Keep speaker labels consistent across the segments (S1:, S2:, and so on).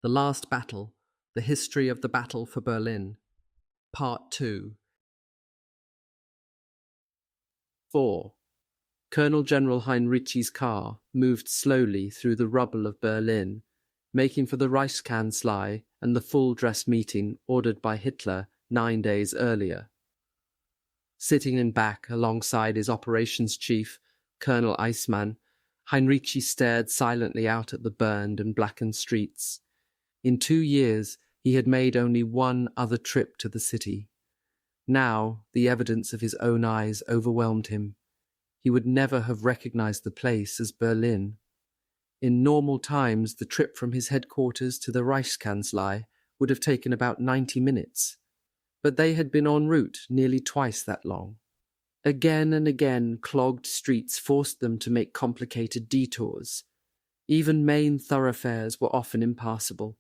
S1: The Last Battle, The History of the Battle for Berlin, Part 2. 4. Colonel General Hinrichi's car moved slowly through the rubble of Berlin, making for the Reichskanzlei and the full-dress meeting ordered by Hitler 9 days earlier. Sitting in back alongside his operations chief, Colonel Eismann, Hinrichi stared silently out at the burned and blackened streets. In 2 years, he had made only one other trip to the city. Now, the evidence of his own eyes overwhelmed him. He would never have recognized the place as Berlin. In normal times, the trip from his headquarters to the Reichskanzlei would have taken about 90 minutes. But they had been en route nearly twice that long. Again and again, clogged streets forced them to make complicated detours. Even main thoroughfares were often impassable.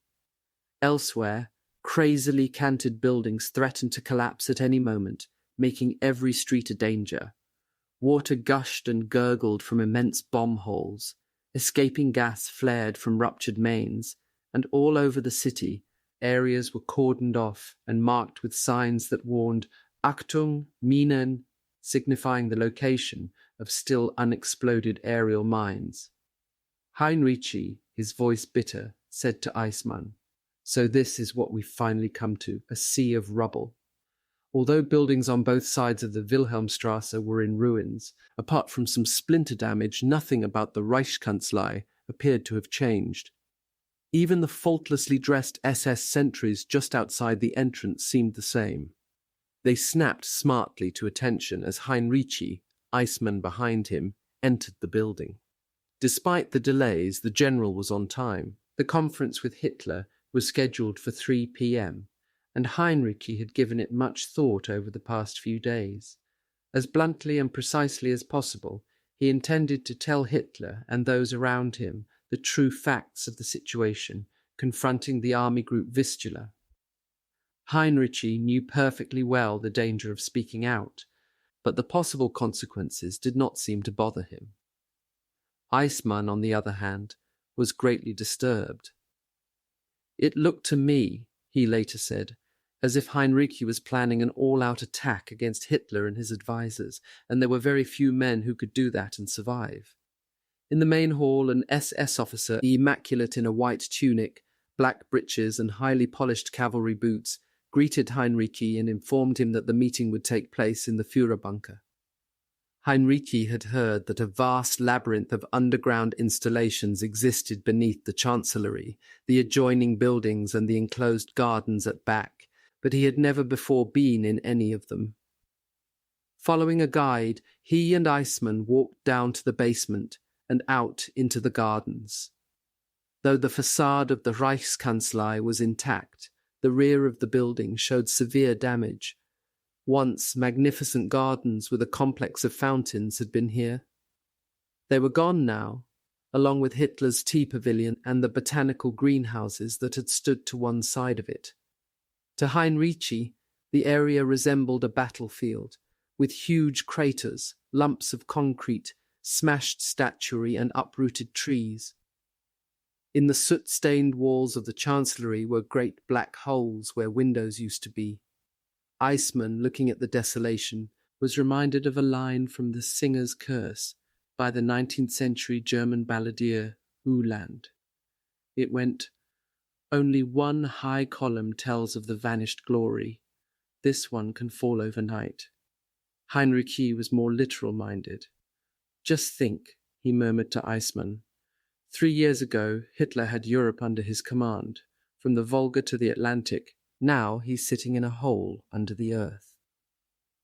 S1: Elsewhere, crazily canted buildings threatened to collapse at any moment, making every street a danger. Water gushed and gurgled from immense bomb holes. Escaping gas flared from ruptured mains, and all over the city, areas were cordoned off and marked with signs that warned Achtung, Minen, signifying the location of still unexploded aerial mines. Hinrichi, his voice bitter, said to Eismann, "So this is what we've finally come to, a sea of rubble." Although buildings on both sides of the Wilhelmstrasse were in ruins, apart from some splinter damage, nothing about the Reichskanzlei appeared to have changed. Even the faultlessly dressed SS sentries just outside the entrance seemed the same. They snapped smartly to attention as Hinrichi, Eismann behind him, entered the building. Despite the delays, the general was on time. The conference with Hitler was scheduled for 3 p.m., and Hinrichi had given it much thought over the past few days. As bluntly and precisely as possible, he intended to tell Hitler and those around him the true facts of the situation confronting the army group Vistula. Hinrichi knew perfectly well the danger of speaking out, but the possible consequences did not seem to bother him. Eismann, on the other hand, was greatly disturbed. "It looked to me," he later said, "as if Hinrichi was planning an all-out attack against Hitler and his advisers, and there were very few men who could do that and survive." In the main hall, an SS officer, immaculate in a white tunic, black breeches, and highly polished cavalry boots, greeted Hinrichi and informed him that the meeting would take place in the Führerbunker. Hinrichi had heard that a vast labyrinth of underground installations existed beneath the chancellery, the adjoining buildings and the enclosed gardens at back, but he had never before been in any of them. Following a guide, he and Eismann walked down to the basement and out into the gardens. Though the facade of the Reichskanzlei was intact, the rear of the building showed severe damage. Once magnificent gardens with a complex of fountains had been here. They were gone now, along with Hitler's tea pavilion and the botanical greenhouses that had stood to one side of it. To Hinrichi, the area resembled a battlefield, with huge craters, lumps of concrete, smashed statuary and uprooted trees. In the soot-stained walls of the chancellery were great black holes where windows used to be. Eismann, looking at the desolation, was reminded of a line from The Singer's Curse by the 19th century German balladeer Uhland. It went, "Only one high column tells of the vanished glory. This one can fall overnight." Hinrichi was more literal-minded. "Just think," he murmured to Eismann. 3 years ago, Hitler had Europe under his command, from the Volga to the Atlantic. Now he's sitting in a hole under the earth.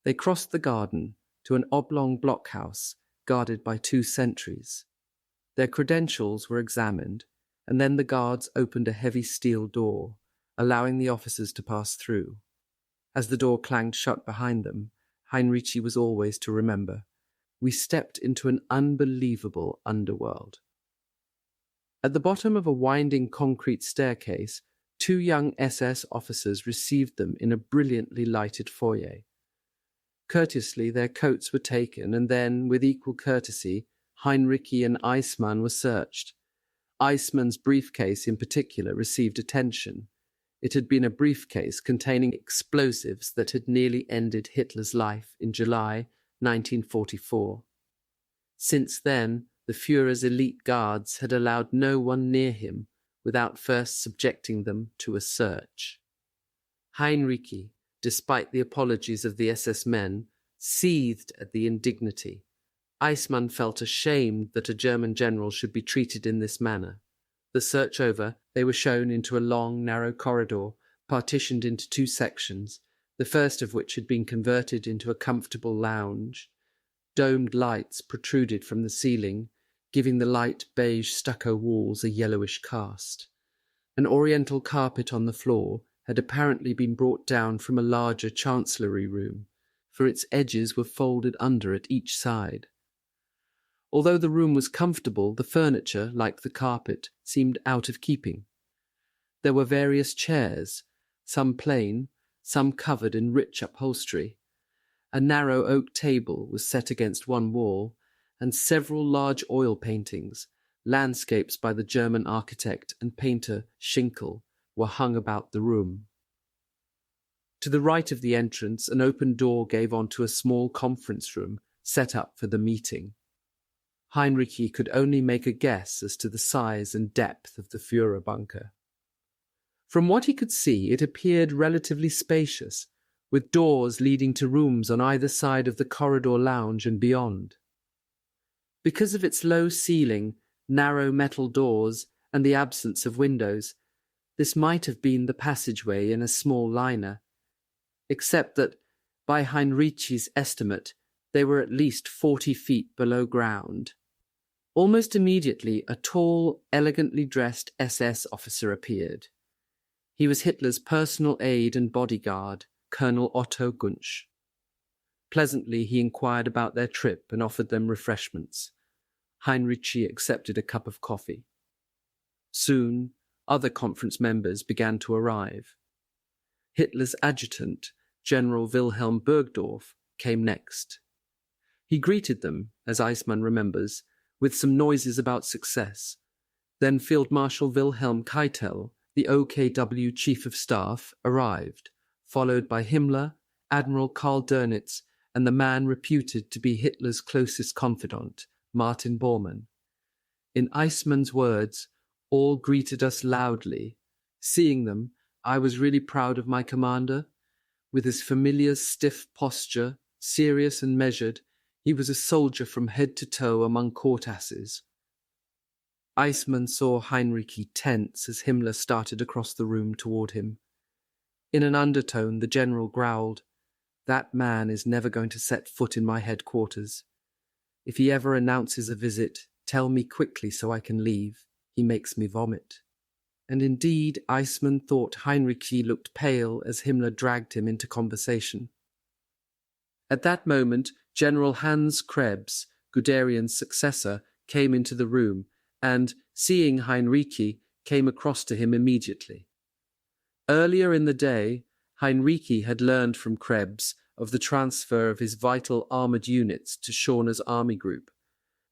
S1: They crossed the garden to an oblong blockhouse guarded by 2 sentries. Their credentials were examined, and then the guards opened a heavy steel door, allowing the officers to pass through. As the door clanged shut behind them, Hinrichi was always to remember, we stepped into an unbelievable underworld. At the bottom of a winding concrete staircase, 2 young SS officers received them in a brilliantly lighted foyer. Courteously, their coats were taken, and then, with equal courtesy, Hinrichi and Eismann were searched. Eismann's briefcase in particular received attention. It had been a briefcase containing explosives that had nearly ended Hitler's life in July 1944. Since then, the Führer's elite guards had allowed no one near him without first subjecting them to a search. Hinrichi, despite the apologies of the SS men, seethed at the indignity. Eismann felt ashamed that a German general should be treated in this manner. The search over, they were shown into a long, narrow corridor, partitioned into two sections, the first of which had been converted into a comfortable lounge. Domed lights protruded from the ceiling, giving the light beige stucco walls a yellowish cast. An oriental carpet on the floor had apparently been brought down from a larger chancellery room, for its edges were folded under at each side. Although the room was comfortable, the furniture, like the carpet, seemed out of keeping. There were various chairs, some plain, some covered in rich upholstery. A narrow oak table was set against one wall, and several large oil paintings, landscapes by the German architect and painter Schinkel, were hung about the room. To the right of the entrance, an open door gave onto a small conference room set up for the meeting. Hinrichi could only make a guess as to the size and depth of the Führer bunker. From what he could see, it appeared relatively spacious, with doors leading to rooms on either side of the corridor lounge and beyond. Because of its low ceiling, narrow metal doors, and the absence of windows, this might have been the passageway in a small liner, except that, by Hinrichi's estimate, they were at least 40 feet below ground. Almost immediately, a tall, elegantly dressed SS officer appeared. He was Hitler's personal aide and bodyguard, Colonel Otto Gunsch. Pleasantly, he inquired about their trip and offered them refreshments. Hinrichi accepted a cup of coffee. Soon, other conference members began to arrive. Hitler's adjutant, General Wilhelm Burgdorf, came next. He greeted them, as Eismann remembers, with some noises about success. Then Field Marshal Wilhelm Keitel, the OKW Chief of Staff, arrived, followed by Himmler, Admiral Karl Dönitz, and the man reputed to be Hitler's closest confidant, Martin Bormann. In Eismann's words, all greeted us loudly. Seeing them, I was really proud of my commander. With his familiar stiff posture, serious and measured, he was a soldier from head to toe among court-asses. Eismann saw Hinrichi tense as Himmler started across the room toward him. In an undertone, the general growled, "That man is never going to set foot in my headquarters. If he ever announces a visit, tell me quickly so I can leave. He makes me vomit." And indeed, Eismann thought Hinrichi looked pale as Himmler dragged him into conversation. At that moment, General Hans Krebs, Guderian's successor, came into the room and, seeing Hinrichi, came across to him immediately. Earlier in the day, Hinrichi had learned from Krebs of the transfer of his vital armoured units to Schorner's army group.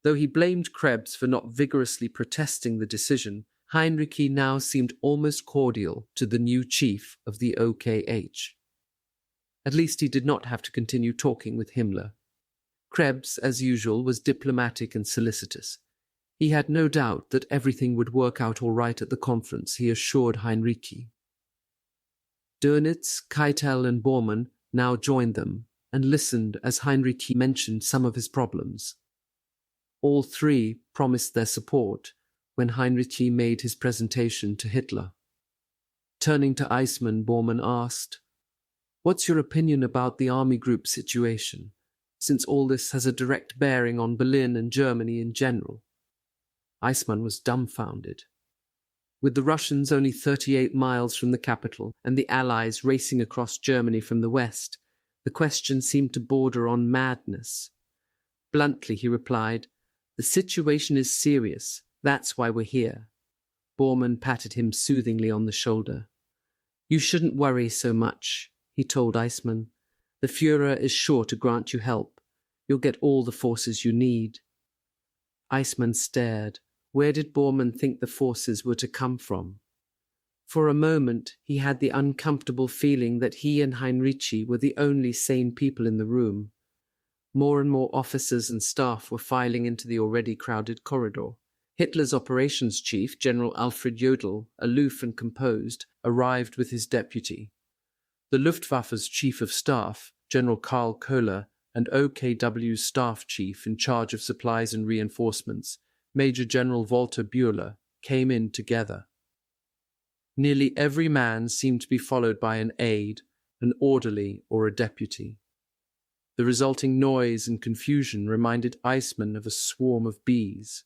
S1: Though he blamed Krebs for not vigorously protesting the decision, Hinrichi now seemed almost cordial to the new chief of the OKH. At least he did not have to continue talking with Himmler. Krebs, as usual, was diplomatic and solicitous. He had no doubt that everything would work out all right at the conference, he assured Hinrichi. Dönitz, Keitel and Bormann now joined them and listened as Hinrichi mentioned some of his problems. All three promised their support when Hinrichi made his presentation to Hitler. Turning to Eismann, Bormann asked, "What's your opinion about the army group situation, since all this has a direct bearing on Berlin and Germany in general?" Eismann was dumbfounded. With the Russians only 38 miles from the capital and the Allies racing across Germany from the west, the question seemed to border on madness. Bluntly, he replied, "The situation is serious. That's why we're here." Bormann patted him soothingly on the shoulder. "You shouldn't worry so much," he told Eismann. "The Führer is sure to grant you help. You'll get all the forces you need." Eismann stared, Where did Bormann think the forces were to come from? For a moment, he had the uncomfortable feeling that he and Hinrichi were the only sane people in the room. More and more officers and staff were filing into the already crowded corridor. Hitler's operations chief, General Alfred Jodl, aloof and composed, arrived with his deputy. The Luftwaffe's chief of staff, General Karl Köhler, and OKW's staff chief in charge of supplies and reinforcements, Major General Walter Bühler, came in together. Nearly every man seemed to be followed by an aide, an orderly, or a deputy. The resulting noise and confusion reminded Eismann of a swarm of bees.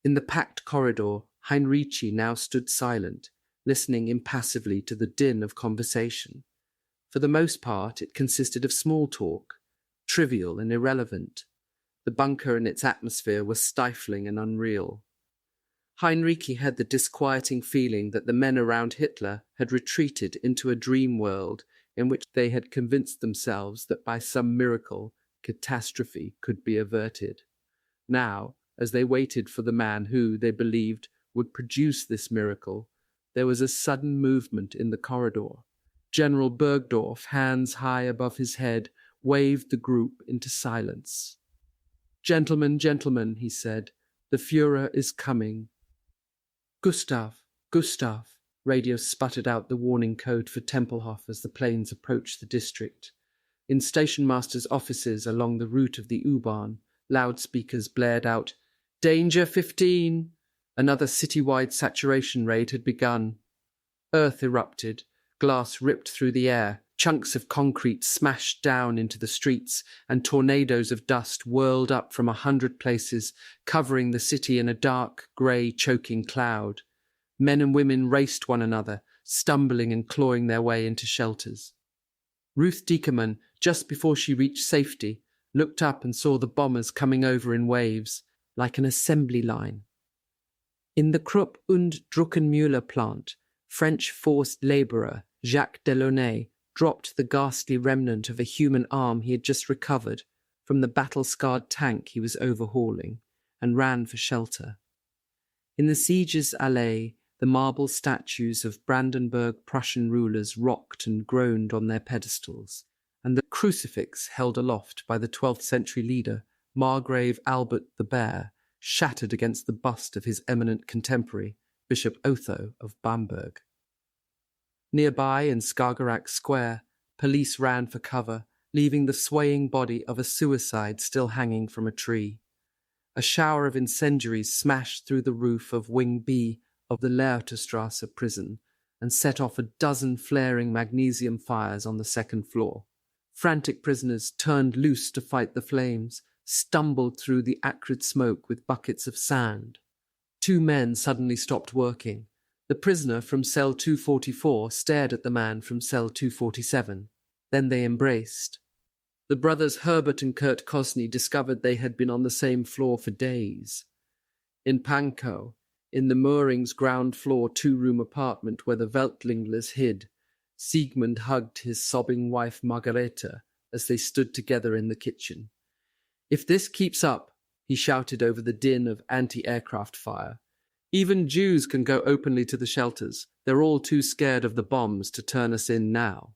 S1: In the packed corridor, Hinrichi now stood silent, listening impassively to the din of conversation. For the most part, it consisted of small talk, trivial and irrelevant. The bunker and its atmosphere were stifling and unreal. Hinrichi had the disquieting feeling that the men around Hitler had retreated into a dream world in which they had convinced themselves that by some miracle, catastrophe could be averted. Now, as they waited for the man who, they believed, would produce this miracle, there was a sudden movement in the corridor. General Bergdorf, hands high above his head, waved the group into silence. "Gentlemen, gentlemen," he said, "the Führer is coming." "Gustav, Gustav," radio sputtered out the warning code for Tempelhof as the planes approached the district. In stationmasters' offices along the route of the U-Bahn, loudspeakers blared out, "Danger 15!" Another citywide saturation raid had begun. Earth erupted, glass ripped through the air, chunks of concrete smashed down into the streets, and tornadoes of dust whirled up from 100 places, covering the city in a dark, grey, choking cloud. Men and women raced one another, stumbling and clawing their way into shelters. Ruth Diekermann, just before she reached safety, looked up and saw the bombers coming over in waves, like an assembly line. In the Krupp und Druckenmüller plant, French forced labourer Jacques Delaunay dropped the ghastly remnant of a human arm he had just recovered from the battle-scarred tank he was overhauling, and ran for shelter. In the siege's allée, the marble statues of Brandenburg Prussian rulers rocked and groaned on their pedestals, and the crucifix held aloft by the 12th century leader, Margrave Albert the Bear, shattered against the bust of his eminent contemporary, Bishop Otho of Bamberg. Nearby in Skagerrak Square, police ran for cover, leaving the swaying body of a suicide still hanging from a tree. A shower of incendiaries smashed through the roof of Wing B of the Lehrterstrasse prison and set off a dozen flaring magnesium fires on the second floor. Frantic prisoners turned loose to fight the flames, stumbled through the acrid smoke with buckets of sand. 2 men suddenly stopped working. The prisoner from cell 244 stared at the man from cell 247. Then they embraced. The brothers Herbert and Kurt Kosny discovered they had been on the same floor for days. In Pankow, in the Mooring's ground-floor 2-room apartment where the Weltlinglers hid, Siegmund hugged his sobbing wife Margareta as they stood together in the kitchen. "If this keeps up," he shouted over the din of anti-aircraft fire, "even Jews can go openly to the shelters. They're all too scared of the bombs to turn us in now."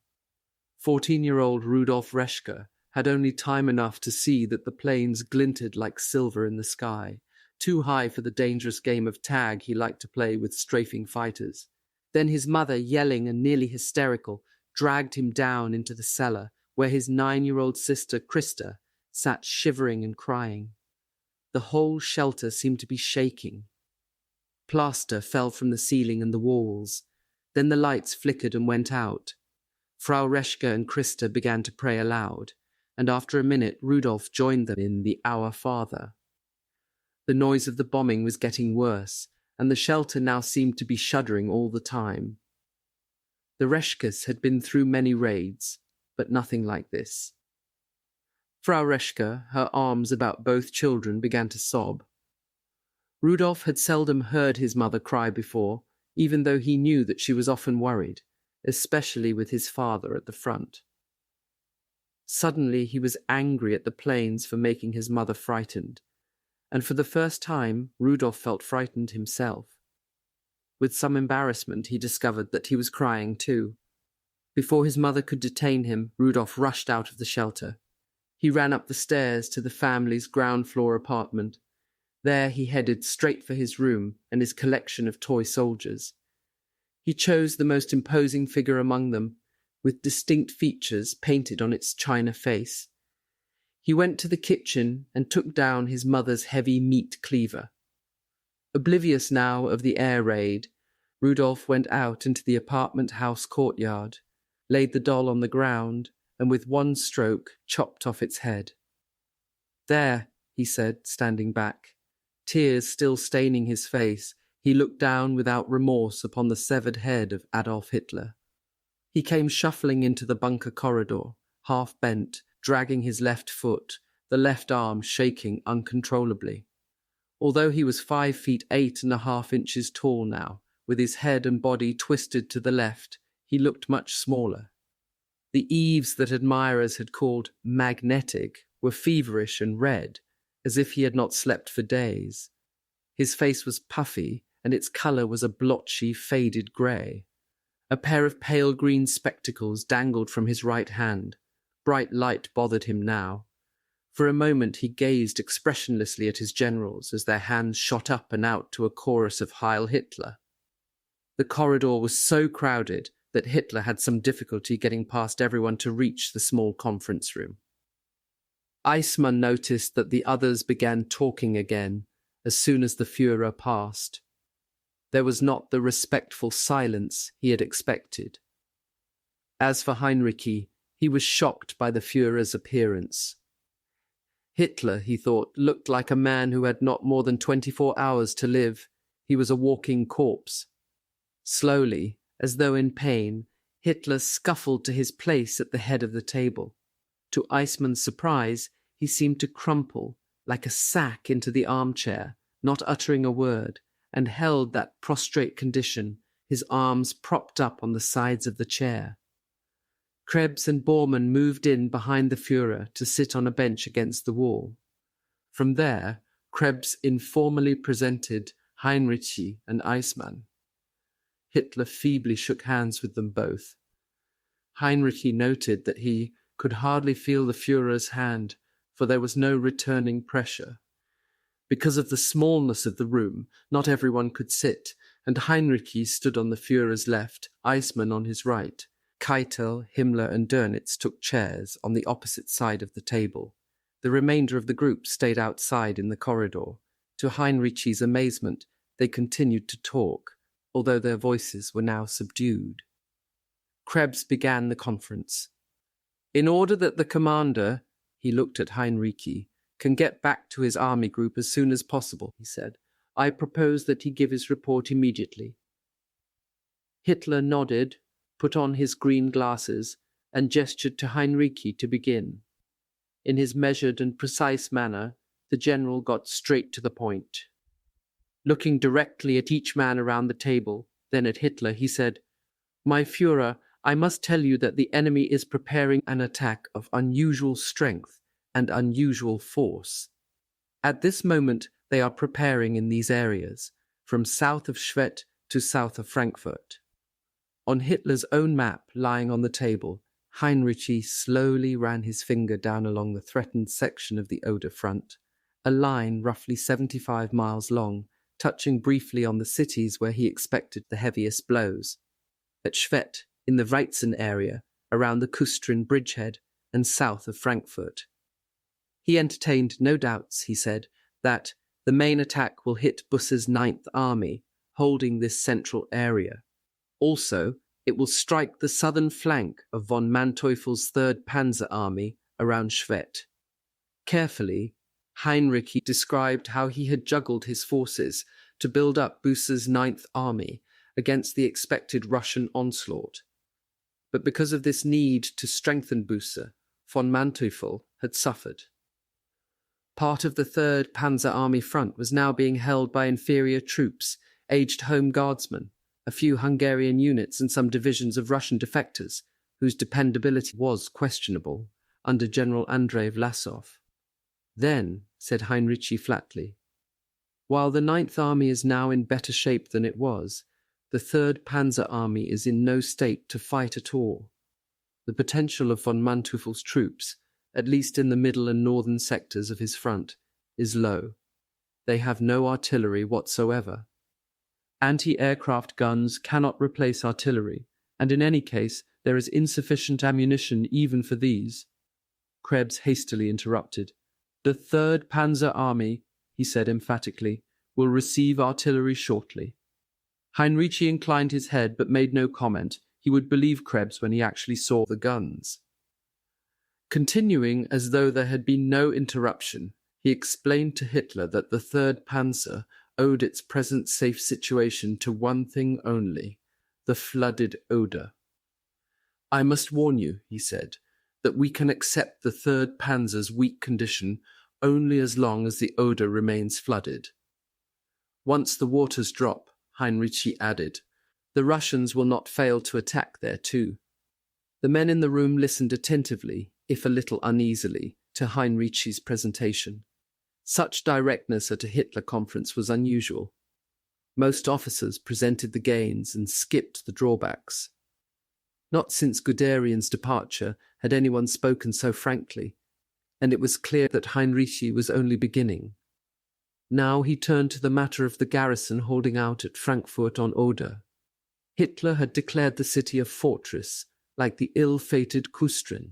S1: 14-year-old Rudolf Reschke had only time enough to see that the planes glinted like silver in the sky, too high for the dangerous game of tag he liked to play with strafing fighters. Then his mother, yelling and nearly hysterical, dragged him down into the cellar, where his 9-year-old sister, Christa, sat shivering and crying. The whole shelter seemed to be shaking. Plaster fell from the ceiling and the walls. Then the lights flickered and went out. Frau Reschke and Christa began to pray aloud, and after a minute Rudolf joined them in the Our Father. The noise of the bombing was getting worse, and the shelter now seemed to be shuddering all the time. The Reschkes had been through many raids, but nothing like this. Frau Reschke, her arms about both children, began to sob. Rudolf had seldom heard his mother cry before, even though he knew that she was often worried, especially with his father at the front. Suddenly he was angry at the planes for making his mother frightened, and for the first time Rudolf felt frightened himself. With some embarrassment he discovered that he was crying too. Before his mother could detain him, Rudolf rushed out of the shelter. He ran up the stairs to the family's ground-floor apartment. There he headed straight for his room and his collection of toy soldiers. He chose the most imposing figure among them, with distinct features painted on its china face. He went to the kitchen and took down his mother's heavy meat cleaver. Oblivious now of the air raid, Rudolf went out into the apartment house courtyard, laid the doll on the ground, and with one stroke chopped off its head. "There," he said, standing back. Tears still staining his face, he looked down without remorse upon the severed head of Adolf Hitler. He came shuffling into the bunker corridor, half bent, dragging his left foot, the left arm shaking uncontrollably. Although he was 5 feet 8.5 inches tall now, with his head and body twisted to the left, he looked much smaller. The eaves that admirers had called magnetic were feverish and red, as if he had not slept for days. His face was puffy, and its colour was a blotchy, faded grey. A pair of pale green spectacles dangled from his right hand. Bright light bothered him now. For a moment he gazed expressionlessly at his generals as their hands shot up and out to a chorus of Heil Hitler. The corridor was so crowded that Hitler had some difficulty getting past everyone to reach the small conference room. Eismann noticed that the others began talking again as soon as the Führer passed. There was not the respectful silence he had expected. As for Hinrichi, he was shocked by the Führer's appearance. Hitler, he thought, looked like a man who had not more than 24 hours to live. He was a walking corpse. Slowly, as though in pain, Hitler scuffled to his place at the head of the table. To Eismann's surprise, he seemed to crumple, like a sack, into the armchair, not uttering a word, and held that prostrate condition, his arms propped up on the sides of the chair. Krebs and Bormann moved in behind the Führer to sit on a bench against the wall. From there, Krebs informally presented Hinrichi and Eismann. Hitler feebly shook hands with them both. Hinrichi noted that he could hardly feel the Führer's hand, for there was no returning pressure. Because of the smallness of the room, not everyone could sit, and Hinrichi stood on the Führer's left, Eismann on his right. Keitel, Himmler and Dönitz took chairs on the opposite side of the table. The remainder of the group stayed outside in the corridor. To Heinrichi's amazement, they continued to talk, although their voices were now subdued. Krebs began the conference. "In order that the commander," he looked at Hinrichi, "can get back to his army group as soon as possible," he said, "I propose that he give his report immediately." Hitler nodded, put on his green glasses, and gestured to Hinrichi to begin. In his measured and precise manner, the general got straight to the point. Looking directly at each man around the table, then at Hitler, he said, "My Führer, I must tell you that the enemy is preparing an attack of unusual strength and unusual force. At this moment, they are preparing in these areas, from south of Schwedt to south of Frankfurt." On Hitler's own map lying on the table, Hinrichi slowly ran his finger down along the threatened section of the Oder front, a line roughly 75 miles long, touching briefly on the cities where he expected the heaviest blows. At Schwedt, in the Weizen area, around the Kustrin bridgehead, and south of Frankfurt. He entertained no doubts, he said, that the main attack will hit Busse's 9th Army, holding this central area. Also, it will strike the southern flank of von Manteuffel's 3rd Panzer Army around Schwedt. Carefully, Hinrichi described how he had juggled his forces to build up Busse's 9th Army against the expected Russian onslaught. But because of this need to strengthen Busse, von Manteuffel had suffered. Part of the 3rd Panzer Army front was now being held by inferior troops, aged home guardsmen, a few Hungarian units and some divisions of Russian defectors, whose dependability was questionable, under General Andrei Vlasov. "Then," said Hinrichi flatly, While the Ninth Army is now in better shape than it was, the Third Panzer Army is in no state to fight at all. The potential of von Manteuffel's troops, at least in the middle and northern sectors of his front, is low. They have no artillery whatsoever. Anti-aircraft guns cannot replace artillery, and in any case there is insufficient ammunition even for these. Krebs hastily interrupted. The Third Panzer Army, he said emphatically, will receive artillery shortly. Hinrichi inclined his head but made no comment. He would believe Krebs when he actually saw the guns. Continuing as though there had been no interruption, he explained to Hitler that the Third Panzer owed its present safe situation to one thing only, the flooded Oder. I must warn you, he said, that we can accept the Third Panzer's weak condition only as long as the Oder remains flooded. Once the waters drop, Hinrichi added, the Russians will not fail to attack there too. The men in the room listened attentively, if a little uneasily, to Hinrichi's presentation. Such directness at a Hitler conference was unusual. Most officers presented the gains and skipped the drawbacks. Not since Guderian's departure had anyone spoken so frankly, and it was clear that Hinrichi was only beginning. Now he turned to the matter of the garrison holding out at Frankfurt on Oder. Hitler had declared the city a fortress, like the ill-fated Kustrin.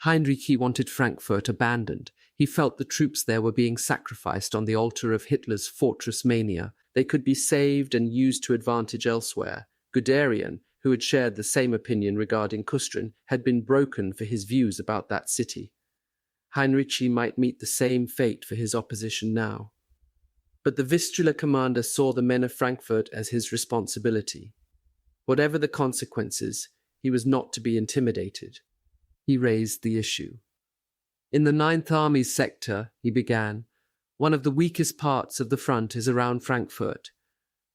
S1: Hinrichi wanted Frankfurt abandoned. He felt the troops there were being sacrificed on the altar of Hitler's fortress mania. They could be saved and used to advantage elsewhere. Guderian, who had shared the same opinion regarding Kustrin, had been broken for his views about that city. Hinrichi might meet the same fate for his opposition now. But the Vistula commander saw the men of Frankfurt as his responsibility. Whatever the consequences, he was not to be intimidated. He raised the issue. In the Ninth Army's sector, he began, one of the weakest parts of the front is around Frankfurt.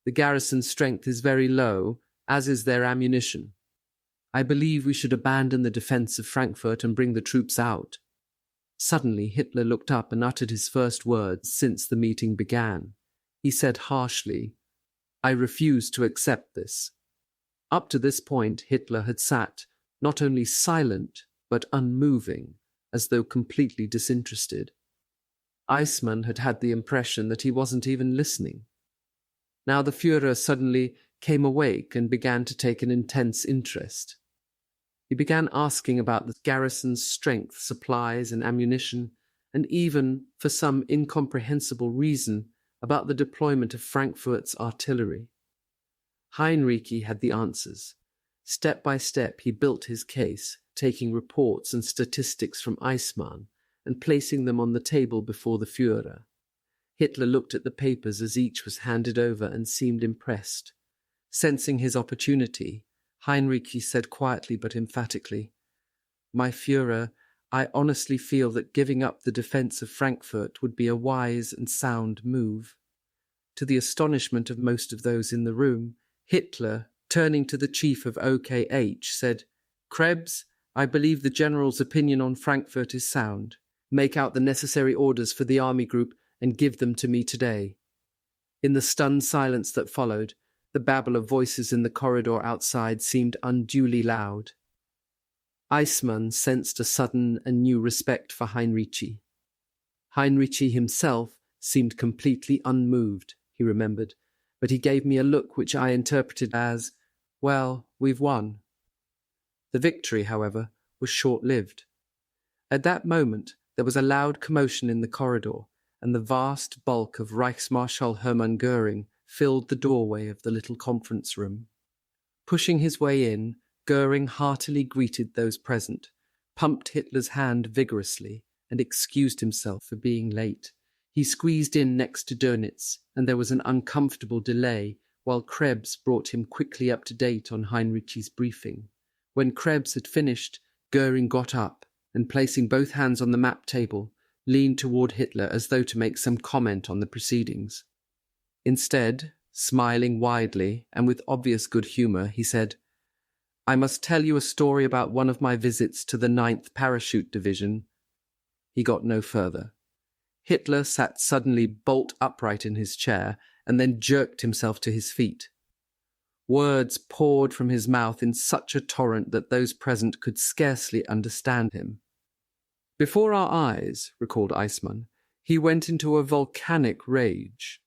S1: The garrison's strength is very low, as is their ammunition. I believe we should abandon the defense of Frankfurt and bring the troops out. Suddenly Hitler looked up and uttered his first words since the meeting began. He said harshly, I refuse to accept this. Up to this point Hitler had sat, not only silent, but unmoving, as though completely disinterested. Eismann had had the impression that he wasn't even listening. Now the Führer suddenly came awake and began to take an intense interest. He began asking about the garrison's strength, supplies, and ammunition, and even, for some incomprehensible reason, about the deployment of Frankfurt's artillery. Hinrichi had the answers. Step by step he built his case, taking reports and statistics from Eismann and placing them on the table before the Führer. Hitler looked at the papers as each was handed over and seemed impressed. Sensing his opportunity, Hinrichi said quietly but emphatically, My Führer, I honestly feel that giving up the defense of Frankfurt would be a wise and sound move. To the astonishment of most of those in the room, Hitler, turning to the chief of OKH, said, Krebs, I believe the general's opinion on Frankfurt is sound. Make out the necessary orders for the army group and give them to me today. In the stunned silence that followed, the babble of voices in the corridor outside seemed unduly loud. Eismann sensed a sudden and new respect for Hinrichi. Hinrichi himself seemed completely unmoved, he remembered, but he gave me a look which I interpreted as, well, we've won. The victory, however, was short-lived. At that moment, there was a loud commotion in the corridor, and the vast bulk of Reichsmarschall Hermann Goring filled the doorway of the little conference room. Pushing his way in, Goring heartily greeted those present, pumped Hitler's hand vigorously, and excused himself for being late. He squeezed in next to Dönitz, and there was an uncomfortable delay, while Krebs brought him quickly up to date on Hinrichi's briefing. When Krebs had finished, Goring got up, and placing both hands on the map table, leaned toward Hitler as though to make some comment on the proceedings. Instead, smiling widely and with obvious good humour, he said, I must tell you a story about one of my visits to the 9th Parachute Division. He got no further. Hitler sat suddenly bolt upright in his chair and then jerked himself to his feet. Words poured from his mouth in such a torrent that those present could scarcely understand him. Before our eyes, recalled Eismann, he went into a volcanic rage.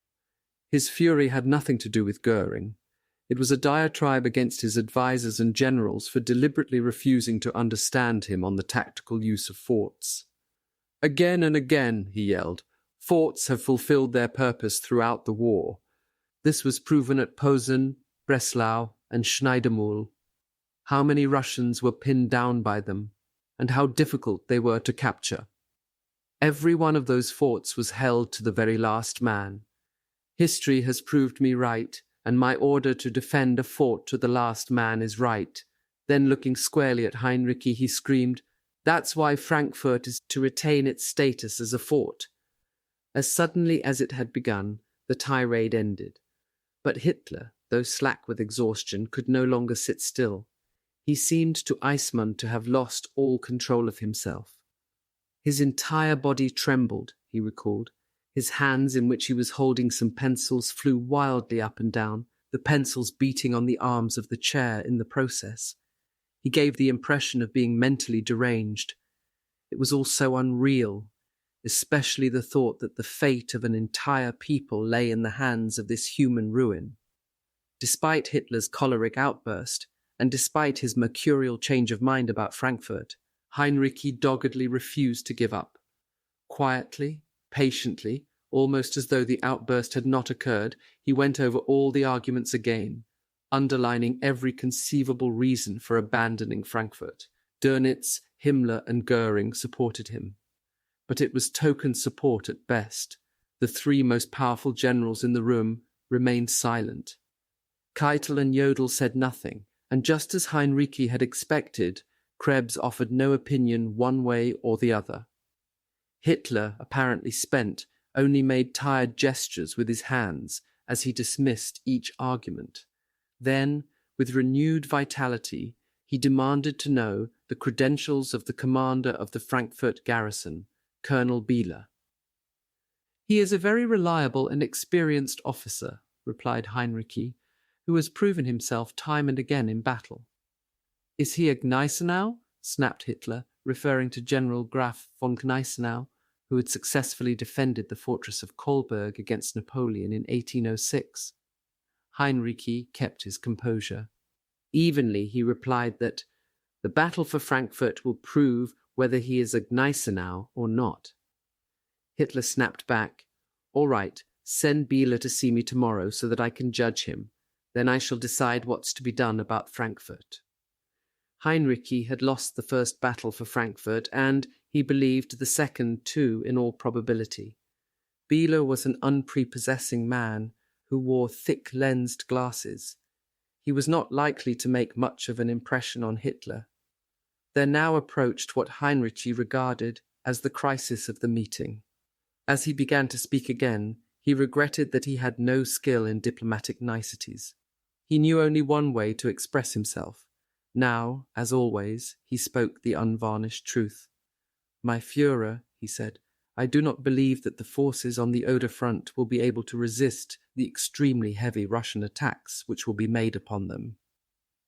S1: His fury had nothing to do with Goring. It was a diatribe against his advisers and generals for deliberately refusing to understand him on the tactical use of forts. Again and again, he yelled, forts have fulfilled their purpose throughout the war. This was proven at Posen, Breslau, and Schneidemühl. How many Russians were pinned down by them, and how difficult they were to capture. Every one of those forts was held to the very last man. History has proved me right, and my order to defend a fort to the last man is right. Then looking squarely at Hinrichi, he screamed, "That's why Frankfurt is to retain its status as a fort." As suddenly as it had begun, the tirade ended. But Hitler, though slack with exhaustion, could no longer sit still. He seemed to Eismann to have lost all control of himself. His entire body trembled, he recalled. His hands, in which he was holding some pencils, flew wildly up and down, the pencils beating on the arms of the chair in the process. He gave the impression of being mentally deranged. It was all so unreal, especially the thought that the fate of an entire people lay in the hands of this human ruin. Despite Hitler's choleric outburst, and despite his mercurial change of mind about Frankfurt, Hinrichi doggedly refused to give up. Quietly, patiently, almost as though the outburst had not occurred, he went over all the arguments again, underlining every conceivable reason for abandoning Frankfurt. Dönitz, Himmler, and Goring supported him. But it was token support at best. The three most powerful generals in the room remained silent. Keitel and Jodl said nothing, and just as Hinrichi had expected, Krebs offered no opinion one way or the other. Hitler, apparently spent, only made tired gestures with his hands as he dismissed each argument. Then, with renewed vitality, he demanded to know the credentials of the commander of the Frankfurt garrison, Colonel Bieler. "He is a very reliable and experienced officer," replied Hinrichi, "who has proven himself time and again in battle." "Is he a Gneisenau?" snapped Hitler, referring to General Graf von Gneisenau, who had successfully defended the fortress of Kolberg against Napoleon in 1806. Hinrichi kept his composure. Evenly, he replied that the battle for Frankfurt will prove whether he is a Gneisenau or not. Hitler snapped back, "All right, send Bieler to see me tomorrow so that I can judge him. Then I shall decide what's to be done about Frankfurt." Hinrichi had lost the first battle for Frankfurt, and, he believed, the second too, in all probability. Bieler was an unprepossessing man who wore thick-lensed glasses. He was not likely to make much of an impression on Hitler. There now approached what Hinrichi regarded as the crisis of the meeting. As he began to speak again, he regretted that he had no skill in diplomatic niceties. He knew only one way to express himself. Now, as always, he spoke the unvarnished truth. "My Führer," he said, "I do not believe that the forces on the Oder front will be able to resist the extremely heavy Russian attacks which will be made upon them."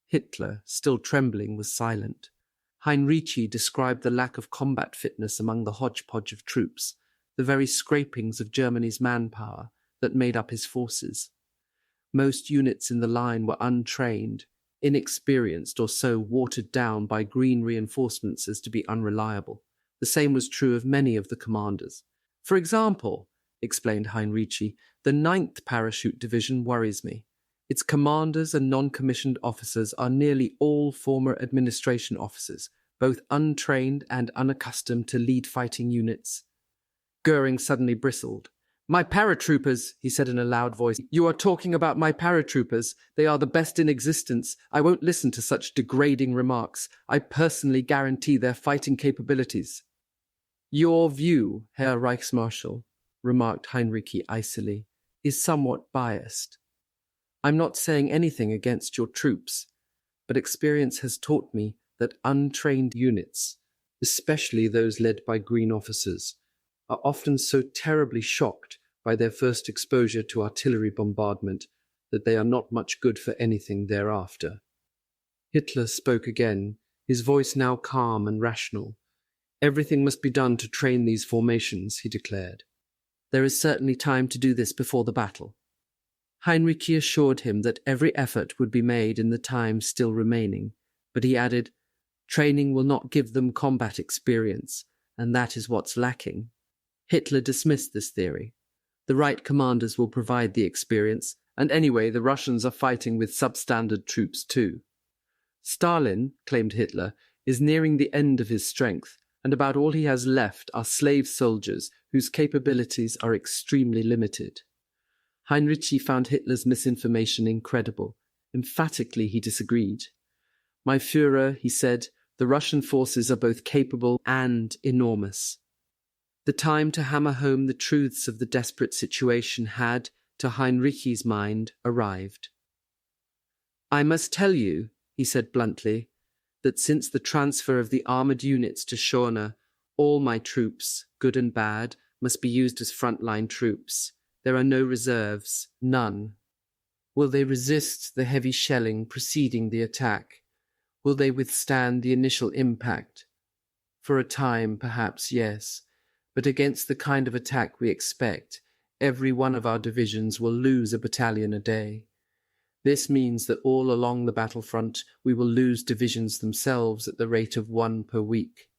S1: Hitler, still trembling, was silent. Hinrichi described the lack of combat fitness among the hodgepodge of troops, the very scrapings of Germany's manpower that made up his forces. Most units in the line were untrained, inexperienced, or so watered down by green reinforcements as to be unreliable. The same was true of many of the commanders. "For example," explained Hinrichi, "the 9th Parachute Division worries me. Its commanders and non-commissioned officers are nearly all former administration officers, both untrained and unaccustomed to lead fighting units." Goring suddenly bristled. "My paratroopers," he said in a loud voice. "You are talking about my paratroopers. They are the best in existence. I won't listen to such degrading remarks. I personally guarantee their fighting capabilities." "Your view, Herr Reichsmarschall," remarked Hinrichi icily, "is somewhat biased. I'm not saying anything against your troops, but experience has taught me that untrained units, especially those led by green officers, are often so terribly shocked by their first exposure to artillery bombardment that they are not much good for anything thereafter. Hitler spoke again, his voice now calm and rational. Everything must be done to train these formations, he declared. There is certainly time to do this before the battle. Hinrichi assured him that every effort would be made in the time still remaining, but he added, training will not give them combat experience, and that is what's lacking. Hitler dismissed this theory. The right commanders will provide the experience, and anyway, the Russians are fighting with substandard troops too. Stalin, claimed Hitler, is nearing the end of his strength, and about all he has left are slave soldiers whose capabilities are extremely limited. Hinrichi found Hitler's misinformation incredible. Emphatically, he disagreed. My Führer, he said, the Russian forces are both capable and enormous. The time to hammer home the truths of the desperate situation had, to Hinrichi's mind, arrived. I must tell you, he said bluntly, that since the transfer of the armoured units to Schorner, all my troops, good and bad, must be used as front-line troops. There are no reserves, none. Will they resist the heavy shelling preceding the attack? Will they withstand the initial impact? For a time, perhaps, yes, but against the kind of attack we expect, every one of our divisions will lose a battalion a day. This means that all along the battlefront we will lose divisions themselves at the rate of 1 per week.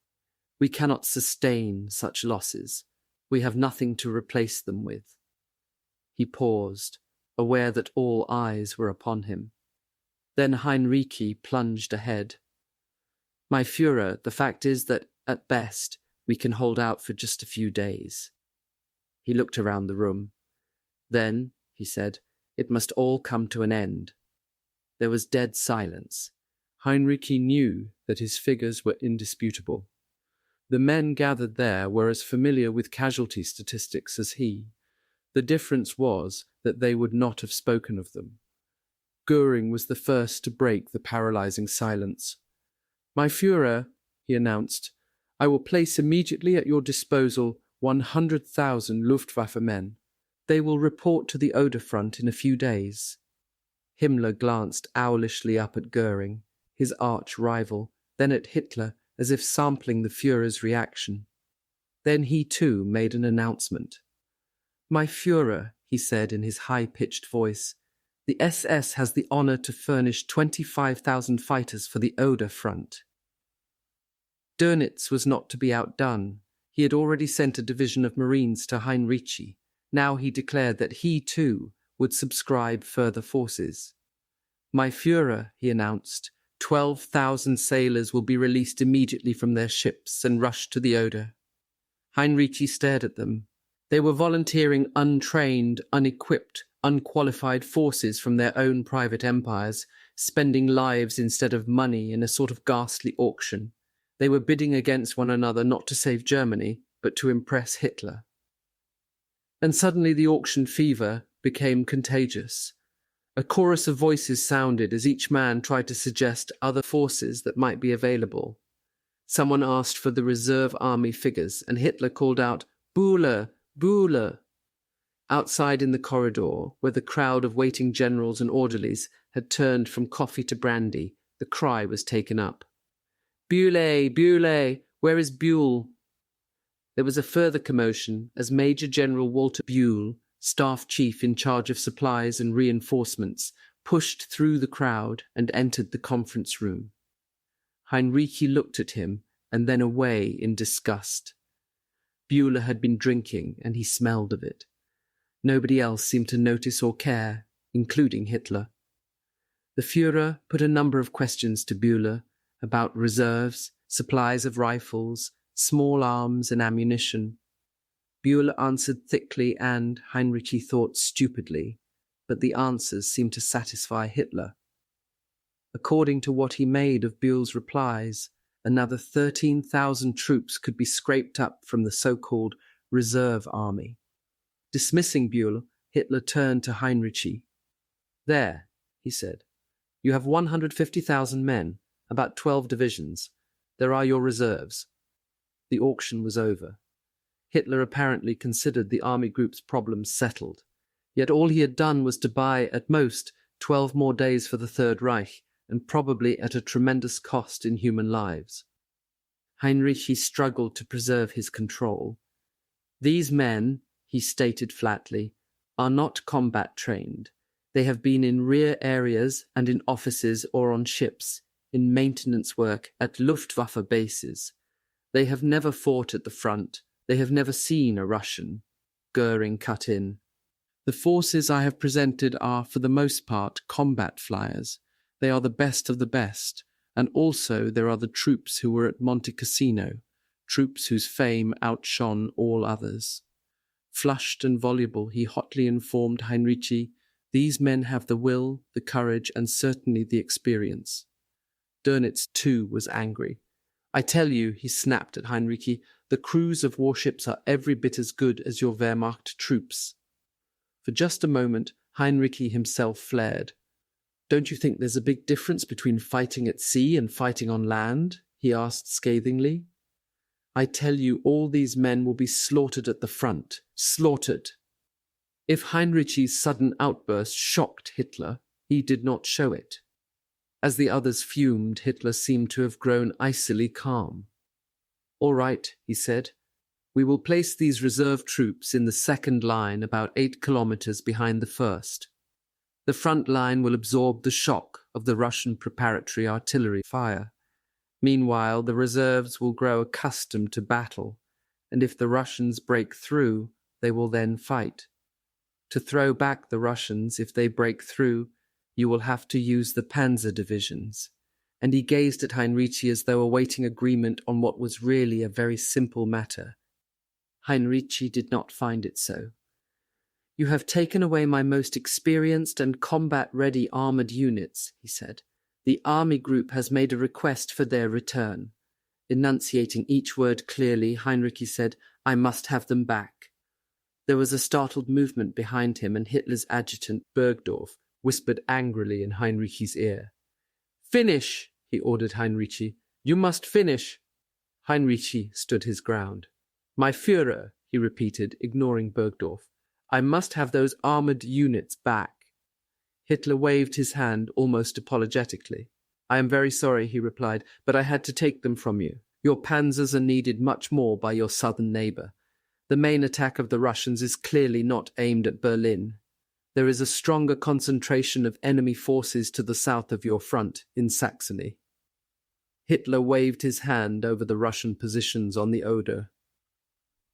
S1: We cannot sustain such losses. We have nothing to replace them with. He paused, aware that all eyes were upon him. Then Hinrichi plunged ahead. My Führer, the fact is that, at best, we can hold out for just a few days. He looked around the room. Then, he said, it must all come to an end. There was dead silence. Hinrichi knew that his figures were indisputable. The men gathered there were as familiar with casualty statistics as he. The difference was that they would not have spoken of them. Goring was the first to break the paralyzing silence. My Führer, he announced, I will place immediately at your disposal 100,000 Luftwaffe men. They will report to the Oder front in a few days. Himmler glanced owlishly up at Goring, his arch rival, then at Hitler, as if sampling the Führer's reaction. Then he too made an announcement. My Führer, he said in his high-pitched voice, the SS has the honor to furnish 25,000 fighters for the Oder front. Dönitz was not to be outdone. He had already sent a division of Marines to Hinrichi. Now he declared that he, too, would subscribe further forces. My Führer, he announced, 12,000 sailors will be released immediately from their ships and rush to the Oder. Hinrichi stared at them. They were volunteering untrained, unequipped, unqualified forces from their own private empires, spending lives instead of money in a sort of ghastly auction. They were bidding against one another not to save Germany, but to impress Hitler. And suddenly the auction fever became contagious. A chorus of voices sounded as each man tried to suggest other forces that might be available. Someone asked for the reserve army figures, and Hitler called out, Bühler, Bühler. Outside in the corridor, where the crowd of waiting generals and orderlies had turned from coffee to brandy, the cry was taken up. Bühle, Bühle, where is Buell? There was a further commotion as Major General Walter Buell, staff chief in charge of supplies and reinforcements, pushed through the crowd and entered the conference room. Hinrichi looked at him and then away in disgust. Bueller had been drinking, and he smelled of it. Nobody else seemed to notice or care, including Hitler. The Führer put a number of questions to Bueller about reserves, supplies of rifles, small arms and ammunition. Bueller answered thickly and, Hinrichi thought, stupidly, but the answers seemed to satisfy Hitler. According to what he made of Buell's replies, another 13,000 troops could be scraped up from the so-called reserve army. Dismissing Buell, Hitler turned to Hinrichi. There, he said, you have 150,000 men, about 12 divisions. There are your reserves. The auction was over. Hitler apparently considered the army group's problems settled. Yet all he had done was to buy, at most, 12 more days for the Third Reich, and probably at a tremendous cost in human lives. Hinrichi struggled to preserve his control. These men, he stated flatly, are not combat trained. They have been in rear areas and in offices or on ships, in maintenance work at Luftwaffe bases. They have never fought at the front. They have never seen a Russian. Goring cut in. The forces I have presented are, for the most part, combat flyers. They are the best of the best, and also there are the troops who were at Monte Cassino, troops whose fame outshone all others. Flushed and voluble, he hotly informed Hinrichi, these men have the will, the courage, and certainly the experience. Dönitz, too, was angry. I tell you, he snapped at Hinrichi, the crews of warships are every bit as good as your Wehrmacht troops. For just a moment, Hinrichi himself flared. Don't you think there's a big difference between fighting at sea and fighting on land? He asked scathingly. I tell you, all these men will be slaughtered at the front. Slaughtered. If Hinrichi's sudden outburst shocked Hitler, he did not show it. As the others fumed, Hitler seemed to have grown icily calm. All right, he said. We will place these reserve troops in the second line about 8 kilometers behind the first. The front line will absorb the shock of the Russian preparatory artillery fire. Meanwhile, the reserves will grow accustomed to battle, and if the Russians break through, they will then fight. To throw back the Russians, if they break through, you will have to use the panzer divisions. And he gazed at Hinrichi as though awaiting agreement on what was really a very simple matter. Hinrichi did not find it so. You have taken away my most experienced and combat-ready armoured units, he said. The army group has made a request for their return. Enunciating each word clearly, Hinrichi said, I must have them back. There was a startled movement behind him, and Hitler's adjutant, Bergdorf, whispered angrily in Heinrichi's ear. Finish, he ordered Hinrichi. You must finish. Hinrichi stood his ground. My Führer, he repeated, ignoring Bergdorf. I must have those armoured units back. Hitler waved his hand almost apologetically. I am very sorry, he replied, but I had to take them from you. Your panzers are needed much more by your southern neighbour. The main attack of the Russians is clearly not aimed at Berlin. There is a stronger concentration of enemy forces to the south of your front, in Saxony. Hitler waved his hand over the Russian positions on the Oder.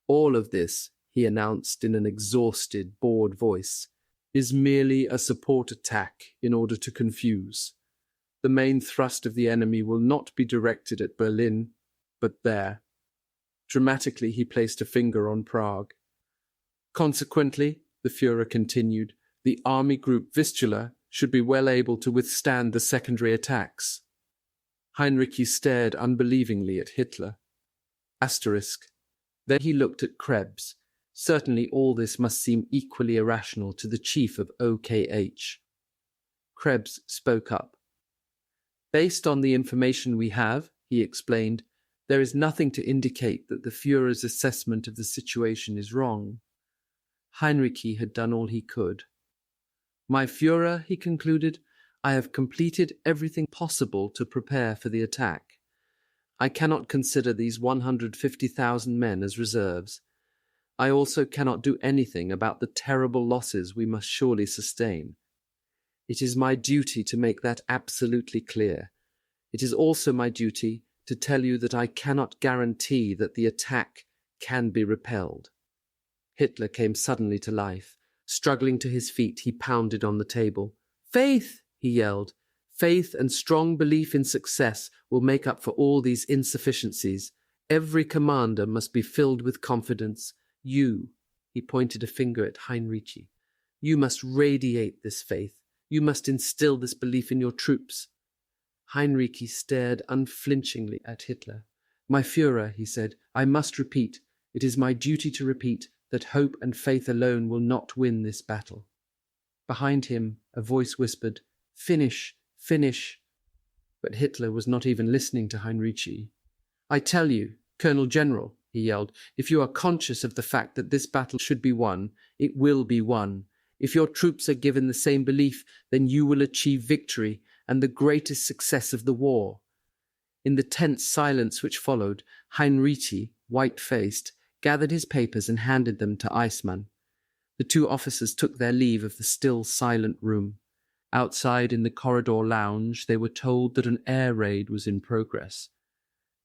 S1: All of this, he announced in an exhausted, bored voice, is merely a support attack in order to confuse. The main thrust of the enemy will not be directed at Berlin, but there. Dramatically, he placed a finger on Prague. Consequently, the Führer continued, the army group Vistula should be well able to withstand the secondary attacks. Hinrichi stared unbelievingly at Hitler. Asterisk. Then he looked at Krebs. Certainly all this must seem equally irrational to the chief of OKH. Krebs spoke up. Based on the information we have, he explained, there is nothing to indicate that the Führer's assessment of the situation is wrong. Hinrichi had done all he could. My Führer, he concluded, I have completed everything possible to prepare for the attack. I cannot consider these 150,000 men as reserves. I also cannot do anything about the terrible losses we must surely sustain. It is my duty to make that absolutely clear. It is also my duty to tell you that I cannot guarantee that the attack can be repelled. Hitler came suddenly to life. Struggling to his feet, he pounded on the table. Faith, he yelled. Faith and strong belief in success will make up for all these insufficiencies. Every commander must be filled with confidence. You, he pointed a finger at Hinrichi, you must radiate this faith. You must instill this belief in your troops. Hinrichi stared unflinchingly at Hitler. My Führer, he said, I must repeat, it is my duty to repeat, that hope and faith alone will not win this battle. Behind him, a voice whispered, Finish, finish. But Hitler was not even listening to Hinrichi. I tell you, Colonel General, he yelled. "If you are conscious of the fact that this battle should be won, it will be won. If your troops are given the same belief, then you will achieve victory and the greatest success of the war." In the tense silence which followed, Hinrichi, white-faced, gathered his papers and handed them to Eismann. The two officers took their leave of the still, silent room. Outside in the corridor lounge, they were told that an air raid was in progress.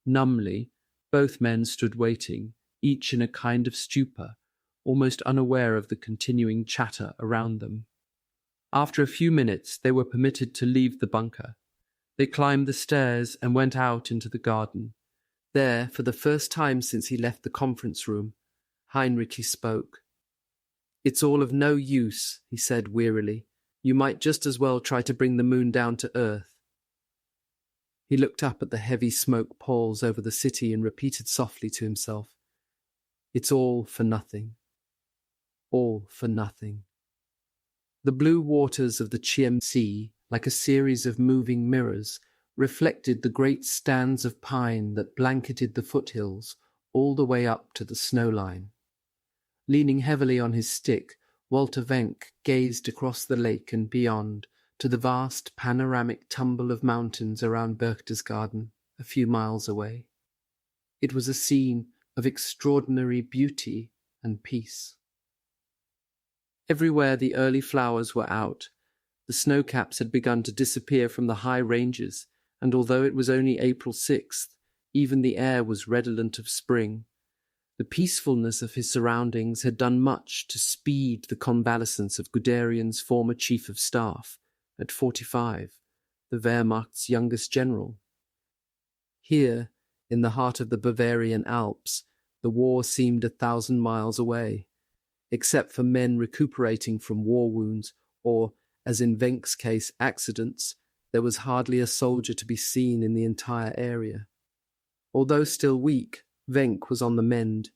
S1: Numbly, both men stood waiting, each in a kind of stupor, almost unaware of the continuing chatter around them. After a few minutes, they were permitted to leave the bunker. They climbed the stairs and went out into the garden. There, for the first time since he left the conference room, Hinrichi spoke. "It's all of no use," he said wearily. "You might just as well try to bring the moon down to earth." He looked up at the heavy smoke palls over the city and repeated softly to himself, "It's all for nothing. All for nothing." The blue waters of the Chiem Sea, like a series of moving mirrors, reflected the great stands of pine that blanketed the foothills all the way up to the snow line. Leaning heavily on his stick, Walter Venk gazed across the lake and beyond to the vast panoramic tumble of mountains around Berchtesgaden, a few miles away. It was a scene of extraordinary beauty and peace. Everywhere the early flowers were out. The snowcaps had begun to disappear from the high ranges, and although it was only April 6th, even the air was redolent of spring. The peacefulness of his surroundings had done much to speed the convalescence of Guderian's former chief of staff, at 45, the Wehrmacht's youngest general. Here, in the heart of the Bavarian Alps, the war seemed 1,000 miles away. Except for men recuperating from war wounds or, as in Venk's case, accidents, there was hardly a soldier to be seen in the entire area. Although still weak, Venk was on the mend.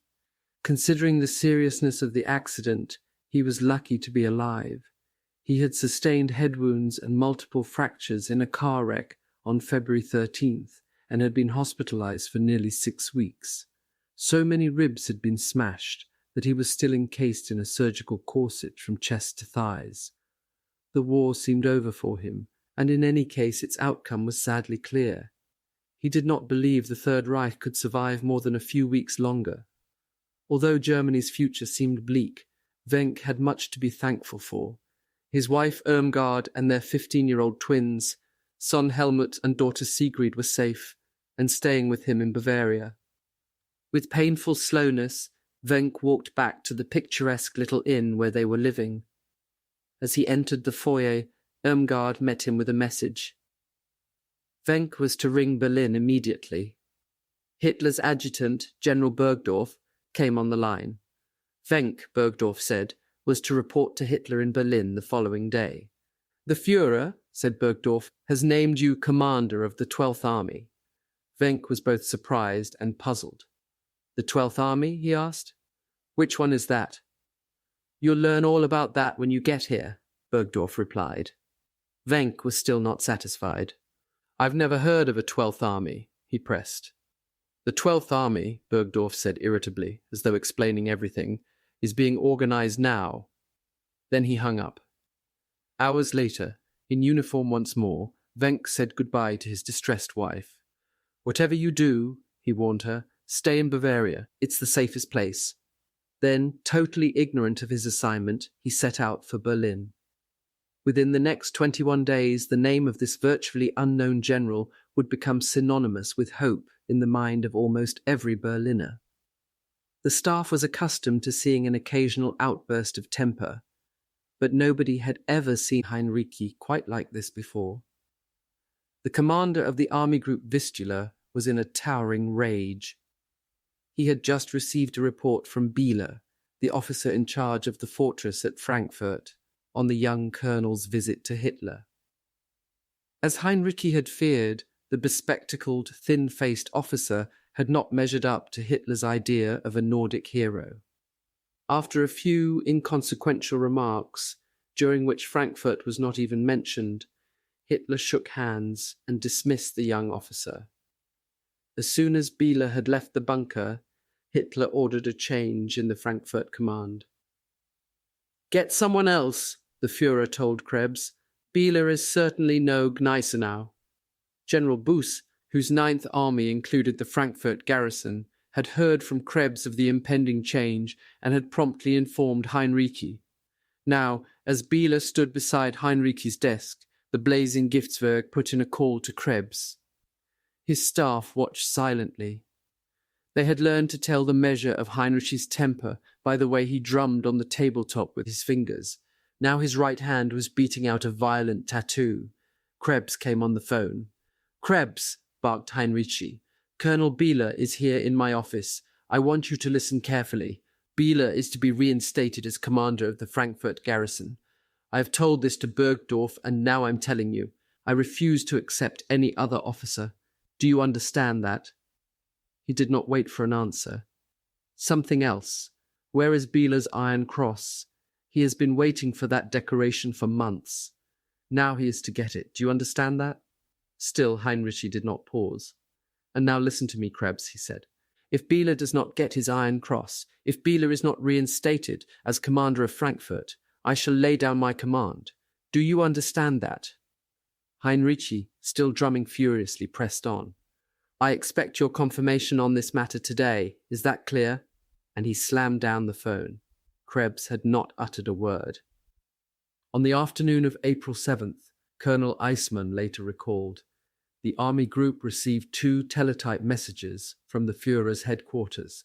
S1: Considering the seriousness of the accident, he was lucky to be alive. He had sustained head wounds and multiple fractures in a car wreck on February 13th and had been hospitalized for nearly 6 weeks. So many ribs had been smashed that he was still encased in a surgical corset from chest to thighs. The war seemed over for him, and in any case its outcome was sadly clear. He did not believe the Third Reich could survive more than a few weeks longer. Although Germany's future seemed bleak, Venk had much to be thankful for. His wife Irmgard and their 15-year-old twins, son Helmut and daughter Sigrid, were safe and staying with him in Bavaria. With painful slowness, Venk walked back to the picturesque little inn where they were living. As he entered the foyer, Irmgard met him with a message. Venk was to ring Berlin immediately. Hitler's adjutant, General Bergdorf, came on the line. Venk, Bergdorf said, was to report to Hitler in Berlin the following day. "The Führer," said Bergdorf, "has named you commander of the 12th Army." Venk was both surprised and puzzled. "The 12th Army?" he asked. "Which one is that?" "You'll learn all about that when you get here," Bergdorf replied. Venk was still not satisfied. "I've never heard of a 12th Army," he pressed. "The 12th Army," Bergdorf said irritably, as though explaining everything, "is being organized now." Then he hung up. Hours later, in uniform once more, Venk said goodbye to his distressed wife. "Whatever you do," he warned her, "stay in Bavaria. It's the safest place." Then, totally ignorant of his assignment, he set out for Berlin. Within the next 21 days, the name of this virtually unknown general would become synonymous with hope in the mind of almost every Berliner. The staff was accustomed to seeing an occasional outburst of temper, but nobody had ever seen Hinrichi quite like this before. The commander of the army group Vistula was in a towering rage. He had just received a report from Bieler, the officer in charge of the fortress at Frankfurt, on the young colonel's visit to Hitler. As Hinrichi had feared, the bespectacled, thin-faced officer had not measured up to Hitler's idea of a Nordic hero. After a few inconsequential remarks, during which Frankfurt was not even mentioned, Hitler shook hands and dismissed the young officer. As soon as Bieler had left the bunker, Hitler ordered a change in the Frankfurt command. "Get someone else," the Führer told Krebs. "Bieler is certainly no Gneisenau." General Buss, whose Ninth Army included the Frankfurt garrison, had heard from Krebs of the impending change and had promptly informed Hinrichi. Now, as Bieler stood beside Hinrichi's desk, the blazing Giftswerk put in a call to Krebs. His staff watched silently. They had learned to tell the measure of Hinrichi's temper by the way he drummed on the tabletop with his fingers. Now his right hand was beating out a violent tattoo. Krebs came on the phone. "Krebs," barked Hinrichi, "Colonel Bieler is here in my office. I want you to listen carefully. Bieler is to be reinstated as commander of the Frankfurt garrison. I have told this to Bergdorf, and now I'm telling you. I refuse to accept any other officer. Do you understand that?" He did not wait for an answer. "Something else. Where is Bieler's Iron Cross? He has been waiting for that decoration for months. Now he is to get it. Do you understand that?" Still, Hinrichi did not pause. "And now listen to me, Krebs," he said. "If Bieler does not get his Iron Cross, if Bieler is not reinstated as commander of Frankfurt, I shall lay down my command. Do you understand that?" Hinrichi, still drumming furiously, pressed on. "I expect your confirmation on this matter today. Is that clear?" And he slammed down the phone. Krebs had not uttered a word. On the afternoon of April 7th, Colonel Eismann later recalled, the army group received 2 teletype messages from the Führer's headquarters.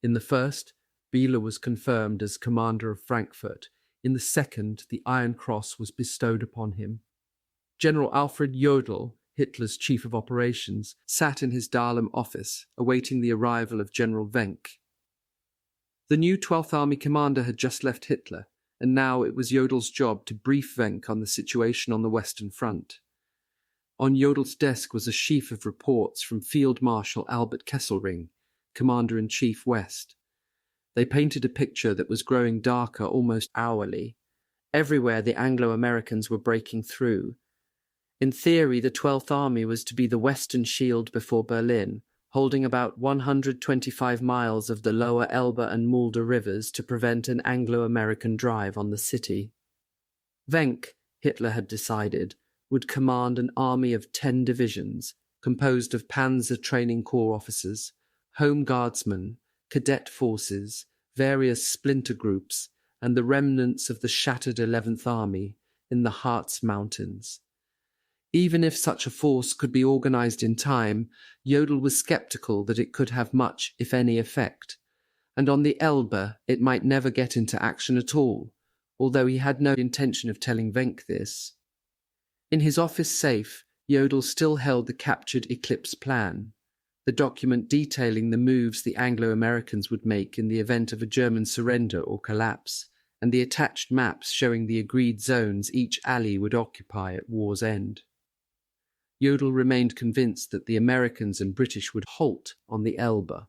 S1: In the first, Bieler was confirmed as commander of Frankfurt. In the second, the Iron Cross was bestowed upon him. General Alfred Jodl, Hitler's chief of operations, sat in his Dahlem office, awaiting the arrival of General Venk. The new 12th Army commander had just left Hitler, and now it was Jodl's job to brief Venk on the situation on the Western Front. On Jodl's desk was a sheaf of reports from Field Marshal Albert Kesselring, Commander-in-Chief West. They painted a picture that was growing darker almost hourly. Everywhere the Anglo-Americans were breaking through. In theory, the 12th Army was to be the western shield before Berlin, holding about 125 miles of the lower Elbe and Mulde rivers to prevent an Anglo-American drive on the city. Venk, Hitler had decided, would command an army of 10 divisions, composed of Panzer Training Corps officers, Home Guardsmen, cadet forces, various splinter groups, and the remnants of the shattered 11th Army in the Harz Mountains. Even if such a force could be organized in time, Jodl was skeptical that it could have much, if any, effect, and on the Elbe it might never get into action at all, although he had no intention of telling Venk this. In his office safe, Jodl still held the captured Eclipse Plan, the document detailing the moves the Anglo-Americans would make in the event of a German surrender or collapse, and the attached maps showing the agreed zones each ally would occupy at war's end. Jodl remained convinced that the Americans and British would halt on the Elbe,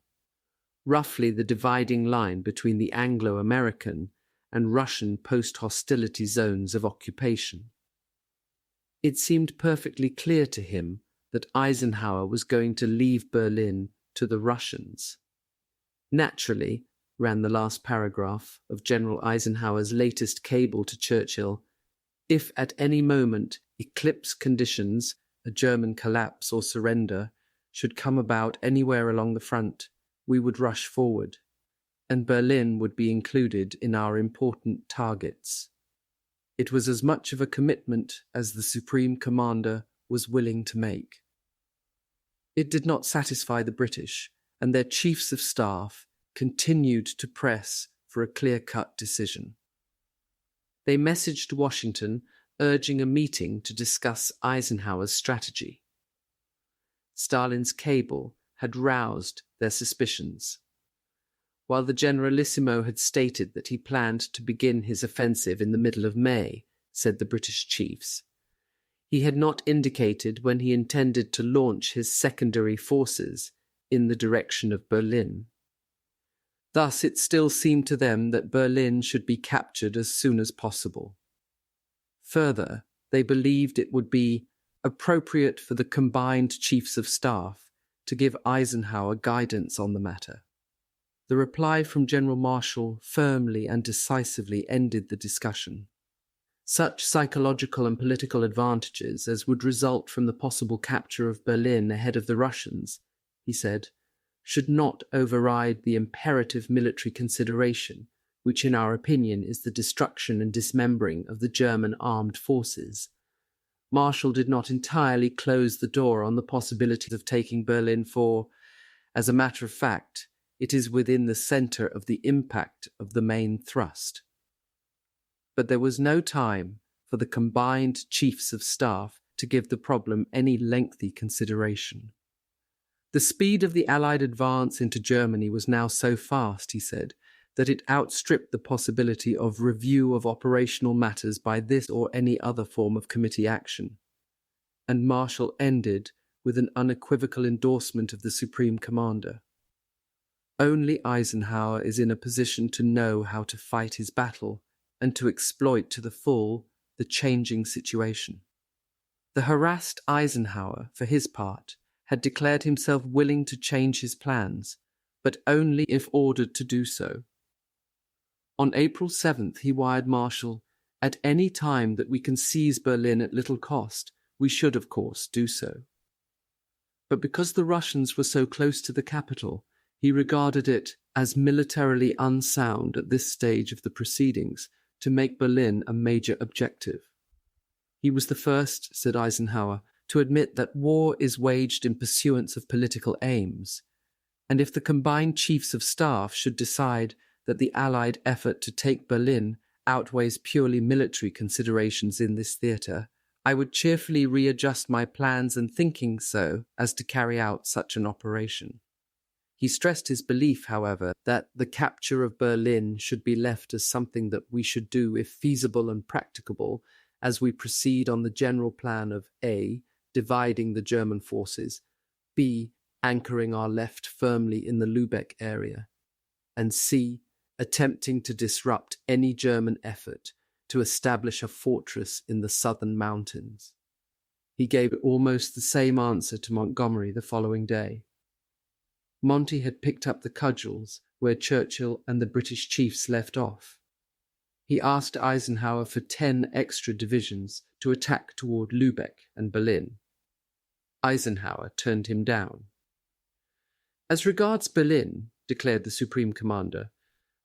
S1: roughly the dividing line between the Anglo-American and Russian post-hostility zones of occupation. It seemed perfectly clear to him that Eisenhower was going to leave Berlin to the Russians. Naturally, ran the last paragraph of General Eisenhower's latest cable to Churchill, if at any moment eclipse conditions, a German collapse or surrender, should come about anywhere along the front, we would rush forward, and Berlin would be included in our important targets. It was as much of a commitment as the Supreme Commander was willing to make. It did not satisfy the British, and their chiefs of staff continued to press for a clear-cut decision. They messaged Washington urging a meeting to discuss Eisenhower's strategy. Stalin's cable had roused their suspicions. While the Generalissimo had stated that he planned to begin his offensive in the middle of May, said the British chiefs, he had not indicated when he intended to launch his secondary forces in the direction of Berlin. Thus it still seemed to them that Berlin should be captured as soon as possible. Further, they believed it would be appropriate for the combined chiefs of staff to give Eisenhower guidance on the matter. The reply from General Marshall firmly and decisively ended the discussion. Such psychological and political advantages as would result from the possible capture of Berlin ahead of the Russians, he said, should not override the imperative military consideration, which in our opinion is the destruction and dismembering of the German armed forces. Marshall did not entirely close the door on the possibility of taking Berlin, for, as a matter of fact, it is within the centre of the impact of the main thrust. But there was no time for the combined chiefs of staff to give the problem any lengthy consideration. The speed of the Allied advance into Germany was now so fast, he said, that it outstripped the possibility of review of operational matters by this or any other form of committee action. And Marshall ended with an unequivocal endorsement of the Supreme Commander. Only Eisenhower is in a position to know how to fight his battle and to exploit to the full the changing situation. The harassed Eisenhower, for his part, had declared himself willing to change his plans, but only if ordered to do so. On April 7th, he wired Marshall, "At any time that we can seize Berlin at little cost, we should, of course, do so." But because the Russians were so close to the capital, he regarded it as militarily unsound at this stage of the proceedings to make Berlin a major objective. He was the first, said Eisenhower, to admit that war is waged in pursuance of political aims, and if the combined chiefs of staff should decide that the Allied effort to take Berlin outweighs purely military considerations in this theatre, I would cheerfully readjust my plans and thinking so as to carry out such an operation. He stressed his belief, however, that the capture of Berlin should be left as something that we should do if feasible and practicable as we proceed on the general plan of A. dividing the German forces, B. anchoring our left firmly in the Lübeck area, and C. attempting to disrupt any German effort to establish a fortress in the southern mountains. He gave almost the same answer to Montgomery the following day. Monty had picked up the cudgels where Churchill and the British chiefs left off. He asked Eisenhower for 10 extra divisions to attack toward Lübeck and Berlin. Eisenhower turned him down. "As regards Berlin," declared the Supreme Commander,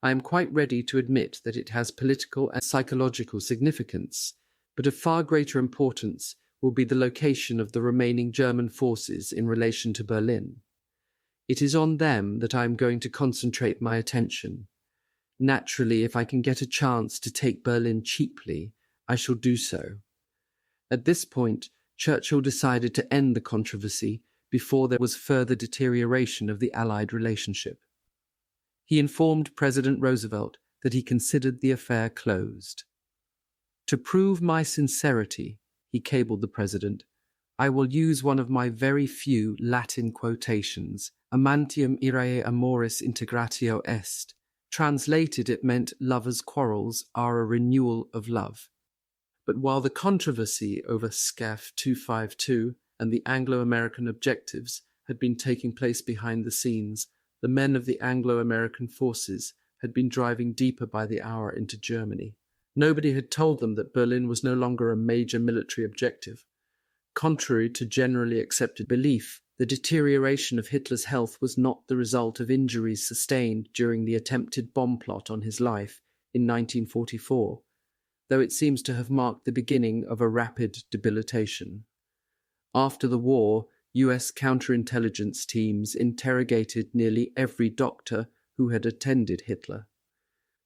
S1: "I am quite ready to admit that it has political and psychological significance, but of far greater importance will be the location of the remaining German forces in relation to Berlin. It is on them that I am going to concentrate my attention. Naturally, if I can get a chance to take Berlin cheaply, I shall do so." At this point, Churchill decided to end the controversy before there was further deterioration of the Allied relationship. He informed President Roosevelt that he considered the affair closed. "To prove my sincerity," he cabled the President, "I will use one of my very few Latin quotations, amantium irae amoris integratio est. Translated, it meant lovers' quarrels are a renewal of love." But while the controversy over SCAF 252 and the Anglo-American objectives had been taking place behind the scenes, the men of the Anglo-American forces had been driving deeper by the hour into Germany. Nobody had told them that Berlin was no longer a major military objective. Contrary to generally accepted belief, the deterioration of Hitler's health was not the result of injuries sustained during the attempted bomb plot on his life in 1944, though it seems to have marked the beginning of a rapid debilitation. After the war, US counterintelligence teams interrogated nearly every doctor who had attended Hitler.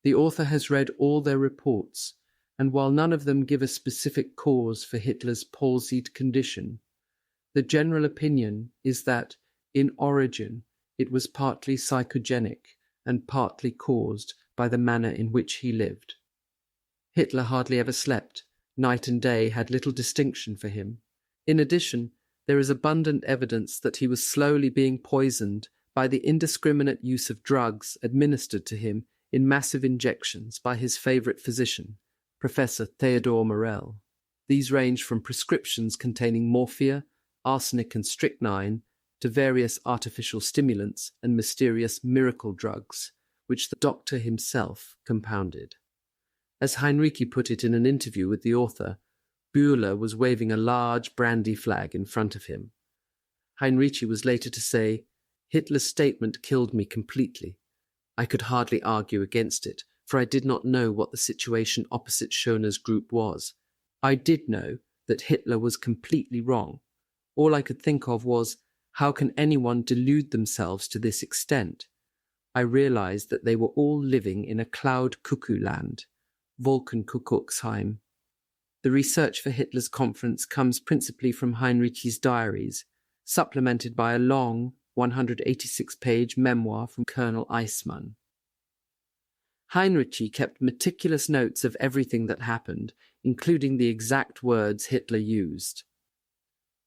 S1: The author has read all their reports, and while none of them give a specific cause for Hitler's palsied condition, the general opinion is that, in origin, it was partly psychogenic and partly caused by the manner in which he lived. Hitler hardly ever slept. Night and day had little distinction for him. In addition, there is abundant evidence that he was slowly being poisoned by the indiscriminate use of drugs administered to him in massive injections by his favourite physician, Professor Theodor Morell. These range from prescriptions containing morphia, arsenic and strychnine, to various artificial stimulants and mysterious miracle drugs, which the doctor himself compounded. As Hinrichi put it in an interview with the author, Bühler was waving a large brandy flag in front of him. Hinrichi was later to say, "Hitler's statement killed me completely. I could hardly argue against it, for I did not know what the situation opposite Schoner's group was. I did know that Hitler was completely wrong. All I could think of was, how can anyone delude themselves to this extent? I realized that they were all living in a cloud cuckoo land, Wolkenkuckucksheim." The research for Hitler's conference comes principally from Hinrichi's diaries, supplemented by a long 186-page memoir from Colonel Eismann. Hinrichi kept meticulous notes of everything that happened, including the exact words Hitler used.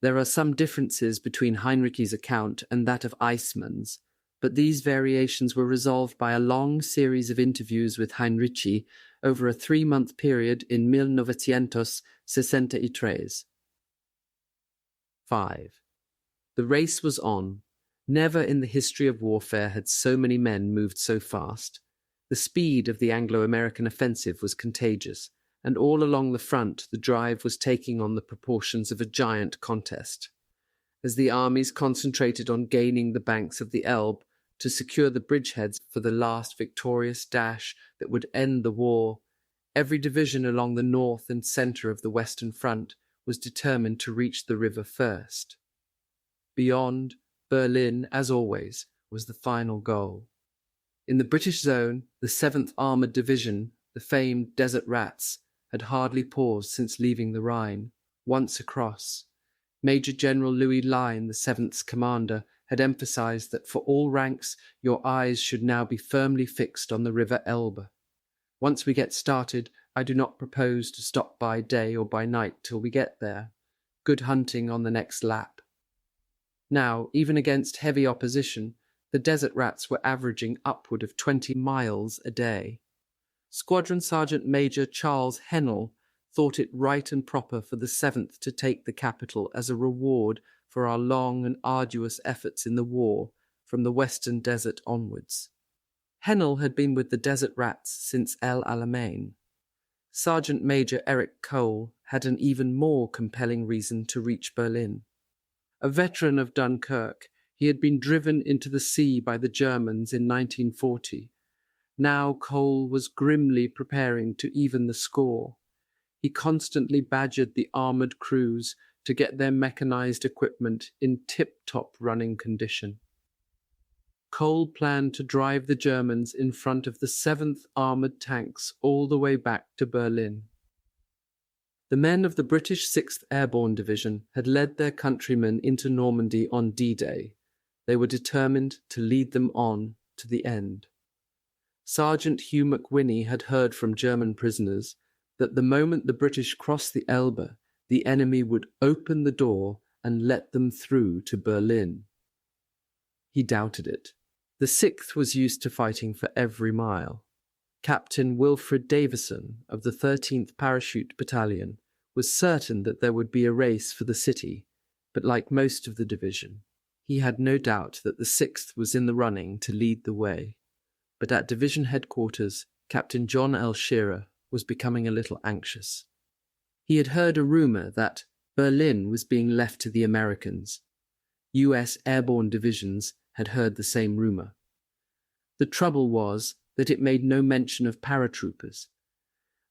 S1: There are some differences between Hinrichi's account and that of Eismann's, but these variations were resolved by a long series of interviews with Hinrichi over a 3-month period in 1963. 5. The race was on. Never in the history of warfare had so many men moved so fast. The speed of the Anglo-American offensive was contagious, and all along the front the drive was taking on the proportions of a giant contest. As the armies concentrated on gaining the banks of the Elbe to secure the bridgeheads for the last victorious dash that would end the war, every division along the north and centre of the Western Front was determined to reach the river first. Beyond, Berlin, as always, was the final goal. In the British zone, the 7th Armoured Division, the famed Desert Rats, had hardly paused since leaving the Rhine. Once across, Major General Louis Lyon, the 7th's commander, had emphasized that for all ranks your eyes should now be firmly fixed on the river Elbe. Once we get started, I do not propose to stop by day or by night till we get there. Good hunting on the next lap. Now, even against heavy opposition, the Desert Rats were averaging upward of 20 miles a day. Squadron Sergeant Major Charles Hennell thought it right and proper for the 7th to take the capital as a reward for our long and arduous efforts in the war from the Western Desert onwards. Hennell had been with the Desert Rats since El Alamein. Sergeant Major Eric Cole had an even more compelling reason to reach Berlin. A veteran of Dunkirk, he had been driven into the sea by the Germans in 1940. Now Cole was grimly preparing to even the score. He constantly badgered the armoured crews to get their mechanized equipment in tip-top running condition. Cole planned to drive the Germans in front of the 7th Armoured tanks all the way back to Berlin. The men of the British 6th Airborne Division had led their countrymen into Normandy on D-Day. They were determined to lead them on to the end. Sergeant Hugh McWhinney had heard from German prisoners that the moment the British crossed the Elbe, the enemy would open the door and let them through to Berlin. He doubted it. The 6th was used to fighting for every mile. Captain Wilfred Davison of the 13th Parachute Battalion was certain that there would be a race for the city, but like most of the division, he had no doubt that the 6th was in the running to lead the way. But at division headquarters, Captain John L. Shearer was becoming a little anxious. He had heard a rumour that Berlin was being left to the Americans. U.S. airborne divisions had heard the same rumour. The trouble was that it made no mention of paratroopers.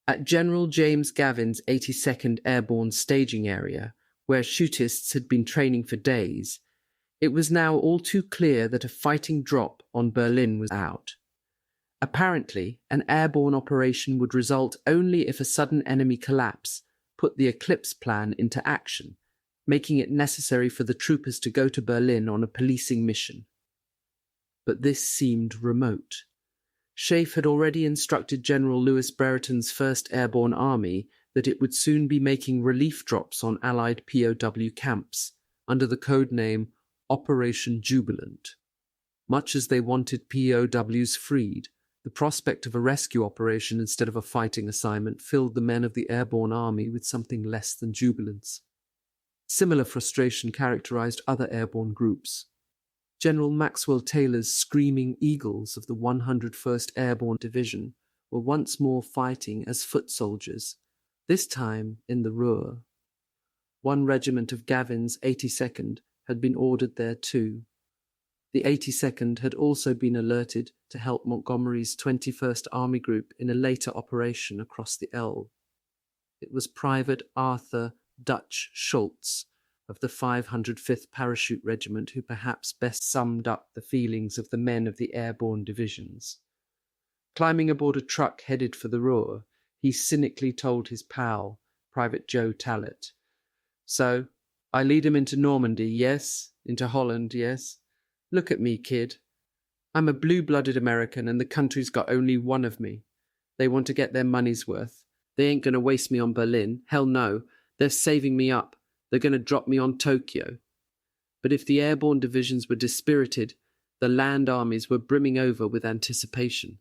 S1: At General James Gavin's 82nd Airborne staging area, where shootists had been training for days, it was now all too clear that a fighting drop on Berlin was out. Apparently, an airborne operation would result only if a sudden enemy collapse put the Eclipse plan into action, making it necessary for the troopers to go to Berlin on a policing mission. But this seemed remote. Schaeff had already instructed General Louis Brereton's 1st Airborne Army that it would soon be making relief drops on Allied POW camps under the code name Operation Jubilant. Much as they wanted POWs freed, the prospect of a rescue operation instead of a fighting assignment filled the men of the Airborne Army with something less than jubilance. Similar frustration characterized other airborne groups. General Maxwell Taylor's Screaming Eagles of the 101st Airborne Division were once more fighting as foot soldiers, this time in the Ruhr. One regiment of Gavin's 82nd had been ordered there too. The 82nd had also been alerted to help Montgomery's 21st Army Group in a later operation across the Elbe. It was Private Arthur Dutch Schultz of the 505th Parachute Regiment who perhaps best summed up the feelings of the men of the airborne divisions. Climbing aboard a truck headed for the Ruhr, he cynically told his pal, Private Joe Tallett, "So, I lead 'em into Normandy, yes? Into Holland, yes? Look at me, kid. I'm a blue-blooded American and the country's got only one of me. They want to get their money's worth. They ain't going to waste me on Berlin. Hell no. They're saving me up. They're going to drop me on Tokyo." But if the airborne divisions were dispirited, the land armies were brimming over with anticipation.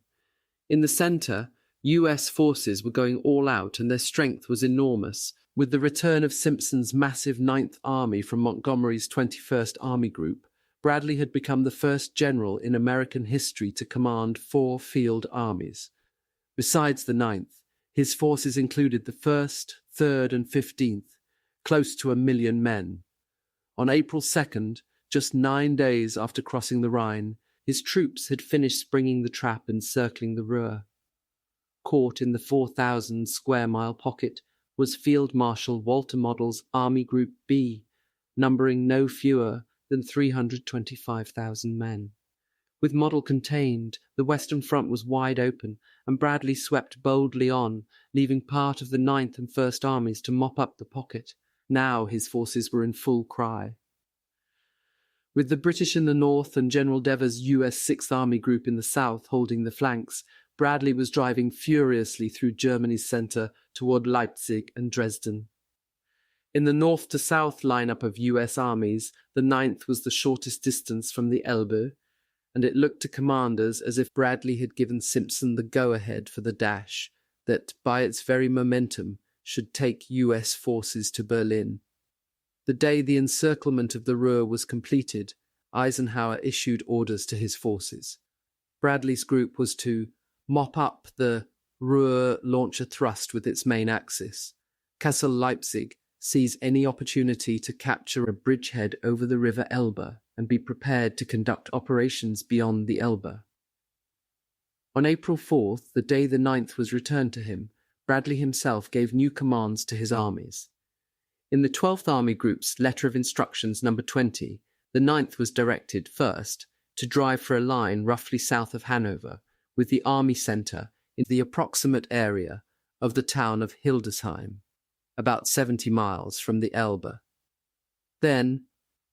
S1: In the center, US forces were going all out and their strength was enormous. With the return of Simpson's massive 9th Army from Montgomery's 21st Army Group, Bradley had become the first general in American history to command 4 field armies. Besides the 9th, his forces included the 1st, 3rd, and 15th, close to 1 million men. On April 2nd, just 9 days after crossing the Rhine, his troops had finished springing the trap encircling the Ruhr. Caught in the 4,000 square mile pocket was Field Marshal Walter Model's Army Group B, numbering no fewer than 325,000 men. With Model contained, the Western Front was wide open, and Bradley swept boldly on, leaving part of the 9th and 1st Armies to mop up the pocket. Now his forces were in full cry. With the British in the north and General Devers' US 6th Army Group in the south holding the flanks, Bradley was driving furiously through Germany's centre toward Leipzig and Dresden. In the north-to-south lineup of US armies, the 9th was the shortest distance from the Elbe, and it looked to commanders as if Bradley had given Simpson the go-ahead for the dash that, by its very momentum, should take US forces to Berlin. The day the encirclement of the Ruhr was completed, Eisenhower issued orders to his forces. Bradley's group was to mop up the Ruhr launcher thrust with its main axis, Kassel Leipzig, seize any opportunity to capture a bridgehead over the river Elbe and be prepared to conduct operations beyond the Elbe. On April 4th, the day the 9th was returned to him, Bradley himself gave new commands to his armies. In the 12th Army Group's Letter of Instructions No. 20, the 9th was directed, first, to drive for a line roughly south of Hanover, with the army centre in the approximate area of the town of Hildesheim, about 70 miles from the Elbe. Then,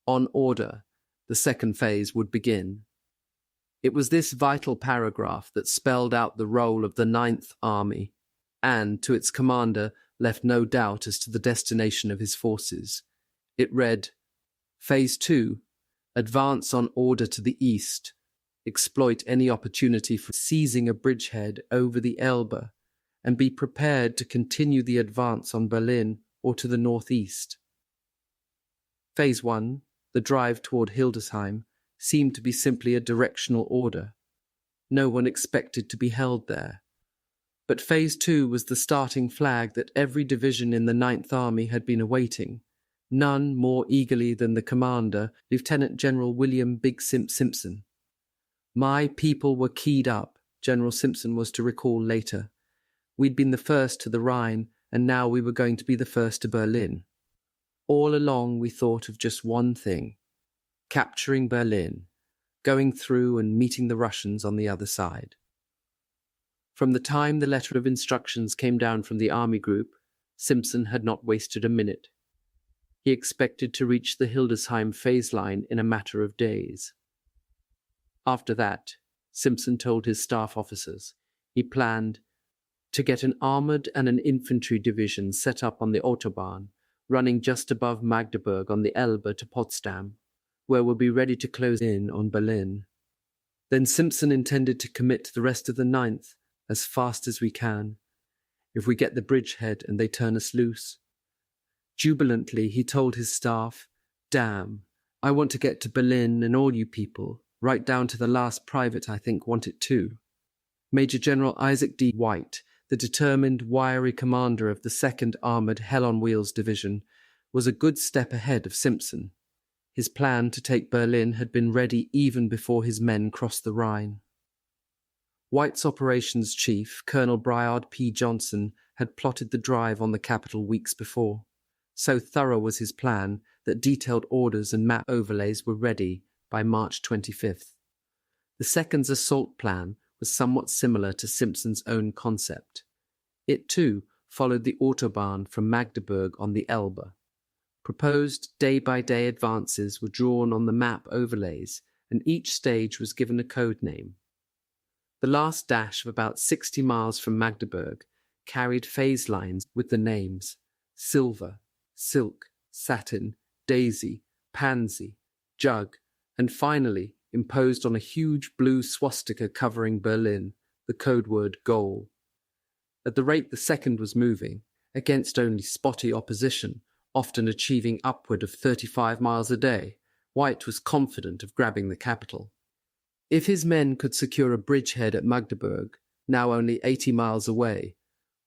S1: on order, the second phase would begin. It was this vital paragraph that spelled out the role of the 9th Army, and, to its commander, left no doubt as to the destination of his forces. It read, Phase 2, advance on order to the east, exploit any opportunity for seizing a bridgehead over the Elbe, and be prepared to continue the advance on Berlin or to the northeast. Phase 1, the drive toward Hildesheim, seemed to be simply a directional order. No one expected to be held there. But Phase 2 was the starting flag that every division in the 9th Army had been awaiting, none more eagerly than the commander, Lieutenant General William Big Simp Simpson. "My people were keyed up," General Simpson was to recall later. "We'd been the first to the Rhine, and now we were going to be the first to Berlin. All along we thought of just one thing, capturing Berlin, going through and meeting the Russians on the other side." From the time the letter of instructions came down from the Army Group, Simpson had not wasted a minute. He expected to reach the Hildesheim phase line in a matter of days. After that, Simpson told his staff officers, he planned to get an armoured and an infantry division set up on the Autobahn, running just above Magdeberg on the Elbe to Potsdam, where we'll be ready to close in on Berlin. Then Simpson intended to commit the rest of the 9th as fast as we can. If we get the bridgehead and they turn us loose, Jubilantly, he told his staff, "Damn, I want to get to Berlin, and all you people, right down to the last private, I think, want it too." Major General Isaac D. White, the determined, wiry commander of the 2nd Armoured Hell-on-Wheels Division, was a good step ahead of Simpson. His plan to take Berlin had been ready even before his men crossed the Rhine. White's operations chief, Colonel Briard P. Johnson, had plotted the drive on the capital weeks before. So thorough was his plan that detailed orders and map overlays were ready by March 25th. The 2nd's assault plan was somewhat similar to Simpson's own concept. It, too, followed the Autobahn from Magdeberg on the Elbe. Proposed day-by-day advances were drawn on the map overlays, and each stage was given a code name. The last dash of about 60 miles from Magdeberg carried phase lines with the names Silver, Silk, Satin, Daisy, Pansy, Jug, and finally, imposed on a huge blue swastika covering Berlin, the code word Goal. At the rate the 2nd was moving, against only spotty opposition, often achieving upward of 35 miles a day, White was confident of grabbing the capital. If his men could secure a bridgehead at Magdeburg, now only 80 miles away,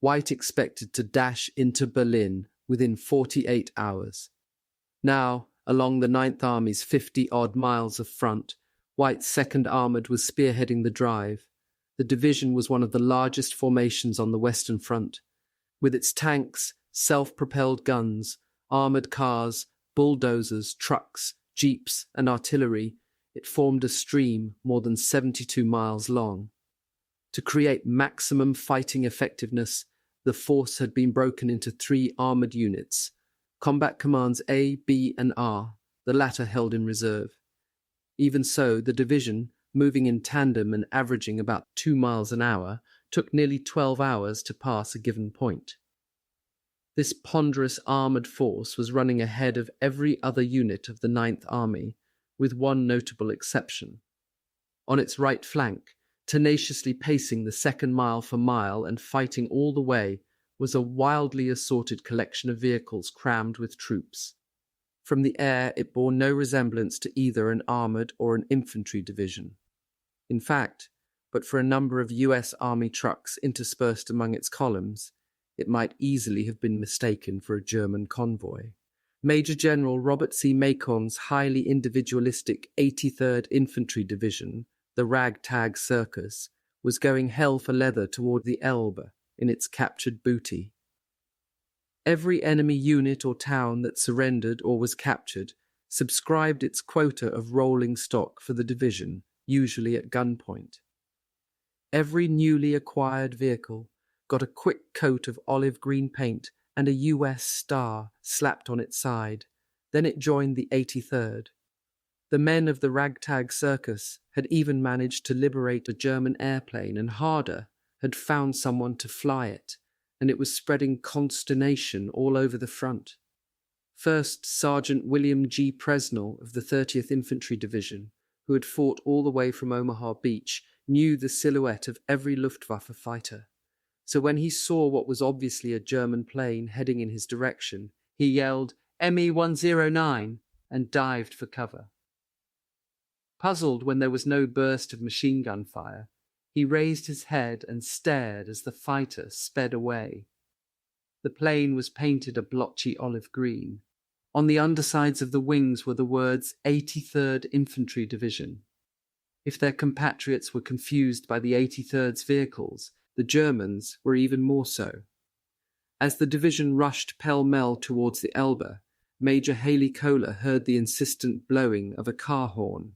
S1: White expected to dash into Berlin within 48 hours. Now, along the 9th Army's 50-odd miles of front, White's 2nd Armoured was spearheading the drive. The division was one of the largest formations on the Western Front. With its tanks, self-propelled guns, armoured cars, bulldozers, trucks, jeeps, and artillery, it formed a stream more than 72 miles long. To create maximum fighting effectiveness, the force had been broken into 3 armoured units, Combat Commands A, B, and R, the latter held in reserve. Even so, the division, moving in tandem and averaging about 2 miles an hour, took nearly 12 hours to pass a given point. This ponderous armoured force was running ahead of every other unit of the 9th Army, with one notable exception. On its right flank, tenaciously pacing the 2nd mile for mile and fighting all the way, was a wildly assorted collection of vehicles crammed with troops. From the air, it bore no resemblance to either an armoured or an infantry division. In fact, but for a number of US Army trucks interspersed among its columns, it might easily have been mistaken for a German convoy. Major General Robert C. Macon's highly individualistic 83rd Infantry Division, the Ragtag Circus, was going hell for leather toward the Elbe in its captured booty. Every enemy unit or town that surrendered or was captured subscribed its quota of rolling stock for the division, usually at gunpoint. Every newly acquired vehicle got a quick coat of olive green paint and a US star slapped on its side. Then it joined the 83rd. The men of the Ragtag Circus had even managed to liberate a German airplane and, harder, had found someone to fly it, and it was spreading consternation all over the front. First Sergeant William G. Presnell of the 30th Infantry Division, who had fought all the way from Omaha Beach, knew the silhouette of every Luftwaffe fighter. So when he saw what was obviously a German plane heading in his direction, he yelled, "ME-109," and dived for cover. Puzzled when there was no burst of machine gun fire, he raised his head and stared as the fighter sped away. The plane was painted a blotchy olive green. On the undersides of the wings were the words 83rd Infantry Division. If their compatriots were confused by the 83rd's vehicles, the Germans were even more so. As the division rushed pell-mell towards the Elbe, Major Haley Kohler heard the insistent blowing of a car horn.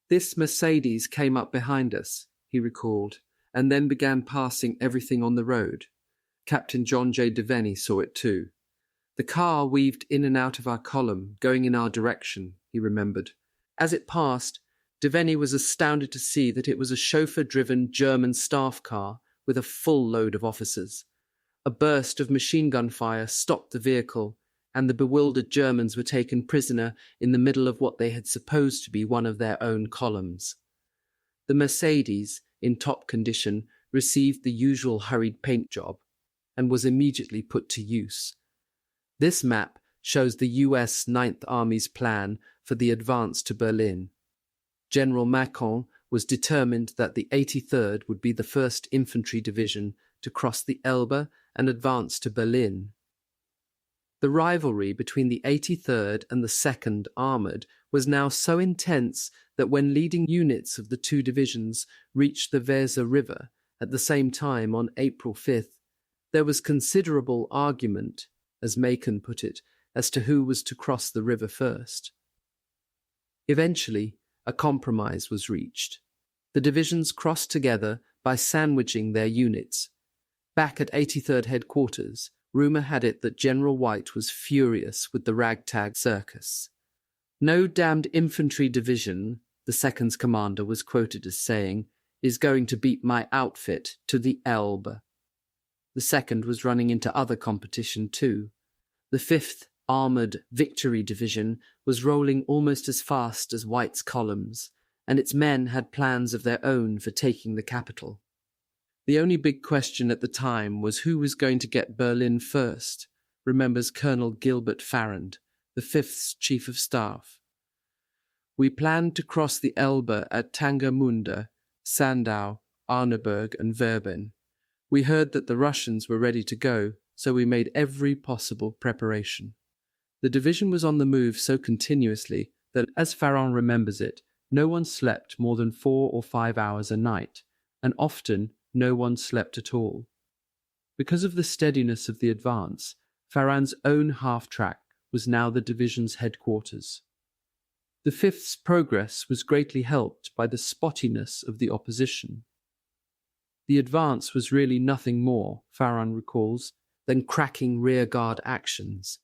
S1: "This Mercedes came up behind us," he recalled, and then began passing everything on the road. Captain John J. Devaney saw it too. The car weaved in and out of our column, going in our direction, he remembered. As it passed, Devaney was astounded to see that it was a chauffeur-driven German staff car with a full load of officers. A burst of machine gun fire stopped the vehicle, and the bewildered Germans were taken prisoner in the middle of what they had supposed to be one of their own columns. The Mercedes, in top condition, received the usual hurried paint job, and was immediately put to use. This map shows the US Ninth Army's plan for the advance to Berlin. General Macon was determined that the 83rd would be the first infantry division to cross the Elbe and advance to Berlin. The rivalry between the 83rd and the 2nd Armoured was now so intense that when leading units of the two divisions reached the Weser River at the same time on April 5th, there was considerable argument, as Macon put it, as to who was to cross the river first. Eventually, a compromise was reached. The divisions crossed together by sandwiching their units. Back at 83rd headquarters, rumour had it that General White was furious with the ragtag circus. "No damned infantry division," the 2nd's commander was quoted as saying, "is going to beat my outfit to the Elbe." The 2nd was running into other competition too. The 5th Armoured Victory Division was rolling almost as fast as White's columns, and its men had plans of their own for taking the capital. The only big question at the time was who was going to get Berlin first, remembers Colonel Gilbert Farrand, the 5th's Chief of Staff. "We planned to cross the Elbe at Tangamunda, Sandow, Arneberg and Verben. We heard that the Russians were ready to go, so we made every possible preparation." The division was on the move so continuously that, as Farrand remembers it, no one slept more than 4 or 5 hours a night, and often no one slept at all. Because of the steadiness of the advance, Farrand's own half-track was now the division's headquarters. The 5th's progress was greatly helped by the spottiness of the opposition. The advance was really nothing more, Farrand recalls, than cracking rearguard actions.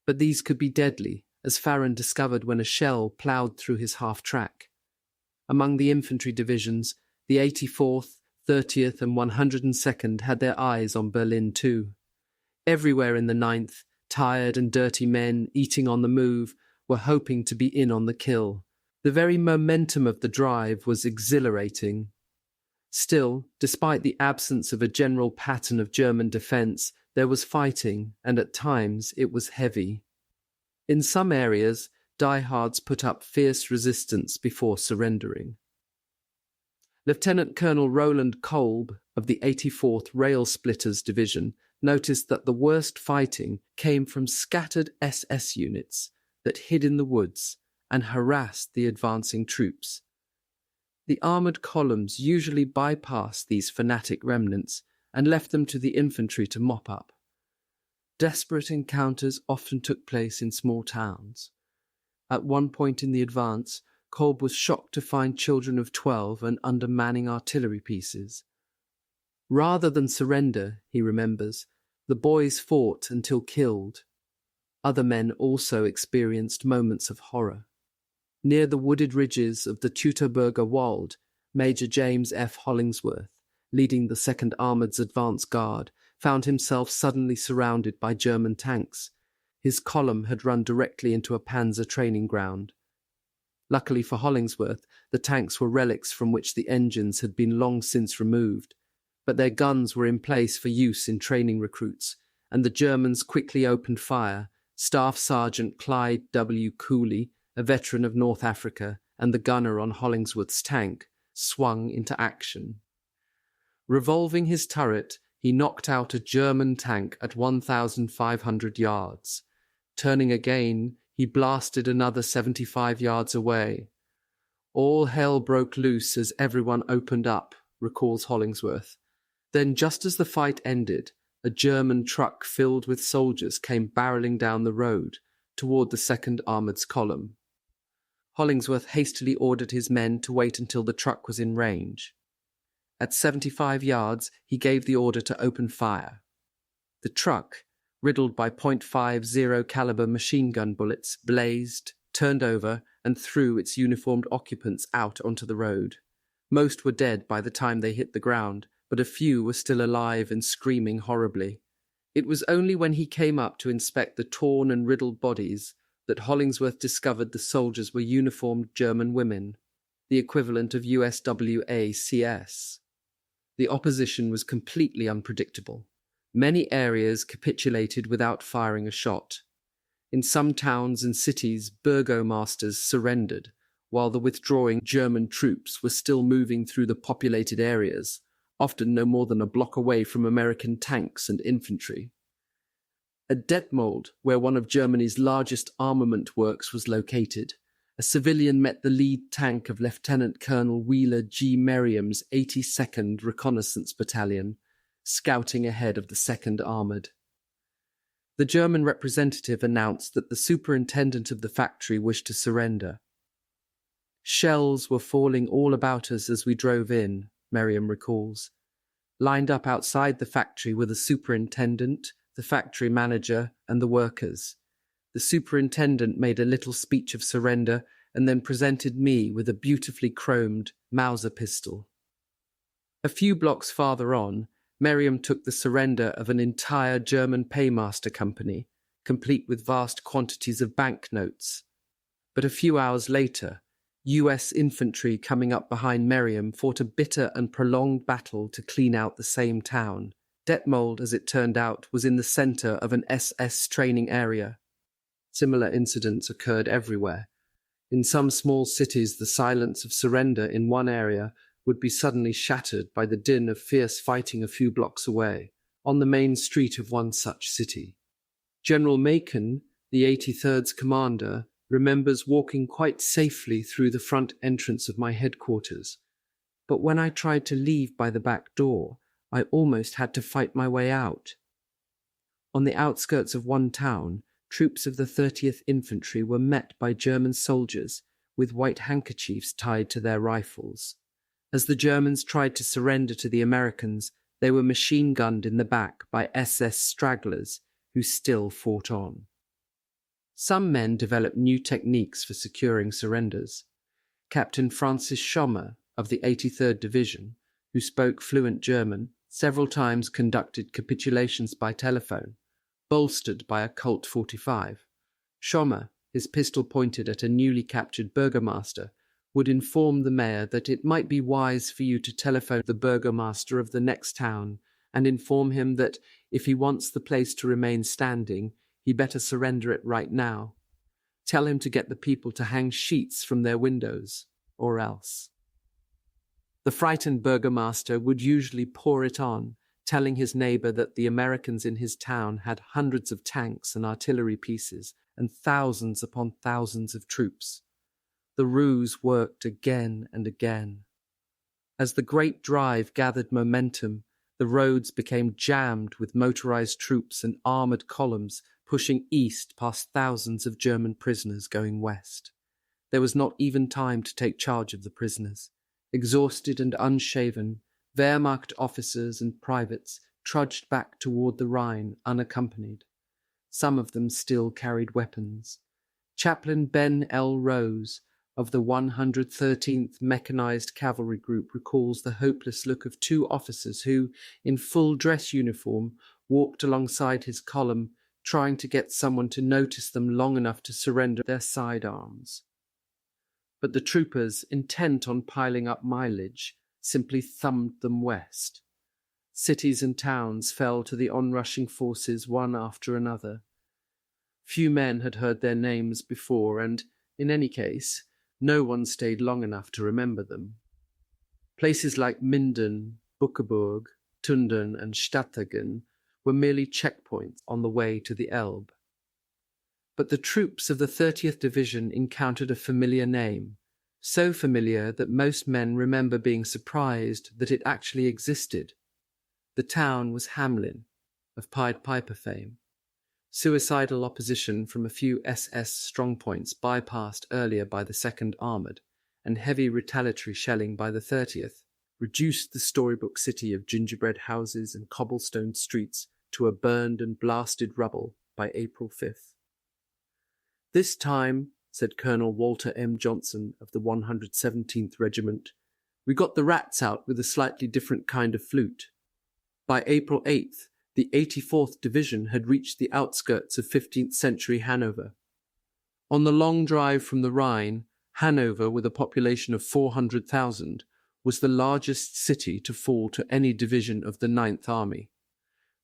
S1: But these could be deadly, as Farrand discovered when a shell ploughed through his half-track. Among the infantry divisions, the 84th, 30th and 102nd had their eyes on Berlin too. Everywhere in the 9th, tired and dirty men, eating on the move, were hoping to be in on the kill. The very momentum of the drive was exhilarating. Still, despite the absence of a general pattern of German defence, there was fighting, and at times it was heavy. In some areas, diehards put up fierce resistance before surrendering. Lieutenant Colonel Roland Kolb of the 84th Rail Splitters Division noticed that the worst fighting came from scattered SS units that hid in the woods and harassed the advancing troops. The armoured columns usually bypassed these fanatic remnants and left them to the infantry to mop up. Desperate encounters often took place in small towns. At one point in the advance, Kolb was shocked to find children of 12 and undermanning artillery pieces. Rather than surrender, he remembers, the boys fought until killed. Other men also experienced moments of horror. Near the wooded ridges of the Teutoburger Wald, Major James F. Hollingsworth, leading the 2nd Armoured's advance guard, found himself suddenly surrounded by German tanks. His column had run directly into a panzer training ground. Luckily for Hollingsworth, the tanks were relics from which the engines had been long since removed, but their guns were in place for use in training recruits, and the Germans quickly opened fire. Staff Sergeant Clyde W. Cooley, a veteran of North Africa, and the gunner on Hollingsworth's tank, swung into action. Revolving his turret, he knocked out a German tank at 1,500 yards. Turning again, he blasted another 75 yards away. All hell broke loose as everyone opened up, recalls Hollingsworth. Then, just as the fight ended, a German truck filled with soldiers came barrelling down the road toward the 2nd Armoured's column. Hollingsworth hastily ordered his men to wait until the truck was in range. At 75 yards, he gave the order to open fire. The truck, riddled by .50 caliber machine gun bullets, blazed, turned over, and threw its uniformed occupants out onto the road. Most were dead by the time they hit the ground, but a few were still alive and screaming horribly. It was only when he came up to inspect the torn and riddled bodies that Hollingsworth discovered the soldiers were uniformed German women, the equivalent of USWA CS. The opposition was completely unpredictable. Many areas capitulated without firing a shot. In some towns and cities, burgomasters surrendered, while the withdrawing German troops were still moving through the populated areas, often no more than a block away from American tanks and infantry. At Detmold, where one of Germany's largest armament works was located, a civilian met the lead tank of Lieutenant Colonel Wheeler G. Merriam's 82nd Reconnaissance Battalion, scouting ahead of the 2nd Armoured. The German representative announced that the superintendent of the factory wished to surrender. "Shells were falling all about us as we drove in," Merriam recalls. Lined up outside the factory were the superintendent, the factory manager, and the workers. The superintendent made a little speech of surrender and then presented me with a beautifully chromed Mauser pistol. A few blocks farther on, Merriam took the surrender of an entire German paymaster company, complete with vast quantities of banknotes. But a few hours later, US infantry coming up behind Merriam fought a bitter and prolonged battle to clean out the same town. Detmold, as it turned out, was in the centre of an SS training area. Similar incidents occurred everywhere. In some small cities, the silence of surrender in one area would be suddenly shattered by the din of fierce fighting a few blocks away, on the main street of one such city. General Macon, the 83rd's commander, remembers walking quite safely through the front entrance of my headquarters. But when I tried to leave by the back door, I almost had to fight my way out. On the outskirts of one town, troops of the 30th Infantry were met by German soldiers with white handkerchiefs tied to their rifles. As the Germans tried to surrender to the Americans, they were machine-gunned in the back by SS stragglers who still fought on. Some men developed new techniques for securing surrenders. Captain Francis Schommer of the 83rd Division, who spoke fluent German, several times conducted capitulations by telephone, bolstered by a Colt 45. Schommer, his pistol pointed at a newly captured burgomaster, would inform the mayor that it might be wise for you to telephone the burgomaster of the next town and inform him that if he wants the place to remain standing, he better surrender it right now. Tell him to get the people to hang sheets from their windows, or else. The frightened burgomaster would usually pour it on, telling his neighbor that the Americans in his town had hundreds of tanks and artillery pieces and thousands upon thousands of troops. The ruse worked again and again. As the great drive gathered momentum, the roads became jammed with motorized troops and armored columns pushing east past thousands of German prisoners going west. There was not even time to take charge of the prisoners. Exhausted and unshaven, Wehrmacht officers and privates trudged back toward the Rhine unaccompanied. Some of them still carried weapons. Chaplain Ben L. Rose of the 113th Mechanized Cavalry Group recalls the hopeless look of two officers who, in full dress uniform, walked alongside his column, trying to get someone to notice them long enough to surrender their sidearms. But the troopers, intent on piling up mileage, simply thumbed them west. Cities and towns fell to the onrushing forces one after another. Few men had heard their names before, and, in any case, no one stayed long enough to remember them. Places like Minden, Buckeburg, Tundern, and Stadthagen were merely checkpoints on the way to the Elbe. But the troops of the 30th Division encountered a familiar name, so familiar that most men remember being surprised that it actually existed. The town was Hamelin, of Pied Piper fame. Suicidal opposition from a few SS strongpoints bypassed earlier by the 2nd Armoured, and heavy retaliatory shelling by the 30th, reduced the storybook city of gingerbread houses and cobblestone streets to a burned and blasted rubble by April 5th. This time, said Colonel Walter M. Johnson of the 117th Regiment, we got the rats out with a slightly different kind of flute. By April 8th, the 84th Division had reached the outskirts of 15th century Hanover. On the long drive from the Rhine, Hanover, with a population of 400,000, was the largest city to fall to any division of the Ninth Army.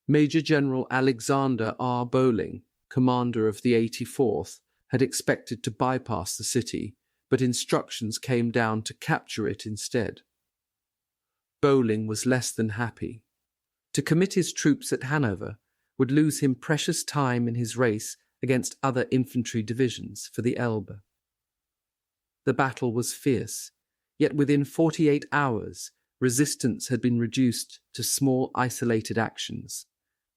S1: Major General Alexander R. Bowling, commander of the 84th, had expected to bypass the city, but instructions came down to capture it instead. Bowling was less than happy. To commit his troops at Hanover would lose him precious time in his race against other infantry divisions for the Elbe. The battle was fierce, yet within 48 hours, resistance had been reduced to small isolated actions.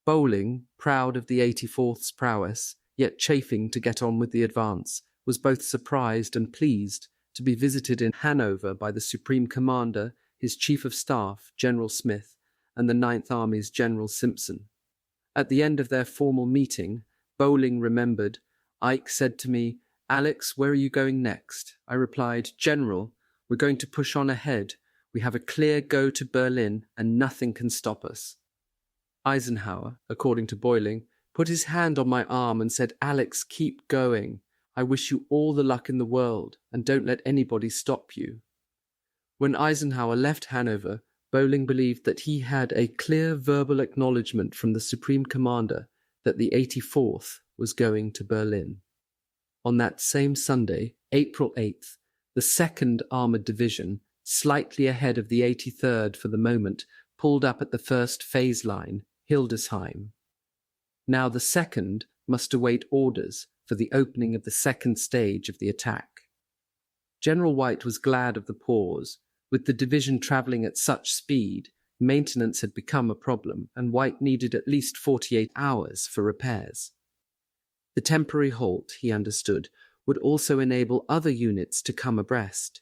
S1: Bowling, proud of the 84th's prowess, yet chafing to get on with the advance, was both surprised and pleased to be visited in Hanover by the Supreme Commander, his Chief of Staff, General Smith, and the Ninth Army's General Simpson. At the end of their formal meeting, Bowling remembered, "Ike said to me, 'Alex, where are you going next?' I replied, 'General, we're going to push on ahead. We have a clear go to Berlin and nothing can stop us.' Eisenhower, according to Bowling, put his hand on my arm and said, 'Alex, keep going. I wish you all the luck in the world, and don't let anybody stop you.' When Eisenhower left Hanover, Bowling believed that he had a clear verbal acknowledgement from the Supreme Commander that the 84th was going to Berlin. On that same Sunday, April 8th, the 2nd Armoured Division, slightly ahead of the 83rd for the moment, pulled up at the first phase line, Hildesheim. Now the 2nd must await orders for the opening of the second stage of the attack. General White was glad of the pause. With the division travelling at such speed, maintenance had become a problem, and White needed at least 48 hours for repairs. The temporary halt, he understood, would also enable other units to come abreast.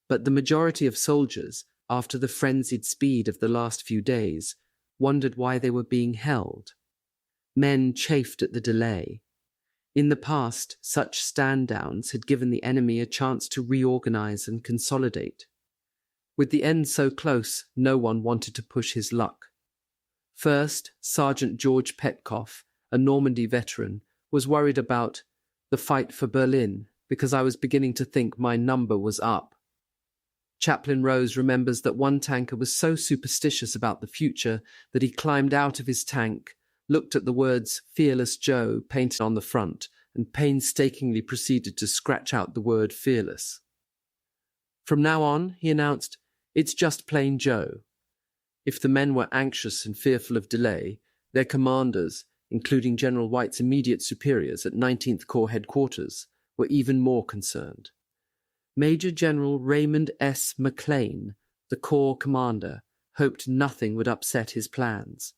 S1: But the majority of soldiers, after the frenzied speed of the last few days, wondered why they were being held. Men chafed at the delay. In the past, such stand-downs had given the enemy a chance to reorganize and consolidate. With the end so close, no one wanted to push his luck. First, Sergeant George Petkoff, a Normandy veteran, was worried about the fight for Berlin because I was beginning to think my number was up. Chaplain Rose remembers that one tanker was so superstitious about the future that he climbed out of his tank, looked at the words "Fearless Joe" painted on the front, and painstakingly proceeded to scratch out the word "fearless." From now on, he announced, "It's just plain Joe." If the men were anxious and fearful of delay, their commanders, including General White's immediate superiors at 19th Corps headquarters, were even more concerned. Major General Raymond S. McLean, the Corps commander, hoped nothing would upset his plans.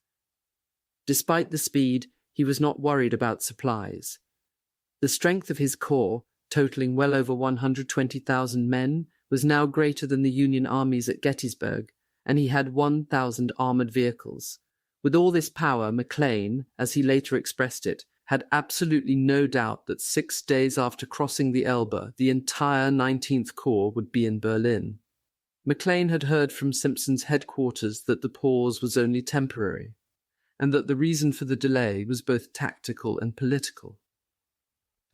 S1: Despite the speed, he was not worried about supplies. The strength of his corps, totaling well over 120,000 men, was now greater than the Union armies at Gettysburg, and he had 1,000 armoured vehicles. With all this power, McLean, as he later expressed it, had absolutely no doubt that 6 days after crossing the Elbe, the entire 19th Corps would be in Berlin. McLean had heard from Simpson's headquarters that the pause was only temporary, and that the reason for the delay was both tactical and political.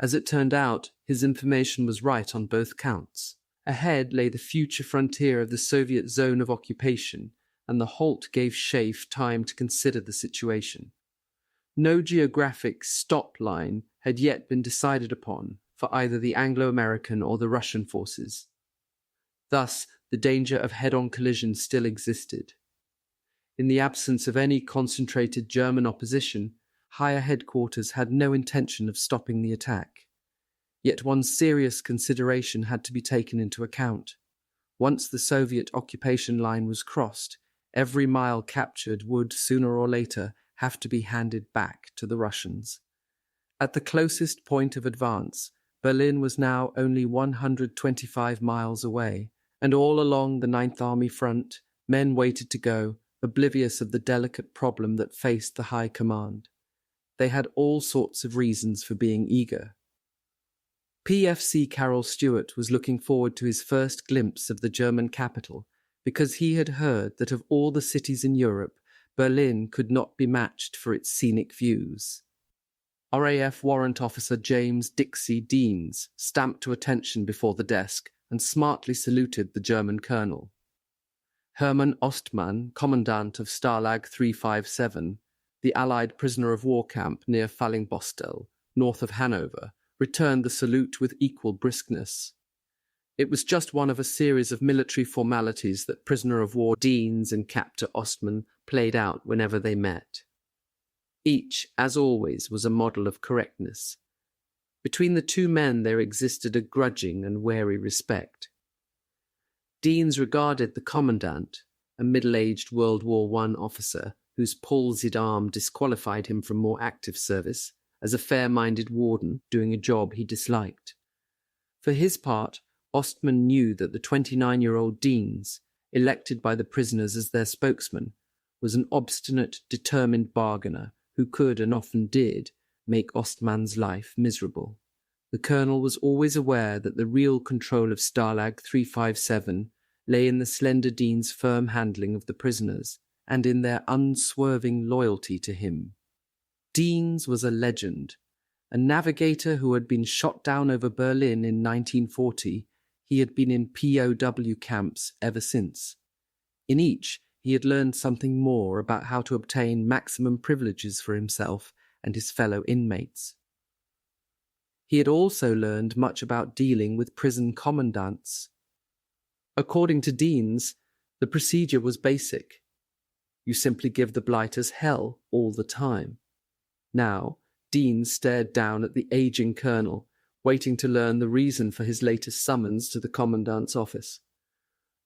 S1: As it turned out, his information was right on both counts. Ahead lay the future frontier of the Soviet zone of occupation, and the halt gave Schaeff time to consider the situation. No geographic stop line had yet been decided upon for either the Anglo-American or the Russian forces. Thus, the danger of head-on collision still existed. In the absence of any concentrated German opposition, higher headquarters had no intention of stopping the attack. Yet one serious consideration had to be taken into account. Once the Soviet occupation line was crossed, every mile captured would, sooner or later, have to be handed back to the Russians. At the closest point of advance, Berlin was now only 125 miles away, and all along the Ninth Army front, men waited to go, oblivious of the delicate problem that faced the High Command. They had all sorts of reasons for being eager. PFC Carroll Stewart was looking forward to his first glimpse of the German capital because he had heard that of all the cities in Europe, Berlin could not be matched for its scenic views. RAF Warrant Officer James Dixie Deans stamped to attention before the desk and smartly saluted the German colonel. Hermann Ostmann, commandant of Stalag 357, the Allied prisoner of war camp near Fallingbostel, north of Hanover, returned the salute with equal briskness. It was just one of a series of military formalities that prisoner of war Deans and Captain Ostman played out whenever they met. Each, as always, was a model of correctness. Between the two men there existed a grudging and wary respect. Deans regarded the commandant, a middle-aged World War I officer whose palsied arm disqualified him from more active service, as a fair-minded warden doing a job he disliked. For his part, Ostman knew that the 29-year-old Deans, elected by the prisoners as their spokesman, was an obstinate, determined bargainer who could, and often did, make Ostman's life miserable. The colonel was always aware that the real control of Stalag 357 lay in the slender Dean's firm handling of the prisoners and in their unswerving loyalty to him. Deans was a legend. A navigator who had been shot down over Berlin in 1940, he had been in POW camps ever since. In each, he had learned something more about how to obtain maximum privileges for himself and his fellow inmates. He had also learned much about dealing with prison commandants. According to Deans, the procedure was basic. You simply give the blighters hell all the time. Now, Deans stared down at the aging colonel, waiting to learn the reason for his latest summons to the commandant's office.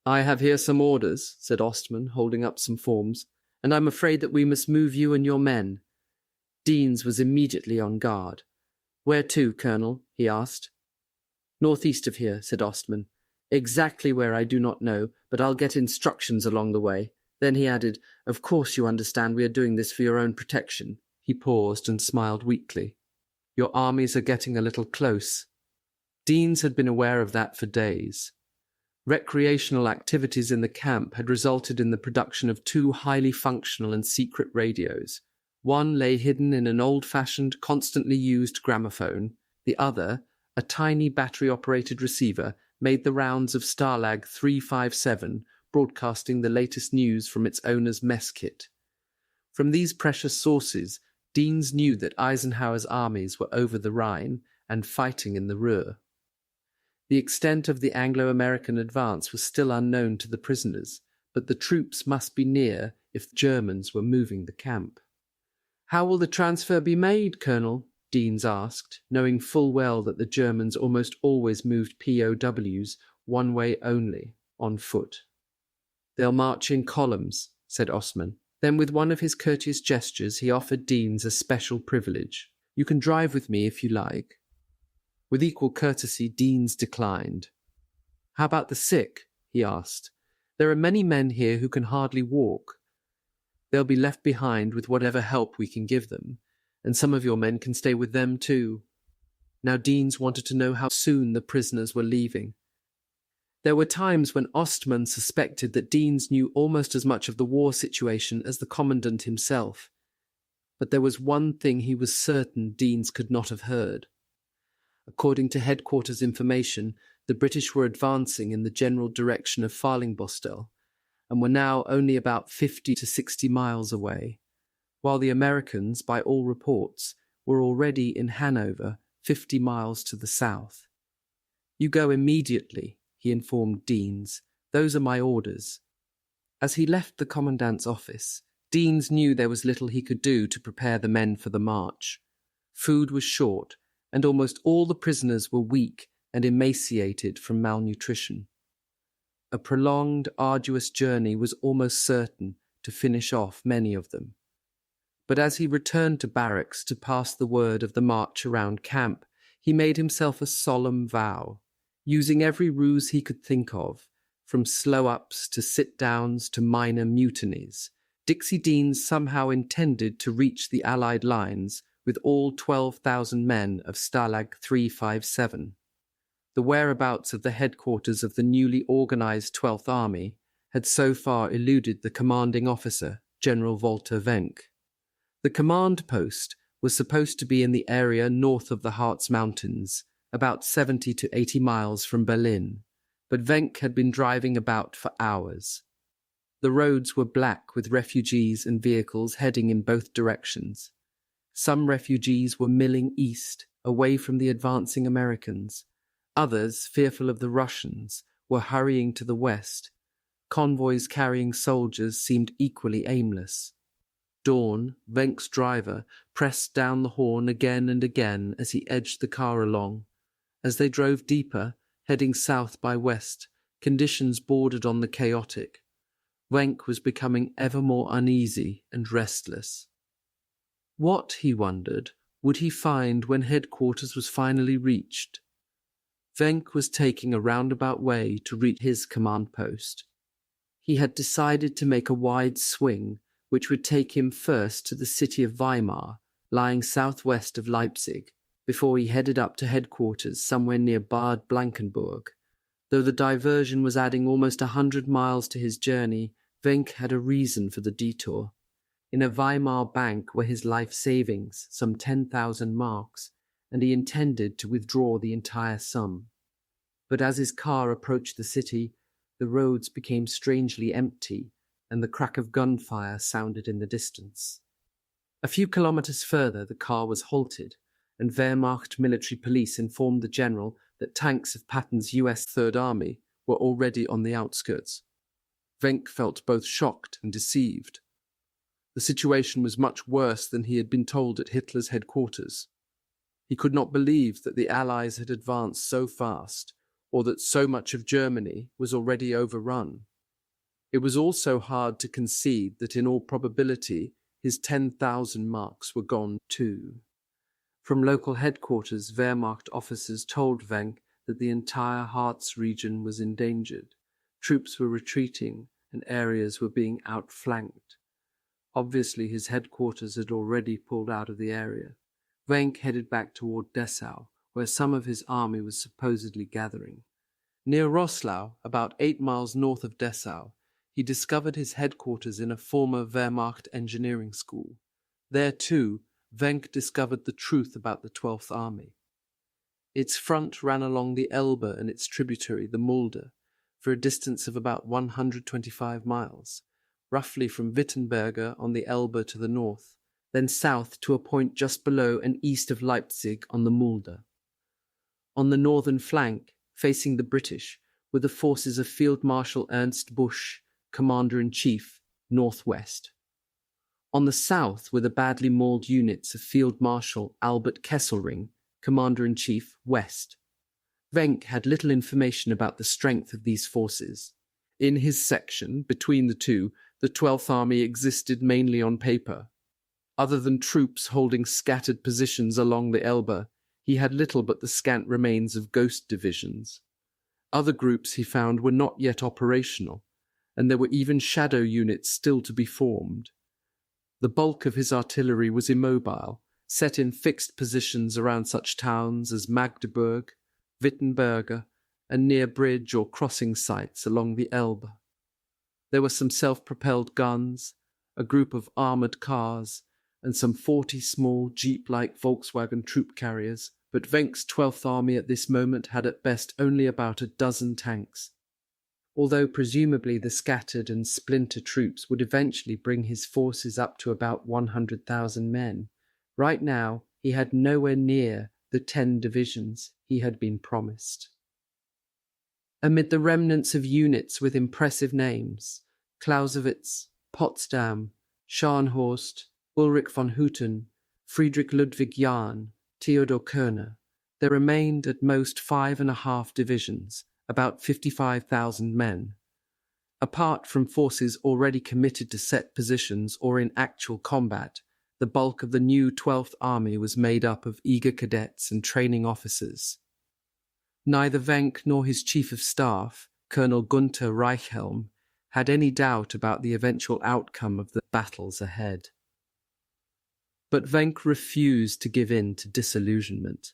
S1: "I have here some orders," said Ostman, holding up some forms, "and I'm afraid that we must move you and your men." Deans was immediately on guard. "Where to, Colonel?" he asked. "Northeast of here," said Ostman. "Exactly where I do not know, but I'll get instructions along the way." Then he added, "Of course you understand we are doing this for your own protection." He paused and smiled weakly. "Your armies are getting a little close." Deans had been aware of that for days. Recreational activities in the camp had resulted in the production of two highly functional and secret radios. One lay hidden in an old-fashioned, constantly used gramophone. The other, a tiny battery-operated receiver, made the rounds of Stalag 357, broadcasting the latest news from its owner's mess kit. From these precious sources, Deans knew that Eisenhower's armies were over the Rhine and fighting in the Ruhr. The extent of the Anglo-American advance was still unknown to the prisoners, but the troops must be near if the Germans were moving the camp. "How will the transfer be made, Colonel?" Deans asked, knowing full well that the Germans almost always moved POWs one way only, on foot. "They'll march in columns," said Ostman. Then with one of his courteous gestures he offered Deans a special privilege. "You can drive with me if you like." With equal courtesy, Deans declined. "How about the sick?" he asked. "There are many men here who can hardly walk. They'll be left behind with whatever help we can give them, and some of your men can stay with them too." Now Deans wanted to know how soon the prisoners were leaving. There were times when Ostman suspected that Deans knew almost as much of the war situation as the commandant himself. But there was one thing he was certain Deans could not have heard. According to headquarters information, the British were advancing in the general direction of Fallingbostel, and were now only about 50 to 60 miles away, while the Americans, by all reports, were already in Hanover, 50 miles to the south. "You go immediately," he informed Deans. "Those are my orders." As he left the commandant's office, Deans knew there was little he could do to prepare the men for the march. Food was short, and almost all the prisoners were weak and emaciated from malnutrition. A prolonged, arduous journey was almost certain to finish off many of them. But as he returned to barracks to pass the word of the march around camp, he made himself a solemn vow. Using every ruse he could think of, from slow-ups to sit-downs to minor mutinies, Dixie Deans somehow intended to reach the Allied lines with all 12,000 men of Stalag 357. The whereabouts of the headquarters of the newly organized 12th Army had so far eluded the commanding officer, General Walter Venk. The command post was supposed to be in the area north of the Harz Mountains, about 70 to 80 miles from Berlin, but Venk had been driving about for hours. The roads were black with refugees and vehicles heading in both directions. Some refugees were milling east, away from the advancing Americans. Others, fearful of the Russians, were hurrying to the west. Convoys carrying soldiers seemed equally aimless. Dawn, Venk's driver, pressed down the horn again and again as he edged the car along. As they drove deeper, heading south by west, conditions bordered on the chaotic. Venk was becoming ever more uneasy and restless. What, he wondered, would he find when headquarters was finally reached? Venk was taking a roundabout way to reach his command post. He had decided to make a wide swing, which would take him first to the city of Weimar, lying southwest of Leipzig, before he headed up to headquarters somewhere near Bad Blankenburg. Though the diversion was adding almost 100 miles to his journey, Venk had a reason for the detour. In a Weimar bank were his life savings, some 10,000 marks, and he intended to withdraw the entire sum. But as his car approached the city, the roads became strangely empty, and the crack of gunfire sounded in the distance. A few kilometers further, the car was halted, and Wehrmacht military police informed the general that tanks of Patton's U.S. Third Army were already on the outskirts. Venk felt both shocked and deceived. The situation was much worse than he had been told at Hitler's headquarters. He could not believe that the Allies had advanced so fast, or that so much of Germany was already overrun. It was also hard to concede that in all probability his 10,000 marks were gone too. From local headquarters, Wehrmacht officers told Venk that the entire Harz region was endangered. Troops were retreating and areas were being outflanked. Obviously his headquarters had already pulled out of the area. Venk headed back toward Dessau, where some of his army was supposedly gathering. Near Roßlau, about 8 miles north of Dessau, he discovered his headquarters in a former Wehrmacht engineering school. There, too, Venk discovered the truth about the 12th Army. Its front ran along the Elbe and its tributary, the Mulde, for a distance of about 125 miles, roughly from Wittenberge on the Elbe to the north, then south to a point just below and east of Leipzig on the Mulde. On the northern flank, facing the British, were the forces of Field Marshal Ernst Busch, Commander-in-Chief, northwest. On the south were the badly mauled units of Field Marshal Albert Kesselring, Commander-in-Chief, west. Venk had little information about the strength of these forces. In his section, between the two, the 12th Army existed mainly on paper. Other than troops holding scattered positions along the Elbe, he had little but the scant remains of ghost divisions. Other groups, he found, were not yet operational, and there were even shadow units still to be formed. The bulk of his artillery was immobile, set in fixed positions around such towns as Magdeberg, Wittenberge, and near bridge or crossing sites along the Elbe. There were some self-propelled guns, a group of armoured cars, and some 40 small jeep-like Volkswagen troop carriers, but Venk's 12th Army at this moment had at best only about a dozen tanks. Although presumably the scattered and splinter troops would eventually bring his forces up to about 100,000 men, right now he had nowhere near the 10 divisions he had been promised. Amid the remnants of units with impressive names, Clausewitz, Potsdam, Scharnhorst, Ulrich von Hutten, Friedrich Ludwig Jahn, Theodor Körner, there remained at most 5.5 divisions, about 55,000 men. Apart from forces already committed to set positions or in actual combat, the bulk of the new 12th Army was made up of eager cadets and training officers. Neither Venk nor his chief of staff, Colonel Gunther Reichhelm, had any doubt about the eventual outcome of the battles ahead. But Venk refused to give in to disillusionment.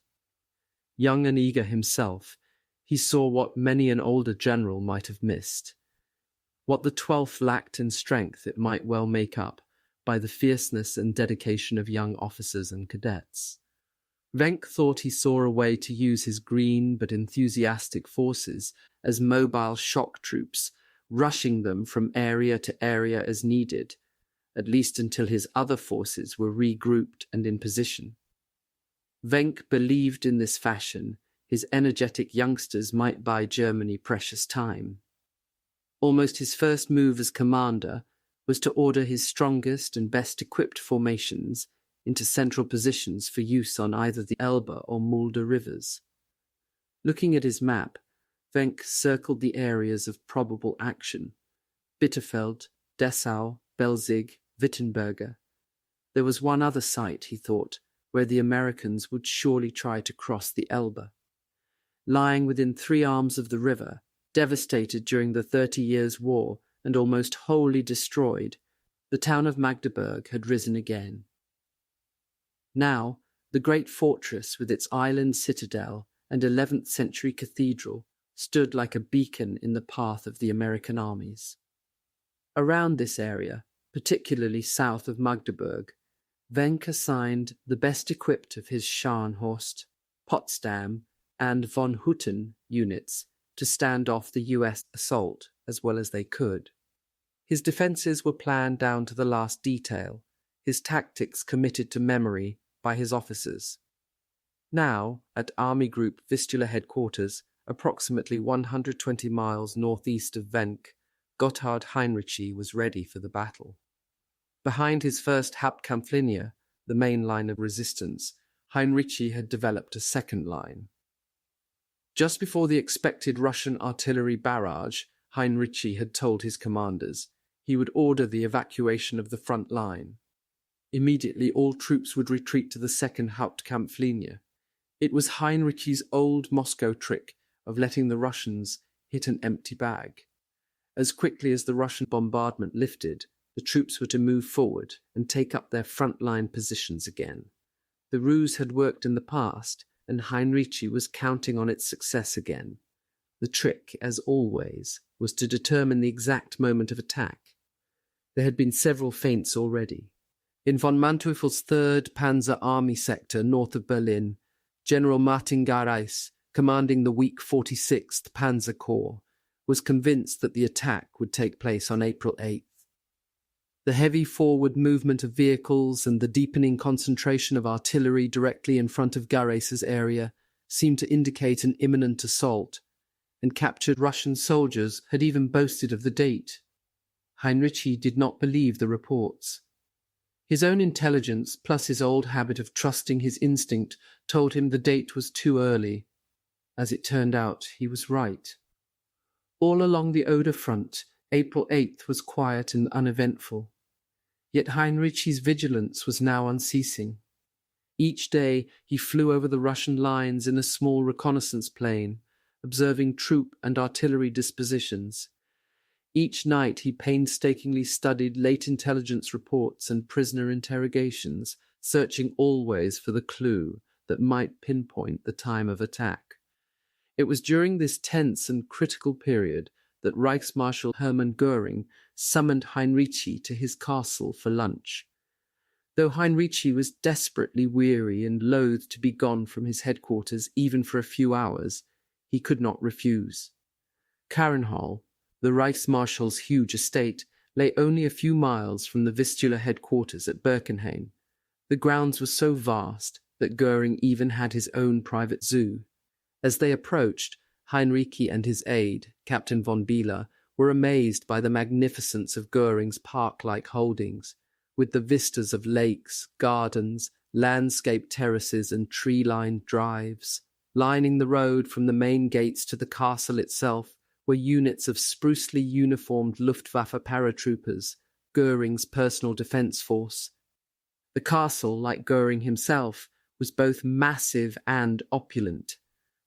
S1: Young and eager himself, he saw what many an older general might have missed. What the 12th lacked in strength it might well make up by the fierceness and dedication of young officers and cadets. Venk thought he saw a way to use his green but enthusiastic forces as mobile shock troops rushing them from area to area as needed, at least until his other forces were regrouped and in position. Venk believed in this fashion his energetic youngsters might buy Germany precious time. Almost his first move as commander was to order his strongest and best equipped formations into central positions for use on either the Elbe or Mulde rivers. Looking at his map, Venk circled the areas of probable action: Bitterfeld, Dessau, Belzig, Wittenberge. There was one other site, he thought, where the Americans would surely try to cross the Elbe. Lying within 3 arms of the river, devastated during the 30 Years' War and almost wholly destroyed, the town of Magdeberg had risen again. Now, the great fortress with its island citadel and 11th century cathedral stood like a beacon in the path of the American armies. Around this area, particularly south of Magdeburg, Venk assigned the best equipped of his Scharnhorst, Potsdam, and von Hutten units to stand off the US assault as well as they could. His defences were planned down to the last detail, his tactics committed to memory by his officers. Now, at Army Group Vistula headquarters, approximately 120 miles northeast of Venk, Gotthard Hinrichi was ready for the battle. Behind his first Hauptkampflinie, the main line of resistance, Hinrichi had developed a second line. Just before the expected Russian artillery barrage, Hinrichi had told his commanders he would order the evacuation of the front line. Immediately all troops would retreat to the second Hauptkampflinie. It was Hinrichi's old Moscow trick of letting the Russians hit an empty bag. As quickly as the Russian bombardment lifted, the troops were to move forward and take up their front-line positions again. The ruse had worked in the past, and Hinrichi was counting on its success again. The trick, as always, was to determine the exact moment of attack. There had been several feints already. In von Manteufel's 3rd Panzer Army sector north of Berlin, General Martin Gareis, commanding the weak 46th Panzer Corps, was convinced that the attack would take place on April 8th. The heavy forward movement of vehicles and the deepening concentration of artillery directly in front of Gareis's area seemed to indicate an imminent assault, and captured Russian soldiers had even boasted of the date. Hinrichi did not believe the reports. His own intelligence, plus his old habit of trusting his instinct, told him the date was too early. As it turned out, he was right. All along the Oder front, April 8th was quiet and uneventful. Yet Hinrichi's vigilance was now unceasing. Each day he flew over the Russian lines in a small reconnaissance plane, observing troop and artillery dispositions. Each night he painstakingly studied late intelligence reports and prisoner interrogations, searching always for the clue that might pinpoint the time of attack. It was during this tense and critical period that Reichsmarshal Hermann Goring summoned Hinrichi to his castle for lunch. Though Hinrichi was desperately weary and loath to be gone from his headquarters even for a few hours, he could not refuse. Karenhall, the Reichsmarshal's huge estate, lay only a few miles from the Vistula headquarters at Birkenhain. The grounds were so vast that Goring even had his own private zoo. As they approached, Hinrichi and his aide, Captain von Bieler, were amazed by the magnificence of Goring's park-like holdings, with the vistas of lakes, gardens, landscape terraces and tree-lined drives. Lining the road from the main gates to the castle itself were units of sprucely uniformed Luftwaffe paratroopers, Goring's personal defence force. The castle, like Goring himself, was both massive and opulent.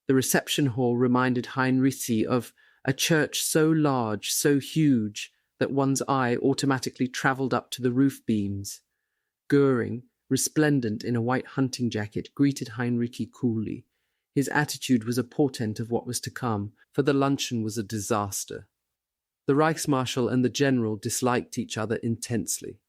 S1: The reception hall reminded Hinrichi of a church so large, so huge, that one's eye automatically travelled up to the roof beams. Goring, resplendent in a white hunting jacket, greeted Hinrichi coolly. His attitude was a portent of what was to come, for the luncheon was a disaster. The Reichsmarshal and the general disliked each other intensely.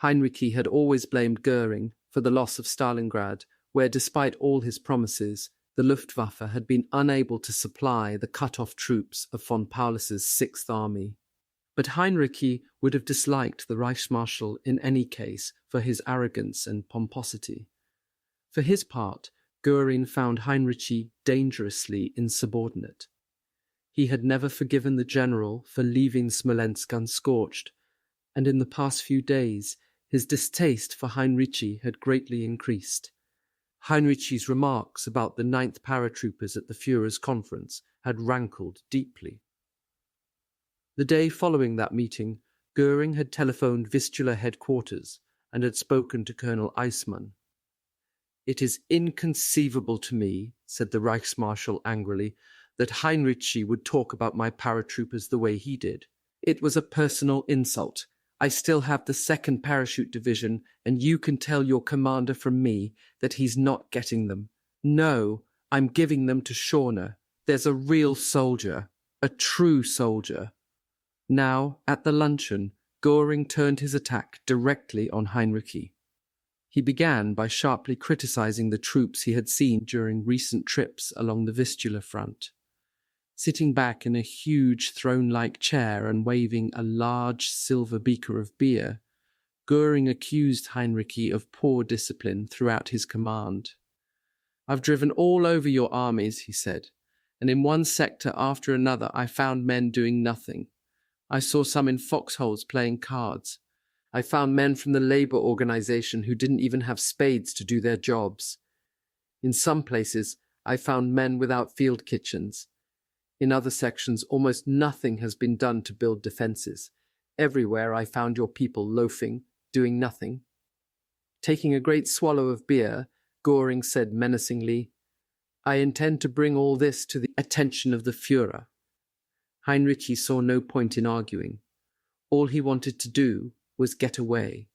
S1: Hinrichi had always blamed Goring for the loss of Stalingrad, where, despite all his promises, the Luftwaffe had been unable to supply the cut-off troops of von Paulus's Sixth Army. But Hinrichi would have disliked the Reichsmarschall in any case for his arrogance and pomposity. For his part, Goring found Hinrichi dangerously insubordinate. He had never forgiven the general for leaving Smolensk unscorched, and in the past few days his distaste for Hinrichi had greatly increased. Hinrichi's remarks about the 9th paratroopers at the Führer's conference had rankled deeply. The day following that meeting, Goring had telephoned Vistula headquarters and had spoken to Colonel Eismann. "It is inconceivable to me," said the Reichsmarschall angrily, "that Hinrichi would talk about my paratroopers the way he did. It was a personal insult. I still have the 2nd Parachute Division, and you can tell your commander from me that he's not getting them. No, I'm giving them to Schorner. There's a real soldier, a true soldier." Now, at the luncheon, Goring turned his attack directly on Hinrichi. He began by sharply criticizing the troops he had seen during recent trips along the Vistula front. Sitting back in a huge throne-like chair and waving a large silver beaker of beer, Goring accused Hinrichi of poor discipline throughout his command. "I've driven all over your armies," he said, "and in one sector after another I found men doing nothing. I saw some in foxholes playing cards. I found men from the labor organization who didn't even have spades to do their jobs. In some places, I found men without field kitchens. In other sections, almost nothing has been done to build defenses. Everywhere I found your people loafing, doing nothing." Taking a great swallow of beer, Goring said menacingly, "I intend to bring all this to the attention of the Führer." Hinrichi saw no point in arguing. All he wanted to do was get away.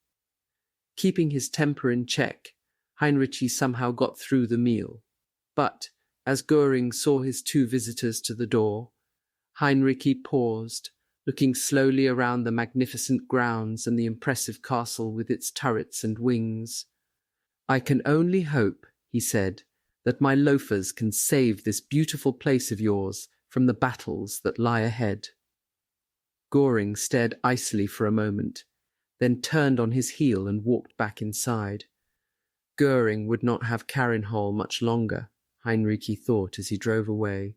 S1: Keeping his temper in check, Hinrichi somehow got through the meal. But, as Goring saw his 2 visitors to the door, Hinrichi paused, looking slowly around the magnificent grounds and the impressive castle with its turrets and wings. "I can only hope," he said, "that my loafers can save this beautiful place of yours from the battles that lie ahead." Goring stared icily for a moment, then turned on his heel and walked back inside. Goring would not have Carinhall much longer, Hinrichi thought as he drove away.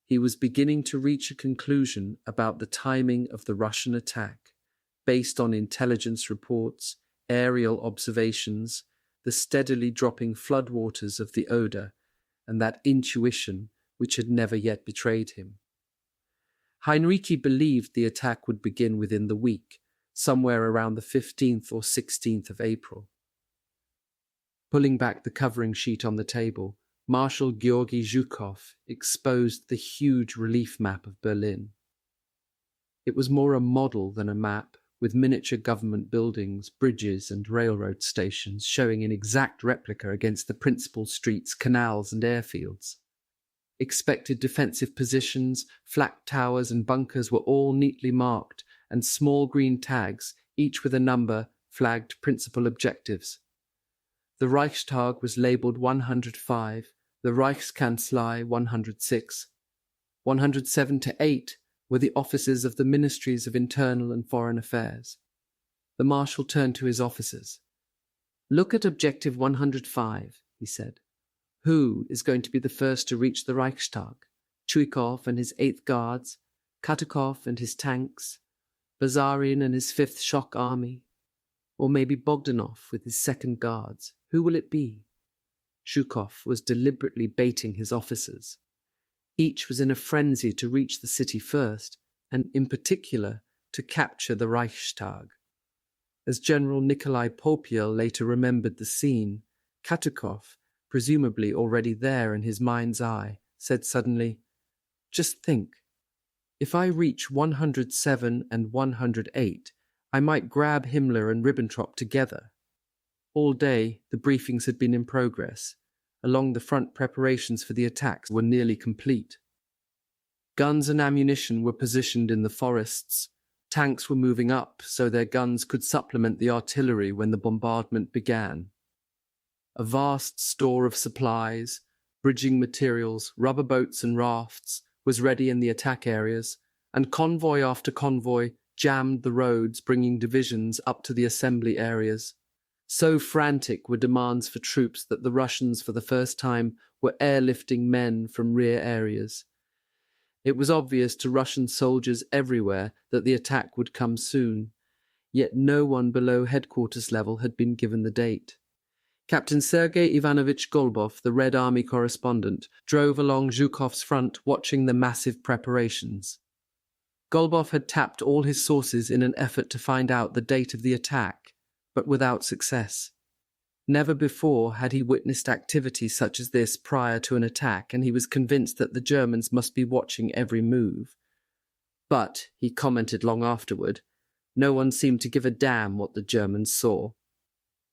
S1: He was beginning to reach a conclusion about the timing of the Russian attack, based on intelligence reports, aerial observations, the steadily dropping floodwaters of the Oder, and that intuition which had never yet betrayed him. Hinrichi believed the attack would begin within the week, somewhere around the 15th or 16th of April. Pulling back the covering sheet on the table, Marshal Georgy Zhukov exposed the huge relief map of Berlin. It was more a model than a map, with miniature government buildings, bridges, and railroad stations showing an exact replica against the principal streets, canals, and airfields. Expected defensive positions, flak towers, and bunkers were all neatly marked, and small green tags, each with a number, flagged principal objectives. The Reichstag was labelled 105, the Reichskanzlei 106. 107 to 8 were the offices of the Ministries of Internal and Foreign Affairs. The Marshal turned to his officers. "Look at Objective 105, he said. "Who is going to be the first to reach the Reichstag? Chuikov and his 8th Guards, Katukov and his tanks, Bazarin and his 5th Shock Army, or maybe Bogdanov with his 2nd Guards. Who will it be?" Zhukov was deliberately baiting his officers. Each was in a frenzy to reach the city first, and in particular to capture the Reichstag. As General Nikolai Popiel later remembered the scene, Katukov, presumably already there in his mind's eye, said suddenly, "Just think, if I reach 107 and 108, I might grab Himmler and Ribbentrop together." All day, the briefings had been in progress. Along the front, preparations for the attacks were nearly complete. Guns and ammunition were positioned in the forests. Tanks were moving up so their guns could supplement the artillery when the bombardment began. A vast store of supplies, bridging materials, rubber boats and rafts, was ready in the attack areas, and convoy after convoy jammed the roads, bringing divisions up to the assembly areas. So frantic were demands for troops that the Russians for the first time were airlifting men from rear areas. It was obvious to Russian soldiers everywhere that the attack would come soon, yet no one below headquarters level had been given the date. Captain Sergei Ivanovich Golubov, the Red Army correspondent, drove along Zhukov's front watching the massive preparations. Golubov had tapped all his sources in an effort to find out the date of the attack, but without success. Never before had he witnessed activity such as this prior to an attack, and he was convinced that the Germans must be watching every move. But, he commented long afterward, no one seemed to give a damn what the Germans saw.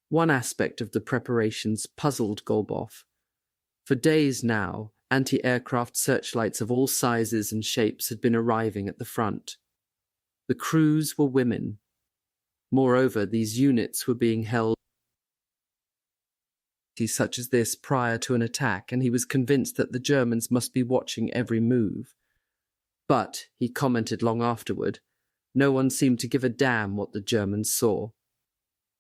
S1: One aspect of the preparations puzzled Golubov. For days now, anti-aircraft searchlights of all sizes and shapes had been arriving at the front. The crews were women. Moreover, these units were being held such as this prior to an attack, and he was convinced that the Germans must be watching every move. But, he commented long afterward, no one seemed to give a damn what the Germans saw.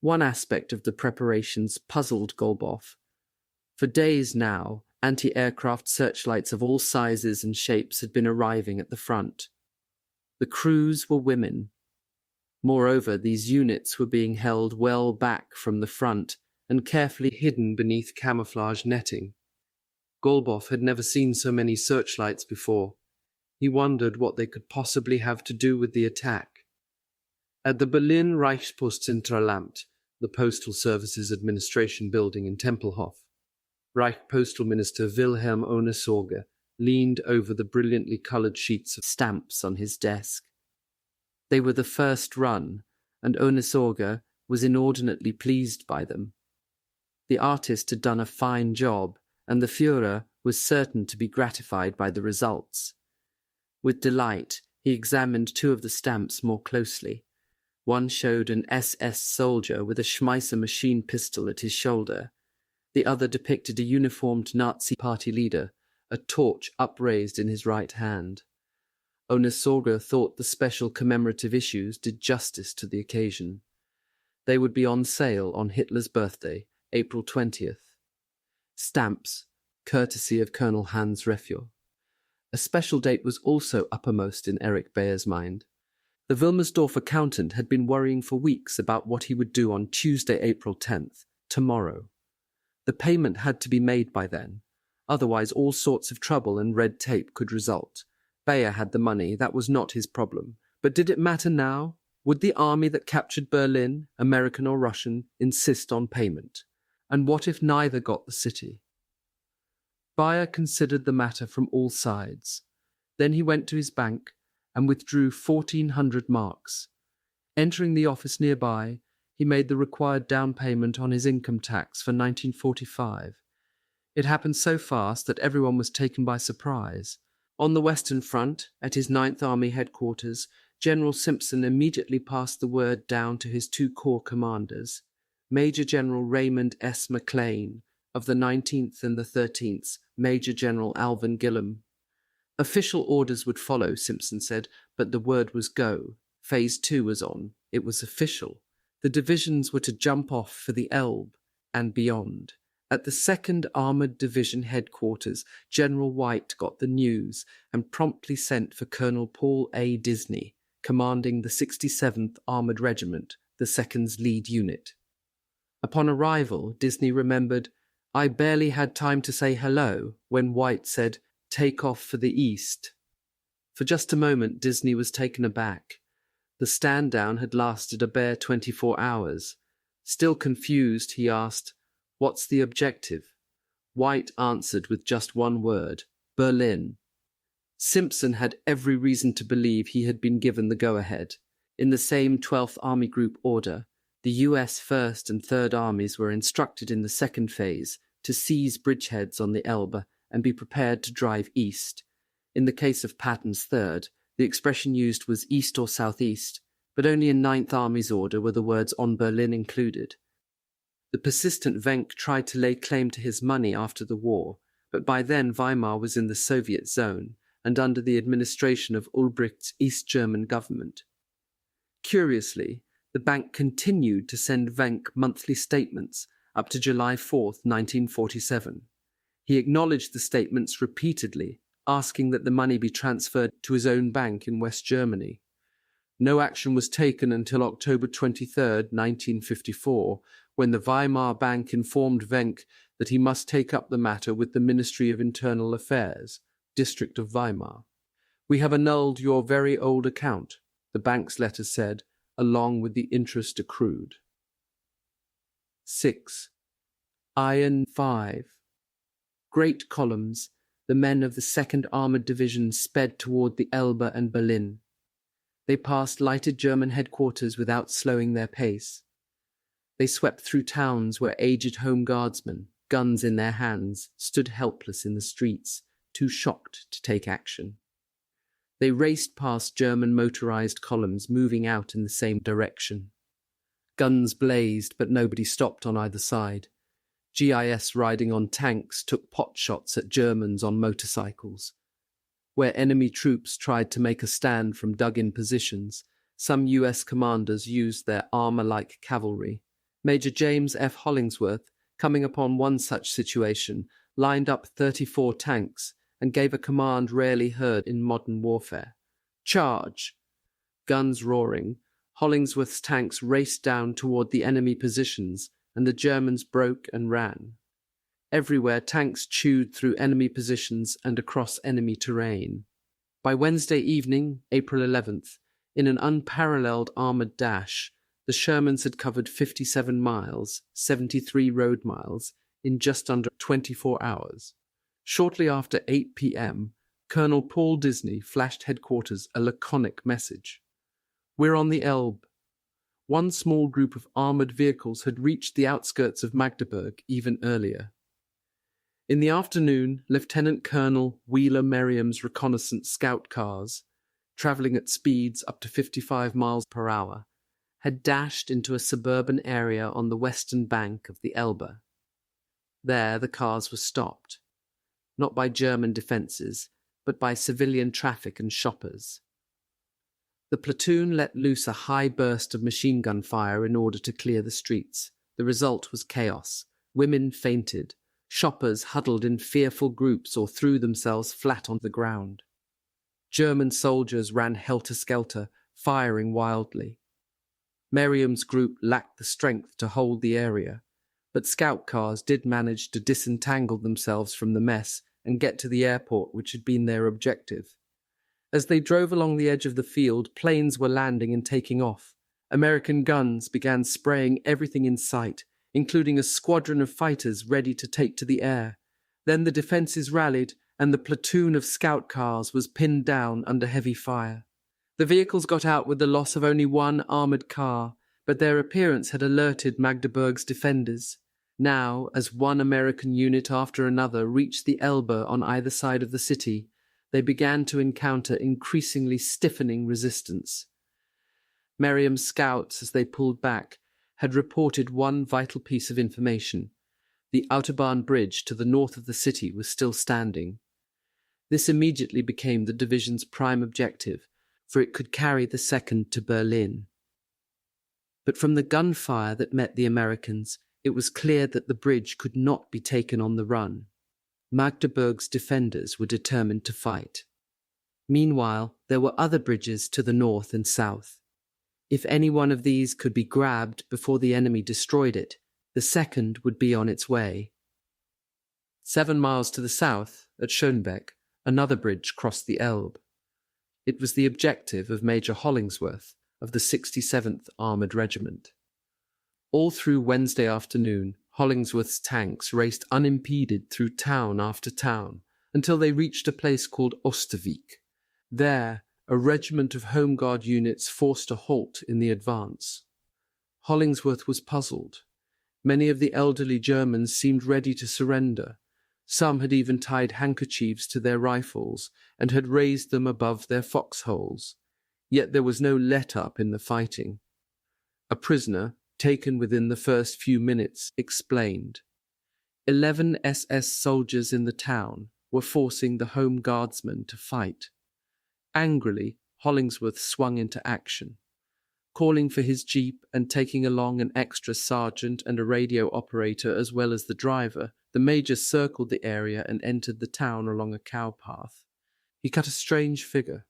S1: One aspect of the preparations puzzled Golubov. For days now, anti-aircraft searchlights of all sizes and shapes had been arriving at the front. The crews were women. Moreover, these units were being held well back from the front and carefully hidden beneath camouflage netting. Golubov had never seen so many searchlights before. He wondered what they could possibly have to do with the attack. At the Berlin Reichspostzentralamt, the Postal Services Administration building in Tempelhof, Reich Postal Minister Wilhelm ohne Sorge leaned over the brilliantly coloured sheets of stamps on his desk. They were the first run, and ohne Sorge was inordinately pleased by them. The artist had done a fine job, and the Führer was certain to be gratified by the results. With delight, he examined two of the stamps more closely. One showed an SS soldier with a Schmeisser machine pistol at his shoulder. The other depicted a uniformed Nazi party leader, a torch upraised in his right hand. Ohne Sorge thought the special commemorative issues did justice to the occasion. They would be on sale on Hitler's birthday, April 20th. Stamps, courtesy of Colonel Hans Reffior. A special date was also uppermost in Erich Bayer's mind. The Wilmersdorf accountant had been worrying for weeks about what he would do on Tuesday, April 10th, tomorrow. The payment had to be made by then, otherwise all sorts of trouble and red tape could result. Bayer had the money, that was not his problem. But did it matter now? Would the army that captured Berlin, American or Russian, insist on payment? And what if neither got the city? Bayer considered the matter from all sides. Then he went to his bank and withdrew 1,400 marks. Entering the office nearby, he made the required down payment on his income tax for 1945. It happened so fast that everyone was taken by surprise. On the Western Front, at his 9th Army headquarters, General Simpson immediately passed the word down to his two corps commanders, Major General Raymond S. McLean of the 19th and the 13th, Major General Alvin Gillum. Official orders would follow, Simpson said, but the word was go. Phase 2 was on. It was official. The divisions were to jump off for the Elbe and beyond. At the 2nd Armoured Division headquarters, General White got the news and promptly sent for Colonel Paul A. Disney, commanding the 67th Armoured Regiment, the 2nd's lead unit. Upon arrival, Disney remembered, "I barely had time to say hello when White said, 'Take off for the east.'" For just a moment, Disney was taken aback. The stand-down had lasted a bare 24 hours. Still confused, he asked, "What's the objective?" White answered with just one word, "Berlin." Simpson had every reason to believe he had been given the go-ahead. In the same 12th Army Group order, the US 1st and 3rd Armies were instructed in the second phase to seize bridgeheads on the Elbe and be prepared to drive east. In the case of Patton's 3rd, the expression used was east or southeast, but only in 9th Army's order were the words "on Berlin" included. The persistent Venk tried to lay claim to his money after the war, but by then Weimar was in the Soviet zone and under the administration of Ulbricht's East German government. Curiously, the bank continued to send Venk monthly statements up to July 4, 1947. He acknowledged the statements repeatedly, asking that the money be transferred to his own bank in West Germany. No action was taken until October 23, 1954, when the Weimar Bank informed Venk that he must take up the matter with the Ministry of Internal Affairs, District of Weimar. "We have annulled your very old account," the bank's letter said, along with the interest accrued. 6. Iron 5. Great columns, the men of the 2nd Armoured Division sped toward the Elbe and Berlin. They passed lighted German headquarters without slowing their pace. They swept through towns where aged home guardsmen, guns in their hands, stood helpless in the streets, too shocked to take action. They raced past German motorized columns moving out in the same direction. Guns blazed, but nobody stopped on either side. GIS riding on tanks took pot shots at Germans on motorcycles. Where enemy troops tried to make a stand from dug-in positions, some US commanders used their armor-like cavalry. Major James F. Hollingsworth, coming upon one such situation, lined up 34 tanks and gave a command rarely heard in modern warfare. "Charge!" Guns roaring, Hollingsworth's tanks raced down toward the enemy positions, and the Germans broke and ran. Everywhere, tanks chewed through enemy positions and across enemy terrain. By Wednesday evening, April 11th, in an unparalleled armoured dash, the Shermans had covered 57 miles, 73 road miles, in just under 24 hours. Shortly after 8 p.m., Colonel Paul Disney flashed headquarters a laconic message. "We're on the Elbe." One small group of armoured vehicles had reached the outskirts of Magdeberg even earlier. In the afternoon, Lieutenant Colonel Wheeler Merriam's reconnaissance scout cars, travelling at speeds up to 55 miles per hour, had dashed into a suburban area on the western bank of the Elbe. There the cars were stopped, not by German defences, but by civilian traffic and shoppers. The platoon let loose a high burst of machine gun fire in order to clear the streets. The result was chaos. Women fainted. Shoppers huddled in fearful groups or threw themselves flat on the ground. German soldiers ran helter-skelter, firing wildly. Merriam's group lacked the strength to hold the area, but scout cars did manage to disentangle themselves from the mess and get to the airport, which had been their objective. As they drove along the edge of the field, planes were landing and taking off. American guns began spraying everything in sight, including a squadron of fighters ready to take to the air. Then the defences rallied, and the platoon of scout cars was pinned down under heavy fire. The vehicles got out with the loss of only one armoured car, but their appearance had alerted Magdeburg's defenders. Now, as one American unit after another reached the Elbe on either side of the city, they began to encounter increasingly stiffening resistance. Merriam's scouts, as they pulled back, had reported one vital piece of information. The Autobahn bridge to the north of the city was still standing. This immediately became the division's prime objective, for it could carry the 2nd to Berlin. But from the gunfire that met the Americans, it was clear that the bridge could not be taken on the run. Magdeburg's defenders were determined to fight. Meanwhile, there were other bridges to the north and south. If any one of these could be grabbed before the enemy destroyed it, the second would be on its way. 7 miles to the south, at Schonebeck, another bridge crossed the Elbe. It was the objective of Major Hollingsworth of the 67th Armoured Regiment. All through Wednesday afternoon, Hollingsworth's tanks raced unimpeded through town after town until they reached a place called Osterwijk. There, a regiment of Home Guard units forced a halt in the advance. Hollingsworth was puzzled. Many of the elderly Germans seemed ready to surrender. Some had even tied handkerchiefs to their rifles and had raised them above their foxholes. Yet there was no let-up in the fighting. A prisoner, taken within the first few minutes, explained. 11 SS soldiers in the town were forcing the Home Guardsmen to fight. Angrily, Hollingsworth swung into action. Calling for his jeep and taking along an extra sergeant and a radio operator as well as the driver, the major circled the area and entered the town along a cow path. He cut a strange figure.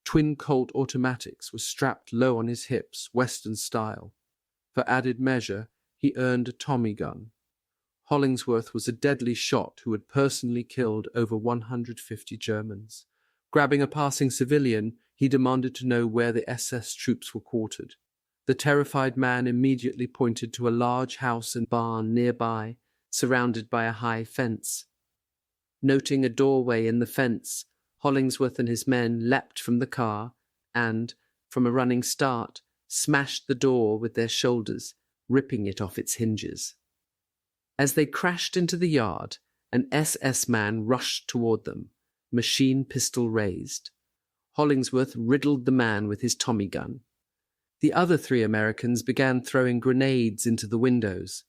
S1: Twin Colt automatics were strapped low on his hips, Western style. For added measure, he earned a Tommy gun. Hollingsworth was a deadly shot who had personally killed over 150 Germans. Grabbing a passing civilian, he demanded to know where the SS troops were quartered. The terrified man immediately pointed to a large house and barn nearby, surrounded by a high fence. Noting a doorway in the fence, Hollingsworth and his men leapt from the car and, from a running start, smashed the door with their shoulders, ripping it off its hinges. As they crashed into the yard, an SS man rushed toward them, machine pistol raised. Hollingsworth riddled the man with his Tommy gun. The other 3 Americans began throwing grenades into the windows.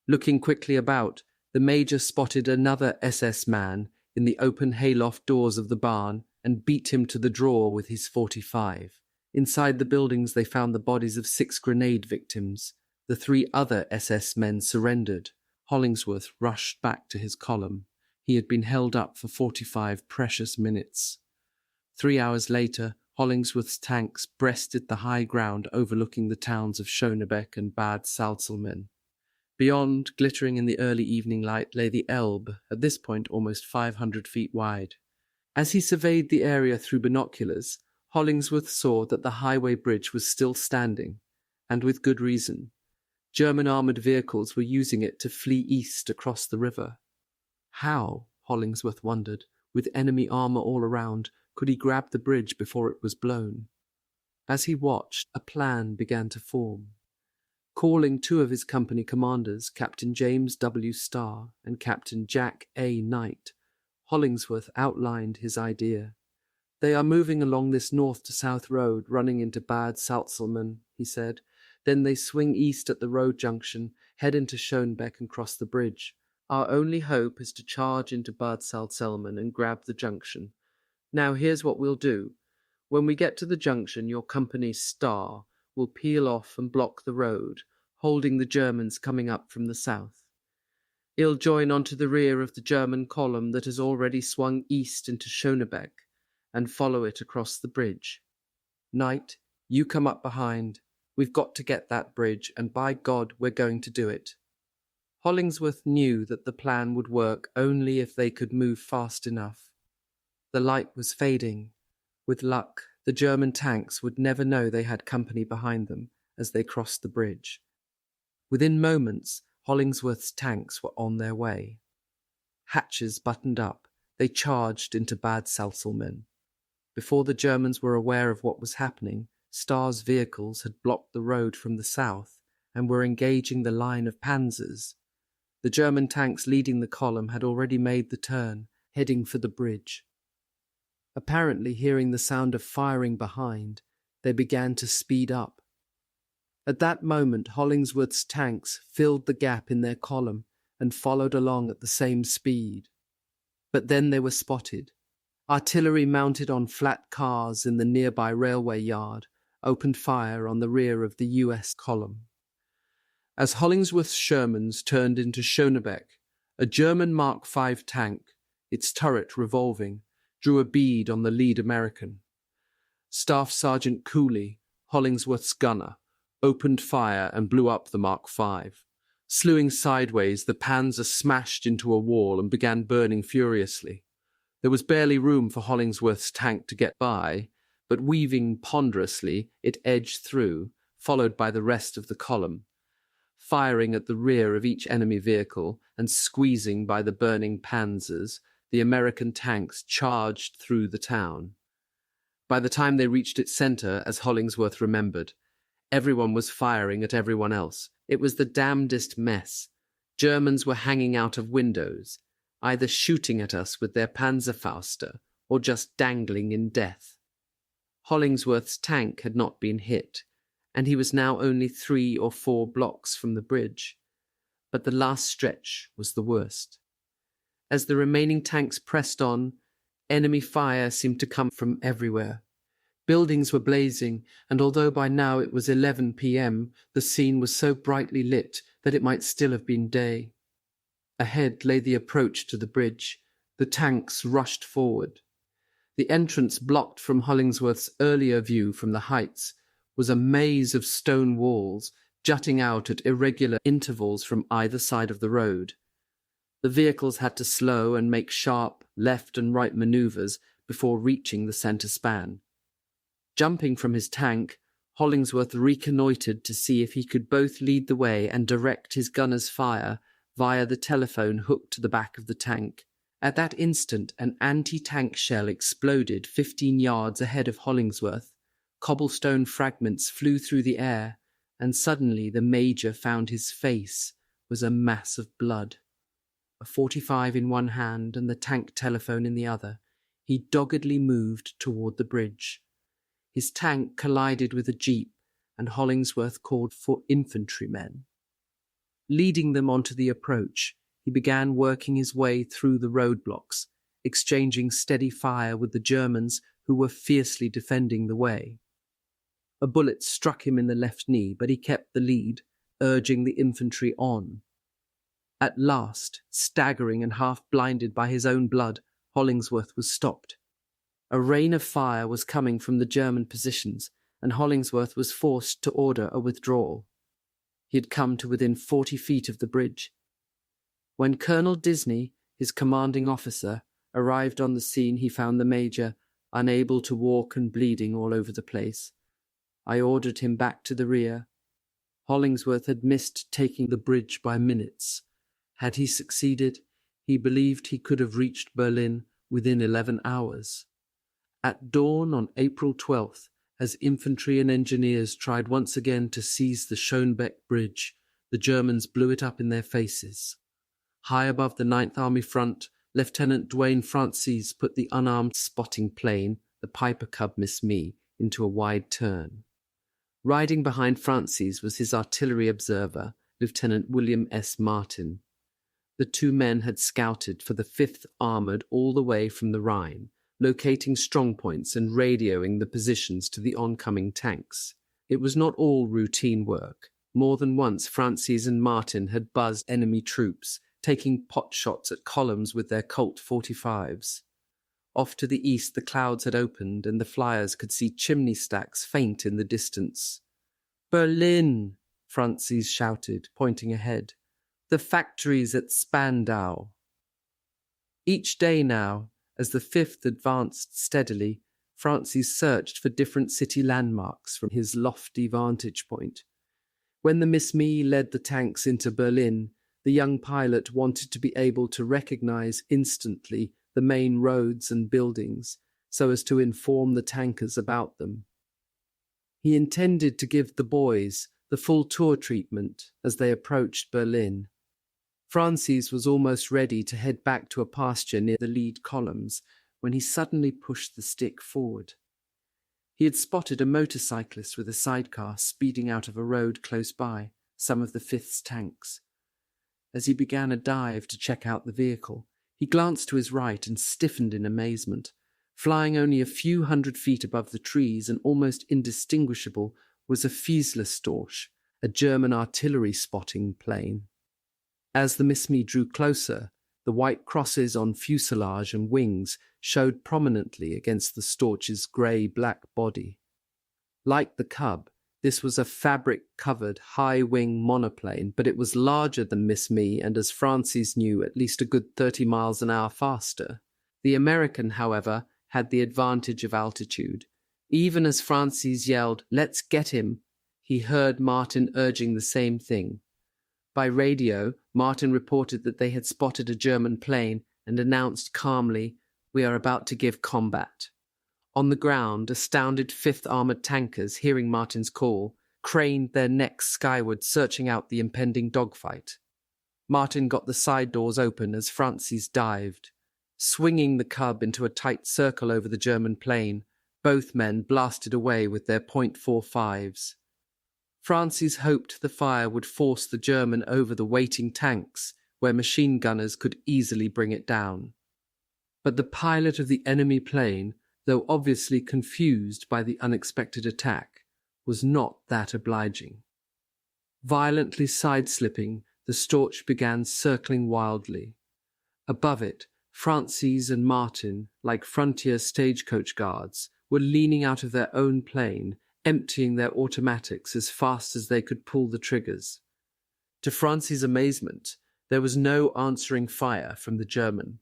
S1: Looking quickly about, the major spotted another SS man in the open hayloft doors of the barn and beat him to the drawer with his .45. Inside the buildings they found the bodies of 6 grenade victims. The 3 other SS men surrendered. Hollingsworth rushed back to his column. He had been held up for 45 precious minutes. 3 hours later, Hollingsworth's tanks breasted the high ground overlooking the towns of Schonebeck and Bad Salzungen. Beyond, glittering in the early evening light, lay the Elbe, at this point almost 500 feet wide. As he surveyed the area through binoculars, Hollingsworth saw that the highway bridge was still standing, and with good reason. German armoured vehicles were using it to flee east across the river. How, Hollingsworth wondered, with enemy armour all around, could he grab the bridge before it was blown? As he watched, a plan began to form. Calling 2 of his company commanders, Captain James W. Starr and Captain Jack A. Knight, Hollingsworth outlined his idea. "They are moving along this north to south road, running into Bad Salzungen," he said. "Then they swing east at the road junction, head into Schonebeck and cross the bridge. Our only hope is to charge into Bad Salzungen and grab the junction. Now here's what we'll do. When we get to the junction, your company Star will peel off and block the road, holding the Germans coming up from the south. He'll join onto the rear of the German column that has already swung east into Schonebeck and follow it across the bridge. Knight, you come up behind. We've got to get that bridge, and by God, we're going to do it." Hollingsworth knew that the plan would work only if they could move fast enough. The light was fading. With luck, the German tanks would never know they had company behind them as they crossed the bridge. Within moments, Hollingsworth's tanks were on their way. Hatches buttoned up, they charged into Bad Salzungen. Before the Germans were aware of what was happening, Starr's vehicles had blocked the road from the south and were engaging the line of panzers. The German tanks leading the column had already made the turn, heading for the bridge. Apparently hearing the sound of firing behind, they began to speed up. At that moment, Hollingsworth's tanks filled the gap in their column and followed along at the same speed. But then they were spotted. Artillery mounted on flat cars in the nearby railway yard opened fire on the rear of the US column. As Hollingsworth's Shermans turned into Schonebeck, a German Mark V tank, its turret revolving, drew a bead on the lead American. Staff Sergeant Cooley, Hollingsworth's gunner, opened fire and blew up the Mark V. Slewing sideways, the Panzer smashed into a wall and began burning furiously. There was barely room for Hollingsworth's tank to get by, but weaving ponderously, it edged through, followed by the rest of the column. Firing at the rear of each enemy vehicle and squeezing by the burning panzers, the American tanks charged through the town. By the time they reached its centre, as Hollingsworth remembered, everyone was firing at everyone else. It was the damnedest mess. Germans were hanging out of windows, either shooting at us with their Panzerfauster or just dangling in death. Hollingsworth's tank had not been hit, and he was now only 3 or 4 blocks from the bridge. But the last stretch was the worst. As the remaining tanks pressed on, enemy fire seemed to come from everywhere. Buildings were blazing, and although by now it was 11 p.m., the scene was so brightly lit that it might still have been day. Ahead lay the approach to the bridge. The tanks rushed forward. The entrance, blocked from Hollingsworth's earlier view from the heights, was a maze of stone walls jutting out at irregular intervals from either side of the road. The vehicles had to slow and make sharp left and right maneuvers before reaching the centre span. Jumping from his tank, Hollingsworth reconnoitred to see if he could both lead the way and direct his gunner's fire via the telephone hooked to the back of the tank. At that instant, an anti-tank shell exploded 15 yards ahead of Hollingsworth. Cobblestone fragments flew through the air, and suddenly the Major found his face was a mass of blood. A .45 in one hand and the tank telephone in the other, he doggedly moved toward the bridge. His tank collided with a jeep, and Hollingsworth called for infantrymen. Leading them onto the approach, he began working his way through the roadblocks, exchanging steady fire with the Germans who were fiercely defending the way. A bullet struck him in the left knee, but he kept the lead, urging the infantry on. At last, staggering and half-blinded by his own blood, Hollingsworth was stopped. A rain of fire was coming from the German positions, and Hollingsworth was forced to order a withdrawal. He had come to within 40 feet of the bridge. When Colonel Disney, his commanding officer, arrived on the scene, he found the Major unable to walk and bleeding all over the place. I ordered him back to the rear. Hollingsworth had missed taking the bridge by minutes. Had he succeeded, he believed he could have reached Berlin within 11 hours. At dawn on April 12th, as infantry and engineers tried once again to seize the Schonebeck bridge, the Germans blew it up in their faces. High above the Ninth Army front, Lieutenant Duane Francis put the unarmed spotting plane, the Piper Cub Miss Me, into a wide turn. Riding behind Francis was his artillery observer, Lieutenant William S. Martin. The two men had scouted for the 5th Armoured all the way from the Rhine, locating strongpoints and radioing the positions to the oncoming tanks. It was not all routine work. More than once Francis and Martin had buzzed enemy troops, taking pot shots at columns with their Colt 45s. Off to the east the clouds had opened, and the flyers could see chimney stacks faint in the distance. "Berlin!" Francis shouted, pointing ahead. "The factories at Spandau." Each day now, as the 5th advanced steadily, Francis searched for different city landmarks from his lofty vantage point. When the Miss Me led the tanks into Berlin, the young pilot wanted to be able to recognize instantly the main roads and buildings, so as to inform the tankers about them. He intended to give the boys the full tour treatment as they approached Berlin. Francis was almost ready to head back to a pasture near the lead columns when he suddenly pushed the stick forward. He had spotted a motorcyclist with a sidecar speeding out of a road close by, some of the 5th's tanks. As he began a dive to check out the vehicle, he glanced to his right and stiffened in amazement. Flying only a few hundred feet above the trees and almost indistinguishable was a Fiesler-Storch, a German artillery spotting plane. As the Miss Me drew closer, the white crosses on fuselage and wings showed prominently against the Storch's grey-black body. Like the Cub, this was a fabric-covered, high-wing monoplane, but it was larger than Miss Me and, as Francis knew, at least a good 30 miles an hour faster. The American, however, had the advantage of altitude. Even as Francis yelled, "Let's get him," he heard Martin urging the same thing. By radio, Martin reported that they had spotted a German plane and announced calmly, "We are about to give combat." On the ground, astounded 5th Armoured tankers, hearing Martin's call, craned their necks skyward, searching out the impending dogfight. Martin got the side doors open as Francis dived. Swinging the Cub into a tight circle over the German plane, both men blasted away with their .45s. Francis hoped the fire would force the German over the waiting tanks, where machine gunners could easily bring it down. But the pilot of the enemy plane, though obviously confused by the unexpected attack, was not that obliging. Violently side-slipping, the Storch began circling wildly. Above it, Francis and Martin, like frontier stagecoach guards, were leaning out of their own plane, emptying their automatics as fast as they could pull the triggers. To Francis' amazement, there was no answering fire from the German.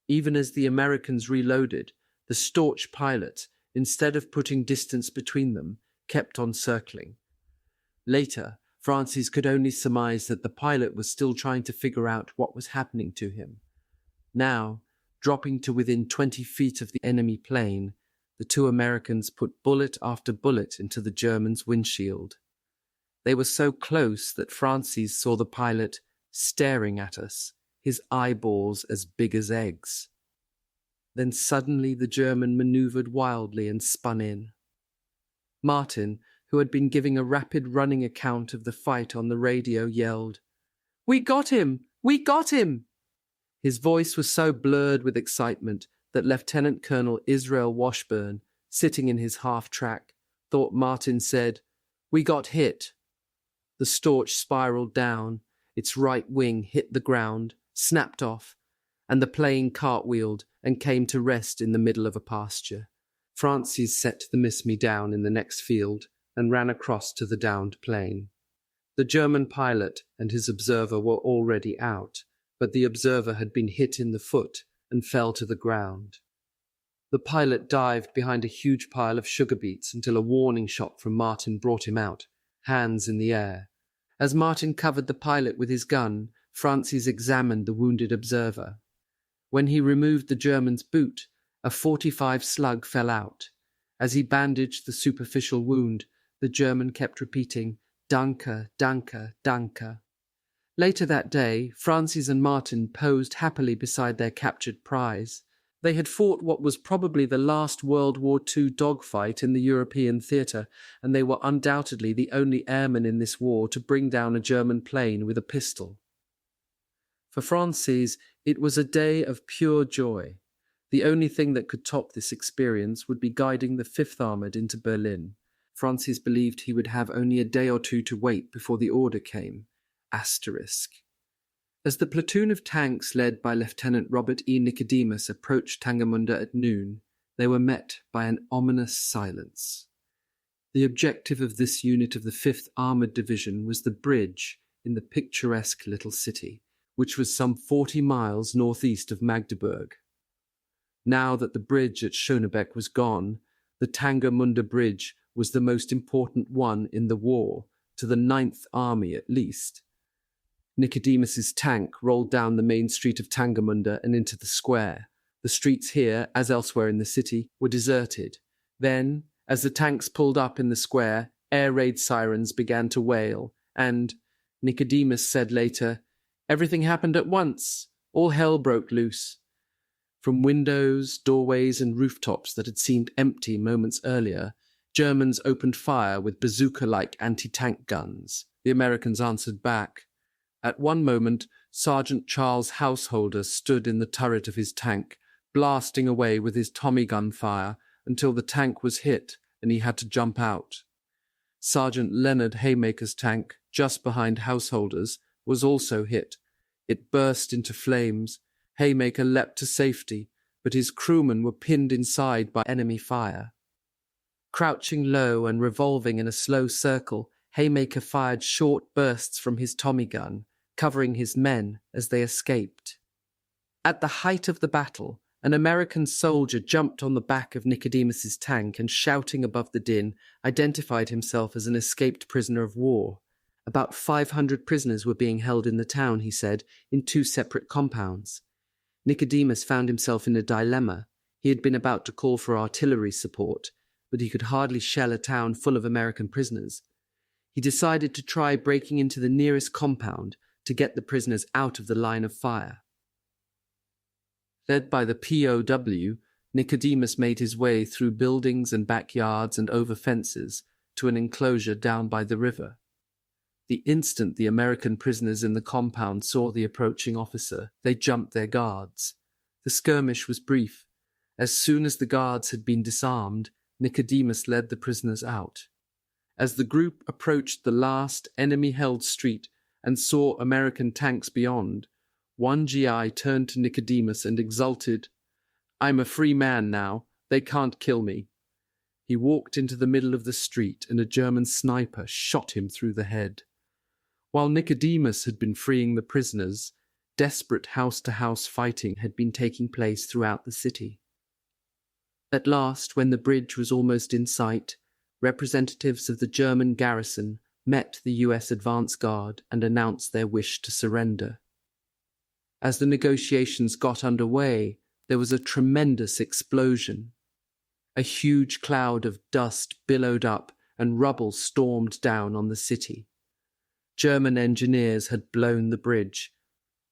S1: Even as the Americans reloaded, the Storch pilot, instead of putting distance between them, kept on circling. Later, Francis could only surmise that the pilot was still trying to figure out what was happening to him. Now, dropping to within 20 feet of the enemy plane, the two Americans put bullet after bullet into the German's windshield. They were so close that Francis saw the pilot staring at us, his eyeballs as big as eggs. Then suddenly the German maneuvered wildly and spun in. Martin, who had been giving a rapid running account of the fight on the radio, yelled, "We got him! We got him!" His voice was so blurred with excitement that Lieutenant Colonel Israel Washburn, sitting in his half-track, thought Martin said, "We got hit." The Storch spiraled down, its right wing hit the ground, snapped off, and the plane cartwheeled and came to rest in the middle of a pasture. Francis set the Miss Me down in the next field and ran across to the downed plane. The German pilot and his observer were already out, but the observer had been hit in the foot and fell to the ground. The pilot dived behind a huge pile of sugar beets until a warning shot from Martin brought him out, hands in the air. As Martin covered the pilot with his gun, Francis examined the wounded observer. When he removed the German's boot, a .45 slug fell out. As he bandaged the superficial wound, the German kept repeating, "Danke, danke, danke." Later that day, Francis and Martin posed happily beside their captured prize. They had fought what was probably the last World War II dogfight in the European theatre, and they were undoubtedly the only airmen in this war to bring down a German plane with a pistol. For Francis, it was a day of pure joy. The only thing that could top this experience would be guiding the 5th Armoured into Berlin. Francis believed he would have only a day or two to wait before the order came. Asterisk. As the platoon of tanks led by Lieutenant Robert E. Nicodemus approached Tangamunda at noon, they were met by an ominous silence. The objective of this unit of the 5th Armoured Division was the bridge in the picturesque little city, which was some 40 miles northeast of Magdeberg. Now that the bridge at Schonebeck was gone, the Tangamunda Bridge was the most important one in the war, to the 9th Army at least. Nicodemus's tank rolled down the main street of Tangamunda and into the square. The streets here, as elsewhere in the city, were deserted. Then, as the tanks pulled up in the square, air raid sirens began to wail, and, Nicodemus said later, everything happened at once. All hell broke loose. From windows, doorways, and rooftops that had seemed empty moments earlier, Germans opened fire with bazooka-like anti-tank guns. The Americans answered back. At one moment, Sergeant Charles Householder stood in the turret of his tank, blasting away with his Tommy gun fire until the tank was hit and he had to jump out. Sergeant Leonard Haymaker's tank, just behind Householder's, was also hit. It burst into flames. Haymaker leapt to safety, but his crewmen were pinned inside by enemy fire. Crouching low and revolving in a slow circle, Haymaker fired short bursts from his Tommy gun, covering his men as they escaped. At the height of the battle, an American soldier jumped on the back of Nicodemus's tank and, shouting above the din, identified himself as an escaped prisoner of war. About 500 prisoners were being held in the town, he said, in 2 separate compounds. Nicodemus found himself in a dilemma. He had been about to call for artillery support, but he could hardly shell a town full of American prisoners. He decided to try breaking into the nearest compound to get the prisoners out of the line of fire. Led by the POW, Nicodemus made his way through buildings and backyards and over fences, to an enclosure down by the river. The instant the American prisoners in the compound saw the approaching officer, they jumped their guards. The skirmish was brief. As soon as the guards had been disarmed, Nicodemus led the prisoners out. As the group approached the last enemy-held street and saw American tanks beyond, one GI turned to Nicodemus and exulted, "I'm a free man now. They can't kill me." He walked into the middle of the street and a German sniper shot him through the head. While Nicodemus had been freeing the prisoners, desperate house-to-house fighting had been taking place throughout the city. At last, when the bridge was almost in sight, representatives of the German garrison met the US advance guard and announced their wish to surrender. As the negotiations got underway, there was a tremendous explosion. A huge cloud of dust billowed up and rubble stormed down on the city. German engineers had blown the bridge.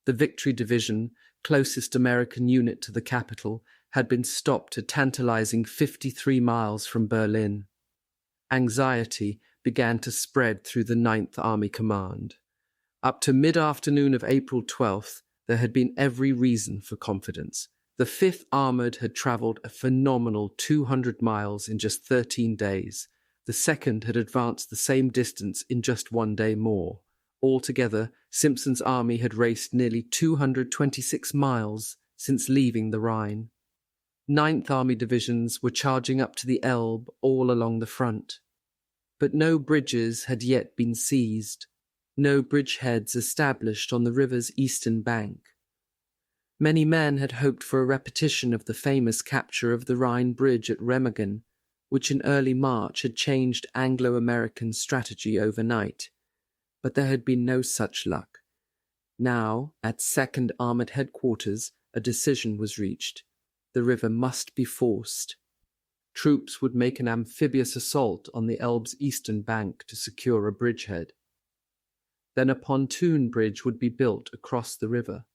S1: The Victory Division, closest American unit to the capital, had been stopped a tantalizing 53 miles from Berlin. Anxiety began to spread through the 9th Army Command. Up to mid-afternoon of April 12th, there had been every reason for confidence. The 5th Armoured had travelled a phenomenal 200 miles in just 13 days. The 2nd had advanced the same distance in just 1 day more. Altogether, Simpson's army had raced nearly 226 miles since leaving the Rhine. 9th Army divisions were charging up to the Elbe all along the front. But no bridges had yet been seized, no bridgeheads established on the river's eastern bank. Many men had hoped for a repetition of the famous capture of the Rhine Bridge at Remagen, which in early March had changed Anglo-American strategy overnight. But there had been no such luck. Now, at 2nd Armoured Headquarters, a decision was reached. The river must be forced. Troops would make an amphibious assault on the Elbe's eastern bank to secure a bridgehead. Then a pontoon bridge would be built across the river.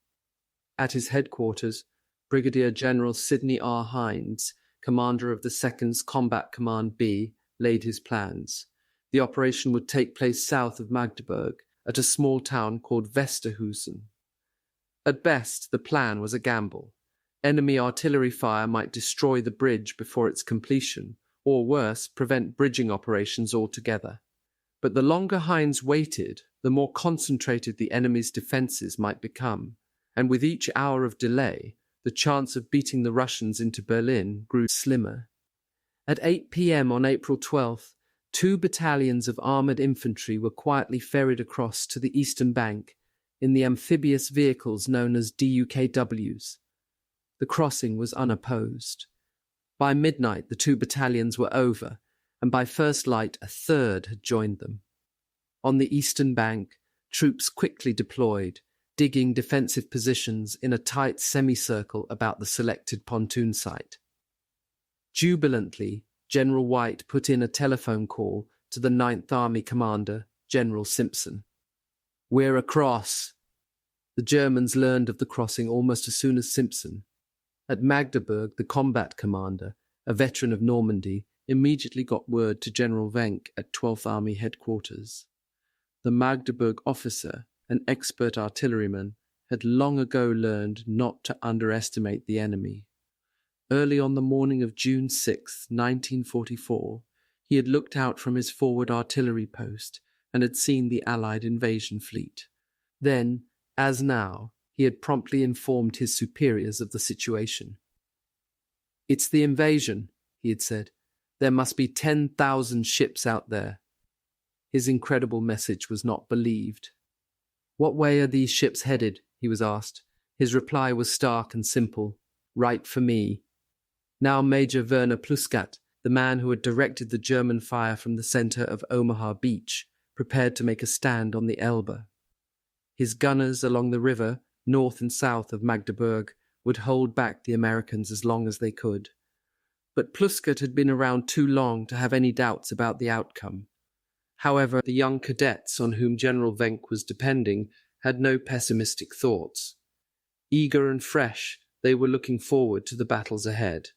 S1: At his headquarters, Brigadier General Sidney R. Hines, commander of the 2nd's Combat Command B, laid his plans. The operation would take place south of Magdeberg, at a small town called Westerhusen. At best, the plan was a gamble. Enemy artillery fire might destroy the bridge before its completion, or worse, prevent bridging operations altogether. But the longer Hines waited, the more concentrated the enemy's defences might become, and with each hour of delay, the chance of beating the Russians into Berlin grew slimmer. At 8 p.m. on April 12th, 2 battalions of armoured infantry were quietly ferried across to the eastern bank in the amphibious vehicles known as DUKWs. The crossing was unopposed. By midnight, the 2 battalions were over, and by first light, a third had joined them. On the eastern bank, troops quickly deployed, digging defensive positions in a tight semicircle about the selected pontoon site. Jubilantly, General White put in a telephone call to the 9th Army commander, General Simpson. "We're across." The Germans learned of the crossing almost as soon as Simpson. At Magdeburg, the combat commander, a veteran of Normandy, immediately got word to General Venk at 12th Army headquarters. The Magdeburg officer, an expert artilleryman, had long ago learned not to underestimate the enemy. Early on the morning of June 6, 1944, he had looked out from his forward artillery post and had seen the Allied invasion fleet. Then, as now, he had promptly informed his superiors of the situation. "It's the invasion," he had said. "There must be 10,000 ships out there." His incredible message was not believed. "What way are these ships headed?" he was asked. His reply was stark and simple. "Right for me." Now Major Werner Pluskat, the man who had directed the German fire from the centre of Omaha Beach, prepared to make a stand on the Elbe. His gunners along the river, north and south of Magdeburg, would hold back the Americans as long as they could. But Pluskat had been around too long to have any doubts about the outcome. However, the young cadets on whom General Venk was depending had no pessimistic thoughts. Eager and fresh, they were looking forward to the battles ahead.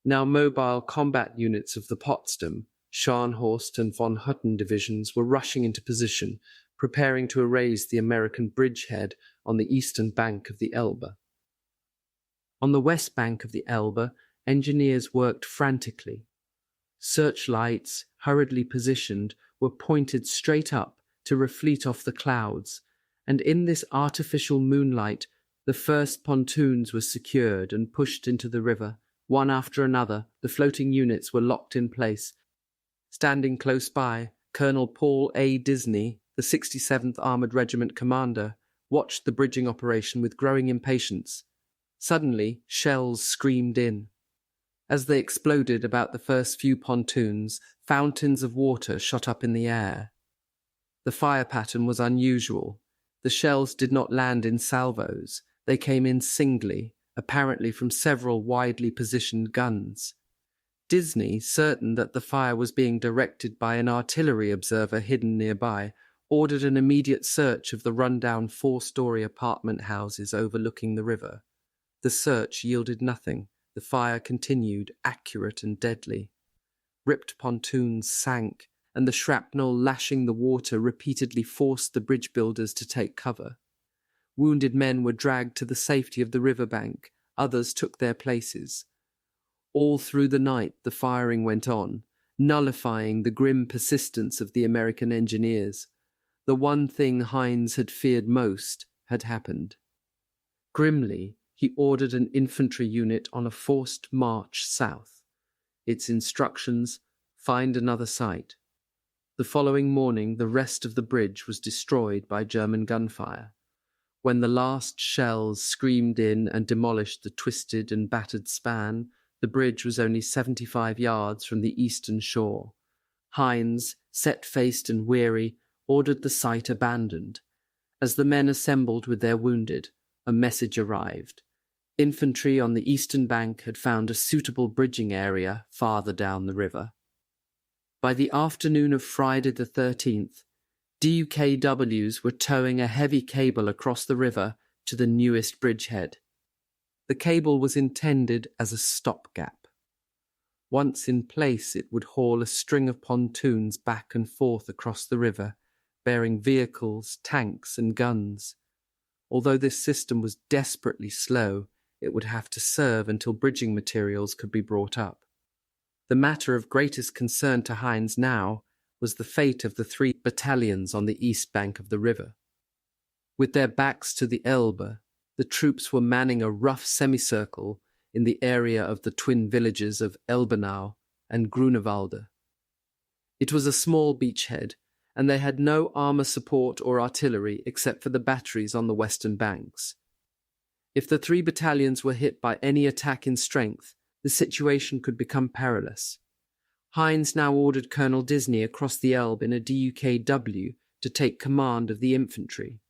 S1: Now mobile combat units of the Potsdam, Scharnhorst and von Hutten divisions were rushing into position, preparing to erase the American bridgehead on the eastern bank of the Elbe. On the west bank of the Elbe, engineers worked frantically. Searchlights, hurriedly positioned, were pointed straight up to reflect off the clouds, and in this artificial moonlight, the first pontoons were secured and pushed into the river. One after another, the floating units were locked in place. Standing close by, Colonel Paul A. Disney, the 67th Armored Regiment commander, watched the bridging operation with growing impatience. Suddenly, shells screamed in. As they exploded about the first few pontoons, fountains of water shot up in the air. The fire pattern was unusual. The shells did not land in salvos. They came in singly, apparently from several widely positioned guns. Disney, certain that the fire was being directed by an artillery observer hidden nearby, ordered an immediate search of the run-down 4-story apartment houses overlooking the river. The search yielded nothing. The fire continued, accurate and deadly. Ripped pontoons sank, and the shrapnel lashing the water repeatedly forced the bridge builders to take cover. Wounded men were dragged to the safety of the riverbank. Others took their places. All through the night the firing went on, nullifying the grim persistence of the American engineers. The one thing Heinz had feared most had happened. Grimly, he ordered an infantry unit on a forced march south. Its instructions: find another site. The following morning, the rest of the bridge was destroyed by German gunfire. When the last shells screamed in and demolished the twisted and battered span, the bridge was only 75 yards from the eastern shore. Heinz, set-faced and weary, ordered the site abandoned. As the men assembled with their wounded, a message arrived. Infantry on the eastern bank had found a suitable bridging area farther down the river. By the afternoon of Friday the 13th, DUKWs were towing a heavy cable across the river to the newest bridgehead. The cable was intended as a stopgap. Once in place, it would haul a string of pontoons back and forth across the river, bearing vehicles, tanks, and guns. Although this system was desperately slow, it would have to serve until bridging materials could be brought up. The matter of greatest concern to Heinz now was the fate of the 3 battalions on the east bank of the river. With their backs to the Elbe, the troops were manning a rough semicircle in the area of the twin villages of Elbenau and Grunewalde. It was a small beachhead, and they had no armour support or artillery except for the batteries on the western banks. If the 3 battalions were hit by any attack in strength, the situation could become perilous. Heinz now ordered Colonel Disney across the Elbe in a DUKW to take command of the infantry.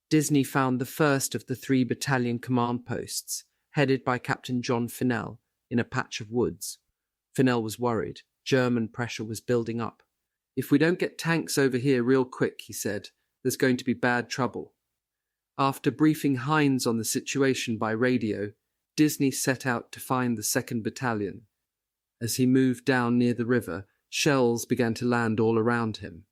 S1: Disney found the first of the 3 battalion command posts, headed by Captain John Finnell, in a patch of woods. Finnell was worried. German pressure was building up. "If we don't get tanks over here real quick," he said, "there's going to be bad trouble." After briefing Heinz on the situation by radio, Disney set out to find the 2nd Battalion. As he moved down near the river, shells began to land all around him.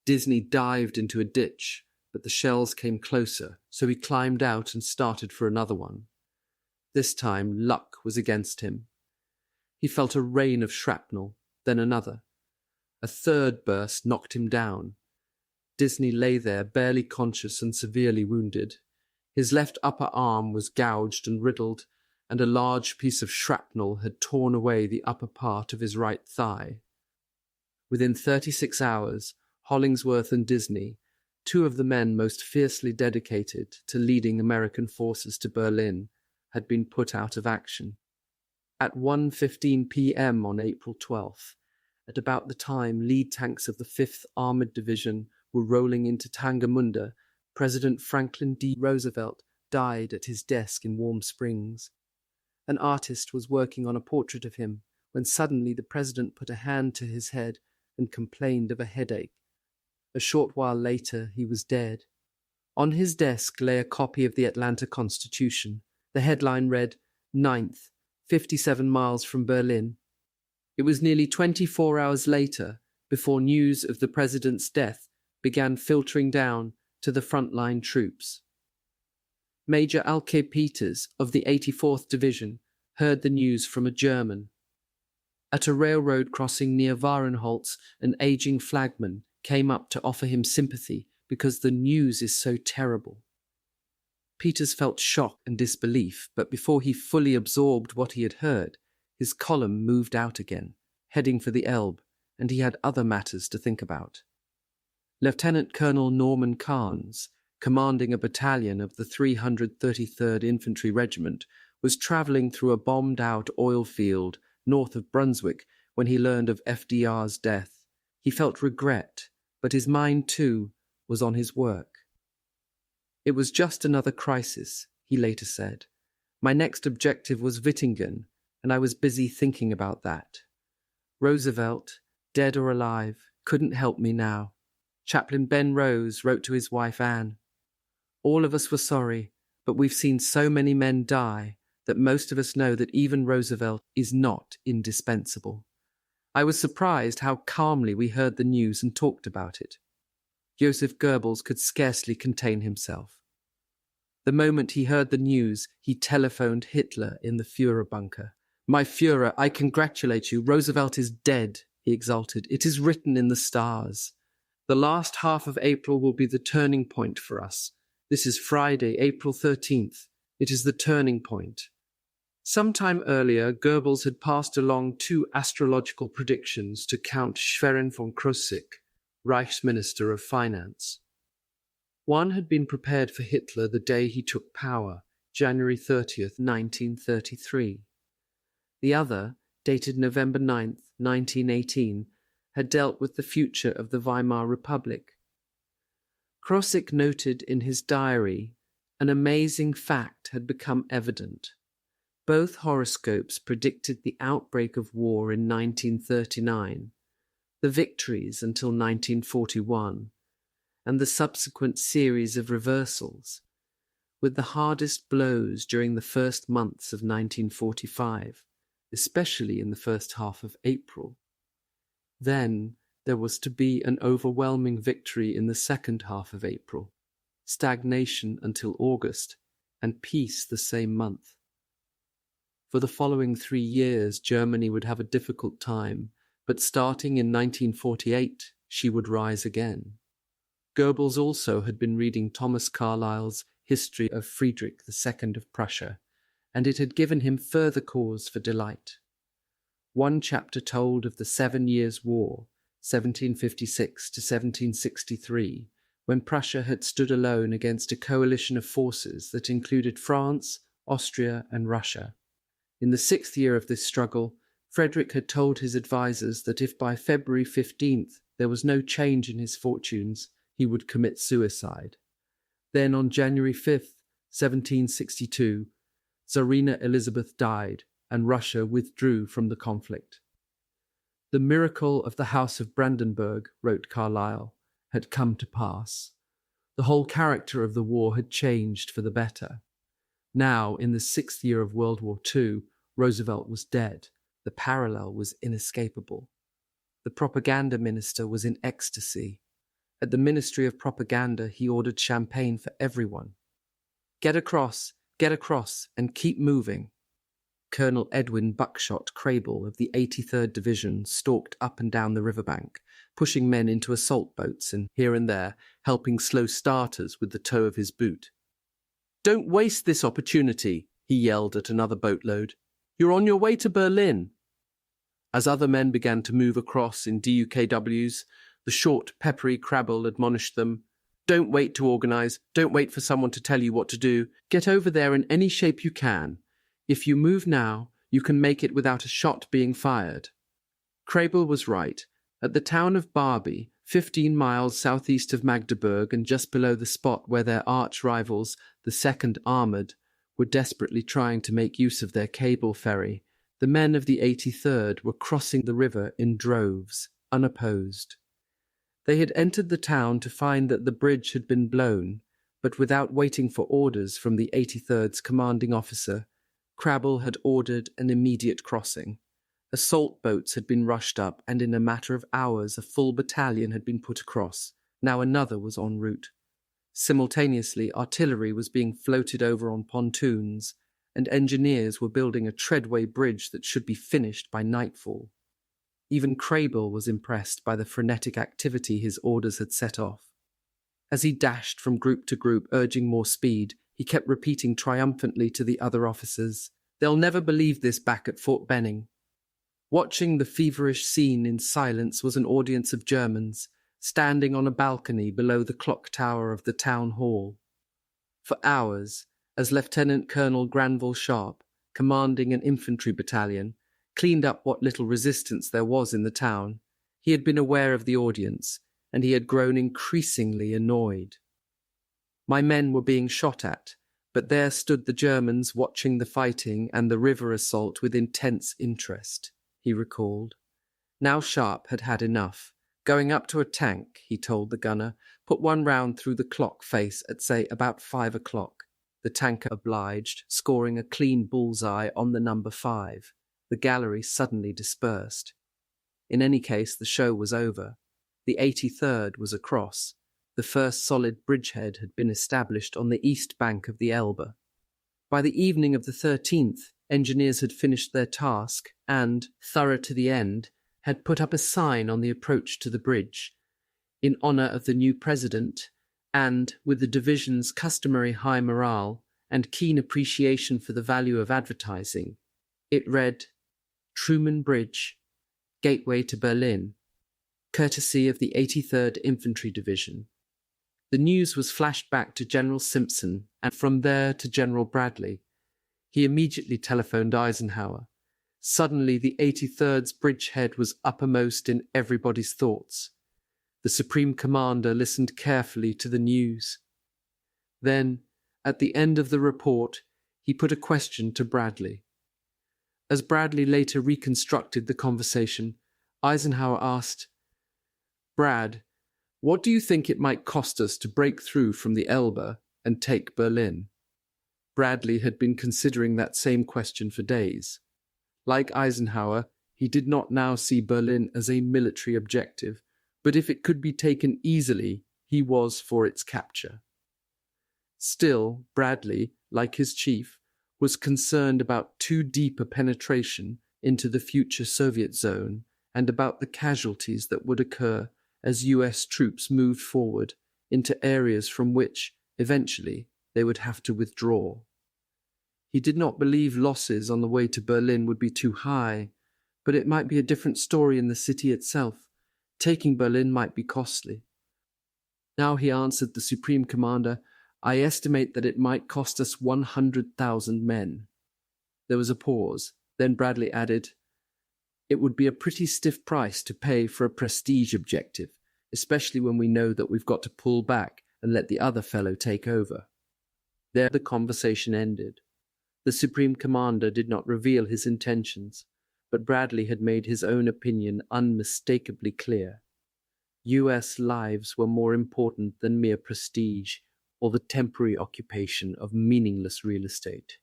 S1: Disney dived into a ditch, but the shells came closer, so he climbed out and started for another one. This time, luck was against him. He felt a rain of shrapnel, then another. A third burst knocked him down. Disney lay there, barely conscious and severely wounded. His left upper arm was gouged and riddled, and a large piece of shrapnel had torn away the upper part of his right thigh. Within 36 hours, Hollingsworth and Disney, 2 of the men most fiercely dedicated to leading American forces to Berlin, had been put out of action. At 1:15 p.m. on April 12th, at about the time lead tanks of the 5th Armored Division were rolling into Tangamunda, President Franklin D. Roosevelt died at his desk in Warm Springs. An artist was working on a portrait of him when suddenly the president put a hand to his head and complained of a headache. A short while later, he was dead. On his desk lay a copy of the Atlanta Constitution. The headline read, "9th, 57 miles from Berlin." It was nearly 24 hours later before news of the president's death began filtering down to the frontline troops. Major Alke Peters of the 84th Division heard the news from a German. At a railroad crossing near Varenholz, an aging flagman came up to offer him sympathy because the news is so terrible. Peters felt shock and disbelief, but before he fully absorbed what he had heard, his column moved out again, heading for the Elbe, and he had other matters to think about. Lieutenant Colonel Norman Carnes, commanding a battalion of the 333rd Infantry Regiment, was travelling through a bombed-out oil field north of Brunswick when he learned of FDR's death. He felt regret, but his mind, too, was on his work. It was just another crisis, he later said. My next objective was Wittingen, and I was busy thinking about that. Roosevelt, dead or alive, couldn't help me now. Chaplain Ben Rose wrote to his wife Anne. All of us were sorry, but we've seen so many men die that most of us know that even Roosevelt is not indispensable. I was surprised how calmly we heard the news and talked about it. Joseph Gerbles could scarcely contain himself. The moment he heard the news, he telephoned Hitler in the Führer bunker. My Führer, I congratulate you. Roosevelt is dead, he exulted. It is written in the stars. The last half of April will be the turning point for us. This is Friday, April 13th. It is the turning point. Sometime earlier, Gerbles had passed along 2 astrological predictions to Count Schwerin von Krosigk, Reichsminister of Finance. One had been prepared for Hitler the day he took power, January 30th, 1933. The other, dated November 9th, 1918, had dealt with the future of the Weimar Republic. Krosigk noted in his diary, an amazing fact had become evident. Both horoscopes predicted the outbreak of war in 1939, the victories until 1941, and the subsequent series of reversals, with the hardest blows during the first months of 1945, especially in the first half of April. Then there was to be an overwhelming victory in the second half of April, stagnation until August, and peace the same month. For the following 3 years, Germany would have a difficult time, but starting in 1948, she would rise again. Goebbels also had been reading Thomas Carlyle's History of Friedrich II of Prussia, and it had given him further cause for delight. One chapter told of the 7 Years' War, 1756 to 1763, when Prussia had stood alone against a coalition of forces that included France, Austria, and Russia. In the 6th year of this struggle, Frederick had told his advisers that if by February 15th there was no change in his fortunes, he would commit suicide. Then on January 5th, 1762, Tsarina Elizabeth died, and Russia withdrew from the conflict. The miracle of the House of Brandenburg, wrote Carlyle, had come to pass. The whole character of the war had changed for the better. Now, in the 6th year of World War II, Roosevelt was dead. The parallel was inescapable. The propaganda minister was in ecstasy. At the Ministry of Propaganda, he ordered champagne for everyone. Get across, and keep moving. Colonel Edwin Buckshot Crable of the 83rd Division stalked up and down the riverbank, pushing men into assault boats and, here and there, helping slow starters with the toe of his boot. Don't waste this opportunity, he yelled at another boatload. You're on your way to Berlin. As other men began to move across in DUKWs, the short, peppery Crable admonished them, Don't wait to organise, don't wait for someone to tell you what to do. Get over there in any shape you can. If you move now, you can make it without a shot being fired. Crable was right. At the town of Barbie, 15 miles southeast of Magdeberg and just below the spot where their arch-rivals, the 2nd Armoured, were desperately trying to make use of their cable ferry, the men of the 83rd were crossing the river in droves, unopposed. They had entered the town to find that the bridge had been blown, but without waiting for orders from the 83rd's commanding officer, Crable had ordered an immediate crossing. Assault boats had been rushed up, and in a matter of hours a full battalion had been put across. Now another was en route. Simultaneously, artillery was being floated over on pontoons, and engineers were building a treadway bridge that should be finished by nightfall. Even Crable was impressed by the frenetic activity his orders had set off. As he dashed from group to group, urging more speed, he kept repeating triumphantly to the other officers, "They'll never believe this back at Fort Benning." Watching the feverish scene in silence was an audience of Germans, standing on a balcony below the clock tower of the town hall. For hours, as Lieutenant Colonel Granville Sharp, commanding an infantry battalion, cleaned up what little resistance there was in the town, he had been aware of the audience, and he had grown increasingly annoyed. "My men were being shot at, but there stood the Germans watching the fighting and the river assault with intense interest," he recalled. Now Sharp had had enough. "Going up to a tank," he told the gunner, "put one round through the clock face at, say, about 5 o'clock. The tanker obliged, scoring a clean bullseye on the number 5. The gallery suddenly dispersed. In any case, the show was over. The 83rd was across. The first solid bridgehead had been established on the east bank of the Elbe. By the evening of the 13th, engineers had finished their task and, thorough to the end, had put up a sign on the approach to the bridge, in honour of the new president, and, with the division's customary high morale and keen appreciation for the value of advertising, it read, "Truman Bridge, Gateway to Berlin, courtesy of the 83rd Infantry Division." The news was flashed back to General Simpson, and from there to General Bradley. He immediately telephoned Eisenhower. Suddenly the 83rd's bridgehead was uppermost in everybody's thoughts. The Supreme Commander listened carefully to the news. Then, at the end of the report, he put a question to Bradley. As Bradley later reconstructed the conversation, Eisenhower asked, "Brad, what do you think it might cost us to break through from the Elbe and take Berlin?" Bradley had been considering that same question for days. Like Eisenhower, he did not now see Berlin as a military objective, but if it could be taken easily, he was for its capture. Still, Bradley, like his chief, was concerned about too deep a penetration into the future Soviet zone and about the casualties that would occur as US troops moved forward into areas from which, eventually, they would have to withdraw. He did not believe losses on the way to Berlin would be too high, but it might be a different story in the city itself. Taking Berlin might be costly. Now he answered the Supreme Commander, "I estimate that it might cost us 100,000 men." There was a pause. Then Bradley added, "It would be a pretty stiff price to pay for a prestige objective, especially when we know that we've got to pull back and let the other fellow take over." There the conversation ended. The Supreme Commander did not reveal his intentions, but Bradley had made his own opinion unmistakably clear. US lives were more important than mere prestige or the temporary occupation of meaningless real estate.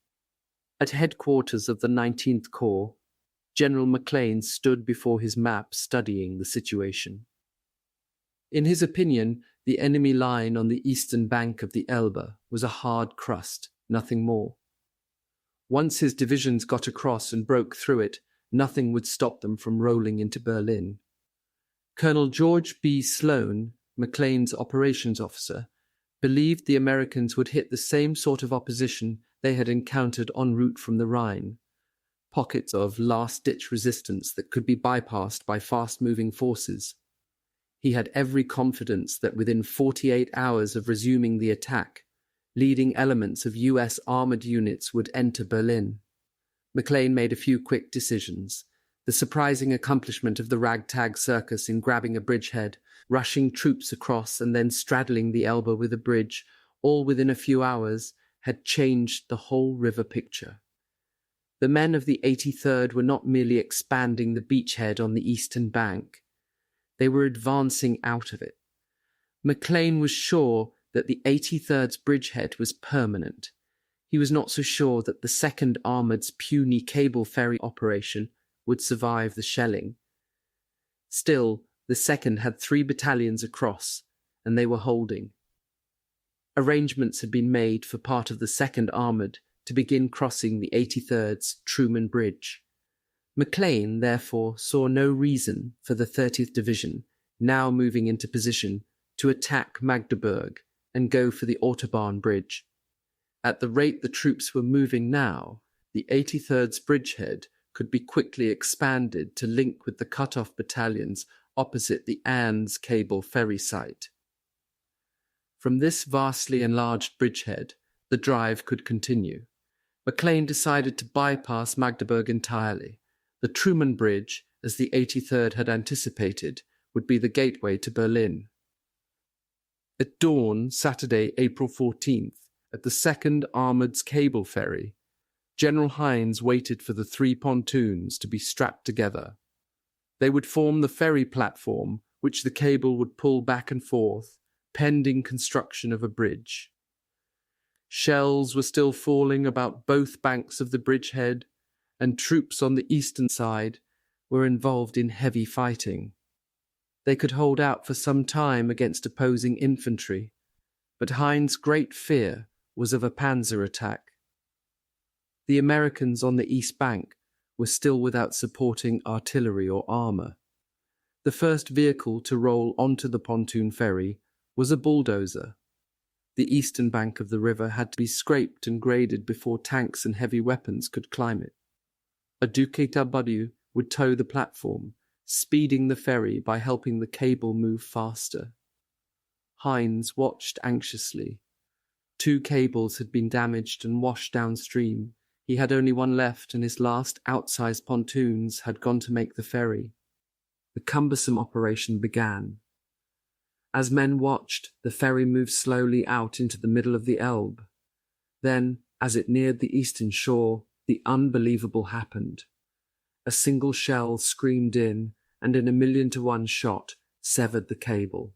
S1: At headquarters of the 19th Corps, General McLean stood before his map studying the situation. In his opinion, the enemy line on the eastern bank of the Elbe was a hard crust, nothing more. Once his divisions got across and broke through it, nothing would stop them from rolling into Berlin. Colonel George B. Sloan, McLean's operations officer, believed the Americans would hit the same sort of opposition they had encountered en route from the Rhine, pockets of last-ditch resistance that could be bypassed by fast-moving forces. He had every confidence that within 48 hours of resuming the attack, leading elements of US armoured units would enter Berlin. McLean made a few quick decisions. The surprising accomplishment of the ragtag circus in grabbing a bridgehead, rushing troops across and then straddling the Elbe with a bridge, all within a few hours, had changed the whole river picture. The men of the 83rd were not merely expanding the beachhead on the eastern bank. They were advancing out of it. McLean was sure that the 83rd's bridgehead was permanent. He was not so sure that the 2nd Armoured's puny cable ferry operation would survive the shelling. Still, the 2nd had 3 battalions across, and they were holding. Arrangements had been made for part of the 2nd Armoured to begin crossing the 83rd's Truman Bridge. McLean, therefore, saw no reason for the 30th Division, now moving into position, to attack Magdeberg and go for the Autobahn Bridge. At the rate the troops were moving now, the 83rd's bridgehead could be quickly expanded to link with the cut-off battalions opposite the Anns cable ferry site. From this vastly enlarged bridgehead, the drive could continue. McLean decided to bypass Magdeburg entirely. The Truman Bridge, as the 83rd had anticipated, would be the gateway to Berlin. At dawn, Saturday, April 14th, at the 2nd Armoured's cable ferry, General Heinz waited for the 3 pontoons to be strapped together. They would form the ferry platform, which the cable would pull back and forth, pending construction of a bridge. Shells were still falling about both banks of the bridgehead, and troops on the eastern side were involved in heavy fighting. They could hold out for some time against opposing infantry, but Heinz's great fear was of a panzer attack. The Americans on the east bank were still without supporting artillery or armour. The first vehicle to roll onto the pontoon ferry was a bulldozer. The eastern bank of the river had to be scraped and graded before tanks and heavy weapons could climb it. A Ducati would tow the platform, speeding the ferry by helping the cable move faster. Heinz watched anxiously. 2 cables had been damaged and washed downstream. He had only one left, and his last outsized pontoons had gone to make the ferry. The cumbersome operation began. As men watched, the ferry moved slowly out into the middle of the Elbe. Then, as it neared the eastern shore, the unbelievable happened. A single shell screamed in, and in a 1,000,000-to-1 shot, severed the cable.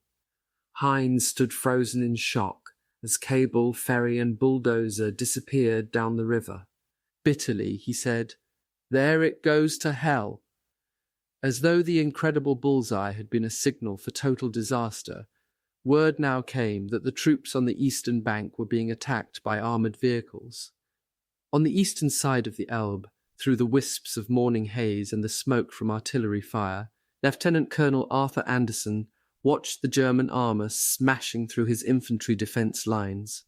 S1: Heinz stood frozen in shock as cable, ferry, and bulldozer disappeared down the river. Bitterly, he said, "There it goes to hell." As though the incredible bullseye had been a signal for total disaster, word now came that the troops on the eastern bank were being attacked by armoured vehicles. On the eastern side of the Elbe, through the wisps of morning haze and the smoke from artillery fire, Lieutenant Colonel Arthur Anderson watched the German armour smashing through his infantry defence lines.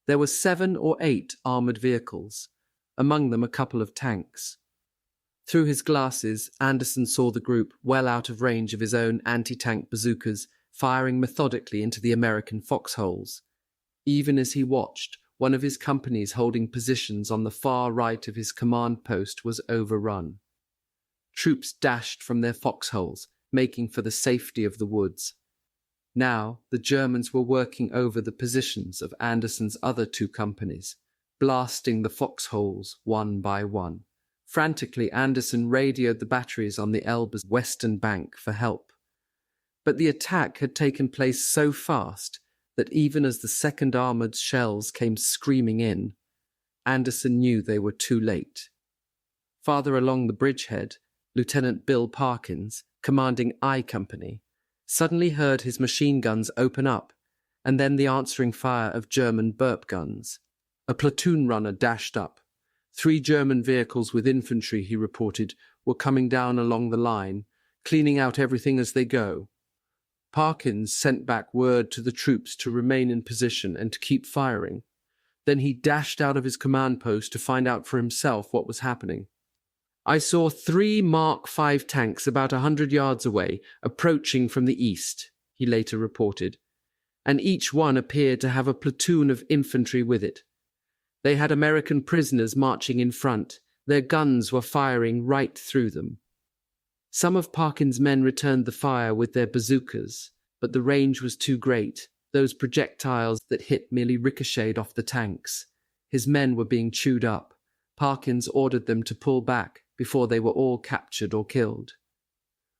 S1: There were 7 or 8 armoured vehicles, among them a couple of tanks. Through his glasses, Anderson saw the group well out of range of his own anti-tank bazookas firing methodically into the American foxholes. Even as he watched, one of his companies holding positions on the far right of his command post was overrun. Troops dashed from their foxholes, making for the safety of the woods. Now the Germans were working over the positions of Anderson's other 2 companies, blasting the foxholes one by one. Frantically, Anderson radioed the batteries on the Elbe's western bank for help. But the attack had taken place so fast that even as the 2nd Armoured's shells came screaming in, Anderson knew they were too late. Farther along the bridgehead, Lieutenant Bill Parkins, commanding I Company, suddenly heard his machine guns open up, and then the answering fire of German burp guns. A platoon runner dashed up. 3 German vehicles with infantry, he reported, were coming down along the line, cleaning out everything as they go. Parkins sent back word to the troops to remain in position and to keep firing. Then he dashed out of his command post to find out for himself what was happening. "I saw 3 Mark V tanks about 100 yards away, approaching from the east," he later reported, "and each one appeared to have a platoon of infantry with it. They had American prisoners marching in front. Their guns were firing right through them." Some of Parkins' men returned the fire with their bazookas, but the range was too great. Those projectiles that hit merely ricocheted off the tanks. His men were being chewed up. Parkins ordered them to pull back before they were all captured or killed.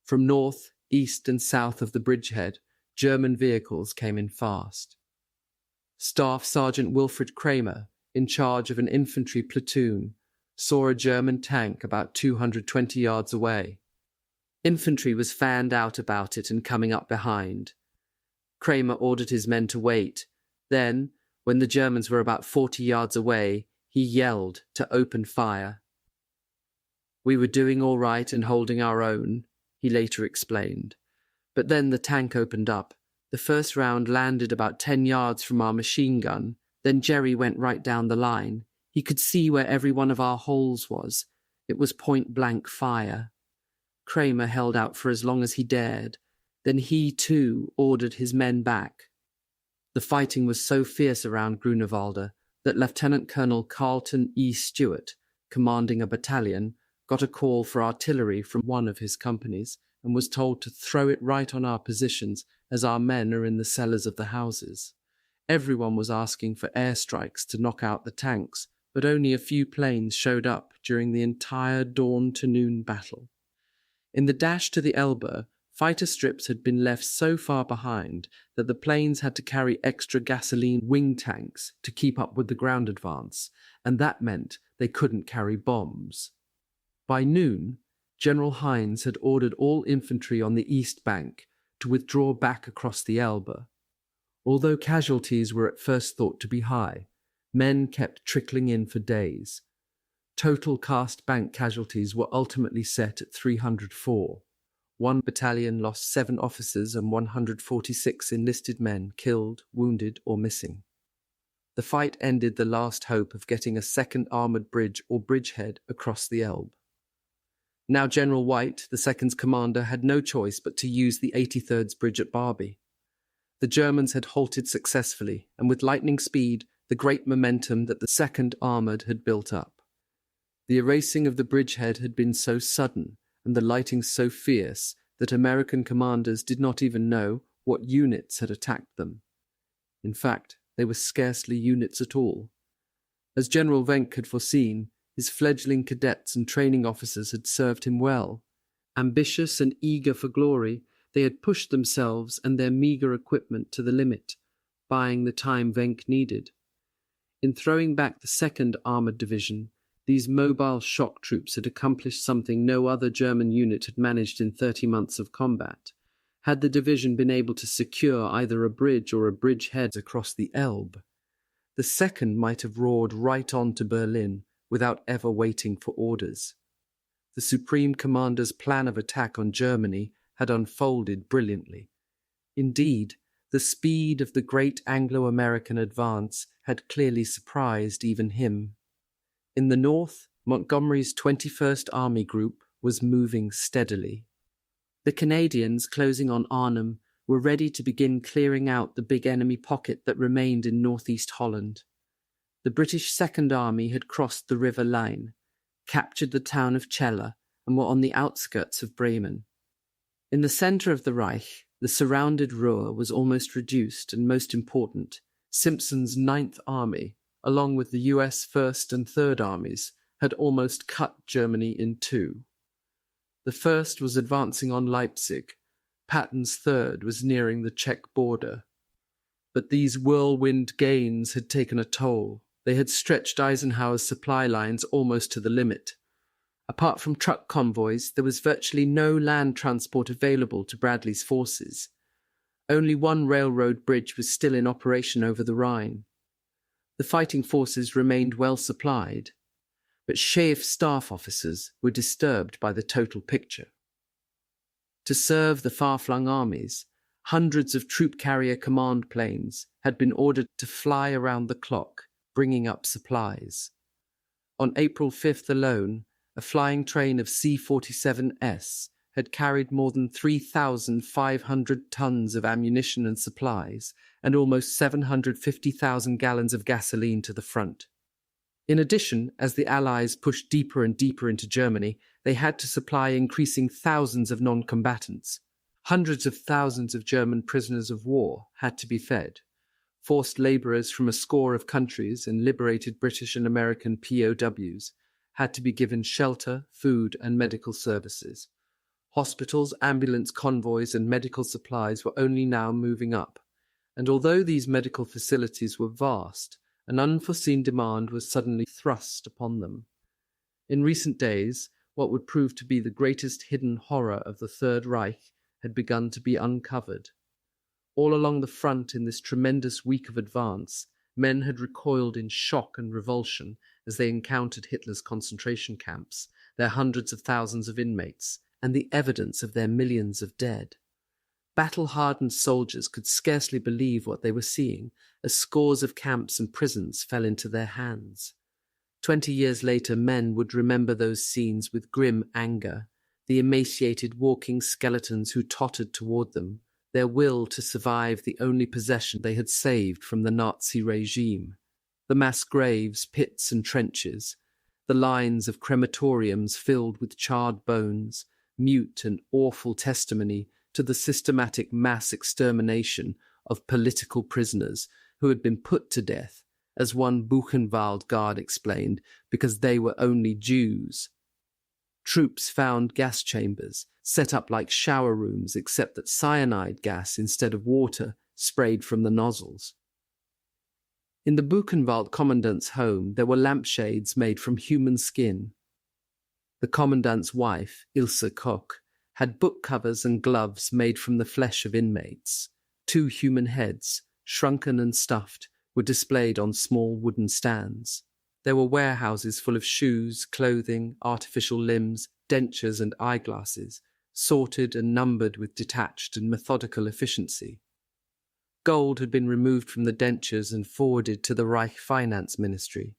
S1: From north, east, and south of the bridgehead, German vehicles came in fast. Staff Sergeant Wilfred Kramer, in charge of an infantry platoon, saw a German tank about 220 yards away. Infantry was fanned out about it and coming up behind. Kramer ordered his men to wait. Then, when the Germans were about 40 yards away, he yelled to open fire. We were doing all right and holding our own, he later explained. But then the tank opened up. The first round landed about 10 yards from our machine gun. Then Jerry went right down the line. He could see where every one of our holes was. It was point-blank fire. Kramer held out for as long as he dared. Then he, too, ordered his men back. The fighting was so fierce around Grunewalde that Lieutenant Colonel Carlton E. Stewart, commanding a battalion, got a call for artillery from one of his companies and was told to throw it right on our positions as our men are in the cellars of the houses. Everyone was asking for airstrikes to knock out the tanks, but only a few planes showed up during the entire dawn-to-noon battle. In the dash to the Elbe, fighter strips had been left so far behind that the planes had to carry extra gasoline wing tanks to keep up with the ground advance, and that meant they couldn't carry bombs. By noon, General Heinz had ordered all infantry on the east bank to withdraw back across the Elbe. Although casualties were at first thought to be high, men kept trickling in for days. Total cast bank casualties were ultimately set at 304. One battalion lost 7 officers and 146 enlisted men killed, wounded, or missing. The fight ended the last hope of getting a second armoured bridge or bridgehead across the Elbe. Now General White, the second's commander, had no choice but to use the 83rd's bridge at Barbie. The Germans had halted successfully, and with lightning speed, the great momentum that the second armoured had built up. The erasing of the bridgehead had been so sudden, and the lighting so fierce, that American commanders did not even know what units had attacked them. In fact, they were scarcely units at all. As General Venk had foreseen, his fledgling cadets and training officers had served him well. Ambitious and eager for glory, they had pushed themselves and their meagre equipment to the limit, buying the time Venk needed. In throwing back the 2nd Armoured Division, these mobile shock troops had accomplished something no other German unit had managed in 30 months of combat. Had the division been able to secure either a bridge or a bridgehead across the Elbe, the 2nd might have roared right on to Berlin without ever waiting for orders. The Supreme Commander's plan of attack on Germany had unfolded brilliantly. Indeed, the speed of the great Anglo-American advance had clearly surprised even him. In the north, Montgomery's 21st Army Group was moving steadily. The Canadians, closing on Arnhem, were ready to begin clearing out the big enemy pocket that remained in northeast Holland. The British Second Army had crossed the River Line, captured the town of Celle, and were on the outskirts of Bremen. In the centre of the Reich, the surrounded Ruhr was almost reduced, and most important, Simpson's 9th Army, along with the US 1st and 3rd Armies, had almost cut Germany in two. The 1st was advancing on Leipzig. Patton's 3rd was nearing the Czech border. But these whirlwind gains had taken a toll. They had stretched Eisenhower's supply lines almost to the limit. Apart from truck convoys, there was virtually no land transport available to Bradley's forces. Only one railroad bridge was still in operation over the Rhine. The fighting forces remained well supplied, but Schaeff's staff officers were disturbed by the total picture. To serve the far-flung armies, hundreds of troop carrier command planes had been ordered to fly around the clock, bringing up supplies. On April 5th alone, a flying train of C-47S had carried more than 3,500 tons of ammunition and supplies and almost 750,000 gallons of gasoline to the front. In addition, as the Allies pushed deeper and deeper into Germany, they had to supply increasing thousands of non-combatants. Hundreds of thousands of German prisoners of war had to be fed. Forced labourers from a score of countries and liberated British and American POWs had to be given shelter, food, and medical services. Hospitals, ambulance convoys, and medical supplies were only now moving up, and although these medical facilities were vast, an unforeseen demand was suddenly thrust upon them. In recent days, what would prove to be the greatest hidden horror of the Third Reich had begun to be uncovered. All along the front in this tremendous week of advance, men had recoiled in shock and revulsion as they encountered Hitler's concentration camps, their hundreds of thousands of inmates, and the evidence of their millions of dead. Battle-hardened soldiers could scarcely believe what they were seeing, as scores of camps and prisons fell into their hands. 20 years later, men would remember those scenes with grim anger, the emaciated walking skeletons who tottered toward them, their will to survive the only possession they had saved from the Nazi regime, the mass graves, pits and trenches, the lines of crematoriums filled with charred bones, mute and awful testimony to the systematic mass extermination of political prisoners who had been put to death, as one Buchenwald guard explained, because they were only Jews. Troops found gas chambers, set up like shower rooms except that cyanide gas instead of water sprayed from the nozzles. In the Buchenwald commandant's home there were lampshades made from human skin. The commandant's wife, Ilse Koch, had book covers and gloves made from the flesh of inmates. 2 human heads, shrunken and stuffed, were displayed on small wooden stands. There were warehouses full of shoes, clothing, artificial limbs, dentures and eyeglasses, sorted and numbered with detached and methodical efficiency. Gold had been removed from the dentures and forwarded to the Reich Finance Ministry.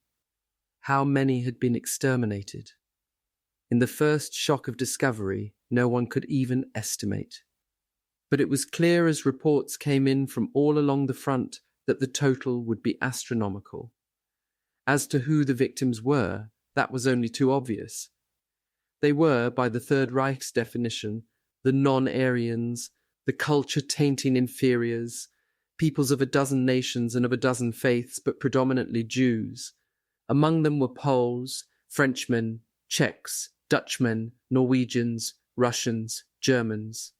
S1: How many had been exterminated? In the first shock of discovery, no one could even estimate. But it was clear as reports came in from all along the front that the total would be astronomical. As to who the victims were, that was only too obvious. They were, by the Third Reich's definition, the non-Aryans, the culture-tainting inferiors, peoples of a dozen nations and of a dozen faiths, but predominantly Jews. Among them were Poles, Frenchmen, Czechs, Dutchmen, Norwegians, Russians, Germans.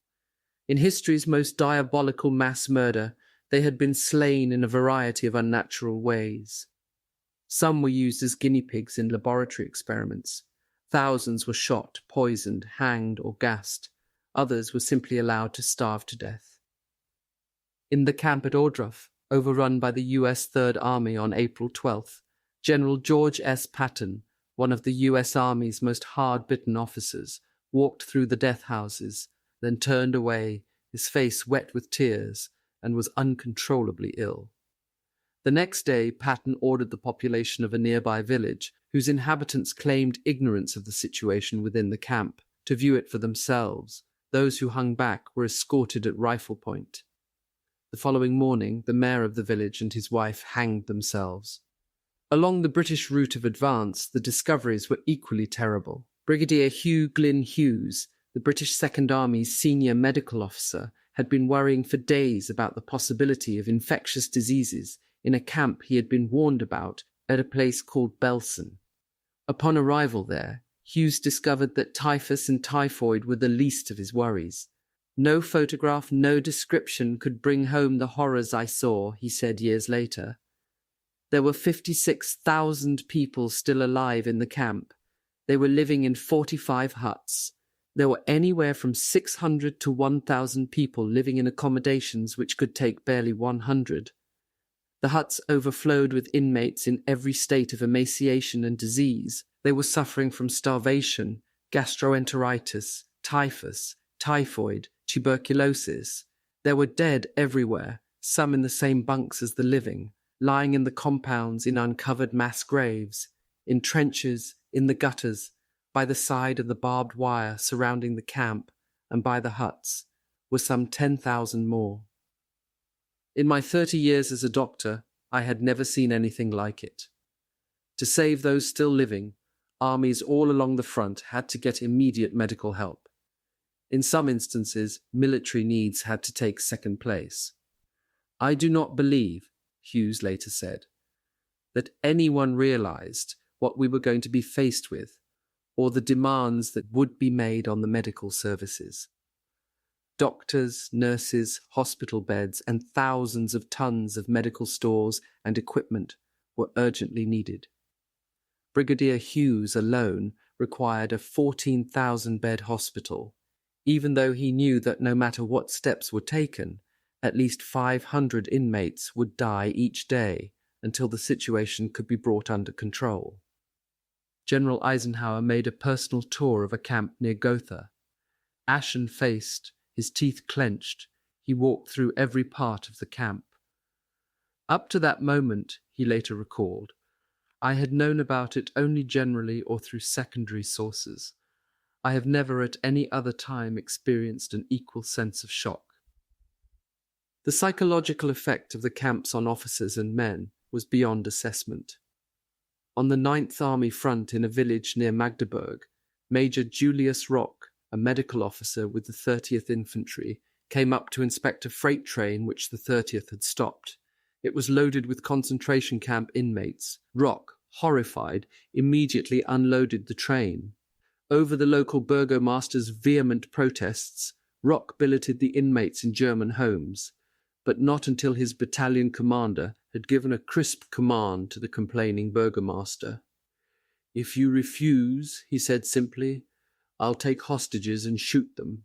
S1: In history's most diabolical mass murder, they had been slain in a variety of unnatural ways. Some were used as guinea pigs in laboratory experiments. Thousands were shot, poisoned, hanged, or gassed. Others were simply allowed to starve to death. In the camp at Ohrdruf, overrun by the U.S. Third Army on April 12th, General George S. Patton, one of the U.S. Army's most hard-bitten officers, walked through the death houses, then turned away, his face wet with tears, and was uncontrollably ill. The next day, Patton ordered the population of a nearby village, whose inhabitants claimed ignorance of the situation within the camp, to view it for themselves. Those who hung back were escorted at rifle point. The following morning, the mayor of the village and his wife hanged themselves. Along the British route of advance, the discoveries were equally terrible. Brigadier Hugh Glynn Hughes, the British Second Army's senior medical officer, had been worrying for days about the possibility of infectious diseases in a camp he had been warned about at a place called Belsen. Upon arrival there, Hughes discovered that typhus and typhoid were the least of his worries. "No photograph, no description could bring home the horrors I saw," he said years later. There were 56,000 people still alive in the camp. They were living in 45 huts. There were anywhere from 600 to 1,000 people living in accommodations which could take barely 100. The huts overflowed with inmates in every state of emaciation and disease. They were suffering from starvation, gastroenteritis, typhus, typhoid, tuberculosis. There were dead everywhere, some in the same bunks as the living, lying in the compounds in uncovered mass graves, in trenches, in the gutters, by the side of the barbed wire surrounding the camp, and by the huts, were some 10,000 more. In my 30 years as a doctor, I had never seen anything like it. To save those still living, armies all along the front had to get immediate medical help. In some instances, military needs had to take second place. "I do not believe," Hughes later said, "that anyone realized what we were going to be faced with, or the demands that would be made on the medical services. Doctors, nurses, hospital beds, and thousands of tons of medical stores and equipment were urgently needed. Brigadier Hughes alone required a 14,000-bed hospital, even though he knew that no matter what steps were taken, at least 500 inmates would die each day until the situation could be brought under control. General Eisenhower made a personal tour of a camp near Gotha. Ashen-faced, his teeth clenched, he walked through every part of the camp. Up to that moment, he later recalled, I had known about it only generally or through secondary sources. I have never at any other time experienced an equal sense of shock. The psychological effect of the camps on officers and men was beyond assessment. On the 9th Army front in a village near Magdeberg, Major Julius Rock, a medical officer with the 30th Infantry, came up to inspect a freight train which the 30th had stopped. It was loaded with concentration camp inmates. Rock, horrified, immediately unloaded the train. Over the local burgomaster's vehement protests, Rock billeted the inmates in German homes, but not until his battalion commander had given a crisp command to the complaining burgomaster. If you refuse, he said simply, I'll take hostages and shoot them.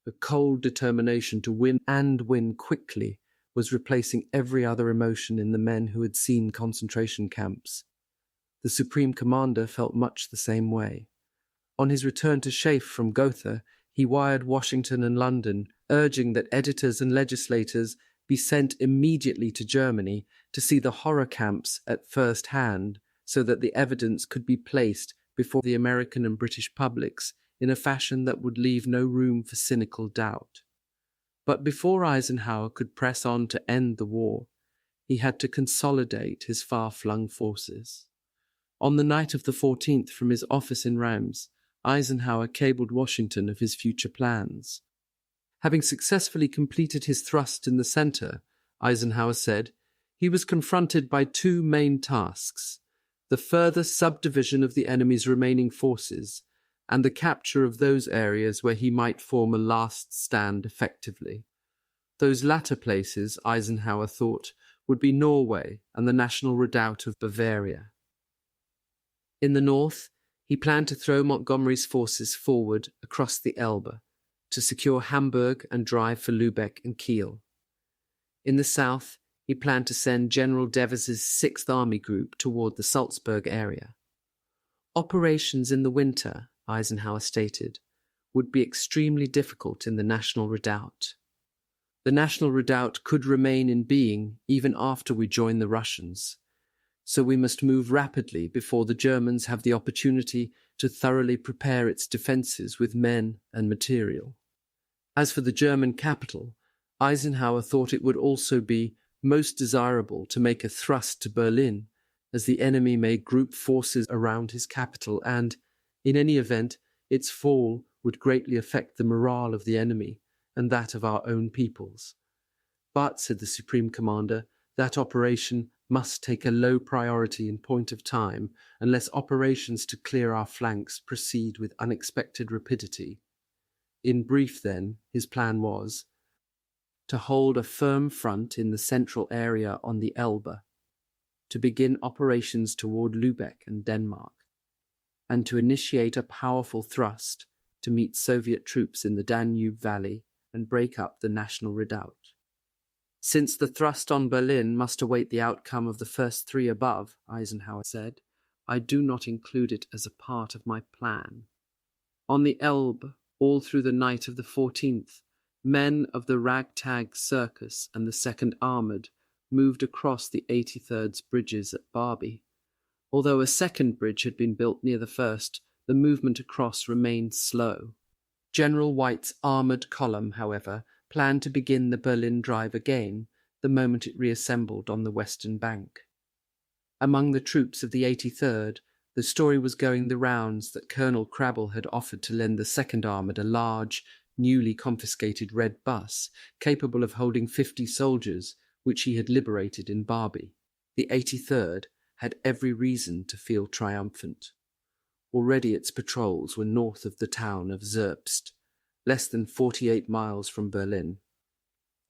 S1: A cold determination to win and win quickly was replacing every other emotion in the men who had seen concentration camps. The Supreme Commander felt much the same way. On his return to Schaeff from Gotha, he wired Washington and London, urging that editors and legislators be sent immediately to Germany to see the horror camps at first hand, so that the evidence could be placed before the American and British publics in a fashion that would leave no room for cynical doubt. But before Eisenhower could press on to end the war, he had to consolidate his far-flung forces. On the night of the 14th, from his office in Reims, Eisenhower cabled Washington of his future plans. Having successfully completed his thrust in the center, Eisenhower said, he was confronted by two main tasks: the further subdivision of the enemy's remaining forces and the capture of those areas where he might form a last stand effectively. Those latter places, Eisenhower thought, would be Norway and the national redoubt of Bavaria. In the north, he planned to throw Montgomery's forces forward across the Elbe to secure Hamburg and drive for Lübeck and Kiel. In the south, he planned to send General Devers's 6th Army Group toward the Salzburg area. Operations in the winter, Eisenhower stated, would be extremely difficult in the National Redoubt. The National Redoubt could remain in being even after we join the Russians, so we must move rapidly before the Germans have the opportunity to thoroughly prepare its defences with men and material. As for the German capital, Eisenhower thought it would also be most desirable to make a thrust to Berlin, as the enemy may group forces around his capital and, in any event, its fall would greatly affect the morale of the enemy and that of our own peoples. But, said the Supreme Commander, that operation must take a low priority in point of time unless operations to clear our flanks proceed with unexpected rapidity. In brief, then, his plan was to hold a firm front in the central area on the Elbe, to begin operations toward Lübeck and Denmark, and to initiate a powerful thrust to meet Soviet troops in the Danube Valley and break up the National Redoubt. Since the thrust on Berlin must await the outcome of the first three above, Eisenhower said, I do not include it as a part of my plan. On the Elbe, all through the night of the 14th, men of the ragtag circus and the 2nd Armoured moved across the 83rd's bridges at Barbie. Although a second bridge had been built near the first, the movement across remained slow. General White's armoured column, however, planned to begin the Berlin drive again the moment it reassembled on the western bank. Among the troops of the 83rd, the story was going the rounds that Colonel Crabble had offered to lend the 2nd Armoured a large, newly confiscated red bus capable of holding 50 soldiers, which he had liberated in Barbie. The 83rd had every reason to feel triumphant. Already its patrols were north of the town of Zerbst, less than 48 miles from Berlin.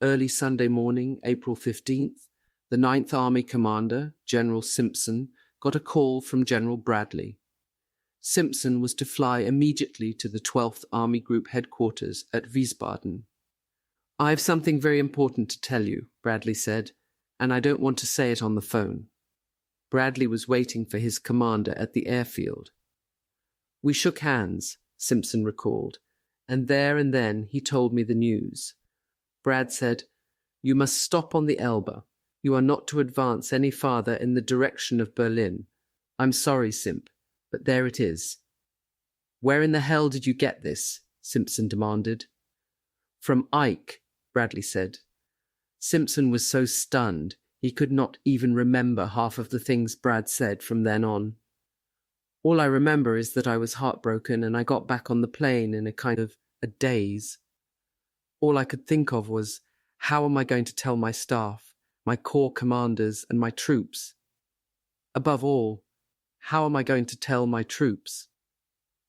S1: Early Sunday morning, April 15th, the 9th Army commander, General Simpson, got a call from General Bradley. Simpson was to fly immediately to the 12th Army Group headquarters at Wiesbaden. "I have something very important to tell you," Bradley said, "and I don't want to say it on the phone." Bradley was waiting for his commander at the airfield. "We shook hands," Simpson recalled, "and then he told me the news. Brad said, 'You must stop on the Elbe. You are not to advance any farther in the direction of Berlin. I'm sorry, Simp, but there it is.'" "Where in the hell did you get this?" Simpson demanded. "From Ike," Bradley said. Simpson was so stunned he could not even remember half of the things Brad said from then on. "All I remember is that I was heartbroken and I got back on the plane in a kind of a daze. All I could think of was, how am I going to tell my staff, my corps commanders and my troops? Above all, how am I going to tell my troops?"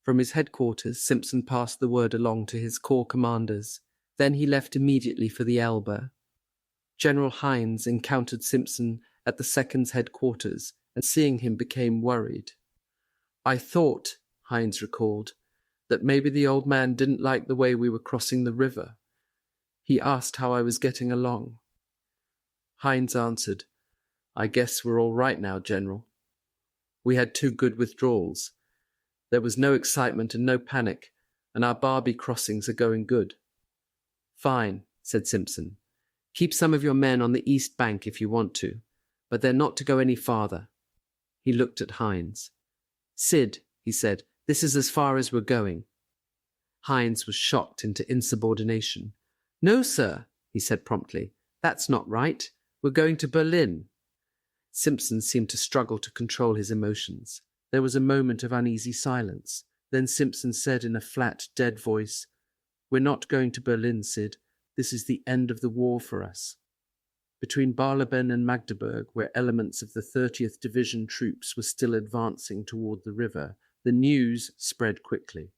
S1: From his headquarters, Simpson passed the word along to his corps commanders. Then he left immediately for the Elbe. General Heinz encountered Simpson at the Second's headquarters, and seeing him became worried. "I thought," Heinz recalled, "that maybe the old man didn't like the way we were crossing the river. He asked how I was getting along." Heinz answered, "I guess we're all right now, General. We had 2 good withdrawals. There was no excitement and no panic, and our Barbie crossings are going good." "Fine," said Simpson. "Keep some of your men on the east bank if you want to, but they're not to go any farther." He looked at Heinz. "Sid," he said, "this is as far as we're going." Heinz was shocked into insubordination. "No, sir," he said promptly. "That's not right. We're going to Berlin." Simpson seemed to struggle to control his emotions. There was a moment of uneasy silence. Then Simpson said in a flat, dead voice, "We're not going to Berlin, Sid. This is the end of the war for us." Between Barleben and Magdeberg, where elements of the 30th Division troops were still advancing toward the river, the news spread quickly.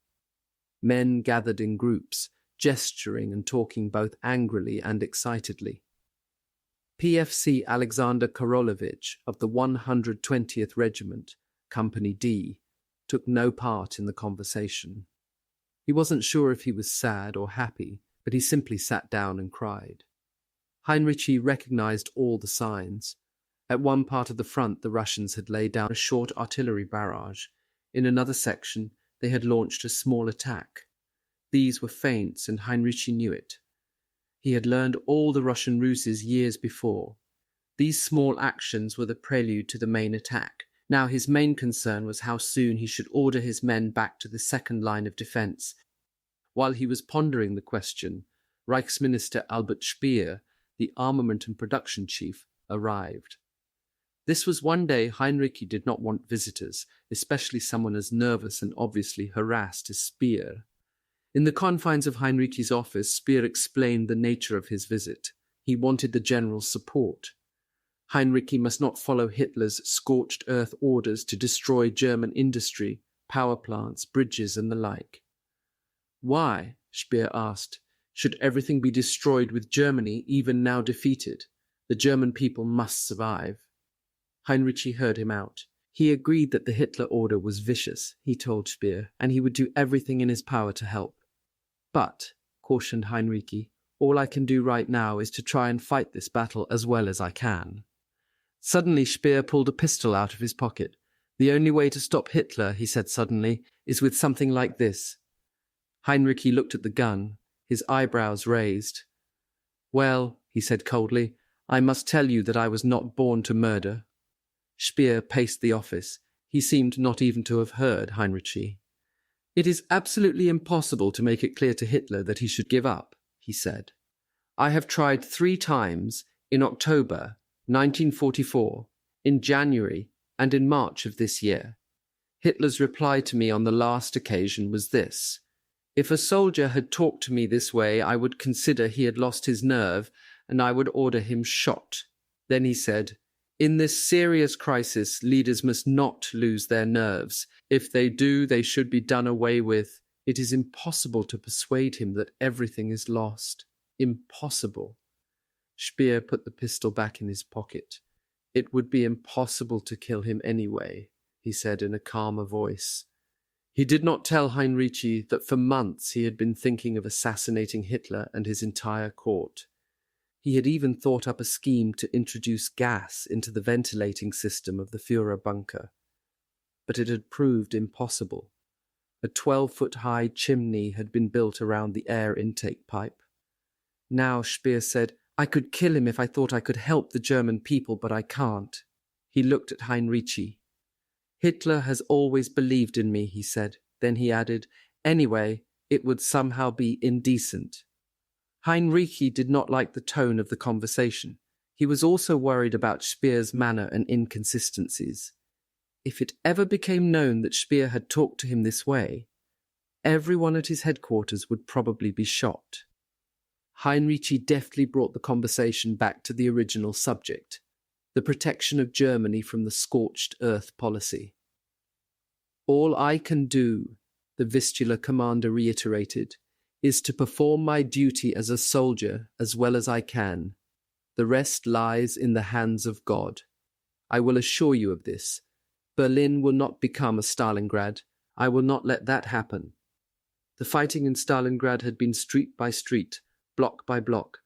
S1: Men gathered in groups, gesturing and talking both angrily and excitedly. PFC Alexander Korolovich of the 120th Regiment, Company D, took no part in the conversation. He wasn't sure if he was sad or happy, but he simply sat down and cried. Hinrichi recognized all the signs. At one part of the front, the Russians had laid down a short artillery barrage. In another section, they had launched a small attack. These were feints, and Hinrichi knew it. He had learned all the Russian ruses years before. These small actions were the prelude to the main attack. Now his main concern was how soon he should order his men back to the second line of defense. While he was pondering the question, Reichsminister Albert Speer, the armament and production chief, arrived. This was one day Hinrichi did not want visitors, especially someone as nervous and obviously harassed as Speer. In the confines of Hinrichi's office, Speer explained the nature of his visit. He wanted the general's support. Hinrichi must not follow Hitler's scorched earth orders to destroy German industry, power plants, bridges, and the like. "Why," Speer asked, "should everything be destroyed with Germany even now defeated? The German people must survive." Hinrichi heard him out. He agreed that the Hitler order was vicious, he told Speer, and he would do everything in his power to help. "But," cautioned Hinrichi, "all I can do right now is to try and fight this battle as well as I can." Suddenly Speer pulled a pistol out of his pocket. "The only way to stop Hitler," he said suddenly, "is with something like this." Hinrichi looked at the gun, his eyebrows raised. "Well," he said coldly, "I must tell you that I was not born to murder." Speer paced the office. He seemed not even to have heard Hinrichi. "It is absolutely impossible to make it clear to Hitler that he should give up," he said. "I have tried 3 times, in October 1944, in January, and in March of this year. Hitler's reply to me on the last occasion was this: if a soldier had talked to me this way, I would consider he had lost his nerve, and I would order him shot. Then he said, in this serious crisis, leaders must not lose their nerves. If they do, they should be done away with. It is impossible to persuade him that everything is lost. Impossible." Speer put the pistol back in his pocket. "It would be impossible to kill him anyway," he said in a calmer voice. He did not tell Hinrichi that for months he had been thinking of assassinating Hitler and his entire court. He had even thought up a scheme to introduce gas into the ventilating system of the Führer bunker. But it had proved impossible. A 12-foot-high chimney had been built around the air intake pipe. Now Speer said, "I could kill him if I thought I could help the German people, but I can't." He looked at Hinrichi. "Hitler has always believed in me," he said. Then he added, "Anyway, it would somehow be indecent." Hinrichi did not like the tone of the conversation. He was also worried about Speer's manner and inconsistencies. If it ever became known that Speer had talked to him this way, everyone at his headquarters would probably be shot. Hinrichi deftly brought the conversation back to the original subject, the protection of Germany from the scorched earth policy. "All I can do," the Vistula commander reiterated, "is to perform my duty as a soldier as well as I can. The rest lies in the hands of God. I will assure you of this. Berlin will not become a Stalingrad. I will not let that happen." The fighting in Stalingrad had been street by street, block by block.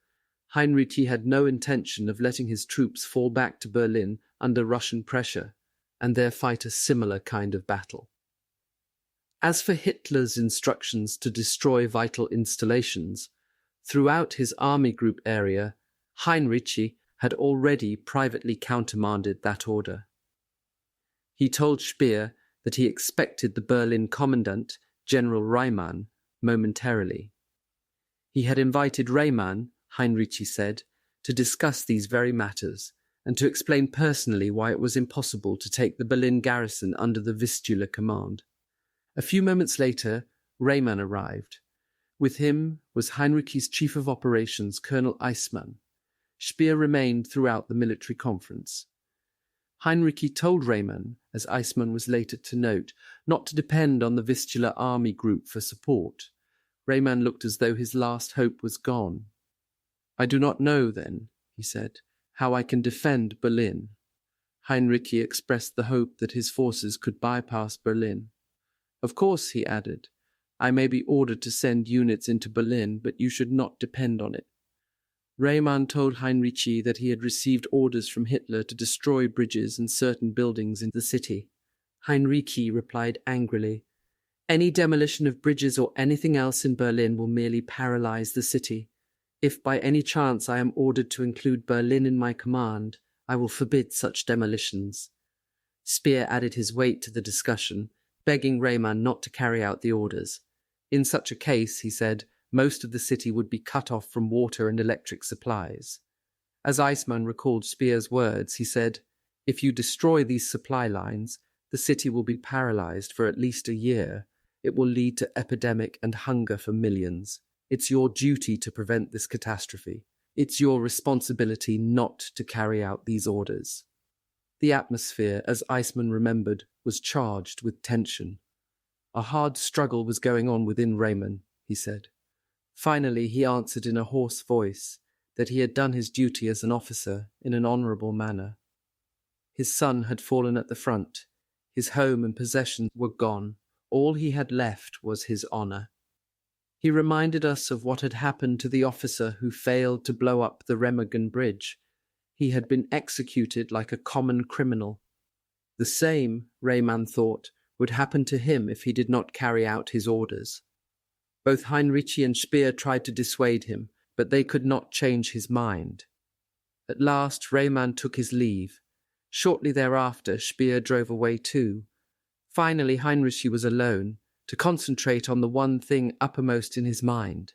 S1: Hinrichi had no intention of letting his troops fall back to Berlin under Russian pressure and there fight a similar kind of battle. As for Hitler's instructions to destroy vital installations, throughout his army group area, Hinrichi had already privately countermanded that order. He told Speer that he expected the Berlin commandant, General Reymann, momentarily. He had invited Reymann, Hinrichi said, to discuss these very matters and to explain personally why it was impossible to take the Berlin garrison under the Vistula command. A few moments later, Reymann arrived. With him was Hinrichi's chief of operations, Colonel Eismann. Speer remained throughout the military conference. Hinrichi told Reymann, as Eismann was later to note, not to depend on the Vistula army group for support. Reymann looked as though his last hope was gone. "I do not know, then," he said, "how I can defend Berlin." Hinrichi expressed the hope that his forces could bypass Berlin. "Of course," he added, "I may be ordered to send units into Berlin, but you should not depend on it." Reymann told Hinrichi that he had received orders from Hitler to destroy bridges and certain buildings in the city. Hinrichi replied angrily, "Any demolition of bridges or anything else in Berlin will merely paralyze the city. If by any chance I am ordered to include Berlin in my command, I will forbid such demolitions." Speer added his weight to the discussion, begging Reymann not to carry out the orders. In such a case, he said, most of the city would be cut off from water and electric supplies. As Eismann recalled Speer's words, he said, "If you destroy these supply lines, the city will be paralyzed for at least a year. It will lead to epidemic and hunger for millions. It's your duty to prevent this catastrophe. It's your responsibility not to carry out these orders." The atmosphere, as Eismann remembered, was charged with tension. A hard struggle was going on within Reymann, he said. Finally, he answered in a hoarse voice that he had done his duty as an officer in an honourable manner. His son had fallen at the front. His home and possessions were gone. All he had left was his honour. He reminded us of what had happened to the officer who failed to blow up the Remagen Bridge. He had been executed like a common criminal. The same, Reymann thought, would happen to him if he did not carry out his orders. Both Hinrichi and Speer tried to dissuade him, but they could not change his mind. At last Reymann took his leave. Shortly thereafter, Speer drove away too. Finally, Hinrichi was alone, to concentrate on the one thing uppermost in his mind,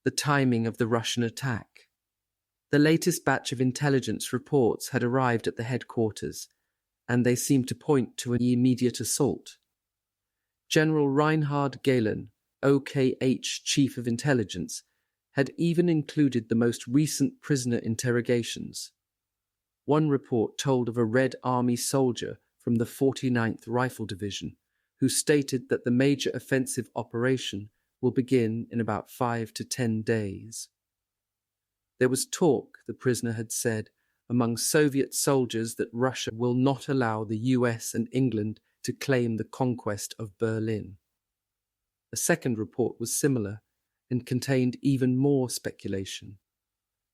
S1: the timing of the Russian attack. The latest batch of intelligence reports had arrived at the headquarters, and they seemed to point to an immediate assault. General Reinhard Gehlen, OKH Chief of Intelligence, had even included the most recent prisoner interrogations. One report told of a Red Army soldier from the 49th Rifle Division who stated that the major offensive operation will begin in about 5 to 10 days. There was talk, the prisoner had said, among Soviet soldiers that Russia will not allow the US and England to claim the conquest of Berlin. A second report was similar and contained even more speculation.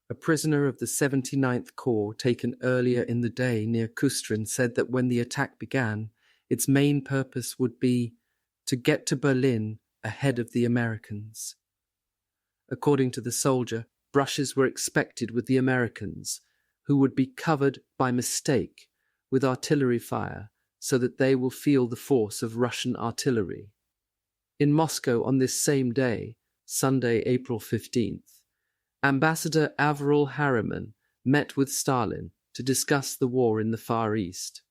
S1: A prisoner of the 79th Corps taken earlier in the day near Kustrin said that when the attack began, its main purpose would be to get to Berlin ahead of the Americans. According to the soldier, brushes were expected with the Americans, who would be covered by mistake with artillery fire so that they will feel the force of Russian artillery. In Moscow on this same day, Sunday, April 15th, Ambassador Averell Harriman met with Stalin to discuss the war in the Far East.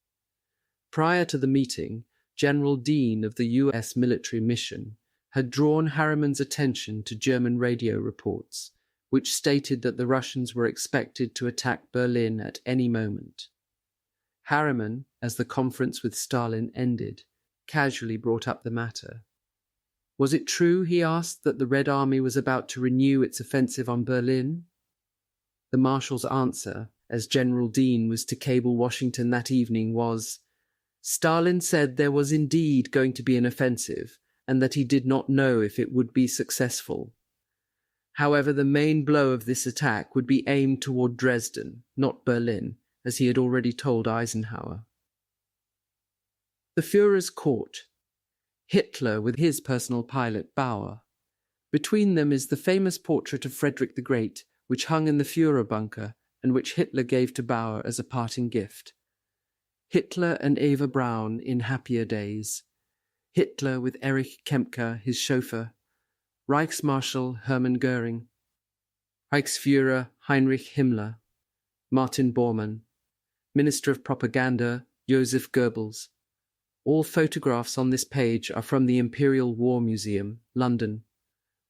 S1: Prior to the meeting, General Dean of the U.S. military mission had drawn Harriman's attention to German radio reports, which stated that the Russians were expected to attack Berlin at any moment. Harriman, as the conference with Stalin ended, casually brought up the matter. Was it true, he asked, that the Red Army was about to renew its offensive on Berlin? The Marshal's answer, as General Dean was to cable Washington that evening, was, Stalin said there was indeed going to be an offensive, and that he did not know if it would be successful. However, the main blow of this attack would be aimed toward Dresden, not Berlin, as he had already told Eisenhower. The Führer's court. Hitler with his personal pilot Bauer. Between them is the famous portrait of Frederick the Great, which hung in the Führer bunker and which Hitler gave to Bauer as a parting gift. Hitler and Eva Braun in happier days. Hitler with Erich Kempka, his chauffeur. Reichsmarschall Hermann Goring. Reichsführer Heinrich Himmler. Martin Bormann. Minister of Propaganda Joseph Gerbles. All photographs on this page are from the Imperial War Museum, London.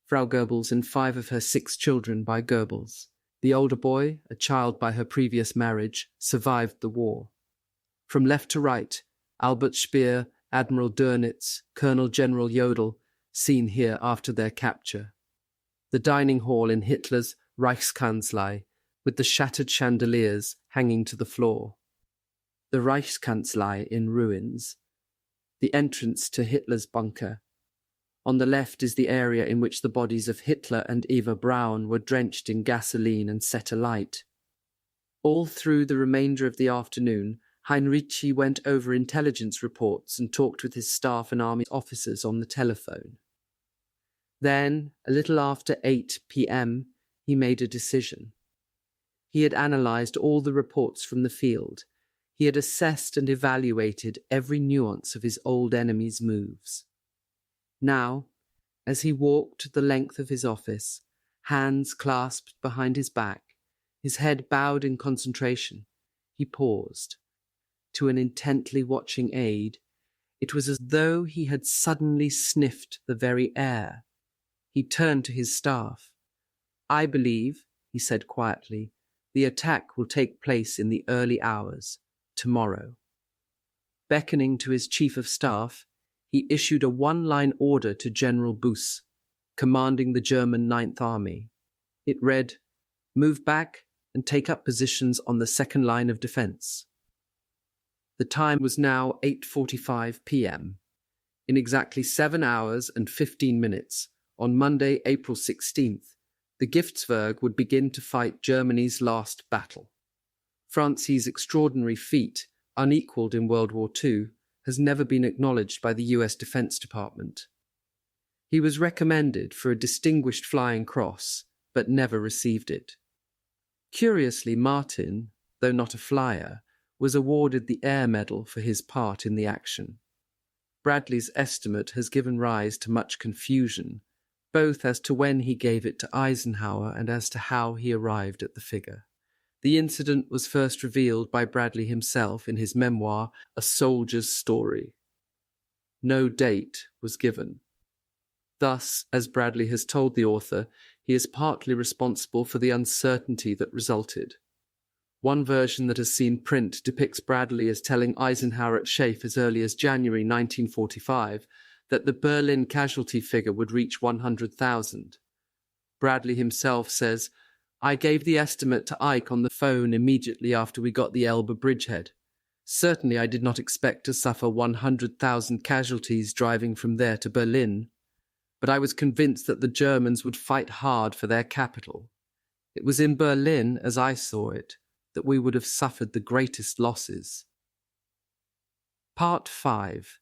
S1: Frau Gerbles and 5 of her 6 children by Gerbles. The older boy, a child by her previous marriage, survived the war. From left to right, Albert Speer, Admiral Dönitz, Colonel General Jodl, seen here after their capture. The dining hall in Hitler's Reichskanzlei, with the shattered chandeliers hanging to the floor. The Reichskanzlei in ruins. The entrance to Hitler's bunker. On the left is the area in which the bodies of Hitler and Eva Braun were drenched in gasoline and set alight. All through the remainder of the afternoon, Hinrichi went over intelligence reports and talked with his staff and army officers on the telephone. Then, a little after 8 p.m., he made a decision. He had analysed all the reports from the field. He had assessed and evaluated every nuance of his old enemy's moves. Now, as he walked the length of his office, hands clasped behind his back, his head bowed in concentration, he paused. To an intently watching aide, it was as though he had suddenly sniffed the very air. He turned to his staff. I believe, he said quietly, the attack will take place in the early hours, tomorrow. Beckoning to his chief of staff, he issued a one-line order to General Buss, commanding the German Ninth Army. It read, move back and take up positions on the second line of defense. The time was now 8:45 p.m. In exactly 7 hours and 15 minutes, on Monday, April 16th, the Giftswerk would begin to fight Germany's last battle. Francie's extraordinary feat, unequalled in World War II, has never been acknowledged by the US Defense Department. He was recommended for a Distinguished Flying Cross, but never received it. Curiously, Martin, though not a flyer, was awarded the Air Medal for his part in the action. Bradley's estimate has given rise to much confusion, both as to when he gave it to Eisenhower and as to how he arrived at the figure. The incident was first revealed by Bradley himself in his memoir, A Soldier's Story. No date was given. Thus, as Bradley has told the author, he is partly responsible for the uncertainty that resulted. One version that has seen print depicts Bradley as telling Eisenhower at Schaeff as early as January 1945 that the Berlin casualty figure would reach 100,000. Bradley himself says, I gave the estimate to Ike on the phone immediately after we got the Elbe bridgehead. Certainly I did not expect to suffer 100,000 casualties driving from there to Berlin. but I was convinced that the Germans would fight hard for their capital. It was in Berlin, as I saw it, that we would have suffered the greatest losses. Part 5.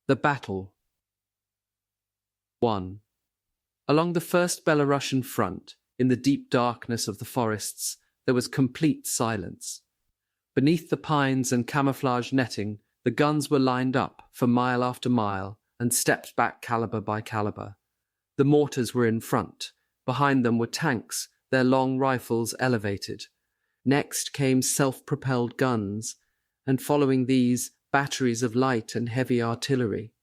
S1: The Battle. 1. Along the first Belarusian front, in the deep darkness of the forests, there was complete silence. Beneath the pines and camouflage netting, the guns were lined up for mile after mile and stepped back caliber by caliber. The mortars were in front. Behind them were tanks, their long rifles elevated. Next came self-propelled guns, and following these, batteries of light and heavy artillery.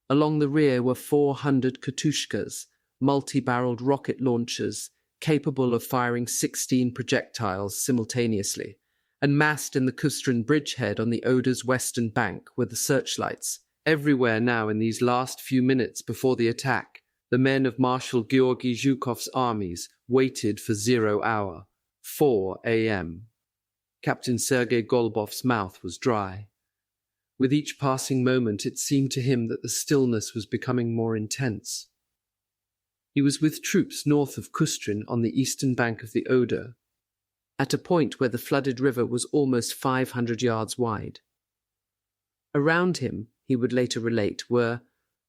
S1: Along the rear were 400 Katushkas, multi-barreled rocket launchers, capable of firing 16 projectiles simultaneously, and massed in the Kustrin bridgehead on the Oder's western bank were the searchlights. Everywhere now in these last few minutes before the attack, the men of Marshal Georgy Zhukov's armies waited for 0 hour, 4 a.m. Captain Sergei Golubov's mouth was dry. With each passing moment it seemed to him that the stillness was becoming more intense. He was with troops north of Kustrin on the eastern bank of the Oder, at a point where the flooded river was almost 500 yards wide. Around him, he would later relate, were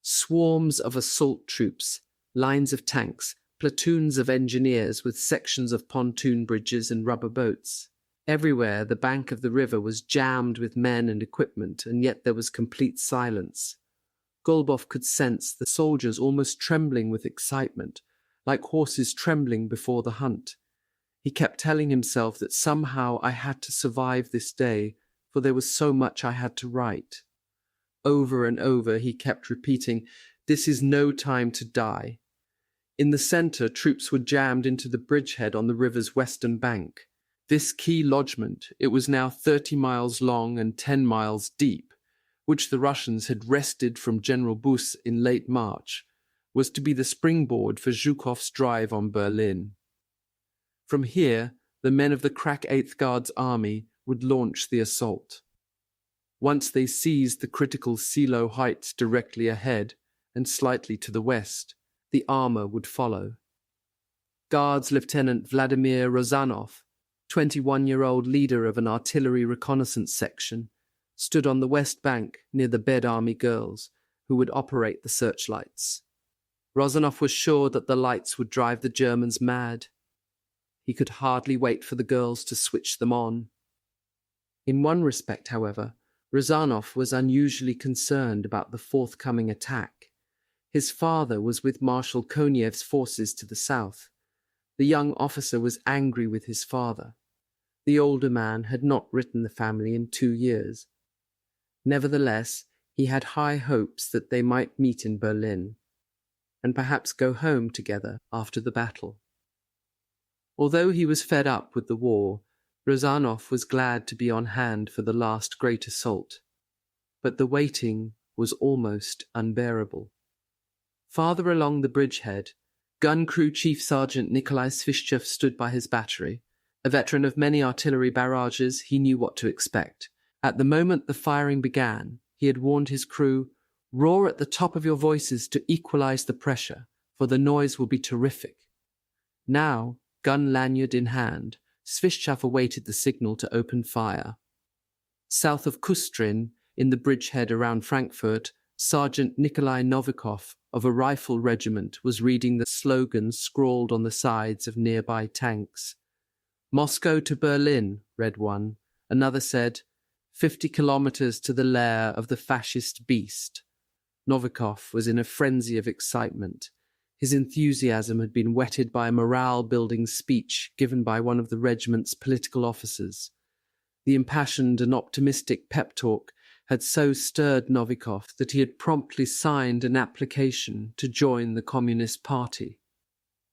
S1: swarms of assault troops, lines of tanks, platoons of engineers with sections of pontoon bridges and rubber boats. Everywhere the bank of the river was jammed with men and equipment, and yet there was complete silence. Golubov could sense the soldiers almost trembling with excitement, like horses trembling before the hunt. He kept telling himself that somehow I had to survive this day, for there was so much I had to write. Over and over he kept repeating, "This is no time to die." In the centre, troops were jammed into the bridgehead on the river's western bank. This key lodgment, it was now 30 miles long and 10 miles deep, which the Russians had wrested from General Buss in late March, was to be the springboard for Zhukov's drive on Berlin. From here, the men of the crack 8th Guards Army would launch the assault. Once they seized the critical Silo heights directly ahead and slightly to the west, the armour would follow. Guards Lieutenant Vladimir Rozanov, 21-year-old leader of an artillery reconnaissance section, stood on the west bank near the Bed Army girls, who would operate the searchlights. Rozanov was sure that the lights would drive the Germans mad. He could hardly wait for the girls to switch them on. In one respect, however, Rozanov was unusually concerned about the forthcoming attack. His father was with Marshal Koniev's forces to the south. The young officer was angry with his father. The older man had not written the family in 2 years. Nevertheless, he had high hopes that they might meet in Berlin, and perhaps go home together after the battle. Although he was fed up with the war, Rozanov was glad to be on hand for the last great assault. But the waiting was almost unbearable. Farther along the bridgehead, Gun Crew Chief Sergeant Nikolai Svishchev stood by his battery. A veteran of many artillery barrages, he knew what to expect. At the moment the firing began, he had warned his crew, "Roar at the top of your voices to equalize the pressure, for the noise will be terrific." Now, gun lanyard in hand, Svishchev awaited the signal to open fire. South of Kustrin, in the bridgehead around Frankfurt, Sergeant Nikolai Novikov of a rifle regiment was reading the slogans scrawled on the sides of nearby tanks. "Moscow to Berlin," read one. Another said, 50 kilometers to the lair of the fascist beast." Novikov was in a frenzy of excitement. His enthusiasm had been whetted by a morale-building speech given by one of the regiment's political officers. The impassioned and optimistic pep talk had so stirred Novikov that he had promptly signed an application to join the Communist Party.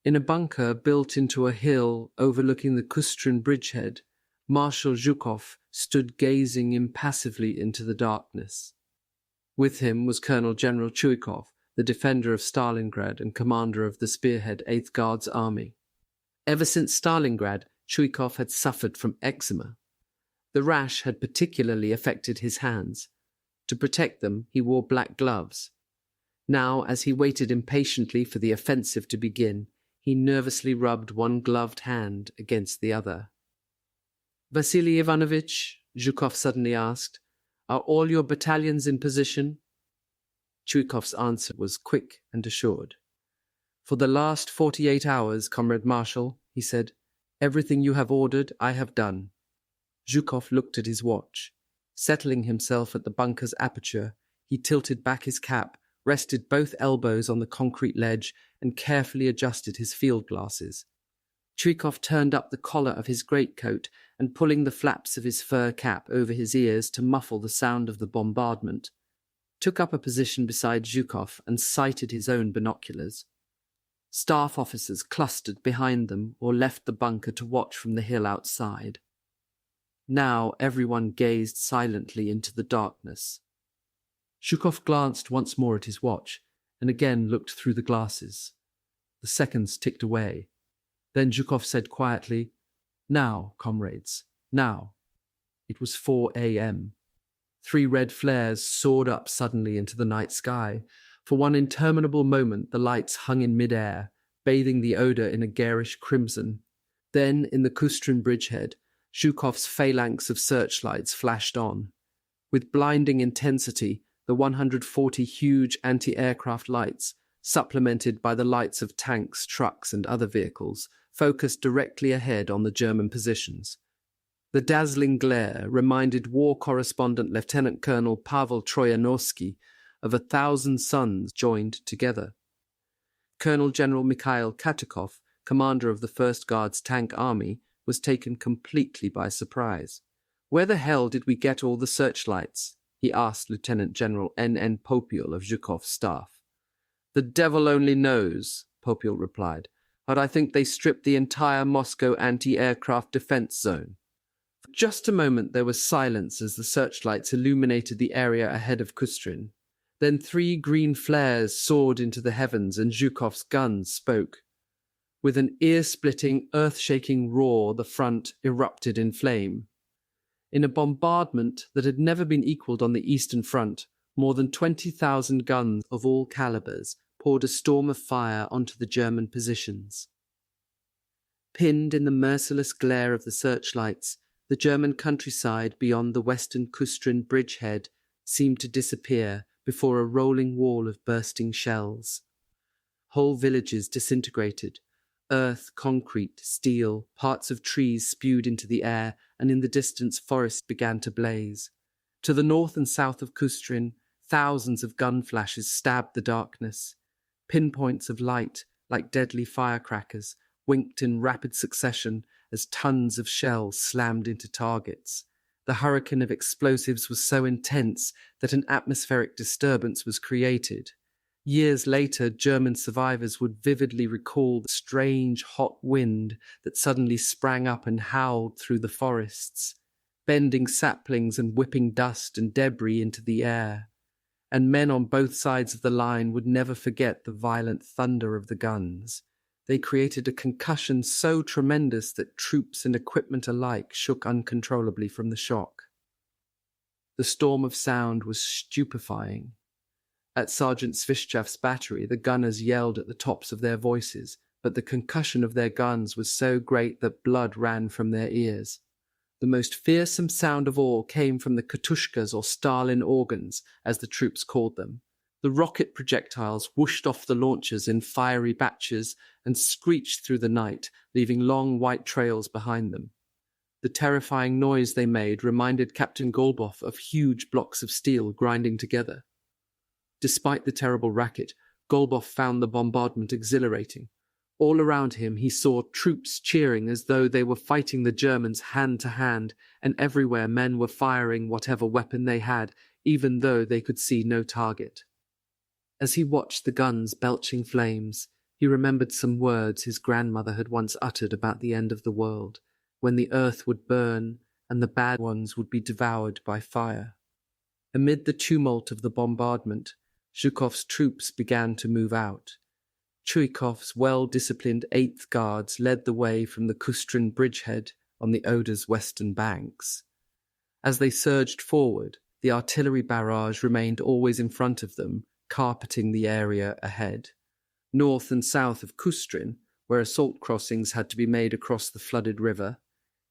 S1: In a bunker built into a hill overlooking the Kustrin bridgehead, Marshal Zhukov stood gazing impassively into the darkness. With him was Colonel General Chuikov, the defender of Stalingrad and commander of the spearhead 8th Guards Army. Ever since Stalingrad, Chuikov had suffered from eczema. The rash had particularly affected his hands. To protect them, he wore black gloves. Now, as he waited impatiently for the offensive to begin, he nervously rubbed one gloved hand against the other. "Vasily Ivanovich," Zhukov suddenly asked, "are all your battalions in position?" Chuikov's answer was quick and assured. "For the last 48 hours, Comrade Marshal," he said, "everything you have ordered, I have done." Zhukov looked at his watch. Settling himself at the bunker's aperture, he tilted back his cap, rested both elbows on the concrete ledge, and carefully adjusted his field glasses. Chuikov turned up the collar of his greatcoat and, pulling the flaps of his fur cap over his ears to muffle the sound of the bombardment, took up a position beside Zhukov and sighted his own binoculars. Staff officers clustered behind them or left the bunker to watch from the hill outside. Now everyone gazed silently into the darkness. Zhukov glanced once more at his watch and again looked through the glasses. The seconds ticked away. Then Zhukov said quietly, "Now, comrades, now." It was 4 a.m. 3 red flares soared up suddenly into the night sky. For one interminable moment the lights hung in mid-air, bathing the Oder in a garish crimson. Then, in the Kustrin bridgehead, Zhukov's phalanx of searchlights flashed on. With blinding intensity, the 140 huge anti-aircraft lights, supplemented by the lights of tanks, trucks, and other vehicles, focused directly ahead on the German positions. The dazzling glare reminded war correspondent Lieutenant Colonel Pavel Troyanovsky of 1,000 suns joined together. Colonel General Mikhail Katukov, commander of the 1st Guards Tank Army, was taken completely by surprise. "Where the hell did we get all the searchlights?" he asked Lieutenant General N.N. Popiel of Zhukov's staff. "The devil only knows," Popiel replied, "but I think they stripped the entire Moscow anti-aircraft defense zone." For just a moment there was silence as the searchlights illuminated the area ahead of Kustrin. Then 3 green flares soared into the heavens and Zhukov's guns spoke. With an ear-splitting, earth-shaking roar, the front erupted in flame. In a bombardment that had never been equaled on the Eastern Front, more than 20,000 guns of all calibers poured a storm of fire onto the German positions. Pinned in the merciless glare of the searchlights, the German countryside beyond the western Kustrin bridgehead seemed to disappear before a rolling wall of bursting shells. Whole villages disintegrated. Earth, concrete, steel, parts of trees spewed into the air, and in the distance forests began to blaze. To the north and south of Kustrin, thousands of gun flashes stabbed the darkness. Pinpoints of light, like deadly firecrackers, winked in rapid succession as tons of shells slammed into targets. The hurricane of explosives was so intense that an atmospheric disturbance was created. Years later, German survivors would vividly recall the strange, hot wind that suddenly sprang up and howled through the forests, bending saplings and whipping dust and debris into the air. And men on both sides of the line would never forget the violent thunder of the guns. They created a concussion so tremendous that troops and equipment alike shook uncontrollably from the shock. The storm of sound was stupefying. At Sergeant Svishchav's battery, the gunners yelled at the tops of their voices, but the concussion of their guns was so great that blood ran from their ears. The most fearsome sound of all came from the katushkas or Stalin organs, as the troops called them. The rocket projectiles whooshed off the launchers in fiery batches and screeched through the night, leaving long white trails behind them. The terrifying noise they made reminded Captain Golbov of huge blocks of steel grinding together. Despite the terrible racket, Golbov found the bombardment exhilarating. All around him he saw troops cheering as though they were fighting the Germans hand to hand, and everywhere men were firing whatever weapon they had, even though they could see no target. As he watched the guns belching flames, he remembered some words his grandmother had once uttered about the end of the world, when the earth would burn and the bad ones would be devoured by fire. Amid the tumult of the bombardment, Zhukov's troops began to move out. Chuikov's well-disciplined 8th Guards led the way from the Kustrin bridgehead on the Oder's western banks. As they surged forward, the artillery barrage remained always in front of them, carpeting the area ahead. North and south of Kustrin, where assault crossings had to be made across the flooded river,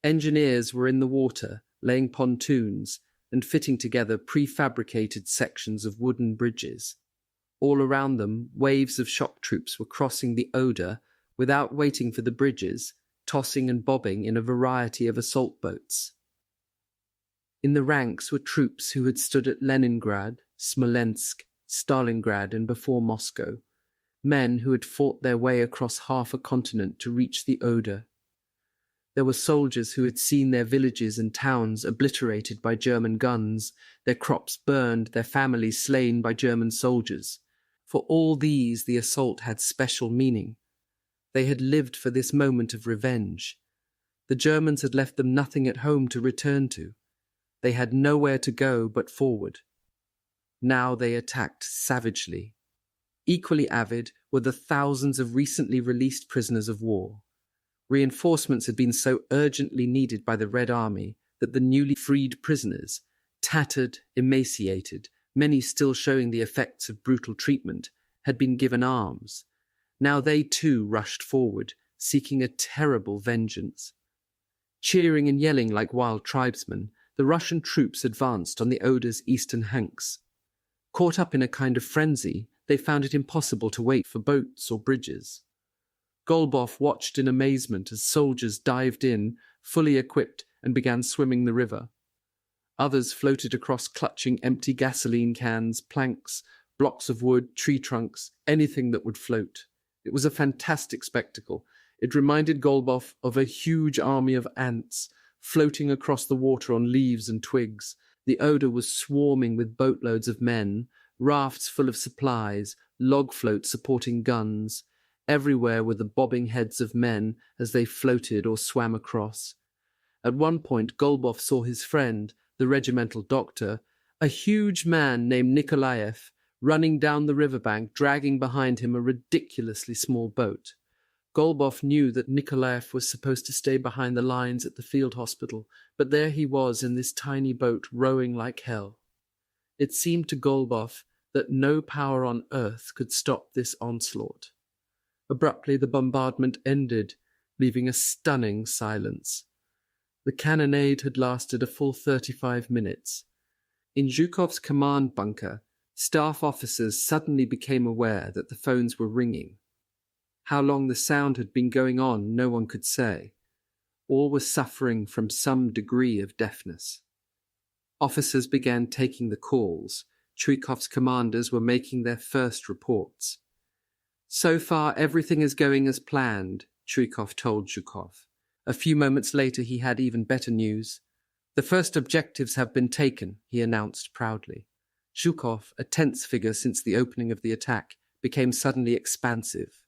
S1: engineers were in the water, laying pontoons and fitting together prefabricated sections of wooden bridges. All around them, waves of shock troops were crossing the Oder without waiting for the bridges, tossing and bobbing in a variety of assault boats. In the ranks were troops who had stood at Leningrad, Smolensk, Stalingrad, and before Moscow, men who had fought their way across half a continent to reach the Oder. There were soldiers who had seen their villages and towns obliterated by German guns, their crops burned, their families slain by German soldiers. For all these, the assault had special meaning. They had lived for this moment of revenge. The Germans had left them nothing at home to return to. They had nowhere to go but forward. Now they attacked savagely. Equally avid were the thousands of recently released prisoners of war. Reinforcements had been so urgently needed by the Red Army that the newly freed prisoners, tattered, emaciated, many still showing the effects of brutal treatment, had been given arms. Now they too rushed forward, seeking a terrible vengeance. Cheering and yelling like wild tribesmen, the Russian troops advanced on the Oder's eastern hanks. Caught up in a kind of frenzy, they found it impossible to wait for boats or bridges. Golbov watched in amazement as soldiers dived in, fully equipped, and began swimming the river. Others floated across clutching empty gasoline cans, planks, blocks of wood, tree trunks, anything that would float. It was a fantastic spectacle. It reminded Golbov of a huge army of ants floating across the water on leaves and twigs. The Oder was swarming with boatloads of men, rafts full of supplies, log floats supporting guns. Everywhere were the bobbing heads of men as they floated or swam across. At one point, Golbov saw his friend, the regimental doctor, a huge man named Nikolaev, running down the riverbank, dragging behind him a ridiculously small boat. Golbov knew that Nikolaev was supposed to stay behind the lines at the field hospital, but there he was in this tiny boat rowing like hell. It seemed to Golbov that no power on earth could stop this onslaught. Abruptly the bombardment ended, leaving a stunning silence. The cannonade had lasted a full 35 minutes. In Zhukov's command bunker, staff officers suddenly became aware that the phones were ringing. How long the sound had been going on, no one could say. All were suffering from some degree of deafness. Officers began taking the calls. Chuikov's commanders were making their first reports. "So far, everything is going as planned," Chuikov told Zhukov. A few moments later, he had even better news. "The first objectives have been taken," he announced proudly. Zhukov, a tense figure since the opening of the attack, became suddenly expansive.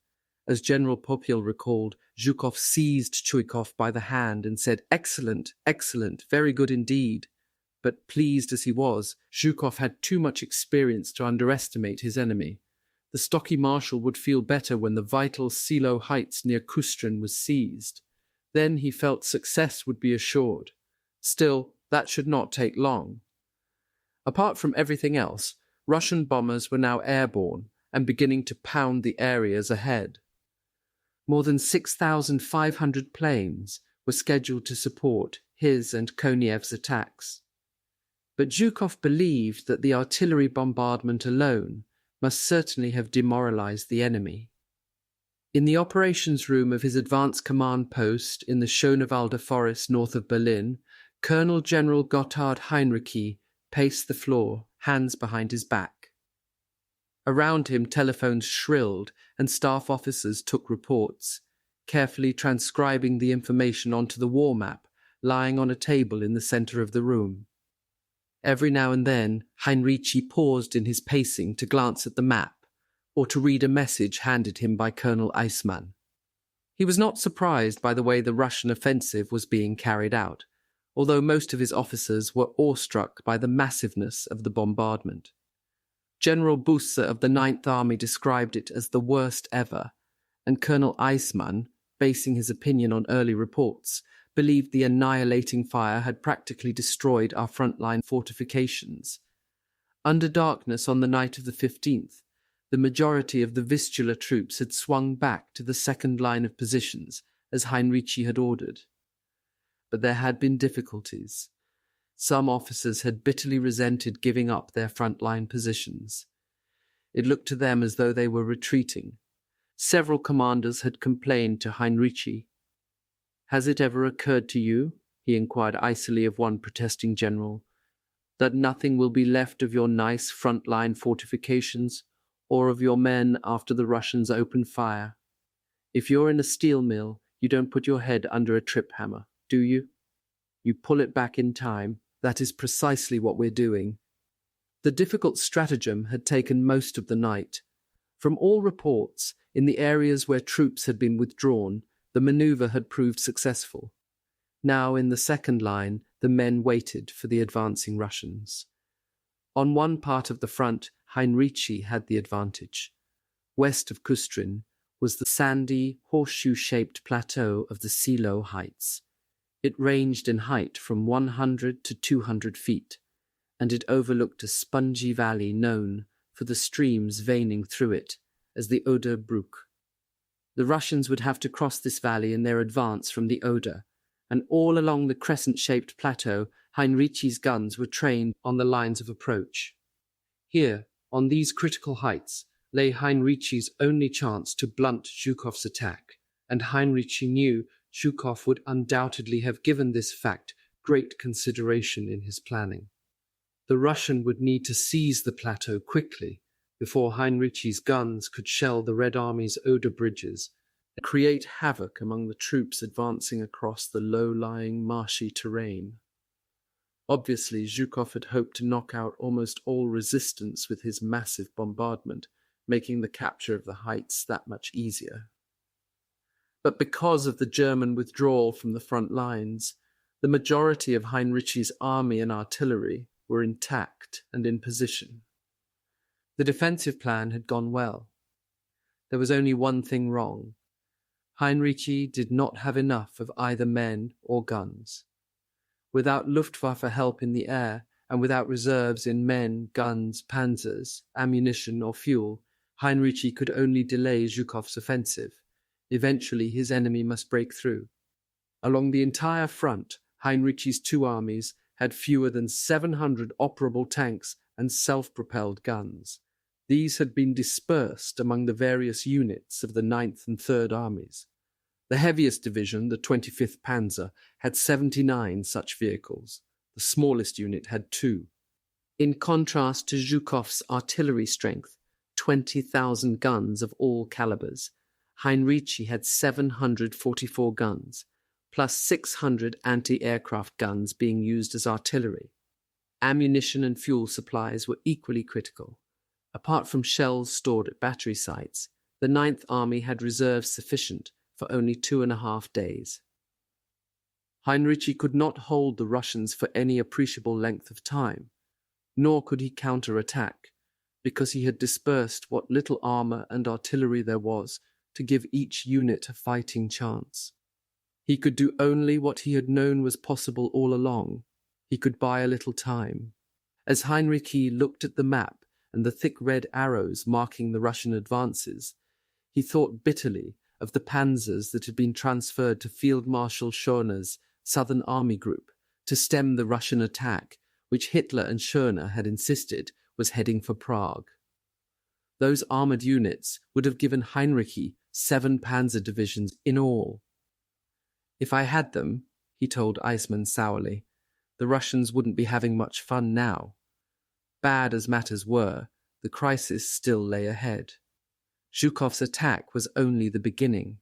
S1: As General Popil recalled, Zhukov seized Chuikov by the hand and said, "Excellent, excellent, very good indeed." But pleased as he was, Zhukov had too much experience to underestimate his enemy. The stocky marshal would feel better when the vital Silo Heights near Kustrin was seized. Then he felt success would be assured. Still, that should not take long. Apart from everything else, Russian bombers were now airborne and beginning to pound the areas ahead. More than 6,500 planes were scheduled to support his and Koniev's attacks. But Zhukov believed that the artillery bombardment alone must certainly have demoralized the enemy. In the operations room of his advance command post in the Schonewalder forest north of Berlin, Colonel General Gotthard Hinrichi paced the floor, hands behind his back. Around him, telephones shrilled and staff officers took reports, carefully transcribing the information onto the war map lying on a table in the center of the room. Every now and then, Hinrichi paused in his pacing to glance at the map or to read a message handed him by Colonel Eismann. He was not surprised by the way the Russian offensive was being carried out, although most of his officers were awestruck by the massiveness of the bombardment. General Busse of the Ninth Army described it as the worst ever, and Colonel Eismann, basing his opinion on early reports, believed the annihilating fire had practically destroyed our frontline fortifications. Under darkness on the night of the 15th, The majority of the Vistula troops had swung back to the second line of positions, as Hinrichi had ordered. But there had been difficulties. Some officers had bitterly resented giving up their front-line positions. It looked to them as though they were retreating. Several commanders had complained to Hinrichi. "Has it ever occurred to you," he inquired icily of one protesting general, "that nothing will be left of your nice front-line fortifications or of your men after the Russians open fire? If you're in a steel mill, you don't put your head under a trip hammer, do you? You pull it back in time. That is precisely what we're doing." The difficult stratagem had taken most of the night. From all reports, in the areas where troops had been withdrawn, the maneuver had proved successful. Now, in the second line, the men waited for the advancing Russians. On one part of the front, Hinrichi had the advantage. West of Kustrin was the sandy, horseshoe-shaped plateau of the Silo Heights. It ranged in height from 100 to 200 feet, and it overlooked a spongy valley known for the streams veining through it as the Oder Brook. The Russians would have to cross this valley in their advance from the Oder, and all along the crescent-shaped plateau, Hinrichi's guns were trained on the lines of approach. Here, on these critical heights, lay Hinrichi's only chance to blunt Zhukov's attack, and Hinrichi knew Zhukov would undoubtedly have given this fact great consideration in his planning. The Russian would need to seize the plateau quickly before Hinrichi's guns could shell the Red Army's Oder bridges and create havoc among the troops advancing across the low-lying marshy terrain. Obviously, Zhukov had hoped to knock out almost all resistance with his massive bombardment, making the capture of the heights that much easier. But because of the German withdrawal from the front lines, the majority of Hinrichi's army and artillery were intact and in position. The defensive plan had gone well. There was only one thing wrong. Hinrichi did not have enough of either men or guns. Without Luftwaffe help in the air, and without reserves in men, guns, panzers, ammunition or fuel, Hinrichi could only delay Zhukov's offensive. Eventually his enemy must break through. Along the entire front, Hinrichi's two armies had fewer than 700 operable tanks and self-propelled guns. These had been dispersed among the various units of the 9th and 3rd Armies. The heaviest division, the 25th Panzer, had 79 such vehicles. The smallest unit had 2. In contrast to Zhukov's artillery strength, 20,000 guns of all calibers, Hinrichi had 744 guns, plus 600 anti-aircraft guns being used as artillery. Ammunition and fuel supplies were equally critical. Apart from shells stored at battery sites, the 9th Army had reserves sufficient for only 2.5 days. Hinrichi could not hold the Russians for any appreciable length of time, nor could he counter-attack, because he had dispersed what little armour and artillery there was to give each unit a fighting chance. He could do only what he had known was possible all along. He could buy a little time. As Hinrichi looked at the map and the thick red arrows marking the Russian advances, he thought bitterly of the panzers that had been transferred to Field Marshal Schörner's Southern Army Group to stem the Russian attack, which Hitler and Schörner had insisted was heading for Prague. Those armoured units would have given Hinrichi 7 panzer divisions in all. "If I had them," he told Eismann sourly, "the Russians wouldn't be having much fun now." Bad as matters were, the crisis still lay ahead. Zhukov's attack was only the beginning.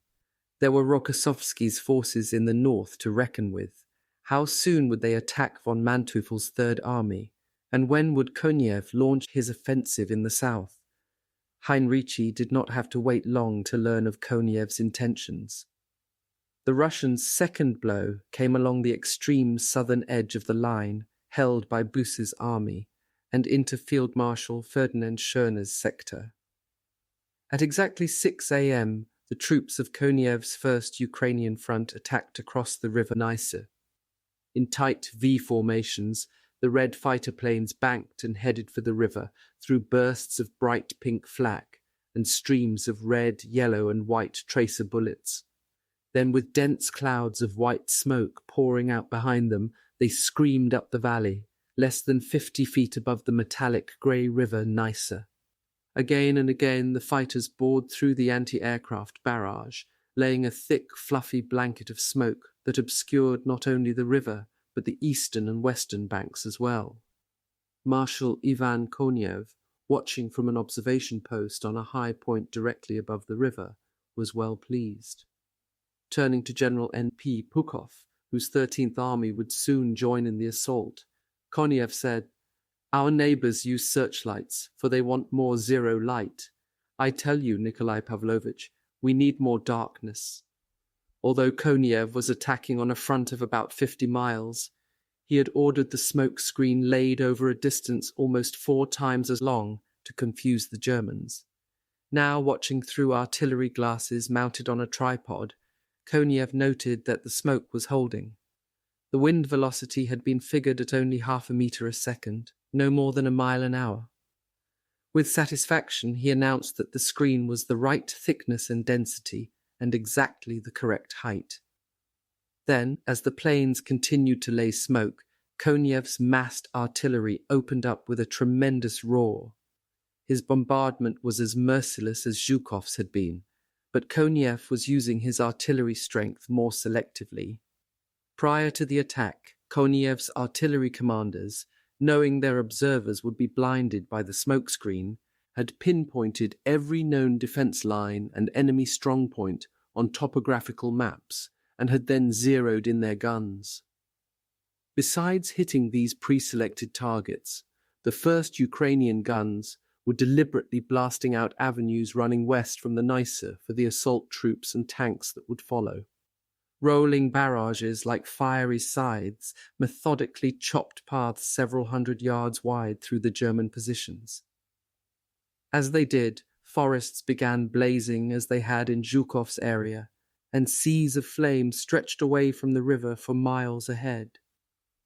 S1: There were Rokossovsky's forces in the north to reckon with. How soon would they attack von Manteuffel's Third Army? And when would Konev launch his offensive in the south? Hinrichi did not have to wait long to learn of Konev's intentions. The Russians' second blow came along the extreme southern edge of the line held by Buss's army, and into Field Marshal Ferdinand Schörner's sector. At exactly 6 a.m., the troops of Konev's First Ukrainian Front attacked across the river Neisse. In tight V formations, the red fighter planes banked and headed for the river through bursts of bright pink flak, and streams of red, yellow, and white tracer bullets. Then, with dense clouds of white smoke pouring out behind them, they screamed up the valley, less than 50 feet above the metallic grey river Neisse. Again and again the fighters bored through the anti-aircraft barrage, laying a thick, fluffy blanket of smoke that obscured not only the river, but the eastern and western banks as well. Marshal Ivan Konev, watching from an observation post on a high point directly above the river, was well pleased. Turning to General N.P. Pukov, whose 13th Army would soon join in the assault, Konev said, "Our neighbours use searchlights, for they want more zero light. I tell you, Nikolai Pavlovich, we need more darkness." Although Konev was attacking on a front of about 50 miles, he had ordered the smoke screen laid over a distance almost 4 times as long to confuse the Germans. Now, watching through artillery glasses mounted on a tripod, Konev noted that the smoke was holding. The wind velocity had been figured at only 0.5 meter a second, no more than 1 mile an hour. With satisfaction, he announced that the screen was the right thickness and density and exactly the correct height. Then, as the planes continued to lay smoke, Konev's massed artillery opened up with a tremendous roar. His bombardment was as merciless as Zhukov's had been, but Konev was using his artillery strength more selectively. Prior to the attack, Konev's artillery commanders, knowing their observers would be blinded by the smokescreen, had pinpointed every known defense line and enemy strongpoint on topographical maps and had then zeroed in their guns. Besides hitting these pre-selected targets, the first Ukrainian guns were deliberately blasting out avenues running west from the Neisse for the assault troops and tanks that would follow. Rolling barrages like fiery scythes methodically chopped paths several hundred yards wide through the German positions. As they did, forests began blazing as they had in Zhukov's area, and seas of flame stretched away from the river for miles ahead.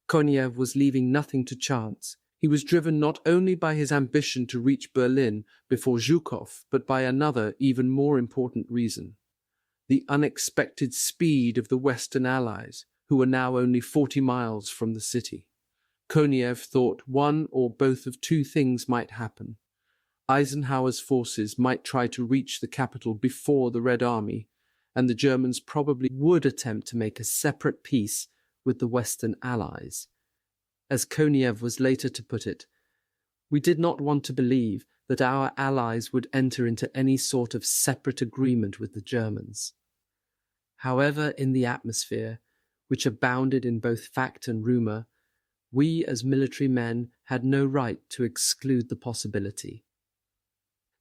S1: Konev was leaving nothing to chance. He was driven not only by his ambition to reach Berlin before Zhukov, but by another, even more important reason: the unexpected speed of the Western Allies, who were now only 40 miles from the city. Konev thought one or both of 2 things might happen. Eisenhower's forces might try to reach the capital before the Red Army, and the Germans probably would attempt to make a separate peace with the Western Allies. As Konev was later to put it, "We did not want to believe that our allies would enter into any sort of separate agreement with the Germans." However, in the atmosphere, which abounded in both fact and rumour, we as military men had no right to exclude the possibility.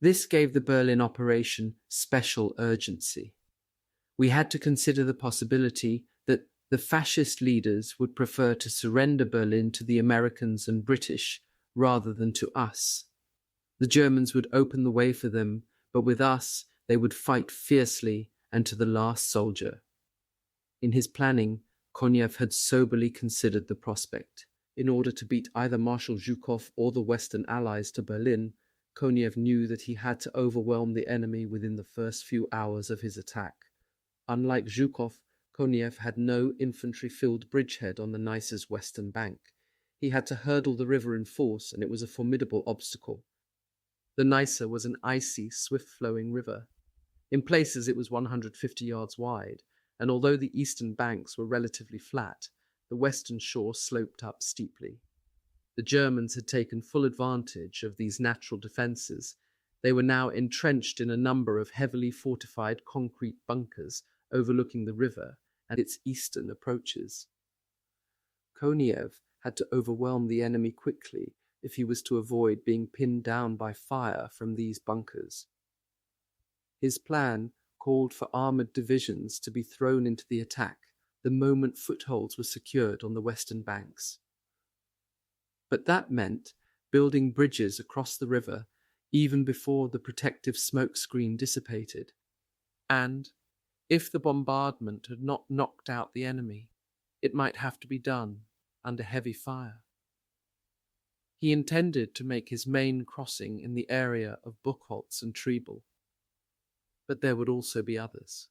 S1: This gave the Berlin operation special urgency. We had to consider the possibility that the fascist leaders would prefer to surrender Berlin to the Americans and British rather than to us. The Germans would open the way for them, but with us they would fight fiercely and to the last soldier. In his planning, Konev had soberly considered the prospect. In order to beat either Marshal Zhukov or the Western Allies to Berlin, Konev knew that he had to overwhelm the enemy within the first few hours of his attack. Unlike Zhukov, Konev had no infantry-filled bridgehead on the Neisse's western bank. He had to hurdle the river in force, and it was a formidable obstacle. The Neisse was an icy, swift-flowing river. In places it was 150 yards wide, and although the eastern banks were relatively flat, the western shore sloped up steeply. The Germans had taken full advantage of these natural defences. They were now entrenched in a number of heavily fortified concrete bunkers overlooking the river and its eastern approaches. Konev had to overwhelm the enemy quickly if he was to avoid being pinned down by fire from these bunkers. His plan called for armoured divisions to be thrown into the attack the moment footholds were secured on the western banks. But that meant building bridges across the river even before the protective smoke screen dissipated. And, if the bombardment had not knocked out the enemy, it might have to be done under heavy fire. He intended to make his main crossing in the area of Buchholz and Treibel, but there would also be others.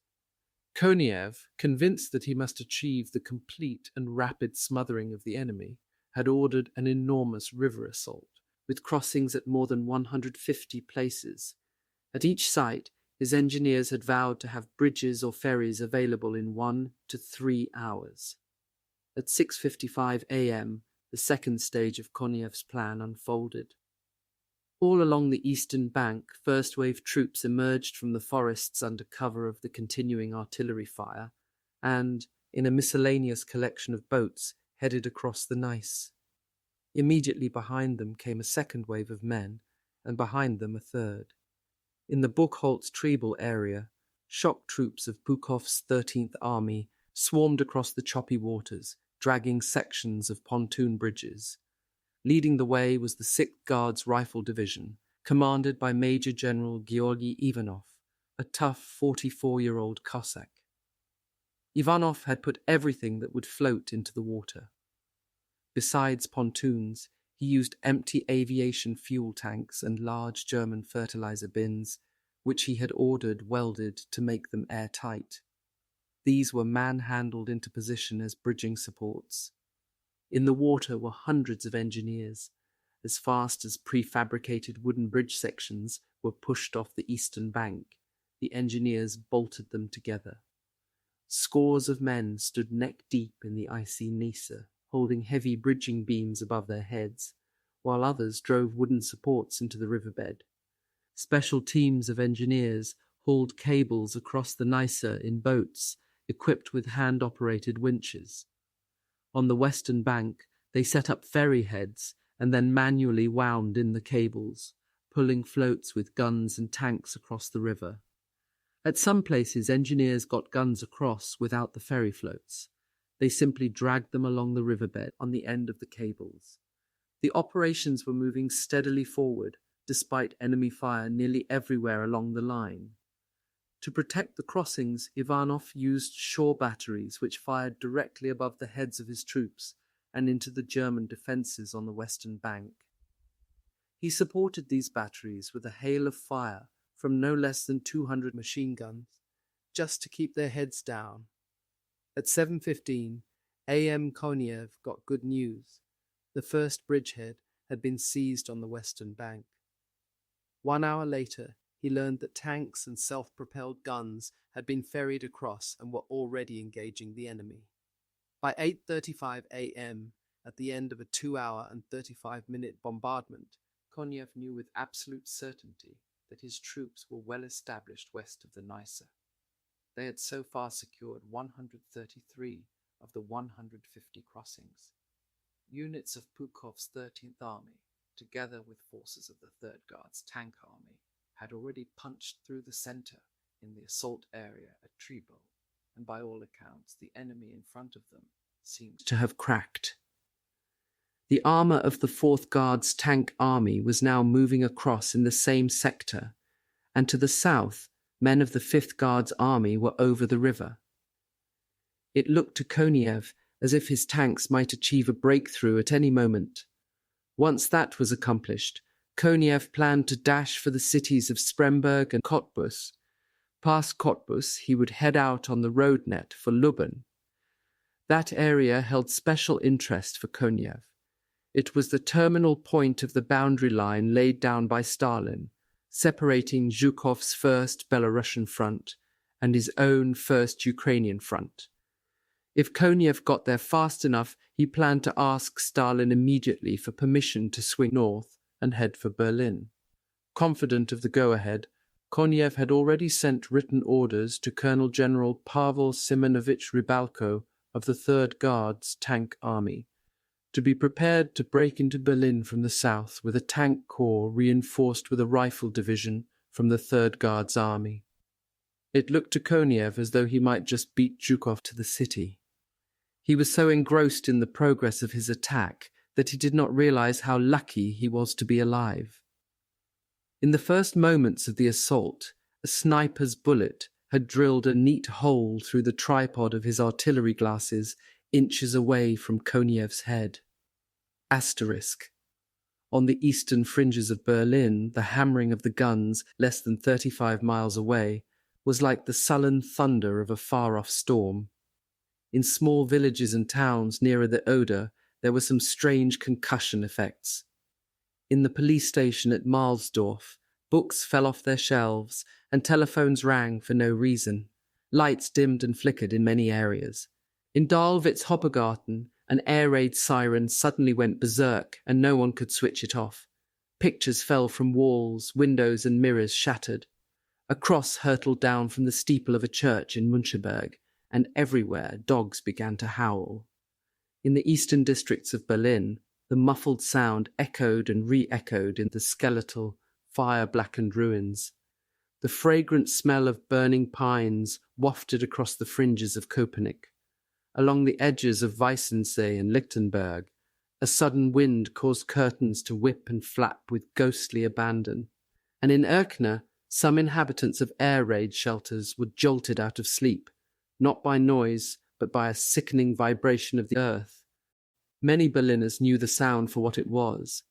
S1: Konev, convinced that he must achieve the complete and rapid smothering of the enemy, had ordered an enormous river assault, with crossings at more than 150 places. At each site, his engineers had vowed to have bridges or ferries available in 1 to 3 hours. At 6:55 a.m., the second stage of Konev's plan unfolded. All along the eastern bank, first-wave troops emerged from the forests under cover of the continuing artillery fire and, in a miscellaneous collection of boats, headed across the Neisse. Immediately behind them came a second wave of men, and behind them a third. In the Buchholz-Trebel area, shock troops of Puchow's 13th Army swarmed across the choppy waters, dragging sections of pontoon bridges. Leading the way was the 6th Guards Rifle Division, commanded by Major General Georgy Ivanov, a tough 44-year-old Cossack. Ivanov had put everything that would float into the water. Besides pontoons, he used empty aviation fuel tanks and large German fertilizer bins, which he had ordered welded to make them airtight. These were manhandled into position as bridging supports. In the water were hundreds of engineers. As fast as prefabricated wooden bridge sections were pushed off the eastern bank, the engineers bolted them together. Scores of men stood neck-deep in the icy Neisse, holding heavy bridging beams above their heads, while others drove wooden supports into the riverbed. Special teams of engineers hauled cables across the Neisse in boats equipped with hand-operated winches. On the western bank, they set up ferry heads and then manually wound in the cables, pulling floats with guns and tanks across the river. At some places, engineers got guns across without the ferry floats. They simply dragged them along the riverbed on the end of the cables. The operations were moving steadily forward, despite enemy fire nearly everywhere along the line. To protect the crossings, Ivanov used shore batteries which fired directly above the heads of his troops and into the German defences on the western bank. He supported these batteries with a hail of fire from no less than 200 machine guns, just to keep their heads down. At 7:15 a.m. Konev got good news. The first bridgehead had been seized on the western bank. 1 hour later, he learned that tanks and self-propelled guns had been ferried across and were already engaging the enemy. By 8:35 a.m., at the end of a 2-hour and 35-minute bombardment, Konev knew with absolute certainty that his troops were well established west of the Neisse. They had so far secured 133 of the 150 crossings. Units of Puchow's 13th Army, together with forces of the Third Guards Tank Army, had already punched through the center in the assault area at Trebel, and by all accounts the enemy in front of them seemed to have cracked. The armor of the 4th Guards Tank Army was now moving across in the same sector, and to the south, men of the 5th Guards Army were over the river. It looked to Konev as if his tanks might achieve a breakthrough at any moment. Once that was accomplished, Konev planned to dash for the cities of Spremberg and Cottbus. Past Cottbus, he would head out on the road net for Luben. That area held special interest for Konev. It was the terminal point of the boundary line laid down by Stalin, separating Zhukov's First Belarusian Front and his own First Ukrainian Front. If Konev got there fast enough, he planned to ask Stalin immediately for permission to swing north and head for Berlin. Confident of the go-ahead, Konev had already sent written orders to Colonel General Pavel Simonovich Rybalko of the 3rd Guards Tank Army to be prepared to break into Berlin from the south with a tank corps reinforced with a rifle division from the 3rd Guards Army. It looked to Konev as though he might just beat Zhukov to the city. He was so engrossed in the progress of his attack that he did not realize how lucky he was to be alive. In the first moments of the assault, a sniper's bullet had drilled a neat hole through the tripod of his artillery glasses inches away from Konev's head. Asterisk. On the eastern fringes of Berlin, the hammering of the guns, less than 35 miles away, was like the sullen thunder of a far-off storm. In small villages and towns nearer the Oder, there were some strange concussion effects. In the police station at Mahlsdorf, books fell off their shelves and telephones rang for no reason. Lights dimmed and flickered in many areas. In Dahlwitz Hoppegarten, an air raid siren suddenly went berserk and no one could switch it off. Pictures fell from walls, windows and mirrors shattered. A cross hurtled down from the steeple of a church in Müncheberg, and everywhere dogs began to howl. In the eastern districts of Berlin, the muffled sound echoed and re-echoed in the skeletal, fire-blackened ruins. The fragrant smell of burning pines wafted across the fringes of Köpenick. Along the edges of Weissensee and Lichtenberg, a sudden wind caused curtains to whip and flap with ghostly abandon. And in Erkner, some inhabitants of air raid shelters were jolted out of sleep, not by noise, but by a sickening vibration of the earth. Many Berliners knew the sound for what it was.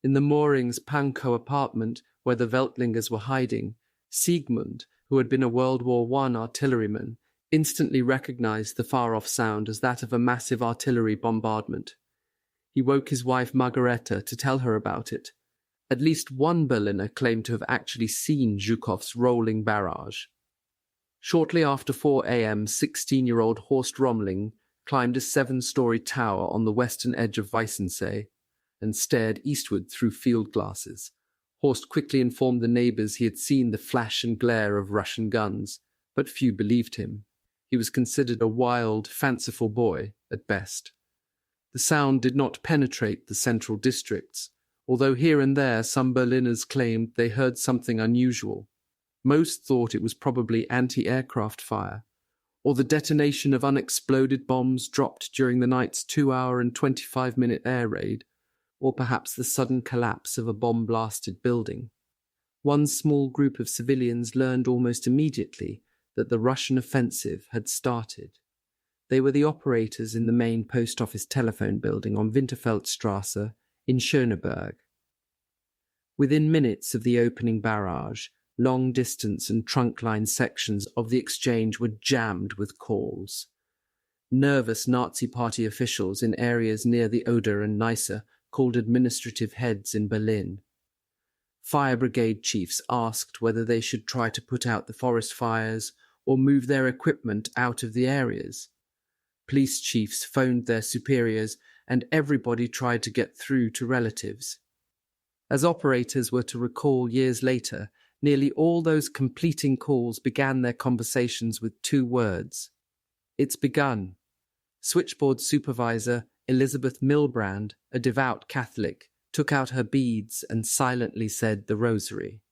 S1: In the Moorings Pankow apartment, where the Veltlingers were hiding, Siegmund, who had been a World War I artilleryman, instantly recognized the far-off sound as that of a massive artillery bombardment. He woke his wife Margareta to tell her about it. At least one Berliner claimed to have actually seen Zhukov's rolling barrage. Shortly after 4 a.m., 16-year-old Horst Rommling climbed a 7-story tower on the western edge of Weissensee and stared eastward through field glasses. Horst quickly informed the neighbors he had seen the flash and glare of Russian guns, but few believed him. He was considered a wild, fanciful boy, at best. The sound did not penetrate the central districts, although here and there some Berliners claimed they heard something unusual. Most thought it was probably anti-aircraft fire, or the detonation of unexploded bombs dropped during the night's 2-hour and 25-minute air raid, or perhaps the sudden collapse of a bomb-blasted building. One small group of civilians learned almost immediately that the Russian offensive had started. They were the operators in the main post office telephone building on Winterfeldstrasse in Schonebeck. Within minutes of the opening barrage, long-distance and trunk-line sections of the exchange were jammed with calls. Nervous Nazi Party officials in areas near the Oder and Neisse called administrative heads in Berlin. Fire brigade chiefs asked whether they should try to put out the forest fires or move their equipment out of the areas. Police chiefs phoned their superiors, and everybody tried to get through to relatives. As operators were to recall years later, nearly all those completing calls began their conversations with 2 words. It's begun. Switchboard supervisor Elizabeth Milbrand, a devout Catholic, took out her beads and silently said the rosary.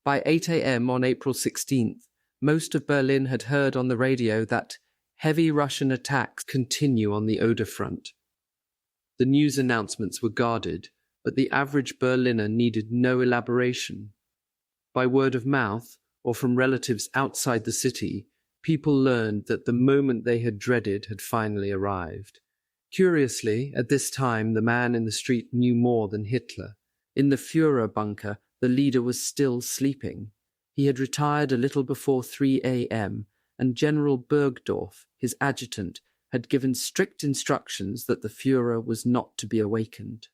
S1: By 8 a.m. on April 16th, most of Berlin had heard on the radio that heavy Russian attacks continue on the Oder front. The news announcements were guarded, but the average Berliner needed no elaboration. By word of mouth, or from relatives outside the city, people learned that the moment they had dreaded had finally arrived. Curiously, at this time the man in the street knew more than Hitler. In the Führer bunker, the leader was still sleeping. He had retired a little before 3 a.m., and General Burgdorf, his adjutant, had given strict instructions that the Führer was not to be awakened.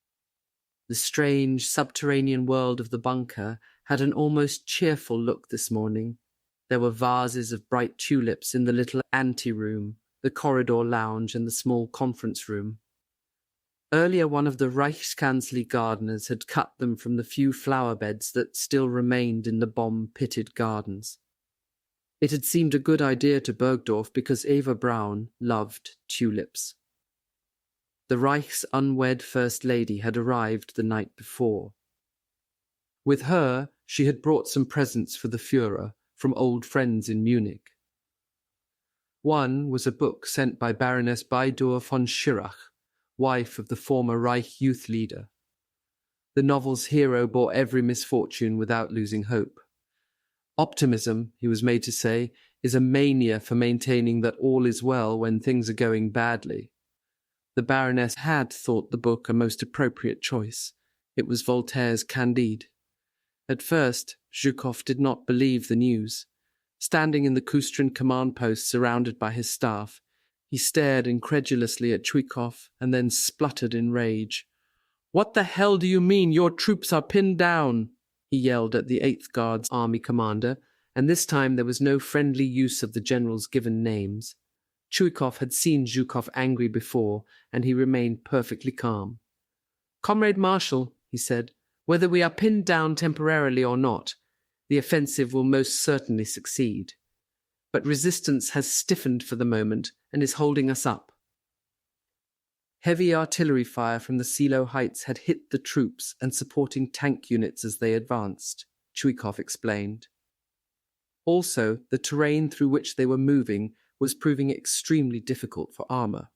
S1: The strange, subterranean world of the bunker had an almost cheerful look this morning. There were vases of bright tulips in the little anteroom, the corridor lounge and the small conference room. Earlier one of the Reichskanzlei gardeners had cut them from the few flower beds that still remained in the bomb-pitted gardens. It had seemed a good idea to Burgdorf because Eva Braun loved tulips. The Reich's unwed First Lady had arrived the night before. With her, she had brought some presents for the Führer from old friends in Munich. One was a book sent by Baroness Baidur von Schirach, wife of the former Reich youth leader. The novel's hero bore every misfortune without losing hope. Optimism, he was made to say, is a mania for maintaining that all is well when things are going badly. The Baroness had thought the book a most appropriate choice. It was Voltaire's Candide. At first, Zhukov did not believe the news. Standing in the Kustrin command post surrounded by his staff, he stared incredulously at Zhukov and then spluttered in rage. "What the hell do you mean your troops are pinned down?" he yelled at the 8th Guards army commander, and this time there was no friendly use of the general's given names. Zhukov had seen Zhukov angry before, and he remained perfectly calm. "Comrade Marshal," he said, "whether we are pinned down temporarily or not, the offensive will most certainly succeed. But resistance has stiffened for the moment and is holding us up." Heavy artillery fire from the silo heights had hit the troops and supporting tank units as they advanced, Zhukov explained. Also, the terrain through which they were moving was proving extremely difficult for armor.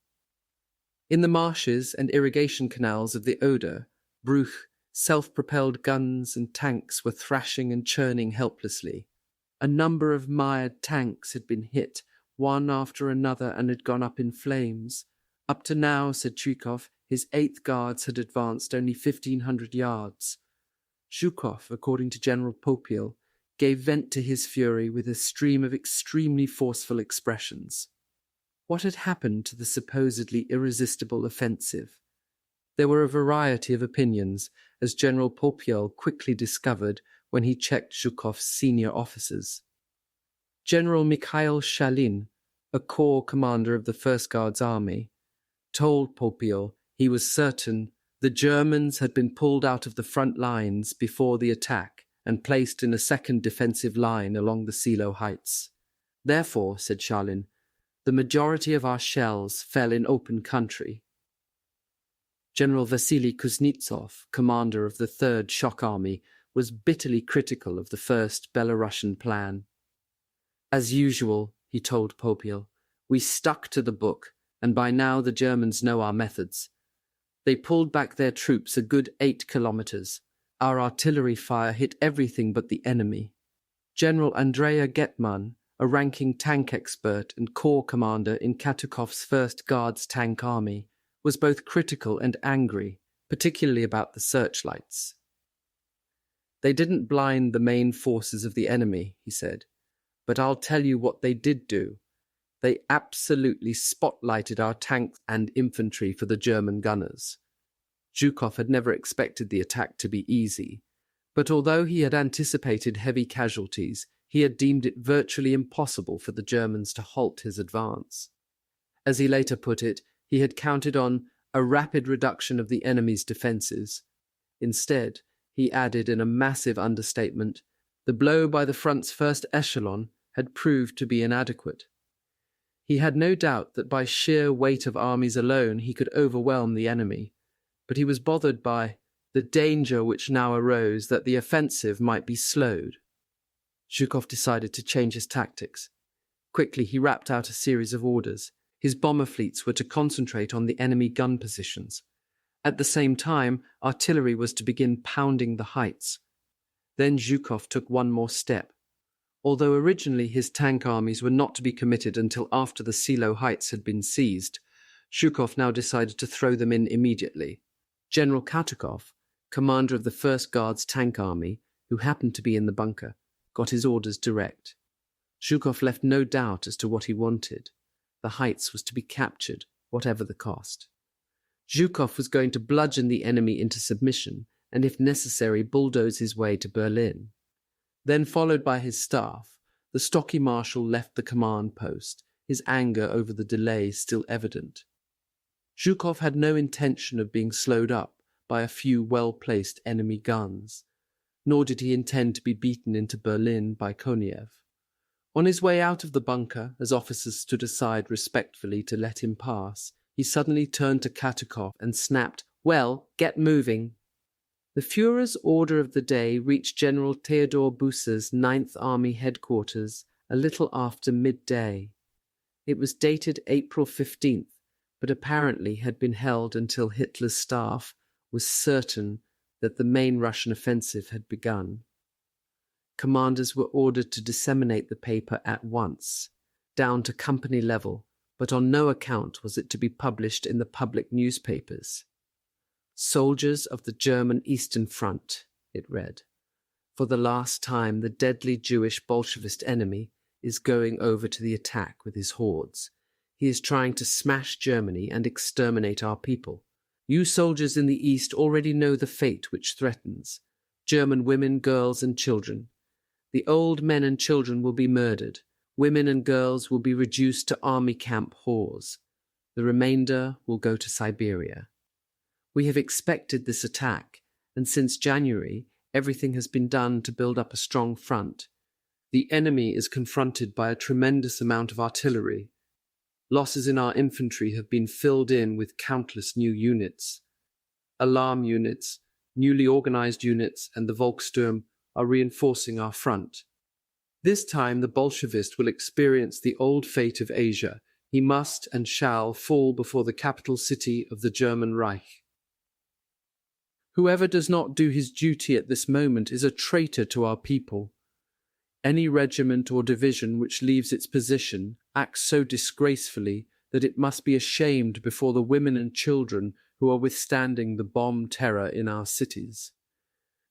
S1: In the marshes and irrigation canals of the Oder, Bruch, self-propelled guns and tanks were thrashing and churning helplessly. A number of mired tanks had been hit, one after another, and had gone up in flames. Up to now, said Zhukov, his 8th Guards had advanced only 1,500 yards. Zhukov, according to General Popiel, gave vent to his fury with a stream of extremely forceful expressions. What had happened to the supposedly irresistible offensive? There were a variety of opinions, as General Popiel quickly discovered when he checked Zhukov's senior officers. General Mikhail Shalin, a corps commander of the 1st Guards Army, told Popiel he was certain the Germans had been pulled out of the front lines before the attack and placed in a second defensive line along the Silo heights. Therefore, said Shalin, the majority of our shells fell in open country. General Vasily Kuznetsov, commander of the 3rd Shock Army, was bitterly critical of the first Belarusian plan. As usual, he told Popiel, we stuck to the book, and by now the Germans know our methods. They pulled back their troops a good 8 kilometers. Our artillery fire hit everything but the enemy. General Andrea Getman, a ranking tank expert and corps commander in Katukov's 1st Guards Tank Army, was both critical and angry, particularly about the searchlights. They didn't blind the main forces of the enemy, he said, but I'll tell you what they did do. They absolutely spotlighted our tanks and infantry for the German gunners. Zhukov had never expected the attack to be easy, but although he had anticipated heavy casualties, he had deemed it virtually impossible for the Germans to halt his advance. As he later put it, he had counted on a rapid reduction of the enemy's defences. Instead, he added in a massive understatement, the blow by the front's first echelon had proved to be inadequate. He had no doubt that by sheer weight of armies alone he could overwhelm the enemy, but he was bothered by the danger which now arose that the offensive might be slowed. Zhukov decided to change his tactics. Quickly he rapped out a series of orders. His bomber fleets were to concentrate on the enemy gun positions. At the same time, artillery was to begin pounding the heights. Then Zhukov took one more step. Although originally his tank armies were not to be committed until after the Silo heights had been seized, Zhukov now decided to throw them in immediately. General Katukov, commander of the 1st Guards Tank Army, who happened to be in the bunker, got his orders direct. Zhukov left no doubt as to what he wanted. The heights was to be captured, whatever the cost. Zhukov was going to bludgeon the enemy into submission and, if necessary, bulldoze his way to Berlin. Then, followed by his staff, the stocky marshal left the command post, his anger over the delay still evident. Zhukov had no intention of being slowed up by a few well-placed enemy guns, nor did he intend to be beaten into Berlin by Konev. On his way out of the bunker, as officers stood aside respectfully to let him pass, he suddenly turned to Katukov and snapped, "Well, get moving." The Führer's order of the day reached General Theodor Busse's 9th Army headquarters a little after midday. It was dated April 15th, but apparently had been held until Hitler's staff was certain that the main Russian offensive had begun. Commanders were ordered to disseminate the paper at once, down to company level, but on no account was it to be published in the public newspapers. Soldiers of the German Eastern Front, it read. For the last time, the deadly Jewish Bolshevist enemy is going over to the attack with his hordes. He is trying to smash Germany and exterminate our people. You soldiers in the East already know the fate which threatens. German women, girls, and children. The old men and children will be murdered. Women and girls will be reduced to army camp whores. The remainder will go to Siberia. We have expected this attack, and since January, everything has been done to build up a strong front. The enemy is confronted by a tremendous amount of artillery. Losses in our infantry have been filled in with countless new units. Alarm units, newly organized units, and the Volkssturm are reinforcing our front. This time the Bolshevist will experience the old fate of Asia. He must and shall fall before the capital city of the German Reich. Whoever does not do his duty at this moment is a traitor to our people. Any regiment or division which leaves its position acts so disgracefully that it must be ashamed before the women and children who are withstanding the bomb terror in our cities.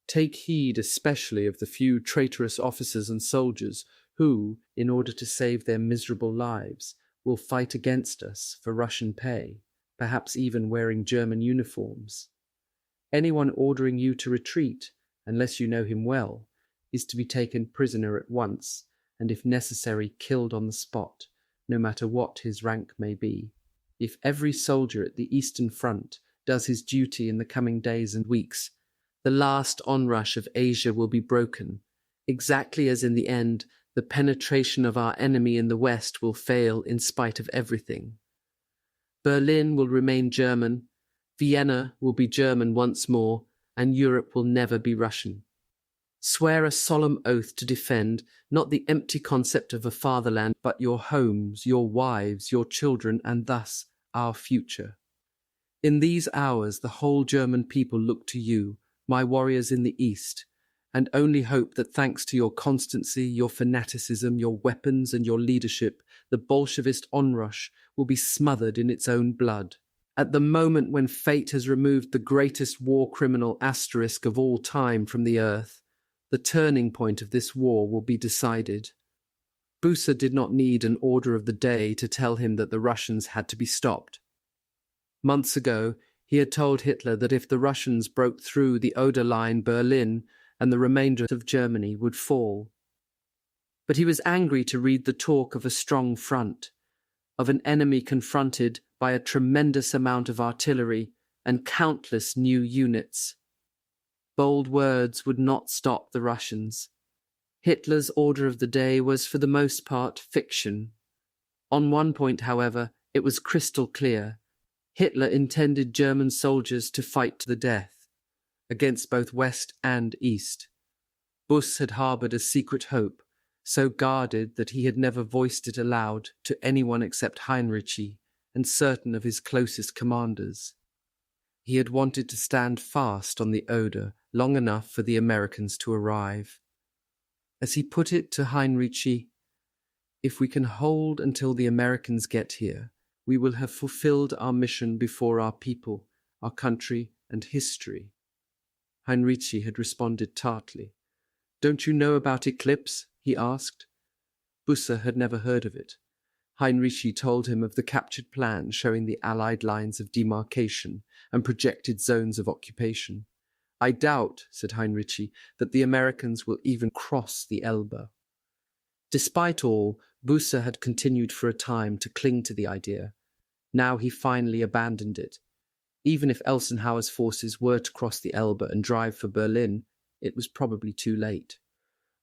S1: Take heed especially of the few traitorous officers and soldiers who, in order to save their miserable lives, will fight against us for Russian pay, perhaps even wearing German uniforms. Anyone ordering you to retreat, unless you know him well, is to be taken prisoner at once, and if necessary killed on the spot, no matter what his rank may be. If every soldier at the Eastern Front does his duty in the coming days and weeks, the last onrush of Asia will be broken, exactly as in the end the penetration of our enemy in the West will fail in spite of everything. Berlin will remain German, Vienna will be German once more, and Europe will never be Russian. Swear a solemn oath to defend not the empty concept of a fatherland, but your homes, your wives, your children, and thus our future. In these hours the whole German people look to you, my warriors in the East, and only hope that thanks to your constancy, your fanaticism, your weapons, and your leadership, the Bolshevist onrush will be smothered in its own blood. At the moment when fate has removed the greatest war criminal asterisk of all time from the earth, the turning point of this war will be decided. Bucer did not need an order of the day to tell him that the Russians had to be stopped. Months ago, he had told Hitler that if the Russians broke through the Oder line, Berlin and the remainder of Germany would fall. But he was angry to read the talk of a strong front, of an enemy confronted by a tremendous amount of artillery and countless new units. Bold words would not stop the Russians. Hitler's order of the day was for the most part fiction. On one point, however, it was crystal clear. Hitler intended German soldiers to fight to the death, against both West and East. Buss had harboured a secret hope, so guarded that he had never voiced it aloud to anyone except Hinrichi and certain of his closest commanders. He had wanted to stand fast on the Oder long enough for the Americans to arrive. As he put it to Hinrichi, "If we can hold until the Americans get here, we will have fulfilled our mission before our people, our country, and history." Hinrichi had responded tartly. "Don't you know about eclipse?" he asked. Bucer had never heard of it. Hinrichi told him of the captured plan showing the Allied lines of demarcation and projected zones of occupation. "I doubt," said Hinrichi, "that the Americans will even cross the Elbe." Despite all, Bucer had continued for a time to cling to the idea. Now he finally abandoned it. Even if Elsenhauer's forces were to cross the Elbe and drive for Berlin, it was probably too late.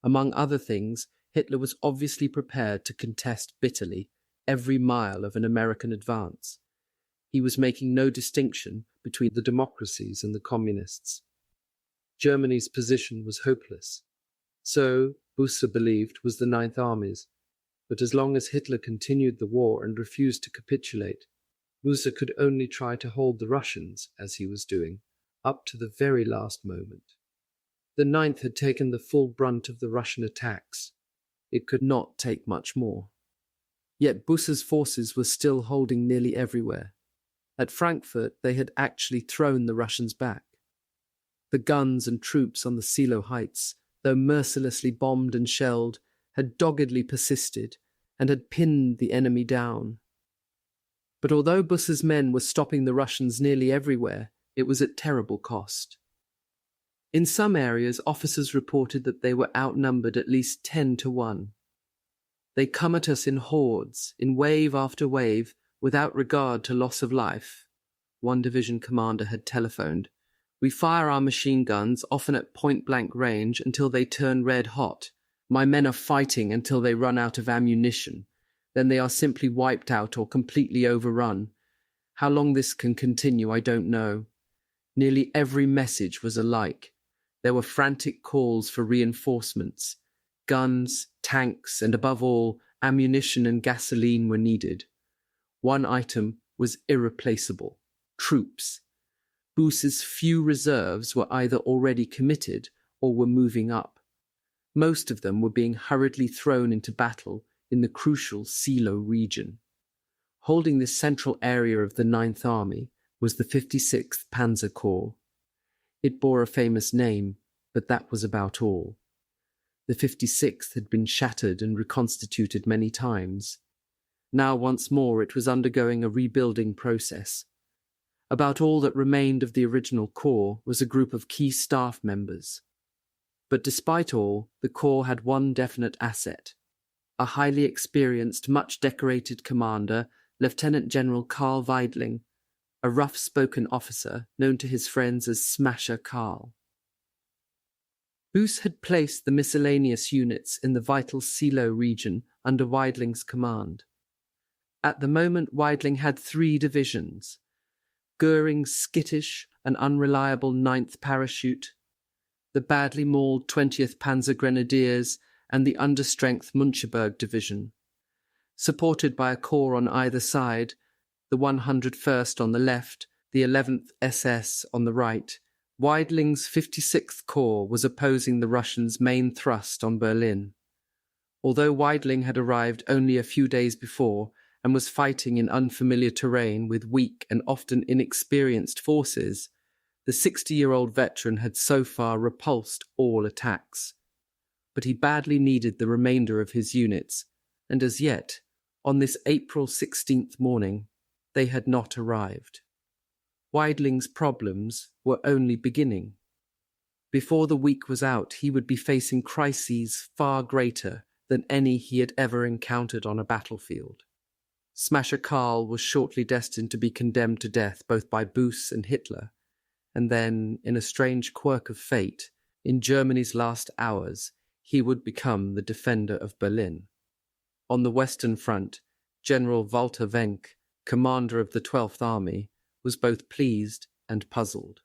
S1: Among other things, Hitler was obviously prepared to contest bitterly every mile of an American advance. He was making no distinction between the democracies and the communists. Germany's position was hopeless. So, Bucer believed, was the Ninth Army's. But as long as Hitler continued the war and refused to capitulate, Bucer could only try to hold the Russians, as he was doing, up to the very last moment. The Ninth had taken the full brunt of the Russian attacks. It could not take much more. Yet Bucer's forces were still holding nearly everywhere. At Frankfurt they had actually thrown the Russians back. The guns and troops on the Silo heights, though mercilessly bombed and shelled, had doggedly persisted and had pinned the enemy down. But although Buss's men were stopping the Russians nearly everywhere, it was at terrible cost. In some areas, officers reported that they were outnumbered at least 10-1. They come at us in hordes, in wave after wave, without regard to loss of life. One division commander had telephoned. We fire our machine guns, often at point-blank range, until they turn red hot. My men are fighting until they run out of ammunition. Then they are simply wiped out or completely overrun. How long this can continue, I don't know. Nearly every message was alike. There were frantic calls for reinforcements. Guns, tanks, and above all, ammunition and gasoline were needed. One item was irreplaceable: troops. Buss's few reserves were either already committed or were moving up. Most of them were being hurriedly thrown into battle in the crucial Silo region. Holding this central area of the Ninth Army was the 56th Panzer Corps. It bore a famous name, but that was about all. The 56th had been shattered and reconstituted many times. Now once more it was undergoing a rebuilding process. About all that remained of the original Corps was a group of key staff members. But despite all, the Corps had one definite asset: a highly experienced, much-decorated commander, Lieutenant General Karl Weidling, a rough-spoken officer known to his friends as Smasher Karl. Buss had placed the miscellaneous units in the vital Silo region under Weidling's command. At the moment, Weidling had 3 divisions: Goring's skittish and unreliable 9th Parachute, the badly mauled 20th Panzer Grenadiers, and the understrength Müncheberg Division. Supported by a corps on either side, the 101st on the left, the 11th SS on the right, Weidling's 56th Corps was opposing the Russians' main thrust on Berlin. Although Weidling had arrived only a few days before and was fighting in unfamiliar terrain with weak and often inexperienced forces, the 60-year-old veteran had so far repulsed all attacks. But he badly needed the remainder of his units, and as yet, on this April 16th morning, they had not arrived. Weidling's problems were only beginning. Before the week was out, he would be facing crises far greater than any he had ever encountered on a battlefield. Smasher Karl was shortly destined to be condemned to death both by Buss and Hitler, and then, in a strange quirk of fate, in Germany's last hours, he would become the defender of Berlin. On the Western Front, General Walter Venk, commander of the 12th Army, was both pleased and puzzled.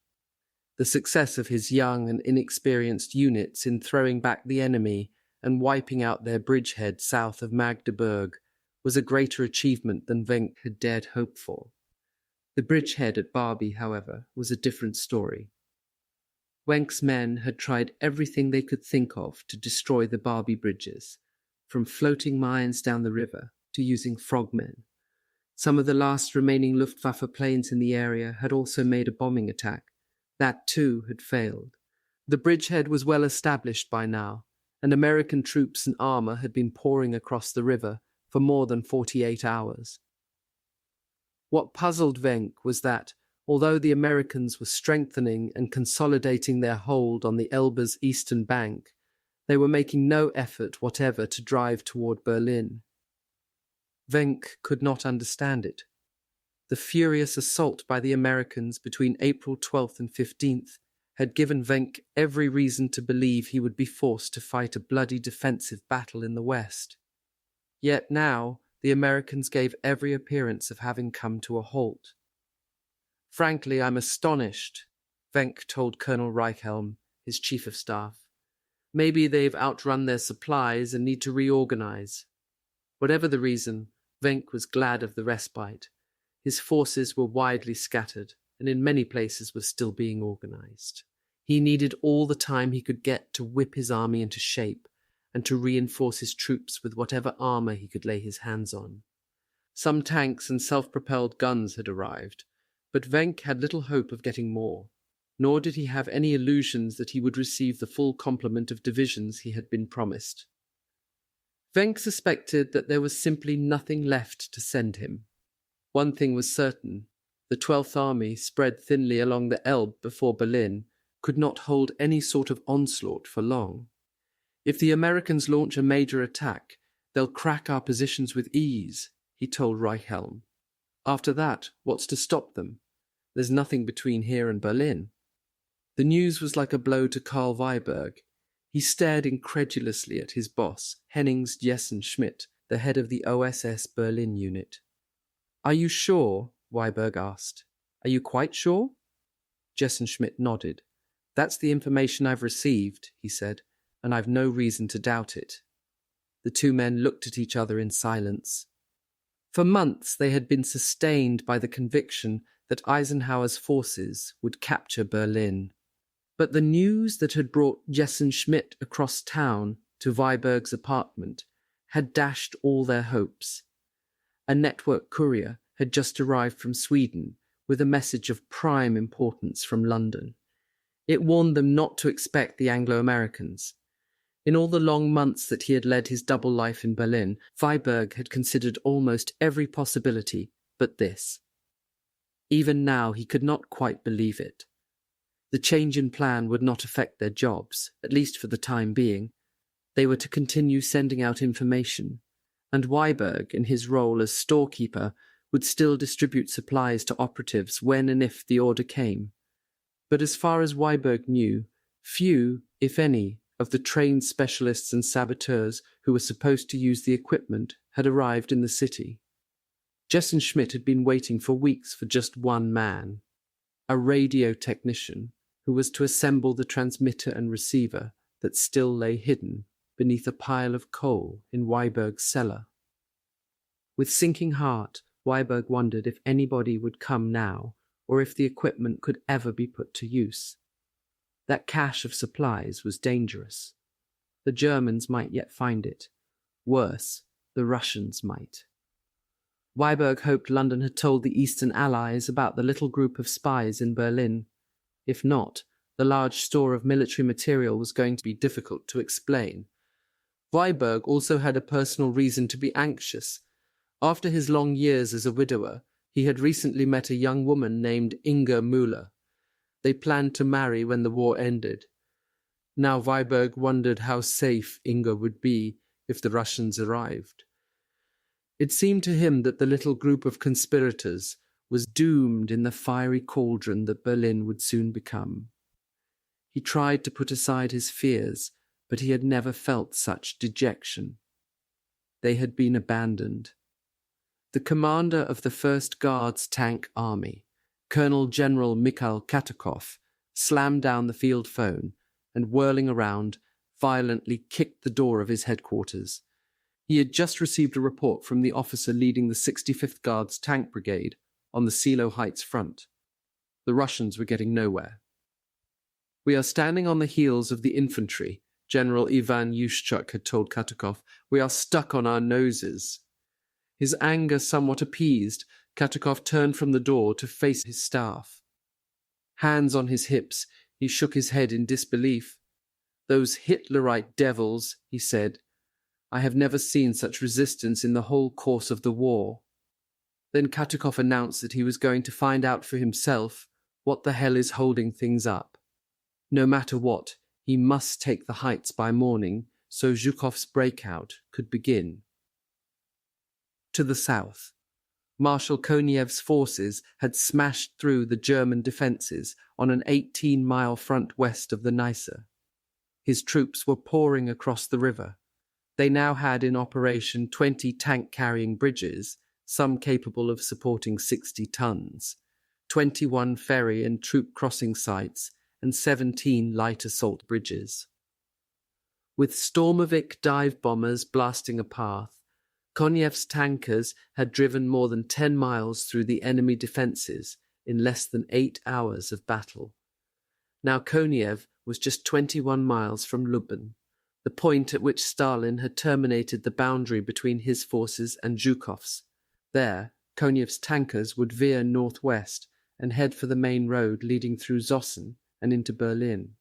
S1: The success of his young and inexperienced units in throwing back the enemy and wiping out their bridgehead south of Magdeberg was a greater achievement than Venk had dared hope for. The bridgehead at Barbie, however, was a different story. Venk's men had tried everything they could think of to destroy the Barbie bridges, from floating mines down the river to using frogmen. Some of the last remaining Luftwaffe planes in the area had also made a bombing attack. That, too, had failed. The bridgehead was well established by now, and American troops and armor had been pouring across the river for more than 48 hours. What puzzled Venk was that, although the Americans were strengthening and consolidating their hold on the Elbe's eastern bank, they were making no effort whatever to drive toward Berlin. Venk could not understand it. The furious assault by the Americans between April 12th and 15th had given Venk every reason to believe he would be forced to fight a bloody defensive battle in the West. Yet now, the Americans gave every appearance of having come to a halt. "Frankly, I'm astonished," Venk told Colonel Reichhelm, his chief of staff. "Maybe they've outrun their supplies and need to reorganize." Whatever the reason, Venk was glad of the respite. His forces were widely scattered, and in many places were still being organized. He needed all the time he could get to whip his army into shape, and to reinforce his troops with whatever armor he could lay his hands on. Some tanks and self-propelled guns had arrived, but Venk had little hope of getting more, nor did he have any illusions that he would receive the full complement of divisions he had been promised. Venk suspected that there was simply nothing left to send him. One thing was certain: the 12th Army, spread thinly along the Elbe before Berlin, could not hold any sort of onslaught for long. If the Americans launch a major attack, they'll crack our positions with ease, he told Reichhelm. After that, what's to stop them? There's nothing between here and Berlin. The news was like a blow to Karl Weiberg. He stared incredulously at his boss, Hennings Jessen Schmidt, the head of the OSS Berlin unit. "Are you sure?" Weiberg asked. "Are you quite sure?" Jessen Schmidt nodded. "That's the information I've received," he said, "and I've no reason to doubt it." The two men looked at each other in silence. For months they had been sustained by the conviction that Eisenhower's forces would capture Berlin. But the news that had brought Jessen Schmidt across town to Weiberg's apartment had dashed all their hopes. A network courier had just arrived from Sweden with a message of prime importance from London. It warned them not to expect the Anglo-Americans. In all the long months that he had led his double life in Berlin, Weiberg had considered almost every possibility but this. Even now he could not quite believe it. The change in plan would not affect their jobs, at least for the time being. They were to continue sending out information, and Weiberg, in his role as storekeeper, would still distribute supplies to operatives when and if the order came. But as far as Weiberg knew, few, if any, of the trained specialists and saboteurs who were supposed to use the equipment had arrived in the city. Jessen Schmidt had been waiting for weeks for just one man, a radio technician who was to assemble the transmitter and receiver that still lay hidden beneath a pile of coal in Weiberg's cellar. With sinking heart, Weiberg wondered if anybody would come now, or if the equipment could ever be put to use. That cache of supplies was dangerous. The Germans might yet find it. Worse, the Russians might. Weiberg hoped London had told the Eastern Allies about the little group of spies in Berlin. If not, the large store of military material was going to be difficult to explain. Weiberg also had a personal reason to be anxious. After his long years as a widower, he had recently met a young woman named Inga Müller. They planned to marry when the war ended. Now Weiberg wondered how safe Inga would be if the Russians arrived. It seemed to him that the little group of conspirators was doomed in the fiery cauldron that Berlin would soon become. He tried to put aside his fears, but he had never felt such dejection. They had been abandoned. The commander of the 1st Guards Tank Army, Colonel General Mikhail Katakov, slammed down the field phone and, whirling around, violently kicked the door of his headquarters. He had just received a report from the officer leading the 65th Guards Tank Brigade on the Silo Heights front. The Russians were getting nowhere. "We are standing on the heels of the infantry," General Ivan Yushchuk had told Katakov. "We are stuck on our noses." His anger somewhat appeased, Katakov turned from the door to face his staff. Hands on his hips, he shook his head in disbelief. "Those Hitlerite devils," he said. "I have never seen such resistance in the whole course of the war." Then Katakov announced that he was going to find out for himself what the hell is holding things up. No matter what, he must take the heights by morning so Zhukov's breakout could begin. To the south, Marshal Koniev's forces had smashed through the German defences on an 18-mile front west of the Neisse. His troops were pouring across the river. They now had in operation 20 tank-carrying bridges, some capable of supporting 60 tons, 21 ferry and troop crossing sites, and 17 light assault bridges. With Stormovik dive bombers blasting a path, Koniev's tankers had driven more than 10 miles through the enemy defences in less than 8 hours of battle. Now Koniev was just 21 miles from Lublin, the point at which Stalin had terminated the boundary between his forces and Zhukov's. There, Koniev's tankers would veer northwest and head for the main road leading through Zossen and into Berlin.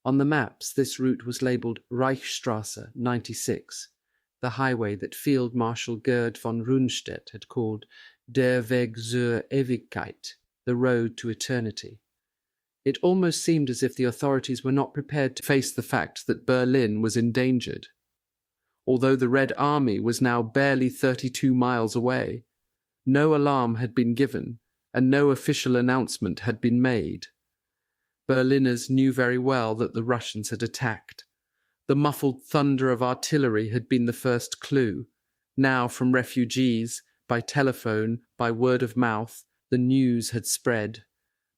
S1: On the maps, this route was labelled Reichsstrasse 96. the highway that Field Marshal Gerd von Rundstedt had called Der Weg zur Ewigkeit, the road to eternity. It almost seemed as if the authorities were not prepared to face the fact that Berlin was endangered. Although the Red Army was now barely 32 miles away, no alarm had been given and no official announcement had been made. Berliners knew very well that the Russians had attacked. The muffled thunder of artillery had been the first clue. Now, from refugees, by telephone, by word of mouth, the news had spread.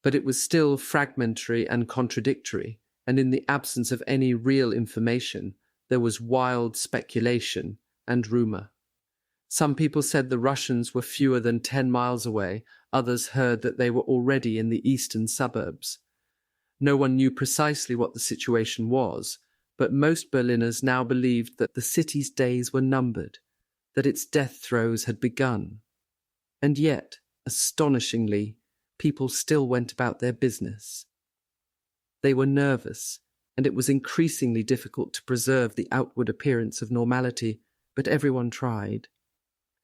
S1: But it was still fragmentary and contradictory, and in the absence of any real information, there was wild speculation and rumour. Some people said the Russians were fewer than 10 miles away, others heard that they were already in the eastern suburbs. No one knew precisely what the situation was, but most Berliners now believed that the city's days were numbered, that its death throes had begun. And yet, astonishingly, people still went about their business. They were nervous, and it was increasingly difficult to preserve the outward appearance of normality, but everyone tried.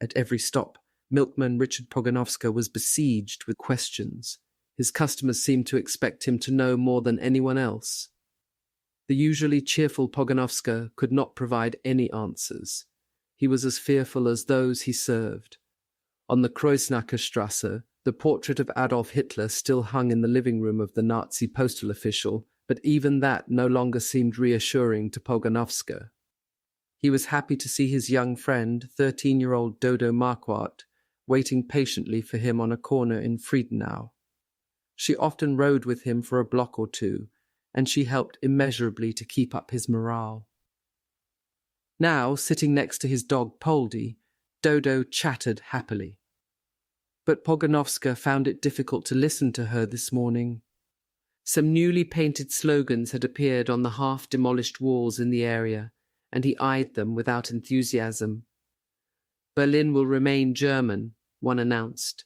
S1: At every stop, milkman Richard Pogonovska was besieged with questions. His customers seemed to expect him to know more than anyone else. The usually cheerful Pogonovska could not provide any answers. He was as fearful as those he served. On the Kreuznacher Strasse, the portrait of Adolf Hitler still hung in the living room of the Nazi postal official, but even that no longer seemed reassuring to Pogonovska. He was happy to see his young friend, 13-year-old Dodo Marquardt, waiting patiently for him on a corner in Friedenau. She often rode with him for a block or two, and she helped immeasurably to keep up his morale. Now, sitting next to his dog Poldy, Dodo chattered happily. But Pogonovska found it difficult to listen to her this morning. Some newly painted slogans had appeared on the half-demolished walls in the area, and he eyed them without enthusiasm. "Berlin will remain German," one announced.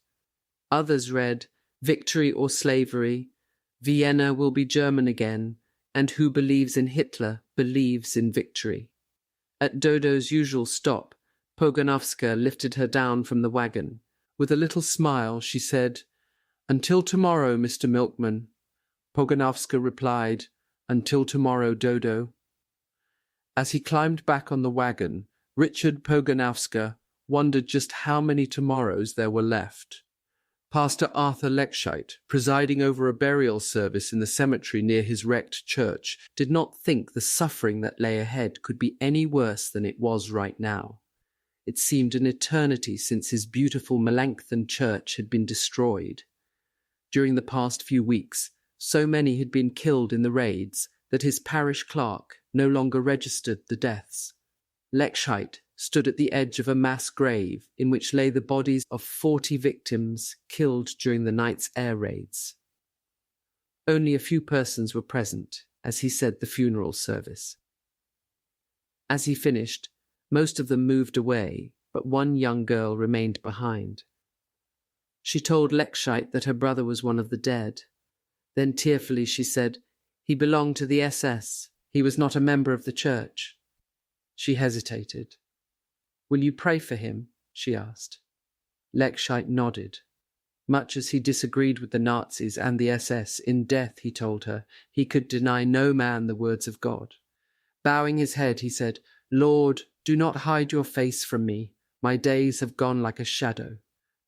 S1: Others read, "Victory or slavery," "Vienna will be German again," and "Who believes in Hitler believes in victory." At Dodo's usual stop, Pogonovska lifted her down from the wagon. With a little smile, she said, "Until tomorrow, Mr. Milkman." Pogonovska replied, "Until tomorrow, Dodo." As he climbed back on the wagon, Richard Pogonovska wondered just how many tomorrows there were left. Pastor Arthur Lechscheit, presiding over a burial service in the cemetery near his wrecked church, did not think the suffering that lay ahead could be any worse than it was right now. It seemed an eternity since his beautiful Melanchthon church had been destroyed. During the past few weeks, so many had been killed in the raids that his parish clerk no longer registered the deaths. Lechscheit stood at the edge of a mass grave in which lay the bodies of 40 victims killed during the night's air raids. Only a few persons were present as he said the funeral service. As he finished, most of them moved away, but one young girl remained behind. She told Lechscheit that her brother was one of the dead. Then tearfully she said, "He belonged to the SS. He was not a member of the church." She hesitated. "Will you pray for him?" she asked. Lechscheit nodded. Much as he disagreed with the Nazis and the SS, in death, he told her, he could deny no man the words of God. Bowing his head, he said, "Lord, do not hide your face from me. My days have gone like a shadow.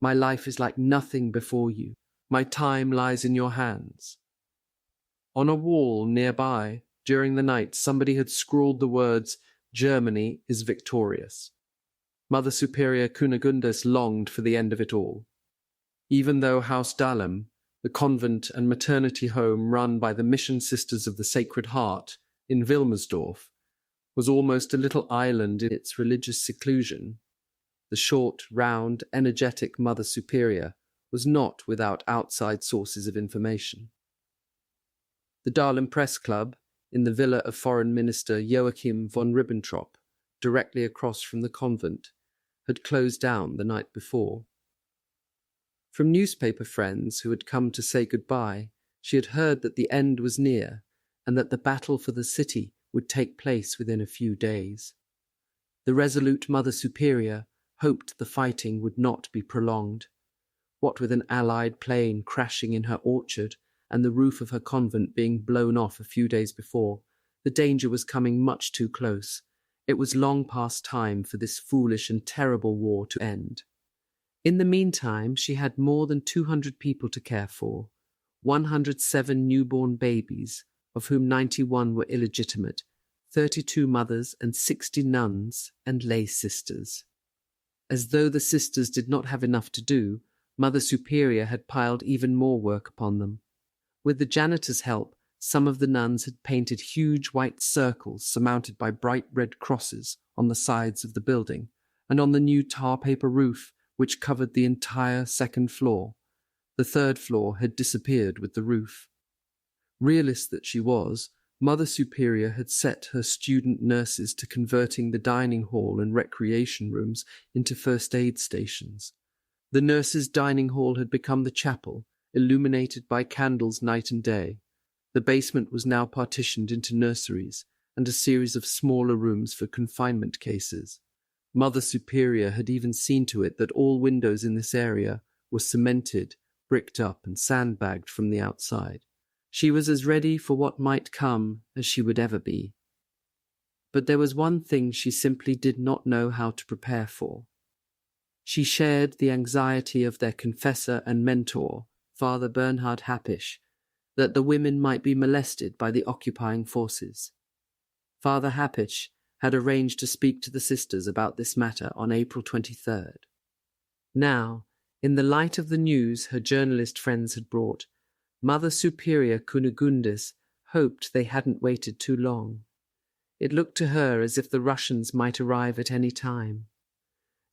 S1: My life is like nothing before you. My time lies in your hands." On a wall nearby, during the night, somebody had scrawled the words, "Germany is victorious." Mother Superior Kunigundes longed for the end of it all. Even though Haus Dahlem, the convent and maternity home run by the Mission Sisters of the Sacred Heart in Wilmersdorf, was almost a little island in its religious seclusion, the short, round, energetic Mother Superior was not without outside sources of information. The Dahlem Press Club, in the villa of Foreign Minister Joachim von Ribbentrop, directly across from the convent, had closed down the night before. From newspaper friends who had come to say goodbye, she had heard that the end was near and that the battle for the city would take place within a few days. The resolute Mother Superior hoped the fighting would not be prolonged. What with an Allied plane crashing in her orchard and the roof of her convent being blown off a few days before, the danger was coming much too close. It was long past time for this foolish and terrible war to end. In the meantime, she had more than 200 people to care for, 107 newborn babies, of whom 91 were illegitimate, 32 mothers and 60 nuns and lay sisters. As though the sisters did not have enough to do, Mother Superior had piled even more work upon them. With the janitor's help, some of the nuns had painted huge white circles surmounted by bright red crosses on the sides of the building and on the new tar paper roof which covered the entire second floor. The third floor had disappeared with the roof. Realist that she was, Mother Superior had set her student nurses to converting the dining hall and recreation rooms into first aid stations. The nurses' dining hall had become the chapel, illuminated by candles night and day. The basement was now partitioned into nurseries and a series of smaller rooms for confinement cases. Mother Superior had even seen to it that all windows in this area were cemented, bricked up and sandbagged from the outside. She was as ready for what might come as she would ever be. But there was one thing she simply did not know how to prepare for. She shared the anxiety of their confessor and mentor, Father Bernhard Happisch, that the women might be molested by the occupying forces. Father Happisch had arranged to speak to the sisters about this matter on April 23rd. Now, in the light of the news her journalist friends had brought, Mother Superior Kunigundis hoped they hadn't waited too long. It looked to her as if the Russians might arrive at any time.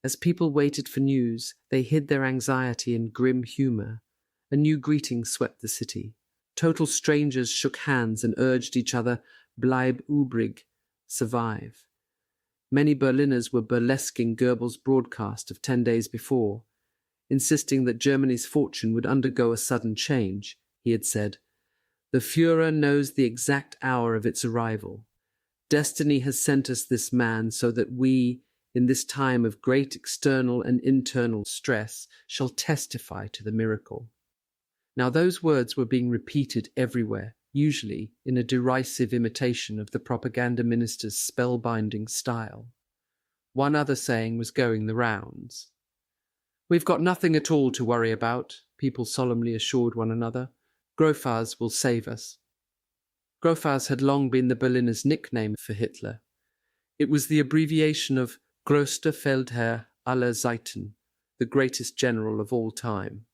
S1: As people waited for news, they hid their anxiety in grim humour. A new greeting swept the city. Total strangers shook hands and urged each other, "Bleib übrig," survive. Many Berliners were burlesquing Gerbles' broadcast of 10 days before, insisting that Germany's fortune would undergo a sudden change. He had said, "The Führer knows the exact hour of its arrival. Destiny has sent us this man so that we, in this time of great external and internal stress, shall testify to the miracle." Now those words were being repeated everywhere, usually in a derisive imitation of the propaganda minister's spellbinding style. One other saying was going the rounds. "We've got nothing at all to worry about," people solemnly assured one another. "Grofas will save us." Grofas had long been the Berliners' nickname for Hitler. It was the abbreviation of Größter Feldherr aller Zeiten, the greatest general of all time.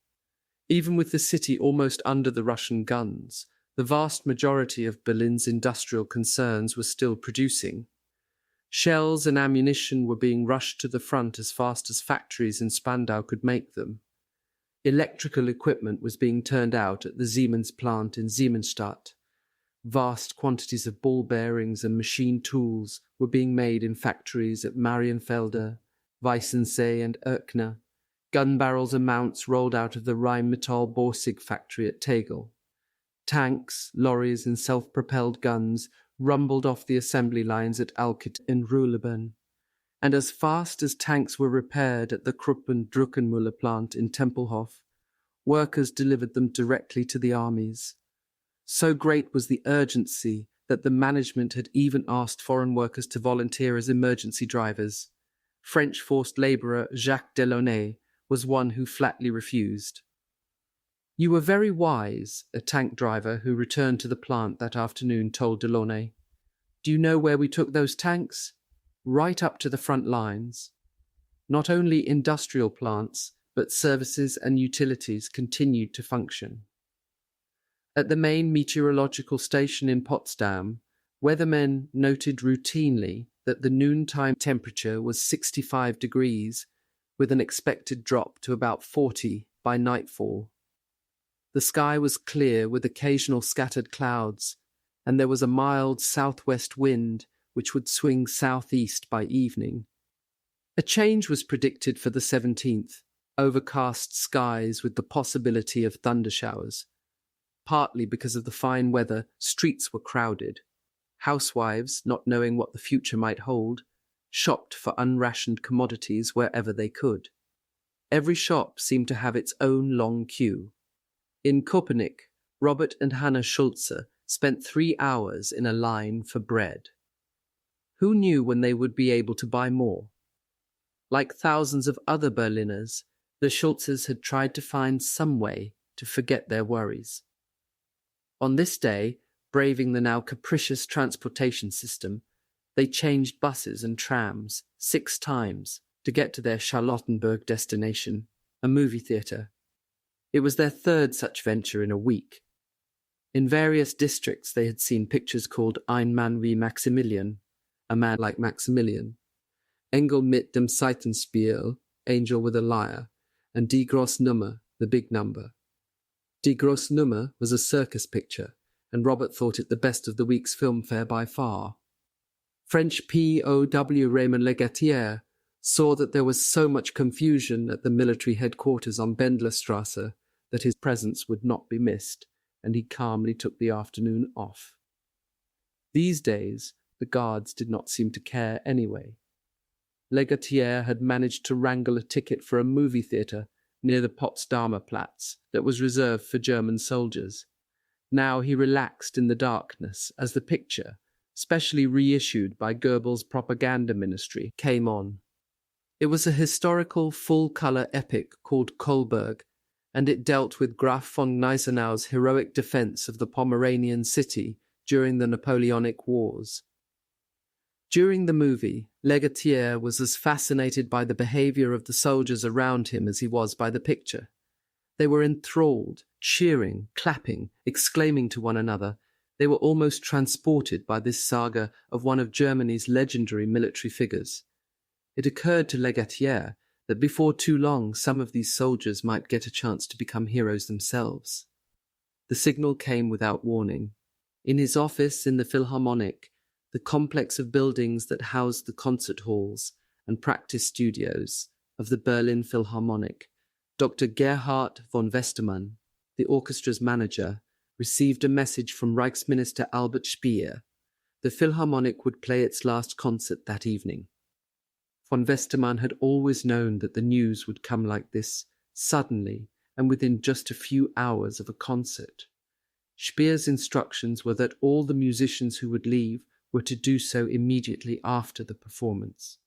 S1: Even with the city almost under the Russian guns, the vast majority of Berlin's industrial concerns were still producing. Shells and ammunition were being rushed to the front as fast as factories in Spandau could make them. Electrical equipment was being turned out at the Siemens plant in Siemensstadt. Vast quantities of ball bearings and machine tools were being made in factories at Marienfelde, Weissensee and Erkner. Gun barrels and mounts rolled out of the Rheinmetall Borsig factory at Tegel. Tanks, lorries and self-propelled guns rumbled off the assembly lines at Alkit and Ruhleben. And as fast as tanks were repaired at the Krupp and Druckenmüller plant in Tempelhof, workers delivered them directly to the armies. So great was the urgency that the management had even asked foreign workers to volunteer as emergency drivers. French forced labourer Jacques Delaunay was one who flatly refused. "You were very wise," a tank driver who returned to the plant that afternoon told Delaunay. "Do you know where we took those tanks? Right up to the front lines." Not only industrial plants, but services and utilities continued to function. At the main meteorological station in Potsdam, weathermen noted routinely that the noontime temperature was 65 degrees, with an expected drop to about 40 by nightfall. The sky was clear with occasional scattered clouds, and there was a mild southwest wind which would swing southeast by evening. A change was predicted for the 17th, overcast skies with the possibility of thundershowers. Partly because of the fine weather, streets were crowded. Housewives, not knowing what the future might hold, shopped for unrationed commodities wherever they could. Every shop seemed to have its own long queue. In Köpenick, Robert and Hannah Schulze spent 3 hours in a line for bread. Who knew when they would be able to buy more? Like thousands of other Berliners, the Schulzes had tried to find some way to forget their worries. On this day, braving the now capricious transportation system, they changed buses and trams 6 times to get to their Charlottenburg destination, a movie theatre. It was their 3rd such venture in a week. In various districts they had seen pictures called Ein Mann wie Maximilian, a man like Maximilian, Engel mit dem Seitenspiel, Angel with a lyre, and Die Grosse Nummer, the big number. Die Grosse Nummer was a circus picture, and Robert thought it the best of the week's film fare by far. French POW Raymond Legatier saw that there was so much confusion at the military headquarters on Bendlerstrasse that his presence would not be missed, and he calmly took the afternoon off. These days, the guards did not seem to care anyway. Legatier had managed to wrangle a ticket for a movie theatre near the Potsdamer Platz that was reserved for German soldiers. Now he relaxed in the darkness as the picture, specially reissued by Gerbles' propaganda ministry, came on. It was a historical full-colour epic called Kolberg, and it dealt with Graf von Gneisenau's heroic defence of the Pomeranian city during the Napoleonic Wars. During the movie, Legatier was as fascinated by the behaviour of the soldiers around him as he was by the picture. They were enthralled, cheering, clapping, exclaiming to one another. They were almost transported by this saga of one of Germany's legendary military figures. It occurred to Legatier that before too long some of these soldiers might get a chance to become heroes themselves. The signal came without warning. In his office in the Philharmonic, the complex of buildings that housed the concert halls and practice studios of the Berlin Philharmonic, Dr. Gerhard von Westermann, the orchestra's manager, received a message from Reichsminister Albert Speer. The Philharmonic would play its last concert that evening. Von Westermann had always known that the news would come like this, suddenly and within just a few hours of a concert. Speer's instructions were that all the musicians who would leave were to do so immediately after the performance.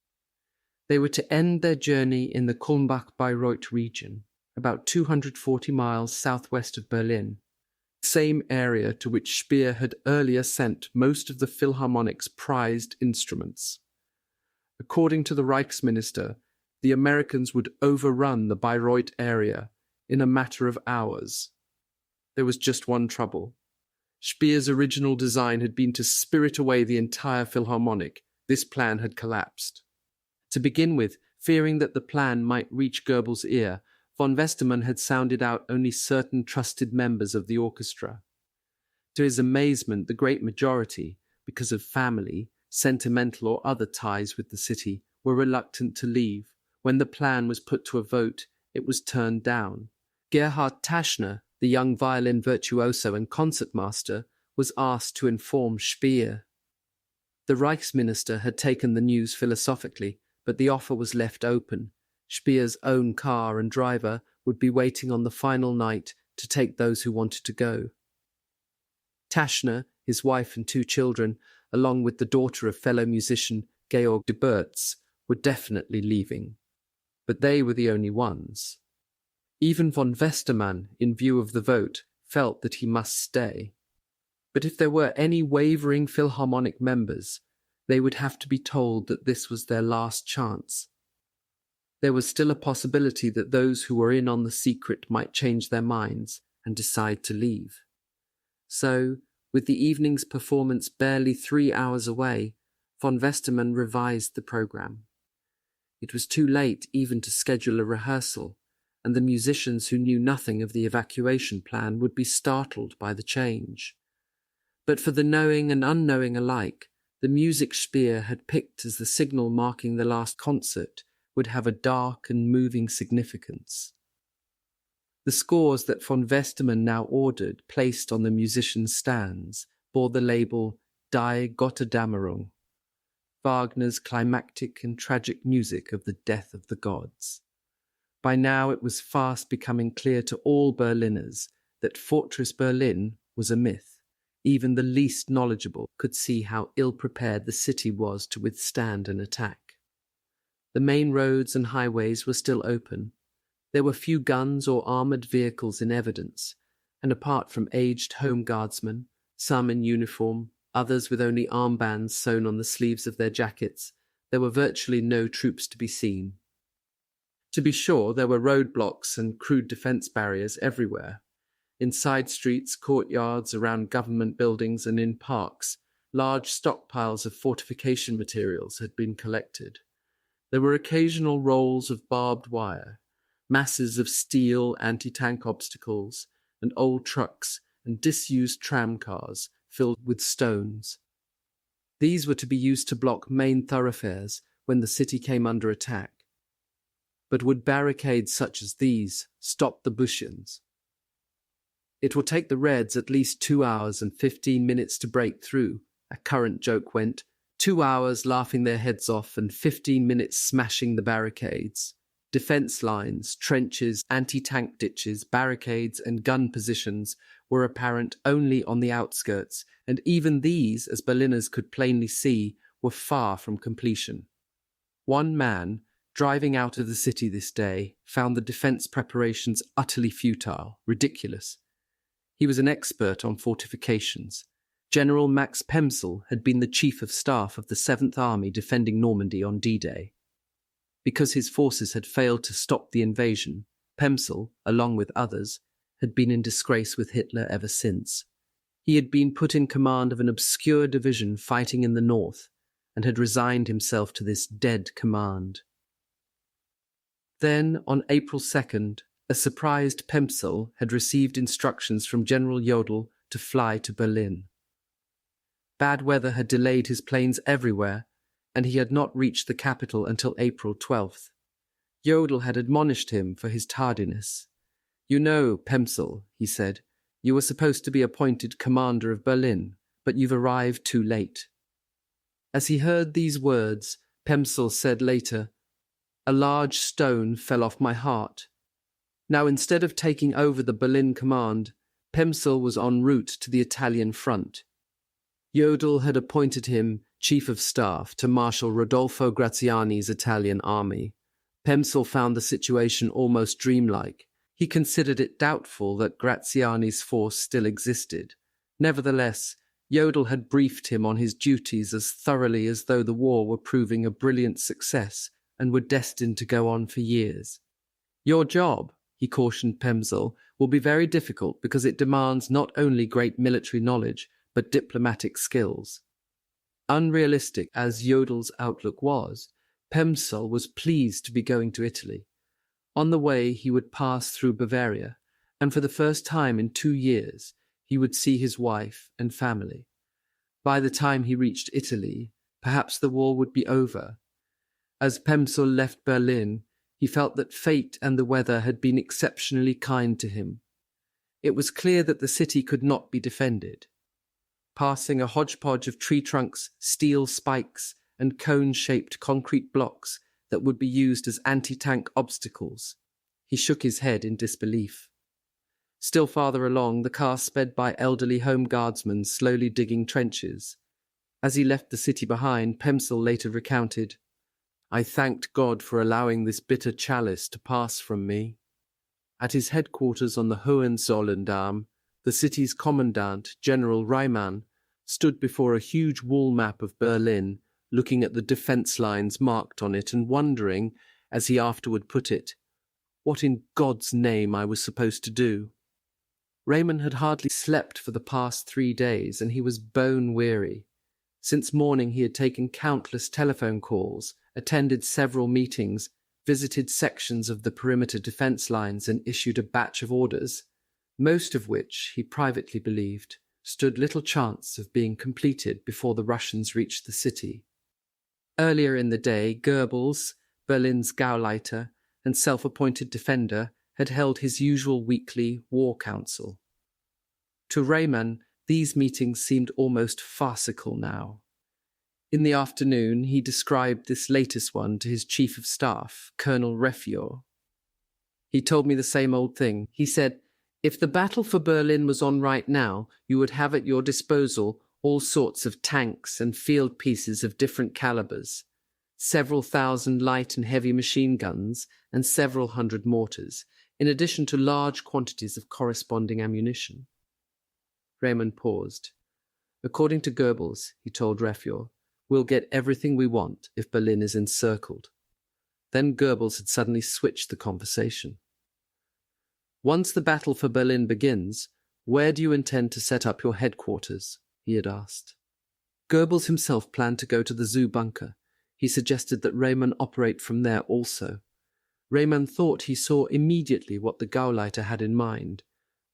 S1: They were to end their journey in the Kulmbach-Bayreuth region, about 240 miles southwest of Berlin, the same area to which Speer had earlier sent most of the Philharmonic's prized instruments. According to the Reichsminister, the Americans would overrun the Bayreuth area in a matter of hours. There was just one trouble. Speer's original design had been to spirit away the entire Philharmonic. This plan had collapsed. To begin with, fearing that the plan might reach Goebbels' ear, von Westermann had sounded out only certain trusted members of the orchestra. To his amazement, the great majority, because of family, sentimental or other ties with the city, were reluctant to leave. When the plan was put to a vote, it was turned down. Gerhard Taschner, the young violin virtuoso and concertmaster, was asked to inform Speer. The Reichsminister had taken the news philosophically, but the offer was left open. Speer's own car and driver would be waiting on the final night to take those who wanted to go. Taschner, his wife and 2 children, along with the daughter of fellow musician Georg de Bertz, were definitely leaving. But they were the only ones. Even von Westermann, in view of the vote, felt that he must stay. But if there were any wavering Philharmonic members, they would have to be told that this was their last chance. There was still a possibility that those who were in on the secret might change their minds and decide to leave. So, with the evening's performance barely 3 hours away, von Westermann revised the program. It was too late even to schedule a rehearsal, and the musicians who knew nothing of the evacuation plan would be startled by the change. But for the knowing and unknowing alike, the music Speer had picked as the signal marking the last concert would have a dark and moving significance. The scores that von Westermann now ordered, placed on the musicians' stands, bore the label Die Gotterdammerung, Wagner's climactic and tragic music of the death of the gods. By now it was fast becoming clear to all Berliners that Fortress Berlin was a myth. Even the least knowledgeable could see how ill-prepared the city was to withstand an attack. The main roads and highways were still open. There were few guns or armoured vehicles in evidence, and apart from aged home guardsmen, some in uniform, others with only armbands sewn on the sleeves of their jackets, there were virtually no troops to be seen. To be sure, there were roadblocks and crude defence barriers everywhere. In side streets, courtyards, around government buildings and in parks, large stockpiles of fortification materials had been collected. There were occasional rolls of barbed wire, masses of steel anti-tank obstacles, and old trucks and disused tram cars filled with stones. These were to be used to block main thoroughfares when the city came under attack. But would barricades such as these stop the Bushians? It will take the Reds at least 2 hours and 15 minutes to break through, a current joke went, 2 hours laughing their heads off and 15 minutes smashing the barricades. Defence lines, trenches, anti-tank ditches, barricades and gun positions were apparent only on the outskirts, and even these, as Berliners could plainly see, were far from completion. One man, driving out of the city this day, found the defence preparations utterly futile, ridiculous. He was an expert on fortifications. General Max Pemsel had been the chief of staff of the 7th Army defending Normandy on D-Day. Because his forces had failed to stop the invasion, Pemsel, along with others, had been in disgrace with Hitler ever since. He had been put in command of an obscure division fighting in the north, and had resigned himself to this dead command. Then, on April 2nd, a surprised Pemsel had received instructions from General Jodl to fly to Berlin. Bad weather had delayed his planes everywhere, and he had not reached the capital until April 12th. Jodl had admonished him for his tardiness. "You know, Pemsel," he said, "you were supposed to be appointed commander of Berlin, but you've arrived too late." As he heard these words, Pemsel said later, "A large stone fell off my heart." Now, instead of taking over the Berlin command, Pemsel was en route to the Italian front. Jodl had appointed him chief of staff to Marshal Rodolfo Graziani's Italian army. Pemsel found the situation almost dreamlike. He considered it doubtful that Graziani's force still existed. Nevertheless, Jodl had briefed him on his duties as thoroughly as though the war were proving a brilliant success and were destined to go on for years. "Your job," he cautioned Pemsel, "will be very difficult because it demands not only great military knowledge, but diplomatic skills." Unrealistic as Jodl's outlook was, Pemsel was pleased to be going to Italy. On the way he would pass through Bavaria, and for the first time in 2 years he would see his wife and family. By the time he reached Italy, perhaps the war would be over. As Pemsel left Berlin, he felt that fate and the weather had been exceptionally kind to him. It was clear that the city could not be defended. Passing a hodgepodge of tree trunks, steel spikes, and cone-shaped concrete blocks that would be used as anti-tank obstacles, he shook his head in disbelief. Still farther along, the car sped by elderly home guardsmen slowly digging trenches. As he left the city behind, Pemsel later recounted, "I thanked God for allowing this bitter chalice to pass from me." At his headquarters on the Hohenzollern-Damm, the city's commandant, General Ryan, stood before a huge wall map of Berlin, looking at the defence lines marked on it and wondering, as he afterward put it, what in God's name I was supposed to do. Ryan had hardly slept for the past 3 days, and he was bone-weary. Since morning he had taken countless telephone calls, attended several meetings, visited sections of the perimeter defence lines and issued a batch of orders, most of which, he privately believed, stood little chance of being completed before the Russians reached the city. Earlier in the day, Gerbles, Berlin's Gauleiter and self-appointed defender, had held his usual weekly war council. To Rayman, these meetings seemed almost farcical now. In the afternoon, he described this latest one to his chief of staff, Colonel Refior. He told me the same old thing. He said, "If the battle for Berlin was on right now, you would have at your disposal all sorts of tanks and field pieces of different calibers, several thousand light and heavy machine guns, and several hundred mortars, in addition to large quantities of corresponding ammunition." Raymond paused. "According to Gerbles," he told Refior, "we'll get everything we want if Berlin is encircled." Then Gerbles had suddenly switched the conversation. "Once the battle for Berlin begins, where do you intend to set up your headquarters?" he had asked. Gerbles himself planned to go to the zoo bunker. He suggested that Raymond operate from there also. Raymond thought he saw immediately what the Gauleiter had in mind.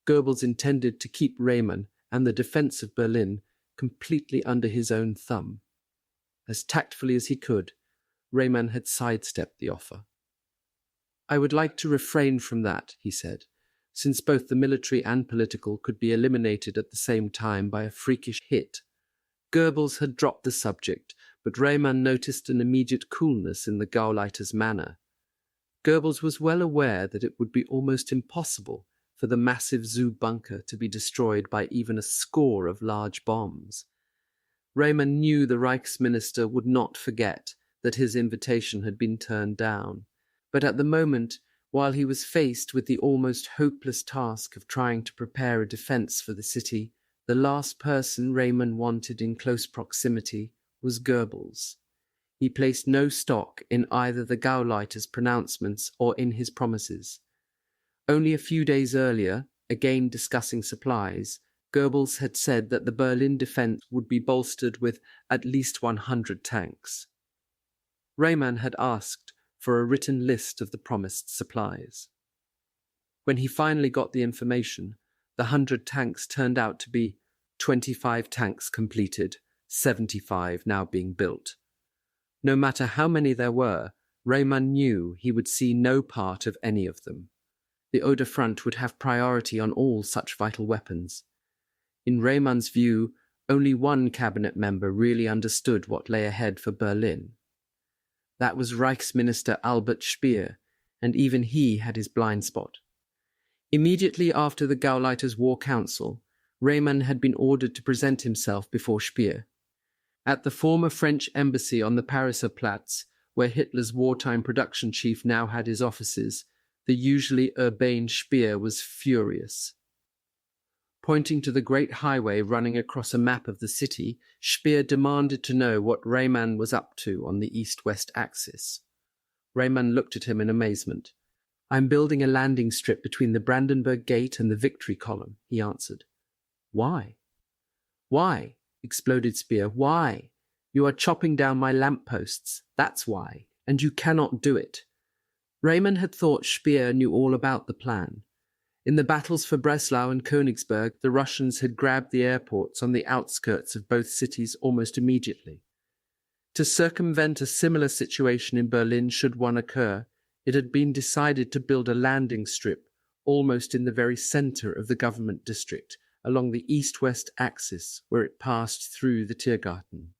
S1: Gerbles intended to keep Raymond and the defense of Berlin completely under his own thumb. As tactfully as he could, Raymond had sidestepped the offer. "I would like to refrain from that," he said, "since both the military and political could be eliminated at the same time by a freakish hit." Gerbles had dropped the subject, but Raymond noticed an immediate coolness in the Gauleiter's manner. Gerbles was well aware that it would be almost impossible for the massive zoo bunker to be destroyed by even a score of large bombs. Raymond knew the Reichsminister would not forget that his invitation had been turned down, but at the moment, while he was faced with the almost hopeless task of trying to prepare a defense for the city, the last person Raymond wanted in close proximity was Gerbles. He placed no stock in either the Gauleiter's pronouncements or in his promises. Only a few days earlier, again discussing supplies, Gerbles had said that the Berlin defense would be bolstered with at least 100 tanks. Raymond had asked for a written list of the promised supplies. When he finally got the information, the 100 tanks turned out to be 25 tanks completed, 75 now being built. No matter how many there were, Raymond knew he would see no part of any of them. The Oder front would have priority on all such vital weapons. In Raymond's view, only one cabinet member really understood what lay ahead for Berlin. That was Reichsminister Albert Speer, and even he had his blind spot. Immediately after the Gauleiter's War Council, Raymond had been ordered to present himself before Speer. At the former French embassy on the Pariser Platz, where Hitler's wartime production chief now had his offices, the usually urbane Speer was furious. Pointing to the great highway running across a map of the city, Speer demanded to know what Raymond was up to on the east-west axis. Raymond looked at him in amazement. "I'm building a landing strip between the Brandenburg Gate and the Victory Column," he answered. "Why?" "Why?" exploded Speer. "Why? You are chopping down my lampposts. That's why. And you cannot do it." Raymond had thought Speer knew all about the plan. In the battles for Breslau and Königsberg, the Russians had grabbed the airports on the outskirts of both cities almost immediately. To circumvent a similar situation in Berlin should one occur, it had been decided to build a landing strip almost in the very center of the government district, along the east-west axis where it passed through the Tiergarten.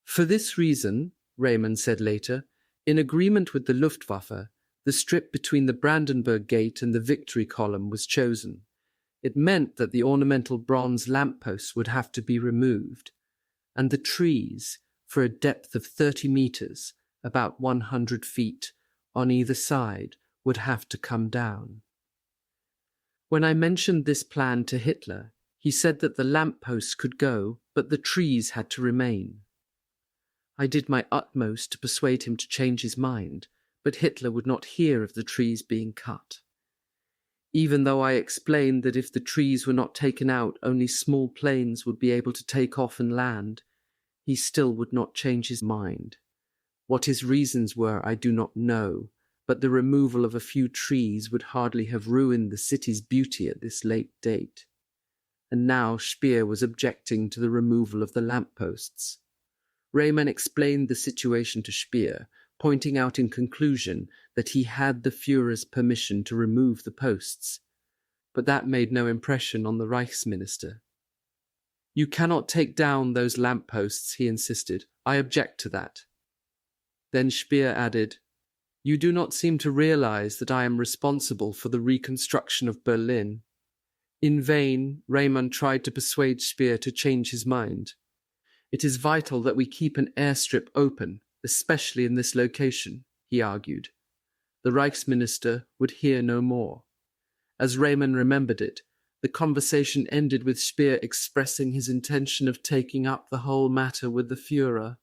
S1: For this reason, Raymond said later, in agreement with the Luftwaffe, the strip between the Brandenburg Gate and the Victory Column was chosen. It meant that the ornamental bronze lampposts would have to be removed, and the trees, for a depth of 30 meters, about 100 feet, on either side, would have to come down. When I mentioned this plan to Hitler, he said that the lampposts could go, but the trees had to remain. I did my utmost to persuade him to change his mind, but Hitler would not hear of the trees being cut. Even though I explained that if the trees were not taken out, only small planes would be able to take off and land, he still would not change his mind. What his reasons were I do not know, but the removal of a few trees would hardly have ruined the city's beauty at this late date. And now Speer was objecting to the removal of the lampposts. Raymond explained the situation to Speer, pointing out in conclusion that he had the Führer's permission to remove the posts. But that made no impression on the Reichsminister. "You cannot take down those lampposts," he insisted. "I object to that." Then Speer added, "You do not seem to realize that I am responsible for the reconstruction of Berlin." In vain, Raymond tried to persuade Speer to change his mind. "It is vital that we keep an airstrip open, especially in this location," he argued. The Reichsminister would hear no more. As Raymond remembered it, the conversation ended with Speer expressing his intention of taking up the whole matter with the Führer.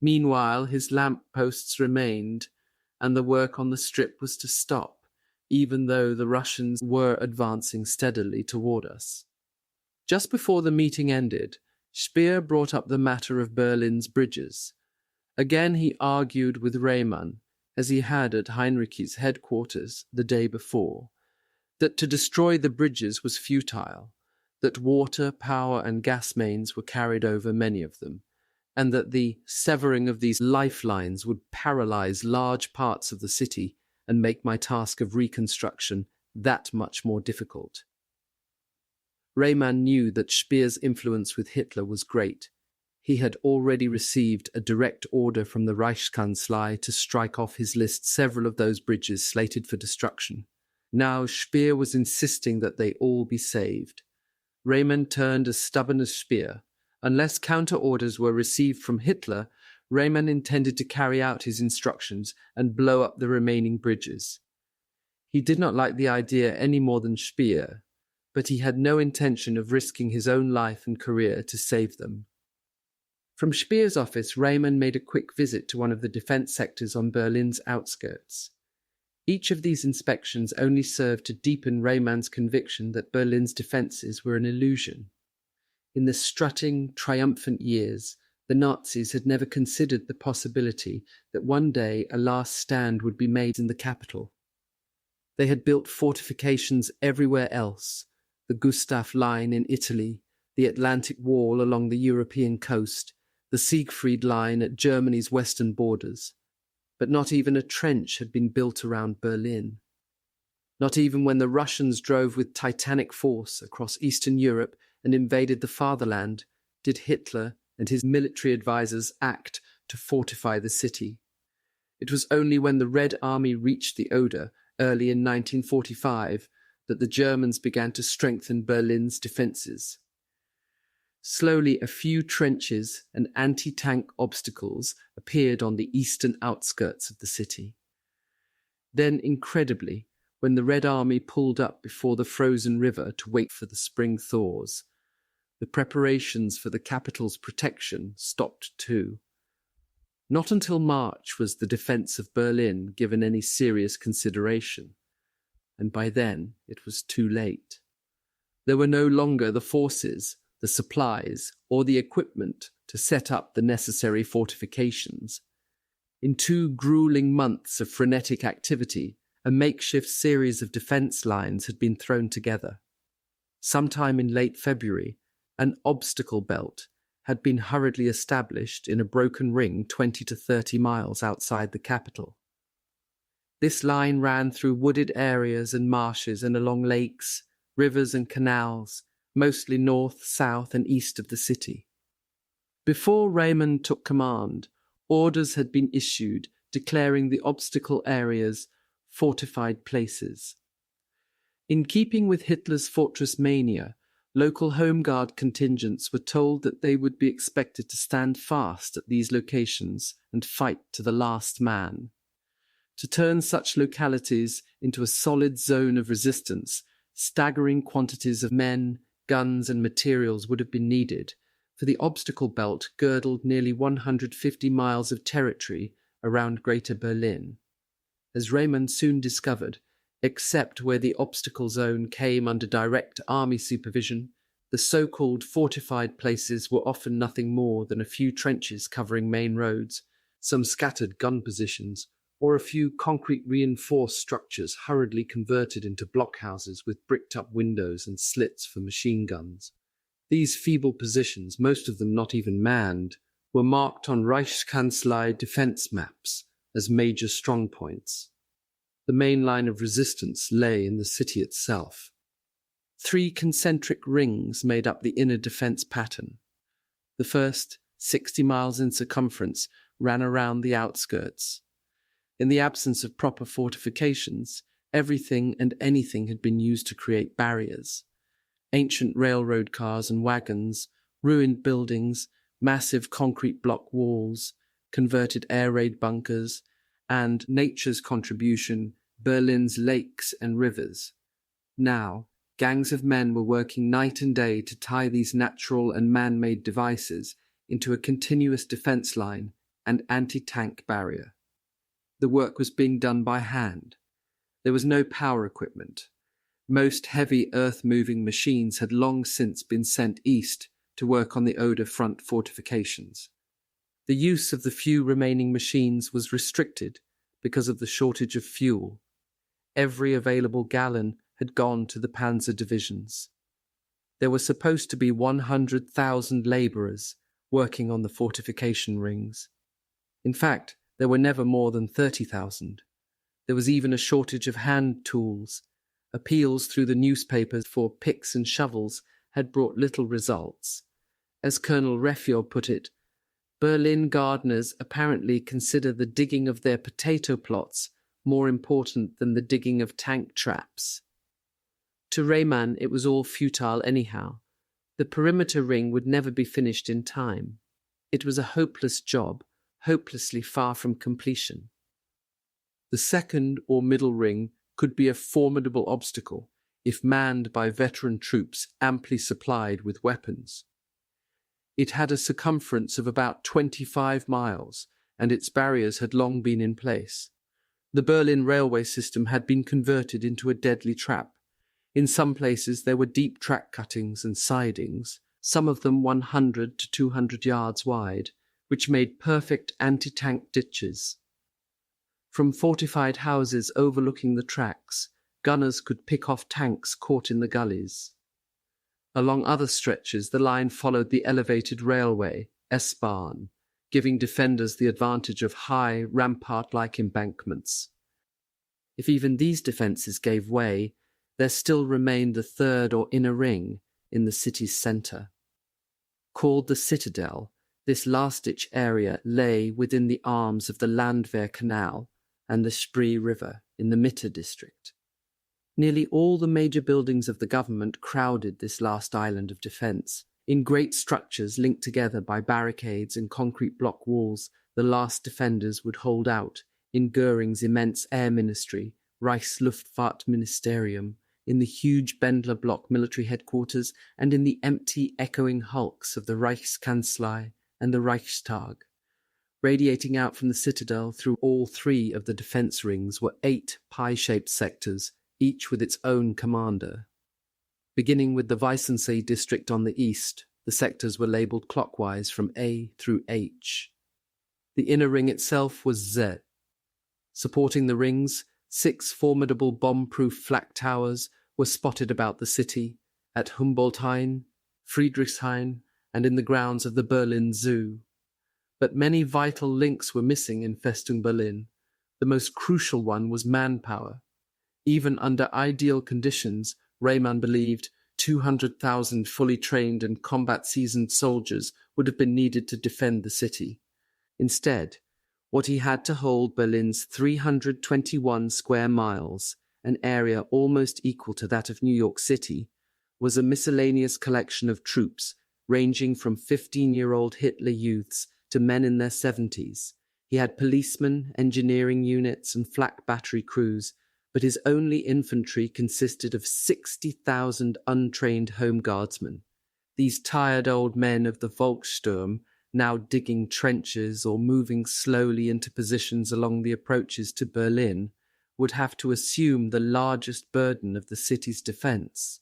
S1: Meanwhile, his lamp-posts remained, and the work on the strip was to stop, even though the Russians were advancing steadily toward us. Just before the meeting ended, Speer brought up the matter of Berlin's bridges. Again he argued with Raymond, as he had at Hinrichi's headquarters the day before, that to destroy the bridges was futile, that water, power, and gas mains were carried over many of them, and that the severing of these lifelines would paralyze large parts of the city and make my task of reconstruction that much more difficult. Raymond knew that Speer's influence with Hitler was great. He had already received a direct order from the Reichskanzlei to strike off his list several of those bridges slated for destruction. Now Speer was insisting that they all be saved. Raymond turned as stubborn as Speer. Unless counter-orders were received from Hitler, Raymond intended to carry out his instructions and blow up the remaining bridges. He did not like the idea any more than Speer, but he had no intention of risking his own life and career to save them. From Speer's office, Raymond made a quick visit to one of the defense sectors on Berlin's outskirts. Each of these inspections only served to deepen Raymond's conviction that Berlin's defences were an illusion. In the strutting, triumphant years, the Nazis had never considered the possibility that one day a last stand would be made in the capital. They had built fortifications everywhere else, the Gustav Line in Italy, the Atlantic Wall along the European coast, the Siegfried Line at Germany's western borders. But not even a trench had been built around Berlin. Not even when the Russians drove with titanic force across Eastern Europe and invaded the fatherland did Hitler and his military advisers act to fortify the city. It was only when the Red Army reached the Oder early in 1945 that the Germans began to strengthen Berlin's defences. Slowly, a few trenches and anti-tank obstacles appeared on the eastern outskirts of the city. Then, incredibly, when the Red Army pulled up before the frozen river to wait for the spring thaws, the preparations for the capital's protection stopped too. Not until March was the defence of Berlin given any serious consideration, and by then it was too late. There were no longer the forces, the supplies, or the equipment to set up the necessary fortifications. In 2 grueling months of frenetic activity, a makeshift series of defence lines had been thrown together. Sometime in late February, an obstacle belt had been hurriedly established in a broken ring 20 to 30 miles outside the capital. This line ran through wooded areas and marshes and along lakes, rivers and canals, mostly north, south, and east of the city. Before Raymond took command, orders had been issued declaring the obstacle areas fortified places. In keeping with Hitler's fortress mania, local Home Guard contingents were told that they would be expected to stand fast at these locations and fight to the last man. To turn such localities into a solid zone of resistance, staggering quantities of men, guns and materials would have been needed, for the obstacle belt girdled nearly 150 miles of territory around Greater Berlin. As Raymond soon discovered, except where the obstacle zone came under direct army supervision, the so-called fortified places were often nothing more than a few trenches covering main roads, some scattered gun positions, or a few concrete reinforced structures hurriedly converted into blockhouses with bricked-up windows and slits for machine guns. These feeble positions, most of them not even manned, were marked on Reichskanzlei defense maps as major strongpoints. The main line of resistance lay in the city itself. 3 concentric rings made up the inner defense pattern. The first, 60 miles in circumference, ran around the outskirts. In the absence of proper fortifications, everything and anything had been used to create barriers. Ancient railroad cars and wagons, ruined buildings, massive concrete block walls, converted air raid bunkers, and nature's contribution, Berlin's lakes and rivers. Now, gangs of men were working night and day to tie these natural and man-made devices into a continuous defense line and anti-tank barrier. The work was being done by hand. There was no power equipment. Most heavy earth-moving machines had long since been sent east to work on the Oder front fortifications. The use of the few remaining machines was restricted because of the shortage of fuel. Every available gallon had gone to the panzer divisions. There were supposed to be 100,000 labourers working on the fortification rings. In fact, there were never more than 30,000. There was even a shortage of hand tools. Appeals through the newspapers for picks and shovels had brought little results. As Colonel Reffior put it, Berlin gardeners apparently consider the digging of their potato plots more important than the digging of tank traps. To Rayman, it was all futile anyhow. The perimeter ring would never be finished in time. It was a hopeless job, hopelessly far from completion. The second or middle ring could be a formidable obstacle if manned by veteran troops amply supplied with weapons. It had a circumference of about 25 miles, and its barriers had long been in place. The Berlin railway system had been converted into a deadly trap. In some places there were deep track cuttings and sidings, some of them 100 to 200 yards wide, which made perfect anti-tank ditches. From fortified houses overlooking the tracks, gunners could pick off tanks caught in the gullies. Along other stretches, the line followed the elevated railway, S-Bahn, giving defenders the advantage of high, rampart-like embankments. If even these defences gave way, there still remained the third or inner ring in the city's centre. Called the Citadel, this last-ditch area lay within the arms of the Landwehr Canal and the Spree River in the Mitte district. Nearly all the major buildings of the government crowded this last island of defence. In great structures linked together by barricades and concrete block walls, the last defenders would hold out in Goring's immense air ministry, Reichsluftfahrtministerium, in the huge Bendler Block military headquarters, and in the empty, echoing hulks of the Reichskanzlei and the Reichstag. Radiating out from the citadel through all 3 of the defence rings were 8 pie-shaped sectors, each with its own commander. Beginning with the Weissensee district on the east, the sectors were labelled clockwise from A through H. The inner ring itself was Z. Supporting the rings, 6 formidable bomb-proof flak towers were spotted about the city, at Humboldthain, Friedrichshain, and in the grounds of the Berlin Zoo. But many vital links were missing in Festung Berlin. The most crucial one was manpower. Even under ideal conditions, Rayman believed 200,000 fully trained and combat-seasoned soldiers would have been needed to defend the city. Instead, what he had to hold Berlin's 321 square miles, an area almost equal to that of New York City, was a miscellaneous collection of troops ranging from 15-year-old Hitler youths to men in their 70s. He had policemen, engineering units, and flak battery crews, but his only infantry consisted of 60,000 untrained home guardsmen. These tired old men of the Volkssturm, now digging trenches or moving slowly into positions along the approaches to Berlin, would have to assume the largest burden of the city's defence.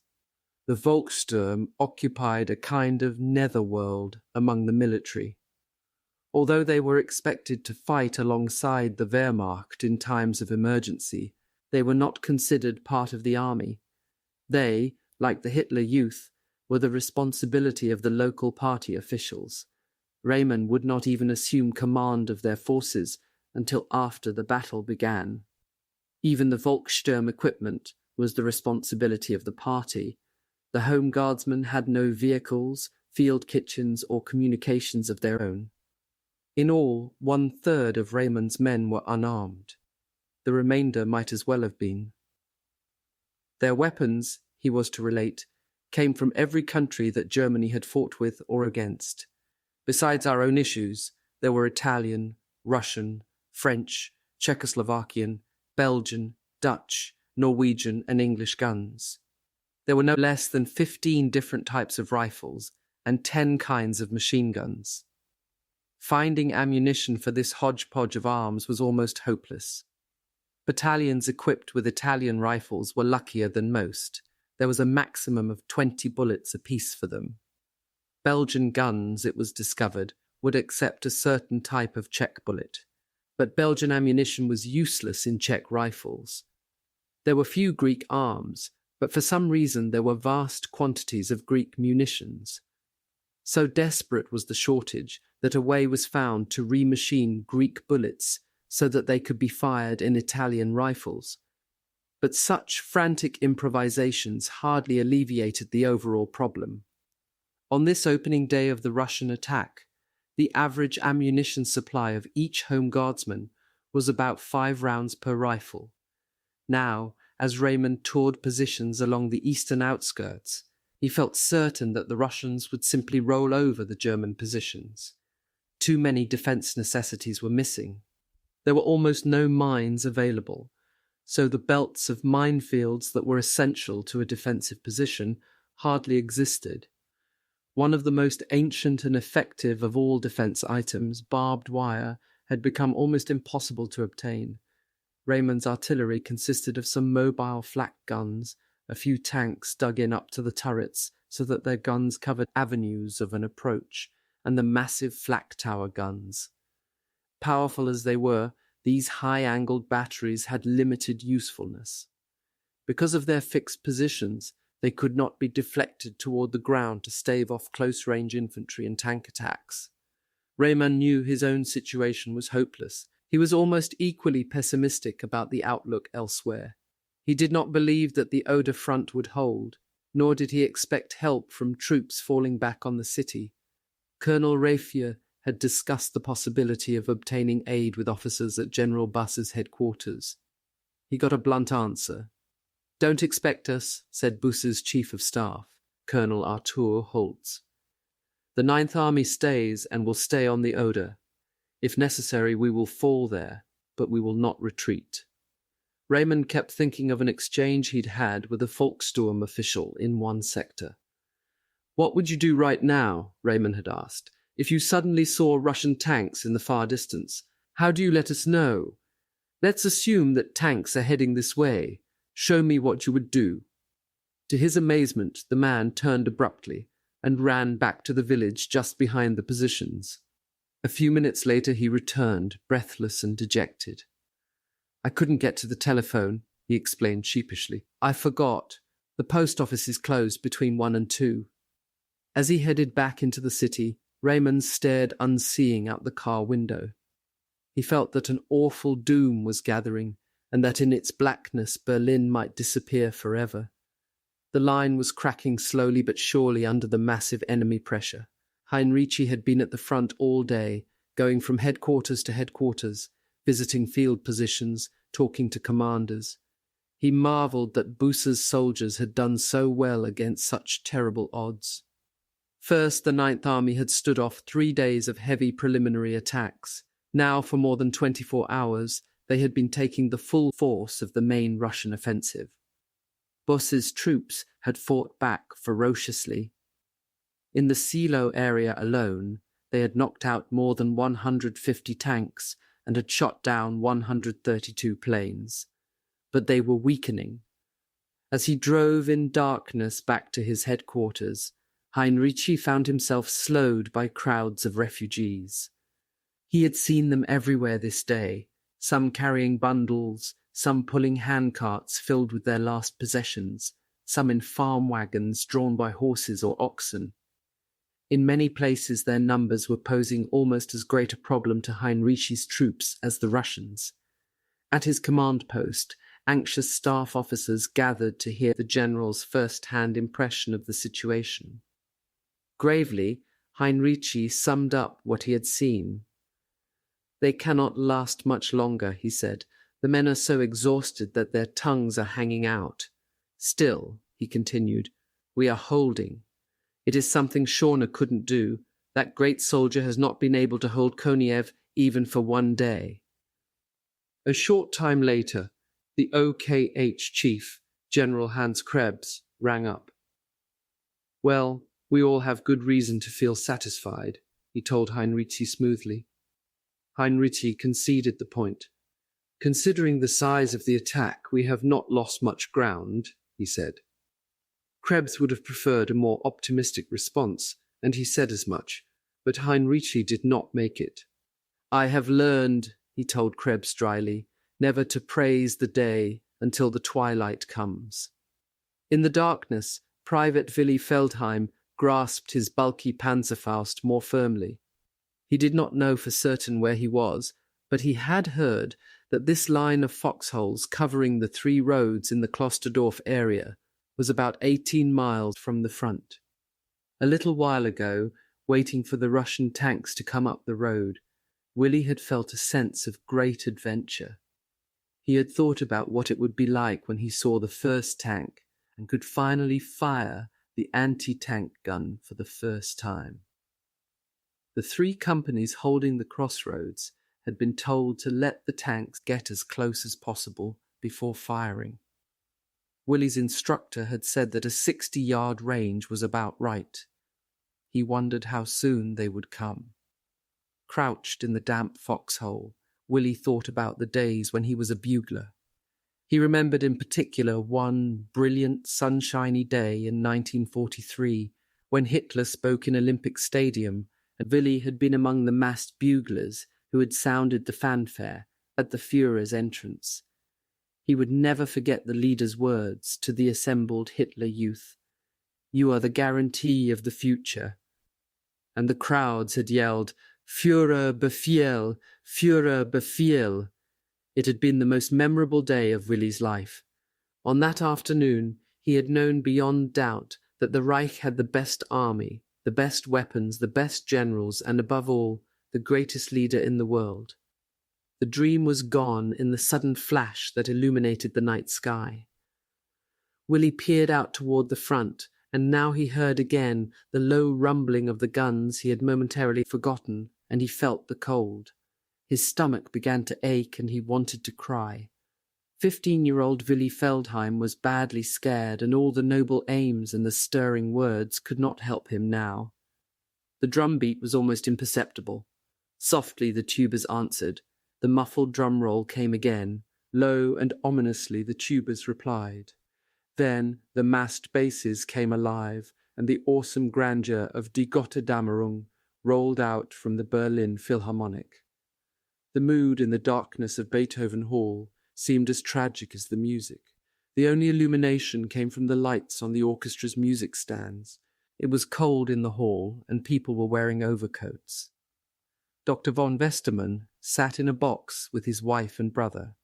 S1: The Volkssturm occupied a kind of netherworld among the military. Although they were expected to fight alongside the Wehrmacht in times of emergency, they were not considered part of the army. They, like the Hitler Youth, were the responsibility of the local party officials. Rayman would not even assume command of their forces until after the battle began. Even the Volkssturm equipment was the responsibility of the party, The Home Guardsmen had no vehicles, field kitchens, or communications of their own. In all, 1/3 of Raymond's men were unarmed. The remainder might as well have been. Their weapons, he was to relate, came from every country that Germany had fought with or against. Besides our own issues, there were Italian, Russian, French, Czechoslovakian, Belgian, Dutch, Norwegian, and English guns. There were no less than 15 different types of rifles and 10 kinds of machine guns. Finding ammunition for this hodgepodge of arms was almost hopeless. Battalions equipped with Italian rifles were luckier than most. There was a maximum of 20 bullets apiece for them. Belgian guns, it was discovered, would accept a certain type of Czech bullet, but Belgian ammunition was useless in Czech rifles. There were few Greek arms, but for some reason there were vast quantities of Greek munitions. So desperate was the shortage that a way was found to remachine Greek bullets so that they could be fired in Italian rifles. But such frantic improvisations hardly alleviated the overall problem. On this opening day of the Russian attack, the average ammunition supply of each Home Guardsman was about 5 rounds per rifle. Now, as Raymond toured positions along the eastern outskirts, he felt certain that the Russians would simply roll over the German positions. Too many defense necessities were missing. There were almost no mines available, so the belts of minefields that were essential to a defensive position hardly existed. One of the most ancient and effective of all defense items, barbed wire, had become almost impossible to obtain. Raymond's artillery consisted of some mobile flak guns, a few tanks dug in up to the turrets so that their guns covered avenues of an approach, and the massive flak tower guns. Powerful as they were, these high-angled batteries had limited usefulness. Because of their fixed positions, they could not be deflected toward the ground to stave off close-range infantry and tank attacks. Raymond knew his own situation was hopeless. He was almost equally pessimistic about the outlook elsewhere. He did not believe that the Oder front would hold, nor did he expect help from troops falling back on the city. Colonel Raffier had discussed the possibility of obtaining aid with officers at General Buss's headquarters. He got a blunt answer. "Don't expect us," said Buss's chief of staff, Colonel Arthur Holtz. "The Ninth Army stays and will stay on the Oder. If necessary, we will fall there, but we will not retreat." Raymond kept thinking of an exchange he'd had with a Volkssturm official in one sector. "What would you do right now," Raymond had asked, "if you suddenly saw Russian tanks in the far distance? How do you let us know? Let's assume that tanks are heading this way. Show me what you would do." To his amazement, the man turned abruptly and ran back to the village just behind the positions. A few minutes later he returned, breathless and dejected. "I couldn't get to the telephone," he explained sheepishly. "I forgot. The post office is closed between 1 and 2. As he headed back into the city, Raymond stared unseeing out the car window. He felt that an awful doom was gathering, and that in its blackness Berlin might disappear forever. The line was cracking slowly but surely under the massive enemy pressure. Hinrichi had been at the front all day, going from headquarters to headquarters, visiting field positions, talking to commanders. He marveled that Buss's soldiers had done so well against such terrible odds. First, the Ninth Army had stood off 3 days of heavy preliminary attacks. Now, for more than 24 hours, they had been taking the full force of the main Russian offensive. Buss's troops had fought back ferociously. In the Silo area alone, they had knocked out more than 150 tanks and had shot down 132 planes. But they were weakening. As he drove in darkness back to his headquarters, Hinrichi found himself slowed by crowds of refugees. He had seen them everywhere this day, some carrying bundles, some pulling handcarts filled with their last possessions, some in farm wagons drawn by horses or oxen. In many places their numbers were posing almost as great a problem to Hinrichi's troops as the Russians. At his command post, Anxious staff officers gathered to hear the general's first-hand impression of the situation. Gravely, Hinrichi summed up what he had seen. "They cannot last much longer," he said. "The men are so exhausted that their tongues are hanging out. Still," he continued, "we are holding. It is something Schorner couldn't do. That great soldier has not been able to hold Koniev even for one day." A short time later, the OKH chief, General Hans Krebs, rang up. "Well, we all have good reason to feel satisfied," he told Hinrichi smoothly. Hinrichi conceded the point. "Considering the size of the attack, we have not lost much ground," he said. Krebs would have preferred a more optimistic response, and he said as much, but Hinrichi did not make it. "I have learned," he told Krebs dryly, "never to praise the day until the twilight comes." In the darkness, Private Willi Feldheim grasped his bulky Panzerfaust more firmly. He did not know for certain where he was, but he had heard that this line of foxholes covering the 3 roads in the Klosterdorf area was about 18 miles from the front. A little while ago, waiting for the Russian tanks to come up the road, Willi had felt a sense of great adventure. He had thought about what it would be like when he saw the first tank and could finally fire the anti-tank gun for the first time. The 3 companies holding the crossroads had been told to let the tanks get as close as possible before firing. Willi's instructor had said that a 60-yard range was about right. He wondered how soon they would come. Crouched in the damp foxhole, Willi thought about the days when he was a bugler. He remembered in particular one brilliant, sunshiny day in 1943 when Hitler spoke in Olympic Stadium and Willi had been among the massed buglers who had sounded the fanfare at the Führer's entrance. He would never forget the leader's words to the assembled Hitler youth. "You are the guarantee of the future." And the crowds had yelled, "Führer Befehl! Führer Befehl!" It had been the most memorable day of Willi's life. On that afternoon, he had known beyond doubt that the Reich had the best army, the best weapons, the best generals, and above all, the greatest leader in the world. The dream was gone in the sudden flash that illuminated the night sky. Willi peered out toward the front, and now he heard again the low rumbling of the guns he had momentarily forgotten, and he felt the cold. His stomach began to ache and he wanted to cry. 15-year-old Willi Feldheim was badly scared, and all the noble aims and the stirring words could not help him now. The drum beat was almost imperceptible. Softly the tubas answered. The muffled drum roll came again. Low and ominously the tubas replied. Then the massed basses came alive, and the awesome grandeur of Die Gotterdammerung rolled out from the Berlin Philharmonic. The mood in the darkness of Beethoven Hall seemed as tragic as the music. The only illumination came from the lights on the orchestra's music stands. It was cold in the hall, and people were wearing overcoats. Dr. von Westermann sat in a box with his wife and brother.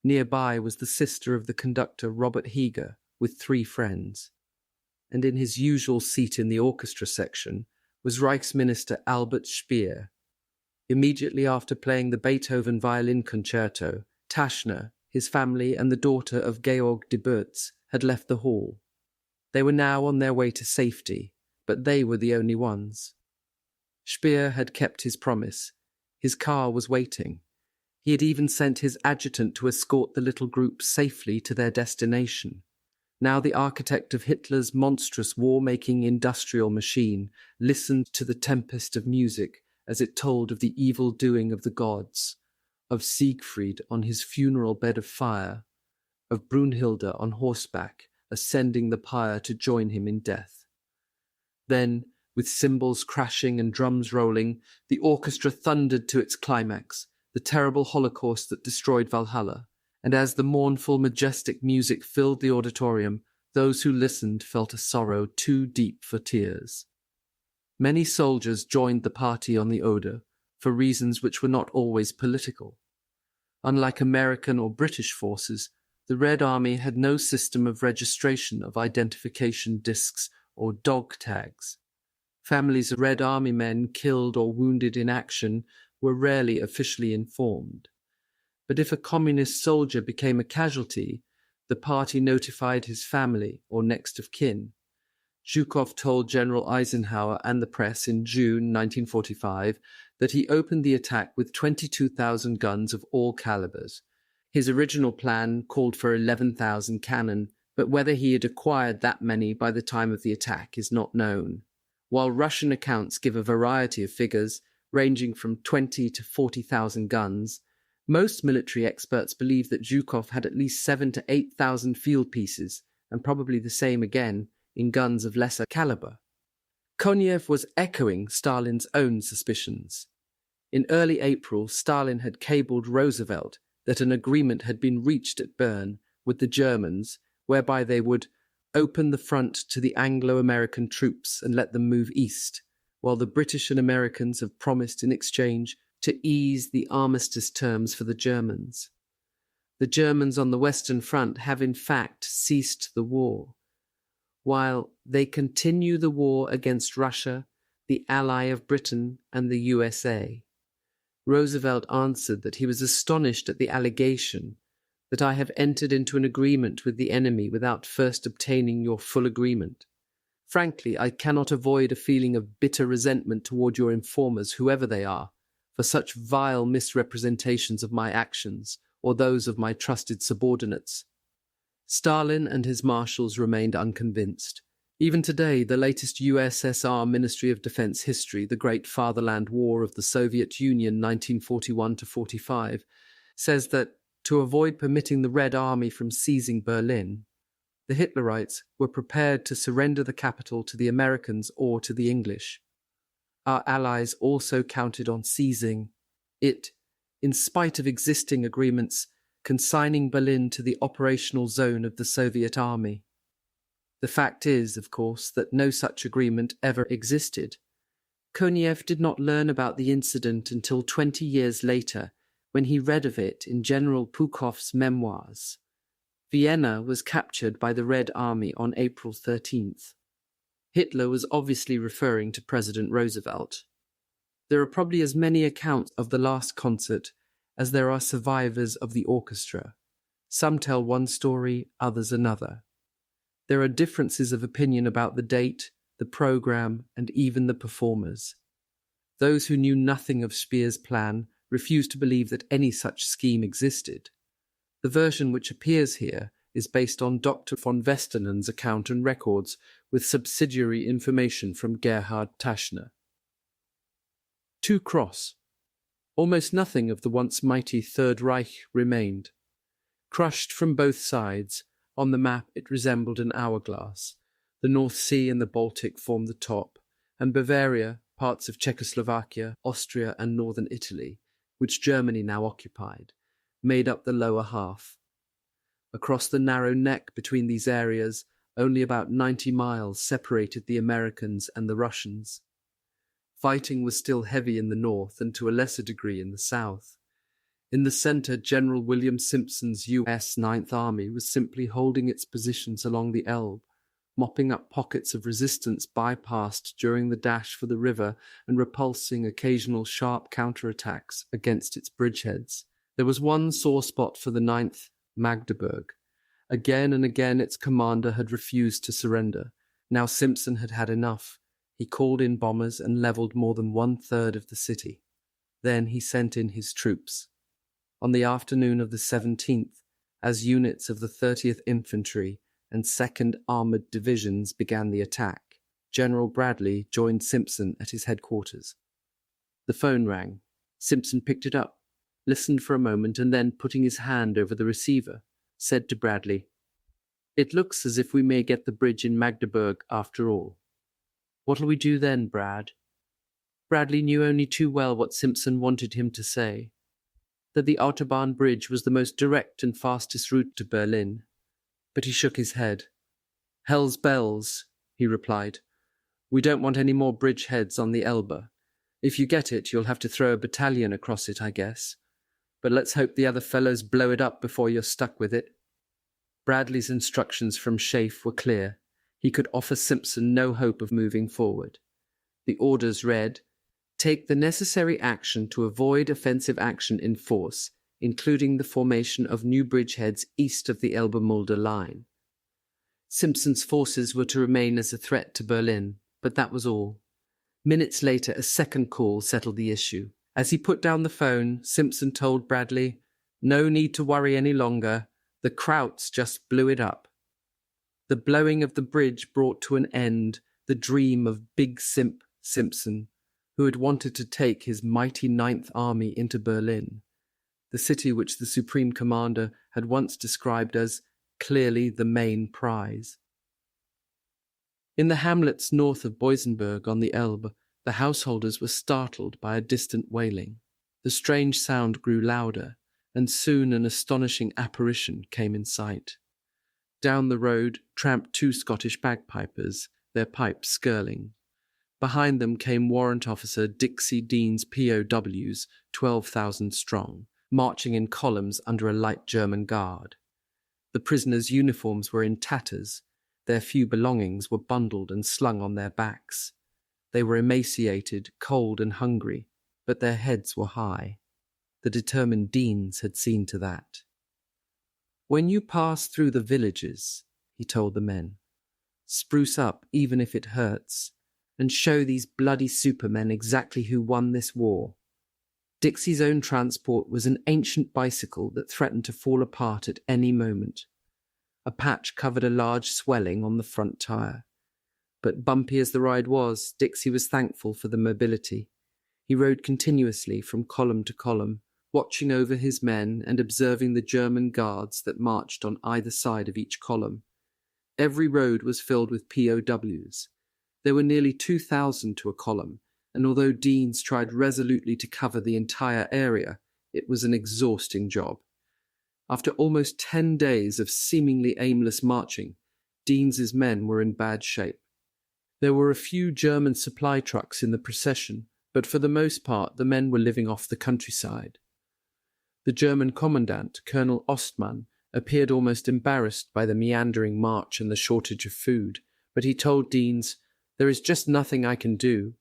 S1: Nearby was the sister of the conductor Robert Heger with 3 friends. And in his usual seat in the orchestra section was Reichsminister Albert Speer. Immediately after playing the Beethoven violin concerto, Taschner, his family, and the daughter of Georg de Boetz had left the hall. They were now on their way to safety, but they were the only ones. Speer had kept his promise. His car was waiting. He had even sent his adjutant to escort the little group safely to their destination. Now the architect of Hitler's monstrous war-making industrial machine listened to the tempest of music as it told of the evil doing of the gods, of Siegfried on his funeral bed of fire, of Brunhilde on horseback ascending the pyre to join him in death. Then, with cymbals crashing and drums rolling, the orchestra thundered to its climax, the terrible Holocaust that destroyed Valhalla, and as the mournful, majestic music filled the auditorium, those who listened felt a sorrow too deep for tears. Many soldiers joined the party on the Oder, for reasons which were not always political. Unlike American or British forces, The Red Army had no system of registration of identification discs or dog tags. Families of Red Army men killed or wounded in action were rarely officially informed. But if a communist soldier became a casualty, the party notified his family or next of kin. Zhukov told General Eisenhower and the press in June 1945 that he opened the attack with 22,000 guns of all calibers. His original plan called for 11,000 cannon, but whether he had acquired that many by the time of the attack is not known. While Russian accounts give a variety of figures, ranging from 20 to 40,000 guns, most military experts believe that Zhukov had at least 7,000 to 8,000 field pieces, and probably the same again in guns of lesser caliber. Konev was echoing Stalin's own suspicions. In early April, Stalin had cabled Roosevelt that an agreement had been reached at Bern with the Germans, whereby they would open the front to the Anglo-American troops and let them move east, while the British and Americans have promised in exchange to ease the armistice terms for the Germans. The Germans on the Western Front have in fact ceased the war, while they continue the war against Russia, the ally of Britain and the USA. Roosevelt answered that he was astonished at the allegation that I have entered into an agreement with the enemy without first obtaining your full agreement. Frankly, I cannot avoid a feeling of bitter resentment toward your informers, whoever they are, for such vile misrepresentations of my actions or those of my trusted subordinates. Stalin and his marshals remained unconvinced. Even today, the latest USSR Ministry of Defense history, the Great Fatherland War of the Soviet Union 1941-45, says that to avoid permitting the Red Army from seizing Berlin, the Hitlerites were prepared to surrender the capital to the Americans or to the English. Our allies also counted on seizing it, in spite of existing agreements consigning Berlin to the operational zone of the Soviet army. The fact is, of course, that no such agreement ever existed. Konev did not learn about the incident until 20 years later, when he read of it in General Pukov's memoirs. Vienna was captured by the Red Army on April 13th. Hitler was obviously referring to President Roosevelt. There are probably as many accounts of the last concert as there are survivors of the orchestra. Some tell one story, others another. There are differences of opinion about the date, the program, and even the performers. Those who knew nothing of Speer's plan refused to believe that any such scheme existed. The version which appears here is based on Dr. von Westernen's account and records, with subsidiary information from Gerhard Taschner. 2 Cross. Almost nothing of the once mighty Third Reich remained. Crushed from both sides, on the map it resembled an hourglass. The North Sea and the Baltic formed the top, and Bavaria, parts of Czechoslovakia, Austria and northern Italy, which Germany now occupied, made up the lower half. Across the narrow neck between these areas, only about 90 miles separated the Americans and the Russians. Fighting was still heavy in the north and to a lesser degree in the south. In the center, General William Simpson's U.S. Ninth Army was simply holding its positions along the Elbe, mopping up pockets of resistance bypassed during the dash for the river and repulsing occasional sharp counterattacks against its bridgeheads. There was one sore spot for the Ninth, Magdeberg. Again and again its commander had refused to surrender. Now Simpson had had enough. He called in bombers and levelled more than 1/3 of the city. Then he sent in his troops. On the afternoon of the 17th, as units of the 30th Infantry and 2nd Armoured Divisions began the attack, General Bradley joined Simpson at his headquarters. The phone rang. Simpson picked it up, listened for a moment, and then, putting his hand over the receiver, said to Bradley, "It looks as if we may get the bridge in Magdeburg after all. What'll we do then, Brad?" Bradley knew only too well what Simpson wanted him to say, that the Autobahn bridge was the most direct and fastest route to Berlin. But he shook his head. "Hell's bells," he replied. "We don't want any more bridgeheads on the Elbe. If you get it, you'll have to throw a battalion across it, I guess. But let's hope the other fellows blow it up before you're stuck with it." Bradley's instructions from Schaeff were clear. He could offer Simpson no hope of moving forward. The orders read, "Take the necessary action to avoid offensive action in force, including the formation of new bridgeheads east of the Elbe-Mulde line." Simpson's forces were to remain as a threat to Berlin, but that was all. Minutes later, a second call settled the issue. As he put down the phone, Simpson told Bradley, "No need to worry any longer. The Krauts just blew it up." The blowing of the bridge brought to an end the dream of Big Simp Simpson, who had wanted to take his mighty Ninth Army into Berlin, the city which the Supreme Commander had once described as clearly the main prize. In the hamlets north of Boisenberg on the Elbe, the householders were startled by a distant wailing. The strange sound grew louder, and soon an astonishing apparition came in sight. Down the road tramped two Scottish bagpipers, their pipes skirling. Behind them came Warrant Officer Dixie Dean's POWs, 12,000 strong, marching in columns under a light German guard. The prisoners' uniforms were in tatters. Their few belongings were bundled and slung on their backs. They were emaciated, cold and hungry, but their heads were high. The determined Deans had seen to that. "When you pass through the villages," he told the men, "spruce up even if it hurts, and show these bloody supermen exactly who won this war." Dixie's own transport was an ancient bicycle that threatened to fall apart at any moment. A patch covered a large swelling on the front tire. But bumpy as the ride was, Dixie was thankful for the mobility. He rode continuously from column to column, watching over his men and observing the German guards that marched on either side of each column. Every road was filled with POWs. There were nearly 2,000 to a column, and although Deans tried resolutely to cover the entire area, it was an exhausting job. After almost 10 days of seemingly aimless marching, Deans's men were in bad shape. There were a few German supply trucks in the procession, but for the most part the men were living off the countryside. The German commandant, Colonel Ostmann, appeared almost embarrassed by the meandering march and the shortage of food, but he told Deans, "There is just nothing I can do."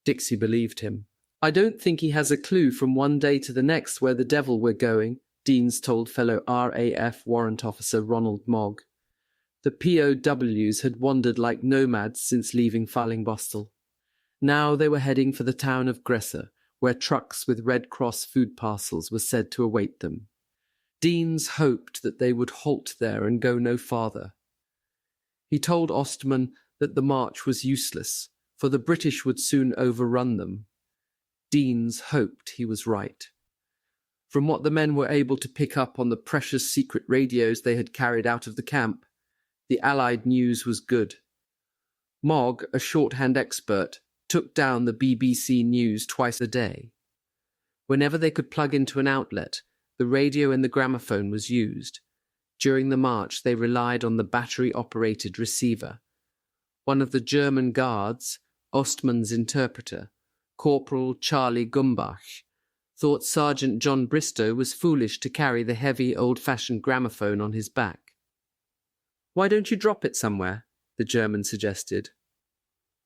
S1: Dixie believed him. "I don't think he has a clue from one day to the next where the devil we're going," Deans told fellow RAF Warrant Officer Ronald Mogg. The POWs had wandered like nomads since leaving Fallingbostel. Now they were heading for the town of Gresser, where trucks with Red Cross food parcels were said to await them. Deans hoped that they would halt there and go no farther. He told Ostmann that the march was useless, for the British would soon overrun them. Deans hoped he was right. From what the men were able to pick up on the precious secret radios they had carried out of the camp, the Allied news was good. Mogg, a shorthand expert, took down the BBC News twice a day. Whenever they could plug into an outlet, the radio in the gramophone was used. During the march, they relied on the battery-operated receiver. One of the German guards, Ostmann's interpreter, Corporal Charlie Gumbach, thought Sergeant John Bristow was foolish to carry the heavy, old-fashioned gramophone on his back. "Why don't you drop it somewhere?" the German suggested.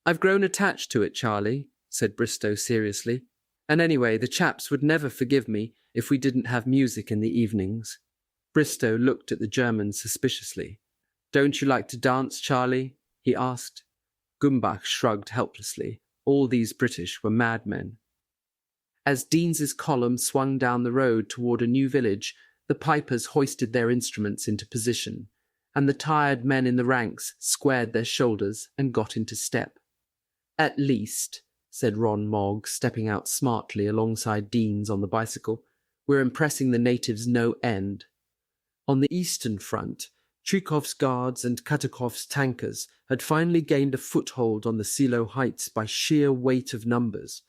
S1: "I've grown attached to it, Charlie," said Bristow seriously. "And anyway, the chaps would never forgive me if we didn't have music in the evenings." Bristow looked at the German suspiciously. "Don't you like to dance, Charlie?" he asked. Gumbach shrugged helplessly. All these British were madmen. As Deans's column swung down the road toward a new village, the pipers hoisted their instruments into position, and the tired men in the ranks squared their shoulders and got into step. "At least," said Ron Mogg, stepping out smartly alongside Deans on the bicycle, "we're impressing the natives no end." On the eastern front, Chuikov's guards and Katakov's tankers had finally gained a foothold on the Silo heights by sheer weight of numbers.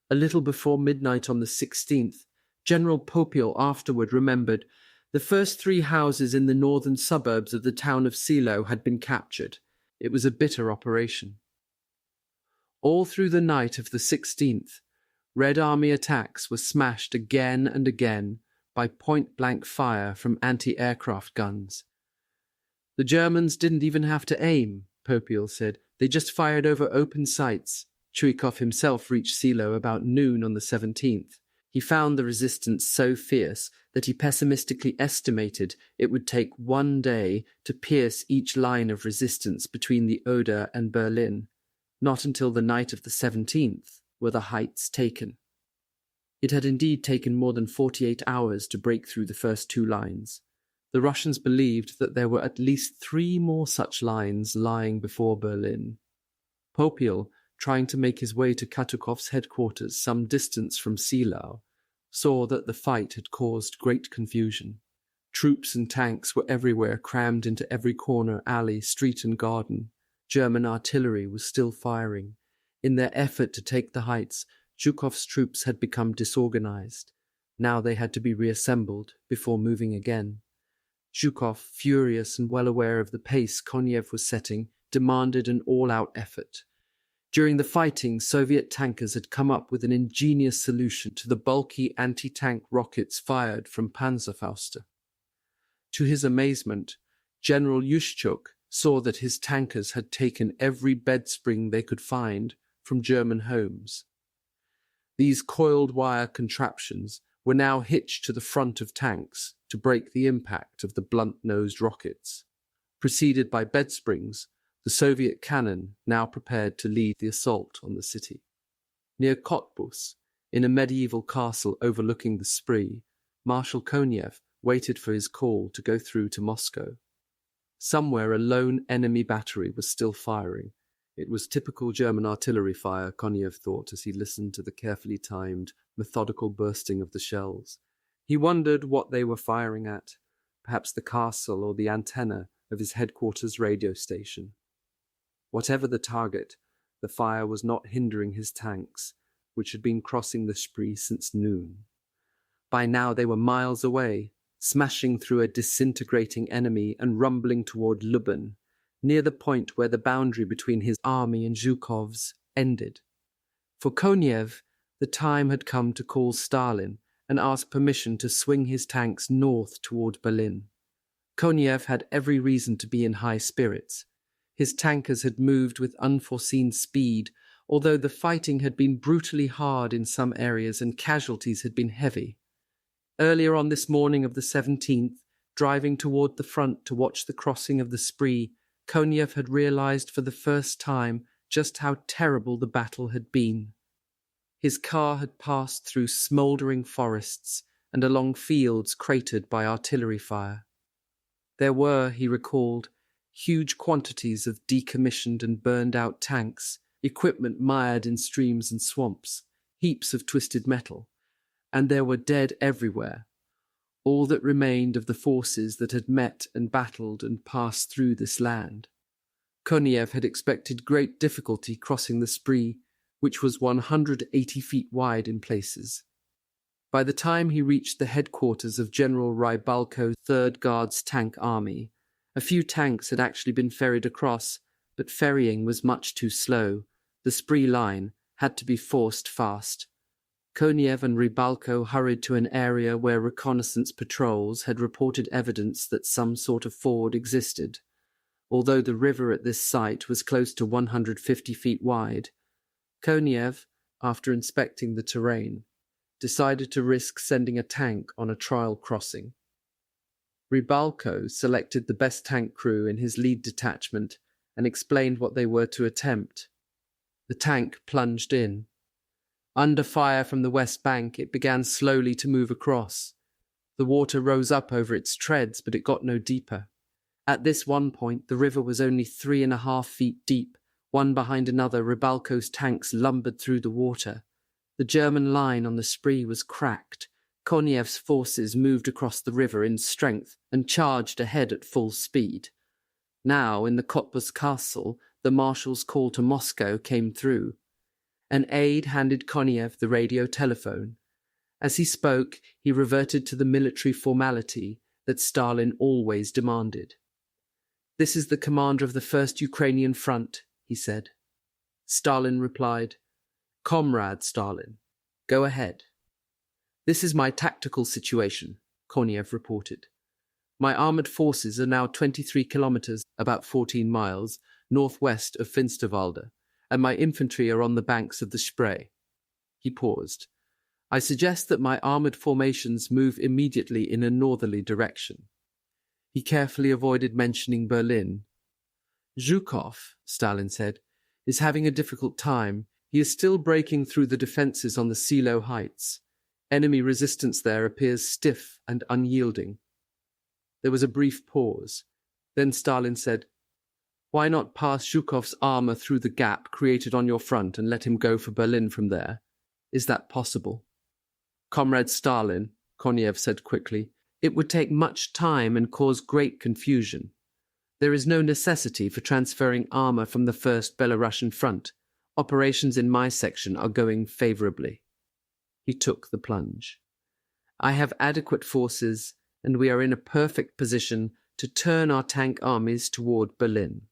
S1: A little before midnight on the 16th, General Popiel afterward remembered, the first 3 houses in the northern suburbs of the town of Silo had been captured. It was a bitter operation. All through the night of the 16th, Red Army attacks were smashed again and again by point-blank fire from anti-aircraft guns. The Germans didn't even have to aim, Popiel said. They just fired over open sights. Chuikov himself reached Silo about noon on the 17th. He found the resistance so fierce that he pessimistically estimated it would take 1 day to pierce each line of resistance between the Oder and Berlin. Not until the night of the 17th were the heights taken. It had indeed taken more than 48 hours to break through the first 2 lines. The Russians believed that there were at least 3 more such lines lying before Berlin. Popiel, trying to make his way to Katukov's headquarters some distance from Seelau, saw that the fight had caused great confusion. Troops and tanks were everywhere, crammed into every corner, alley, street and garden. German artillery was still firing. In their effort to take the heights, Zhukov's troops had become disorganized. Now they had to be reassembled before moving again. Zhukov, furious and well aware of the pace Konev was setting, demanded an all-out effort. During the fighting, Soviet tankers had come up with an ingenious solution to the bulky anti-tank rockets fired from Panzerfaust. To his amazement, General Yushchuk saw that his tankers had taken every bedspring they could find from German homes. These coiled wire contraptions were now hitched to the front of tanks to break the impact of the blunt-nosed rockets. Preceded by bedsprings, the Soviet cannon now prepared to lead the assault on the city. Near Cottbus, in a medieval castle overlooking the Spree, Marshal Konev waited for his call to go through to Moscow. Somewhere a lone enemy battery was still firing. It was typical German artillery fire, Konev thought as he listened to the carefully timed, methodical bursting of the shells. He wondered what they were firing at, perhaps the castle or the antenna of his headquarters radio station. Whatever the target, the fire was not hindering his tanks, which had been crossing the Spree since noon. By now they were miles away, smashing through a disintegrating enemy and rumbling toward Lublin, near the point where the boundary between his army and Zhukov's ended. For Konev, the time had come to call Stalin and ask permission to swing his tanks north toward Berlin. Konev had every reason to be in high spirits. His tankers had moved with unforeseen speed, although the fighting had been brutally hard in some areas and casualties had been heavy. Earlier on this morning of the 17th, driving toward the front to watch the crossing of the Spree, Konev had realized for the first time just how terrible the battle had been. His car had passed through smouldering forests and along fields cratered by artillery fire. There were, he recalled, huge quantities of decommissioned and burned-out tanks, equipment mired in streams and swamps, heaps of twisted metal, and there were dead everywhere, all that remained of the forces that had met and battled and passed through this land. Konev had expected great difficulty crossing the Spree, which was 180 feet wide in places. By the time he reached the headquarters of General Rybalko's 3rd Guards Tank Army, a few tanks had actually been ferried across, but ferrying was much too slow. The Spree line had to be forced fast. Konev and Rybalko hurried to an area where reconnaissance patrols had reported evidence that some sort of ford existed. Although the river at this site was close to 150 feet wide, Konev, after inspecting the terrain, decided to risk sending a tank on a trial crossing. Rybalko selected the best tank crew in his lead detachment and explained what they were to attempt. The tank plunged in. Under fire from the west bank, it began slowly to move across. The water rose up over its treads, but it got no deeper. At this one point, the river was only 3.5 feet deep. One behind another, Rybalko's tanks lumbered through the water. The German line on the Spree was cracked. Konev's forces moved across the river in strength and charged ahead at full speed. Now, in the Cottbus castle, the marshal's call to Moscow came through. An aide handed Konev the radio telephone. As he spoke, he reverted to the military formality that Stalin always demanded. "This is the commander of the 1st Ukrainian Front," he said. Stalin replied, "Comrade Stalin, go ahead." "This is my tactical situation," Konev reported. My armoured forces are now 23 kilometres, about 14 miles, northwest of Finsterwalde, and my infantry are on the banks of the Spree. He paused. I suggest that my armoured formations move immediately in a northerly direction. He carefully avoided mentioning Berlin. Zhukov, Stalin said, is having a difficult time. He is still breaking through the defences on the Silo Heights. Enemy resistance there appears stiff and unyielding. There was a brief pause. Then Stalin said, Why not pass Zhukov's armour through the gap created on your front and let him go for Berlin from there? Is that possible? Comrade Stalin, Konev said quickly, it would take much time and cause great confusion. There is no necessity for transferring armour from the First Belarusian Front. Operations in my section are going favourably. He took the plunge. I have adequate forces, and we are in a perfect position to turn our tank armies toward Berlin.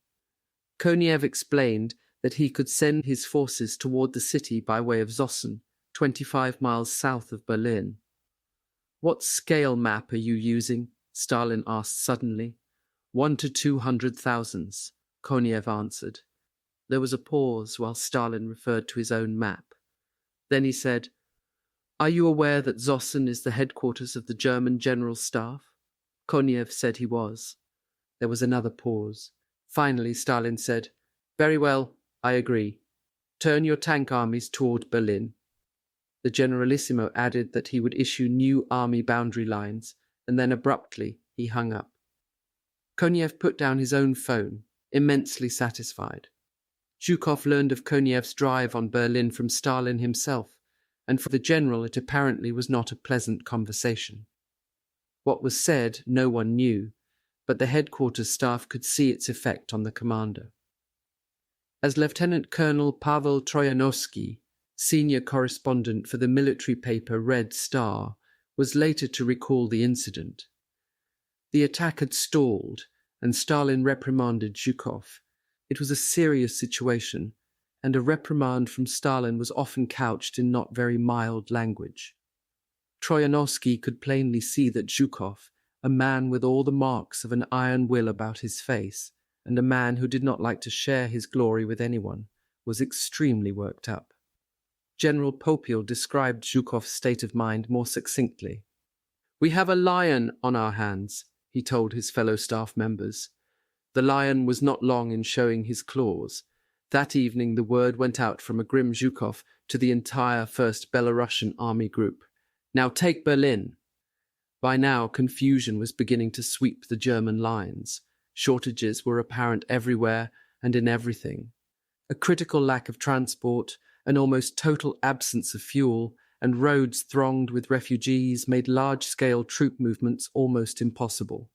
S1: Konev explained that he could send his forces toward the city by way of Zossen, 25 miles south of Berlin. What scale map are you using? Stalin asked suddenly. 1 to 200,000, Konev answered. There was a pause while Stalin referred to his own map. Then he said, Are you aware that Zossen is the headquarters of the German General Staff? Konev said he was. There was another pause. Finally, Stalin said, Very well, I agree. Turn your tank armies toward Berlin. The Generalissimo added that he would issue new army boundary lines, and then abruptly he hung up. Konev put down his own phone, immensely satisfied. Zhukov learned of Konev's drive on Berlin from Stalin himself, and for the general it apparently was not a pleasant conversation. What was said no one knew, but the headquarters staff could see its effect on the commander. As Lieutenant Colonel Pavel Troyanovsky, senior correspondent for the military paper Red Star, was later to recall the incident. The attack had stalled, and Stalin reprimanded Zhukov. It was a serious situation, and a reprimand from Stalin was often couched in not very mild language. Troyanovsky could plainly see that Zhukov, a man with all the marks of an iron will about his face, and a man who did not like to share his glory with anyone, was extremely worked up. General Popiel described Zhukov's state of mind more succinctly. We have a lion on our hands, he told his fellow staff members. The lion was not long in showing his claws. That evening the word went out from a grim Zhukov to the entire 1st Belarusian Army Group. Now take Berlin. By now confusion was beginning to sweep the German lines. Shortages were apparent everywhere and in everything. A critical lack of transport, an almost total absence of fuel, and roads thronged with refugees made large-scale troop movements almost impossible.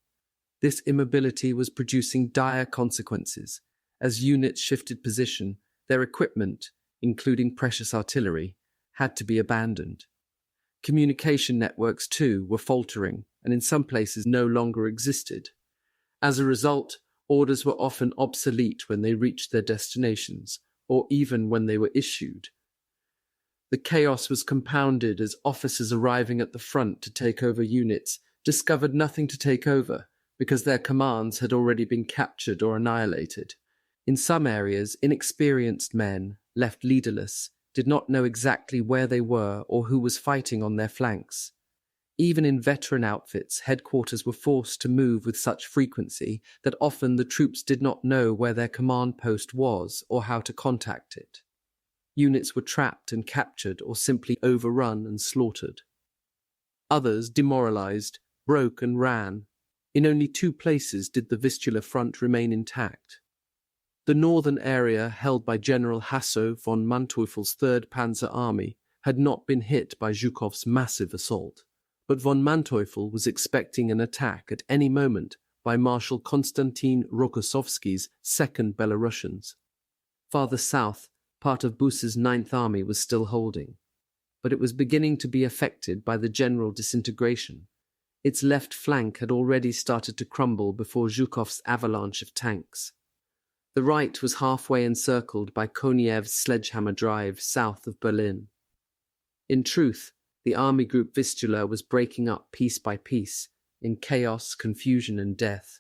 S1: This immobility was producing dire consequences. As units shifted position, their equipment, including precious artillery, had to be abandoned. Communication networks, too, were faltering and in some places no longer existed. As a result, orders were often obsolete when they reached their destinations, or even when they were issued. The chaos was compounded as officers arriving at the front to take over units discovered nothing to take over because their commands had already been captured or annihilated. In some areas, inexperienced men, left leaderless, did not know exactly where they were or who was fighting on their flanks. Even in veteran outfits, headquarters were forced to move with such frequency that often the troops did not know where their command post was or how to contact it. Units were trapped and captured or simply overrun and slaughtered. Others, demoralized, broke and ran. In only 2 places did the Vistula front remain intact. The northern area held by General Hasso von Manteuffel's 3rd Panzer Army had not been hit by Zhukov's massive assault, but von Manteuffel was expecting an attack at any moment by Marshal Konstantin Rokossovsky's 2nd Belarusians. Farther south, part of Buss's 9th Army was still holding, but it was beginning to be affected by the general disintegration. Its left flank had already started to crumble before Zhukov's avalanche of tanks. The right was halfway encircled by Konev's sledgehammer drive south of Berlin. In truth, the Army Group Vistula was breaking up piece by piece in chaos, confusion, and death,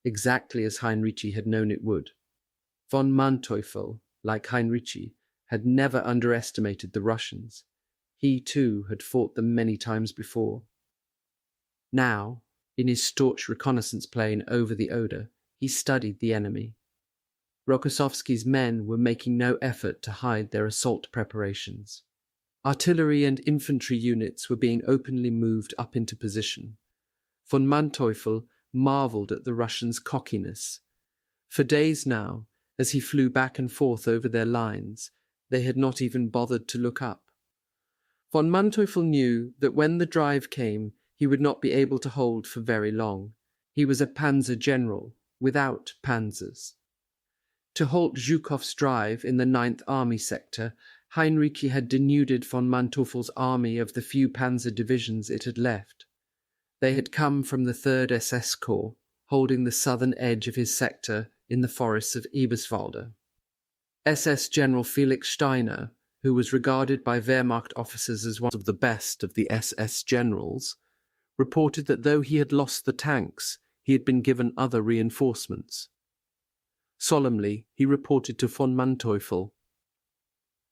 S1: exactly as Hinrichi had known it would. Von Manteuffel, like Hinrichi, had never underestimated the Russians. He, too, had fought them many times before. Now, in his staunch reconnaissance plane over the Oder, he studied the enemy. Rokossovsky's men were making no effort to hide their assault preparations. Artillery and infantry units were being openly moved up into position. Von Manteuffel marvelled at the Russians' cockiness. For days now, as he flew back and forth over their lines, they had not even bothered to look up. Von Manteuffel knew that when the drive came, he would not be able to hold for very long. He was a panzer general, without panzers. To halt Zhukov's drive in the 9th Army sector, Hinrichi had denuded von Manteuffel's army of the few panzer divisions it had left. They had come from the 3rd SS Corps, holding the southern edge of his sector in the forests of Eberswalde. SS General Felix Steiner, who was regarded by Wehrmacht officers as one of the best of the SS generals, reported that though he had lost the tanks, he had been given other reinforcements. Solemnly, he reported to von Manteuffel,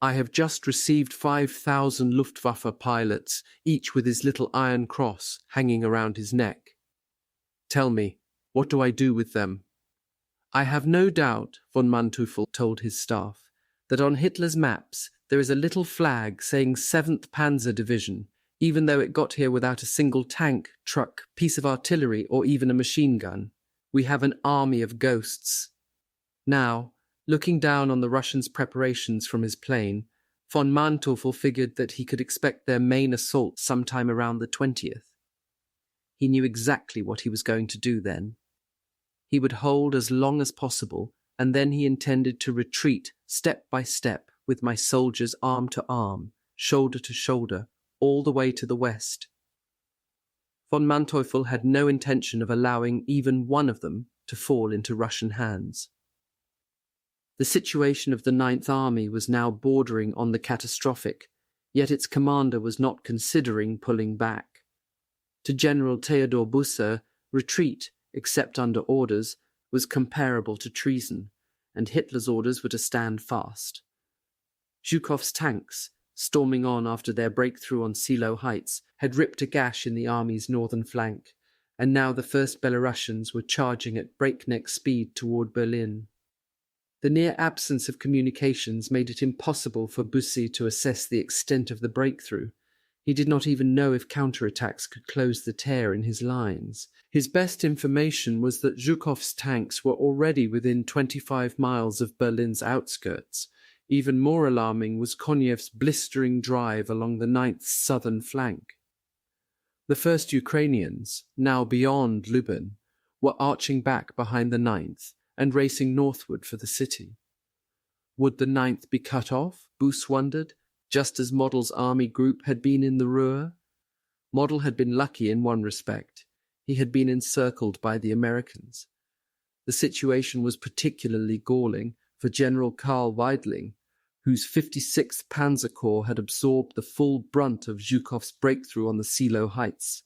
S1: "I have just received 5,000 Luftwaffe pilots, each with his little iron cross hanging around his neck. Tell me, what do I do with them?" "I have no doubt," von Manteuffel told his staff, "that on Hitler's maps there is a little flag saying 7th Panzer Division, even though it got here without a single tank, truck, piece of artillery, or even a machine gun. We have an army of ghosts." Now, looking down on the Russians' preparations from his plane, von Manteuffel figured that he could expect their main assault sometime around the 20th. He knew exactly what he was going to do then. He would hold as long as possible, and then he intended to retreat step by step with my soldiers arm to arm, shoulder to shoulder, all the way to the west. Von Manteuffel had no intention of allowing even one of them to fall into Russian hands. The situation of the 9th Army was now bordering on the catastrophic, yet its commander was not considering pulling back. To General Theodor Busse, retreat, except under orders, was comparable to treason, and Hitler's orders were to stand fast. Zhukov's tanks, storming on after their breakthrough on Silo Heights, had ripped a gash in the army's northern flank, and now the 1st Belarusians were charging at breakneck speed toward Berlin. The near absence of communications made it impossible for Busse to assess the extent of the breakthrough. He did not even know if counterattacks could close the tear in his lines. His best information was that Zhukov's tanks were already within 25 miles of Berlin's outskirts. Even more alarming was Konyev's blistering drive along the 9th southern flank. The 1st Ukrainians, now beyond Lublin, were arching back behind the 9th and racing northward for the city. Would the 9th be cut off, Busse wondered, just as Model's army group had been in the Ruhr? Model had been lucky in one respect. He had been encircled by the Americans. The situation was particularly galling for General Karl Weidling, whose 56th Panzer Corps had absorbed the full brunt of Zhukov's breakthrough on the Silo Heights.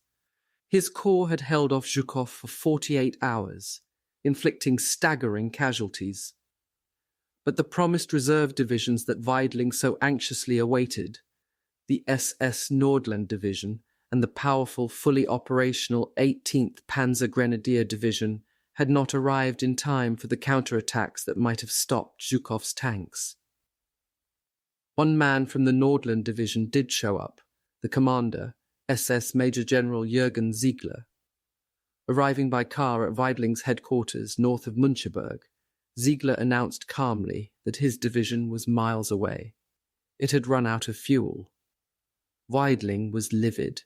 S1: His corps had held off Zhukov for 48 hours, inflicting staggering casualties. But the promised reserve divisions that Weidling so anxiously awaited, the SS Nordland Division and the powerful, fully operational 18th Panzer Grenadier Division, had not arrived in time for the counterattacks that might have stopped Zhukov's tanks. One man from the Nordland Division did show up, the commander, SS Major General Jürgen Ziegler. Arriving by car at Weidling's headquarters north of Müncheberg, Ziegler announced calmly that his division was miles away. It had run out of fuel. Weidling was livid.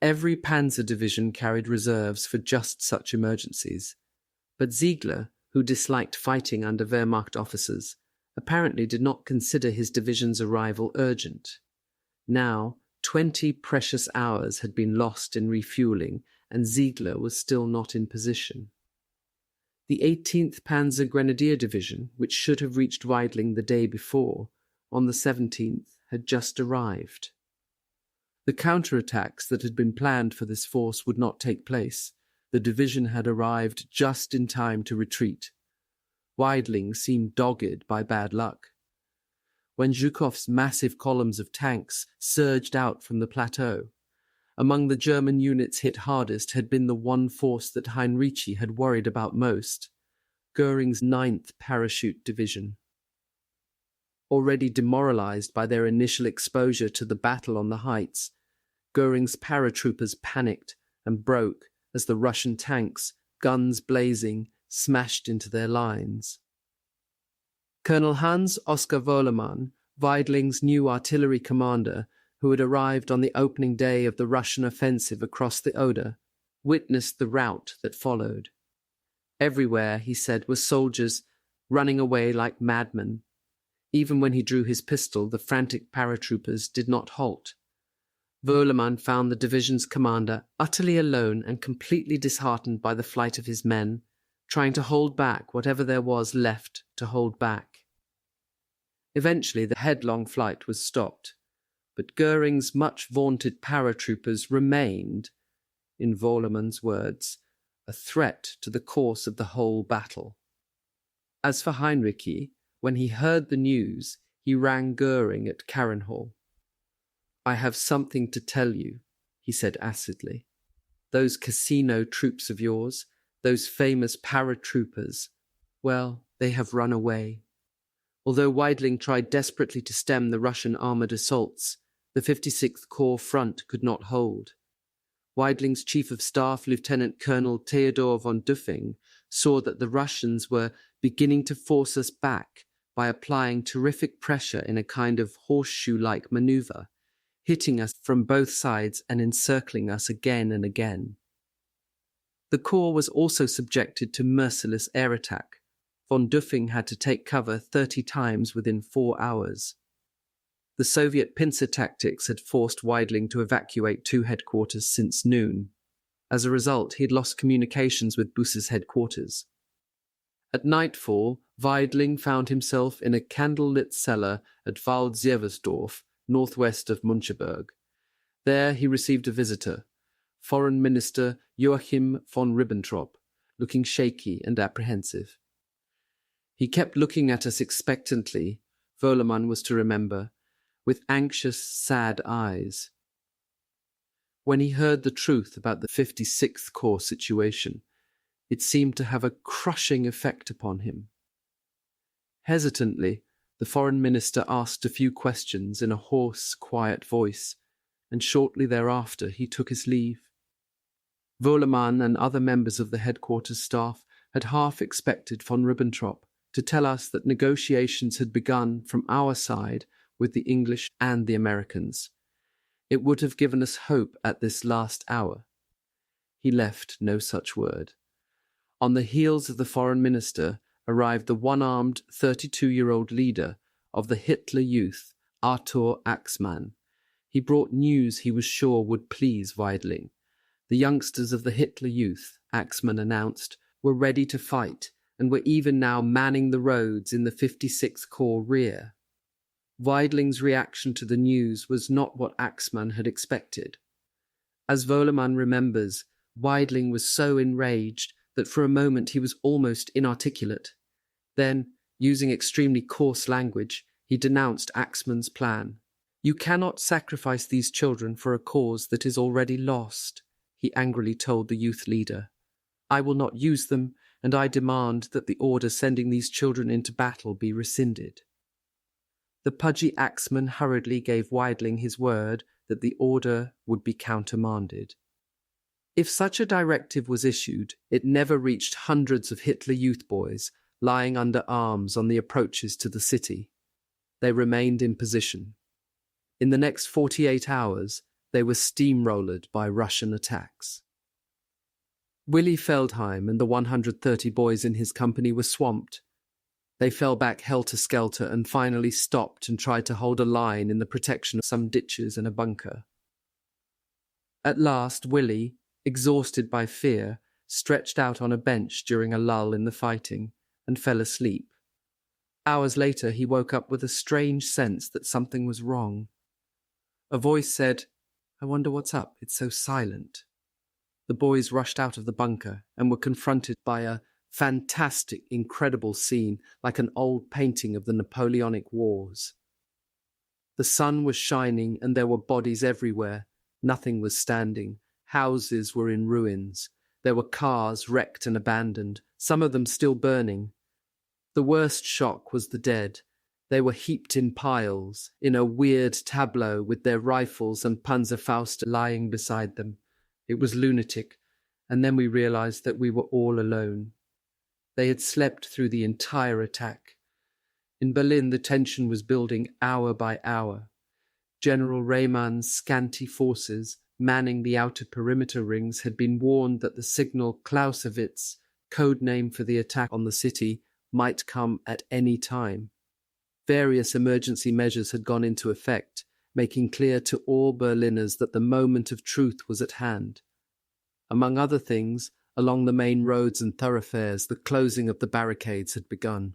S1: Every panzer division carried reserves for just such emergencies, but Ziegler, who disliked fighting under Wehrmacht officers, apparently did not consider his division's arrival urgent. Now, 20 precious hours had been lost in refueling, and Ziegler was still not in position. The 18th Panzer Grenadier Division, which should have reached Weidling the day before, on the 17th, had just arrived. The counterattacks that had been planned for this force would not take place. The division had arrived just in time to retreat. Weidling seemed dogged by bad luck. When Zhukov's massive columns of tanks surged out from the plateau, among the German units hit hardest had been the one force that Hinrichi had worried about most, Goring's 9th Parachute Division. Already demoralized by their initial exposure to the battle on the heights, Goring's paratroopers panicked and broke as the Russian tanks, guns blazing, smashed into their lines. Colonel Hans Oskar Wohlemann, Weidling's new artillery commander, who had arrived on the opening day of the Russian offensive across the Oder, witnessed the rout that followed. Everywhere, he said, were soldiers running away like madmen. Even when he drew his pistol, the frantic paratroopers did not halt. Wohlemann found the division's commander utterly alone and completely disheartened by the flight of his men, trying to hold back whatever there was left to hold back. Eventually, the headlong flight was stopped, but Goring's much-vaunted paratroopers remained, in Wohlemann's words, a threat to the course of the whole battle. As for Hinrichi, when he heard the news, he rang Goring at Carenhall. "I have something to tell you," he said acidly. "Those casino troops of yours, those famous paratroopers, well, they have run away." Although Weidling tried desperately to stem the Russian armoured assaults, the 56th Corps front could not hold. Weidling's Chief of Staff, Lieutenant Colonel Theodor von Duffing, saw that the Russians were beginning to force us back by applying terrific pressure in a kind of horseshoe-like manoeuvre, hitting us from both sides and encircling us again and again. The Corps was also subjected to merciless air attack. Von Duffing had to take cover 30 times within 4 hours. The Soviet pincer tactics had forced Weidling to evacuate 2 headquarters since noon. As a result, he had lost communications with Buss's headquarters. At nightfall, Weidling found himself in a candle-lit cellar at Wald-Sieversdorf, northwest of Müncheberg. There he received a visitor, Foreign Minister Joachim von Ribbentrop, looking shaky and apprehensive. He kept looking at us expectantly, Wohlemann was to remember, with anxious, sad eyes. When he heard the truth about the 56th Corps situation, it seemed to have a crushing effect upon him. Hesitantly, the foreign minister asked a few questions in a hoarse, quiet voice, and shortly thereafter he took his leave. Wohlemann and other members of the headquarters staff had half expected von Ribbentrop to tell us that negotiations had begun from our side with the English and the Americans. It would have given us hope at this last hour. He left no such word. On the heels of the foreign minister arrived the one-armed 32-year-old leader of the Hitler Youth, Arthur Axmann. He brought news he was sure would please Weidling. The youngsters of the Hitler Youth, Axmann announced, were ready to fight and were even now manning the roads in the 56th Corps rear. Weidling's reaction to the news was not what Axmann had expected. As Wohlemann remembers, Weidling was so enraged that for a moment he was almost inarticulate. Then, using extremely coarse language, he denounced Axmann's plan. "You cannot sacrifice these children for a cause that is already lost," he angrily told the youth leader. "I will not use them, and I demand that the order sending these children into battle be rescinded." The pudgy Axmann hurriedly gave Weidling his word that the order would be countermanded. If such a directive was issued, it never reached hundreds of Hitler Youth boys lying under arms on the approaches to the city. They remained in position. In the next 48 hours, they were steamrollered by Russian attacks. Willy Feldheim and the 130 boys in his company were swamped. They fell back helter-skelter and finally stopped and tried to hold a line in the protection of some ditches and a bunker. At last, Willy, exhausted by fear, stretched out on a bench during a lull in the fighting and fell asleep. Hours later, he woke up with a strange sense that something was wrong. A voice said, I wonder what's up. It's so silent. The boys rushed out of the bunker and were confronted by a fantastic, incredible scene like an old painting of the Napoleonic Wars. The sun was shining and there were bodies everywhere. Nothing was standing. Houses were in ruins. There were cars wrecked and abandoned, some of them still burning. The worst shock was the dead. They were heaped in piles, in a weird tableau with their rifles and Panzerfaust lying beside them. It was lunatic, and then we realized that we were all alone. They had slept through the entire attack. In Berlin, the tension was building hour by hour. General Reymann's scanty forces manning the outer perimeter rings had been warned that the signal Clausewitz, code name for the attack on the city, might come at any time. Various emergency measures had gone into effect, making clear to all Berliners that the moment of truth was at hand. Among other things, along the main roads and thoroughfares, the closing of the barricades had begun.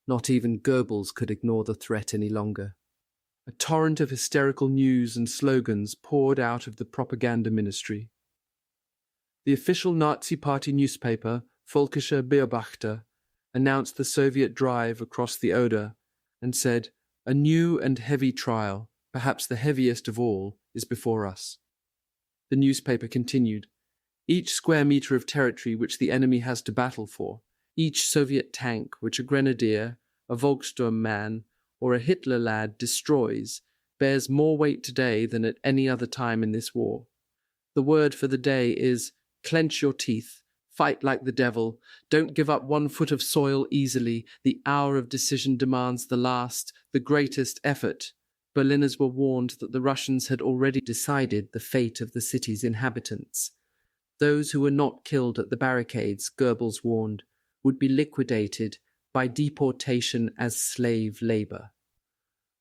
S1: Not even Gerbles could ignore the threat any longer. A torrent of hysterical news and slogans poured out of the propaganda ministry. The official Nazi Party newspaper, Völkischer Beobachter, announced the Soviet drive across the Oder and said, "A new and heavy trial, perhaps the heaviest of all, is before us." The newspaper continued, "Each square meter of territory which the enemy has to battle for, each Soviet tank which a grenadier, a Volkssturm man, or a Hitler lad destroys, bears more weight today than at any other time in this war. The word for the day is, clench your teeth, fight like the devil, don't give up 1 foot of soil easily, the hour of decision demands the last, the greatest effort." Berliners were warned that the Russians had already decided the fate of the city's inhabitants. Those who were not killed at the barricades, Goebbels warned, would be liquidated by deportation as slave labor.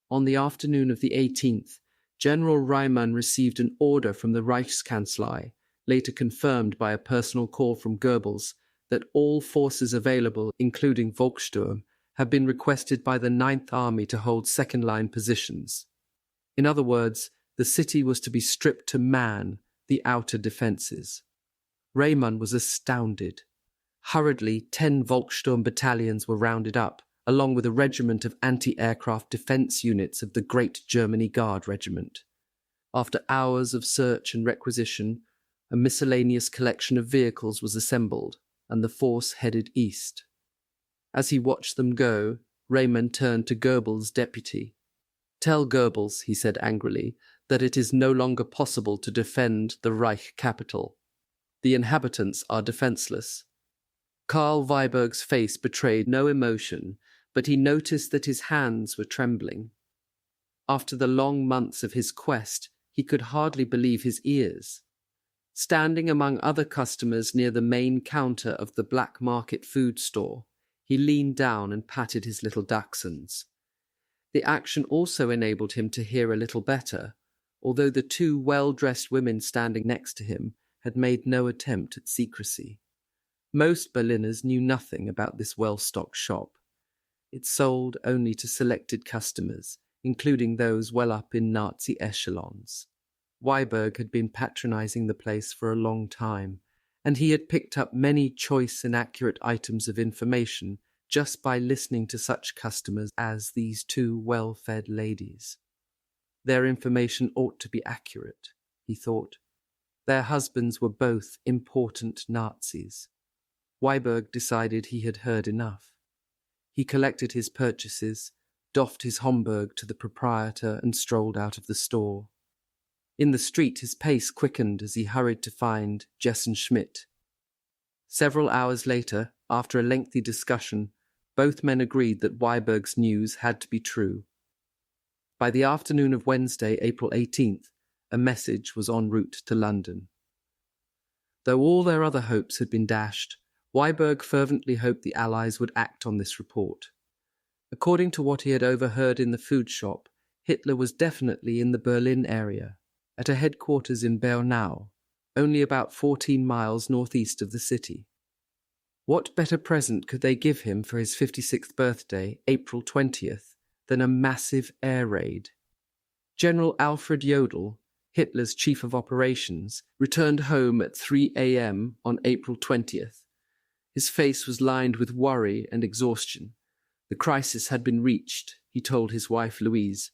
S1: On the afternoon of the 18th, General Reimann received an order from the Reichskanzlei, later confirmed by a personal call from Goebbels, that all forces available, including Volkssturm, had been requested by the Ninth Army to hold second-line positions. In other words, the city was to be stripped to man the outer defences. Reimann was astounded. Hurriedly, 10 Volkssturm battalions were rounded up, along with a regiment of anti-aircraft defence units of the Great Germany Guard Regiment. After hours of search and requisition, a miscellaneous collection of vehicles was assembled, and the force headed east. As he watched them go, Reimann turned to Goebbels' deputy. "Tell Goebbels," he said angrily, "that it is no longer possible to defend the Reich capital. The inhabitants are defenceless." Karl Weiberg's face betrayed no emotion, but he noticed that his hands were trembling. After the long months of his quest, he could hardly believe his ears. Standing among other customers near the main counter of the black market food store, he leaned down and patted his little dachshunds. The action also enabled him to hear a little better, although the 2 well-dressed women standing next to him had made no attempt at secrecy. Most Berliners knew nothing about this well-stocked shop. It sold only to selected customers, including those well up in Nazi echelons. Weiberg had been patronizing the place for a long time, and he had picked up many choice and accurate items of information just by listening to such customers as these 2 well-fed ladies. Their information ought to be accurate, he thought. Their husbands were both important Nazis. Weiberg decided he had heard enough. He collected his purchases, doffed his Homburg to the proprietor, and strolled out of the store. In the street, his pace quickened as he hurried to find Jessen Schmidt. Several hours later, after a lengthy discussion, both men agreed that Weiberg's news had to be true. By the afternoon of Wednesday, April 18th, a message was en route to London. Though all their other hopes had been dashed, Weiberg fervently hoped the Allies would act on this report. According to what he had overheard in the food shop, Hitler was definitely in the Berlin area, at a headquarters in Bernau, only about 14 miles northeast of the city. What better present could they give him for his 56th birthday, April 20th, than a massive air raid? General Alfred Jodl, Hitler's chief of operations, returned home at 3 a.m. on April 20th. His face was lined with worry and exhaustion. The crisis had been reached, he told his wife Louise.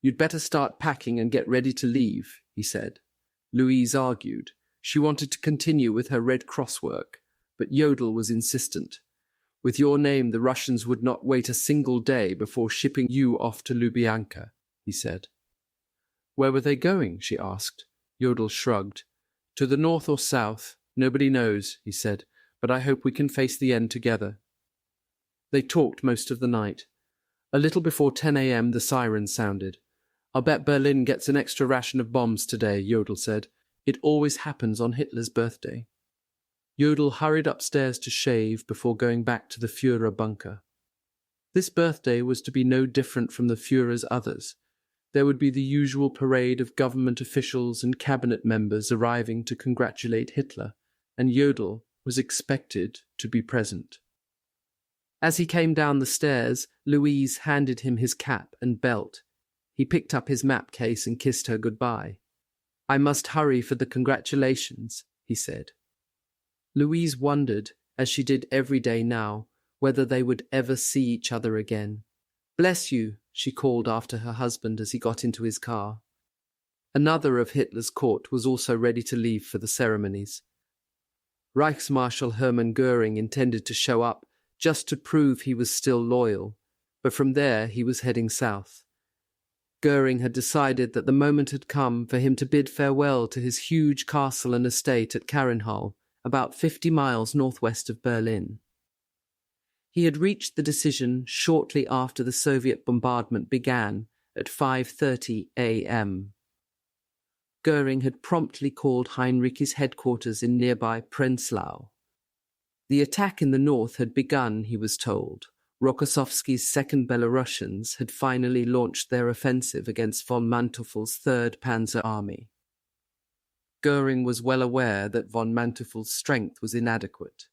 S1: "You'd better start packing and get ready to leave," he said. Louise argued. She wanted to continue with her Red Cross work, but Jodl was insistent. "With your name, the Russians would not wait a single day before shipping you off to Lubyanka," he said. "Where were they going?" she asked. Jodl shrugged. "To the north or south, nobody knows," he said, "but I hope we can face the end together." They talked most of the night. A little before 10 a.m. the siren sounded. "I'll bet Berlin gets an extra ration of bombs today," Jodl said. "It always happens on Hitler's birthday." Jodl hurried upstairs to shave before going back to the Führer bunker. This birthday was to be no different from the Führer's others. There would be the usual parade of government officials and cabinet members arriving to congratulate Hitler, and Jodl was expected to be present. As he came down the stairs, Louise handed him his cap and belt. He picked up his map case and kissed her goodbye. "I must hurry for the congratulations," he said. Louise wondered, as she did every day now, whether they would ever see each other again. "Bless you," she called after her husband as he got into his car. Another of Hitler's court was also ready to leave for the ceremonies. Reichsmarshal Hermann Goring intended to show up just to prove he was still loyal, but from there he was heading south. Goring had decided that the moment had come for him to bid farewell to his huge castle and estate at Karenhall, about 50 miles northwest of Berlin. He had reached the decision shortly after the Soviet bombardment began at 5:30 a.m. Goring had promptly called Hinrichi's headquarters in nearby Prenzlau. The attack in the north had begun, he was told. Rokossovsky's Second Belarusians had finally launched their offensive against von Manteuffel's Third Panzer Army. Goring was well aware that von Manteuffel's strength was inadequate.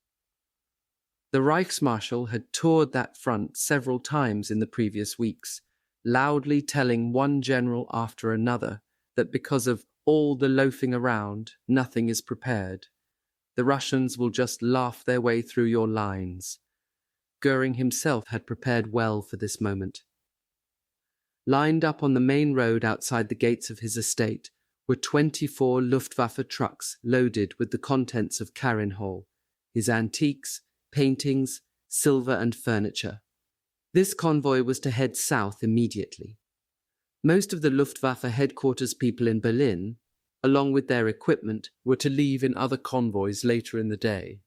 S1: The Reichsmarshal had toured that front several times in the previous weeks, loudly telling one general after another that because of all the loafing around, nothing is prepared. The Russians will just laugh their way through your lines. Goring himself had prepared well for this moment. Lined up on the main road outside the gates of his estate were 24 Luftwaffe trucks loaded with the contents of Karenhall, his antiques, paintings, silver and furniture. This convoy was to head south immediately. Most of the Luftwaffe headquarters people in Berlin, along with their equipment, were to leave in other convoys later in the day.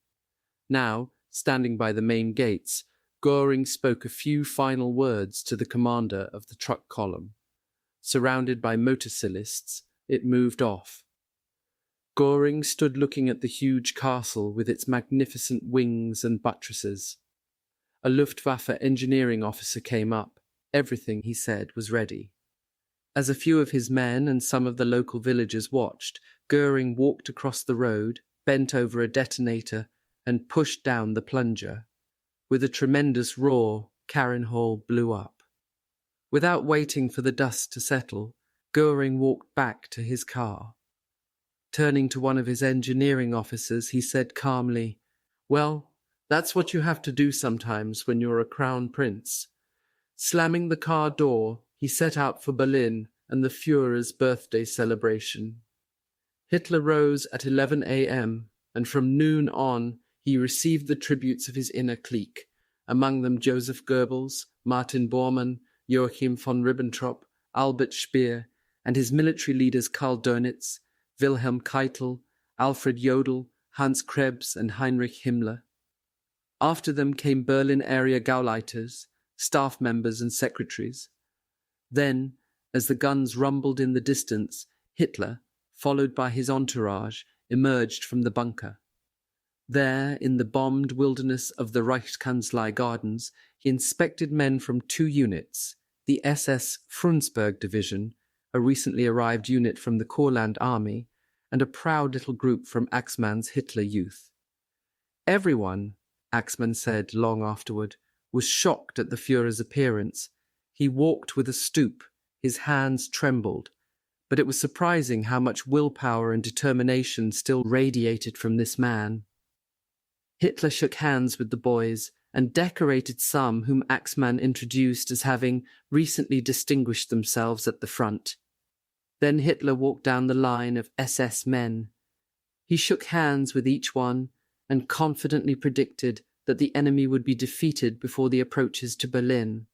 S1: Now, standing by the main gates, Goring spoke a few final words to the commander of the truck column. Surrounded by motorcyclists, it moved off. Goring stood looking at the huge castle with its magnificent wings and buttresses. A Luftwaffe engineering officer came up. Everything, he said, was ready. As a few of his men and some of the local villagers watched, Goring walked across the road, bent over a detonator, and pushed down the plunger. With a tremendous roar, Karenhall blew up. Without waiting for the dust to settle, Goring walked back to his car. Turning to one of his engineering officers, he said calmly, "Well, that's what you have to do sometimes when you're a crown prince." Slamming the car door, he set out for Berlin and the Führer's birthday celebration. Hitler rose at 11 a.m., and from noon on he received the tributes of his inner clique, among them Joseph Gerbles, Martin Bormann, Joachim von Ribbentrop, Albert Speer, and his military leaders Karl Dönitz, Wilhelm Keitel, Alfred Jodl, Hans Krebs, and Heinrich Himmler. After them came Berlin area Gauleiters, staff members and secretaries. Then, as the guns rumbled in the distance, Hitler, followed by his entourage, emerged from the bunker. There, in the bombed wilderness of the Reichskanzlei gardens, he inspected men from 2 units, the SS Frundsberg Division, a recently arrived unit from the Courland Army, and a proud little group from Axmann's Hitler Youth. Everyone, Axmann said long afterward, was shocked at the Führer's appearance. He walked with a stoop, his hands trembled, but it was surprising how much willpower and determination still radiated from this man. Hitler shook hands with the boys and decorated some whom Axmann introduced as having recently distinguished themselves at the front. Then Hitler walked down the line of SS men. He shook hands with each one and confidently predicted that the enemy would be defeated before the approaches to Berlin.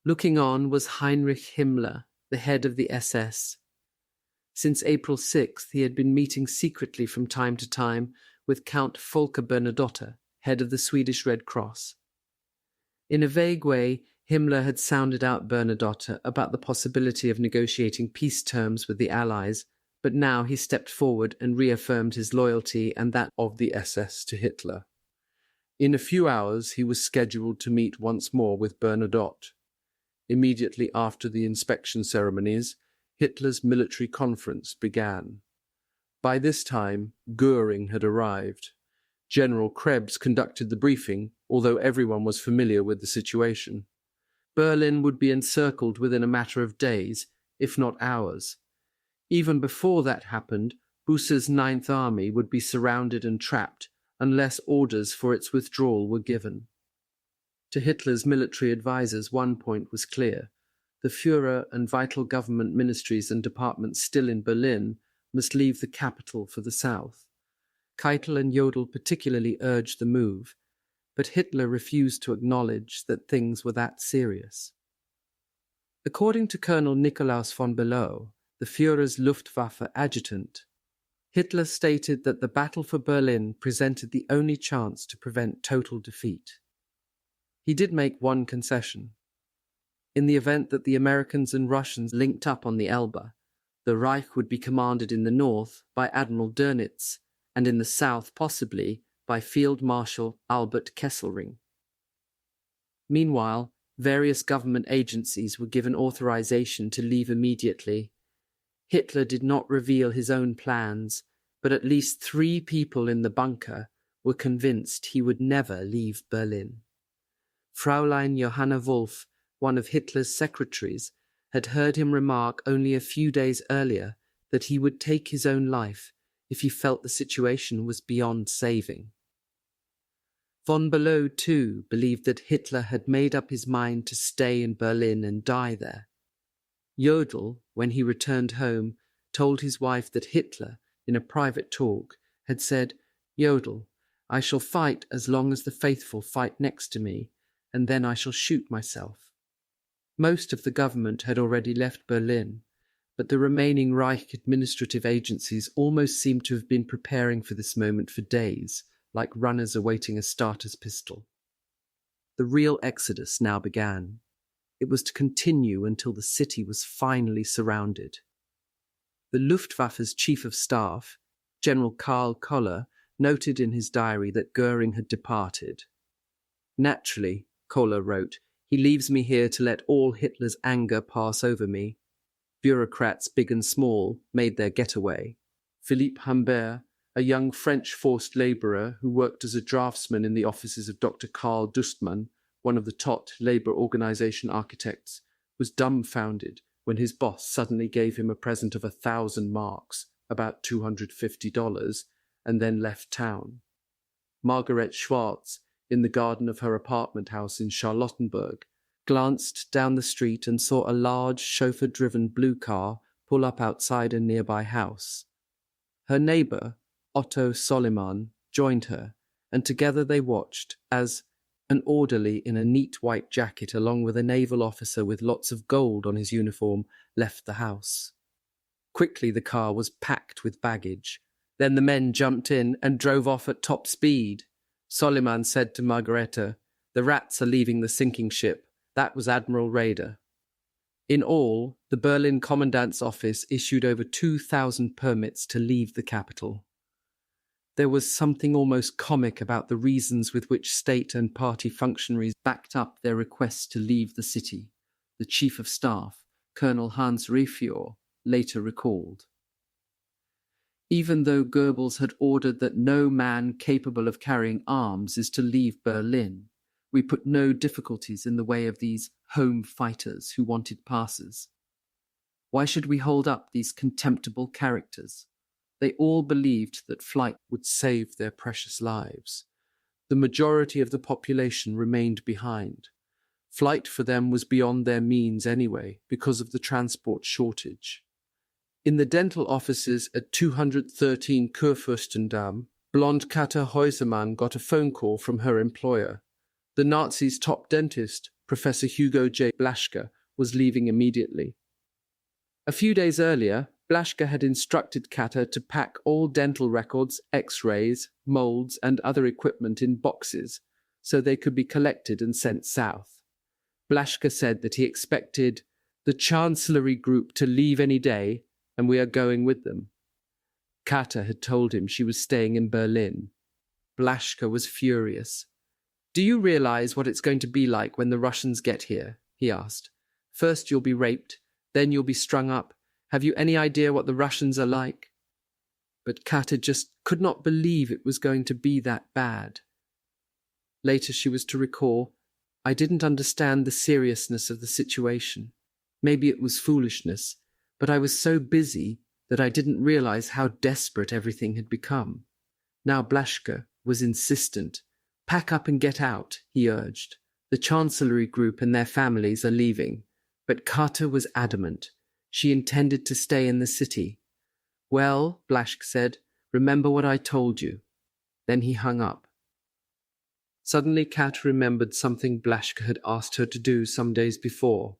S1: Looking on was Heinrich Himmler, the head of the SS. Since April 6th, he had been meeting secretly from time to time with Count Volker Bernadotte, head of the Swedish Red Cross. In a vague way, Himmler had sounded out Bernadotte about the possibility of negotiating peace terms with the Allies, but now he stepped forward and reaffirmed his loyalty and that of the SS to Hitler. In a few hours, he was scheduled to meet once more with Bernadotte. Immediately after the inspection ceremonies, Hitler's military conference began. By this time, Goring had arrived. General Krebs conducted the briefing, although everyone was familiar with the situation. Berlin would be encircled within a matter of days, if not hours. Even before that happened, Busse's Ninth Army would be surrounded and trapped unless orders for its withdrawal were given. To Hitler's military advisers, one point was clear. The Führer and vital government ministries and departments still in Berlin must leave the capital for the south. Keitel and Jodl particularly urged the move, but Hitler refused to acknowledge that things were that serious. According to Colonel Nikolaus von Below, the Führer's Luftwaffe adjutant, Hitler stated that the battle for Berlin presented the only chance to prevent total defeat. He did make one concession. In the event that the Americans and Russians linked up on the Elbe, the Reich would be commanded in the north by Admiral Dönitz and in the south possibly by Field Marshal Albert Kesselring. Meanwhile, various government agencies were given authorization to leave immediately. Hitler did not reveal his own plans, but at least 3 people in the bunker were convinced he would never leave Berlin. Fräulein Johanna Wolff, one of Hitler's secretaries, had heard him remark only a few days earlier that he would take his own life if he felt the situation was beyond saving. Von Below, too, believed that Hitler had made up his mind to stay in Berlin and die there. Jodl, when he returned home, told his wife that Hitler, in a private talk, had said, "Jodl, I shall fight as long as the faithful fight next to me, and then I shall shoot myself." Most of the government had already left Berlin, but the remaining Reich administrative agencies almost seemed to have been preparing for this moment for days, like runners awaiting a starter's pistol. The real exodus now began. It was to continue until the city was finally surrounded. The Luftwaffe's chief of staff, General Karl Koller, noted in his diary that Goring had departed. "Naturally," Koller wrote, "he leaves me here to let all Hitler's anger pass over me." Bureaucrats big and small made their getaway. Philippe Humbert, a young French forced labourer who worked as a draftsman in the offices of Dr. Karl Dustmann, one of the top labour organisation architects, was dumbfounded when his boss suddenly gave him a present of 1,000 marks, about $250, and then left town. Margaret Schwartz, in the garden of her apartment house in Charlottenburg, glanced down the street and saw a large chauffeur-driven blue car pull up outside a nearby house. Her neighbour, Otto Soliman, joined her, and together they watched as an orderly in a neat white jacket along with a naval officer with lots of gold on his uniform left the house. Quickly the car was packed with baggage. Then the men jumped in and drove off at top speed. Soliman said to Margareta, "The rats are leaving the sinking ship. That was Admiral Raeder." In all, the Berlin Commandant's office issued over 2,000 permits to leave the capital. There was something almost comic about the reasons with which state and party functionaries backed up their requests to leave the city, the Chief of Staff, Colonel Hans Riefior, later recalled. Even though Gerbles had ordered that no man capable of carrying arms is to leave Berlin, we put no difficulties in the way of these home fighters who wanted passes. Why should we hold up these contemptible characters? They all believed that flight would save their precious lives. The majority of the population remained behind. Flight for them was beyond their means anyway, because of the transport shortage. In the dental offices at 213 Kurfürstendamm, blonde Katha Häusermann got a phone call from her employer. The Nazis' top dentist, Professor Hugo J. Blaschke, was leaving immediately. A few days earlier, Blaschke had instructed Katha to pack all dental records, x-rays, molds, and other equipment in boxes so they could be collected and sent south. Blaschke said that he expected the Chancellery group to leave any day, and we are going with them. Katha had told him she was staying in Berlin. Blaschke was furious. "Do you realize what it's going to be like when the Russians get here?" he asked. "First you'll be raped, then you'll be strung up. Have you any idea what the Russians are like?" But Katha just could not believe it was going to be that bad. Later she was to recall, "I didn't understand the seriousness of the situation. Maybe it was foolishness, but I was so busy that I didn't realize how desperate everything had become." Now Blaschke was insistent. "Pack up and get out," he urged. "The Chancellery group and their families are leaving." But Katha was adamant. She intended to stay in the city. "Well," Blaschke said, "remember what I told you." Then he hung up. Suddenly Katha remembered something Blaschke had asked her to do some days before.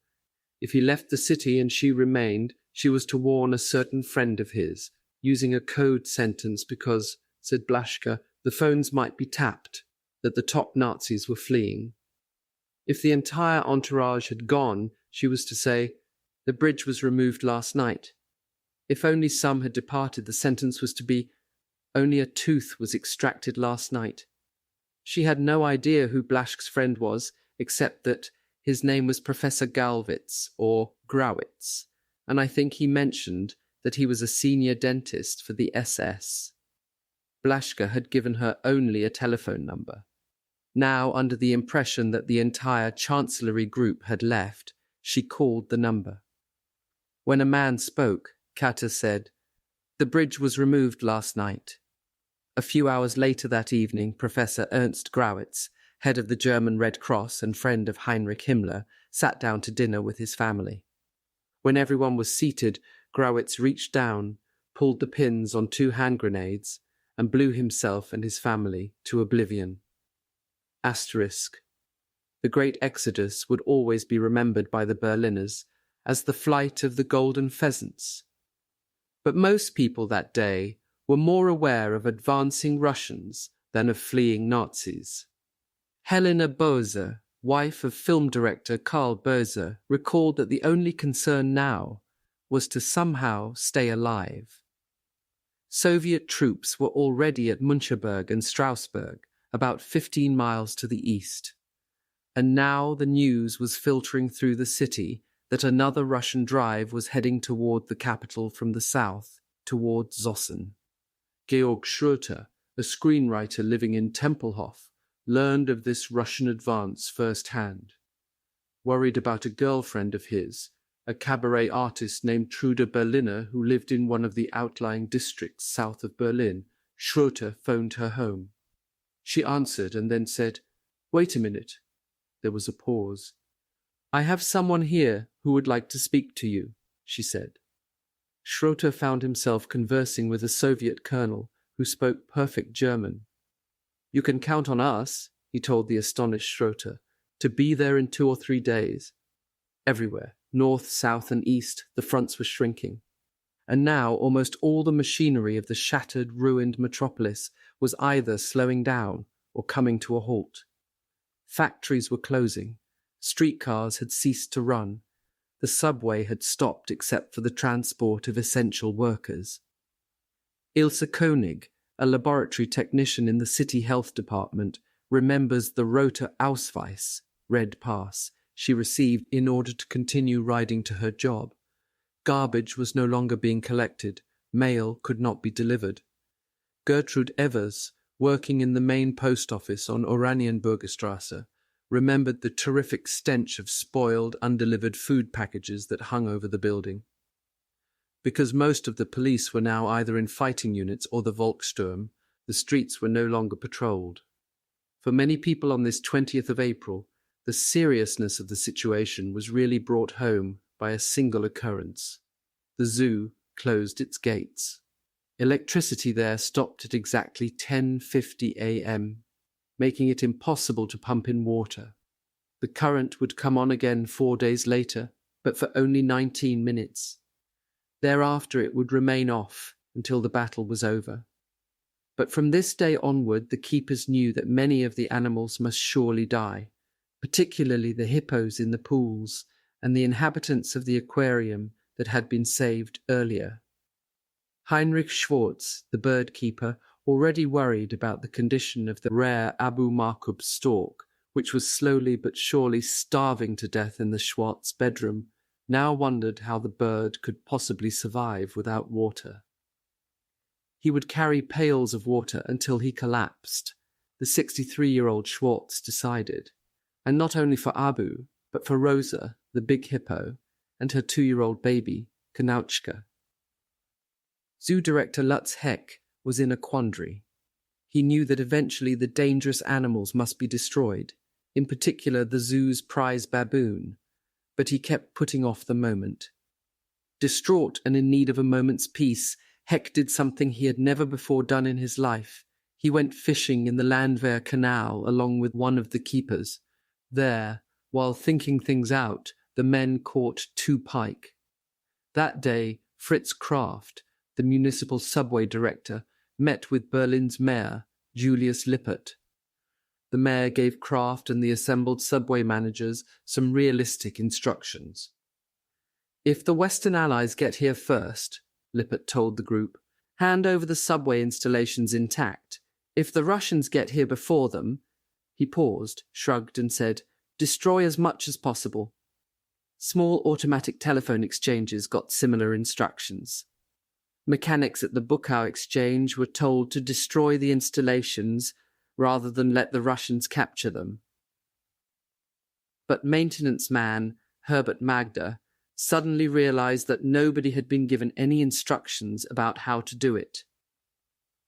S1: If he left the city and she remained, she was to warn a certain friend of his, using a code sentence because, said Blaschke, the phones might be tapped, that the top Nazis were fleeing. If the entire entourage had gone, she was to say, "The bridge was removed last night." If only some had departed, the sentence was to be, "Only a tooth was extracted last night." She had no idea who Blaschke's friend was, except that his name was Professor Galwitz, or Grawitz, and I think he mentioned that he was a senior dentist for the SS. Blaschke had given her only a telephone number. Now, under the impression that the entire Chancellery group had left, she called the number. When a man spoke, Katha said, "The bridge was removed last night." A few hours later that evening, Professor Ernst Grawitz, head of the German Red Cross and friend of Heinrich Himmler, sat down to dinner with his family. When everyone was seated, Grawitz reached down, pulled the pins on 2 hand grenades, and blew himself and his family to oblivion. Asterisk. The great exodus would always be remembered by the Berliners as the flight of the golden pheasants. But most people that day were more aware of advancing Russians than of fleeing Nazis. Helena Bose, wife of film director Karl Bose, recalled that the only concern now was to somehow stay alive. Soviet troops were already at Müncheberg and Strausberg, about 15 miles to the east. And now the news was filtering through the city that another Russian drive was heading toward the capital from the south, toward Zossen. Georg Schröter, a screenwriter living in Tempelhof, learned of this Russian advance firsthand. Worried about a girlfriend of his, a cabaret artist named Trude Berliner who lived in one of the outlying districts south of Berlin, Schröter phoned her home. She answered and then said, "Wait a minute." There was a pause. "I have someone here who would like to speak to you," she said. Schröter found himself conversing with a Soviet colonel who spoke perfect German. "You can count on us," he told the astonished Schröter, "to be there in 2 or 3 days." Everywhere, north, south, and east, the fronts were shrinking. And now almost all the machinery of the shattered, ruined metropolis was either slowing down or coming to a halt. Factories were closing. Streetcars had ceased to run. The subway had stopped except for the transport of essential workers. Ilse Koenig, a laboratory technician in the city health department, remembers the Rote Ausweis, red pass, she received in order to continue riding to her job. Garbage was no longer being collected. Mail could not be delivered. Gertrude Evers, working in the main post office on Oranienburgerstrasse, remembered the terrific stench of spoiled, undelivered food packages that hung over the building. Because most of the police were now either in fighting units or the Volkssturm, the streets were no longer patrolled. For many people on this 20th of April, the seriousness of the situation was really brought home by a single occurrence. The zoo closed its gates. Electricity there stopped at exactly 10:50 a.m., making it impossible to pump in water. The current would come on again 4 days later, but for only 19 minutes. Thereafter it would remain off until the battle was over. But from this day onward, the keepers knew that many of the animals must surely die, particularly the hippos in the pools and the inhabitants of the aquarium that had been saved earlier. Heinrich Schwartz, the bird keeper, already worried about the condition of the rare Abu Markub stork, which was slowly but surely starving to death in the Schwartz bedroom, now wondered how the bird could possibly survive without water. He would carry pails of water until he collapsed, the 63-year-old Schwartz decided, and not only for Abu, but for Rosa, the big hippo, and her 2-year-old baby, Kanauchka. Zoo director Lutz Heck was in a quandary. He knew that eventually the dangerous animals must be destroyed, in particular the zoo's prize baboon, but he kept putting off the moment. Distraught and in need of a moment's peace, Heck did something he had never before done in his life. He went fishing in the Landwehr Canal along with one of the keepers. There, while thinking things out, the men caught 2 pike. That day, Fritz Kraft, the municipal subway director, met with Berlin's mayor, Julius Lippert. The mayor gave Kraft and the assembled subway managers some realistic instructions. If the Western Allies get here first, Lippert told the group, hand over the subway installations intact. If the Russians get here before them, he paused, shrugged and said, destroy as much as possible. Small automatic telephone exchanges got similar instructions. Mechanics at the Buchow exchange were told to destroy the installations rather than let the Russians capture them. But maintenance man Herbert Magda suddenly realized that nobody had been given any instructions about how to do it.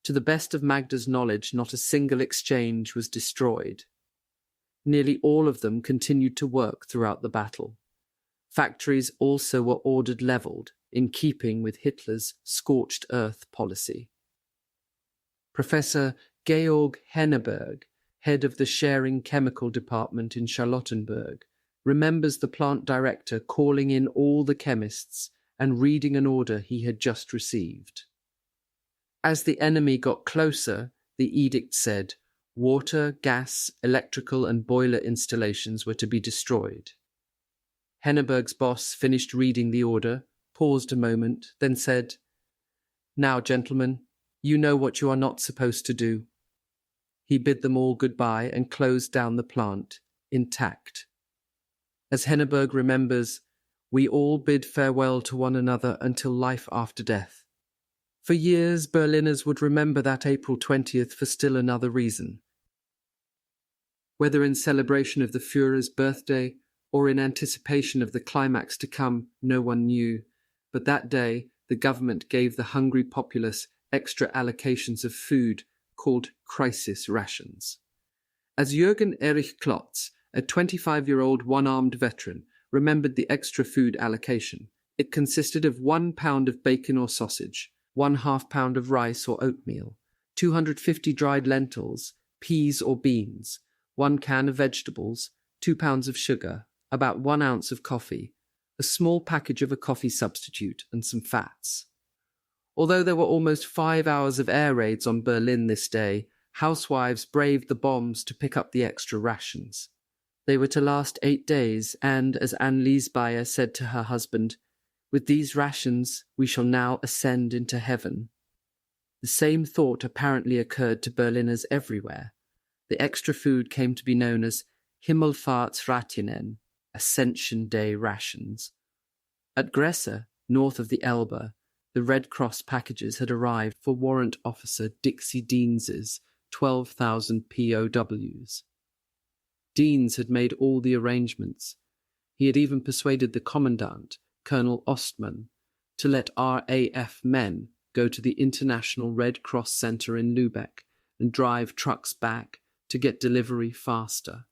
S1: To the best of Magda's knowledge, not a single exchange was destroyed. Nearly all of them continued to work throughout the battle. Factories also were ordered leveled, in keeping with Hitler's scorched earth policy. Professor Georg Henneberg, head of the Sharing Chemical Department in Charlottenburg, remembers the plant director calling in all the chemists and reading an order he had just received. As the enemy got closer, the edict said, water, gas, electrical and boiler installations were to be destroyed. Henneberg's boss finished reading the order, paused a moment, then said, now, gentlemen, you know what you are not supposed to do. He bid them all goodbye and closed down the plant, intact. As Henneberg remembers, we all bid farewell to one another until life after death. For years, Berliners would remember that April 20th for still another reason. Whether in celebration of the Führer's birthday or in anticipation of the climax to come, no one knew. But that day, the government gave the hungry populace extra allocations of food called crisis rations. As Jürgen Erich Klotz, a 25-year-old one-armed veteran, remembered the extra food allocation, it consisted of 1 pound of bacon or sausage, 1/2 pound of rice or oatmeal, 250 dried lentils, peas or beans, 1 can of vegetables, 2 pounds of sugar, about 1 ounce of coffee, a small package of a coffee substitute, and some fats. Although there were almost 5 hours of air raids on Berlin this day, housewives braved the bombs to pick up the extra rations. They were to last 8 days, and, as Anne Liesbayer said to her husband, with these rations we shall now ascend into heaven. The same thought apparently occurred to Berliners everywhere. The extra food came to be known as Himmelfahrtsrationen, Ascension Day rations. At Gresse, north of the Elbe, the Red Cross packages had arrived for Warrant Officer Dixie Deans's 12,000 POWs. Deans had made all the arrangements. He had even persuaded the commandant, Colonel Ostman, to let RAF men go to the International Red Cross Center in Lübeck and drive trucks back to get delivery faster.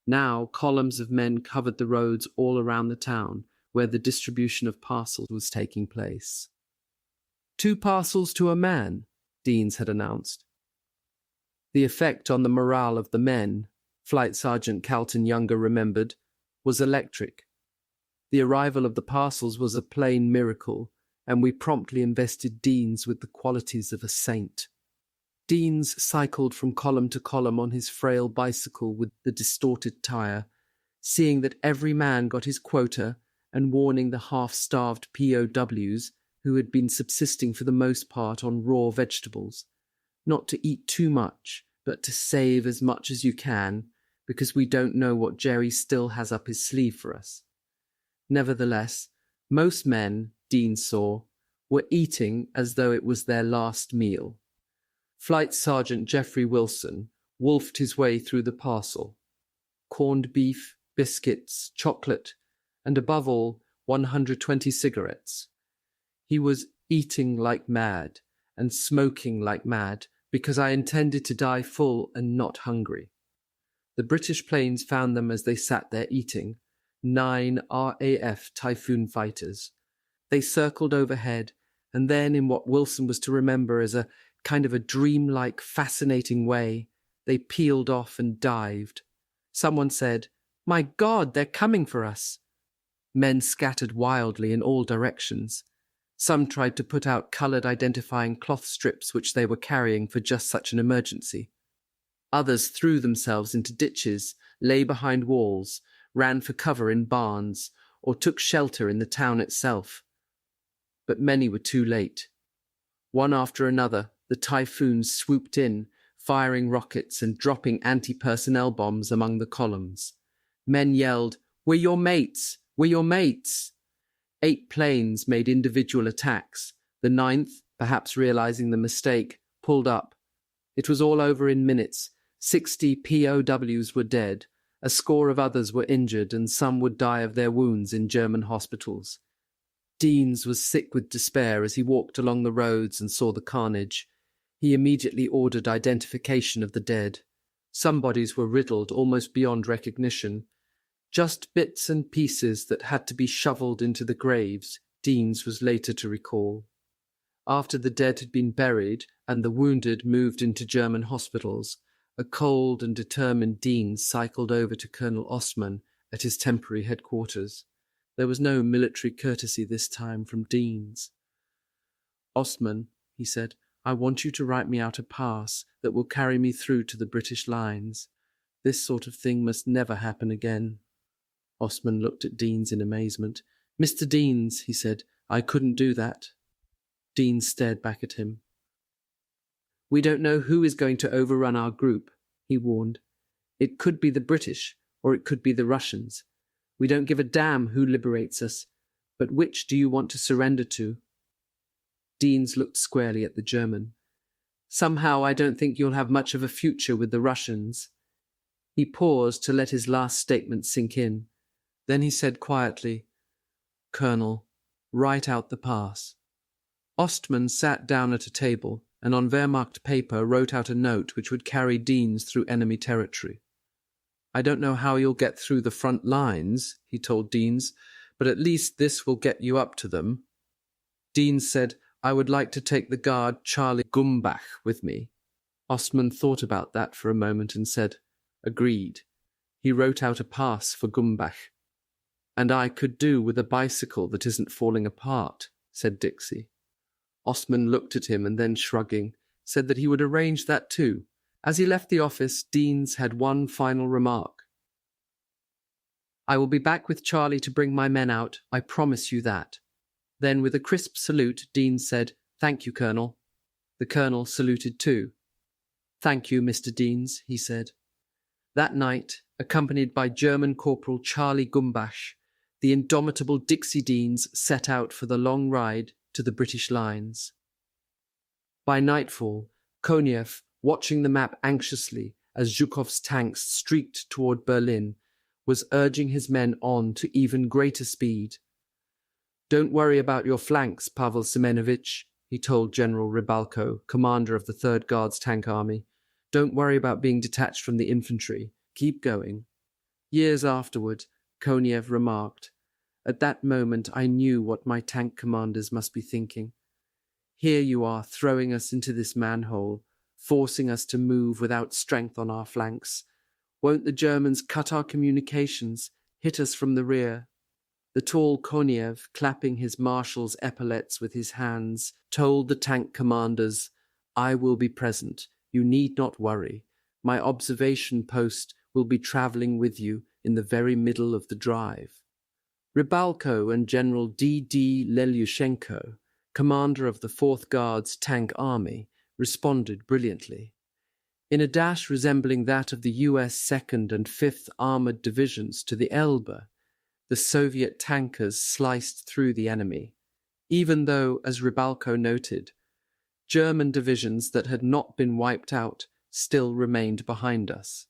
S1: Now columns of men covered the roads all around the town where the distribution of parcels was taking place. 2 parcels to a man, Deans had announced. The effect on the morale of the men, Flight Sergeant Calton Younger remembered, was electric. The arrival of the parcels was a plain miracle, and we promptly invested Deans with the qualities of a saint. Deans cycled from column to column on his frail bicycle with the distorted tire, seeing that every man got his quota and warning the half-starved POWs who had been subsisting for the most part on raw vegetables, not to eat too much, but to save as much as you can, because we don't know what Jerry still has up his sleeve for us. Nevertheless, most men, Dean saw, were eating as though it was their last meal. Flight Sergeant Geoffrey Wilson wolfed his way through the parcel. Corned beef, biscuits, chocolate, and above all, 120 cigarettes. He was eating like mad and smoking like mad because I intended to die full and not hungry. The British planes found them as they sat there eating, 9 RAF Typhoon fighters. They circled overhead, and then in what Wilson was to remember as a kind of a dreamlike, fascinating way, they peeled off and dived. Someone said, "My God, they're coming for us." Men scattered wildly in all directions. Some tried to put out coloured identifying cloth strips which they were carrying for just such an emergency. Others threw themselves into ditches, lay behind walls, ran for cover in barns, or took shelter in the town itself. But many were too late. One after another, the Typhoons swooped in, firing rockets and dropping anti-personnel bombs among the columns. Men yelled, "We're your mates! We're your mates!" 8 planes made individual attacks. The 9th, perhaps realizing the mistake, pulled up. It was all over in minutes. 60 POWs were dead. A score of others were injured, and some would die of their wounds in German hospitals. Deans was sick with despair as he walked along the roads and saw the carnage. He immediately ordered identification of the dead. Some bodies were riddled almost beyond recognition. Just bits and pieces that had to be shoveled into the graves, Deans was later to recall. After the dead had been buried and the wounded moved into German hospitals, a cold and determined Deans cycled over to Colonel Ostman at his temporary headquarters. There was no military courtesy this time from Deans. "Ostman," he said, "I want you to write me out a pass that will carry me through to the British lines. This sort of thing must never happen again." Ostman looked at Deans in amazement. "Mr. Deans," he said, "I couldn't do that." Deans stared back at him. "We don't know who is going to overrun our group," he warned. "It could be the British, or it could be the Russians. We don't give a damn who liberates us, but which do you want to surrender to?" Deans looked squarely at the German. "Somehow I don't think you'll have much of a future with the Russians." He paused to let his last statement sink in. Then he said quietly, "Colonel, write out the pass." Ostman sat down at a table and on Wehrmacht paper wrote out a note which would carry Deans through enemy territory. "I don't know how you'll get through the front lines," he told Deans, "but at least this will get you up to them." Deans said, "I would like to take the guard Charlie Gumbach with me." Ostman thought about that for a moment and said, "Agreed." He wrote out a pass for Gumbach. "And I could do with a bicycle that isn't falling apart," said Dixie. Ostman looked at him and then, shrugging, said that he would arrange that too. As he left the office, Deans had one final remark. "I will be back with Charlie to bring my men out, I promise you that." Then, with a crisp salute, Deans said, "Thank you, Colonel." The Colonel saluted too. "Thank you, Mr. Deans," he said. That night, accompanied by German Corporal Charlie Gumbach, the indomitable Dixie Deans set out for the long ride to the British lines. By nightfall, Konev, watching the map anxiously as Zhukov's tanks streaked toward Berlin, was urging his men on to even greater speed. "Don't worry about your flanks, Pavel Semenovich," he told General Rybalko, commander of the Third Guards Tank Army. "Don't worry about being detached from the infantry. Keep going." Years afterward, Konev remarked, "At that moment I knew what my tank commanders must be thinking. Here you are throwing us into this manhole, forcing us to move without strength on our flanks. Won't the Germans cut our communications, hit us from the rear?" The tall Konev, clapping his marshal's epaulets with his hands, told the tank commanders, "I will be present. You need not worry. My observation post will be travelling with you in the very middle of the drive." Rybalko and General D.D. Lelushenko, commander of the Fourth Guards Tank Army, responded brilliantly. In a dash resembling that of the U.S. 2nd and 5th Armored Divisions to the Elbe, the Soviet tankers sliced through the enemy, even though, as Rybalko noted, German divisions that had not been wiped out still remained behind us.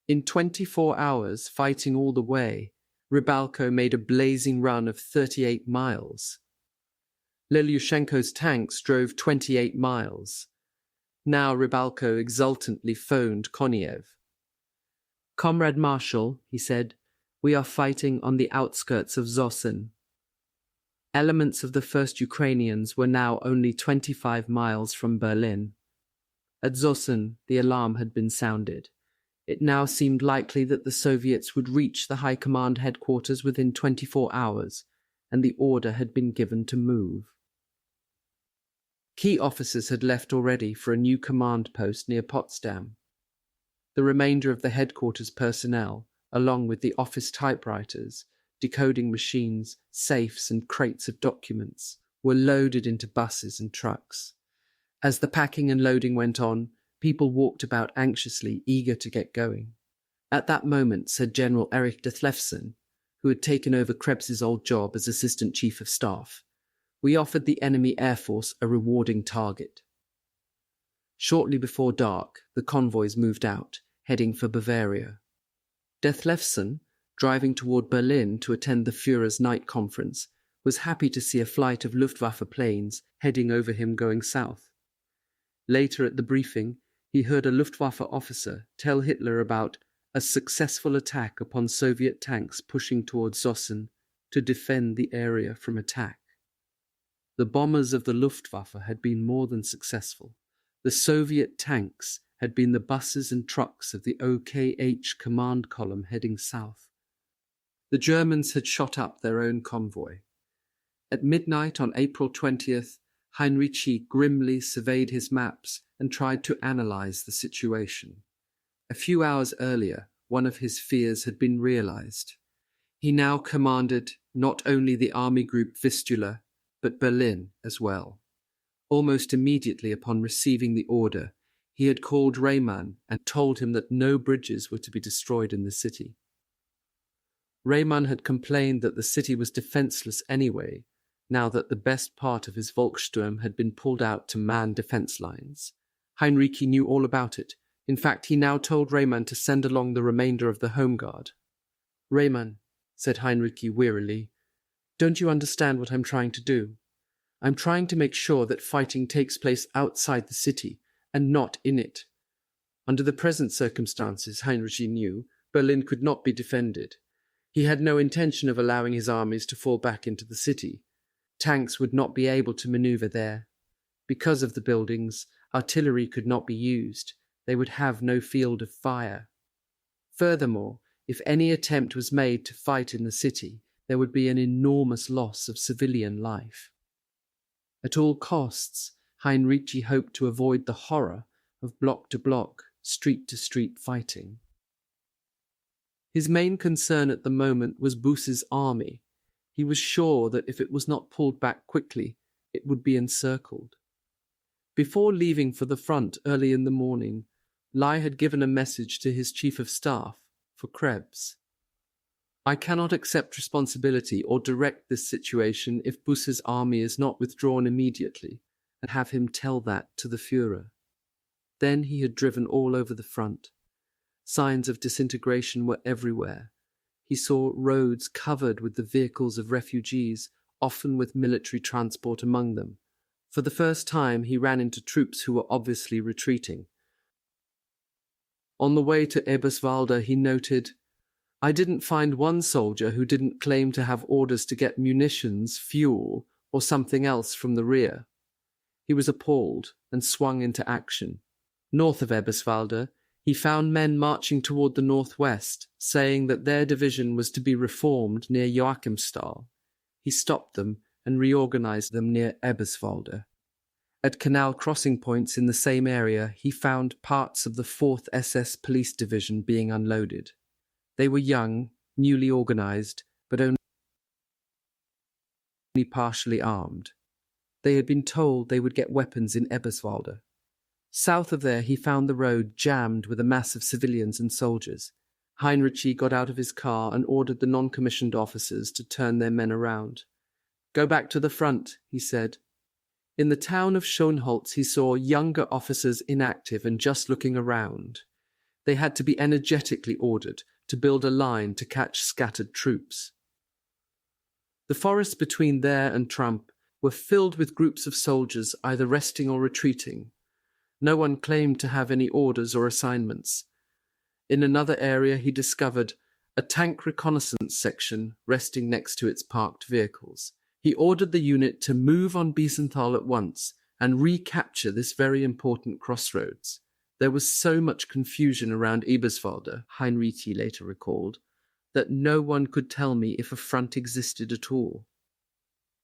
S1: In 24 hours, fighting all the way, Rybalko made a blazing run of 38 miles. Lelushenko's tanks drove 28 miles. Now Rybalko exultantly phoned Konev. "Comrade Marshal," he said, "we are fighting on the outskirts of Zossen." Elements of the 1st Ukrainians were now only 25 miles from Berlin. At Zossen, the alarm had been sounded. It now seemed likely that the Soviets would reach the High Command headquarters within 24 hours, and the order had been given to move. Key officers had left already for a new command post near Potsdam. The remainder of the headquarters personnel, along with the office typewriters, decoding machines, safes, and crates of documents, were loaded into buses and trucks. As the packing and loading went on, people walked about anxiously, eager to get going. At that moment, said General Erich Dethlefsen, who had taken over Krebs's old job as Assistant Chief of Staff, we offered the enemy air force a rewarding target. Shortly before dark, the convoys moved out, heading for Bavaria. Dethlefsen, driving toward Berlin to attend the Führer's night conference, was happy to see a flight of Luftwaffe planes heading over him going south. Later at the briefing, he heard a Luftwaffe officer tell Hitler about a successful attack upon Soviet tanks pushing towards Zossen to defend the area from attack. The bombers of the Luftwaffe had been more than successful. The Soviet tanks had been the buses and trucks of the OKH command column heading south. The Germans had shot up their own convoy. At midnight on April 20th, Hinrichi grimly surveyed his maps and tried to analyze the situation. A few hours earlier, one of his fears had been realized. He now commanded not only the army group Vistula, but Berlin as well. Almost immediately upon receiving the order, he had called Reymann and told him that no bridges were to be destroyed in the city. Reymann had complained that the city was defenseless anyway, now that the best part of his Volkssturm had been pulled out to man defense lines. Hinrichi knew all about it. In fact, he now told Reymann to send along the remainder of the Home Guard. "Reymann," said Hinrichi wearily, "don't you understand what I'm trying to do? I'm trying to make sure that fighting takes place outside the city and not in it. Under the present circumstances, Hinrichi knew, Berlin could not be defended. He had no intention of allowing his armies to fall back into the city. Tanks would not be able to maneuver there. Because of the buildings, artillery could not be used. They would have no field of fire. Furthermore, if any attempt was made to fight in the city, there would be an enormous loss of civilian life." At all costs, Hinrichi hoped to avoid the horror of block-to-block, street-to-street fighting. His main concern at the moment was Buss's army. He was sure that if it was not pulled back quickly, it would be encircled. Before leaving for the front early in the morning, Lai had given a message to his chief of staff, for Krebs. "I cannot accept responsibility or direct this situation if Buss's army is not withdrawn immediately, and have him tell that to the Führer." Then he had driven all over the front. Signs of disintegration were everywhere. He saw roads covered with the vehicles of refugees, often with military transport among them. For the first time, he ran into troops who were obviously retreating. On the way to Eberswalde, he noted, "I didn't find one soldier who didn't claim to have orders to get munitions, fuel, or something else from the rear." He was appalled and swung into action. North of Eberswalde, he found men marching toward the northwest, saying that their division was to be reformed near Joachimsthal. He stopped them and reorganized them near Eberswalde. At canal crossing points in the same area, he found parts of the 4th SS Police Division being unloaded. They were young, newly organized, but only partially armed. They had been told they would get weapons in Eberswalde. South of there, he found the road jammed with a mass of civilians and soldiers. Hinrichi got out of his car and ordered the non-commissioned officers to turn their men around. "Go back to the front," he said. In the town of Schönholz, he saw younger officers inactive and just looking around. They had to be energetically ordered to build a line to catch scattered troops. The forests between there and Trump were filled with groups of soldiers either resting or retreating. No one claimed to have any orders or assignments. In another area, he discovered a tank reconnaissance section resting next to its parked vehicles. He ordered the unit to move on Biesenthal at once and recapture this very important crossroads. There was so much confusion around Eberswalde, Hinrichi later recalled, that no one could tell me if a front existed at all.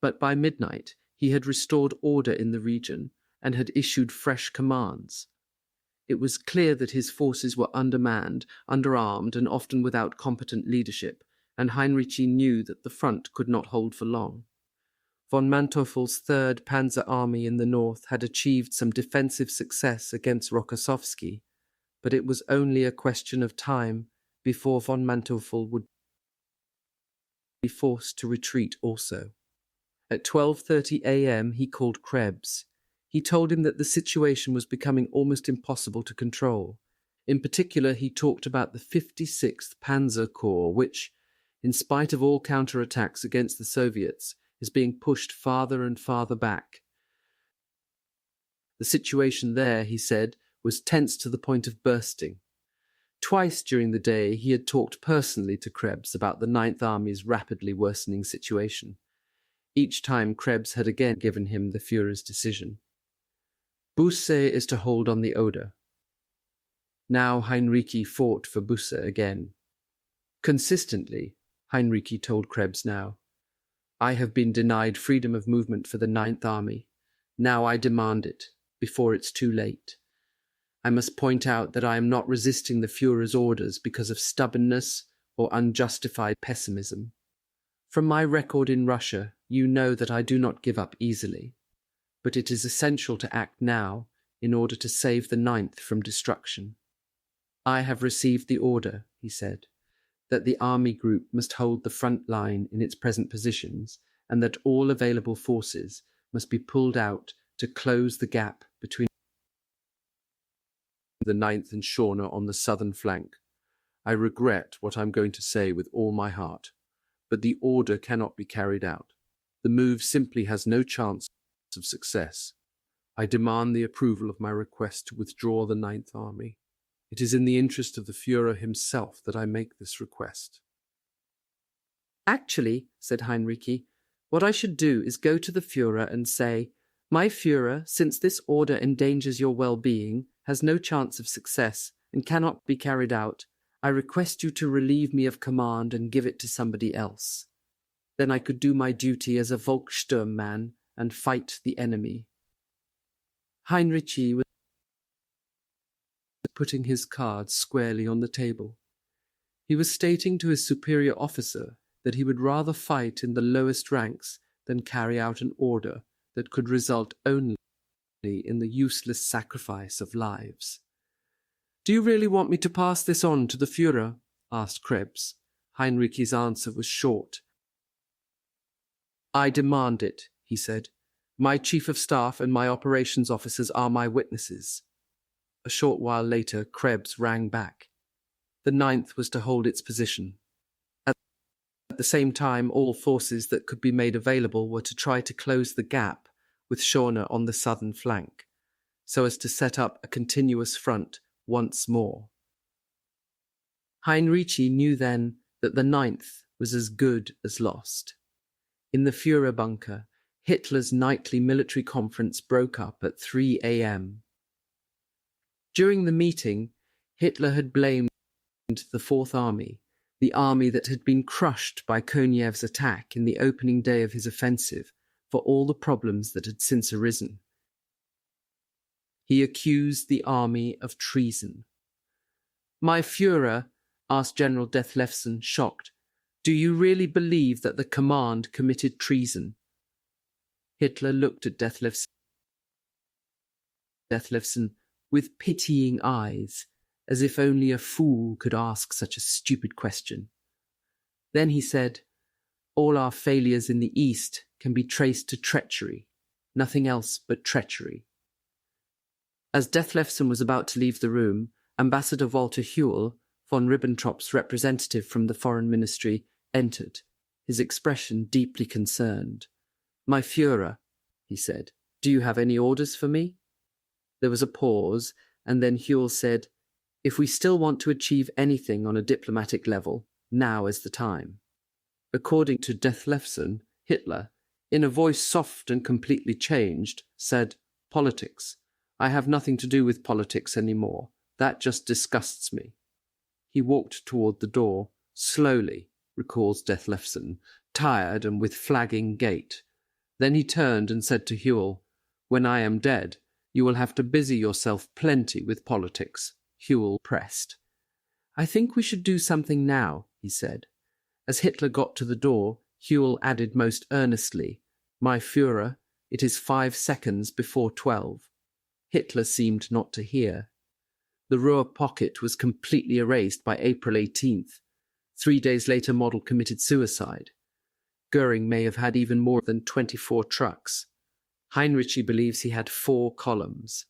S1: But by midnight, he had restored order in the region and had issued fresh commands. It was clear that his forces were undermanned, underarmed, and often without competent leadership, and Hinrichi knew that the front could not hold for long. Von Manteuffel's 3rd Panzer Army in the north had achieved some defensive success against Rokossovski, but it was only a question of time before von Manteuffel would be forced to retreat also. At 12:30 a.m. he called Krebs. He told him that the situation was becoming almost impossible to control. In particular, he talked about the 56th Panzer Corps, which, in spite of all counterattacks against the Soviets, is being pushed farther and farther back. The situation there, he said, was tense to the point of bursting. Twice during the day he had talked personally to Krebs about the Ninth Army's rapidly worsening situation. Each time Krebs had again given him the Führer's decision. Busse is to hold on the Oder. Now Hinrichi fought for Busse again. Consistently, Hinrichi told Krebs now, "I have been denied freedom of movement for the Ninth Army. Now I demand it, before it's too late. I must point out that I am not resisting the Führer's orders because of stubbornness or unjustified pessimism. From my record in Russia, you know that I do not give up easily. But it is essential to act now in order to save the Ninth from destruction. I have received the order," he said, "that the army group must hold the front line in its present positions and that all available forces must be pulled out to close the gap between the 9th and Schorner on the southern flank. I regret what I'm going to say with all my heart, but the order cannot be carried out. The move simply has no chance of success. I demand the approval of my request to withdraw the Ninth Army. It is in the interest of the Führer himself that I make this request." "Actually," said Hinrichi, "what I should do is go to the Führer and say, 'My Führer, since this order endangers your well-being, has no chance of success, and cannot be carried out, I request you to relieve me of command and give it to somebody else.' Then I could do my duty as a Volkssturm man and fight the enemy." Hinrichi was putting his cards squarely on the table. He was stating to his superior officer that he would rather fight in the lowest ranks than carry out an order that could result only in the useless sacrifice of lives. "Do you really want me to pass this on to the Führer?" asked Krebs. Heinrichi's answer was short. "I demand it," he said. "My chief of staff and my operations officers are my witnesses." A short while later, Krebs rang back. The 9th was to hold its position. At the same time, all forces that could be made available were to try to close the gap with Schorner on the southern flank, so as to set up a continuous front once more. Hinrichi knew then that the 9th was as good as lost. In the Führer bunker, Hitler's nightly military conference broke up at 3 a.m. During the meeting, Hitler had blamed the Fourth Army, the army that had been crushed by Konev's attack in the opening day of his offensive, for all the problems that had since arisen. He accused the army of treason. "My Führer," asked General Dethlefsen, shocked, "do you really believe that the command committed treason?" Hitler looked at Dethlefsen with pitying eyes, as if only a fool could ask such a stupid question. Then he said, "All our failures in the East can be traced to treachery, nothing else but treachery." As Dethlefsen was about to leave the room, Ambassador Walter Huell, von Ribbentrop's representative from the Foreign Ministry, entered, his expression deeply concerned. "My Führer," he said, "do you have any orders for me?" There was a pause, and then Huell said, "If we still want to achieve anything on a diplomatic level, now is the time." According to Dethlefsen, Hitler, in a voice soft and completely changed, said, "Politics. I have nothing to do with politics anymore. That just disgusts me." He walked toward the door, slowly, recalls Dethlefsen, tired and with flagging gait. Then he turned and said to Huell, "When I am dead, you will have to busy yourself plenty with politics." Huell pressed. "I think we should do something now," he said. As Hitler got to the door, Huell added most earnestly, "My Führer, it is 5 seconds before 12. Hitler seemed not to hear. The Ruhr pocket was completely erased by April 18th. 3 days later, Model committed suicide. Goring may have had even more than 24 trucks. Hinrichi believes he had 4 columns.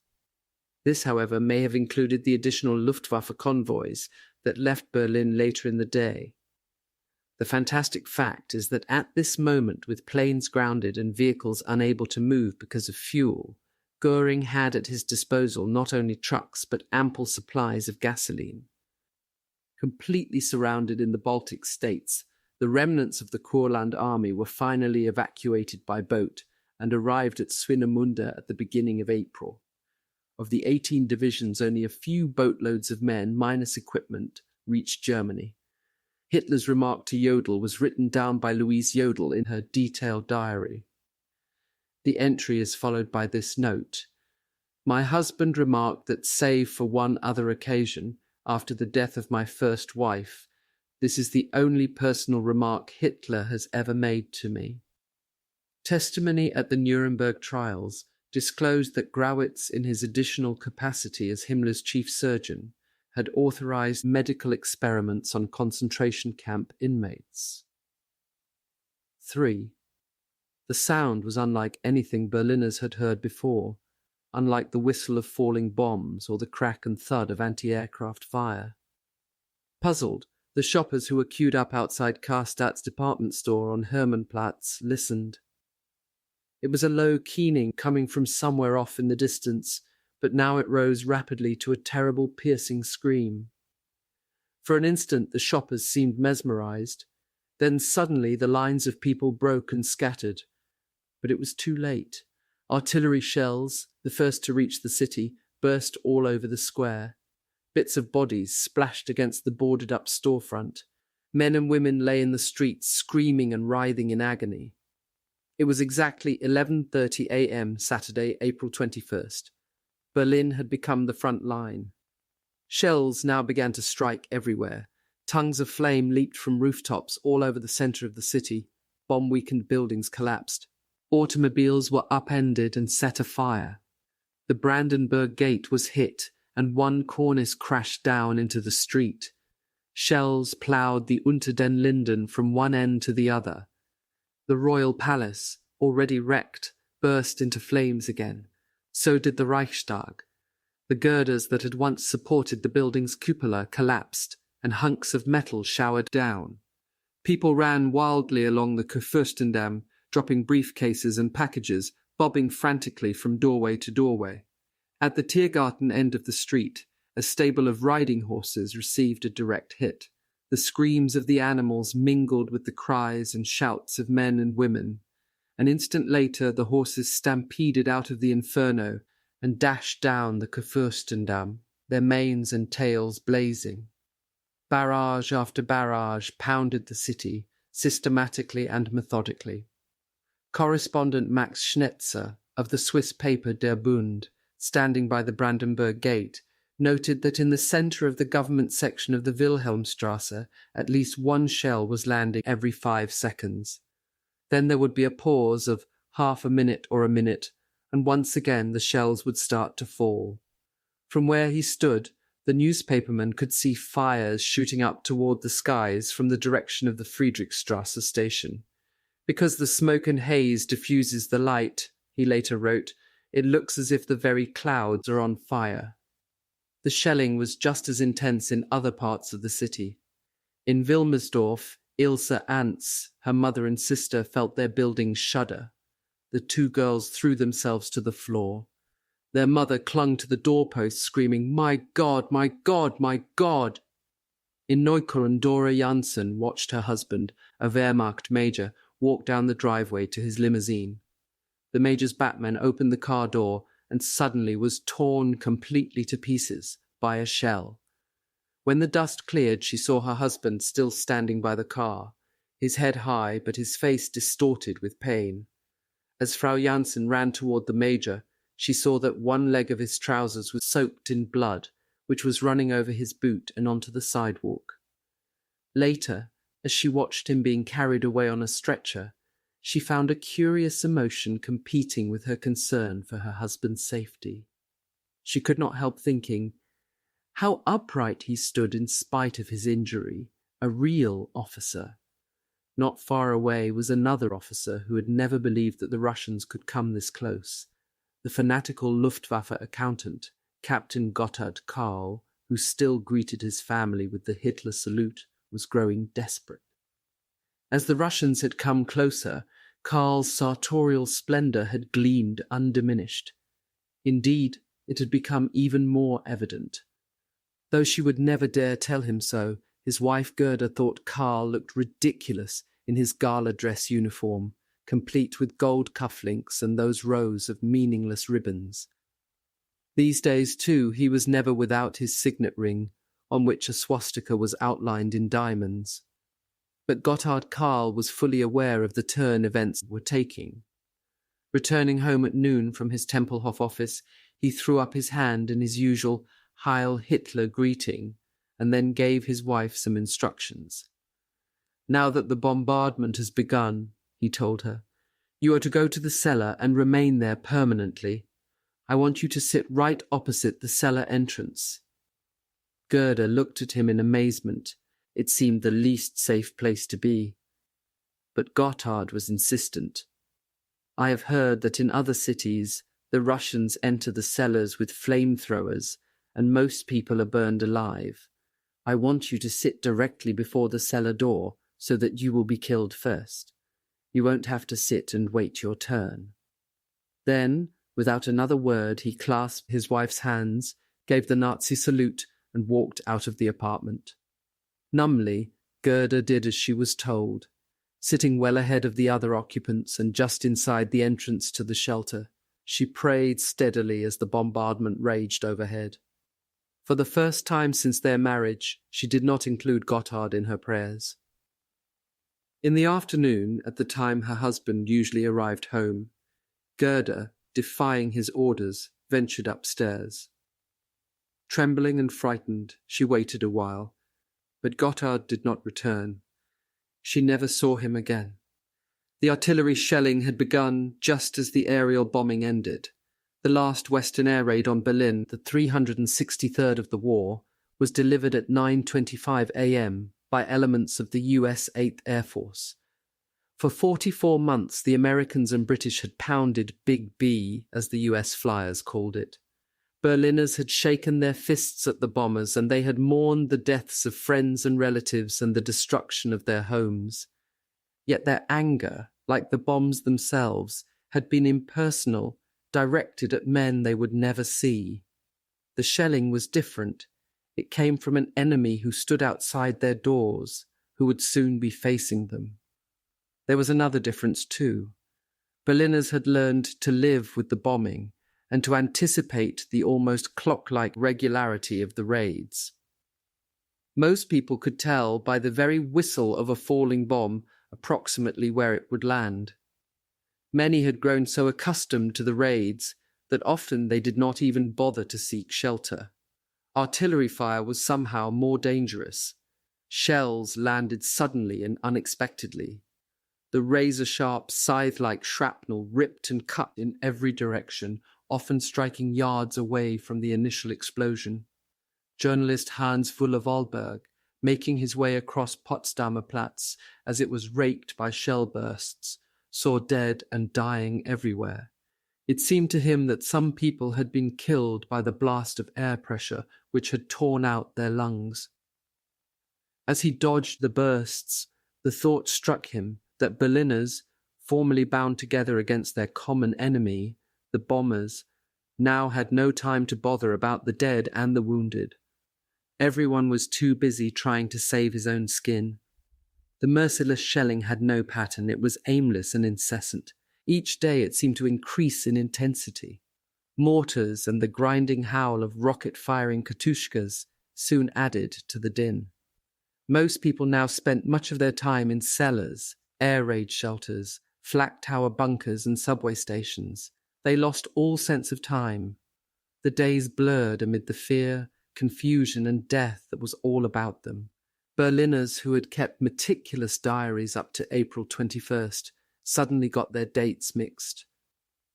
S1: This, however, may have included the additional Luftwaffe convoys that left Berlin later in the day. The fantastic fact is that at this moment, with planes grounded and vehicles unable to move because of fuel, Goring had at his disposal not only trucks but ample supplies of gasoline. Completely surrounded in the Baltic states, the remnants of the Kurland army were finally evacuated by boat and arrived at Swinemünde at the beginning of April. Of the 18 divisions, only a few boatloads of men, minus equipment, reached Germany. Hitler's remark to Jodl was written down by Louise Jodl in her detailed diary. The entry is followed by this note. "My husband remarked that save for one other occasion, after the death of my first wife, this is the only personal remark Hitler has ever made to me." Testimony at the Nuremberg trials disclosed that Grawitz, in his additional capacity as Himmler's chief surgeon, had authorized medical experiments on concentration camp inmates. 3. The sound was unlike anything Berliners had heard before, unlike the whistle of falling bombs or the crack and thud of anti-aircraft fire. Puzzled, the shoppers who were queued up outside Karstadt's department store on Hermannplatz listened. It was a low keening coming from somewhere off in the distance, but now it rose rapidly to a terrible piercing scream. For an instant the shoppers seemed mesmerized. Then suddenly the lines of people broke and scattered. But it was too late. Artillery shells, the first to reach the city, burst all over the square. Bits of bodies splashed against the boarded-up storefront. Men and women lay in the streets, screaming and writhing in agony. It was exactly 11:30 a.m. Saturday, April 21st. Berlin had become the front line. Shells now began to strike everywhere. Tongues of flame leaped from rooftops all over the center of the city. Bomb-weakened buildings collapsed. Automobiles were upended and set afire. The Brandenburg Gate was hit, and one cornice crashed down into the street. Shells ploughed the Unter den Linden from one end to the other. The royal palace, already wrecked, burst into flames again. So did the Reichstag. The girders that had once supported the building's cupola collapsed, and hunks of metal showered down. People ran wildly along the Kurfürstendamm, dropping briefcases and packages, bobbing frantically from doorway to doorway. At the Tiergarten end of the street, a stable of riding horses received a direct hit. The screams of the animals mingled with the cries and shouts of men and women. An instant later, the horses stampeded out of the inferno and dashed down the Kurfürstendamm, their manes and tails blazing. Barrage after barrage pounded the city, systematically and methodically. Correspondent Max Schnetzer of the Swiss paper Der Bund, standing by the Brandenburg Gate, noted that in the centre of the government section of the Wilhelmstrasse, at least one shell was landing every 5 seconds. Then there would be a pause of half a minute or a minute, and once again the shells would start to fall. From where he stood, the newspaperman could see fires shooting up toward the skies from the direction of the Friedrichstrasse station. Because the smoke and haze diffuses the light, he later wrote, it looks as if the very clouds are on fire. The shelling was just as intense in other parts of the city. In Wilmersdorf, Ilse Antz, her mother and sister, felt their building shudder. The 2 girls threw themselves to the floor. Their mother clung to the doorpost, screaming, "My God, my God, my God!" In Neukölln, Dora Janssen watched her husband, a Wehrmacht major, walk down the driveway to his limousine. The major's Batman opened the car door and suddenly was torn completely to pieces by a shell. When the dust cleared, she saw her husband still standing by the car, his head high but his face distorted with pain. As Frau Janssen ran toward the major, she saw that one leg of his trousers was soaked in blood, which was running over his boot and onto the sidewalk. Later, as she watched him being carried away on a stretcher, she found a curious emotion competing with her concern for her husband's safety. She could not help thinking, how upright he stood in spite of his injury, a real officer. Not far away was another officer who had never believed that the Russians could come this close. The fanatical Luftwaffe accountant, Captain Gotthard Karl, who still greeted his family with the Hitler salute, was growing desperate. As the Russians had come closer, Karl's sartorial splendor had gleamed undiminished. Indeed, it had become even more evident. Though she would never dare tell him so, his wife Gerda thought Karl looked ridiculous in his gala dress uniform, complete with gold cufflinks and those rows of meaningless ribbons. These days, too, he was never without his signet ring, on which a swastika was outlined in diamonds. But Gotthard Karl was fully aware of the turn events were taking. Returning home at noon from his Tempelhof office, he threw up his hand in his usual Heil Hitler greeting, and then gave his wife some instructions. Now that the bombardment has begun, he told her, you are to go to the cellar and remain there permanently. I want you to sit right opposite the cellar entrance. Gerda looked at him in amazement. It seemed the least safe place to be. But Gotthard was insistent. I have heard that in other cities the Russians enter the cellars with flamethrowers, and most people are burned alive. I want you to sit directly before the cellar door so that you will be killed first. You won't have to sit and wait your turn. Then, without another word, he clasped his wife's hands, gave the Nazi salute, and walked out of the apartment. Numbly, Gerda did as she was told, sitting well ahead of the other occupants and just inside the entrance to the shelter. She prayed steadily as the bombardment raged overhead. For the first time since their marriage, she did not include Gotthard in her prayers. In the afternoon, at the time her husband usually arrived home, Gerda, defying his orders, ventured upstairs. Trembling and frightened, she waited a while, but Gotthard did not return. She never saw him again. The artillery shelling had begun just as the aerial bombing ended. The last Western air raid on Berlin, the 363rd of the war, was delivered at 9:25 a.m. by elements of the US 8th Air Force. For 44 months, the Americans and British had pounded Big B, as the US flyers called it. Berliners had shaken their fists at the bombers, and they had mourned the deaths of friends and relatives and the destruction of their homes. Yet their anger, like the bombs themselves, had been impersonal, directed at men they would never see. The shelling was different. It came from an enemy who stood outside their doors, who would soon be facing them. There was another difference too. Berliners had learned to live with the bombing and to anticipate the almost clock-like regularity of the raids. Most people could tell by the very whistle of a falling bomb approximately where it would land. Many had grown so accustomed to the raids that often they did not even bother to seek shelter. Artillery fire was somehow more dangerous. Shells landed suddenly and unexpectedly. The razor-sharp, scythe-like shrapnel ripped and cut in every direction, often striking yards away from the initial explosion. Journalist Hans Wüller-Wahlberg, making his way across Potsdamer Platz as it was raked by shell bursts, saw dead and dying everywhere. It seemed to him that some people had been killed by the blast of air pressure which had torn out their lungs. As he dodged the bursts, the thought struck him that Berliners, formerly bound together against their common enemy, the bombers, now had no time to bother about the dead and the wounded. Everyone was too busy trying to save his own skin. The merciless shelling had no pattern. It was aimless and incessant. Each day it seemed to increase in intensity. Mortars and the grinding howl of rocket-firing katushkas soon added to the din. Most people now spent much of their time in cellars, air raid shelters, flak tower bunkers and subway stations. They lost all sense of time. The days blurred amid the fear, confusion and death that was all about them. Berliners who had kept meticulous diaries up to April 21st suddenly got their dates mixed.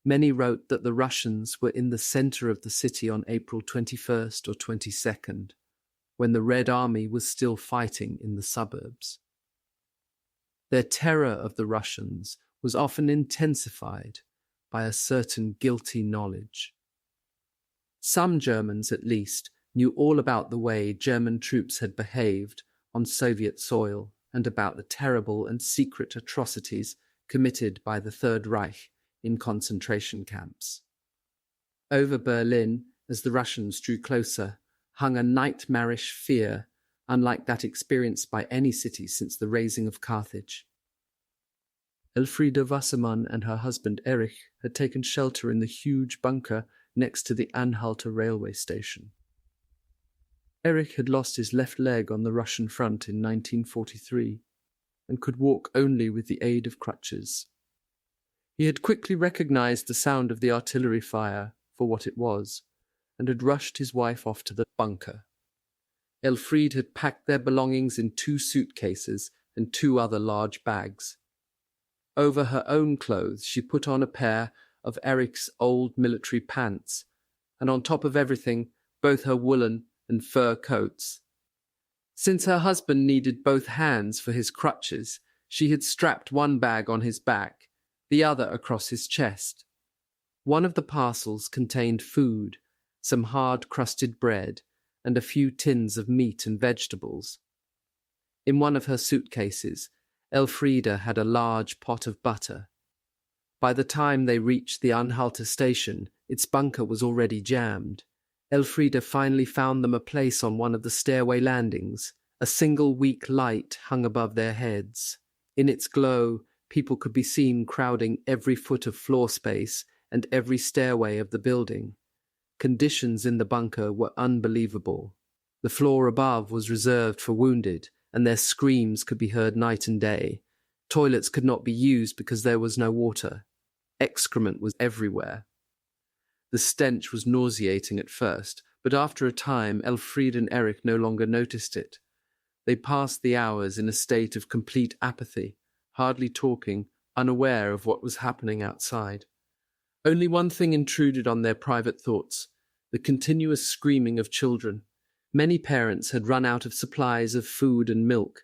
S1: Many wrote that the Russians were in the center of the city on April 21st or 22nd, when the Red Army was still fighting in the suburbs. Their terror of the Russians was often intensified by a certain guilty knowledge. Some Germans, at least, knew all about the way German troops had behaved on Soviet soil and about the terrible and secret atrocities committed by the Third Reich in concentration camps. Over Berlin, as the Russians drew closer, hung a nightmarish fear unlike that experienced by any city since the razing of Carthage. Elfriede Wassermann and her husband Erich had taken shelter in the huge bunker next to the Anhalter railway station. Erich had lost his left leg on the Russian front in 1943 and could walk only with the aid of crutches. He had quickly recognized the sound of the artillery fire for what it was and had rushed his wife off to the bunker. Elfriede had packed their belongings in 2 suitcases and 2 other large bags. Over her own clothes she put on a pair of Erich's old military pants, and on top of everything, both her woolen and fur coats. Since her husband needed both hands for his crutches, she had strapped one bag on his back, the other across his chest. One of the parcels contained food, some hard-crusted bread, and a few tins of meat and vegetables. In one of her suitcases, Elfriede had a large pot of butter. By the time they reached the Anhalter station, its bunker was already jammed. Elfriede finally found them a place on one of the stairway landings. A single weak light hung above their heads. In its glow, people could be seen crowding every foot of floor space and every stairway of the building. Conditions in the bunker were unbelievable. The floor above was reserved for wounded, and their screams could be heard night and day. Toilets could not be used because there was no water. Excrement was everywhere. The stench was nauseating at first, but after a time Elfriede and Erich no longer noticed it. They passed the hours in a state of complete apathy, hardly talking, unaware of what was happening outside. Only one thing intruded on their private thoughts: the continuous screaming of children. Many parents had run out of supplies of food and milk.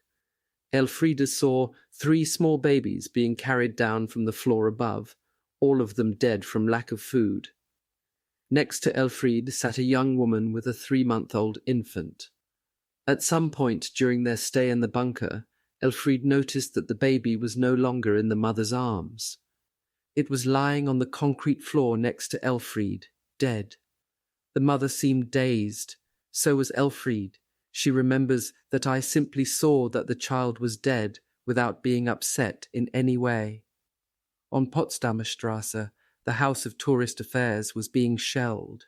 S1: Elfriede saw 3 small babies being carried down from the floor above, all of them dead from lack of food. Next to Elfried sat a young woman with a 3-month-old infant. At some point during their stay in the bunker, Elfried noticed that the baby was no longer in the mother's arms. It was lying on the concrete floor next to Elfried, dead. The mother seemed dazed. So was Elfried. She remembers that I simply saw that the child was dead without being upset in any way. On Potsdamer Strasse, the House of Tourist Affairs was being shelled.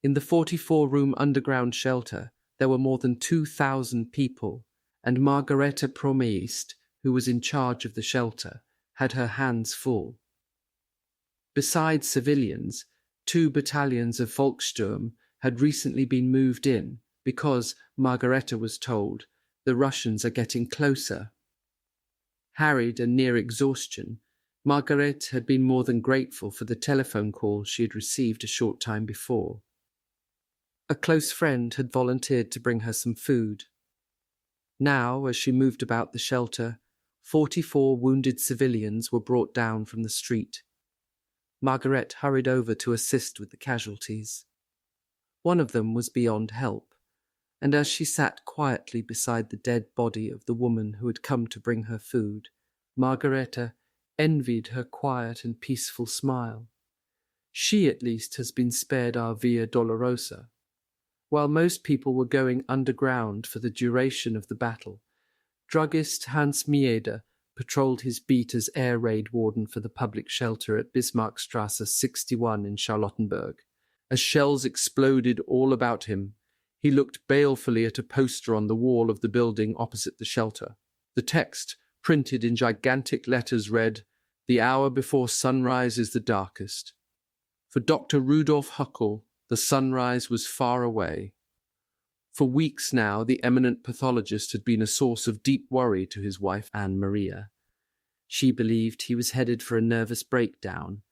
S1: In the 44-room underground shelter, there were more than 2,000 people, and Margarete Promeist, who was in charge of the shelter, had her hands full. Besides civilians, 2 battalions of Volkssturm had recently been moved in because, Margarete was told, the Russians are getting closer. Harried and near exhaustion, Margarete had been more than grateful for the telephone call she had received a short time before. A close friend had volunteered to bring her some food. Now, as she moved about the shelter, 44 wounded civilians were brought down from the street. Margarete hurried over to assist with the casualties. One of them was beyond help, and as she sat quietly beside the dead body of the woman who had come to bring her food, Margarete envied her quiet and peaceful smile. She at least has been spared our Via Dolorosa. While most people were going underground for the duration of the battle, druggist Hans Mieder patrolled his beat as air raid warden for the public shelter at Bismarckstrasse 61 in Charlottenburg. As shells exploded all about him, he looked balefully at a poster on the wall of the building opposite the shelter. The text, printed in gigantic letters, read, "The hour before sunrise is the darkest." For Dr. Rudolf Huckel, the sunrise was far away. For weeks now, the eminent pathologist had been a source of deep worry to his wife, Anne Maria. She believed he was headed for a nervous breakdown.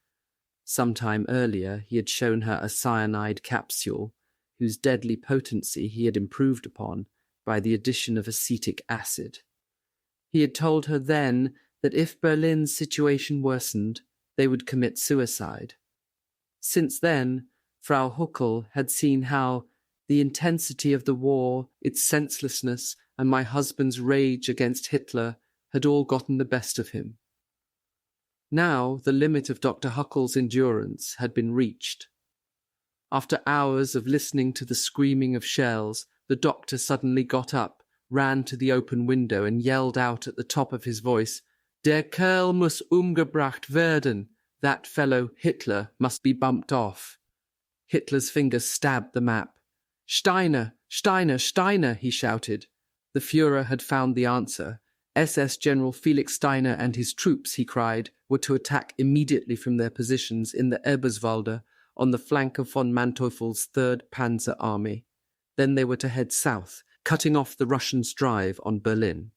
S1: Sometime earlier, he had shown her a cyanide capsule, whose deadly potency he had improved upon by the addition of acetic acid. He had told her then that if Berlin's situation worsened, they would commit suicide. Since then, Frau Huckel had seen how the intensity of the war, its senselessness, and my husband's rage against Hitler had all gotten the best of him. Now the limit of Dr. Huckel's endurance had been reached. After hours of listening to the screaming of shells, the doctor suddenly got up, ran to the open window, and yelled out at the top of his voice, "Der Kerl muss umgebracht werden. That fellow Hitler must be bumped off." Hitler's finger stabbed the map. "Steiner! Steiner! Steiner!" he shouted. The Führer had found the answer. SS General Felix Steiner and his troops, he cried, were to attack immediately from their positions in the Eberswalde on the flank of von Manteuffel's 3rd Panzer Army. Then they were to head south, cutting off the Russians' drive on Berlin.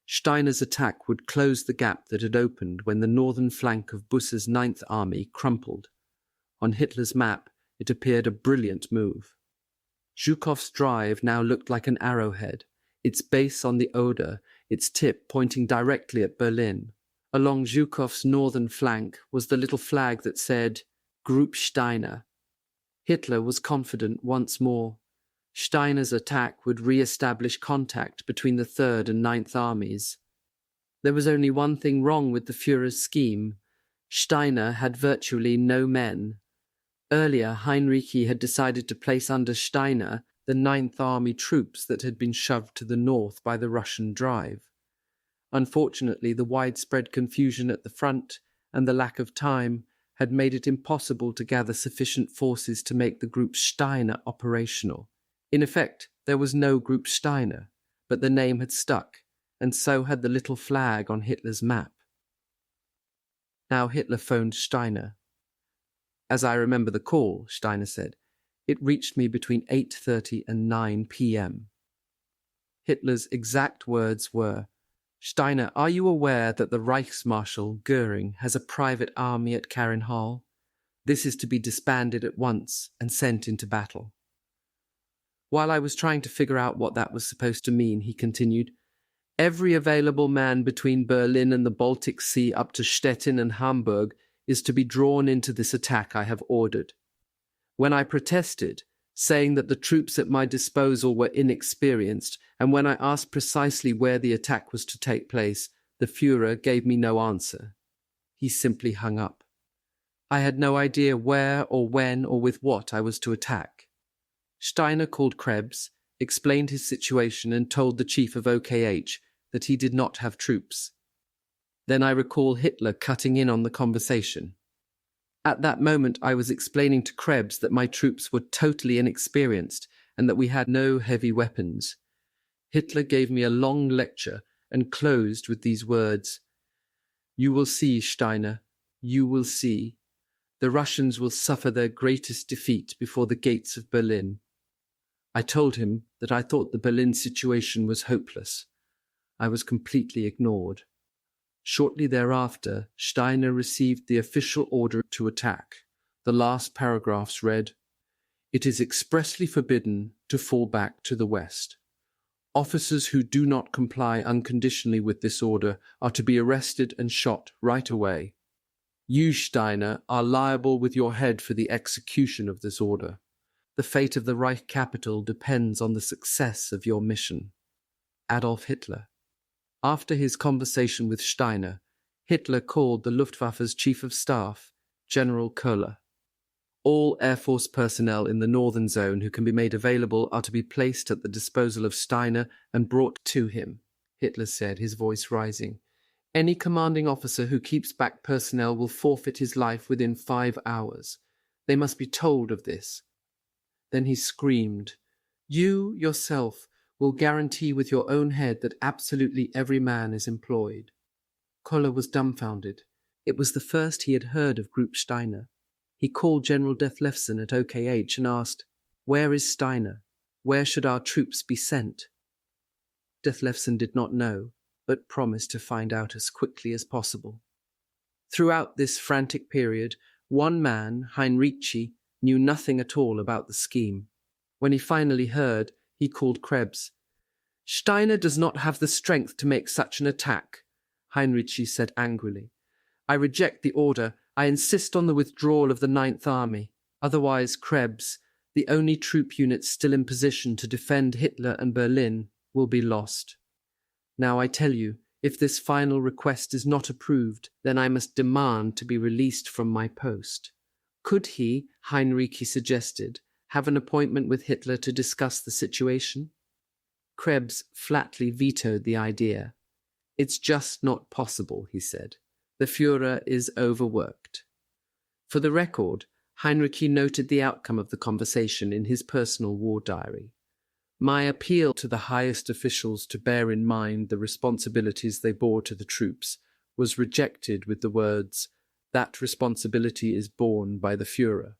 S1: Steiner's attack would close the gap that had opened when the northern flank of Busse's 9th Army crumpled. On Hitler's map, it appeared a brilliant move. Zhukov's drive now looked like an arrowhead, its base on the Oder, its tip pointing directly at Berlin. Along Zhukov's northern flank was the little flag that said, Group Steiner. Hitler was confident once more. Steiner's attack would re-establish contact between the 3rd and 9th Armies. There was only one thing wrong with the Führer's scheme. Steiner had virtually no men. Earlier, Hinrichi had decided to place under Steiner the 9th Army troops that had been shoved to the north by the Russian drive. Unfortunately, the widespread confusion at the front and the lack of time had made it impossible to gather sufficient forces to make the Group Steiner operational. In effect, there was no Group Steiner, but the name had stuck, and so had the little flag on Hitler's map. Now Hitler phoned Steiner. "As I remember the call," Steiner said, "it reached me between 8:30 and 9 p.m. Hitler's exact words were, "Steiner, are you aware that the Reichsmarshal, Goring, has a private army at Karinhal? This is to be disbanded at once and sent into battle." While I was trying to figure out what that was supposed to mean, he continued, "Every available man between Berlin and the Baltic Sea up to Stettin and Hamburg is to be drawn into this attack I have ordered. When I protested, saying that the troops at my disposal were inexperienced, and when I asked precisely where the attack was to take place, the Führer gave me no answer. He simply hung up. I had no idea where or when or with what I was to attack. Steiner called Krebs, explained his situation, and told the chief of OKH that he did not have troops. Then I recall Hitler cutting in on the conversation. At that moment I was explaining to Krebs that my troops were totally inexperienced and that we had no heavy weapons. Hitler gave me a long lecture and closed with these words: "You will see, Steiner, you will see. The Russians will suffer their greatest defeat before the gates of Berlin." I told him that I thought the Berlin situation was hopeless. I was completely ignored. Shortly thereafter, Steiner received the official order to attack. The last paragraphs read, "It is expressly forbidden to fall back to the west. Officers who do not comply unconditionally with this order are to be arrested and shot right away. You, Steiner, are liable with your head for the execution of this order. The fate of the Reich capital depends on the success of your mission. Adolf Hitler." After his conversation with Steiner, Hitler called the Luftwaffe's Chief of Staff, General Köhler. All Air Force personnel in the northern zone who can be made available are to be placed at the disposal of Steiner and brought to him, Hitler said, his voice rising. "Any commanding officer who keeps back personnel will forfeit his life within 5 hours. They must be told of this." Then he screamed, "You, yourself, will guarantee with your own head that absolutely every man is employed." Köhler was dumbfounded. It was the first he had heard of Group Steiner. He called General Dethlefsen at OKH and asked, "Where is Steiner? Where should our troops be sent?" Dethlefsen did not know, but promised to find out as quickly as possible. Throughout this frantic period, one man, Hinrichi, knew nothing at all about the scheme. When he finally heard, he called Krebs. "Steiner does not have the strength to make such an attack," Hinrichi said angrily. "I reject the order. I insist on the withdrawal of the Ninth Army. Otherwise, Krebs, the only troop unit still in position to defend Hitler and Berlin, will be lost. Now I tell you, if this final request is not approved, then I must demand to be released from my post." Could he, Hinrichi suggested, have an appointment with Hitler to discuss the situation? Krebs flatly vetoed the idea. "It's just not possible," he said. "The Führer is overworked." For the record, Hinrichi noted the outcome of the conversation in his personal war diary. "My appeal to the highest officials to bear in mind the responsibilities they bore to the troops was rejected with the words, 'That responsibility is borne by the Führer.'"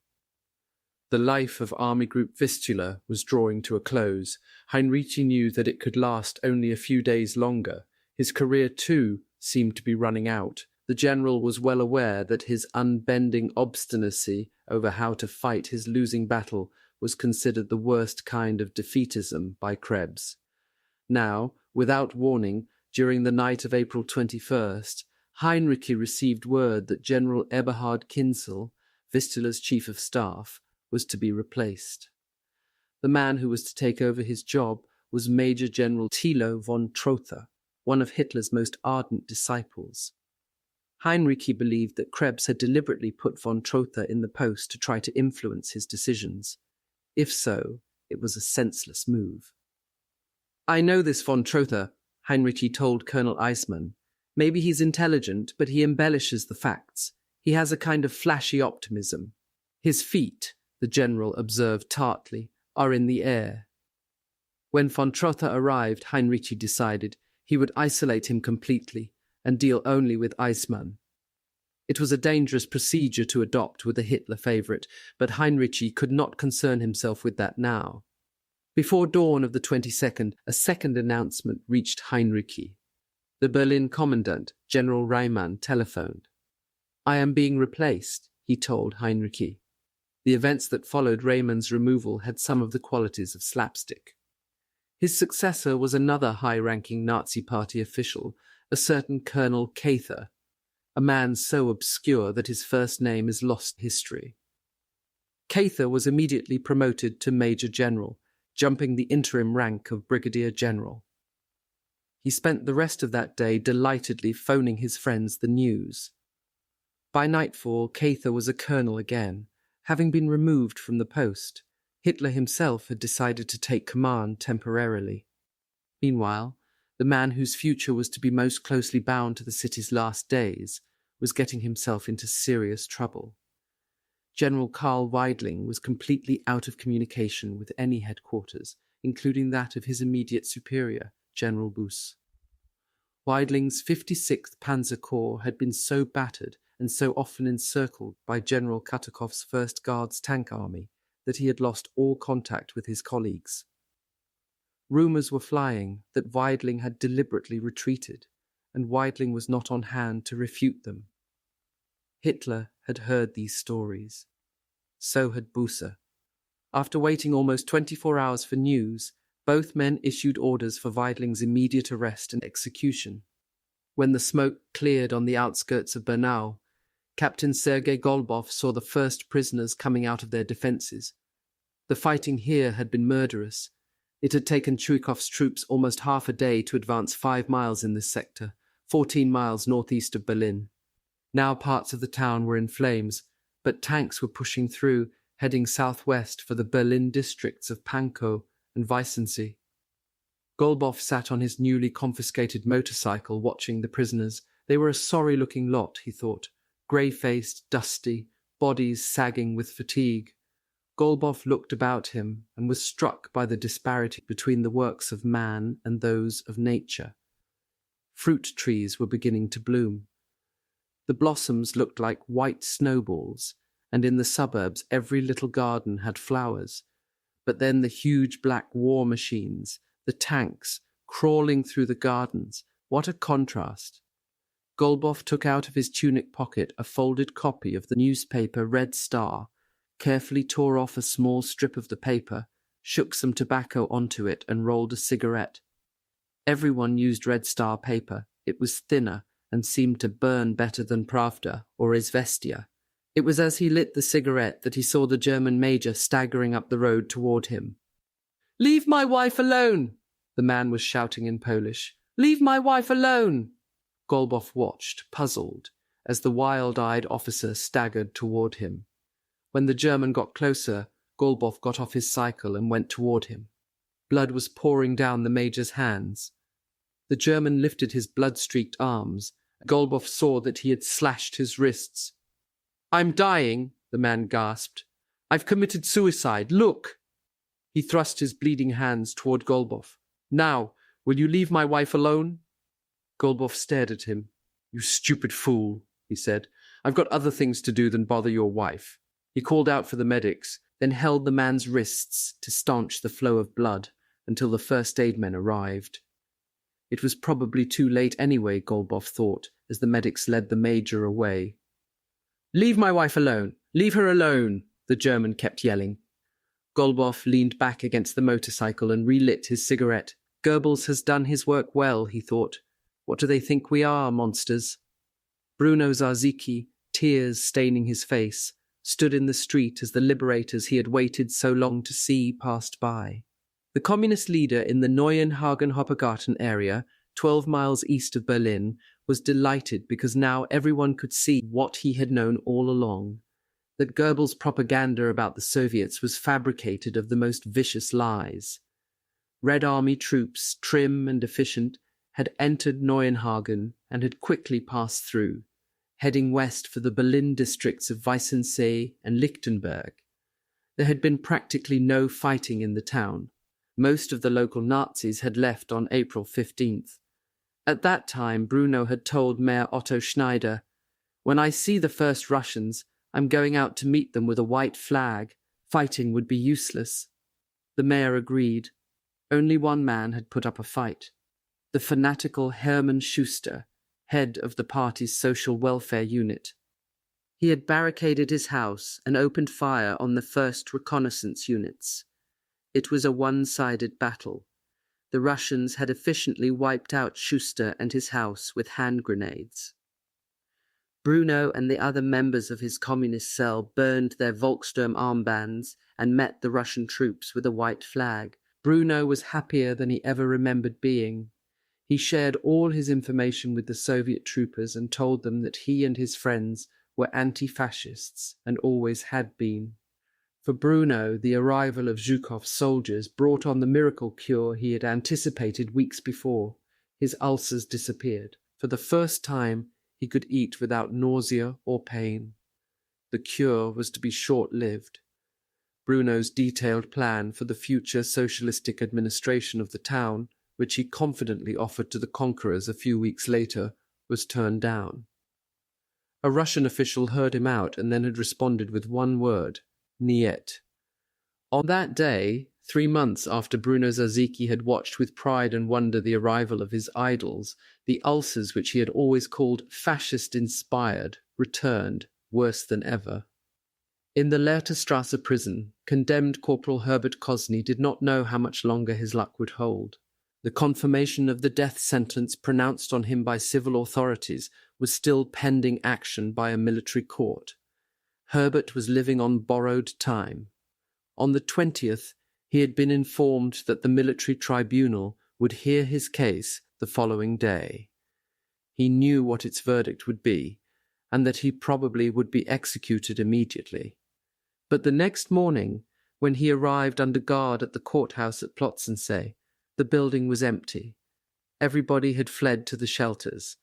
S1: The life of Army Group Vistula was drawing to a close. Hinrichi knew that it could last only a few days longer. His career, too, seemed to be running out. The general was well aware that his unbending obstinacy over how to fight his losing battle was considered the worst kind of defeatism by Krebs. Now, without warning, during the night of April 21st, Hinrichi received word that General Eberhard Kinzel, Vistula's chief of staff, was to be replaced. The man who was to take over his job was Major General Thilo von Trotha, one of Hitler's most ardent disciples. Hinrichi believed that Krebs had deliberately put von Trotha in the post to try to influence his decisions. If so, it was a senseless move. "I know this von Trotha," Hinrichi told Colonel Eismann. "Maybe he's intelligent, but he embellishes the facts. He has a kind of flashy optimism. His feet," the general observed tartly, "are in the air." When von Trotha arrived, Hinrichi decided he would isolate him completely and deal only with Eismann. It was a dangerous procedure to adopt with a Hitler favorite, but Hinrichi could not concern himself with that now. Before dawn of the 22nd, a second announcement reached Hinrichi. The Berlin commandant, General Reimann, telephoned. "I am being replaced," he told Hinrichi. The events that followed Raymond's removal had some of the qualities of slapstick. His successor was another high-ranking Nazi Party official, a certain Colonel Cather, a man so obscure that his first name is lost in history. Cather was immediately promoted to Major General, jumping the interim rank of Brigadier General. He spent the rest of that day delightedly phoning his friends the news. By nightfall, Cather was a colonel again, having been removed from the post. Hitler himself had decided to take command temporarily. Meanwhile, the man whose future was to be most closely bound to the city's last days was getting himself into serious trouble. General Karl Weidling was completely out of communication with any headquarters, including that of his immediate superior, General Buss. Weidling's 56th Panzer Corps had been so battered and so often encircled by General Kutakov's 1st Guards tank army that he had lost all contact with his colleagues. Rumours were flying that Weidling had deliberately retreated, and Weidling was not on hand to refute them. Hitler had heard these stories. So had Busse. After waiting almost 24 hours for news, both men issued orders for Weidling's immediate arrest and execution. When the smoke cleared on the outskirts of Bernau, Captain Sergei Golubov saw the first prisoners coming out of their defences. The fighting here had been murderous. It had taken Chuikov's troops almost half a day to advance 5 miles in this sector, 14 miles northeast of Berlin. Now parts of the town were in flames, but tanks were pushing through, heading southwest for the Berlin districts of Pankow and Weissensee. Golubov sat on his newly confiscated motorcycle watching the prisoners. They were a sorry-looking lot, he thought, grey-faced, dusty, bodies sagging with fatigue. Golubov looked about him and was struck by the disparity between the works of man and those of nature. Fruit trees were beginning to bloom. The blossoms looked like white snowballs, and in the suburbs every little garden had flowers. But then the huge black war machines, the tanks, crawling through the gardens, what a contrast! Golubov took out of his tunic pocket a folded copy of the newspaper Red Star, carefully tore off a small strip of the paper, shook some tobacco onto it and rolled a cigarette. Everyone used Red Star paper. It was thinner and seemed to burn better than Pravda or Izvestia. It was as he lit the cigarette that he saw the German major staggering up the road toward him. "Leave my wife alone!" the man was shouting in Polish. "Leave my wife alone!" Golubov watched, puzzled, as the wild-eyed officer staggered toward him. When the German got closer, Golubov got off his cycle and went toward him. Blood was pouring down the major's hands. The German lifted his blood-streaked arms. Golubov saw that he had slashed his wrists. "I'm dying," the man gasped. "I've committed suicide. Look!" He thrust his bleeding hands toward Golubov. "Now, will you leave my wife alone?" Golubov stared at him. "You stupid fool," he said. "I've got other things to do than bother your wife." He called out for the medics, then held the man's wrists to staunch the flow of blood until the first aid men arrived. It was probably too late anyway, Golubov thought, as the medics led the major away. "Leave my wife alone! Leave her alone!" the German kept yelling. Golubov leaned back against the motorcycle and relit his cigarette. Gerbles has done his work well, he thought. What do they think we are, monsters? Bruno Zarzicki, tears staining his face, stood in the street as the liberators he had waited so long to see passed by. The communist leader in the Neuenhagen-Hoppegarten area, 12 miles east of Berlin, was delighted because now everyone could see what he had known all along, that Gerbles' propaganda about the Soviets was fabricated of the most vicious lies. Red Army troops, trim and efficient, had entered Neuenhagen and had quickly passed through, heading west for the Berlin districts of Weissensee and Lichtenberg. There had been practically no fighting in the town. Most of the local Nazis had left on April 15th. At that time, Bruno had told Mayor Otto Schneider, "When I see the first Russians, I'm going out to meet them with a white flag. Fighting would be useless." The mayor agreed. Only one man had put up a fight. The fanatical Hermann Schuster, head of the party's social welfare unit. He had barricaded his house and opened fire on the first reconnaissance units. It was a one-sided battle. The Russians had efficiently wiped out Schuster and his house with hand grenades. Bruno and the other members of his communist cell burned their Volkssturm armbands and met the Russian troops with a white flag. Bruno was happier than he ever remembered being. He shared all his information with the Soviet troopers and told them that he and his friends were anti-fascists and always had been. For Bruno, the arrival of Zhukov's soldiers brought on the miracle cure he had anticipated weeks before. His ulcers disappeared. For the first time, he could eat without nausea or pain. The cure was to be short-lived. Bruno's detailed plan for the future socialistic administration of the town, which he confidently offered to the conquerors a few weeks later, was turned down. A Russian official heard him out and then had responded with one word, niet. On that day, 3 months after Bruno Zarzicki had watched with pride and wonder the arrival of his idols, the ulcers which he had always called fascist-inspired returned, worse than ever. In the Lehrterstrasse prison, condemned Corporal Herbert Kosny did not know how much longer his luck would hold. The confirmation of the death sentence pronounced on him by civil authorities was still pending action by a military court. Herbert was living on borrowed time. On the 20th, he had been informed that the military tribunal would hear his case the following day. He knew what its verdict would be, and that he probably would be executed immediately. But the next morning, when he arrived under guard at the courthouse at Plotzensee, the building was empty. Everybody had fled to the shelters.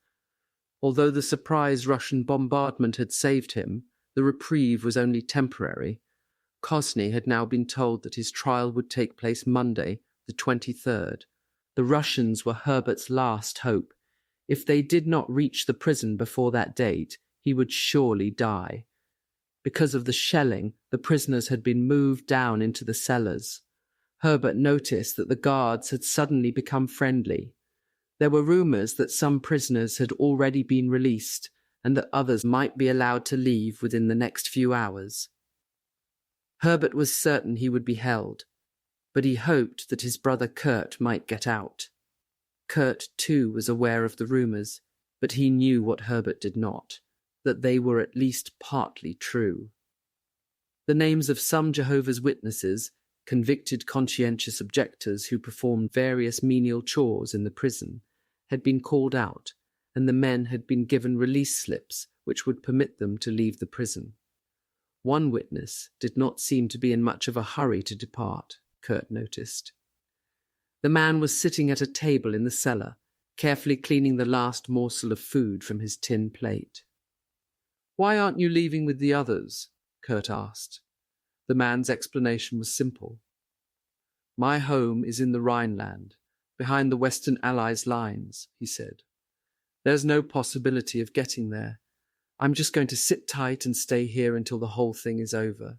S1: Although the surprise Russian bombardment had saved him, the reprieve was only temporary. Kosny had now been told that his trial would take place Monday, the 23rd. The Russians were Herbert's last hope. If they did not reach the prison before that date, he would surely die. Because of the shelling, the prisoners had been moved down into the cellars. Herbert noticed that the guards had suddenly become friendly. There were rumors that some prisoners had already been released and that others might be allowed to leave within the next few hours. Herbert was certain he would be held, but he hoped that his brother Kurt might get out. Kurt, too, was aware of the rumors, but he knew what Herbert did not, that they were at least partly true. The names of some Jehovah's Witnesses, convicted conscientious objectors who performed various menial chores in the prison, had been called out, and the men had been given release slips which would permit them to leave the prison. One witness did not seem to be in much of a hurry to depart, Kurt noticed. The man was sitting at a table in the cellar, carefully cleaning the last morsel of food from his tin plate. "Why aren't you leaving with the others?" Kurt asked. The man's explanation was simple. "My home is in the Rhineland, behind the Western Allies' lines," he said. "There's no possibility of getting there. I'm just going to sit tight and stay here until the whole thing is over."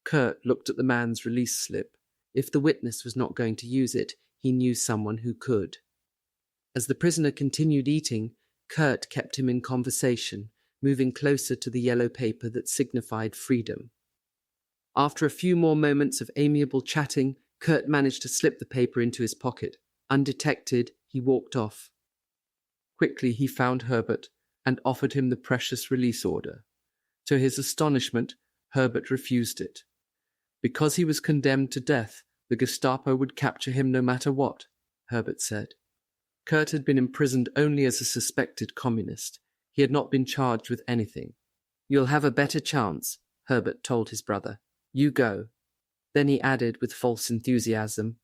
S1: Kurt looked at the man's release slip. If the witness was not going to use it, he knew someone who could. As the prisoner continued eating, Kurt kept him in conversation, moving closer to the yellow paper that signified freedom. After a few more moments of amiable chatting, Kurt managed to slip the paper into his pocket. Undetected, he walked off. Quickly he found Herbert and offered him the precious release order. To his astonishment, Herbert refused it. Because he was condemned to death, the Gestapo would capture him no matter what, Herbert said. Kurt had been imprisoned only as a suspected communist. He had not been charged with anything. "You'll have a better chance," Herbert told his brother. "You go." Then he added with false enthusiasm,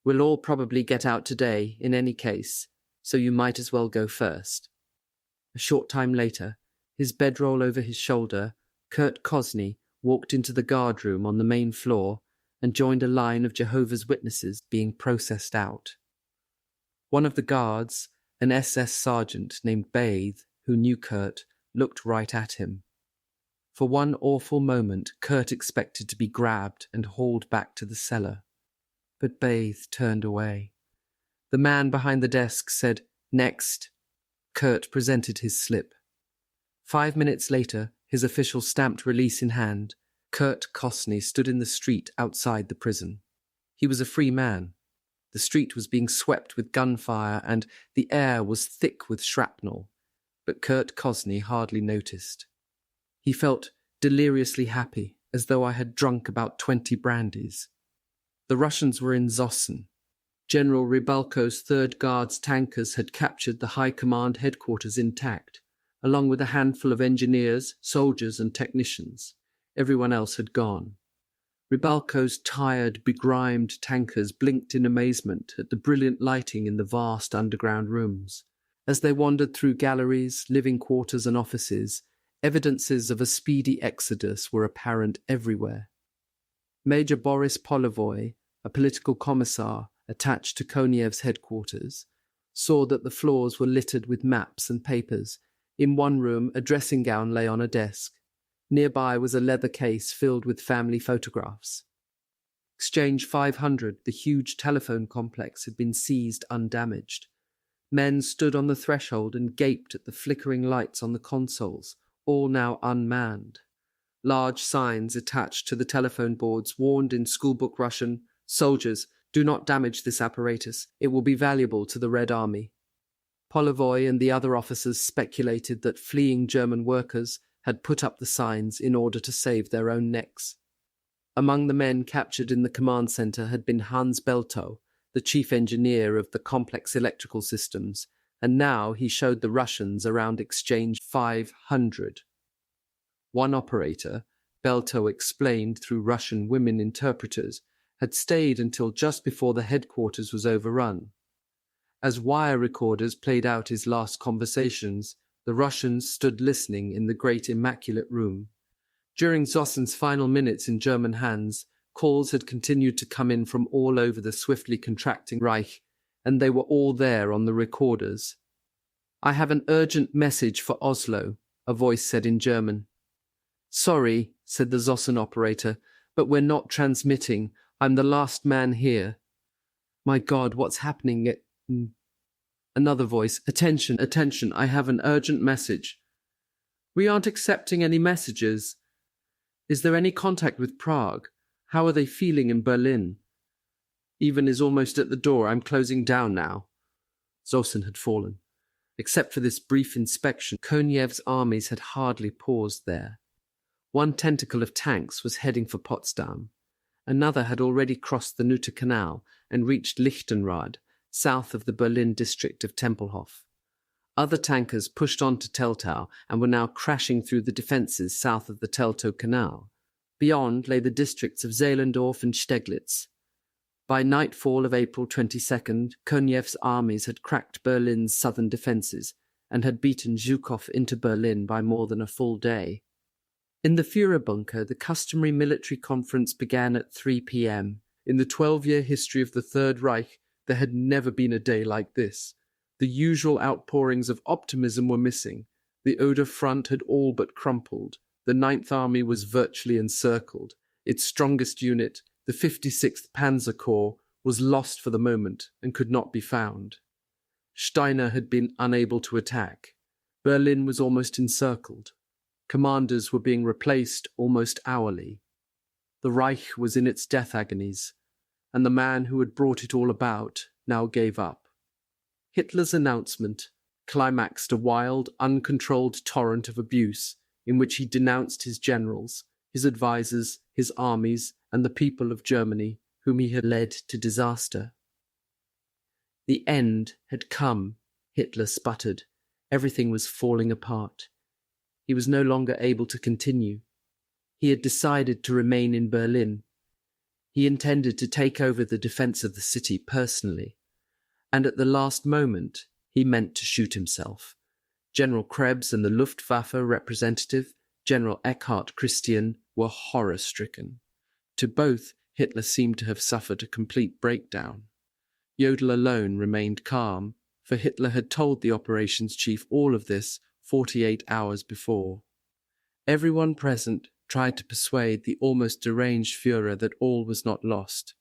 S1: "We'll all probably get out today, in any case, so you might as well go first." A short time later, his bedroll over his shoulder, Kurt Kosny walked into the guard room on the main floor and joined a line of Jehovah's Witnesses being processed out. One of the guards, an SS sergeant named Bathe, who knew Kurt, looked right at him. For one awful moment, Kurt expected to be grabbed and hauled back to the cellar. But Bathe turned away. The man behind the desk said, "Next." Kurt presented his slip. 5 minutes later, his official stamped release in hand, Kurt Kosny stood in the street outside the prison. He was a free man. The street was being swept with gunfire and the air was thick with shrapnel. but Kurt Kosny hardly noticed. He felt deliriously happy, as though I had drunk about 20 brandies. The Russians were in Zossen. General Rybalko's Third Guards tankers had captured the High Command headquarters intact, along with a handful of engineers, soldiers and technicians. Everyone else had gone. Rybalko's tired, begrimed tankers blinked in amazement at the brilliant lighting in the vast underground rooms. As they wandered through galleries, living quarters and offices, evidences of a speedy exodus were apparent everywhere. Major Boris Polivoy, a political commissar attached to Koniev's headquarters, saw that the floors were littered with maps and papers. In one room, a dressing gown lay on a desk. Nearby was a leather case filled with family photographs. Exchange 500, the huge telephone complex, had been seized undamaged. Men stood on the threshold and gaped at the flickering lights on the consoles, all now unmanned. Large signs attached to the telephone boards warned in schoolbook Russian, "Soldiers, do not damage this apparatus. It will be valuable to the Red Army." Polivoy and the other officers speculated that fleeing German workers had put up the signs in order to save their own necks. Among the men captured in the command center had been Hans Beltow, the chief engineer of the complex electrical systems, and now he showed the Russians around Exchange 500. One operator, Beltow explained through Russian women interpreters, had stayed until just before the headquarters was overrun. As wire recorders played out his last conversations, the Russians stood listening in the great immaculate room. During Zossen's final minutes in German hands, calls had continued to come in from all over the swiftly contracting Reich, and they were all there on the recorders. "I have an urgent message for Oslo," a voice said in German. "Sorry," said the Zossen operator, "but we're not transmitting. I'm the last man here." "My God, what's happening?" Another voice, "Attention, attention, I have an urgent message." "We aren't accepting any messages." "Is there any contact with Prague? How are they feeling in Berlin?" "Even is almost at the door. I'm closing down now." Zossen had fallen. Except for this brief inspection, Koniev's armies had hardly paused there. One tentacle of tanks was heading for Potsdam. Another had already crossed the Neuter Canal and reached Lichtenrad, south of the Berlin district of Tempelhof. Other tankers pushed on to Teltow and were now crashing through the defences south of the Teltow Canal. Beyond lay the districts of Zehlendorf and Steglitz. By nightfall of April 22nd, Koniev's armies had cracked Berlin's southern defences and had beaten Zhukov into Berlin by more than a full day. In the Führerbunker, the customary military conference began at 3 p.m. In the 12-year history of the Third Reich, there had never been a day like this. The usual outpourings of optimism were missing. The Oder front had all but crumpled. The Ninth Army was virtually encircled. Its strongest unit, the 56th Panzer Corps, was lost for the moment and could not be found. Steiner had been unable to attack. Berlin was almost encircled. Commanders were being replaced almost hourly. The Reich was in its death agonies, and the man who had brought it all about now gave up. Hitler's announcement climaxed a wild, uncontrolled torrent of abuse in which he denounced his generals, his advisers, his armies, and the people of Germany, whom he had led to disaster. The end had come, Hitler sputtered. Everything was falling apart. He was no longer able to continue. He had decided to remain in Berlin. He intended to take over the defense of the city personally, and at the last moment he meant to shoot himself. General Krebs and the Luftwaffe representative, General Eckhard Christian, were horror-stricken. To both, Hitler seemed to have suffered a complete breakdown. Jodl alone remained calm, for Hitler had told the operations chief all of this 48 hours before. Everyone present tried to persuade the almost deranged Führer that all was not lost.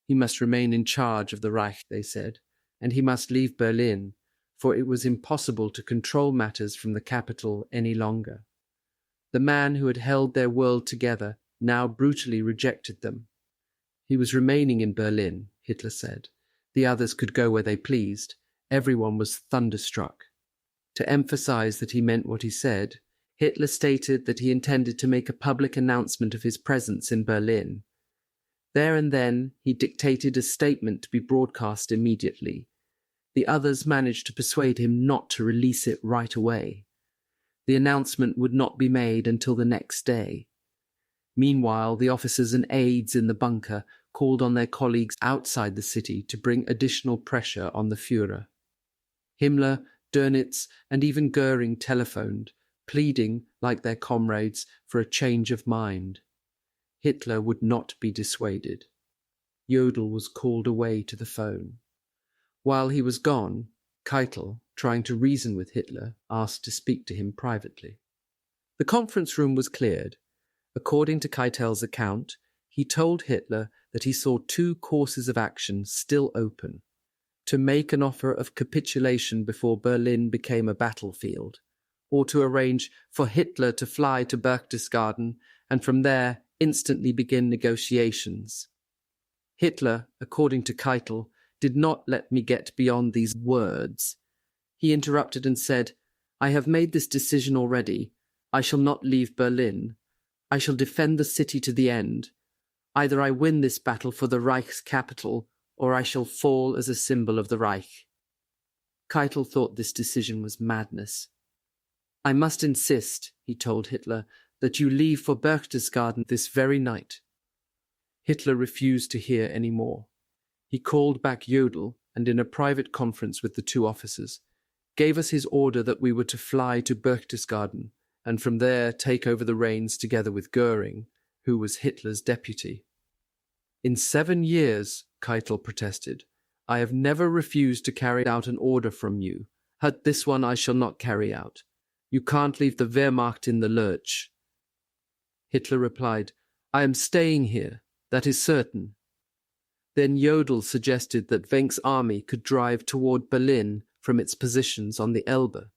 S1: He must remain in charge of the Reich, they said, and he must leave Berlin, for it was impossible to control matters from the capital any longer. The man who had held their world together now brutally rejected them. He was remaining in Berlin, Hitler said. The others could go where they pleased. Everyone was thunderstruck. To emphasize that he meant what he said, Hitler stated that he intended to make a public announcement of his presence in Berlin. There and then, he dictated a statement to be broadcast immediately. The others managed to persuade him not to release it right away. The announcement would not be made until the next day. Meanwhile, the officers and aides in the bunker called on their colleagues outside the city to bring additional pressure on the Führer. Himmler, Dönitz, and even Goring telephoned, pleading, like their comrades, for a change of mind. Hitler would not be dissuaded. Jodl was called away to the phone. While he was gone, Keitel, trying to reason with Hitler, asked to speak to him privately. The conference room was cleared. According to Keitel's account, he told Hitler that he saw two courses of action still open: to make an offer of capitulation before Berlin became a battlefield, or to arrange for Hitler to fly to Berchtesgaden and from there instantly begin negotiations. Hitler, according to Keitel, did not let me get beyond these words. He interrupted and said, "I have made this decision already. I shall not leave Berlin. I shall defend the city to the end. Either I win this battle for the Reich's capital, or I shall fall as a symbol of the Reich." Keitel thought this decision was madness. "I must insist," he told Hitler, "that you leave for Berchtesgaden this very night." Hitler refused to hear any more. He called back Jodl and, in a private conference with the two officers, gave us his order that we were to fly to Berchtesgaden and from there take over the reins together with Goring, who was Hitler's deputy. "In 7 years," Keitel protested, "I have never refused to carry out an order from you. But this one I shall not carry out. You can't leave the Wehrmacht in the lurch." Hitler replied, "I am staying here, that is certain." Then Jodl suggested that Venk's army could drive toward Berlin from its positions on the Elbe.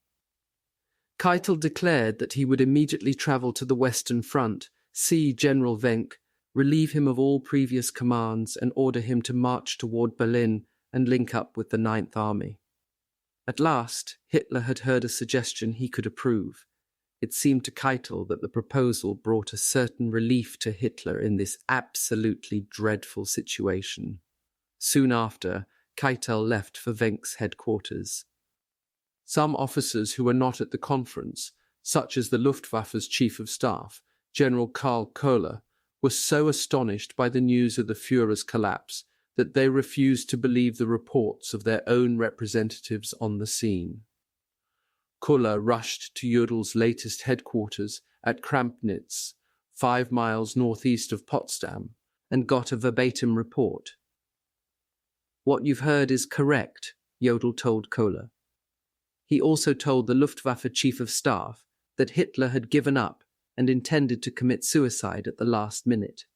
S1: Keitel declared that he would immediately travel to the Western Front, see General Venk, relieve him of all previous commands, and order him to march toward Berlin and link up with the Ninth Army. At last, Hitler had heard a suggestion he could approve. It seemed to Keitel that the proposal brought a certain relief to Hitler in this absolutely dreadful situation. Soon after, Keitel left for Venk's headquarters. Some officers who were not at the conference, such as the Luftwaffe's Chief of Staff, General Karl Köhler, were so astonished by the news of the Führer's collapse that they refused to believe the reports of their own representatives on the scene. Köhler rushed to Jodl's latest headquarters at Krampnitz, 5 miles northeast of Potsdam, and got a verbatim report. "What you've heard is correct," Jodl told Köhler. He also told the Luftwaffe Chief of Staff that Hitler had given up and intended to commit suicide at the last minute.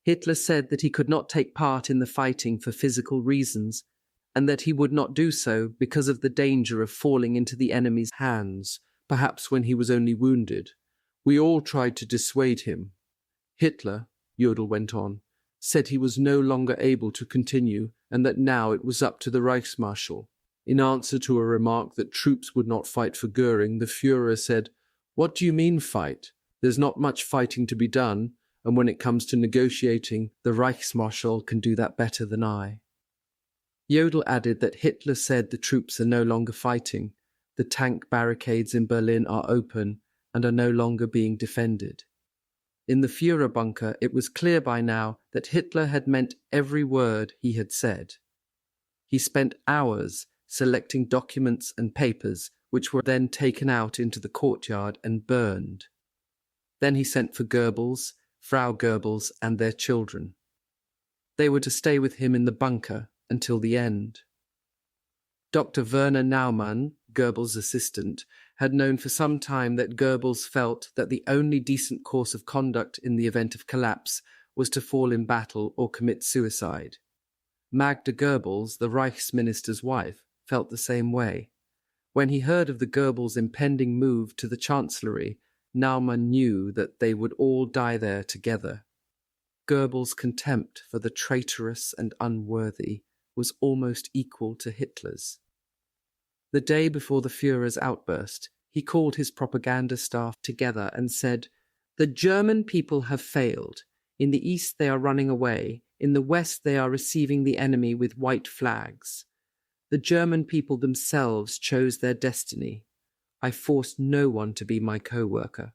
S1: Hitler said that he could not take part in the fighting for physical reasons, and that he would not do so because of the danger of falling into the enemy's hands, perhaps when he was only wounded. "We all tried to dissuade him. Hitler," Jodl went on, "said he was no longer able to continue and that now it was up to the Reichsmarschall. In answer to a remark that troops would not fight for Goring, the Führer said, 'What do you mean fight? There's not much fighting to be done, and when it comes to negotiating, the Reichsmarschall can do that better than I.'" Jodl added that Hitler said the troops are no longer fighting, the tank barricades in Berlin are open and are no longer being defended. In the Führer bunker, it was clear by now that Hitler had meant every word he had said. He spent hours selecting documents and papers, which were then taken out into the courtyard and burned. Then he sent for Gerbles, Frau Gerbles, and their children. They were to stay with him in the bunker until the end. Dr. Werner Naumann, Gerbles' assistant, had known for some time that Gerbles felt that the only decent course of conduct in the event of collapse was to fall in battle or commit suicide. Magda Gerbles, the Reichsminister's wife, felt the same way. When he heard of the Gerbles' impending move to the Chancellery, Naumann knew that they would all die there together. Gerbles' contempt for the traitorous and unworthy was almost equal to Hitler's. The day before the Führer's outburst, he called his propaganda staff together and said, "The German people have failed. In the east they are running away. In the west they are receiving the enemy with white flags. The German people themselves chose their destiny. I forced no one to be my co-worker.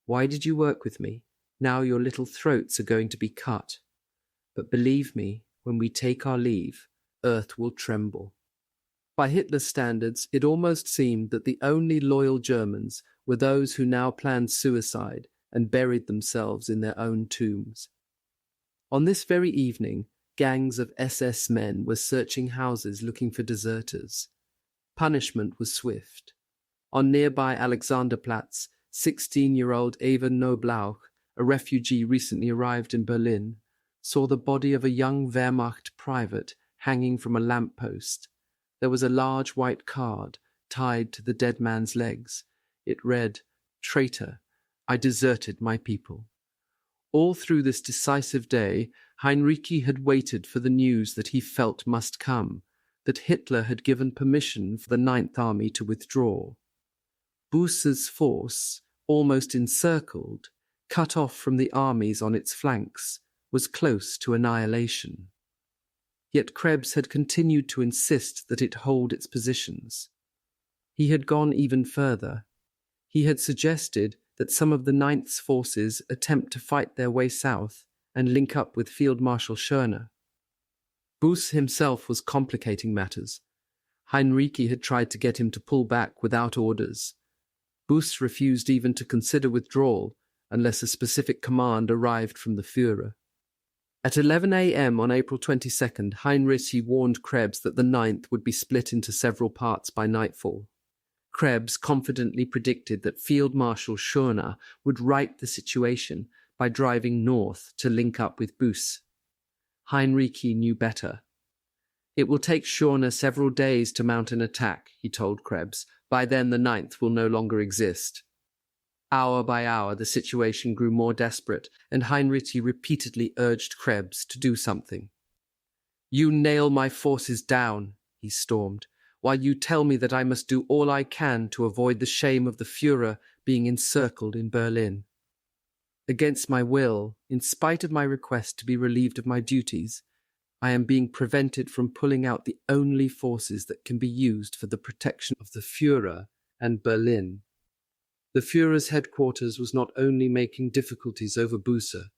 S1: Why did you work with me? Now your little throats are going to be cut. But believe me, when we take our leave, earth will tremble." By Hitler's standards, it almost seemed that the only loyal Germans were those who now planned suicide and buried themselves in their own tombs. On this very evening, gangs of SS men were searching houses looking for deserters. Punishment was swift. On nearby Alexanderplatz, 16-year-old Eva Knoblauch, a refugee recently arrived in Berlin, saw the body of a young Wehrmacht private hanging from a lamppost. There was a large white card tied to the dead man's legs. It read, "Traitor, I deserted my people." All through this decisive day, Hinrichi had waited for the news that he felt must come, that Hitler had given permission for the Ninth Army to withdraw. Buss's force, almost encircled, cut off from the armies on its flanks, was close to annihilation. Yet Krebs had continued to insist that it hold its positions. He had gone even further. He had suggested that some of the Ninth's forces attempt to fight their way south and link up with Field Marshal Schörner. Buss himself was complicating matters. Hinrichi had tried to get him to pull back without orders. Buss refused even to consider withdrawal unless a specific command arrived from the Führer. At 11 a.m. on April 22nd, Hinrichi warned Krebs that the Ninth would be split into several parts by nightfall. Krebs confidently predicted that Field Marshal Schörner would right the situation by driving north to link up with Buss. Hinrichi knew better. "It will take Schörner several days to mount an attack," he told Krebs. "By then the Ninth will no longer exist." Hour by hour, the situation grew more desperate, and Hinrichi repeatedly urged Krebs to do something. "You nail my forces down," he stormed, "while you tell me that I must do all I can to avoid the shame of the Führer being encircled in Berlin. Against my will, in spite of my request to be relieved of my duties, I am being prevented from pulling out the only forces that can be used for the protection of the Führer and Berlin." The Führer's headquarters was not only making difficulties over Busse,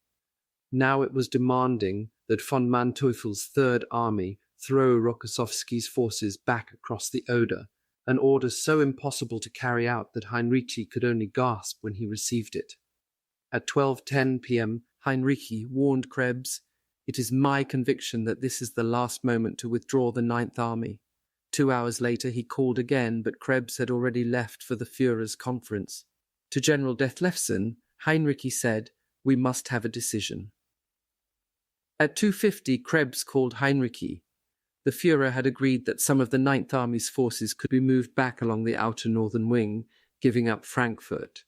S1: now it was demanding that von Manteuffel's Third Army throw Rokossovsky's forces back across the Oder, an order so impossible to carry out that Hinrichi could only gasp when he received it. At 12:10 p.m., Hinrichi warned Krebs, "It is my conviction that this is the last moment to withdraw the Ninth Army." 2 hours later he called again, but Krebs had already left for the Führer's conference. To General Dethlefsen, Hinrichi said, "We must have a decision." At 2:50 Krebs called Hinrichi. The Führer had agreed that some of the Ninth Army's forces could be moved back along the outer northern wing, giving up Frankfurt.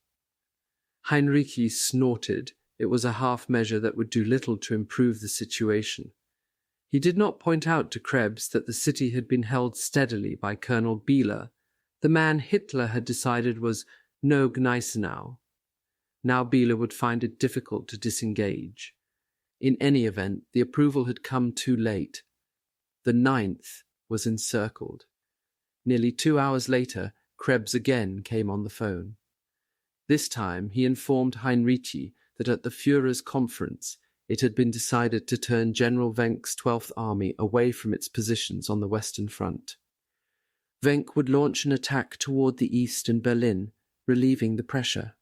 S1: Hinrichi snorted. It was a half measure that would do little to improve the situation. He did not point out to Krebs that the city had been held steadily by Colonel Bieler, the man Hitler had decided was no Gneisenau. Now Bieler would find it difficult to disengage. In any event, the approval had come too late. The Ninth was encircled. Nearly 2 hours later, Krebs again came on the phone. This time he informed Hinrichi that at the Führer's conference it had been decided to turn General Venk's 12th Army away from its positions on the Western Front. Venk would launch an attack toward the east in Berlin, relieving the pressure.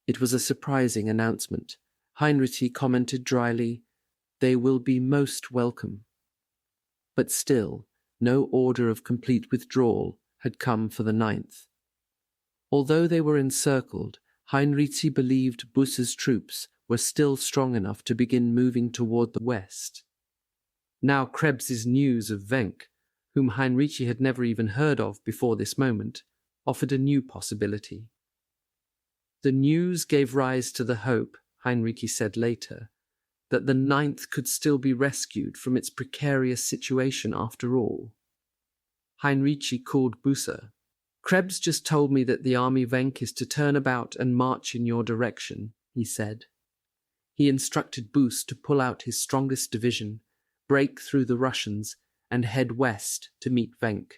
S1: It was a surprising announcement. Hinrichi commented dryly, "They will be most welcome." But still, no order of complete withdrawal had come for the Ninth. Although they were encircled, Hinrichi believed Busse's troops were still strong enough to begin moving toward the west. Now Krebs's news of Venk, whom Hinrichi had never even heard of before this moment, offered a new possibility. The news gave rise to the hope, Hinrichi said later, that the Ninth could still be rescued from its precarious situation after all. Hinrichi called Bucer. Krebs just told me that the army Venk is to turn about and march in your direction, he said. He instructed Bus to pull out his strongest division, break through the Russians, and head west to meet Venk.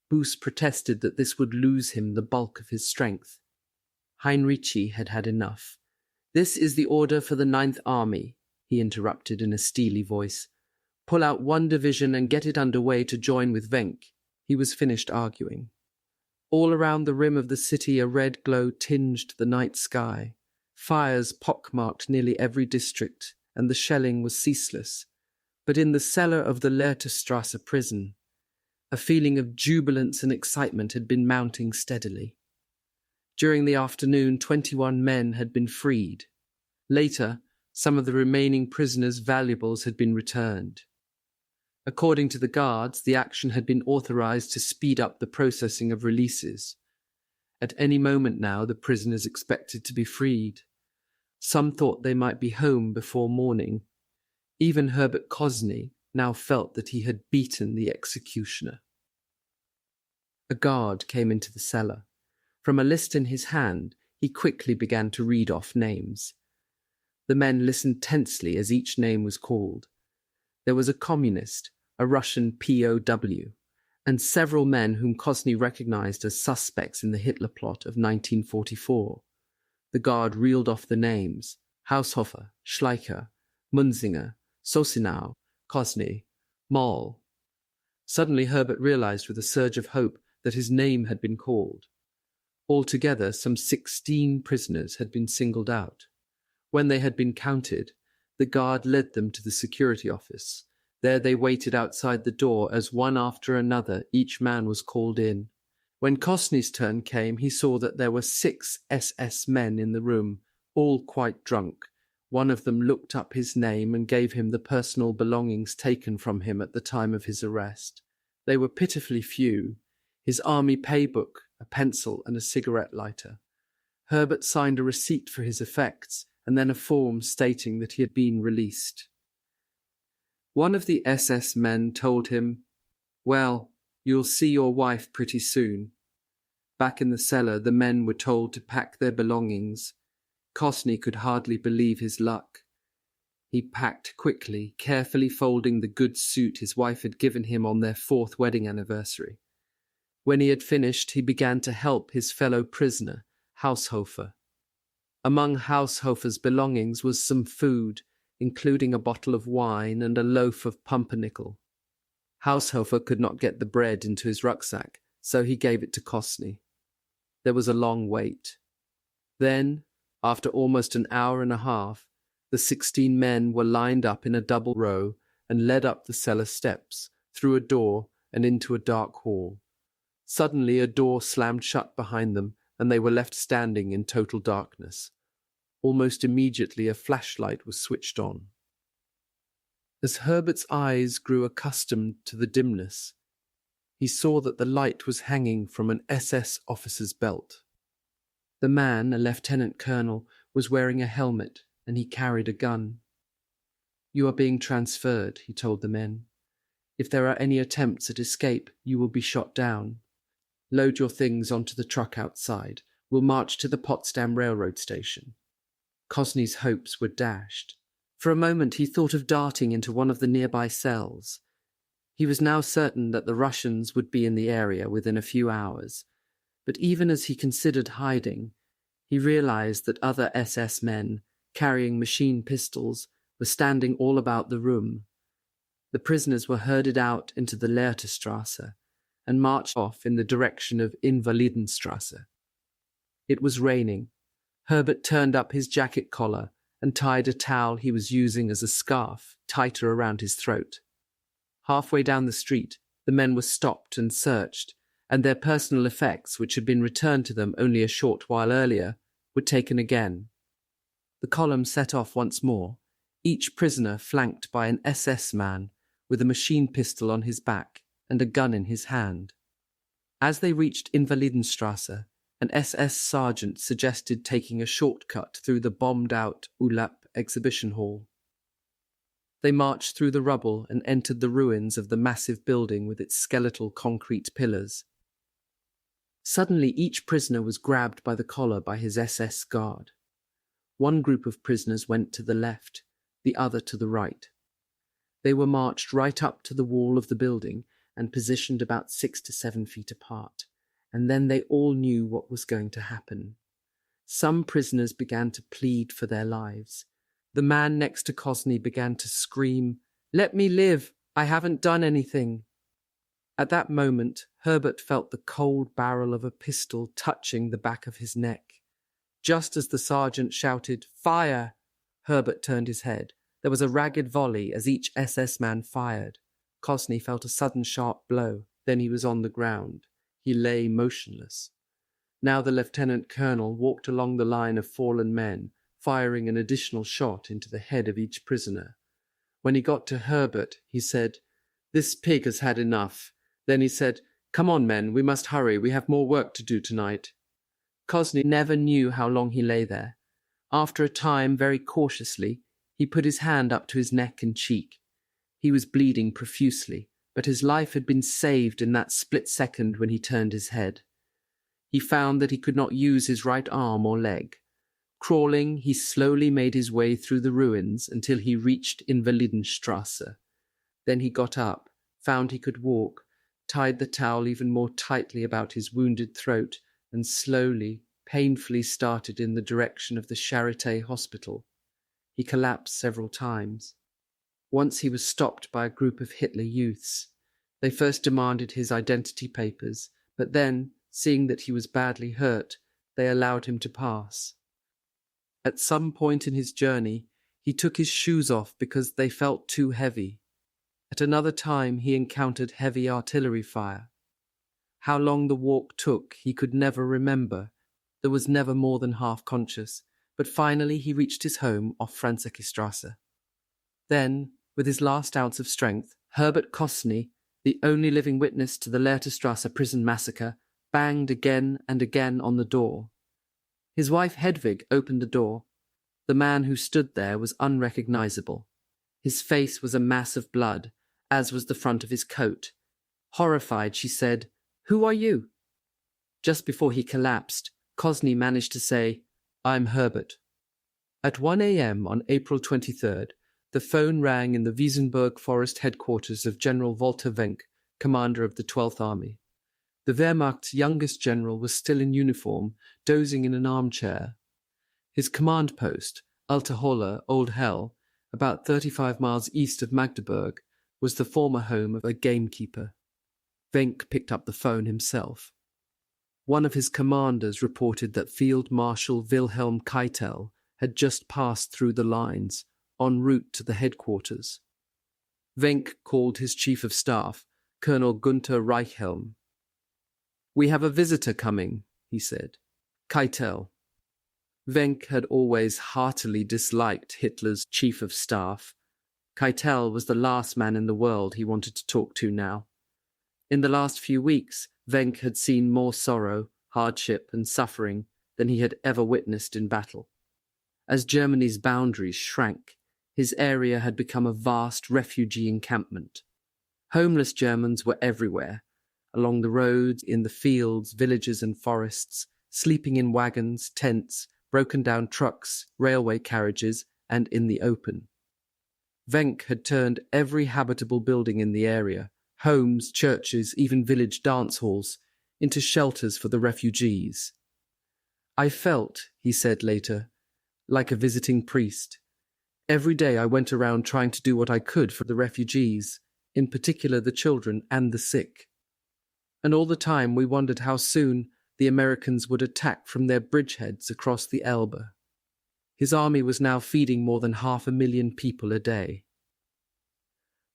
S1: Bus protested that this would lose him the bulk of his strength. Hinrichi had had enough. "This is the order for the 9th Army," he interrupted in a steely voice. "Pull out one division and get it underway to join with Venk." He was finished arguing. All around the rim of the city a red glow tinged the night sky. Fires pockmarked nearly every district, and the shelling was ceaseless. But in the cellar of the Lehrterstrasse prison, a feeling of jubilance and excitement had been mounting steadily. During the afternoon, 21 men had been freed. Later, some of the remaining prisoners' valuables had been returned. According to the guards, the action had been authorized to speed up the processing of releases. At any moment now, the prisoners expected to be freed. Some thought they might be home before morning. Even Herbert Kosny now felt that he had beaten the executioner. A guard came into the cellar. From a list in his hand, he quickly began to read off names. The men listened tensely as each name was called. There was a communist, a Russian POW, and several men whom Kosny recognized as suspects in the Hitler plot of 1944. The guard reeled off the names: Haushofer, Schleicher, Munzinger, Sosinau, Kosny, Moll. Suddenly Herbert realized with a surge of hope that his name had been called. Altogether, some 16 prisoners had been singled out. When they had been counted, the guard led them to the security office. There they waited outside the door as one after another each man was called in. When Kosny's turn came, he saw that there were 6 SS men in the room, all quite drunk. One of them looked up his name and gave him the personal belongings taken from him at the time of his arrest. They were pitifully few: his army paybook, a pencil, and a cigarette lighter. Herbert signed a receipt for his effects, and then a form stating that he had been released. One of the SS men told him, "Well, you'll see your wife pretty soon." Back in the cellar, the men were told to pack their belongings. Kosny could hardly believe his luck. He packed quickly, carefully folding the good suit his wife had given him on their 4th wedding anniversary. When he had finished, he began to help his fellow prisoner, Haushofer. Among Haushofer's belongings was some food, including a bottle of wine and a loaf of pumpernickel. Haushofer could not get the bread into his rucksack, so he gave it to Kosny. There was a long wait. Then, after almost an hour and a half, the 16 men were lined up in a double row and led up the cellar steps, through a door and into a dark hall. Suddenly a door slammed shut behind them, and they were left standing in total darkness. Almost immediately a flashlight was switched on. As Herbert's eyes grew accustomed to the dimness, he saw that the light was hanging from an SS officer's belt. The man, a lieutenant colonel, was wearing a helmet, and he carried a gun. "You are being transferred," he told the men. "If there are any attempts at escape, you will be shot down. Load your things onto the truck outside. We'll march to the Potsdam railroad station." Kosny's hopes were dashed. For a moment he thought of darting into one of the nearby cells. He was now certain that the Russians would be in the area within a few hours, but even as he considered hiding, he realized that other SS men, carrying machine pistols, were standing all about the room. The prisoners were herded out into the Lehrterstrasse and marched off in the direction of Invalidenstrasse. It was raining. Herbert turned up his jacket collar and tied a towel he was using as a scarf tighter around his throat. Halfway down the street, the men were stopped and searched, and their personal effects, which had been returned to them only a short while earlier, were taken again. The column set off once more, each prisoner flanked by an SS man with a machine pistol on his back and a gun in his hand. As they reached Invalidenstrasse, an SS sergeant suggested taking a shortcut through the bombed-out Ulap exhibition hall. They marched through the rubble and entered the ruins of the massive building with its skeletal concrete pillars. Suddenly, each prisoner was grabbed by the collar by his SS guard. One group of prisoners went to the left, the other to the right. They were marched right up to the wall of the building and positioned about 6 to 7 feet apart, and then they all knew what was going to happen. Some prisoners began to plead for their lives. The man next to Cosney began to scream, "Let me live! I haven't done anything!" At that moment, Herbert felt the cold barrel of a pistol touching the back of his neck. Just as the sergeant shouted, "Fire!" Herbert turned his head. There was a ragged volley as each SS man fired. Cosney felt a sudden sharp blow. Then he was on the ground. He lay motionless. Now the lieutenant colonel walked along the line of fallen men, firing an additional shot into the head of each prisoner. When he got to Herbert, he said, "This pig has had enough." Then he said, "Come on, men, we must hurry. We have more work to do tonight." Cosney never knew how long he lay there. After a time, very cautiously, he put his hand up to his neck and cheek. He was bleeding profusely, but his life had been saved in that split second when he turned his head. He found that he could not use his right arm or leg. Crawling, he slowly made his way through the ruins until he reached Invalidenstrasse. Then he got up, found he could walk, tied the towel even more tightly about his wounded throat, and slowly, painfully started in the direction of the Charité hospital. He collapsed several times. Once he was stopped by a group of Hitler youths. They first demanded his identity papers, but then, seeing that he was badly hurt, they allowed him to pass. At some point in his journey, he took his shoes off because they felt too heavy. At another time, he encountered heavy artillery fire. How long the walk took, he could never remember. There was never more than half conscious, but finally he reached his home off Franzekstrasse. Then, with his last ounce of strength, Herbert Cosney, the only living witness to the Lehrterstrasse prison massacre, banged again and again on the door. His wife Hedwig opened the door. The man who stood there was unrecognizable. His face was a mass of blood, as was the front of his coat. Horrified, she said, "Who are you?" Just before he collapsed, Cosney managed to say, "I'm Herbert." At 1 a.m. on April 23rd, the phone rang in the Wiesenberg forest headquarters of General Walter Venk, commander of the 12th Army. The Wehrmacht's youngest general was still in uniform, dozing in an armchair. His command post, Alteholler, Old Hell, about 35 miles east of Magdeberg, was the former home of a gamekeeper. Venk picked up the phone himself. One of his commanders reported that Field Marshal Wilhelm Keitel had just passed through the lines, en route to the headquarters. Venk called his chief of staff, Colonel Gunther Reichhelm. "We have a visitor coming," he said. "Keitel." Venk had always heartily disliked Hitler's chief of staff. Keitel was the last man in the world he wanted to talk to now. In the last few weeks, Venk had seen more sorrow, hardship, and suffering than he had ever witnessed in battle. As Germany's boundaries shrank, his area had become a vast refugee encampment. Homeless Germans were everywhere, along the roads, in the fields, villages and forests, sleeping in wagons, tents, broken-down trucks, railway carriages, and in the open. Venk had turned every habitable building in the area, homes, churches, even village dance halls, into shelters for the refugees. "I felt," he said later, "like a visiting priest. Every day I went around trying to do what I could for the refugees, in particular the children and the sick. And all the time we wondered how soon the Americans would attack from their bridgeheads across the Elbe." His army was now feeding more than 500,000 people a day.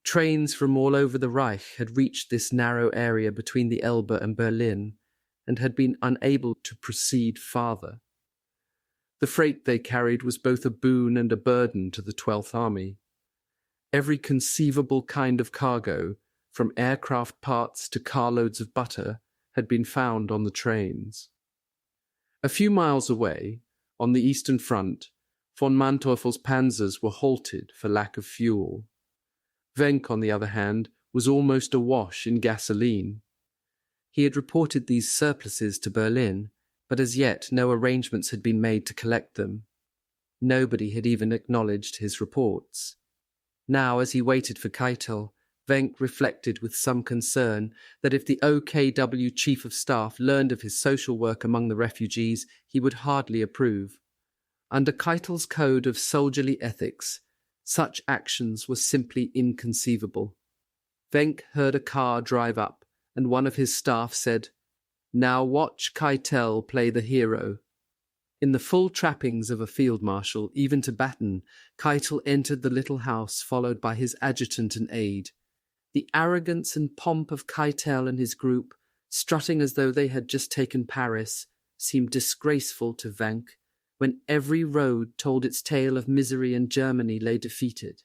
S1: Trains from all over the Reich had reached this narrow area between the Elbe and Berlin and had been unable to proceed farther. The freight they carried was both a boon and a burden to the 12th Army. Every conceivable kind of cargo, from aircraft parts to carloads of butter, had been found on the trains. A few miles away, on the Eastern Front, von Manteuffel's panzers were halted for lack of fuel. Venk, on the other hand, was almost awash in gasoline. He had reported these surpluses to Berlin, but as yet no arrangements had been made to collect them. Nobody had even acknowledged his reports. Now, as he waited for Keitel, Venk reflected with some concern that if the OKW Chief of Staff learned of his social work among the refugees, he would hardly approve. Under Keitel's code of soldierly ethics, such actions were simply inconceivable. Venk heard a car drive up, and one of his staff said, "Now watch Keitel play the hero." In the full trappings of a field marshal, even to baton, Keitel entered the little house followed by his adjutant and aide. The arrogance and pomp of Keitel and his group, strutting as though they had just taken Paris, seemed disgraceful to Venk, when every road told its tale of misery and Germany lay defeated.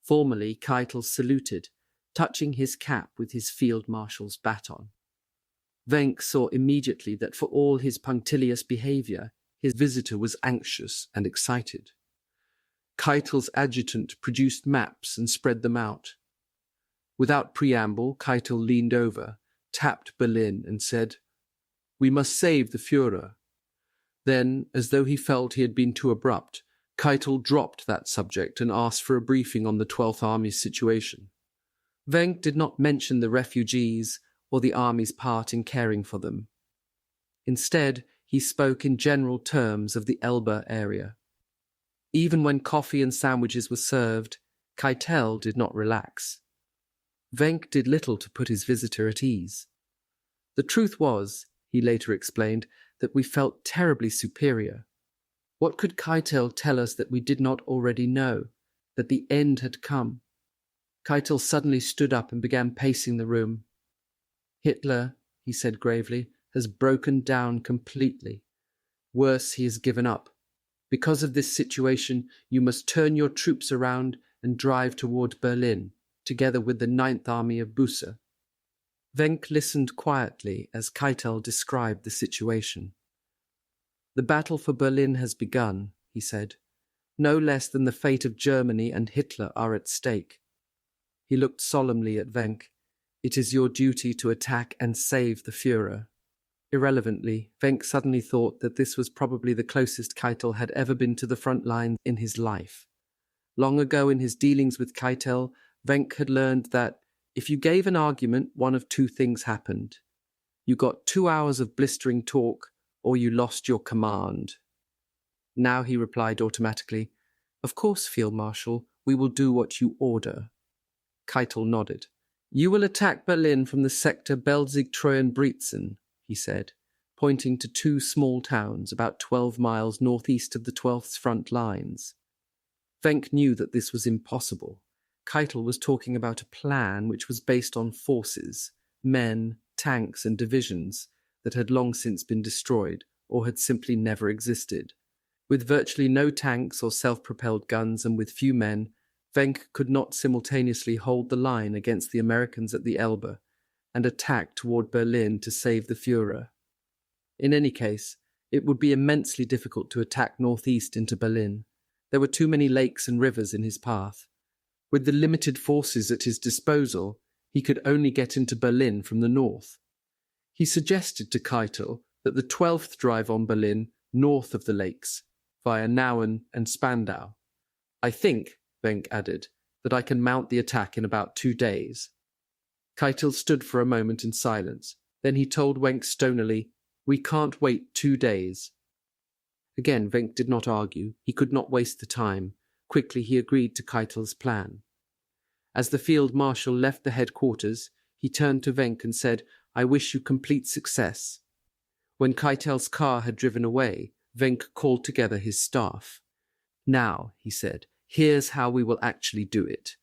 S1: Formally, Keitel saluted, touching his cap with his field marshal's baton. Venk saw immediately that for all his punctilious behavior, his visitor was anxious and excited. Keitel's adjutant produced maps and spread them out. Without preamble, Keitel leaned over, tapped Berlin, and said, "We must save the Führer." Then, as though he felt he had been too abrupt, Keitel dropped that subject and asked for a briefing on the 12th Army's situation. Venk did not mention the refugees or the Army's part in caring for them. Instead, he spoke in general terms of the Elbe area. Even when coffee and sandwiches were served, Keitel did not relax. Venk did little to put his visitor at ease. The truth was, he later explained, that we felt terribly superior. What could Keitel tell us that we did not already know, that the end had come? Keitel suddenly stood up and began pacing the room. "Hitler," he said gravely, "has broken down completely. Worse, he has given up. Because of this situation, you must turn your troops around and drive toward Berlin, together with the 9th Army of Busse." Venk listened quietly as Keitel described the situation. "The battle for Berlin has begun," he said. "No less than the fate of Germany and Hitler are at stake." He looked solemnly at Venk. "It is your duty to attack and save the Führer." Irrelevantly, Venk suddenly thought that this was probably the closest Keitel had ever been to the front line in his life. Long ago in his dealings with Keitel, Venk had learned that if you gave an argument, one of two things happened. You got 2 hours of blistering talk, or you lost your command. Now he replied automatically, "Of course, Field Marshal, we will do what you order." Keitel nodded. "You will attack Berlin from the sector Belzig-Treuenbrietzen," he said, pointing to 2 small towns about 12 miles northeast of the 12th's front lines. Venk knew that this was impossible. Keitel was talking about a plan which was based on forces, men, tanks, and divisions that had long since been destroyed or had simply never existed. With virtually no tanks or self-propelled guns and with few men, Venk could not simultaneously hold the line against the Americans at the Elbe and attack toward Berlin to save the Führer. In any case, it would be immensely difficult to attack northeast into Berlin. There were too many lakes and rivers in his path. With the limited forces at his disposal, he could only get into Berlin from the north. He suggested to Keitel that the 12th drive on Berlin north of the lakes, via Nauen and Spandau. "I think," Venk added, "that I can mount the attack in about 2 days." Keitel stood for a moment in silence. Then he told Venk stonily, "We can't wait 2 days." Again, Venk did not argue. He could not waste the time. Quickly he agreed to Keitel's plan. As the field marshal left the headquarters, he turned to Venk and said, "I wish you complete success." When Keitel's car had driven away, Venk called together his staff. "Now," he said, "here's how we will actually do it.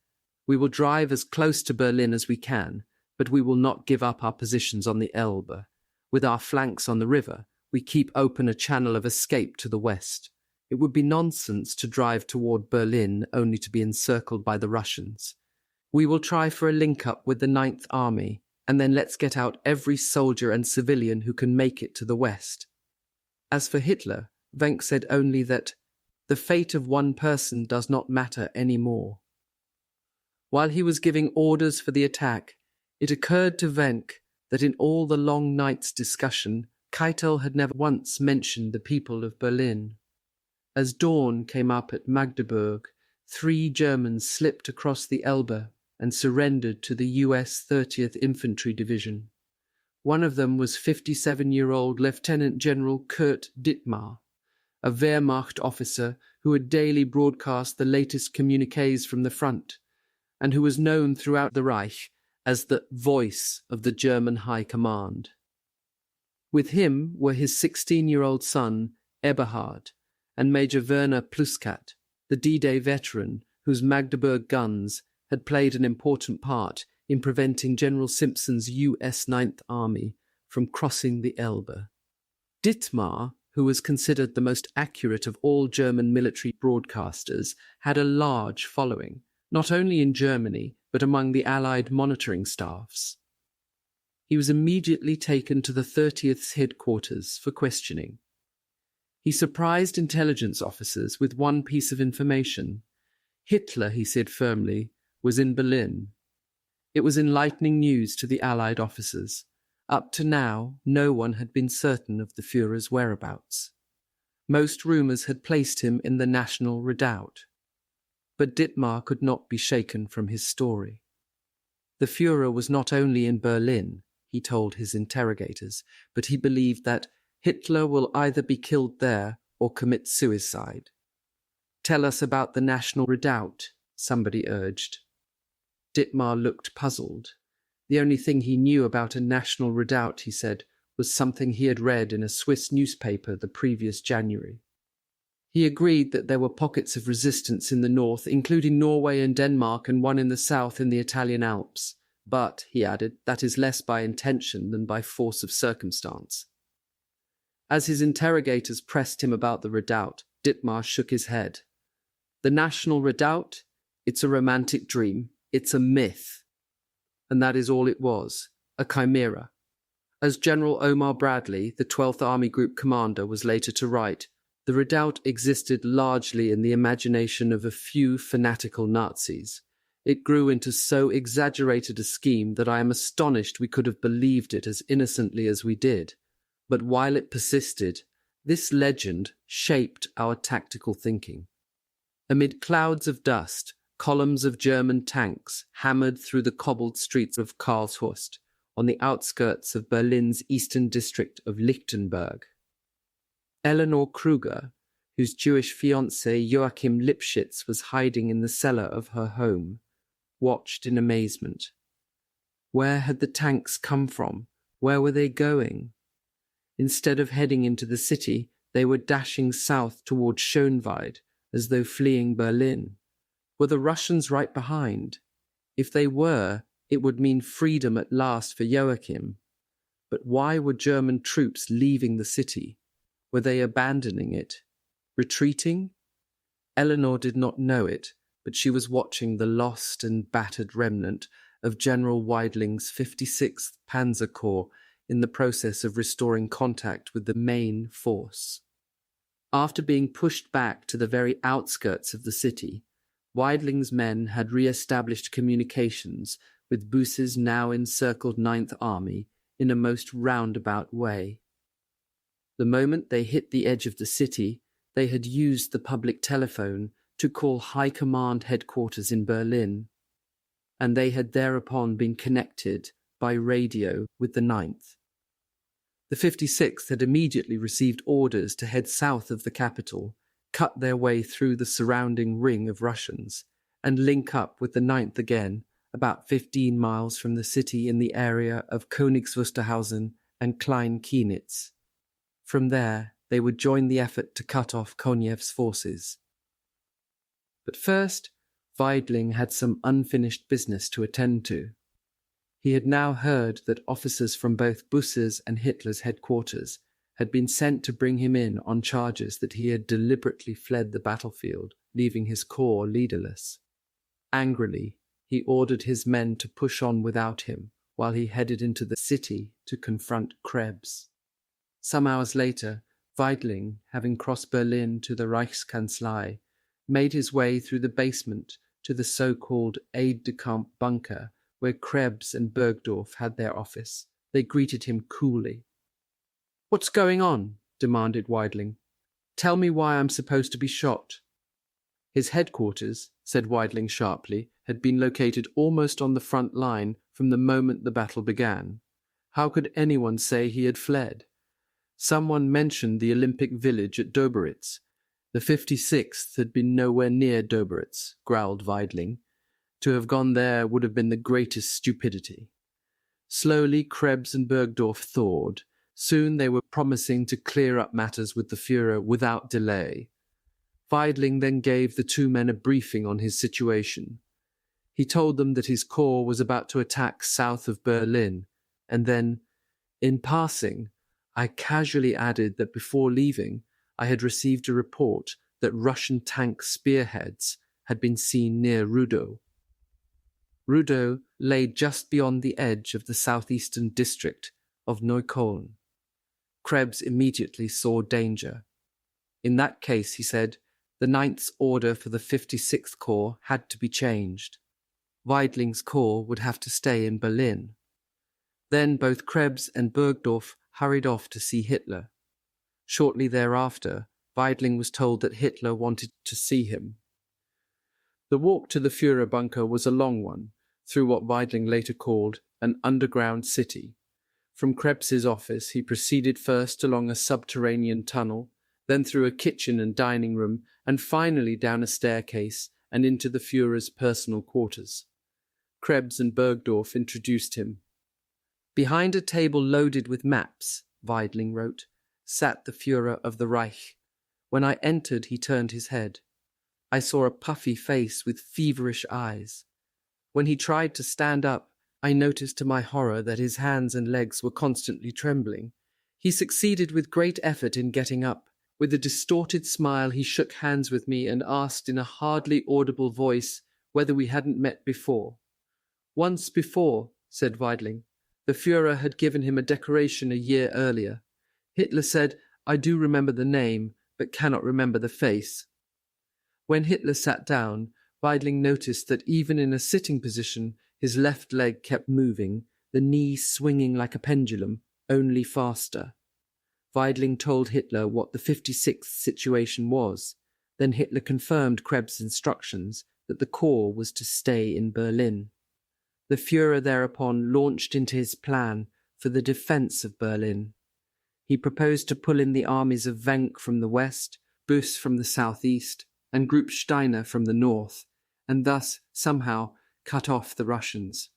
S1: We will drive as close to Berlin as we can, but we will not give up our positions on the Elbe. With our flanks on the river, we keep open a channel of escape to the west. It would be nonsense to drive toward Berlin only to be encircled by the Russians. We will try for a link-up with the 9th Army, and then let's get out every soldier and civilian who can make it to the west." As for Hitler, Venk said only that the fate of one person does not matter any more. While he was giving orders for the attack, it occurred to Venk that in all the long night's discussion, Keitel had never once mentioned the people of Berlin. As dawn came up at Magdeberg, 3 Germans slipped across the Elbe and surrendered to the US 30th Infantry Division. One of them was 57-year-old Lieutenant General Kurt Dittmar, a Wehrmacht officer who had daily broadcast the latest communiques from the front, and who was known throughout the Reich as the voice of the German High Command. With him were his 16-year-old son, Eberhard, and Major Werner Pluskat, the D-Day veteran whose Magdeburg guns had played an important part in preventing General Simpson's US Ninth Army from crossing the Elbe. Dittmar, who was considered the most accurate of all German military broadcasters, had a large following, not only in Germany, but among the Allied monitoring staffs. He was immediately taken to the 30th's headquarters for questioning. He surprised intelligence officers with one piece of information. Hitler, he said firmly, was in Berlin. It was enlightening news to the Allied officers. Up to now, no one had been certain of the Führer's whereabouts. Most rumours had placed him in the National Redoubt. But Dittmar could not be shaken from his story. The Führer was not only in Berlin, he told his interrogators, but he believed that Hitler will either be killed there or commit suicide. "Tell us about the National Redoubt," somebody urged. Dittmar looked puzzled. The only thing he knew about a National Redoubt, he said, was something he had read in a Swiss newspaper the previous January. He agreed that there were pockets of resistance in the north, including Norway and Denmark, and one in the south in the Italian Alps. But, he added, that is less by intention than by force of circumstance. As his interrogators pressed him about the redoubt, Dittmar shook his head. "The National Redoubt? It's a romantic dream. It's a myth." And that is all it was, a chimera. As General Omar Bradley, the 12th Army Group commander, was later to write, the redoubt existed largely in the imagination of a few fanatical Nazis. It grew into so exaggerated a scheme that I am astonished we could have believed it as innocently as we did. But while it persisted, this legend shaped our tactical thinking. Amid clouds of dust, columns of German tanks hammered through the cobbled streets of Karlshorst, on the outskirts of Berlin's eastern district of Lichtenberg. Eleanor Kruger, whose Jewish fiancé Joachim Lipschitz was hiding in the cellar of her home, watched in amazement. Where had the tanks come from? Where were they going? Instead of heading into the city, they were dashing south toward Schonebeck, as though fleeing Berlin. Were the Russians right behind? If they were, it would mean freedom at last for Joachim. But why were German troops leaving the city? Were they abandoning it? Retreating? Eleanor did not know it, but she was watching the lost and battered remnant of General Weidling's 56th Panzer Corps in the process of restoring contact with the main force. After being pushed back to the very outskirts of the city, Weidling's men had re-established communications with Buss's now encircled Ninth Army in a most roundabout way. The moment they hit the edge of the city, they had used the public telephone to call High Command headquarters in Berlin, and they had thereupon been connected by radio with the 9th. The 56th had immediately received orders to head south of the capital, cut their way through the surrounding ring of Russians, and link up with the 9th again, about 15 miles from the city in the area of Königs Wusterhausen and Klein-Kienitz. From there, they would join the effort to cut off Konev's forces. But first, Weidling had some unfinished business to attend to. He had now heard that officers from both Buss's and Hitler's headquarters had been sent to bring him in on charges that he had deliberately fled the battlefield, leaving his corps leaderless. Angrily, he ordered his men to push on without him while he headed into the city to confront Krebs. Some hours later, Weidling, having crossed Berlin to the Reichskanzlei, made his way through the basement to the so-called aide-de-camp bunker where Krebs and Bergdorf had their office. They greeted him coolly. "What's going on?" demanded Weidling. "Tell me why I'm supposed to be shot." His headquarters, said Weidling sharply, had been located almost on the front line from the moment the battle began. How could anyone say he had fled? Someone mentioned the Olympic village at Doberitz. The 56th had been nowhere near Doberitz, growled Weidling. To have gone there would have been the greatest stupidity. Slowly Krebs and Bergdorf thawed. Soon they were promising to clear up matters with the Führer without delay. Weidling then gave the two men a briefing on his situation. He told them that his corps was about to attack south of Berlin, and then, in passing, I casually added that before leaving, I had received a report that Russian tank spearheads had been seen near Rudow. Rudow lay just beyond the edge of the southeastern district of Neukölln. Krebs immediately saw danger. In that case, he said, the 9th's order for the 56th Corps had to be changed. Weidling's corps would have to stay in Berlin. Then both Krebs and Bergdorf hurried off to see Hitler. Shortly thereafter, Weidling was told that Hitler wanted to see him. The walk to the Führer bunker was a long one, through what Weidling later called an underground city. From Krebs's office, he proceeded first along a subterranean tunnel, then through a kitchen and dining room, and finally down a staircase and into the Führer's personal quarters. Krebs and Bergdorf introduced him. Behind a table loaded with maps, Weidling wrote, sat the Führer of the Reich. When I entered, he turned his head. I saw a puffy face with feverish eyes. When he tried to stand up, I noticed to my horror that his hands and legs were constantly trembling. He succeeded with great effort in getting up. With a distorted smile, he shook hands with me and asked in a hardly audible voice whether we hadn't met before. Once before, said Weidling. The Führer had given him a decoration a year earlier. Hitler said, I do remember the name, but cannot remember the face. When Hitler sat down, Weidling noticed that even in a sitting position, his left leg kept moving, the knee swinging like a pendulum, only faster. Weidling told Hitler what the 56th situation was. Then Hitler confirmed Krebs' instructions that the corps was to stay in Berlin. The Führer thereupon launched into his plan for the defense of Berlin. He proposed to pull in the armies of Venk from the west, Buss from the southeast, and Group Steiner from the north, and thus, somehow, cut off the Russians.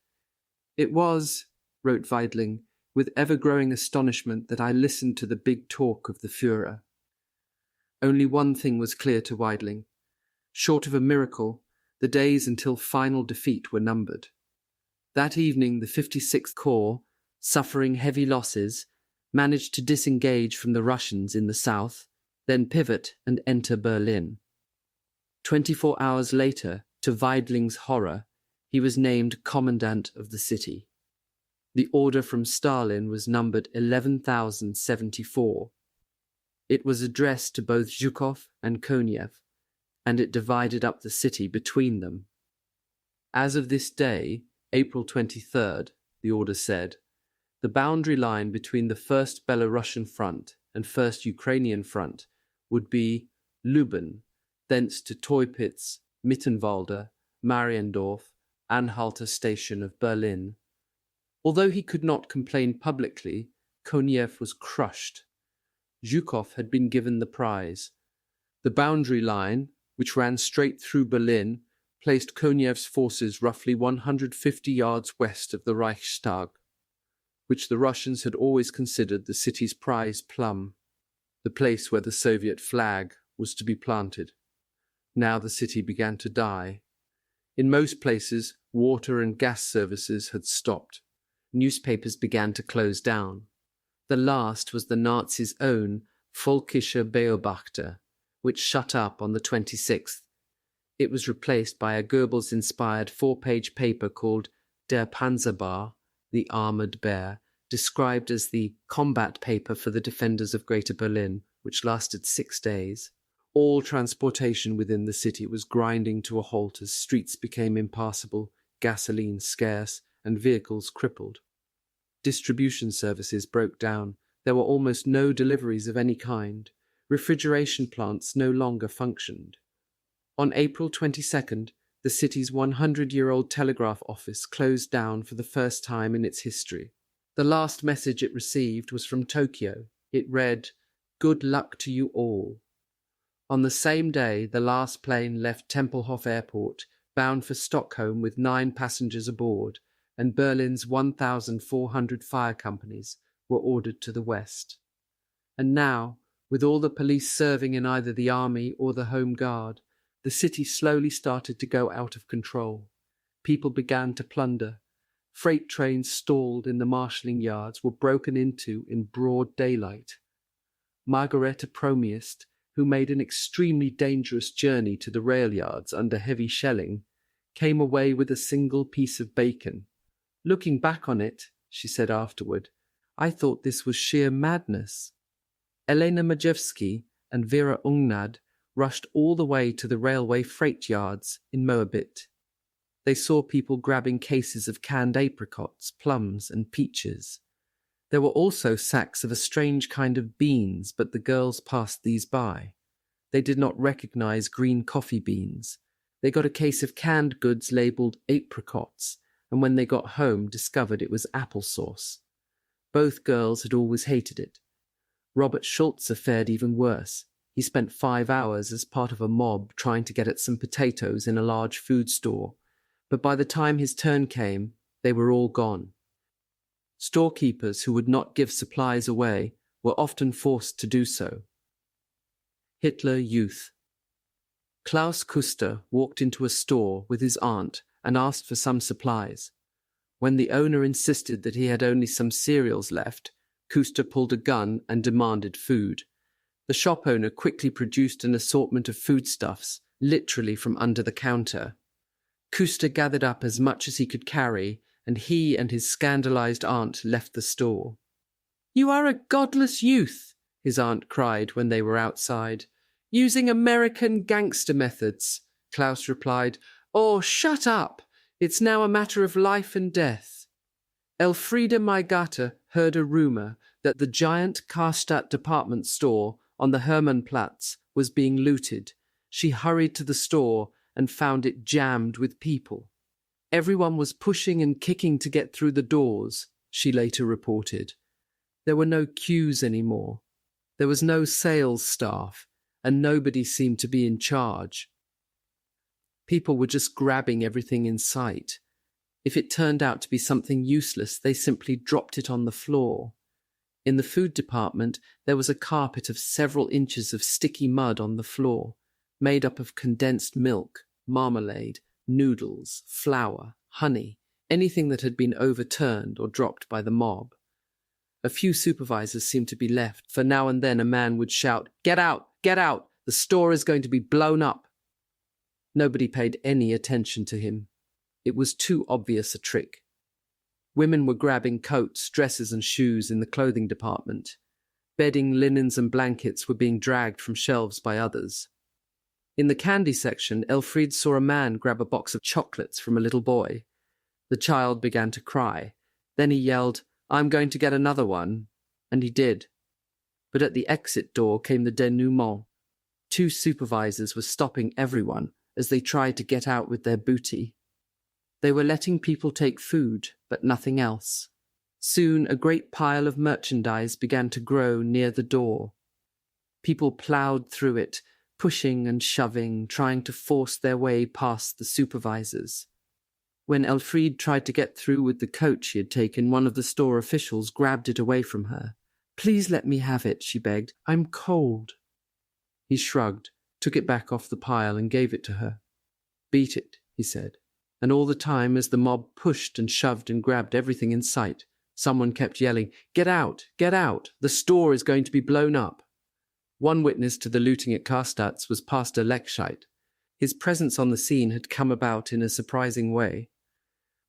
S1: It was, wrote Weidling, with ever-growing astonishment that I listened to the big talk of the Führer. Only one thing was clear to Weidling. Short of a miracle, the days until final defeat were numbered. That evening the 56th Corps, suffering heavy losses, managed to disengage from the Russians in the south, then pivot and enter Berlin. 24 hours later, to Weidling's horror, he was named commandant of the city. The order from Stalin was numbered 11,074. It was addressed to both Zhukov and Konev, and it divided up the city between them. As of this day, April 23rd, the order said, the boundary line between the First Belarusian Front and First Ukrainian Front would be Luben, thence to Teupitz, Mittenwalde, Mariendorf, Anhalter station of Berlin. Although he could not complain publicly, Konev was crushed. Zhukov had been given the prize. The boundary line, which ran straight through Berlin, placed Konev's forces roughly 150 yards west of the Reichstag, which the Russians had always considered the city's prize plum, the place where the Soviet flag was to be planted. Now the city began to die. In most places, water and gas services had stopped. Newspapers began to close down. The last was the Nazis' own Völkischer Beobachter, which shut up on the 26th. It was replaced by a Goebbels-inspired 4-page paper called Der Panzerbar, the Armoured Bear, described as the combat paper for the defenders of Greater Berlin, which lasted 6 days. All transportation within the city was grinding to a halt as streets became impassable, gasoline scarce, and vehicles crippled. Distribution services broke down. There were almost no deliveries of any kind. Refrigeration plants no longer functioned. On April 22nd, the city's 100-year-old telegraph office closed down for the first time in its history. The last message it received was from Tokyo. It read, "Good luck to you all." On the same day, the last plane left Tempelhof Airport, bound for Stockholm with 9 passengers aboard, and Berlin's 1,400 fire companies were ordered to the west. And now, with all the police serving in either the army or the Home Guard, the city slowly started to go out of control. People began to plunder. Freight trains stalled in the marshalling yards were broken into in broad daylight. Margareta Promiest, who made an extremely dangerous journey to the rail yards under heavy shelling, came away with a single piece of bacon. "Looking back on it," she said afterward, "I thought this was sheer madness." Elena Majewski and Vera Ungnad rushed all the way to the railway freight yards in Moabit. They saw people grabbing cases of canned apricots, plums, and peaches. There were also sacks of a strange kind of beans, but the girls passed these by. They did not recognize green coffee beans. They got a case of canned goods labeled apricots, and when they got home discovered it was applesauce. Both girls had always hated it. Robert Schulze fared even worse. He spent 5 hours as part of a mob trying to get at some potatoes in a large food store, but by the time his turn came, they were all gone. Storekeepers who would not give supplies away were often forced to do so. Hitler Youth. Klaus Kuster walked into a store with his aunt and asked for some supplies. When the owner insisted that he had only some cereals left, Kuster pulled a gun and demanded food. The shop owner quickly produced an assortment of foodstuffs, literally from under the counter. Kuster gathered up as much as he could carry, and he and his scandalized aunt left the store. "You are a godless youth," his aunt cried when they were outside. "Using American gangster methods," Klaus replied. "Oh, shut up! It's now a matter of life and death." Elfriede Maigata heard a rumor that the giant Karstadt department store on the Hermannplatz was being looted. She hurried to the store and found it jammed with people. Everyone was pushing and kicking to get through the doors, she later reported. There were no queues anymore. There was no sales staff, and nobody seemed to be in charge. People were just grabbing everything in sight. If it turned out to be something useless, they simply dropped it on the floor. In the food department, there was a carpet of several inches of sticky mud on the floor, made up of condensed milk, marmalade, noodles, flour, honey, anything that had been overturned or dropped by the mob. A few supervisors seemed to be left, for now and then a man would shout, "Get out! Get out! The store is going to be blown up!" Nobody paid any attention to him. It was too obvious a trick. Women were grabbing coats, dresses, and shoes in the clothing department. Bedding, linens, and blankets were being dragged from shelves by others. In the candy section, Elfriede saw a man grab a box of chocolates from a little boy. The child began to cry. Then he yelled, "I'm going to get another one," and he did. But at the exit door came the denouement. 2 supervisors were stopping everyone as they tried to get out with their booty. They were letting people take food, but nothing else. Soon a great pile of merchandise began to grow near the door. People ploughed through it, pushing and shoving, trying to force their way past the supervisors. When Elfriede tried to get through with the coat she had taken, one of the store officials grabbed it away from her. "Please let me have it," she begged. "I'm cold." He shrugged, took it back off the pile and gave it to her. "Beat it," he said. And all the time, as the mob pushed and shoved and grabbed everything in sight, someone kept yelling, "Get out! Get out! The store is going to be blown up!" One witness to the looting at Karstadt's was Pastor Lechscheit. His presence on the scene had come about in a surprising way.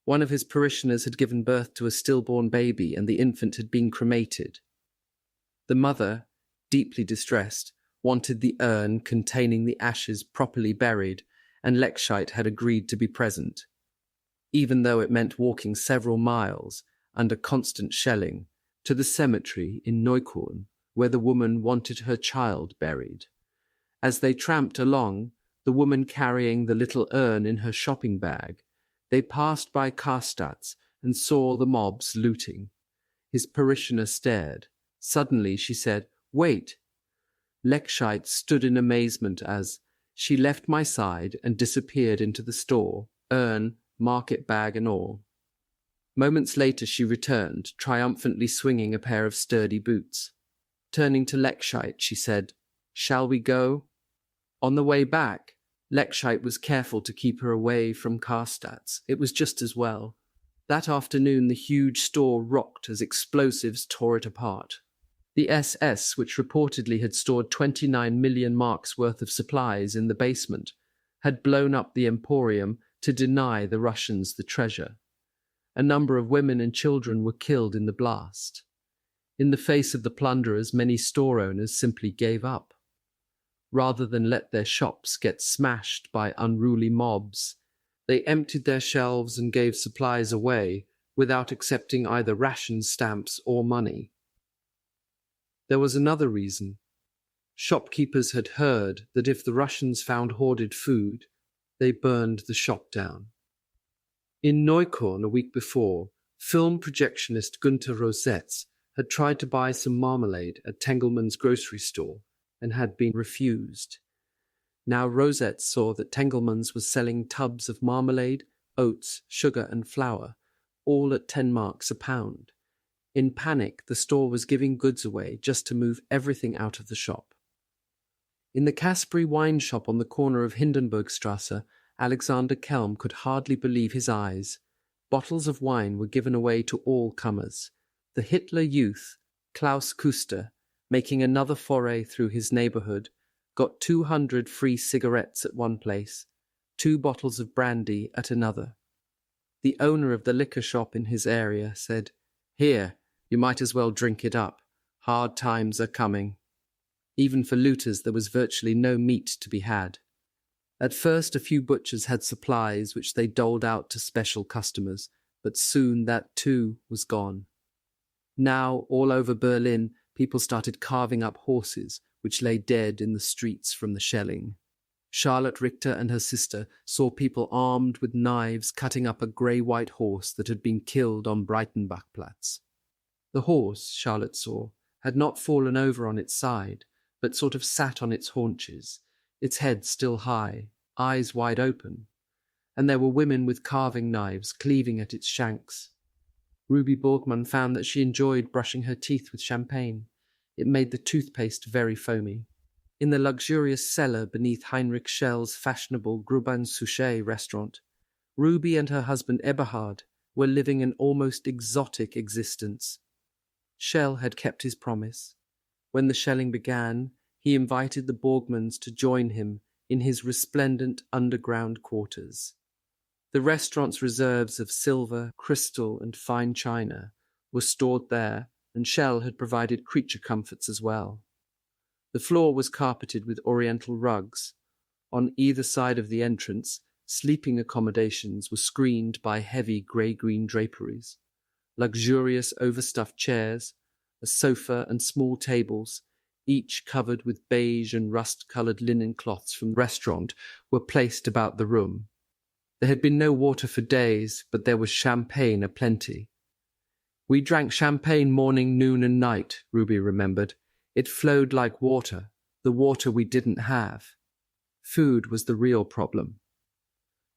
S1: One of his parishioners had given birth to a stillborn baby, and the infant had been cremated. The mother, deeply distressed, wanted the urn containing the ashes properly buried, and Lechscheit had agreed to be present, even though it meant walking several miles under constant shelling to the cemetery in Neukölln, where the woman wanted her child buried. As they tramped along, the woman carrying the little urn in her shopping bag, they passed by Karstadt's and saw the mobs looting. His parishioner stared. Suddenly she said, "Wait!" Lechscheit stood in amazement as she left my side and disappeared into the store, urn, market bag and all. Moments later she returned, triumphantly swinging a pair of sturdy boots. Turning to Lechscheit, she said, "Shall we go?" On the way back, Lechscheit was careful to keep her away from Karstadt's. It was just as well. That afternoon the huge store rocked as explosives tore it apart. The SS, which reportedly had stored 29 million marks worth of supplies in the basement, had blown up the emporium to deny the Russians the treasure. A number of women and children were killed in the blast. In the face of the plunderers, many store owners simply gave up. Rather than let their shops get smashed by unruly mobs, they emptied their shelves and gave supplies away without accepting either ration stamps or money. There was another reason. Shopkeepers had heard that if the Russians found hoarded food, they burned the shop down. In Neukölln a week before, film projectionist Günther Rosetz had tried to buy some marmalade at Tengelmann's grocery store and had been refused. Now Rosetz saw that Tengelmann's was selling tubs of marmalade, oats, sugar and flour, all at 10 marks a pound. In panic, the store was giving goods away just to move everything out of the shop. In the Caspary wine shop on the corner of Hindenburgstrasse, Alexander Kelm could hardly believe his eyes. Bottles of wine were given away to all comers. The Hitler Youth, Klaus Kuster, making another foray through his neighborhood, got 200 free cigarettes at one place, 2 bottles of brandy at another. The owner of the liquor shop in his area said, "Here, you might as well drink it up. Hard times are coming." Even for looters there was virtually no meat to be had. At first a few butchers had supplies which they doled out to special customers, but soon that too was gone. Now, all over Berlin, people started carving up horses, which lay dead in the streets from the shelling. Charlotte Richter and her sister saw people armed with knives cutting up a grey-white horse that had been killed on Breitenbachplatz. The horse, Charlotte saw, had not fallen over on its side, but sort of sat on its haunches, its head still high, eyes wide open, and there were women with carving knives cleaving at its shanks. Ruby Borgmann found that she enjoyed brushing her teeth with champagne. It made the toothpaste very foamy. In the luxurious cellar beneath Heinrich Schell's fashionable Grubin Souchet restaurant, Ruby and her husband Eberhard were living an almost exotic existence. Schell had kept his promise. When the shelling began, he invited the Borgmanns to join him in his resplendent underground quarters. The restaurant's reserves of silver, crystal, and fine china were stored there, and Schell had provided creature comforts as well. The floor was carpeted with oriental rugs. On either side of the entrance, sleeping accommodations were screened by heavy grey-green draperies. Luxurious overstuffed chairs, a sofa and small tables, each covered with beige and rust-coloured linen cloths from the restaurant, were placed about the room. There had been no water for days, but there was champagne aplenty. "We drank champagne morning, noon and night," Ruby remembered. "It flowed like water, the water we didn't have." Food was the real problem.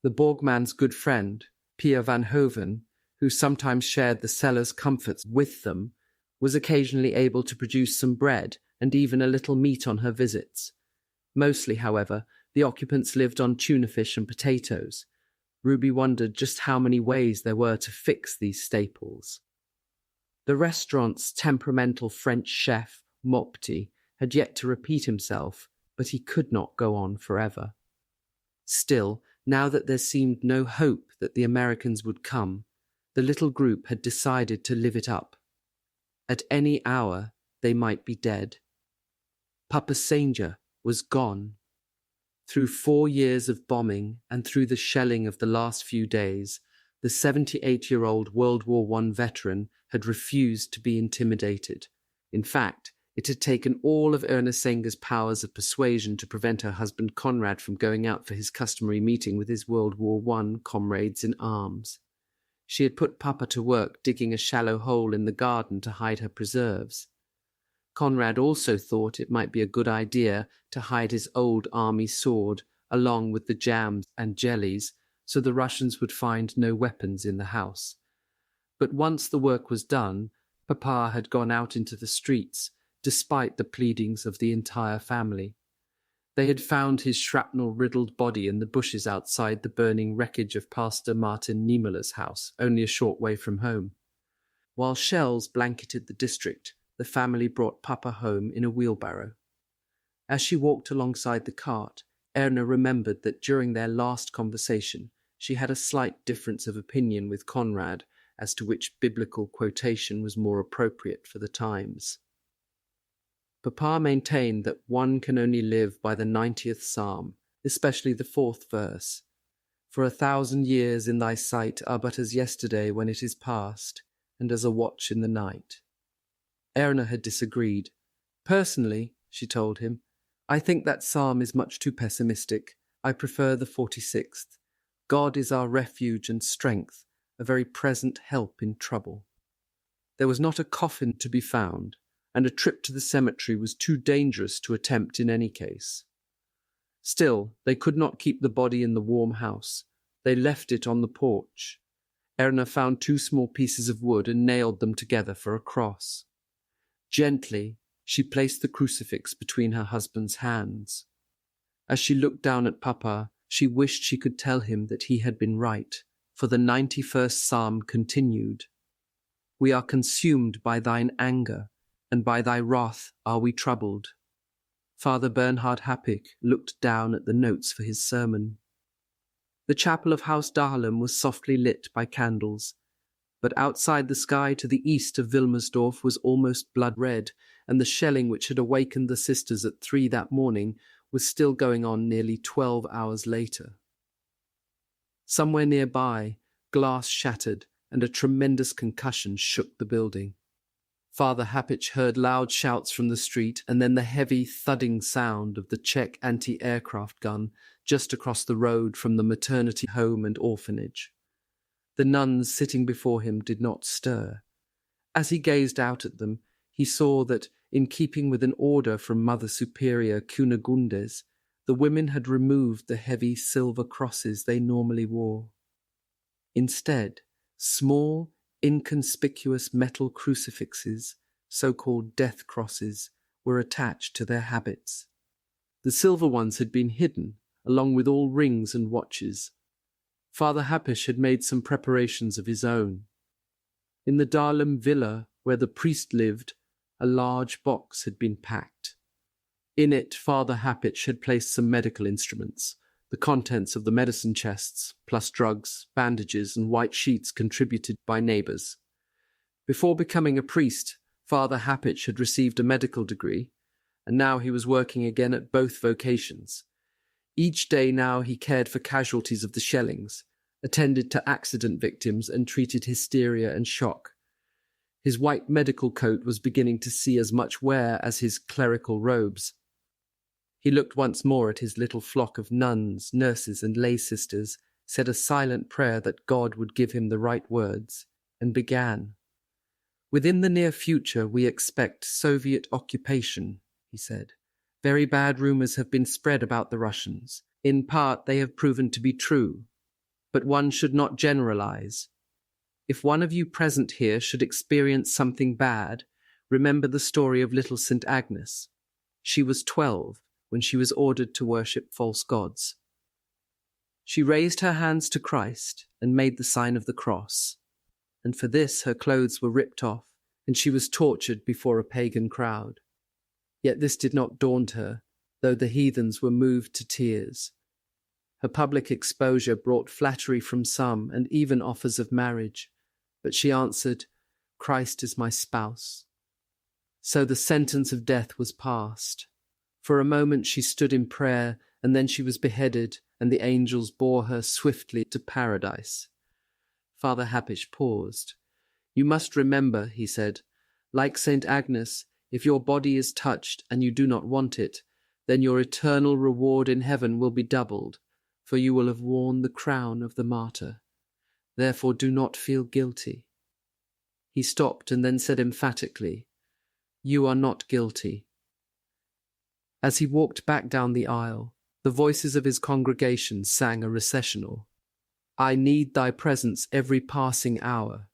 S1: The Borgmann's good friend, Pia van Hoven, who sometimes shared the cellar's comforts with them, was occasionally able to produce some bread and even a little meat on her visits. Mostly, however, the occupants lived on tuna fish and potatoes. Ruby wondered just how many ways there were to fix these staples. The restaurant's temperamental French chef, Mopti, had yet to repeat himself, but he could not go on forever. Still, now that there seemed no hope that the Americans would come, the little group had decided to live it up. At any hour, they might be dead. Papa Sanger was gone. Through 4 years of bombing and through the shelling of the last few days, the 78-year-old World War I veteran had refused to be intimidated. In fact, it had taken all of Erna Senger's powers of persuasion to prevent her husband Conrad from going out for his customary meeting with his World War I comrades in arms. She had put Papa to work digging a shallow hole in the garden to hide her preserves. Conrad also thought it might be a good idea to hide his old army sword along with the jams and jellies so the Russians would find no weapons in the house. But once the work was done, Papa had gone out into the streets, despite the pleadings of the entire family. They had found his shrapnel-riddled body in the bushes outside the burning wreckage of Pastor Martin Niemöller's house, only a short way from home. While shells blanketed the district, the family brought Papa home in a wheelbarrow. As she walked alongside the cart, Erna remembered that during their last conversation, she had a slight difference of opinion with Conrad as to which biblical quotation was more appropriate for the times. Papa maintained that one can only live by the 90th Psalm, especially the 4th verse. For 1,000 years in thy sight are but as yesterday when it is past, and as a watch in the night. Erna had disagreed. Personally, she told him, I think that psalm is much too pessimistic. I prefer the 46th. God is our refuge and strength, a very present help in trouble. There was not a coffin to be found, and a trip to the cemetery was too dangerous to attempt in any case. Still, they could not keep the body in the warm house. They left it on the porch. Erna found 2 small pieces of wood and nailed them together for a cross. Gently, she placed the crucifix between her husband's hands. As she looked down at Papa, she wished she could tell him that he had been right, for the 91st Psalm continued. We are consumed by thine anger, and by thy wrath are we troubled. Father Bernhard Happig looked down at the notes for his sermon. The chapel of Haus Dahlem was softly lit by candles, but outside the sky to the east of Wilmersdorf was almost blood-red, and the shelling which had awakened the sisters at 3 that morning was still going on nearly 12 hours later. Somewhere nearby, glass shattered, and a tremendous concussion shook the building. Father Happich heard loud shouts from the street and then the heavy, thudding sound of the Czech anti-aircraft gun just across the road from the maternity home and orphanage. The nuns sitting before him did not stir. As he gazed out at them, he saw that, in keeping with an order from Mother Superior Cunegundes, the women had removed the heavy silver crosses they normally wore. Instead, small, inconspicuous metal crucifixes, so-called death crosses, were attached to their habits. The silver ones had been hidden, along with all rings and watches. Father Happisch had made some preparations of his own. In the Dahlem villa, where the priest lived, a large box had been packed. In it, Father Happich had placed some medical instruments, the contents of the medicine chests, plus drugs, bandages, and white sheets contributed by neighbours. Before becoming a priest, Father Happich had received a medical degree, and now he was working again at both vocations. Each day now he cared for casualties of the shellings, attended to accident victims, and treated hysteria and shock. His white medical coat was beginning to see as much wear as his clerical robes. He looked once more at his little flock of nuns, nurses, and lay sisters, said a silent prayer that God would give him the right words, and began. Within the near future we expect Soviet occupation, he said. Very bad rumors have been spread about the Russians. In part they have proven to be true. But one should not generalize. If one of you present here should experience something bad, remember the story of little St. Agnes. She was 12 when she was ordered to worship false gods. She raised her hands to Christ and made the sign of the cross, and for this her clothes were ripped off, and she was tortured before a pagan crowd. Yet this did not daunt her, though the heathens were moved to tears. Her public exposure brought flattery from some and even offers of marriage, but she answered, Christ is my spouse. So the sentence of death was passed. For a moment she stood in prayer, and then she was beheaded, and the angels bore her swiftly to paradise. Father Hapish paused. You must remember, he said, like St. Agnes, if your body is touched and you do not want it, then your eternal reward in heaven will be doubled, for you will have worn the crown of the martyr. Therefore do not feel guilty. He stopped and then said emphatically, You are not guilty. As he walked back down the aisle, the voices of his congregation sang a recessional. I need thy presence every passing hour.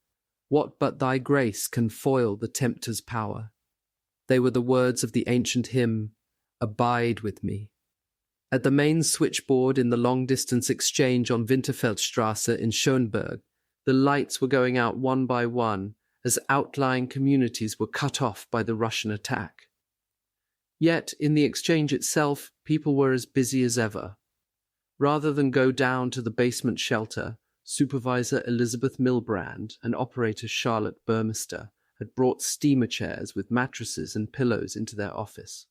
S1: What but thy grace can foil the tempter's power? They were the words of the ancient hymn, Abide with me. At the main switchboard in the long-distance exchange on Winterfeldstrasse in Schonebeck, the lights were going out one by one as outlying communities were cut off by the Russian attack. Yet, in the exchange itself, people were as busy as ever. Rather than go down to the basement shelter, Supervisor Elizabeth Milbrand and Operator Charlotte Burmester had brought steamer chairs with mattresses and pillows into their office.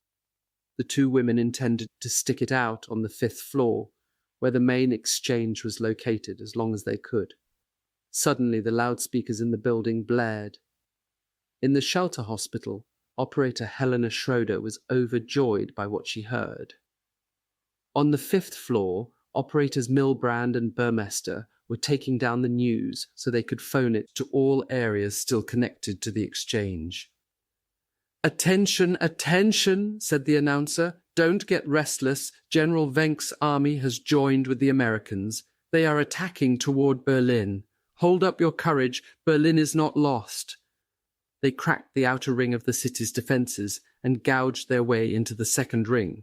S1: The two women intended to stick it out on the 5th floor, where the main exchange was located, as long as they could. Suddenly the loudspeakers in the building blared. In the shelter hospital, Operator Helena Schroeder was overjoyed by what she heard. On the 5th floor, Operators Milbrand and Burmester were taking down the news so they could phone it to all areas still connected to the exchange. Attention, attention, said the announcer. Don't get restless. General Venk's army has joined with the Americans. They are attacking toward Berlin. Hold up your courage. Berlin is not lost. They cracked the outer ring of the city's defences and gouged their way into the second ring.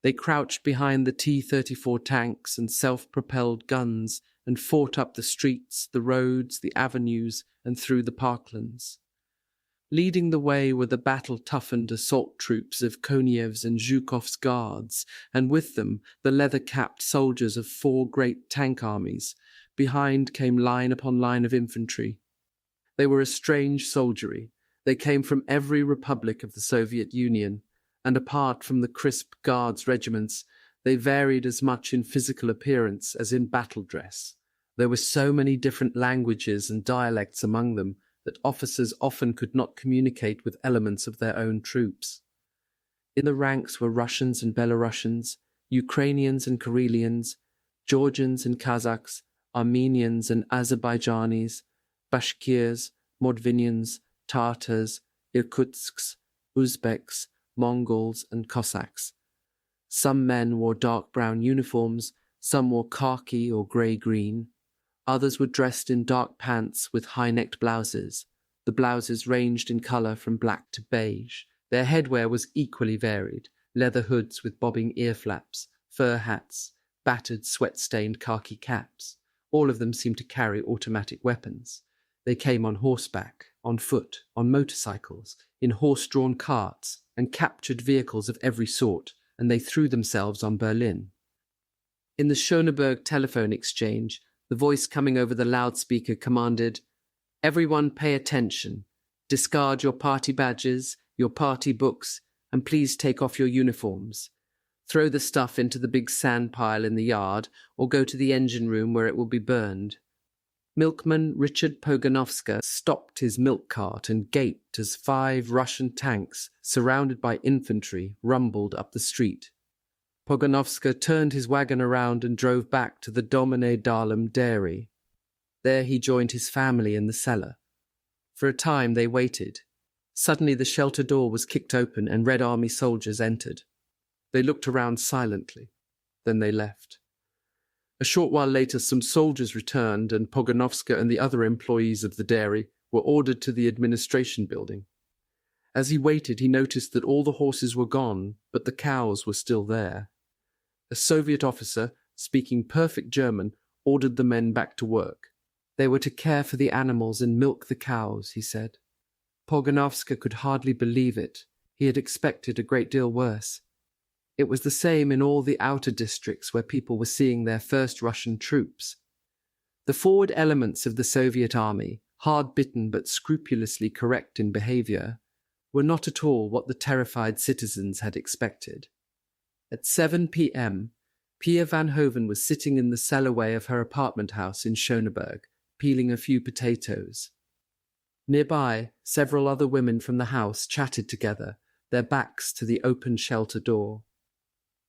S1: They crouched behind the T-34 tanks and self-propelled guns and fought up the streets, the roads, the avenues, and through the parklands. Leading the way were the battle-toughened assault troops of Koniev's and Zhukov's guards, and with them the leather-capped soldiers of 4 great tank armies. Behind came line upon line of infantry. They were a strange soldiery. They came from every republic of the Soviet Union, and apart from the crisp guards regiments, they varied as much in physical appearance as in battle dress. There were so many different languages and dialects among them that officers often could not communicate with elements of their own troops. In the ranks were Russians and Belarusians, Ukrainians and Karelians, Georgians and Kazakhs, Armenians and Azerbaijanis, Bashkirs, Mordvinians, Tartars, Irkutsks, Uzbeks, Mongols and Cossacks. Some men wore dark brown uniforms, some wore khaki or grey-green. Others were dressed in dark pants with high-necked blouses. The blouses ranged in colour from black to beige. Their headwear was equally varied, leather hoods with bobbing ear flaps, fur hats, battered, sweat-stained khaki caps. All of them seemed to carry automatic weapons. They came on horseback, on foot, on motorcycles, in horse-drawn carts, and captured vehicles of every sort, and they threw themselves on Berlin. In the Schoneberg telephone exchange, the voice coming over the loudspeaker commanded, Everyone pay attention. Discard your party badges, your party books, and please take off your uniforms. Throw the stuff into the big sand pile in the yard, or go to the engine room where it will be burned. Milkman Richard Poganovska stopped his milk cart and gaped as 5 Russian tanks, surrounded by infantry, rumbled up the street. Poganovska turned his wagon around and drove back to the Domine Dahlem dairy. There he joined his family in the cellar. For a time they waited. Suddenly the shelter door was kicked open and Red Army soldiers entered. They looked around silently. Then they left. A short while later some soldiers returned and Poganovska and the other employees of the dairy were ordered to the administration building. As he waited, he noticed that all the horses were gone, but the cows were still there. A Soviet officer, speaking perfect German, ordered the men back to work. They were to care for the animals and milk the cows, he said. Poganovska could hardly believe it. He had expected a great deal worse. It was the same in all the outer districts where people were seeing their first Russian troops. The forward elements of the Soviet army, hard-bitten but scrupulously correct in behaviour, were not at all what the terrified citizens had expected. At 7 p.m., Pia van Hoven was sitting in the cellarway of her apartment house in Schonebeck, peeling a few potatoes. Nearby, several other women from the house chatted together, their backs to the open shelter door.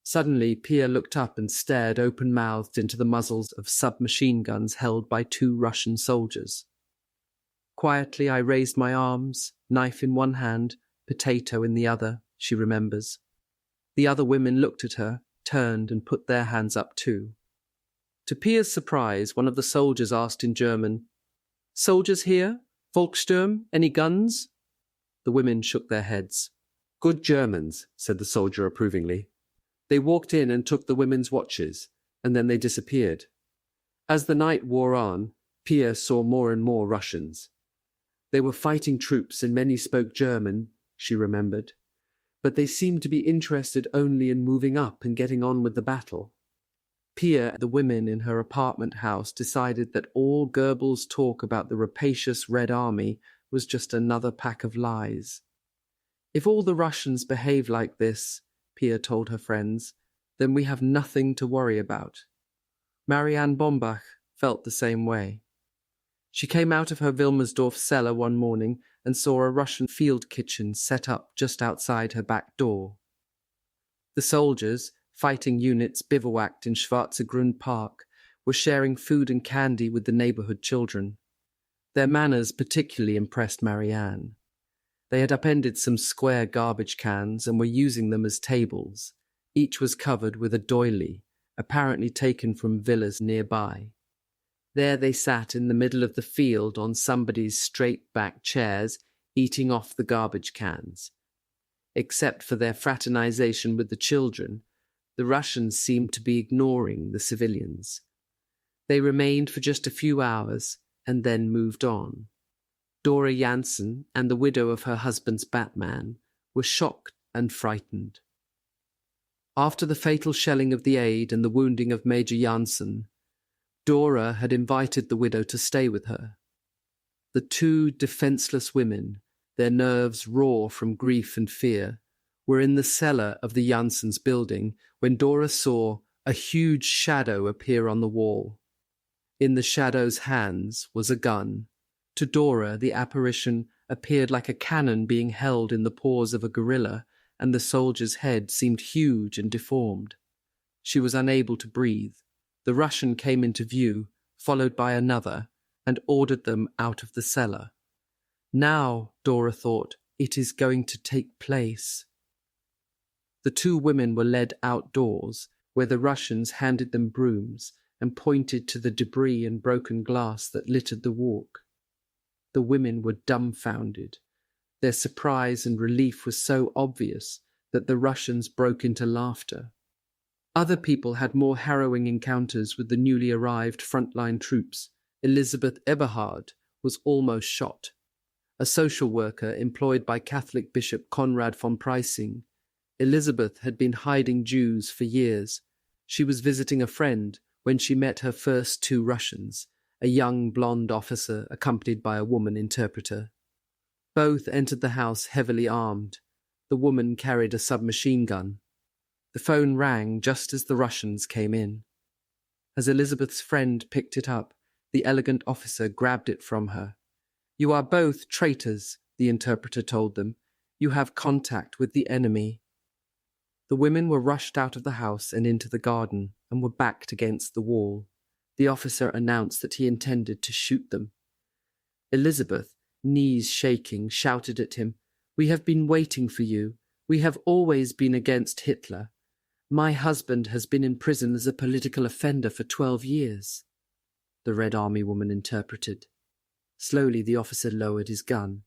S1: Suddenly, Pia looked up and stared open-mouthed into the muzzles of submachine guns held by 2 Russian soldiers. Quietly, I raised my arms, knife in one hand, potato in the other, she remembers. The other women looked at her, turned and put their hands up too. To Pia's surprise, one of the soldiers asked in German, "Soldiers here? Volkssturm? Any guns?" The women shook their heads. "Good Germans," said the soldier approvingly. They walked in and took the women's watches, and then they disappeared. As the night wore on, Pia saw more and more Russians. They were fighting troops and many spoke German, she remembered, but they seemed to be interested only in moving up and getting on with the battle. Pia and the women in her apartment house decided that all Gerbles' talk about the rapacious Red Army was just another pack of lies. If all the Russians behave like this, Pia told her friends, then we have nothing to worry about. Marianne Bombach felt the same way. She came out of her Wilmersdorf cellar one morning and saw a Russian field kitchen set up just outside her back door. The soldiers, fighting units bivouacked in Schwarzengrund Park, were sharing food and candy with the neighborhood children. Their manners particularly impressed Marianne. They had upended some square garbage cans and were using them as tables. Each was covered with a doily, apparently taken from villas nearby. There they sat in the middle of the field on somebody's straight-back chairs, eating off the garbage cans. Except for their fraternization with the children, the Russians seemed to be ignoring the civilians. They remained for just a few hours and then moved on. Dora Jansen and the widow of her husband's Batman were shocked and frightened. After the fatal shelling of the Aid and the wounding of Major Jansen, Dora had invited the widow to stay with her. The 2 defenseless women, their nerves raw from grief and fear, were in the cellar of the Janssens' building when Dora saw a huge shadow appear on the wall. In the shadow's hands was a gun. To Dora, the apparition appeared like a cannon being held in the paws of a gorilla, and the soldier's head seemed huge and deformed. She was unable to breathe. The Russian came into view, followed by another, and ordered them out of the cellar. Now, Dora thought, it is going to take place. The 2 women were led outdoors, where the Russians handed them brooms and pointed to the debris and broken glass that littered the walk. The women were dumbfounded. Their surprise and relief was so obvious that the Russians broke into laughter. Other people had more harrowing encounters with the newly arrived frontline troops. Elisabeth Eberhard was almost shot. A social worker employed by Catholic Bishop Konrad von Preissing, Elisabeth had been hiding Jews for years. She was visiting a friend when she met her first 2 Russians, a young blonde officer accompanied by a woman interpreter. Both entered the house heavily armed. The woman carried a submachine gun. The phone rang just as the Russians came in. As Elizabeth's friend picked it up, the elegant officer grabbed it from her. "You are both traitors," the interpreter told them. "You have contact with the enemy." The women were rushed out of the house and into the garden and were backed against the wall. The officer announced that he intended to shoot them. Elizabeth, knees shaking, shouted at him, "We have been waiting for you. We have always been against Hitler. My husband has been in prison as a political offender for 12 years. The Red Army woman interpreted. Slowly the officer lowered his gun.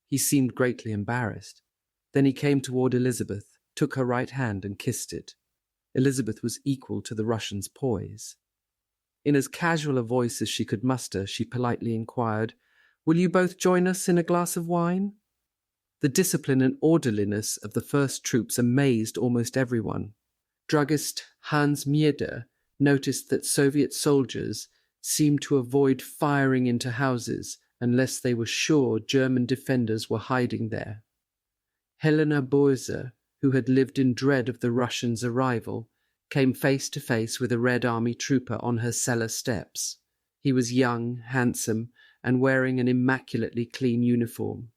S1: He seemed greatly embarrassed. Then he came toward Elizabeth, took her right hand and kissed it. Elizabeth was equal to the Russian's poise. In as casual a voice as she could muster, she politely inquired, "Will you both join us in a glass of wine?" The discipline and orderliness of the first troops amazed almost everyone. Druggist Hans Mieder noticed that Soviet soldiers seemed to avoid firing into houses unless they were sure German defenders were hiding there. Helena Boerse, who had lived in dread of the Russians' arrival, came face to face with a Red Army trooper on her cellar steps. He was young, handsome, and wearing an immaculately clean uniform.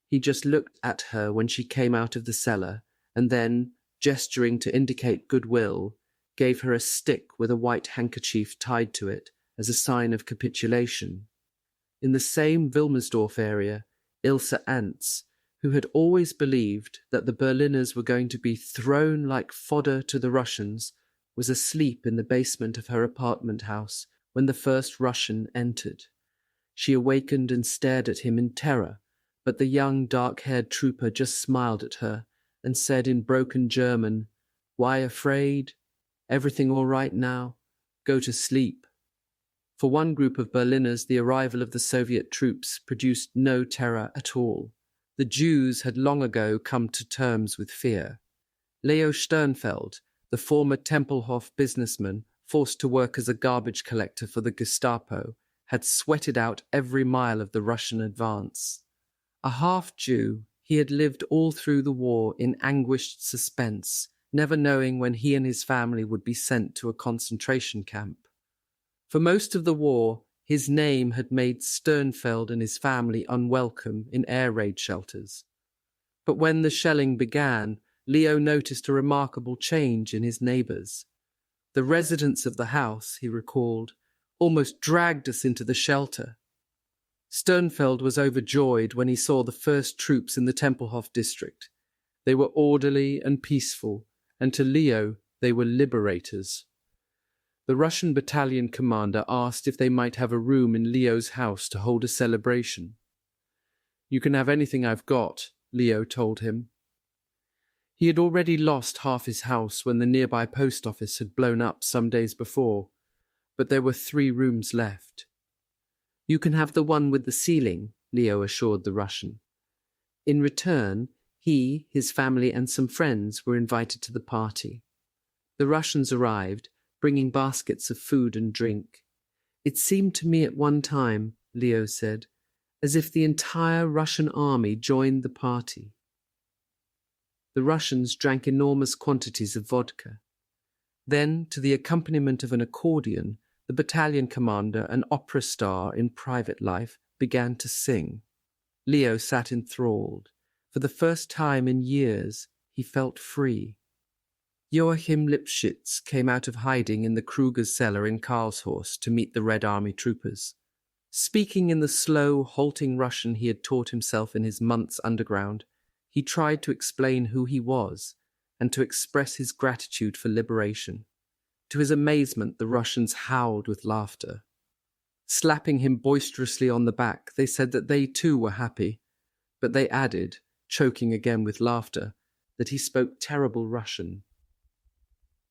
S1: He just looked at her when she came out of the cellar, and then, gesturing to indicate goodwill, gave her a stick with a white handkerchief tied to it as a sign of capitulation. In the same Wilmersdorf area, Ilse Antz, who had always believed that the Berliners were going to be thrown like fodder to the Russians, was asleep in the basement of her apartment house when the first Russian entered. She awakened and stared at him in terror, but the young dark-haired trooper just smiled at her and said in broken German, "Why afraid? Everything all right now? Go to sleep." For one group of Berliners, the arrival of the Soviet troops produced no terror at all. The Jews had long ago come to terms with fear. Leo Sternfeld, the former Tempelhof businessman forced to work as a garbage collector for the Gestapo, had sweated out every mile of the Russian advance. A half-Jew, he had lived all through the war in anguished suspense, never knowing when he and his family would be sent to a concentration camp. For most of the war, his name had made Sternfeld and his family unwelcome in air raid shelters. But when the shelling began, Leo noticed a remarkable change in his neighbours. The residents of the house, he recalled, almost dragged us into the shelter. Sternfeld was overjoyed when he saw the first troops in the Tempelhof district. They were orderly and peaceful, and to Leo they were liberators. The Russian battalion commander asked if they might have a room in Leo's house to hold a celebration. "You can have anything I've got," Leo told him. He had already lost half his house when the nearby post office had blown up some days before, but there were 3 rooms left. "You can have the one with the ceiling," Leo assured the Russian. In return, he, his family, and some friends were invited to the party. The Russians arrived, bringing baskets of food and drink. "It seemed to me at one time," Leo said, "as if the entire Russian army joined the party." The Russians drank enormous quantities of vodka. Then, to the accompaniment of an accordion, the battalion commander, an opera star in private life, began to sing. Leo sat enthralled. For the first time in years, he felt free. Joachim Lipschitz came out of hiding in the Kruger's cellar in Karlshorst to meet the Red Army troopers. Speaking in the slow, halting Russian he had taught himself in his months underground, he tried to explain who he was and to express his gratitude for liberation. To his amazement, the Russians howled with laughter. Slapping him boisterously on the back, they said that they too were happy, but they added, choking again with laughter, that he spoke terrible Russian.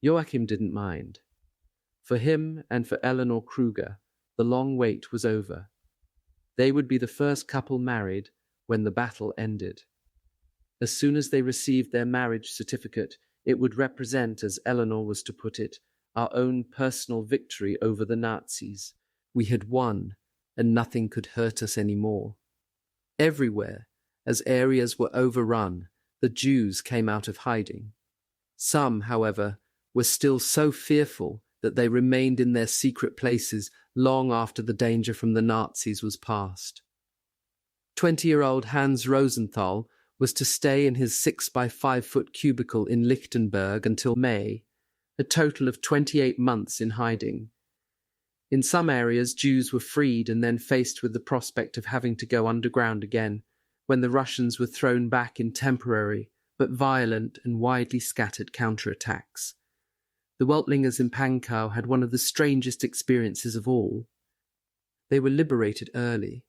S1: Joachim didn't mind. For him and for Eleanor Kruger, the long wait was over. They would be the first couple married when the battle ended. As soon as they received their marriage certificate, it would represent, as Eleanor was to put it, our own personal victory over the Nazis. We had won, and nothing could hurt us any more. Everywhere, as areas were overrun, the Jews came out of hiding. Some, however, were still so fearful that they remained in their secret places long after the danger from the Nazis was past. 20-year-old Hans Rosenthal was to stay in his 6-by-5-foot cubicle in Lichtenberg until May, a total of 28 months in hiding. In some areas, Jews were freed and then faced with the prospect of having to go underground again, when the Russians were thrown back in temporary but violent and widely scattered counterattacks. The Weltlingers in Pankow had one of the strangest experiences of all. They were liberated early.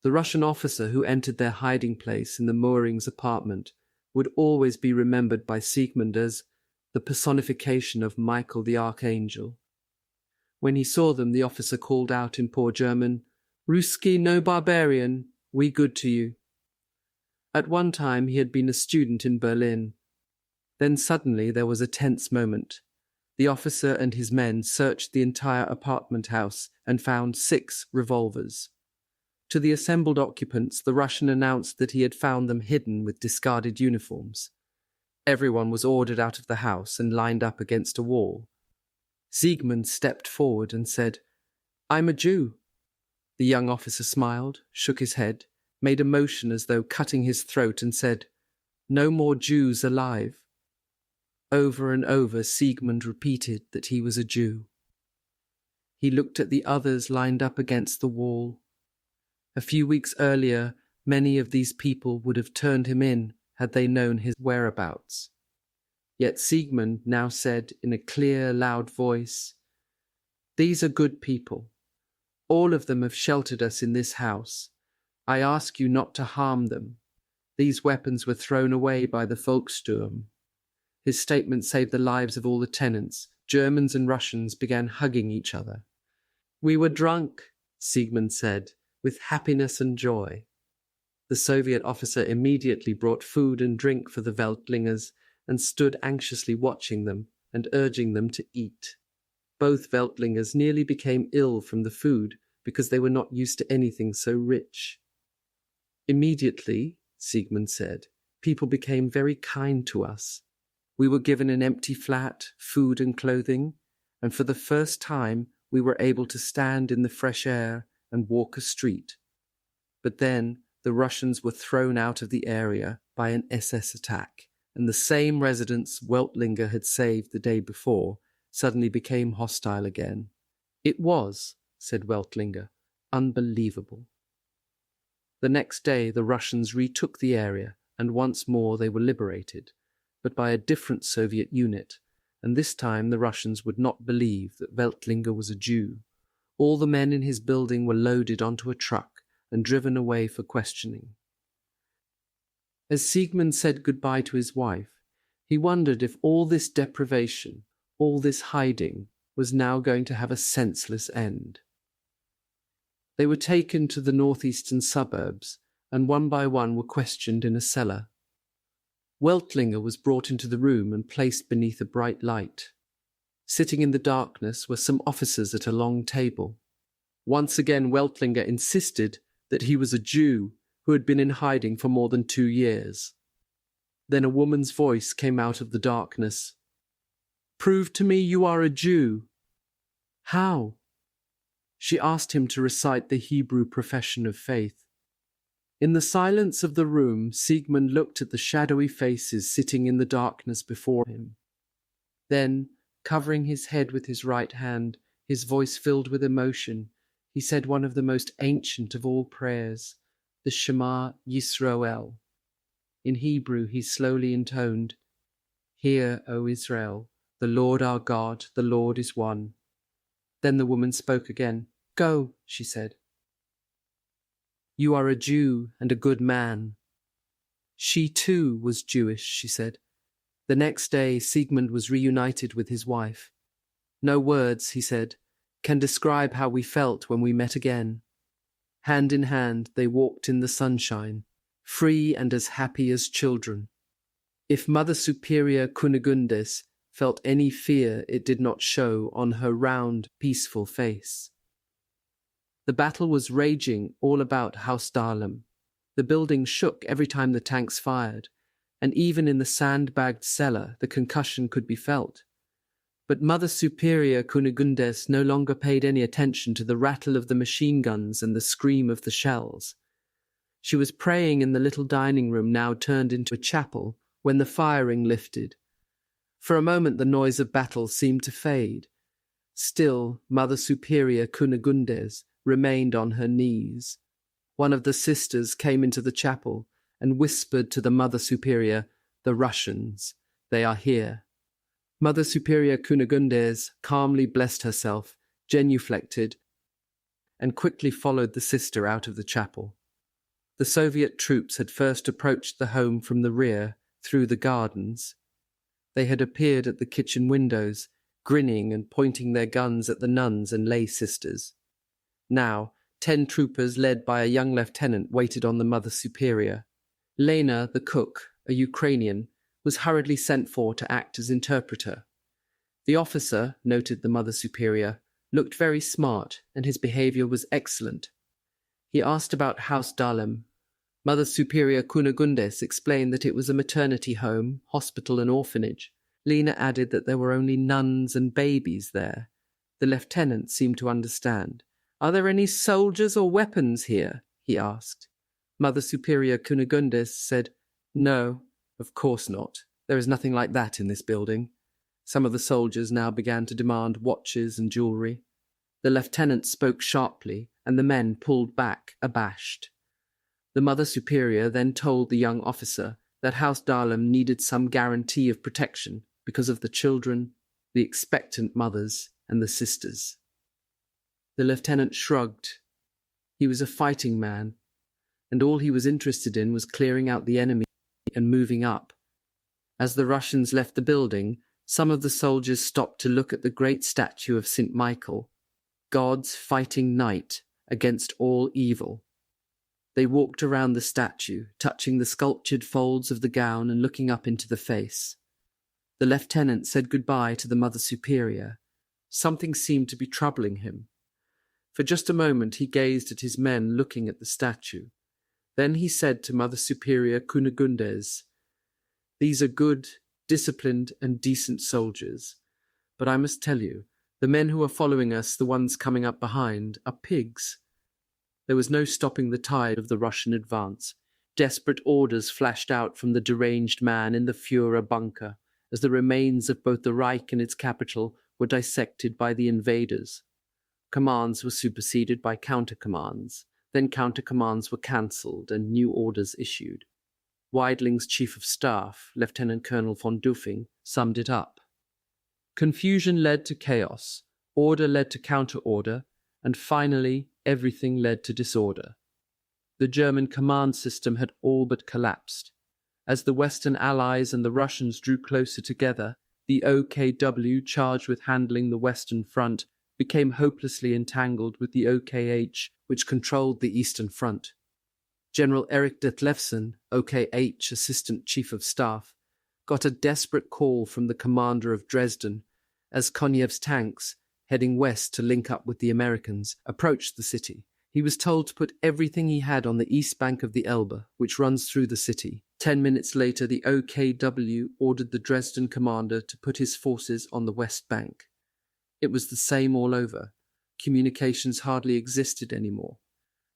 S1: The Russian officer who entered their hiding place in the Moorings apartment would always be remembered by Siegmund as the personification of Michael the Archangel. When he saw them, the officer called out in poor German, "Ruski, no barbarian, we good to you." At one time he had been a student in Berlin. Then suddenly there was a tense moment. The officer and his men searched the entire apartment house and found 6 revolvers. To the assembled occupants, the Russian announced that he had found them hidden with discarded uniforms. Everyone was ordered out of the house and lined up against a wall. Siegmund stepped forward and said, "I'm a Jew." The young officer smiled, shook his head, made a motion as though cutting his throat and said, "No more Jews alive." Over and over Siegmund repeated that he was a Jew. He looked at the others lined up against the wall. A few weeks earlier, many of these people would have turned him in had they known his whereabouts. Yet Siegmund now said in a clear, loud voice, "These are good people. All of them have sheltered us in this house. I ask you not to harm them. These weapons were thrown away by the Volkssturm." His statement saved the lives of all the tenants. Germans and Russians began hugging each other. "We were drunk," Siegmund said, with happiness and joy. The Soviet officer immediately brought food and drink for the Veltlingers and stood anxiously watching them and urging them to eat. Both Veltlingers nearly became ill from the food because they were not used to anything so rich. "Immediately," Siegmund said, "people became very kind to us. We were given an empty flat, food and clothing, and for the first time we were able to stand in the fresh air and walk a street. But then the Russians were thrown out of the area by an SS attack, and the same residents Weltlinger had saved the day before suddenly became hostile again. It was," said Weltlinger, "unbelievable." The next day the Russians retook the area, and once more they were liberated, but by a different Soviet unit, and this time the Russians would not believe that Weltlinger was a Jew. All the men in his building were loaded onto a truck and driven away for questioning. As Siegmund said goodbye to his wife, he wondered if all this deprivation, all this hiding, was now going to have a senseless end. They were taken to the northeastern suburbs, and one by one were questioned in a cellar. Weltlinger was brought into the room and placed beneath a bright light. Sitting in the darkness were some officers at a long table. Once again Weltlinger insisted that he was a Jew who had been in hiding for more than 2 years. Then a woman's voice came out of the darkness. "Prove to me you are a Jew." "How?" She asked him to recite the Hebrew profession of faith. In the silence of the room, Siegmund looked at the shadowy faces sitting in the darkness before him. Then, covering his head with his right hand, his voice filled with emotion, he said one of the most ancient of all prayers, the Shema Yisroel. In Hebrew he slowly intoned, "Hear, O Israel, the Lord our God, the Lord is one." Then the woman spoke again. "Go," she said. "You are a Jew and a good man." She too was Jewish, she said. The next day Siegmund was reunited with his wife. "No words," he said, "can describe how we felt when we met again." Hand in hand they walked in the sunshine, free and as happy as children. If Mother Superior Kunigundes felt any fear, it did not show on her round, peaceful face. The battle was raging all about Haus Dahlem. The building shook every time the tanks fired, and even in the sandbagged cellar the concussion could be felt. But Mother Superior Kunigundes no longer paid any attention to the rattle of the machine guns and the scream of the shells. She was praying in the little dining room now turned into a chapel when the firing lifted. For a moment the noise of battle seemed to fade. Still, Mother Superior Kunigundes remained on her knees. One of the sisters came into the chapel and whispered to the Mother Superior, "The Russians, they are here." Mother Superior Kunigundes calmly blessed herself, genuflected, and quickly followed the sister out of the chapel. The Soviet troops had first approached the home from the rear, through the gardens. They had appeared at the kitchen windows, grinning and pointing their guns at the nuns and lay sisters. Now, 10 troopers led by a young lieutenant waited on the Mother Superior. Lena, the cook, a Ukrainian, was hurriedly sent for to act as interpreter. The officer, noted the Mother Superior, looked very smart and his behavior was excellent. He asked about Haus Dahlem. Mother Superior Cunegundes explained that it was a maternity home, hospital and orphanage. Lena added that there were only nuns and babies there. The lieutenant seemed to understand. "Are there any soldiers or weapons here?" he asked. Mother Superior Cunegundes said, "No, of course not. There is nothing like that in this building." Some of the soldiers now began to demand watches and jewellery. The lieutenant spoke sharply, and the men pulled back, abashed. The Mother Superior then told the young officer that House Dahlem needed some guarantee of protection because of the children, the expectant mothers, and the sisters. The lieutenant shrugged. He was a fighting man, and all he was interested in was clearing out the enemy and moving up. As the Russians left the building, some of the soldiers stopped to look at the great statue of St. Michael, God's fighting knight against all evil. They walked around the statue, touching the sculptured folds of the gown and looking up into the face. The lieutenant said goodbye to the Mother Superior. Something seemed to be troubling him. For just a moment he gazed at his men looking at the statue. Then he said to Mother Superior Cunegundes, "These are good, disciplined and decent soldiers. But I must tell you, the men who are following us, the ones coming up behind, are pigs." There was no stopping the tide of the Russian advance. Desperate orders flashed out from the deranged man in the Führer bunker as the remains of both the Reich and its capital were dissected by the invaders. Commands were superseded by counter-commands. Then counter-commands were cancelled and new orders issued. Weidling's chief of staff, Lieutenant Colonel von Duffing, summed it up. Confusion led to chaos, order led to counter-order, and finally everything led to disorder. The German command system had all but collapsed. As the Western Allies and the Russians drew closer together, the OKW charged with handling the Western Front became hopelessly entangled with the OKH, which controlled the Eastern Front. General Erich Detlefsen, OKH Assistant Chief of Staff, got a desperate call from the commander of Dresden as Konev's tanks, heading west to link up with the Americans, approached the city. He was told to put everything he had on the east bank of the Elbe, which runs through the city. 10 minutes later, the OKW ordered the Dresden commander to put his forces on the west bank. It was the same all over. Communications hardly existed anymore.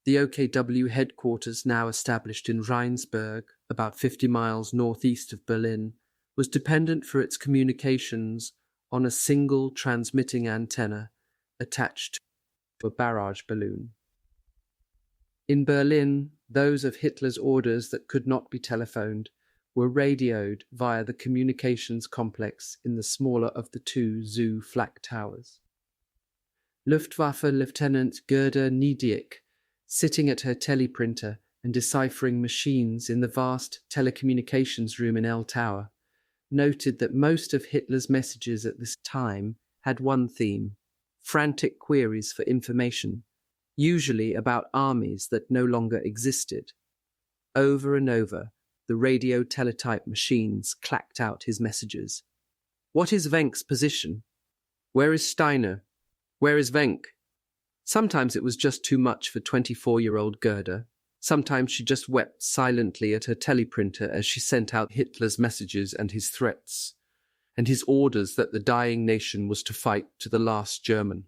S1: The OKW headquarters, now established in Rheinsberg, about 50 miles northeast of Berlin, was dependent for its communications on a single transmitting antenna attached to a barrage balloon. In Berlin, those of Hitler's orders that could not be telephoned were radioed via the communications complex in the smaller of the two Zoo flak towers. Luftwaffe Lieutenant Gerda Niediek, sitting at her teleprinter and deciphering machines in the vast telecommunications room in L Tower, noted that most of Hitler's messages at this time had one theme: frantic queries for information, usually about armies that no longer existed. Over and over, the radio teletype machines clacked out his messages. What is Venk's position? Where is Steiner? Where is Venk? Sometimes it was just too much for 24-year-old Gerda. Sometimes she just wept silently at her teleprinter as she sent out Hitler's messages and his threats, and his orders that the dying nation was to fight to the last German.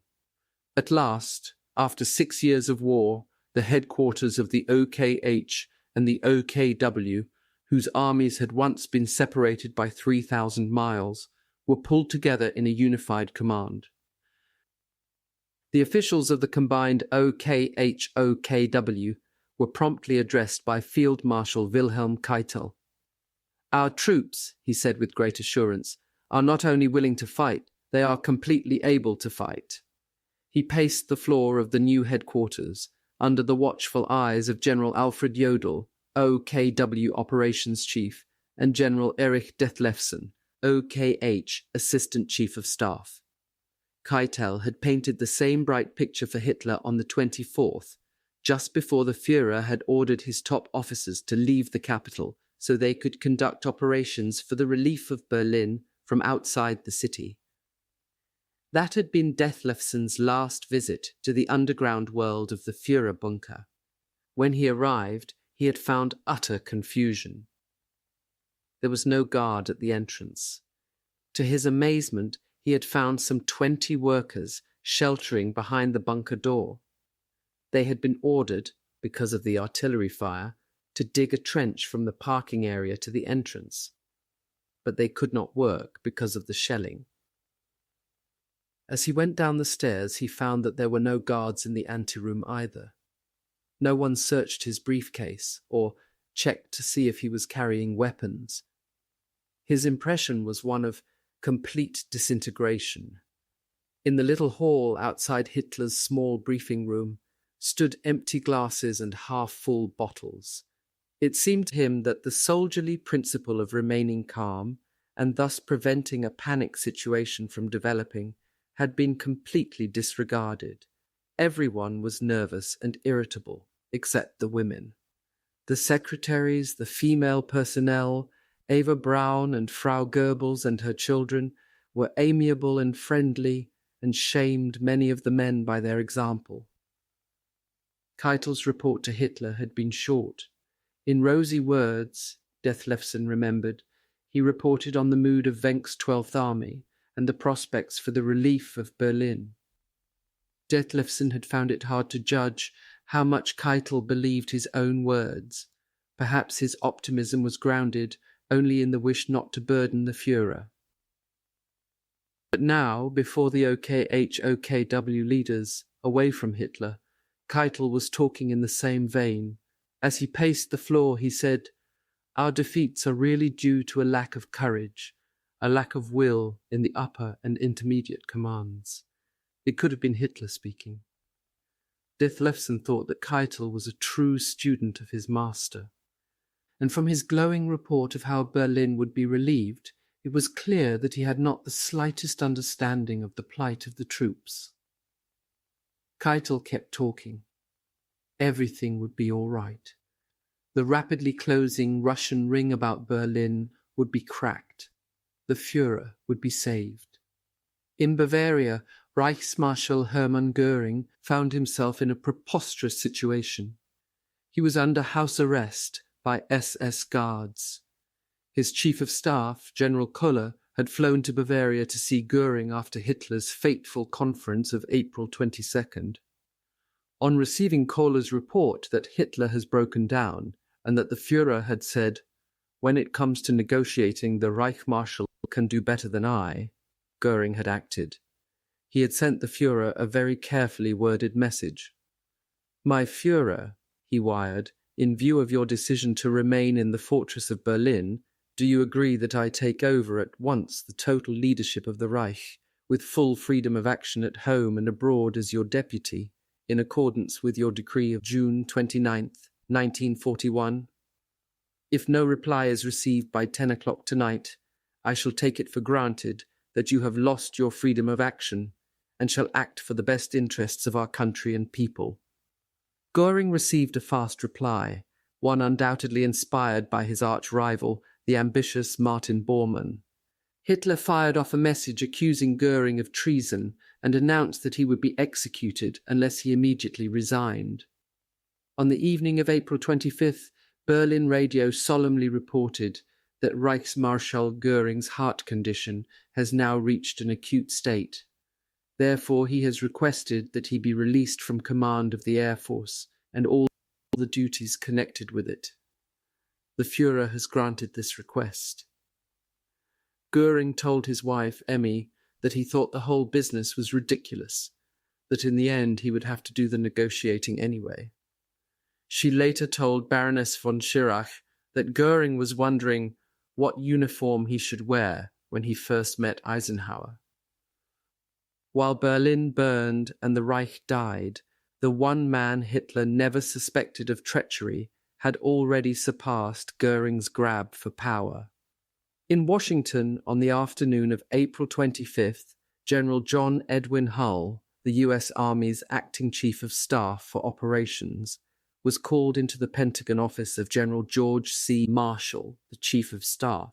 S1: At last, after 6 years of war, the headquarters of the OKH and the OKW, whose armies had once been separated by 3,000 miles, were pulled together in a unified command. The officials of the combined OKH-OKW were promptly addressed by Field Marshal Wilhelm Keitel. "Our troops," he said with great assurance, "are not only willing to fight, they are completely able to fight." He paced the floor of the new headquarters, under the watchful eyes of General Alfred Jodl, OKW Operations Chief, and General Erich Detlefsen, OKH Assistant Chief of Staff. Keitel had painted the same bright picture for Hitler on the 24th, just before the Führer had ordered his top officers to leave the capital so they could conduct operations for the relief of Berlin from outside the city. That had been Detlefsen's last visit to the underground world of the Führer bunker. When he arrived, he had found utter confusion. There was no guard at the entrance. To his amazement, he had found some 20 workers sheltering behind the bunker door. They had been ordered, because of the artillery fire, to dig a trench from the parking area to the entrance. But they could not work because of the shelling. As he went down the stairs, he found that there were no guards in the anteroom either. No one searched his briefcase or checked to see if he was carrying weapons. His impression was one of complete disintegration. In the little hall outside Hitler's small briefing room stood empty glasses and half-full bottles. It seemed to him that the soldierly principle of remaining calm, and thus preventing a panic situation from developing, had been completely disregarded. Everyone was nervous and irritable, except the women. The secretaries, the female personnel, Eva Braun and Frau Gerbles and her children were amiable and friendly and shamed many of the men by their example. Keitel's report to Hitler had been short. In rosy words, Dethlefsen remembered, he reported on the mood of Venk's 12th Army and the prospects for the relief of Berlin. Dethlefsen had found it hard to judge how much Keitel believed his own words. Perhaps his optimism was grounded only in the wish not to burden the Führer. But now, before the OKW leaders, away from Hitler, Keitel was talking in the same vein. As he paced the floor, he said, "Our defeats are really due to a lack of courage, a lack of will in the upper and intermediate commands." It could have been Hitler speaking. Dethlefsen thought that Keitel was a true student of his master. And from his glowing report of how Berlin would be relieved, it was clear that he had not the slightest understanding of the plight of the troops. Keitel kept talking. Everything would be all right. The rapidly closing Russian ring about Berlin would be cracked. The Führer would be saved. In Bavaria, Reichsmarschall Hermann Goring found himself in a preposterous situation. He was under house arrest by SS guards. His chief of staff, General Koller, had flown to Bavaria to see Goring after Hitler's fateful conference of April 22nd. On receiving Kohler's report that Hitler has broken down and that the Führer had said, "When it comes to negotiating, the Reichsmarschall can do better than I," Goring had acted. He had sent the Führer a very carefully worded message. "My Führer," he wired, "in view of your decision to remain in the fortress of Berlin, do you agree that I take over at once the total leadership of the Reich, with full freedom of action at home and abroad as your deputy, in accordance with your decree of June 29th, 1941? If no reply is received by 10 o'clock tonight, I shall take it for granted that you have lost your freedom of action and shall act for the best interests of our country and people." Goring received a fast reply, one undoubtedly inspired by his arch-rival, the ambitious Martin Bormann. Hitler fired off a message accusing Goring of treason and announced that he would be executed unless he immediately resigned. On the evening of April 25th, Berlin radio solemnly reported that Reichsmarschall Goring's heart condition has now reached an acute state. Therefore, he has requested that he be released from command of the Air Force and all the duties connected with it. The Führer has granted this request. Goring told his wife, Emmy, that he thought the whole business was ridiculous, that in the end he would have to do the negotiating anyway. She later told Baroness von Schirach that Goring was wondering what uniform he should wear when he first met Eisenhower. While Berlin burned and the Reich died, the one man Hitler never suspected of treachery had already surpassed Goring's grab for power. In Washington, on the afternoon of April 25th, General John Edwin Hull, the U.S. Army's acting chief of staff for operations, was called into the Pentagon office of General George C. Marshall, the chief of staff.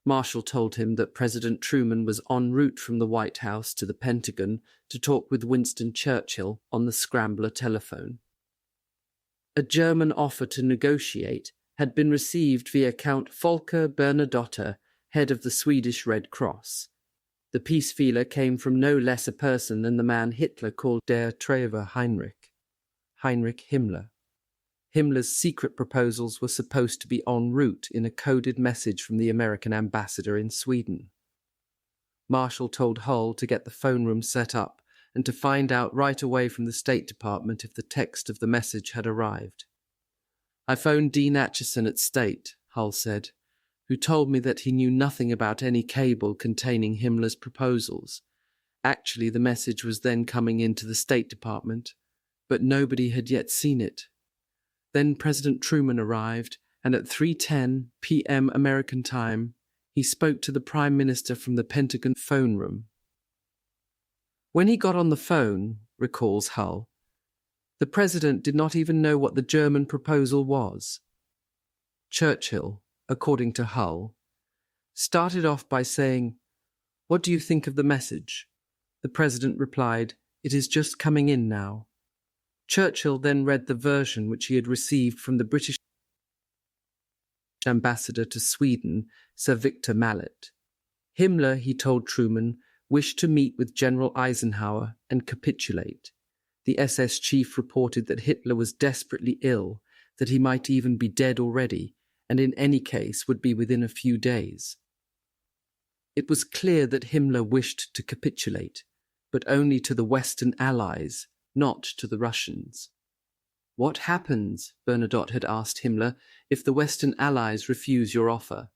S1: Marshall told him that President Truman was en route from the White House to the Pentagon to talk with Winston Churchill on the scrambler telephone. A German offer to negotiate had been received via Count Volker Bernadotte, head of the Swedish Red Cross. The peace feeler came from no less a person than the man Hitler called Der Treuer Heinrich Himmler. Himmler's secret proposals were supposed to be en route in a coded message from the American ambassador in Sweden. Marshall told Hull to get the phone room set up and to find out right away from the State Department if the text of the message had arrived. "I phoned Dean Acheson at State," Hull said, "who told me that he knew nothing about any cable containing Himmler's proposals. Actually, the message was then coming into the State Department, but nobody had yet seen it. Then President Truman arrived, and at 3:10 p.m. American time, he spoke to the Prime Minister from the Pentagon phone room. When he got on the phone," recalls Hull, "the President did not even know what the German proposal was." Churchill, according to Hull, started off by saying, "What do you think of the message?" The President replied, "It is just coming in now." Churchill then read the version which he had received from the British ambassador to Sweden, Sir Victor Mallet. Himmler, he told Truman, wished to meet with General Eisenhower and capitulate. The SS chief reported that Hitler was desperately ill, that he might even be dead already, and in any case would be within a few days. It was clear that Himmler wished to capitulate, but only to the Western Allies, not to the Russians. "What happens," Bernadotte had asked Himmler, "if the Western Allies refuse your offer?"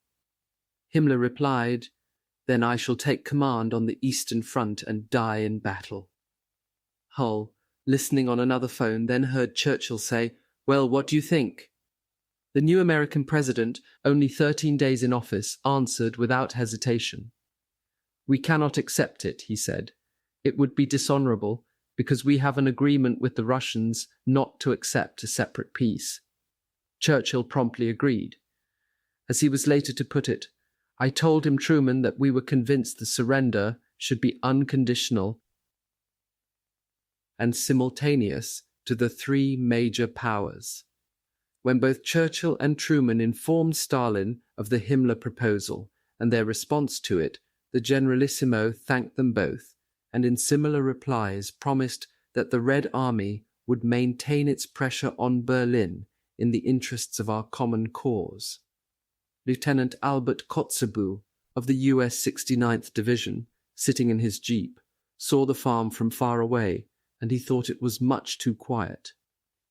S1: Himmler replied, "Then I shall take command on the Eastern Front and die in battle." Hull, listening on another phone, then heard Churchill say, "Well, what do you think?" The new American president, only 13 days in office, answered without hesitation. "We cannot accept it," he said. "It would be dishonorable, because we have an agreement with the Russians not to accept a separate peace." Churchill promptly agreed. As he was later to put it, "I told him, Truman, that we were convinced the surrender should be unconditional and simultaneous to the three major powers." When both Churchill and Truman informed Stalin of the Himmler proposal and their response to it, the Generalissimo thanked them both, and in similar replies promised that the Red Army would maintain its pressure on Berlin in the interests of our common cause. Lieutenant Albert Kotzebue of the U.S. 69th Division, sitting in his jeep, saw the farm from far away, and he thought it was much too quiet.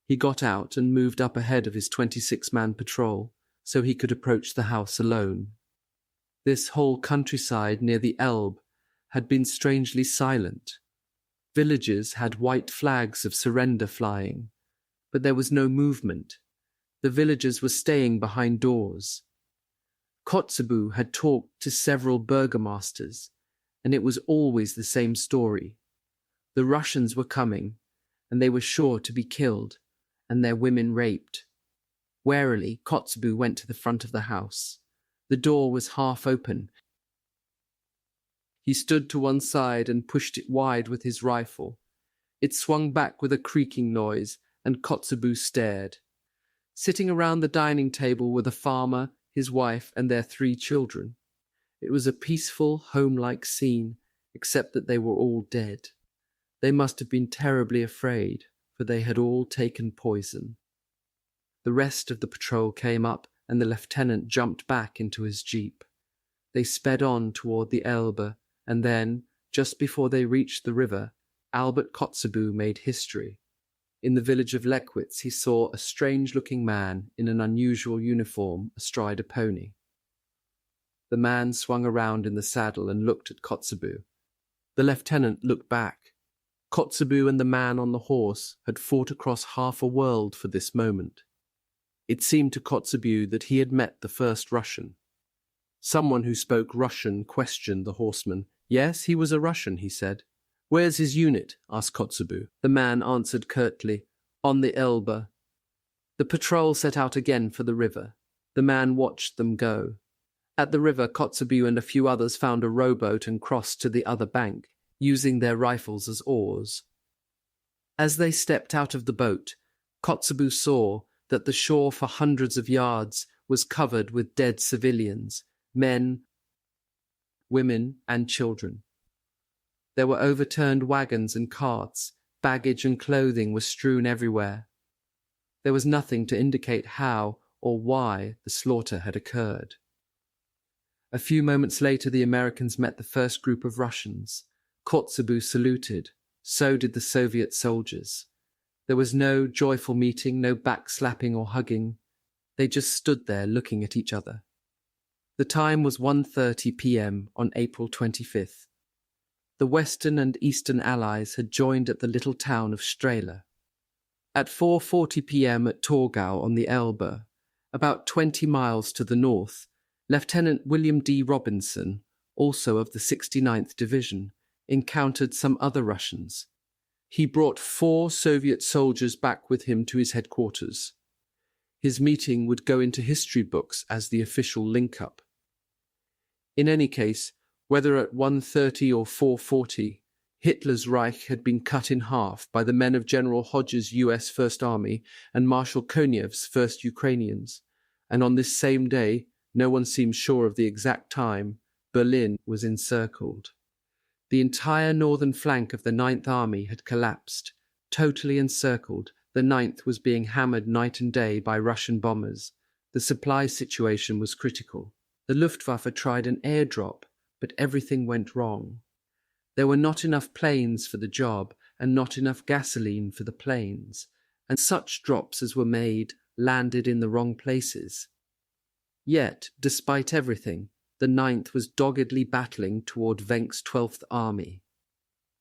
S1: He got out and moved up ahead of his 26-man patrol, so he could approach the house alone. This whole countryside near the Elbe had been strangely silent. Villages had white flags of surrender flying, but there was no movement. The villagers were staying behind doors. Kotzebue had talked to several burgomasters, and it was always the same story. The Russians were coming, and they were sure to be killed, and their women raped. Warily, Kotzebue went to the front of the house. The door was half open. He stood to one side and pushed it wide with his rifle. It swung back with a creaking noise, and Kotzebue stared. Sitting around the dining table were the farmer, his wife, and their 3 children. It was a peaceful, home-like scene, except that they were all dead. They must have been terribly afraid, for they had all taken poison. The rest of the patrol came up, and the lieutenant jumped back into his jeep. They sped on toward the Elbe, and then, just before they reached the river, Albert Kotzebue made history. In the village of Leckwitz he saw a strange-looking man in an unusual uniform astride a pony. The man swung around in the saddle and looked at Kotzebue. The lieutenant looked back. Kotzebue and the man on the horse had fought across half a world for this moment. It seemed to Kotzebue that he had met the first Russian. Someone who spoke Russian questioned the horseman. "Yes, he was a Russian," he said. "Where's his unit?" asked Kotzebue. The man answered curtly, "On the Elbe." The patrol set out again for the river. The man watched them go. At the river, Kotzebue and a few others found a rowboat and crossed to the other bank, using their rifles as oars. As they stepped out of the boat, Kotzebue saw that the shore for hundreds of yards was covered with dead civilians, men, women, and children. There were overturned wagons and carts, baggage and clothing were strewn everywhere. There was nothing to indicate how or why the slaughter had occurred. A few moments later, the Americans met the first group of Russians. Kotzebue saluted. So did the Soviet soldiers. There was no joyful meeting, no backslapping or hugging. They just stood there looking at each other. The time was 1:30 p.m. on April 25th. The Western and Eastern Allies had joined at the little town of Strehla. At 4:40 p.m. at Torgau on the Elbe, about 20 miles to the north, Lieutenant William D. Robinson, also of the 69th Division, encountered some other Russians. He brought 4 Soviet soldiers back with him to his headquarters. His meeting would go into history books as the official linkup. In any case, whether at 1:30 or 4:40, Hitler's Reich had been cut in half by the men of General Hodges' U.S. First Army and Marshal Konev's First Ukrainians, and on this same day, no one seems sure of the exact time, Berlin was encircled. The entire northern flank of the Ninth Army had collapsed. Totally encircled, the Ninth was being hammered night and day by Russian bombers. The supply situation was critical. The Luftwaffe tried an airdrop, but everything went wrong. There were not enough planes for the job and not enough gasoline for the planes, and such drops as were made landed in the wrong places. Yet, despite everything, the Ninth was doggedly battling toward Venk's 12th Army.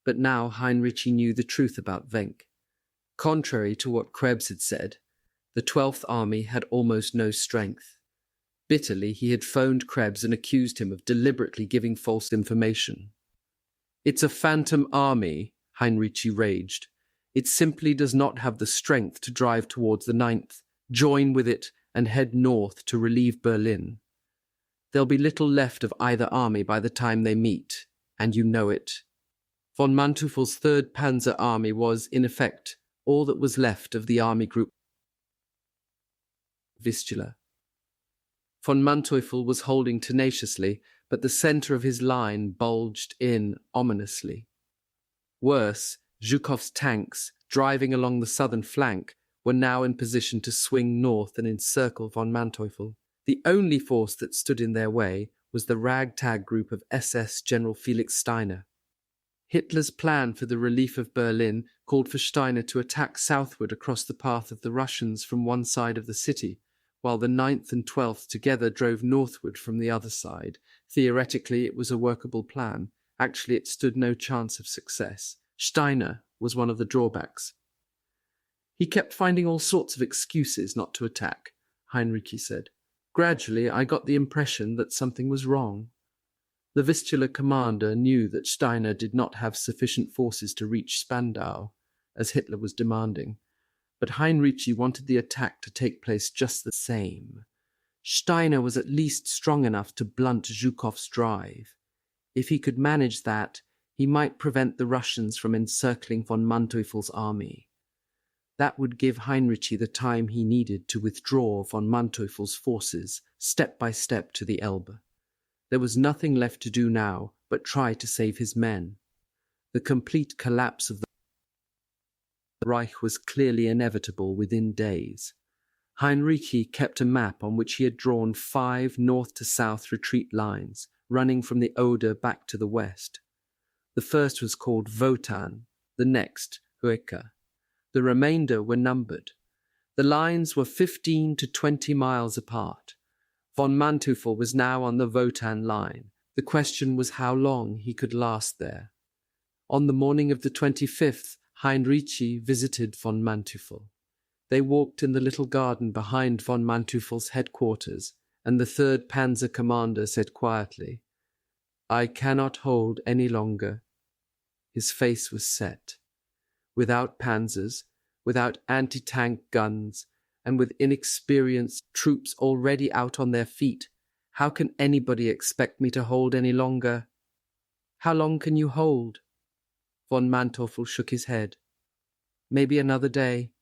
S1: But now Hinrichi knew the truth about Venk. Contrary to what Krebs had said, the 12th Army had almost no strength. Bitterly, he had phoned Krebs and accused him of deliberately giving false information. "It's a phantom army," Hinrichi raged. "It simply does not have the strength to drive towards the Ninth, join with it, and head north to relieve Berlin. There'll be little left of either army by the time they meet, and you know it." Von Manteuffel's 3rd Panzer Army was, in effect, all that was left of the army group Vistula. Von Manteuffel was holding tenaciously, but the centre of his line bulged in ominously. Worse, Zhukov's tanks, driving along the southern flank, were now in position to swing north and encircle von Manteuffel. The only force that stood in their way was the ragtag group of SS General Felix Steiner. Hitler's plan for the relief of Berlin called for Steiner to attack southward across the path of the Russians from one side of the city, while the 9th and 12th together drove northward from the other side. Theoretically, it was a workable plan. Actually, it stood no chance of success. Steiner was one of the drawbacks. "He kept finding all sorts of excuses not to attack," Hinrichi said. "Gradually, I got the impression that something was wrong." The Vistula commander knew that Steiner did not have sufficient forces to reach Spandau, as Hitler was demanding, but Hinrichi wanted the attack to take place just the same. Steiner was at least strong enough to blunt Zhukov's drive. If he could manage that, he might prevent the Russians from encircling von Manteuffel's army. That would give Hinrichi the time he needed to withdraw von Manteuffel's forces step by step to the Elbe. There was nothing left to do now but try to save his men. The complete collapse of the Reich was clearly inevitable within days. Hinrichi kept a map on which he had drawn 5 north-to-south retreat lines, running from the Oder back to the west. The first was called Wotan, the next Hoeka. The remainder were numbered. The lines were 15 to 20 miles apart. Von Manteuffel was now on the Wotan line. The question was how long he could last there. On the morning of the 25th, Hinrichi visited von Manteuffel. They walked in the little garden behind von Manteuffel's headquarters, and the 3rd Panzer commander said quietly, "I cannot hold any longer." His face was set. Without panzers, without anti-tank guns, and with inexperienced troops already out on their feet, how can anybody expect me to hold any longer? How long can you hold? Von Manteuffel shook his head. Maybe another day.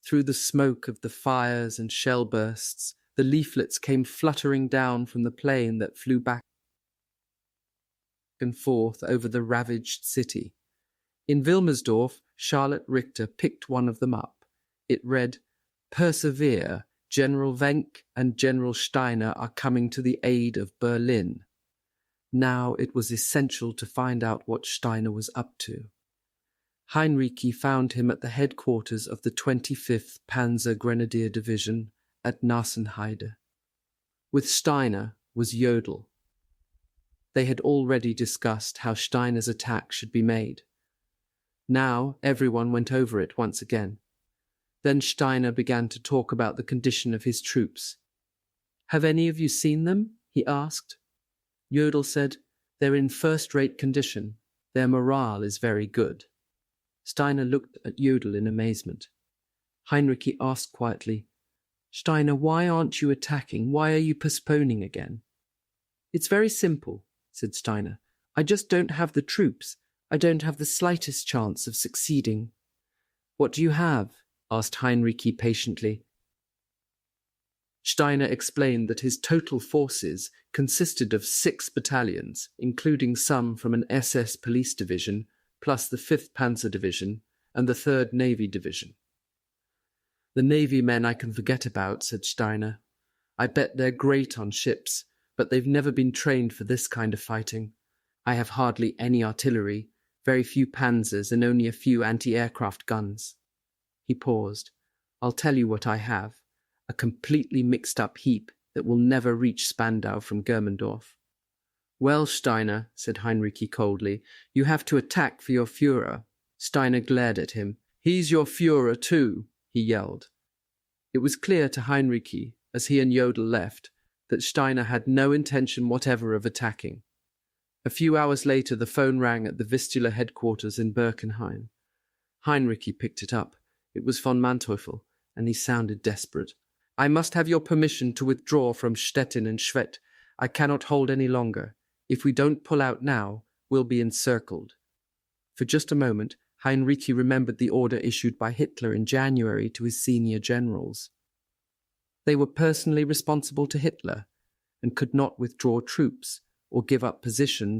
S1: Through the smoke of the fires and shell bursts, the leaflets came fluttering down from the plane that flew back and forth over the ravaged city. In Wilmersdorf, Charlotte Richter picked one of them up. It read, "Persevere, General Venk and General Steiner are coming to the aid of Berlin." Now it was essential to find out what Steiner was up to. Hinrichi found him at the headquarters of the 25th Panzer Grenadier Division at Nassenheide. With Steiner was Jodl. They had already discussed how Steiner's attack should be made. Now everyone went over it once again. Then Steiner began to talk about the condition of his troops. "Have any of you seen them?" he asked. Jodl said, "They're in first-rate condition. Their morale is very good." Steiner looked at Jodl in amazement. Hinrichi asked quietly, "Steiner, why aren't you attacking? Why are you postponing again?" "It's very simple," said Steiner. "I just don't have the troops. I don't have the slightest chance of succeeding." "What do you have?" asked Hinrichi patiently. Steiner explained that his total forces consisted of 6 battalions, including some from an SS police division, plus the 5th Panzer Division and the 3rd Navy Division. "The Navy men I can forget about," said Steiner. "I bet they're great on ships, but they've never been trained for this kind of fighting. I have hardly any artillery, very few panzers and only a few anti-aircraft guns." He paused. "I'll tell you what I have. A completely mixed-up heap that will never reach Spandau from Germendorf." "Well, Steiner," said Hinrichi coldly, "you have to attack for your Führer." Steiner glared at him. "He's your Führer too," he yelled. It was clear to Hinrichi, as he and Jodl left, that Steiner had no intention whatever of attacking. A few hours later the phone rang at the Vistula headquarters in Birkenheim. Hinrichi picked it up. It was von Manteuffel, and he sounded desperate. "I must have your permission to withdraw from Stettin and Schwedt. I cannot hold any longer. If we don't pull out now, we'll be encircled." For just a moment, Hinrichi remembered the order issued by Hitler in January to his senior generals. They were personally responsible to Hitler and could not withdraw troops or give up position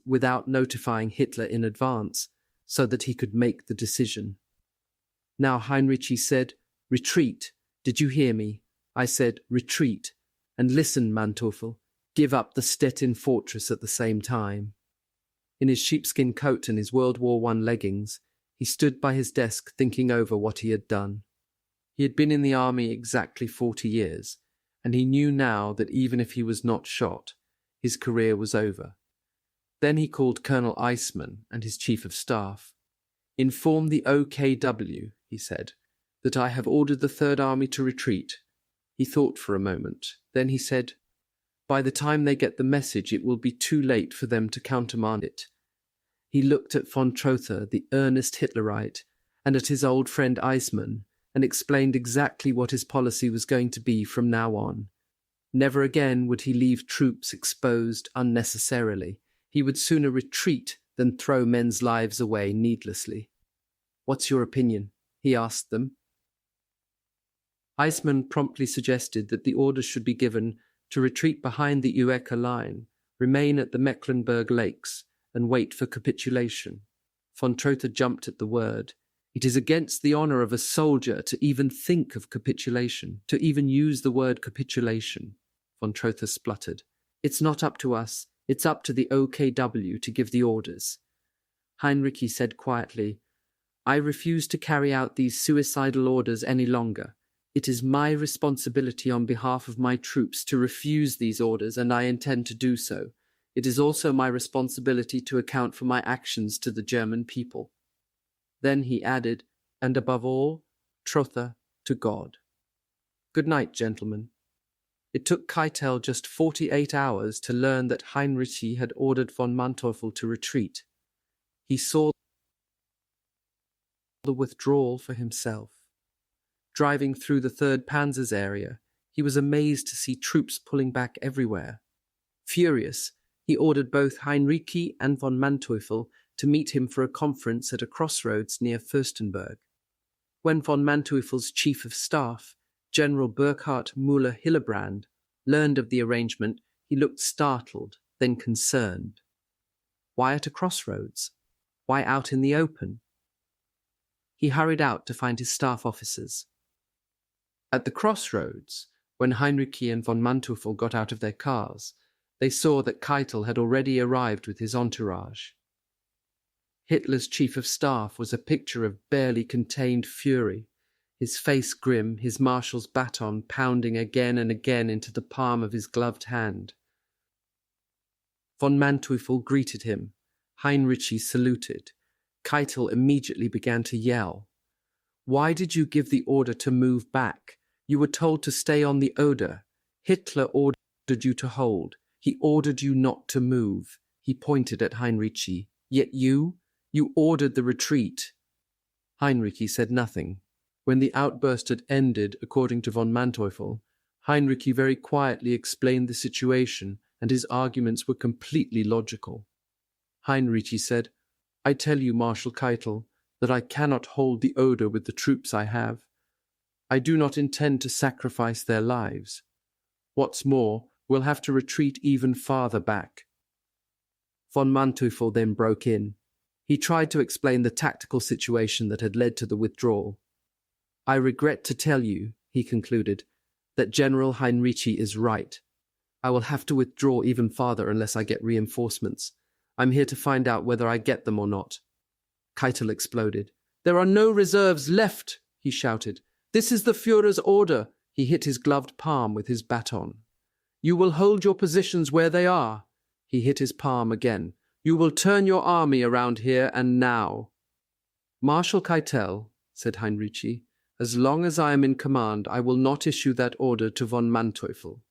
S1: without notifying Hitler in advance so that he could make the decision. Now Hinrichi said, "Retreat. Did you hear me? I said, retreat. And listen, Manteuffel, give up the Stettin fortress at the same time." In his sheepskin coat and his World War I leggings, he stood by his desk thinking over what he had done. He had been in the army exactly 40 years, and he knew now that even if he was not shot, his career was over. Then he called Colonel Eismann and his chief of staff. "Inform the OKW," he said, "that I have ordered the Third Army to retreat." He thought for a moment. Then he said, "By the time they get the message, it will be too late for them to countermand it." He looked at von Trotha, the earnest Hitlerite, and at his old friend Eismann, and explained exactly what his policy was going to be from now on. Never again would he leave troops exposed unnecessarily. He would sooner retreat than throw men's lives away needlessly. "What's your opinion?" he asked them. Eismann promptly suggested that the orders should be given to retreat behind the Uecker line, remain at the Mecklenburg Lakes, and wait for capitulation. Von Trotha jumped at the word. "It is against the honor of a soldier to even think of capitulation, to even use the word capitulation." Von Trotha spluttered. "It's not up to us. It's up to the OKW to give the orders." Hinrichi said quietly, "I refuse to carry out these suicidal orders any longer. It is my responsibility on behalf of my troops to refuse these orders, and I intend to do so. It is also my responsibility to account for my actions to the German people." Then he added, "And above all, Trotha, to God. Good night, gentlemen." It took Keitel just 48 hours to learn that Hinrichi had ordered von Manteuffel to retreat. He saw the withdrawal for himself. Driving through the 3rd Panzer's area, he was amazed to see troops pulling back everywhere. Furious, he ordered both Hinrichi and von Manteuffel to meet him for a conference at a crossroads near Fürstenberg. When von Manteufel's chief of staff, General Burkhard Müller-Hillebrand, learned of the arrangement, he looked startled, then concerned. Why at a crossroads? Why out in the open? He hurried out to find his staff officers. At the crossroads, when Hinrichi and von Manteuffel got out of their cars, they saw that Keitel had already arrived with his entourage. Hitler's chief of staff was a picture of barely contained fury, his face grim, his marshal's baton pounding again and again into the palm of his gloved hand. Von Manteuffel greeted him. Hinrichi saluted. Keitel immediately began to yell. "Why did you give the order to move back? You were told to stay on the Oder. Hitler ordered you to hold. He ordered you not to move." He pointed at Hinrichi. "Yet you ordered the retreat." Hinrichi said nothing. When the outburst had ended, according to von Manteuffel, Hinrichi very quietly explained the situation, and his arguments were completely logical. Hinrichi said, "I tell you, Marshal Keitel, that I cannot hold the Oder with the troops I have. I do not intend to sacrifice their lives. What's more, we'll have to retreat even farther back." Von Manteuffel then broke in. He tried to explain the tactical situation that had led to the withdrawal. "I regret to tell you," he concluded, "that General Hinrichi is right. I will have to withdraw even farther unless I get reinforcements. I'm here to find out whether I get them or not." Keitel exploded. "There are no reserves left," he shouted. "This is the Führer's order." He hit his gloved palm with his baton. "You will hold your positions where they are." He hit his palm again. "You will turn your army around here and now." "Marshal Keitel," said Hinrichi, "as long as I am in command, I will not issue that order to von Manteuffel."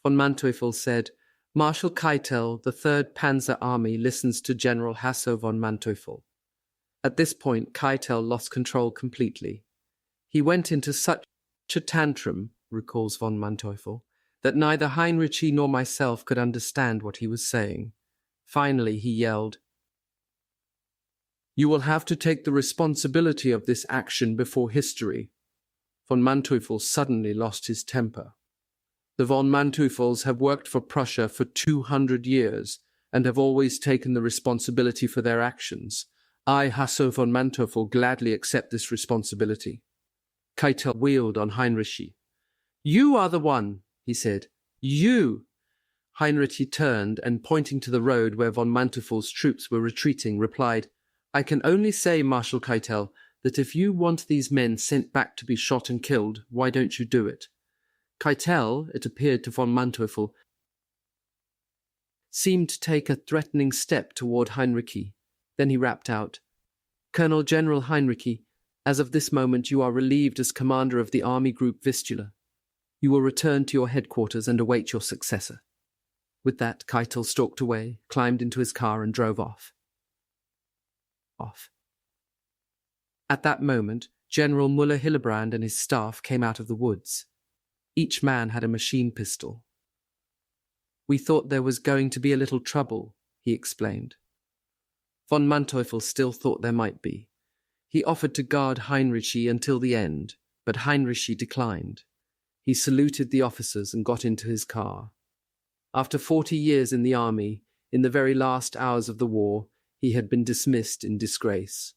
S1: Von Manteuffel said, "Marshal Keitel, the 3rd Panzer Army listens to General Hasso von Manteuffel." At this point, Keitel lost control completely. "He went into such a tantrum," recalls von Manteuffel, "that neither Hinrichi nor myself could understand what he was saying. Finally, he yelled, 'You will have to take the responsibility of this action before history.'" Von Manteuffel suddenly lost his temper. "The von Manteuffels have worked for Prussia for 200 years and have always taken the responsibility for their actions. I, Hasso von Manteuffel, gladly accept this responsibility." Keitel wheeled on Hinrichi. "You are the one," he said. "You!" Hinrichi turned and, pointing to the road where von Manteufel's troops were retreating, replied, "I can only say, Marshal Keitel, that if you want these men sent back to be shot and killed, why don't you do it?" Keitel, it appeared to von Manteuffel, seemed to take a threatening step toward Hinrichi. Then he rapped out, "Colonel General Hinrichi, as of this moment you are relieved as commander of the Army Group Vistula. You will return to your headquarters and await your successor." With that, Keitel stalked away, climbed into his car and drove off. At that moment, General Müller-Hillebrand and his staff came out of the woods. Each man had a machine pistol. "We thought there was going to be a little trouble," he explained. Von Manteuffel still thought there might be. He offered to guard Hinrichi until the end, but Hinrichi declined. He saluted the officers and got into his car. After 40 years in the army, in the very last hours of the war, he had been dismissed in disgrace.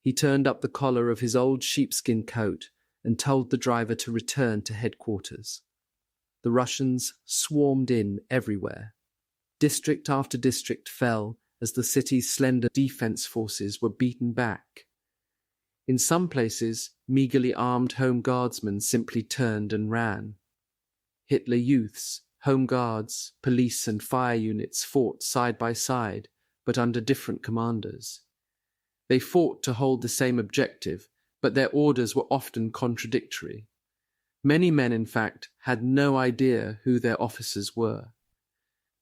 S1: He turned up the collar of his old sheepskin coat and told the driver to return to headquarters. The Russians swarmed in everywhere. District after district fell as the city's slender defense forces were beaten back. In some places, meagerly armed home guardsmen simply turned and ran. Hitler youths, home guards, police and fire units fought side by side, but under different commanders. They fought to hold the same objective, but their orders were often contradictory. Many men, in fact, had no idea who their officers were.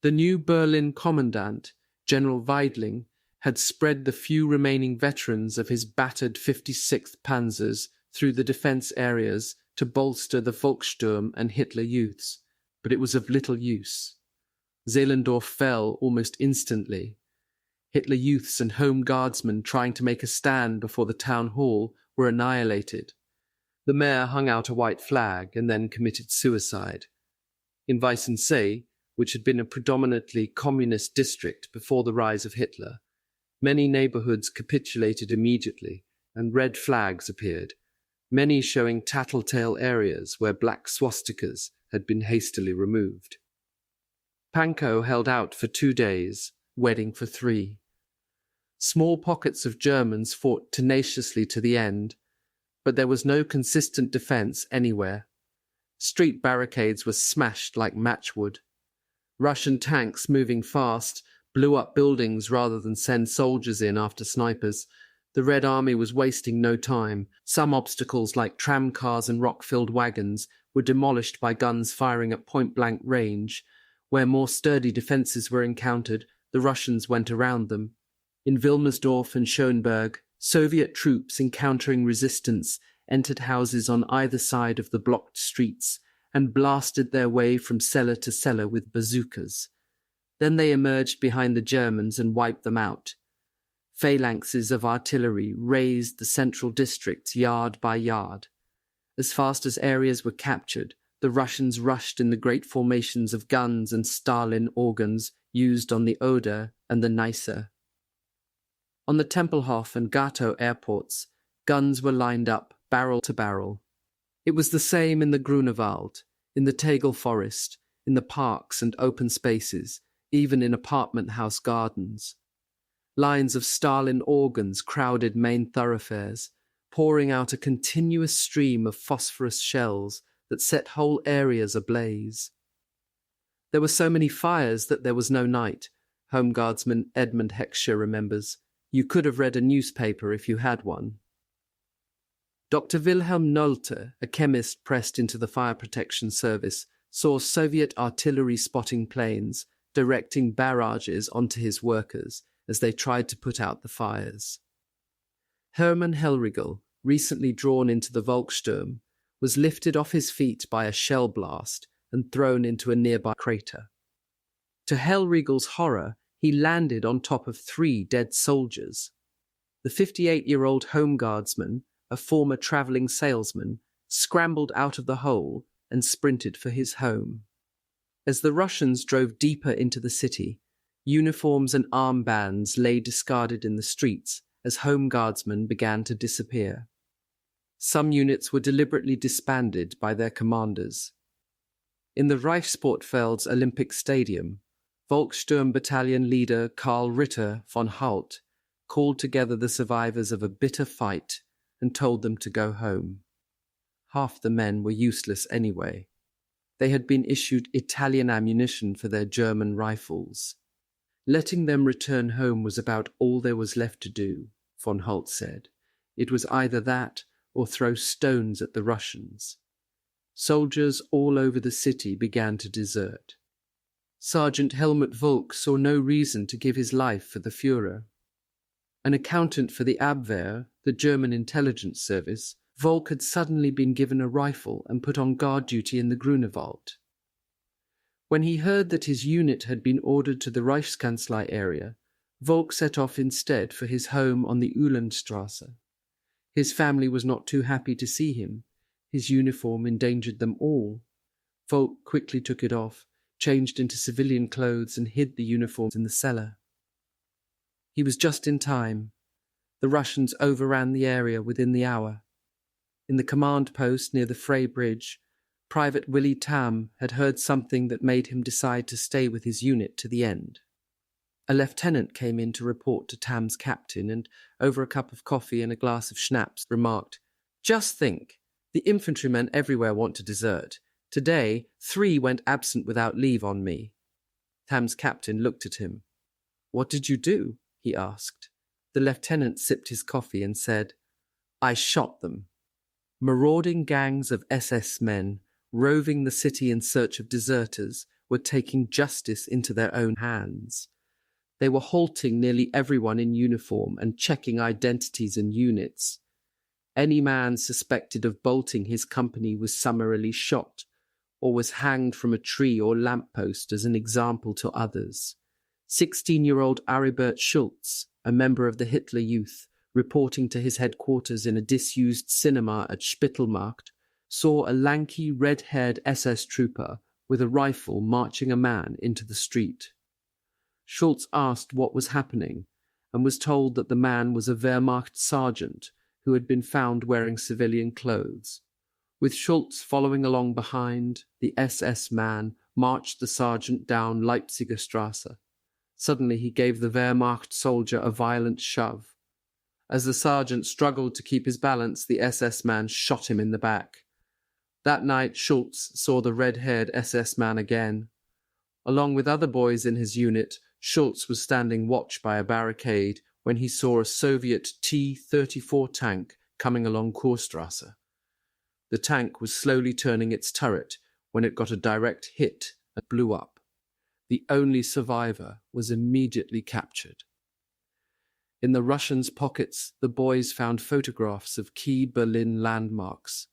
S1: The new Berlin commandant, General Weidling, had spread the few remaining veterans of his battered 56th Panzers through the defense areas to bolster the Volkssturm and Hitler youths, but it was of little use. Zehlendorf fell almost instantly. Hitler youths and home guardsmen trying to make a stand before the town hall were annihilated. The mayor hung out a white flag and then committed suicide. In Weissensee, which had been a predominantly communist district before the rise of Hitler, many neighborhoods capitulated immediately and red flags appeared, many showing tattletale areas where black swastikas had been hastily removed. Pankow held out for 2 days, wedding for 3. Small pockets of Germans fought tenaciously to the end, but there was no consistent defense anywhere. Street barricades were smashed like matchwood. Russian tanks moving fast blew up buildings rather than send soldiers in after snipers. The Red Army was wasting no time. Some obstacles like tramcars and rock-filled wagons were demolished by guns firing at point-blank range. Where more sturdy defences were encountered, the Russians went around them. In Wilmersdorf and Schonebeck, Soviet troops encountering resistance entered houses on either side of the blocked streets and blasted their way from cellar to cellar with bazookas. Then they emerged behind the Germans and wiped them out. Phalanxes of artillery razed the central districts yard by yard. As fast as areas were captured, the Russians rushed in the great formations of guns and Stalin organs used on the Oder and the Neisse. On the Tempelhof and Gatow airports, guns were lined up barrel to barrel. It was the same in the Grunewald, in the Tegel forest, in the parks and open spaces, even in apartment house gardens. Lines of Stalin organs crowded main thoroughfares, pouring out a continuous stream of phosphorus shells that set whole areas ablaze. There were so many fires that there was no night, Home Guardsman Edmund Heckscher remembers. You could have read a newspaper if you had one. Dr. Wilhelm Nolte, a chemist pressed into the fire protection service, saw Soviet artillery spotting planes, directing barrages onto his workers as they tried to put out the fires. Hermann Hellriegel, recently drawn into the Volkssturm, was lifted off his feet by a shell blast and thrown into a nearby crater. To Hellriegel's horror, he landed on top of 3 dead soldiers. The 58-year-old home guardsman, a former travelling salesman, scrambled out of the hole and sprinted for his home. As the Russians drove deeper into the city, uniforms and armbands lay discarded in the streets as home guardsmen began to disappear. Some units were deliberately disbanded by their commanders. In the Reichssportfeld's Olympic Stadium, Volkssturm Battalion leader Karl Ritter von Halt called together the survivors of a bitter fight and told them to go home. Half the men were useless anyway. They had been issued Italian ammunition for their German rifles. Letting them return home was about all there was left to do, von Halt said. It was either that or throw stones at the Russians. Soldiers all over the city began to desert. Sergeant Helmut Volk saw no reason to give his life for the Führer. An accountant for the Abwehr, the German intelligence service, Volk had suddenly been given a rifle and put on guard duty in the Grunewald. When he heard that his unit had been ordered to the Reichskanzlei area, Volk set off instead for his home on the Uhlenstrasse. His family was not too happy to see him. His uniform endangered them all. Volk quickly took it off, changed into civilian clothes and hid the uniforms in the cellar. He was just in time. The Russians overran the area within the hour. In the command post near the Frey Bridge, Private Willy Tam had heard something that made him decide to stay with his unit to the end. A lieutenant came in to report to Tam's captain and, over a cup of coffee and a glass of schnapps, remarked, "Just think, the infantrymen everywhere want to desert. Today, 3 went absent without leave on me." Tam's captain looked at him. "What did you do?" he asked. The lieutenant sipped his coffee and said, "I shot them." Marauding gangs of SS men, roving the city in search of deserters, were taking justice into their own hands. They were halting nearly everyone in uniform and checking identities and units. Any man suspected of bolting his company was summarily shot, or was hanged from a tree or lamppost as an example to others. 16-year-old Aribert Schultz, a member of the Hitler Youth, reporting to his headquarters in a disused cinema at Spittelmarkt, saw a lanky, red-haired SS trooper with a rifle marching a man into the street. Schultz asked what was happening and was told that the man was a Wehrmacht sergeant who had been found wearing civilian clothes. With Schultz following along behind, the SS man marched the sergeant down Leipziger Strasse. Suddenly he gave the Wehrmacht soldier a violent shove. As the sergeant struggled to keep his balance, the SS man shot him in the back. That night, Schultz saw the red-haired SS man again. Along with other boys in his unit, Schultz was standing watch by a barricade when he saw a Soviet T-34 tank coming along Kurstrasse. The tank was slowly turning its turret when it got a direct hit and blew up. The only survivor was immediately captured. In the Russians' pockets, the boys found photographs of key Berlin landmarks.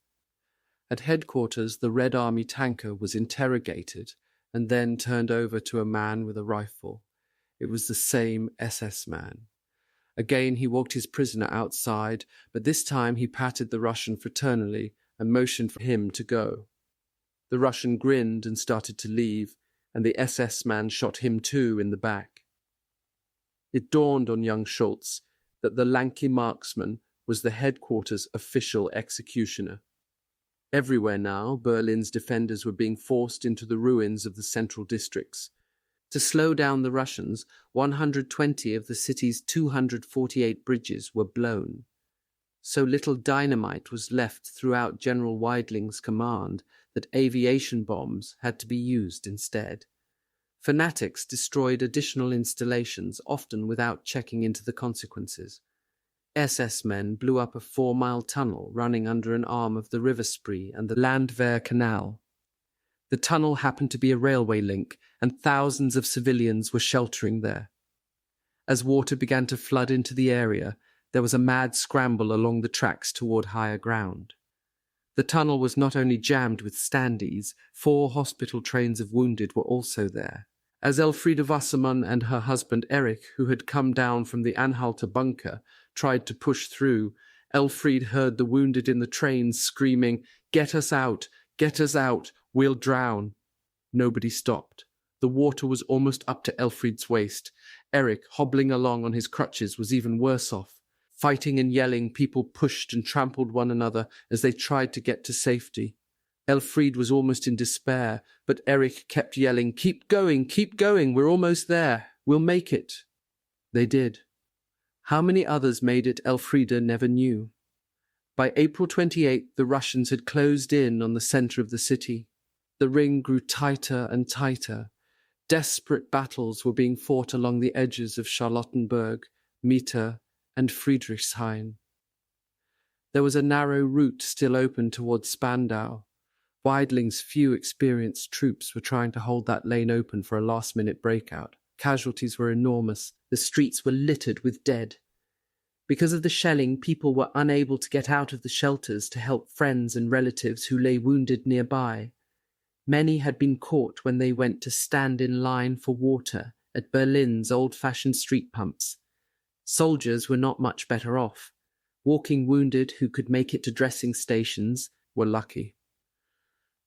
S1: At headquarters, the Red Army tanker was interrogated and then turned over to a man with a rifle. It was the same SS man. Again he walked his prisoner outside, but this time he patted the Russian fraternally and motioned for him to go. The Russian grinned and started to leave, and the SS man shot him too in the back. It dawned on young Schultz that the lanky marksman was the headquarters' official executioner. Everywhere now, Berlin's defenders were being forced into the ruins of the central districts. To slow down the Russians, 120 of the city's 248 bridges were blown. So little dynamite was left throughout General Weidling's command that aviation bombs had to be used instead. Fanatics destroyed additional installations, often without checking into the consequences. SS men blew up a 4-mile tunnel running under an arm of the River Spree and the Landwehr Canal. The tunnel happened to be a railway link, and thousands of civilians were sheltering there. As water began to flood into the area, there was a mad scramble along the tracks toward higher ground. The tunnel was not only jammed with standees, 4 hospital trains of wounded were also there. As Elfriede Wassermann and her husband Erich, who had come down from the Anhalter bunker, tried to push through, Elfriede heard the wounded in the trains screaming, "Get us out! Get us out! We'll drown!" Nobody stopped. The water was almost up to Elfriede's waist. Erich, hobbling along on his crutches, was even worse off. Fighting and yelling, people pushed and trampled one another as they tried to get to safety. Elfriede was almost in despair, but Erich kept yelling, keep going, we're almost there, we'll make it." They did. How many others made it, Elfriede never knew. By April 28th, the Russians had closed in on the center of the city. The ring grew tighter and tighter. Desperate battles were being fought along the edges of Charlottenburg, Mitte, and Friedrichshain. There was a narrow route still open towards Spandau. Weidling's few experienced troops were trying to hold that lane open for a last-minute breakout. Casualties were enormous. The streets were littered with dead. Because of the shelling, people were unable to get out of the shelters to help friends and relatives who lay wounded nearby. Many had been caught when they went to stand in line for water at Berlin's old-fashioned street pumps. Soldiers were not much better off. Walking wounded who could make it to dressing stations were lucky.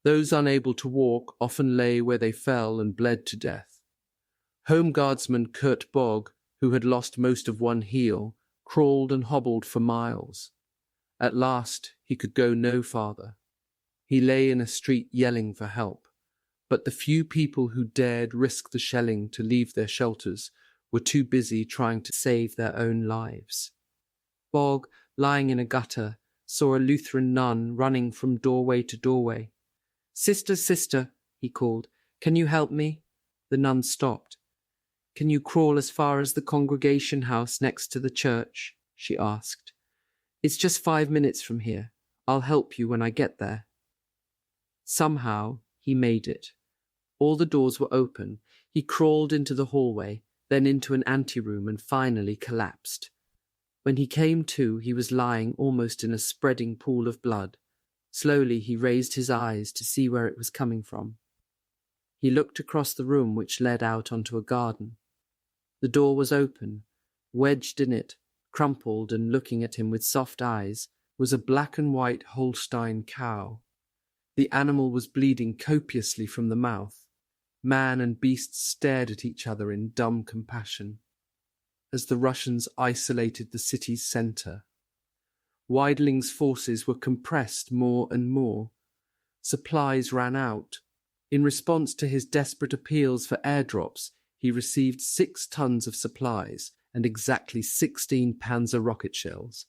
S1: Those unable to walk often lay where they fell and bled to death. Home Guardsman Kurt Bog, who had lost most of one heel, crawled and hobbled for miles. At last he could go no farther. He lay in a street yelling for help, but the few people who dared risk the shelling to leave their shelters were too busy trying to save their own lives. Bog, lying in a gutter, saw a Lutheran nun running from doorway to doorway. "Sister, sister," he called, "can you help me?" The nun stopped. "Can you crawl as far as the congregation house next to the church?" she asked. "It's just 5 minutes from here. I'll help you when I get there." Somehow he made it. All the doors were open. He crawled into the hallway, then into an anteroom and finally collapsed. When he came to, he was lying almost in a spreading pool of blood. Slowly he raised his eyes to see where it was coming from. He looked across the room which led out onto a garden. The door was open. Wedged in it, crumpled and looking at him with soft eyes, was a black and white Holstein cow. The animal was bleeding copiously from the mouth. Man and beast stared at each other in dumb compassion as the Russians isolated the city's centre. Weidling's forces were compressed more and more. Supplies ran out. In response to his desperate appeals for airdrops, he received 6 tons of supplies and exactly 16 Panzer rocket shells.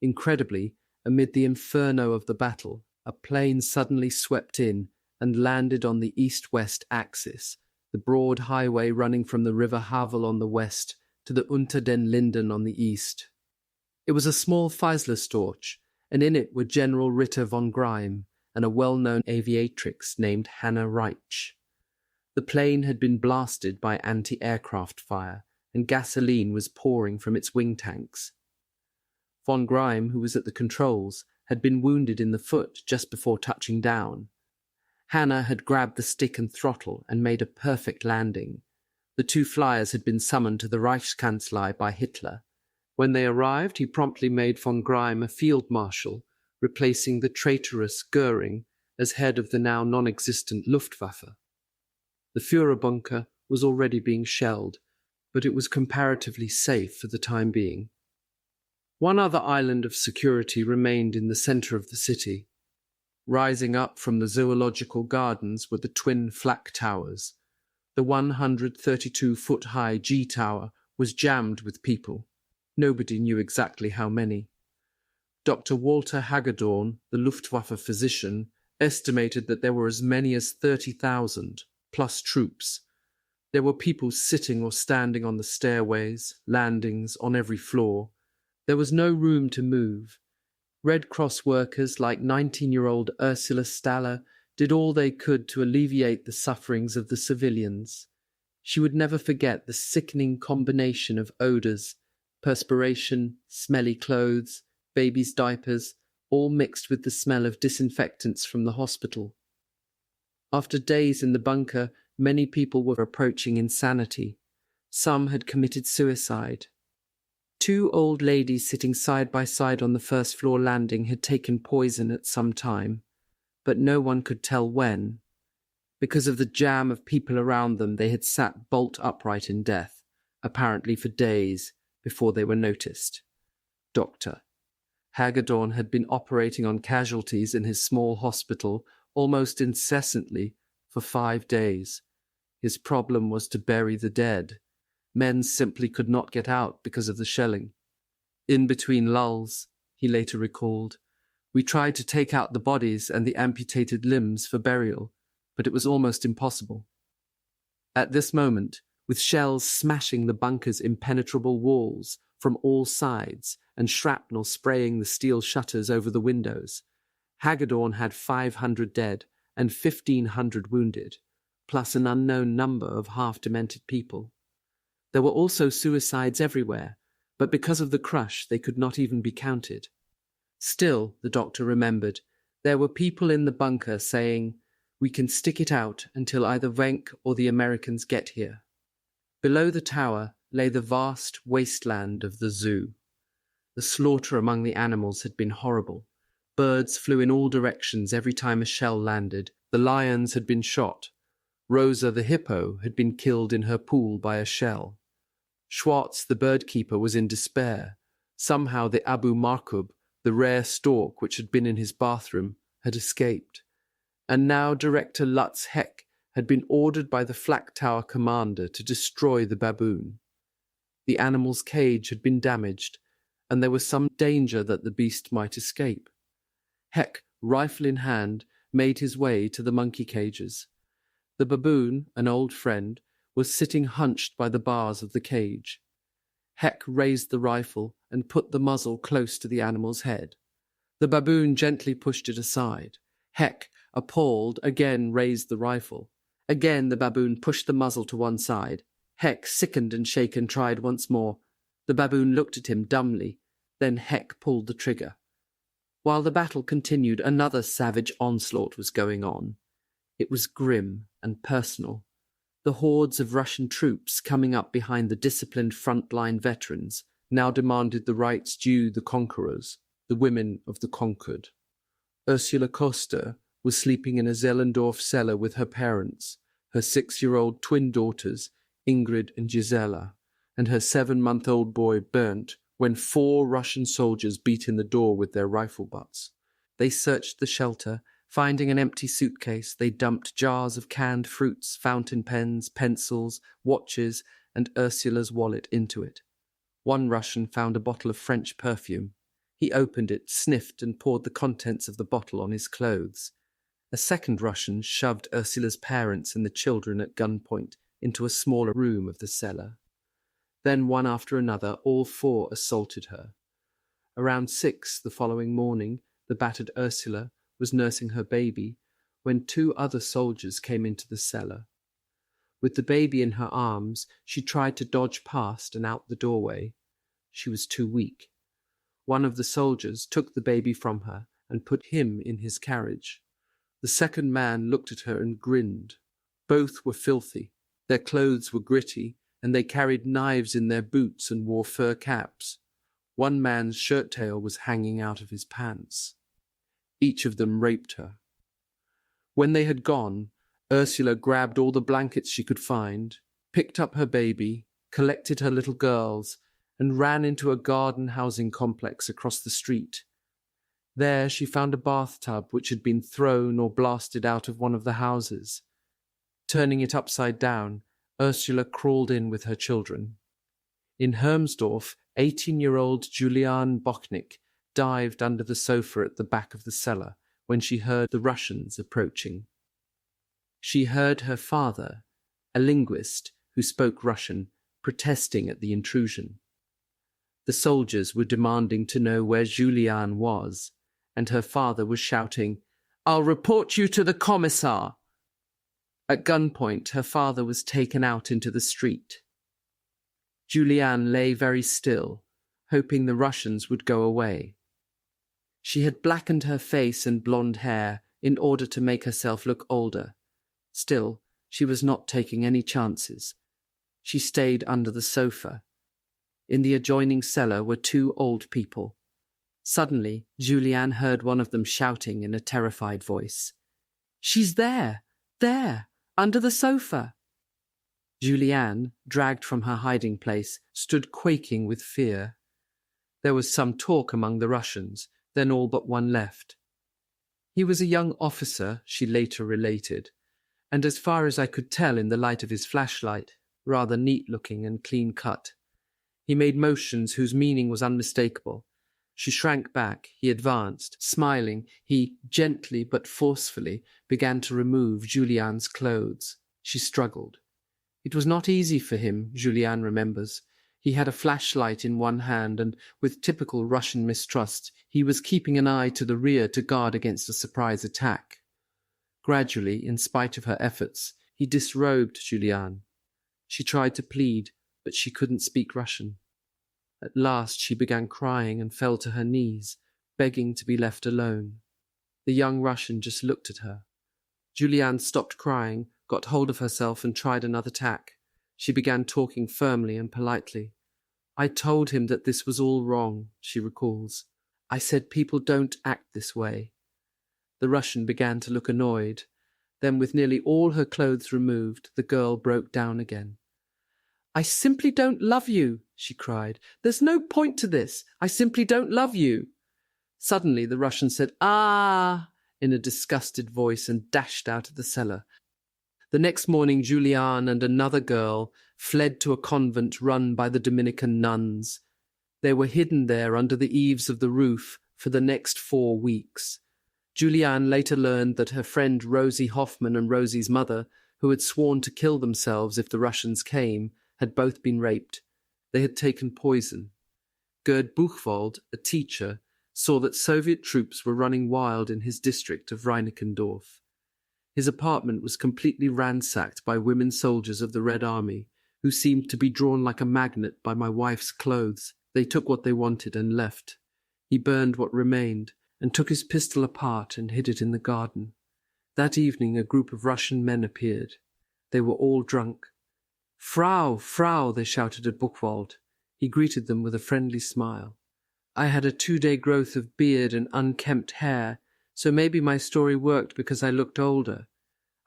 S1: Incredibly, amid the inferno of the battle, a plane suddenly swept in and landed on the east-west axis, the broad highway running from the river Havel on the west to the Unter den Linden on the east. It was a small Feislerstorch, and in it were General Ritter von Greim and a well-known aviatrix named Hannah Reich. The plane had been blasted by anti-aircraft fire, and gasoline was pouring from its wing tanks. Von Greim, who was at the controls, had been wounded in the foot just before touching down. Hannah had grabbed the stick and throttle and made a perfect landing. The 2 flyers had been summoned to the Reichskanzlei by Hitler. When they arrived, he promptly made von Greim a field marshal, replacing the traitorous Goring as head of the now non-existent Luftwaffe. The Führerbunker was already being shelled, but it was comparatively safe for the time being. One other island of security remained in the centre of the city. Rising up from the zoological gardens were the twin flak towers. The 132-foot-high G Tower was jammed with people. Nobody knew exactly how many. Dr. Walter Hagedorn, the Luftwaffe physician, estimated that there were as many as 30,000, plus troops. There were people sitting or standing on the stairways, landings, on every floor. There was no room to move. Red Cross workers like 19-year-old Ursula Staller did all they could to alleviate the sufferings of the civilians. She would never forget the sickening combination of odours, perspiration, smelly clothes, babies' diapers, all mixed with the smell of disinfectants from the hospital. After days in the bunker, many people were approaching insanity. Some had committed suicide. 2 old ladies sitting side by side on the first-floor landing had taken poison at some time, but no one could tell when. Because of the jam of people around them, they had sat bolt upright in death, apparently for days, before they were noticed. Doctor. Hagedorn had been operating on casualties in his small hospital almost incessantly for 5 days. His problem was to bury the dead. Men simply could not get out because of the shelling. In between lulls, he later recalled, we tried to take out the bodies and the amputated limbs for burial, but it was almost impossible. At this moment, with shells smashing the bunker's impenetrable walls from all sides and shrapnel spraying the steel shutters over the windows, Hagedorn had 500 dead and 1,500 wounded, plus an unknown number of half-demented people. There were also suicides everywhere, but because of the crush they could not even be counted. Still, the doctor remembered, there were people in the bunker saying, we can stick it out until either Venk or the Americans get here. Below the tower lay the vast wasteland of the zoo. The slaughter among the animals had been horrible. Birds flew in all directions every time a shell landed. The lions had been shot. Rosa the hippo had been killed in her pool by a shell. Schwartz the bird-keeper was in despair. Somehow the Abu Markub, the rare stork which had been in his bathroom, had escaped. And now Director Lutz Heck had been ordered by the flak tower commander to destroy the baboon. The animal's cage had been damaged, and there was some danger that the beast might escape. Heck, rifle in hand, made his way to the monkey cages. The baboon, an old friend, was sitting hunched by the bars of the cage. Heck raised the rifle and put the muzzle close to the animal's head. The baboon gently pushed it aside. Heck, appalled, again raised the rifle. Again the baboon pushed the muzzle to one side. Heck, sickened and shaken, tried once more. The baboon looked at him dumbly. Then Heck pulled the trigger. While the battle continued, another savage onslaught was going on. It was grim and personal. The hordes of Russian troops coming up behind the disciplined front-line veterans now demanded the rights due the conquerors, the women of the conquered. Ursula Costa was sleeping in a Zellendorf cellar with her parents, her 6-year-old twin daughters, Ingrid and Gisela, and her 7-month-old boy Bernd, when 4 Russian soldiers beat in the door with their rifle butts. They searched the shelter. Finding an empty suitcase, they dumped jars of canned fruits, fountain pens, pencils, watches, and Ursula's wallet into it. One Russian found a bottle of French perfume. He opened it, sniffed, and poured the contents of the bottle on his clothes. A second Russian shoved Ursula's parents and the children at gunpoint into a smaller room of the cellar. Then, one after another, all 4 assaulted her. Around 6 the following morning, the battered Ursula was nursing her baby when 2 other soldiers came into the cellar. With the baby in her arms, she tried to dodge past and out the doorway. She was too weak. One of the soldiers took the baby from her and put him in his carriage. The second man looked at her and grinned. Both were filthy. Their clothes were gritty, and they carried knives in their boots and wore fur caps. One man's shirt tail was hanging out of his pants. Each of them raped her. When they had gone, Ursula grabbed all the blankets she could find, picked up her baby, collected her little girls, and ran into a garden housing complex across the street. There she found a bathtub which had been thrown or blasted out of one of the houses. Turning it upside down, Ursula crawled in with her children. In Hermsdorf, 18-year-old Juliane Bochnik dived under the sofa at the back of the cellar when she heard the Russians approaching. She heard her father, a linguist who spoke Russian, protesting at the intrusion. The soldiers were demanding to know where Juliane was, and her father was shouting, "I'll report you to the commissar!" At gunpoint, her father was taken out into the street. Juliane lay very still, hoping the Russians would go away. She had blackened her face and blonde hair in order to make herself look older. Still, she was not taking any chances. She stayed under the sofa. In the adjoining cellar were 2 old people. Suddenly, Juliane heard one of them shouting in a terrified voice, "She's there! There! Under the sofa!" Juliane, dragged from her hiding place, stood quaking with fear. There was some talk among the Russians, then all but one left. He was a young officer, she later related, and as far as I could tell in the light of his flashlight, rather neat-looking and clean-cut. He made motions whose meaning was unmistakable. She shrank back. He advanced. Smiling, he, gently but forcefully, began to remove Juliane's clothes. She struggled. It was not easy for him, Juliane remembers. He had a flashlight in one hand, and, with typical Russian mistrust, he was keeping an eye to the rear to guard against a surprise attack. Gradually, in spite of her efforts, he disrobed Juliane. She tried to plead, but she couldn't speak Russian. At last she began crying and fell to her knees, begging to be left alone. The young Russian just looked at her. Juliane stopped crying, got hold of herself and tried another tack. She began talking firmly and politely. "I told him that this was all wrong," she recalls. "I said people don't act this way." The Russian began to look annoyed. Then, with nearly all her clothes removed, the girl broke down again. "I simply don't love you," she cried. "There's no point to this. I simply don't love you." Suddenly the Russian said, "Ah!" in a disgusted voice and dashed out of the cellar. The next morning Juliane and another girl fled to a convent run by the Dominican nuns. They were hidden there under the eaves of the roof for the next 4 weeks. Juliane later learned that her friend Rosie Hoffman and Rosie's mother, who had sworn to kill themselves if the Russians came, had both been raped. They had taken poison. Gerd Buchwald, a teacher, saw that Soviet troops were running wild in his district of Reinickendorf. His apartment was completely ransacked by women soldiers of the Red Army, who seemed to be drawn like a magnet by my wife's clothes. They took what they wanted and left. He burned what remained, and took his pistol apart and hid it in the garden. That evening a group of Russian men appeared. They were all drunk. "Frau, Frau," they shouted at Buchwald. He greeted them with a friendly smile. I had a 2-day growth of beard and unkempt hair, so maybe my story worked because I looked older.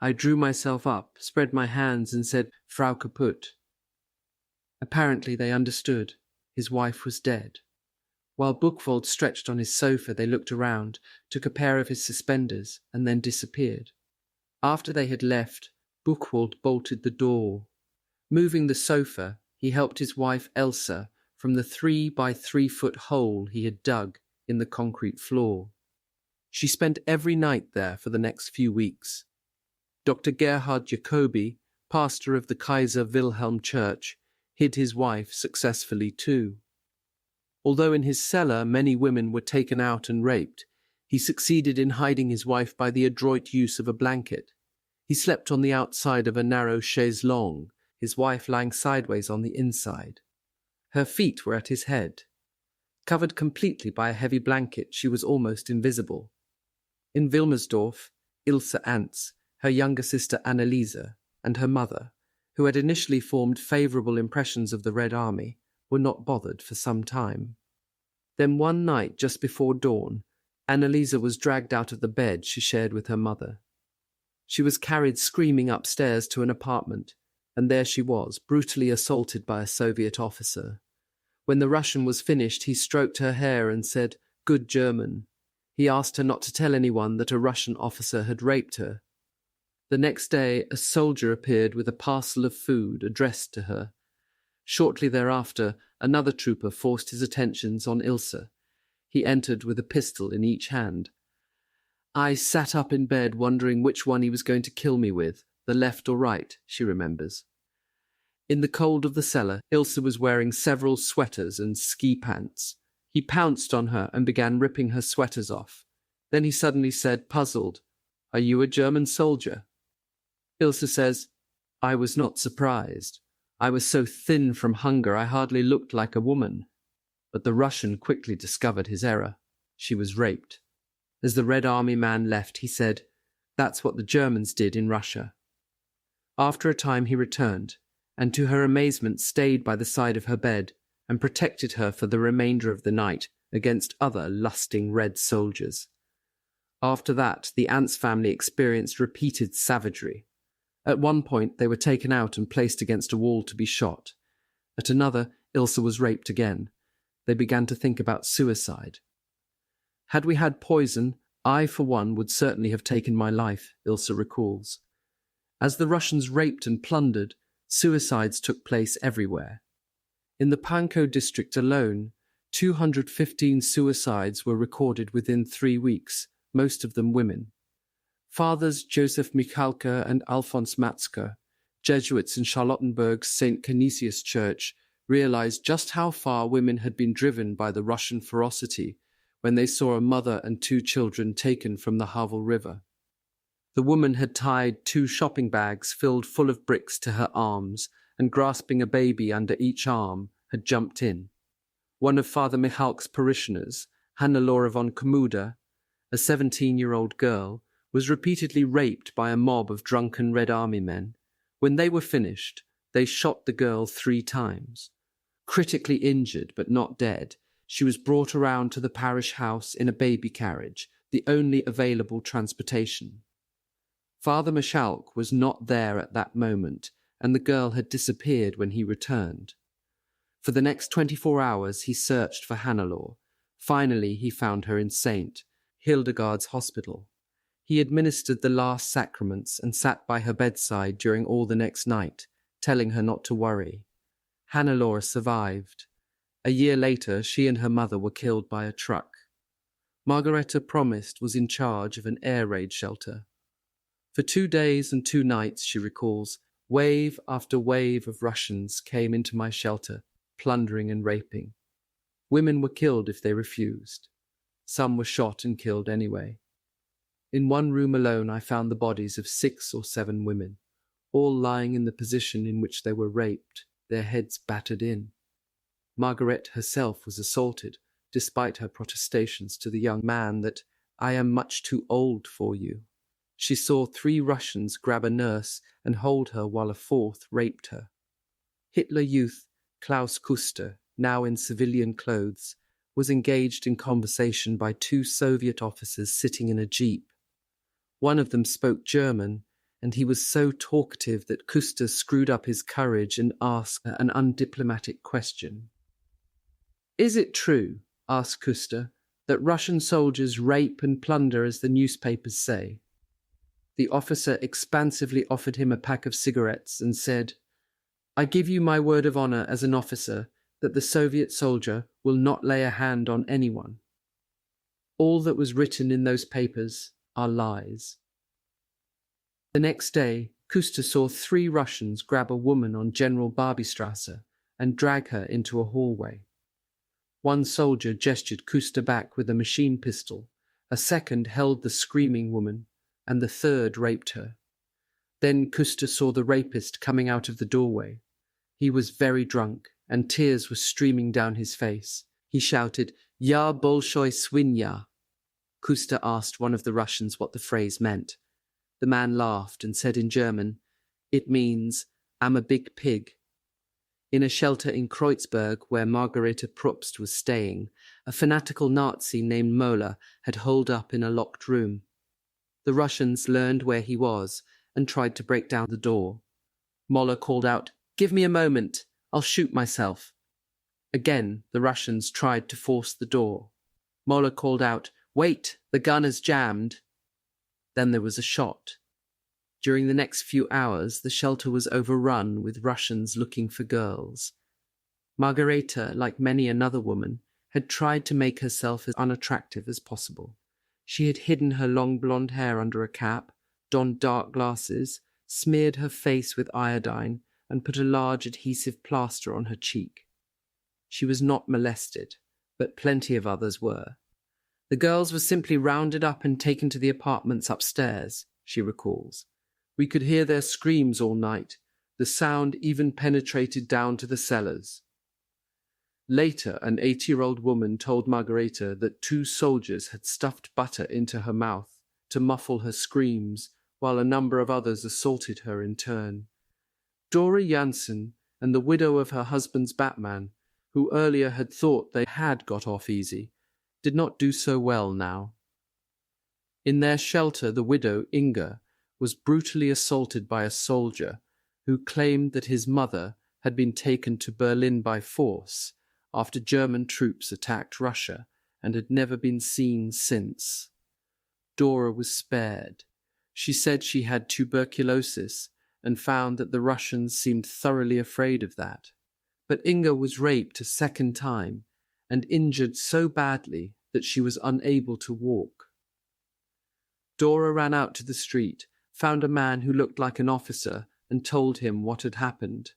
S1: I drew myself up, spread my hands, and said, "Frau kaputt." Apparently they understood. His wife was dead. While Buchwald stretched on his sofa, they looked around, took a pair of his suspenders, and then disappeared. After they had left, Buchwald bolted the door. Moving the sofa, he helped his wife Elsa from the 3-by-3-foot hole he had dug in the concrete floor. She spent every night there for the next few weeks. Dr. Gerhard Jacobi, pastor of the Kaiser Wilhelm Church, hid his wife successfully too. Although in his cellar many women were taken out and raped, he succeeded in hiding his wife by the adroit use of a blanket. He slept on the outside of a narrow chaise longue, his wife lying sideways on the inside. Her feet were at his head. Covered completely by a heavy blanket, she was almost invisible. In Wilmersdorf, Ilse Antz, her younger sister Anneliese, and her mother, who had initially formed favourable impressions of the Red Army, were not bothered for some time. Then one night, just before dawn, Anneliese was dragged out of the bed she shared with her mother. She was carried screaming upstairs to an apartment, and there she was, brutally assaulted by a Soviet officer. When the Russian was finished, he stroked her hair and said, "Good German." He asked her not to tell anyone that a Russian officer had raped her. The next day, a soldier appeared with a parcel of food addressed to her. Shortly thereafter, another trooper forced his attentions on Ilse. He entered with a pistol in each hand. "I sat up in bed wondering which one he was going to kill me with, the left or right," she remembers. In the cold of the cellar, Ilse was wearing several sweaters and ski pants. He pounced on her and began ripping her sweaters off. Then he suddenly said, puzzled, "Are you a German soldier?" Ilse says, "I was not surprised. I was so thin from hunger I hardly looked like a woman." But the Russian quickly discovered his error. She was raped. As the Red Army man left, he said, "That's what the Germans did in Russia." After a time he returned, and to her amazement stayed by the side of her bed and protected her for the remainder of the night against other lusting Red soldiers. After that, the Antz family experienced repeated savagery. At one point, they were taken out and placed against a wall to be shot. At another, Ilse was raped again. They began to think about suicide. "Had we had poison, I, for one, would certainly have taken my life," Ilse recalls. As the Russians raped and plundered, suicides took place everywhere. In the Pankow district alone, 215 suicides were recorded within 3 weeks, most of them women. Fathers Joseph Michalka and Alphonse Matzke, Jesuits in Charlottenburg's St. Canisius Church, realized just how far women had been driven by the Russian ferocity when they saw a mother and 2 children taken from the Havel River. The woman had tied 2 shopping bags filled full of bricks to her arms and, grasping a baby under each arm, had jumped in. One of Father Michalk's parishioners, Hannelore von Commuda, a 17-year-old girl, was repeatedly raped by a mob of drunken Red Army men. When they were finished, they shot the girl 3 times. Critically injured but not dead, she was brought around to the parish house in a baby carriage, the only available transportation. Father Michalk was not there at that moment, and the girl had disappeared when he returned. For the next 24 hours he searched for Hannelore. Finally he found her in St. Hildegard's hospital. He administered the last sacraments and sat by her bedside during all the next night, telling her not to worry. Hannelore survived. A year later, she and her mother were killed by a truck. Margareta Promist was in charge of an air raid shelter. For 2 days and 2 nights, she recalls, wave after wave of Russians came into my shelter, plundering and raping. Women were killed if they refused. Some were shot and killed anyway. In one room alone I found the bodies of 6 or 7 women, all lying in the position in which they were raped, their heads battered in. Margaret herself was assaulted, despite her protestations to the young man that "I am much too old for you." She saw 3 Russians grab a nurse and hold her while a 4th raped her. Hitler Youth Klaus Kuster, now in civilian clothes, was engaged in conversation by 2 Soviet officers sitting in a jeep. One of them spoke German, and he was so talkative that Kuster screwed up his courage and asked an undiplomatic question. "Is it true," asked Kuster, "that Russian soldiers rape and plunder as the newspapers say?" The officer expansively offered him a pack of cigarettes and said, "I give you my word of honor as an officer that the Soviet soldier will not lay a hand on anyone. All that was written in those papers are lies." The next day, Kuster saw 3 Russians grab a woman on General Barbie Strasse and drag her into a hallway. One soldier gestured Kuster back with a machine pistol, a second held the screaming woman, and the 3rd raped her. Then Kuster saw the rapist coming out of the doorway. He was very drunk, and tears were streaming down his face. He shouted, "Ya bolshoi swinya." Kuster asked one of the Russians what the phrase meant. The man laughed and said in German, "It means, I'm a big pig." In a shelter in Kreuzberg where Margarete Probst was staying, a fanatical Nazi named Moeller had holed up in a locked room. The Russians learned where he was and tried to break down the door. Moeller called out, "Give me a moment, I'll shoot myself." Again, the Russians tried to force the door. Moeller called out, "Wait, the gun is jammed." Then there was a shot. During the next few hours, the shelter was overrun with Russians looking for girls. Margarete, like many another woman, had tried to make herself as unattractive as possible. She had hidden her long blonde hair under a cap, donned dark glasses, smeared her face with iodine, and put a large adhesive plaster on her cheek. She was not molested, but plenty of others were. "The girls were simply rounded up and taken to the apartments upstairs," she recalls. "We could hear their screams all night. The sound even penetrated down to the cellars." Later, an 80-year-old woman told Margarete that 2 soldiers had stuffed butter into her mouth to muffle her screams, while a number of others assaulted her in turn. Dora Jansen and the widow of her husband's Batman, who earlier had thought they had got off easy, did not do so well now. In their shelter, the widow, Inga, was brutally assaulted by a soldier who claimed that his mother had been taken to Berlin by force after German troops attacked Russia and had never been seen since. Dora was spared. She said she had tuberculosis and found that the Russians seemed thoroughly afraid of that. But Inga was raped a 2nd time and injured so badly that she was unable to walk. Dora ran out to the street, found a man who looked like an officer, and told him what had happened.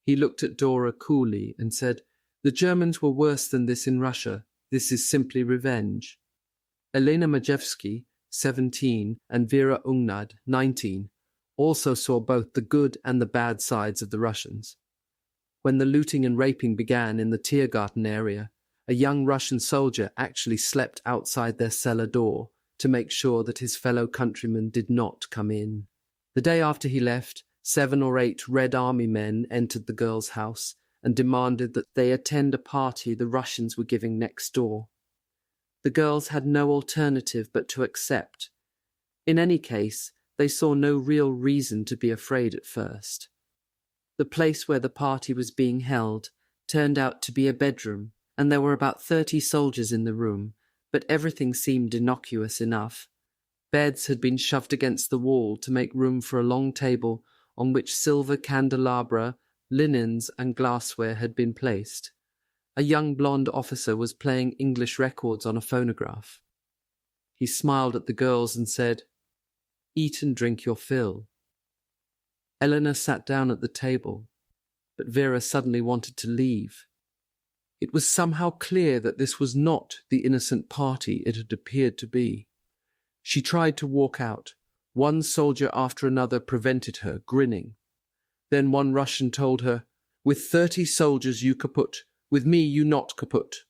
S1: He looked at Dora coolly and said, "The Germans were worse than this in Russia. This is simply revenge." Elena Majewski, 17, and Vera Ungnad, 19, also saw both the good and the bad sides of the Russians. When the looting and raping began in the Tiergarten area, a young Russian soldier actually slept outside their cellar door to make sure that his fellow countrymen did not come in. The day after he left, 7 or 8 Red Army men entered the girls' house and demanded that they attend a party the Russians were giving next door. The girls had no alternative but to accept. In any case, they saw no real reason to be afraid at first. The place where the party was being held turned out to be a bedroom, and there were about 30 soldiers in the room, but everything seemed innocuous enough. Beds had been shoved against the wall to make room for a long table on which silver candelabra, linens, and glassware had been placed. A young blonde officer was playing English records on a phonograph. He smiled at the girls and said, "Eat and drink your fill." Eleanor sat down at the table, but Vera suddenly wanted to leave. It was somehow clear that this was not the innocent party it had appeared to be. She tried to walk out. One soldier after another prevented her, grinning. Then one Russian told her, "With 30 soldiers you kaput, with me you not kaput."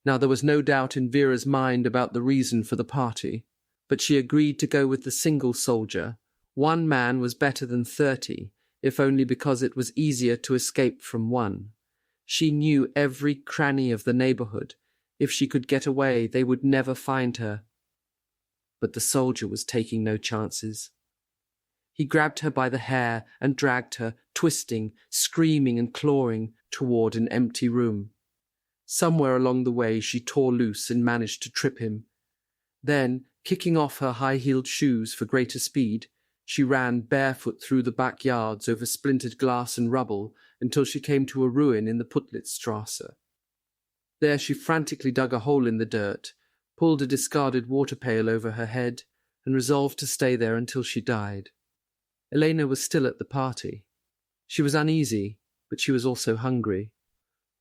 S1: Now there was no doubt in Vera's mind about the reason for the party, but she agreed to go with the single soldier. One man was better than 30, if only because it was easier to escape from one. She knew every cranny of the neighborhood. If she could get away, they would never find her. But the soldier was taking no chances. He grabbed her by the hair and dragged her, twisting, screaming and clawing, toward an empty room. Somewhere along the way she tore loose and managed to trip him. Then, kicking off her high-heeled shoes for greater speed, she ran barefoot through the backyards over splintered glass and rubble until she came to a ruin in the Putlitzstrasse. There she frantically dug a hole in the dirt, pulled a discarded water pail over her head, and resolved to stay there until she died. Elena was still at the party. She was uneasy, but she was also hungry.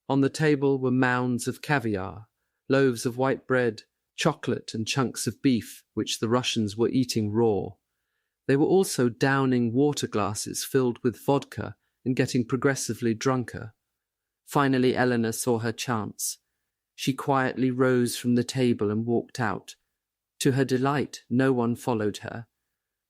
S1: On the table were mounds of caviar, loaves of white bread, chocolate and chunks of beef, which the Russians were eating raw. They were also downing water glasses filled with vodka and getting progressively drunker. Finally Elena saw her chance. She quietly rose from the table and walked out. To her delight, no one followed her.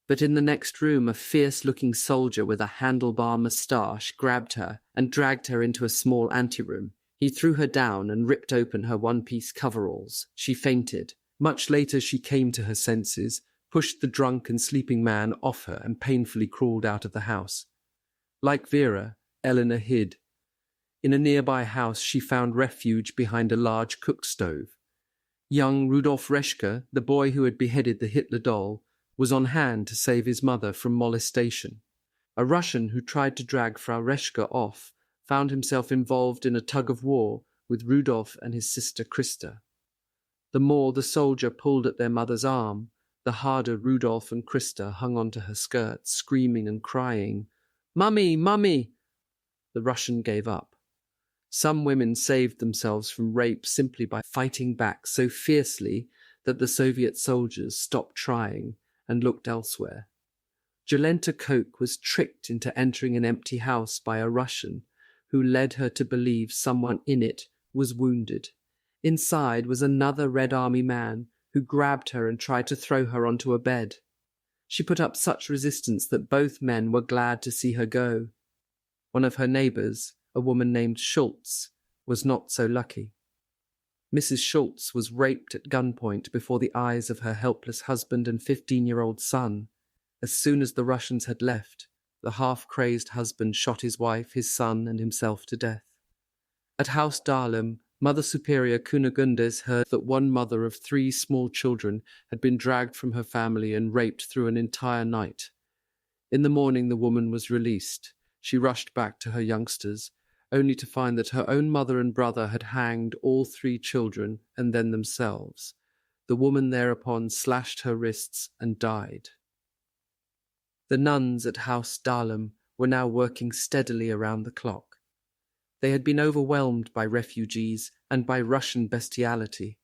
S1: But in the next room a fierce-looking soldier with a handlebar moustache grabbed her and dragged her into a small anteroom. He threw her down and ripped open her one-piece coveralls. She fainted. Much later she came to her senses, pushed the drunk and sleeping man off her and painfully crawled out of the house. Like Vera, Elena hid. In a nearby house she found refuge behind a large cook stove. Young Rudolf Reschke, the boy who had beheaded the Hitler doll, was on hand to save his mother from molestation. A Russian who tried to drag Frau Reschke off found himself involved in a tug-of-war with Rudolf and his sister Christa. The more the soldier pulled at their mother's arm, the harder Rudolf and Christa hung onto her skirts, screaming and crying, "Mummy, Mummy!" The Russian gave up. Some women saved themselves from rape simply by fighting back so fiercely that the Soviet soldiers stopped trying and looked elsewhere. Jolenta Koch was tricked into entering an empty house by a Russian who led her to believe someone in it was wounded. Inside was another Red Army man who grabbed her and tried to throw her onto a bed. She put up such resistance that both men were glad to see her go. One of her neighbours, a woman named Schultz, was not so lucky. Mrs. Schultz was raped at gunpoint before the eyes of her helpless husband and 15-year-old son. As soon as the Russians had left, the half-crazed husband shot his wife, his son, and himself to death. At Haus Dahlem, Mother Superior Kunigundes heard that one mother of 3 small children had been dragged from her family and raped through an entire night. In the morning the woman was released. She rushed back to her youngsters, only to find that her own mother and brother had hanged all 3 children and then themselves. The woman thereupon slashed her wrists and died. The nuns at Haus Dahlem were now working steadily around the clock. They had been overwhelmed by refugees and by Russian bestiality.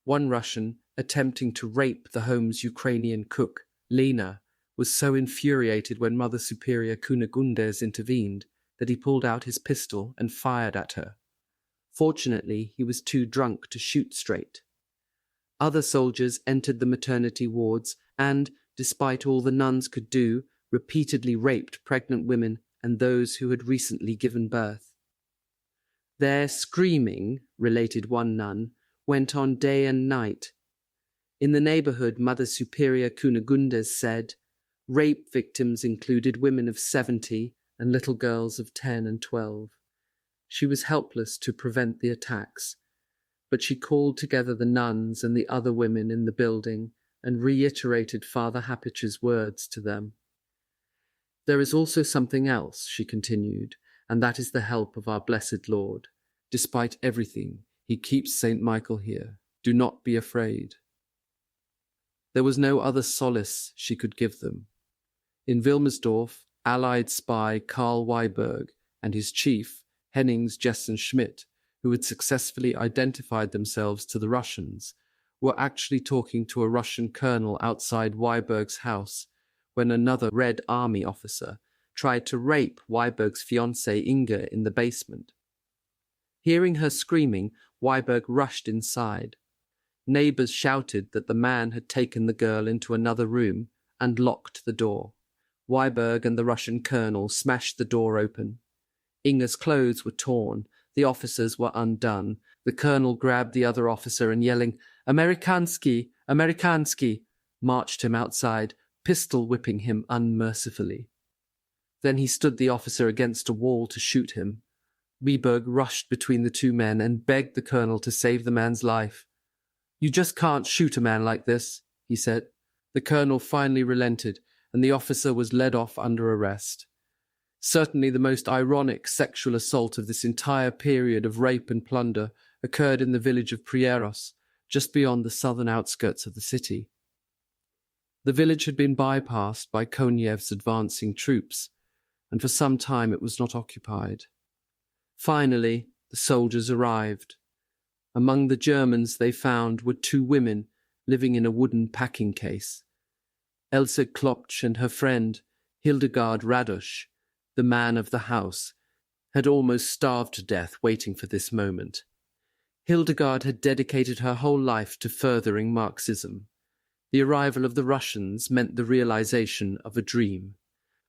S1: One Russian, attempting to rape the home's Ukrainian cook, Lena, was so infuriated when Mother Superior Kunigundes intervened that he pulled out his pistol and fired at her. Fortunately, he was too drunk to shoot straight. Other soldiers entered the maternity wards and, despite all the nuns could do, repeatedly raped pregnant women and those who had recently given birth. Their screaming, related one nun, went on day and night. In the neighborhood, Mother Superior Kunigundes said, rape victims included women of 70 and little girls of 10 and 12. She was helpless to prevent the attacks, but she called together the nuns and the other women in the building and reiterated Father Hapich's words to them. There is also something else, she continued, and that is the help of our blessed Lord. Despite everything, he keeps St. Michael here. Do not be afraid. There was no other solace she could give them. In Wilmersdorf, Allied spy Karl Weiberg and his chief, Hennings Jessen Schmidt, who had successfully identified themselves to the Russians, were actually talking to a Russian colonel outside Weiberg's house when another Red Army officer tried to rape Weiberg's fiancée Inga in the basement. Hearing her screaming, Weiberg rushed inside. Neighbors shouted that the man had taken the girl into another room and locked the door. Weiberg and the Russian colonel smashed the door open. Inge's clothes were torn. The officers were undone. The colonel grabbed the other officer and yelling, "Amerikansky! Amerikansky!" marched him outside, pistol whipping him unmercifully. Then he stood the officer against a wall to shoot him. Weiberg rushed between the two men and begged the colonel to save the man's life. "You just can't shoot a man like this," he said. The colonel finally relented, and the officer was led off under arrest. Certainly the most ironic sexual assault of this entire period of rape and plunder occurred in the village of Prieros, just beyond the southern outskirts of the city. The village had been bypassed by Koniev's advancing troops, and for some time it was not occupied. Finally, the soldiers arrived. Among the Germans they found were two women living in a wooden packing case. Else Klopsch and her friend, Hildegard Radosch, the man of the house, had almost starved to death waiting for this moment. Hildegard had dedicated her whole life to furthering Marxism. The arrival of the Russians meant the realization of a dream.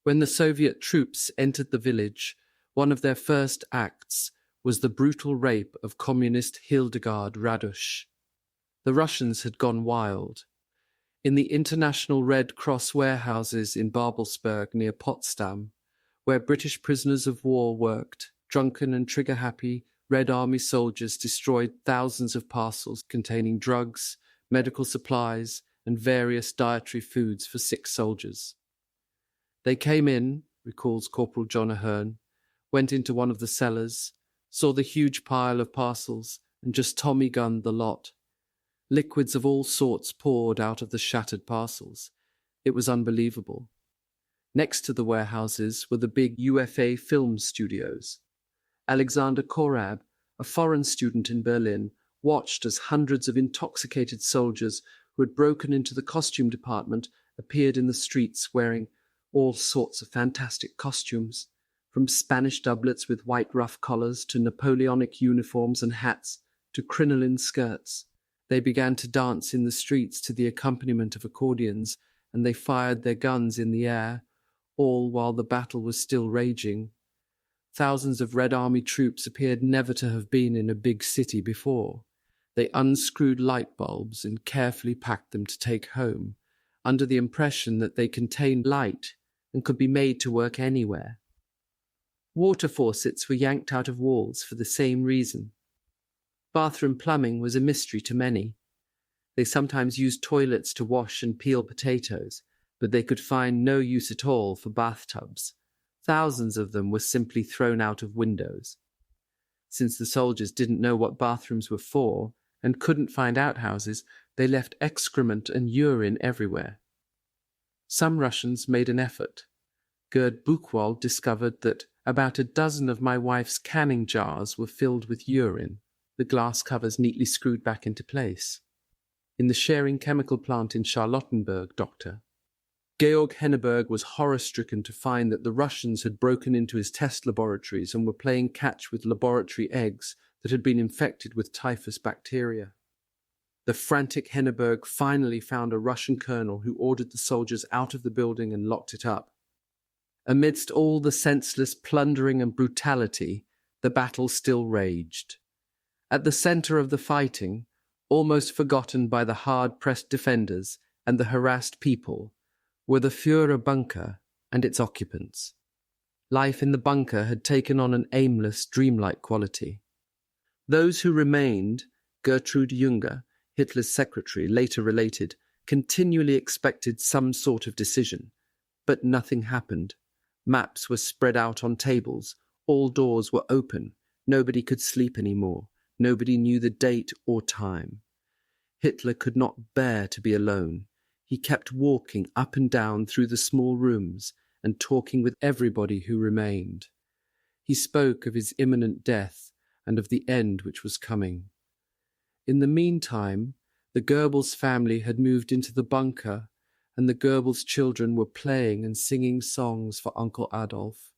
S1: When the Soviet troops entered the village, one of their first acts was the brutal rape of communist Hildegard Radosch. The Russians had gone wild. In the International Red Cross warehouses in Babelsberg near Potsdam, where British prisoners of war worked, drunken and trigger-happy Red Army soldiers destroyed thousands of parcels containing drugs, medical supplies, and various dietary foods for sick soldiers. They came in, recalls Corporal John Ahern, went into one of the cellars, saw the huge pile of parcels, and just Tommy gunned the lot. Liquids of all sorts poured out of the shattered parcels. It was unbelievable. Next to the warehouses were the big UFA film studios. Alexander Korab, a foreign student in Berlin, watched as hundreds of intoxicated soldiers who had broken into the costume department appeared in the streets wearing all sorts of fantastic costumes, from Spanish doublets with white ruff collars to Napoleonic uniforms and hats to crinoline skirts. They began to dance in the streets to the accompaniment of accordions, and they fired their guns in the air, all while the battle was still raging. Thousands of Red Army troops appeared never to have been in a big city before. They unscrewed light bulbs and carefully packed them to take home, under the impression that they contained light and could be made to work anywhere. Water faucets were yanked out of walls for the same reason. Bathroom plumbing was a mystery to many. They sometimes used toilets to wash and peel potatoes, but they could find no use at all for bathtubs. Thousands of them were simply thrown out of windows. Since the soldiers didn't know what bathrooms were for and couldn't find outhouses, they left excrement and urine everywhere. Some Russians made an effort. Gerd Buchwald discovered that about a dozen of my wife's canning jars were filled with urine, the glass covers neatly screwed back into place. In the Schering chemical plant in Charlottenburg, Dr. Georg Henneberg was horror-stricken to find that the Russians had broken into his test laboratories and were playing catch with laboratory eggs that had been infected with typhus bacteria. The frantic Henneberg finally found a Russian colonel who ordered the soldiers out of the building and locked it up. Amidst all the senseless plundering and brutality, the battle still raged. At the center of the fighting, almost forgotten by the hard-pressed defenders and the harassed people, were the Führer bunker and its occupants. Life in the bunker had taken on an aimless, dreamlike quality. Those who remained, Gertrude Junger, Hitler's secretary, later related, continually expected some sort of decision, but nothing happened. Maps were spread out on tables, all doors were open, nobody could sleep anymore, nobody knew the date or time. Hitler could not bear to be alone. He kept walking up and down through the small rooms and talking with everybody who remained. He spoke of his imminent death and of the end which was coming. In the meantime, the Gerbles family had moved into the bunker, and the Gerbles children were playing and singing songs for Uncle Adolf.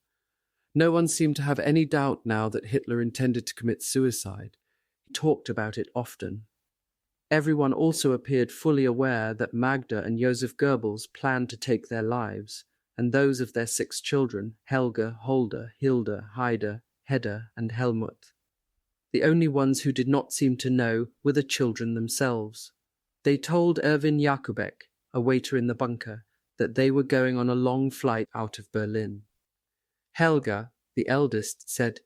S1: No one seemed to have any doubt now that Hitler intended to commit suicide. He talked about it often. Everyone also appeared fully aware that Magda and Joseph Gerbles planned to take their lives, and those of their 6 children, Helga, Holder, Hilda, Haida, Hedda, and Helmut. The only ones who did not seem to know were the children themselves. They told Erwin Jakubek, a waiter in the bunker, that they were going on a long flight out of Berlin. Helga, the eldest, said,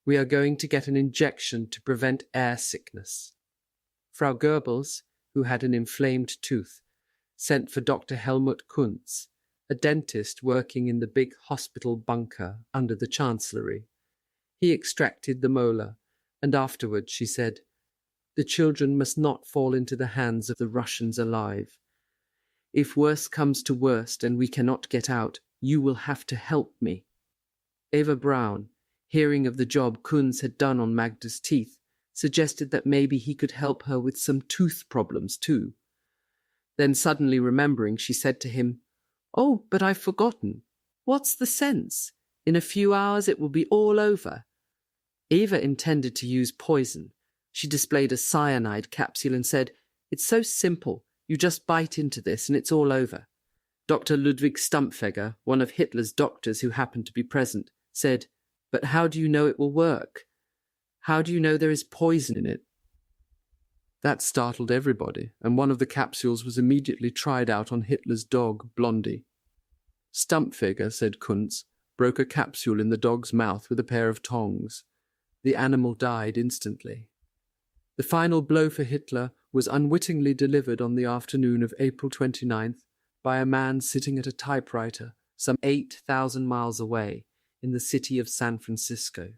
S1: "We are going to get an injection to prevent air sickness." Frau Gerbles, who had an inflamed tooth, sent for Dr. Helmut Kuntz, a dentist working in the big hospital bunker under the chancellery. He extracted the molar, and afterwards she said, "The children must not fall into the hands of the Russians alive. If worse comes to worst and we cannot get out, you will have to help me." Eva Braun, hearing of the job Kunz had done on Magda's teeth, suggested that maybe he could help her with some tooth problems too. Then suddenly remembering, she said to him, "Oh, but I've forgotten. What's the sense? In a few hours it will be all over." Eva intended to use poison. She displayed a cyanide capsule and said, "It's so simple. You just bite into this and it's all over." Dr. Ludwig Stumpfegger, one of Hitler's doctors who happened to be present, said, "But how do you know it will work? How do you know there is poison in it?" That startled everybody, and one of the capsules was immediately tried out on Hitler's dog, Blondie. Stumpfegger, said Kuntz, broke a capsule in the dog's mouth with a pair of tongs. The animal died instantly. The final blow for Hitler was unwittingly delivered on the afternoon of April 29th by a man sitting at a typewriter some 8,000 miles away in the city of San Francisco.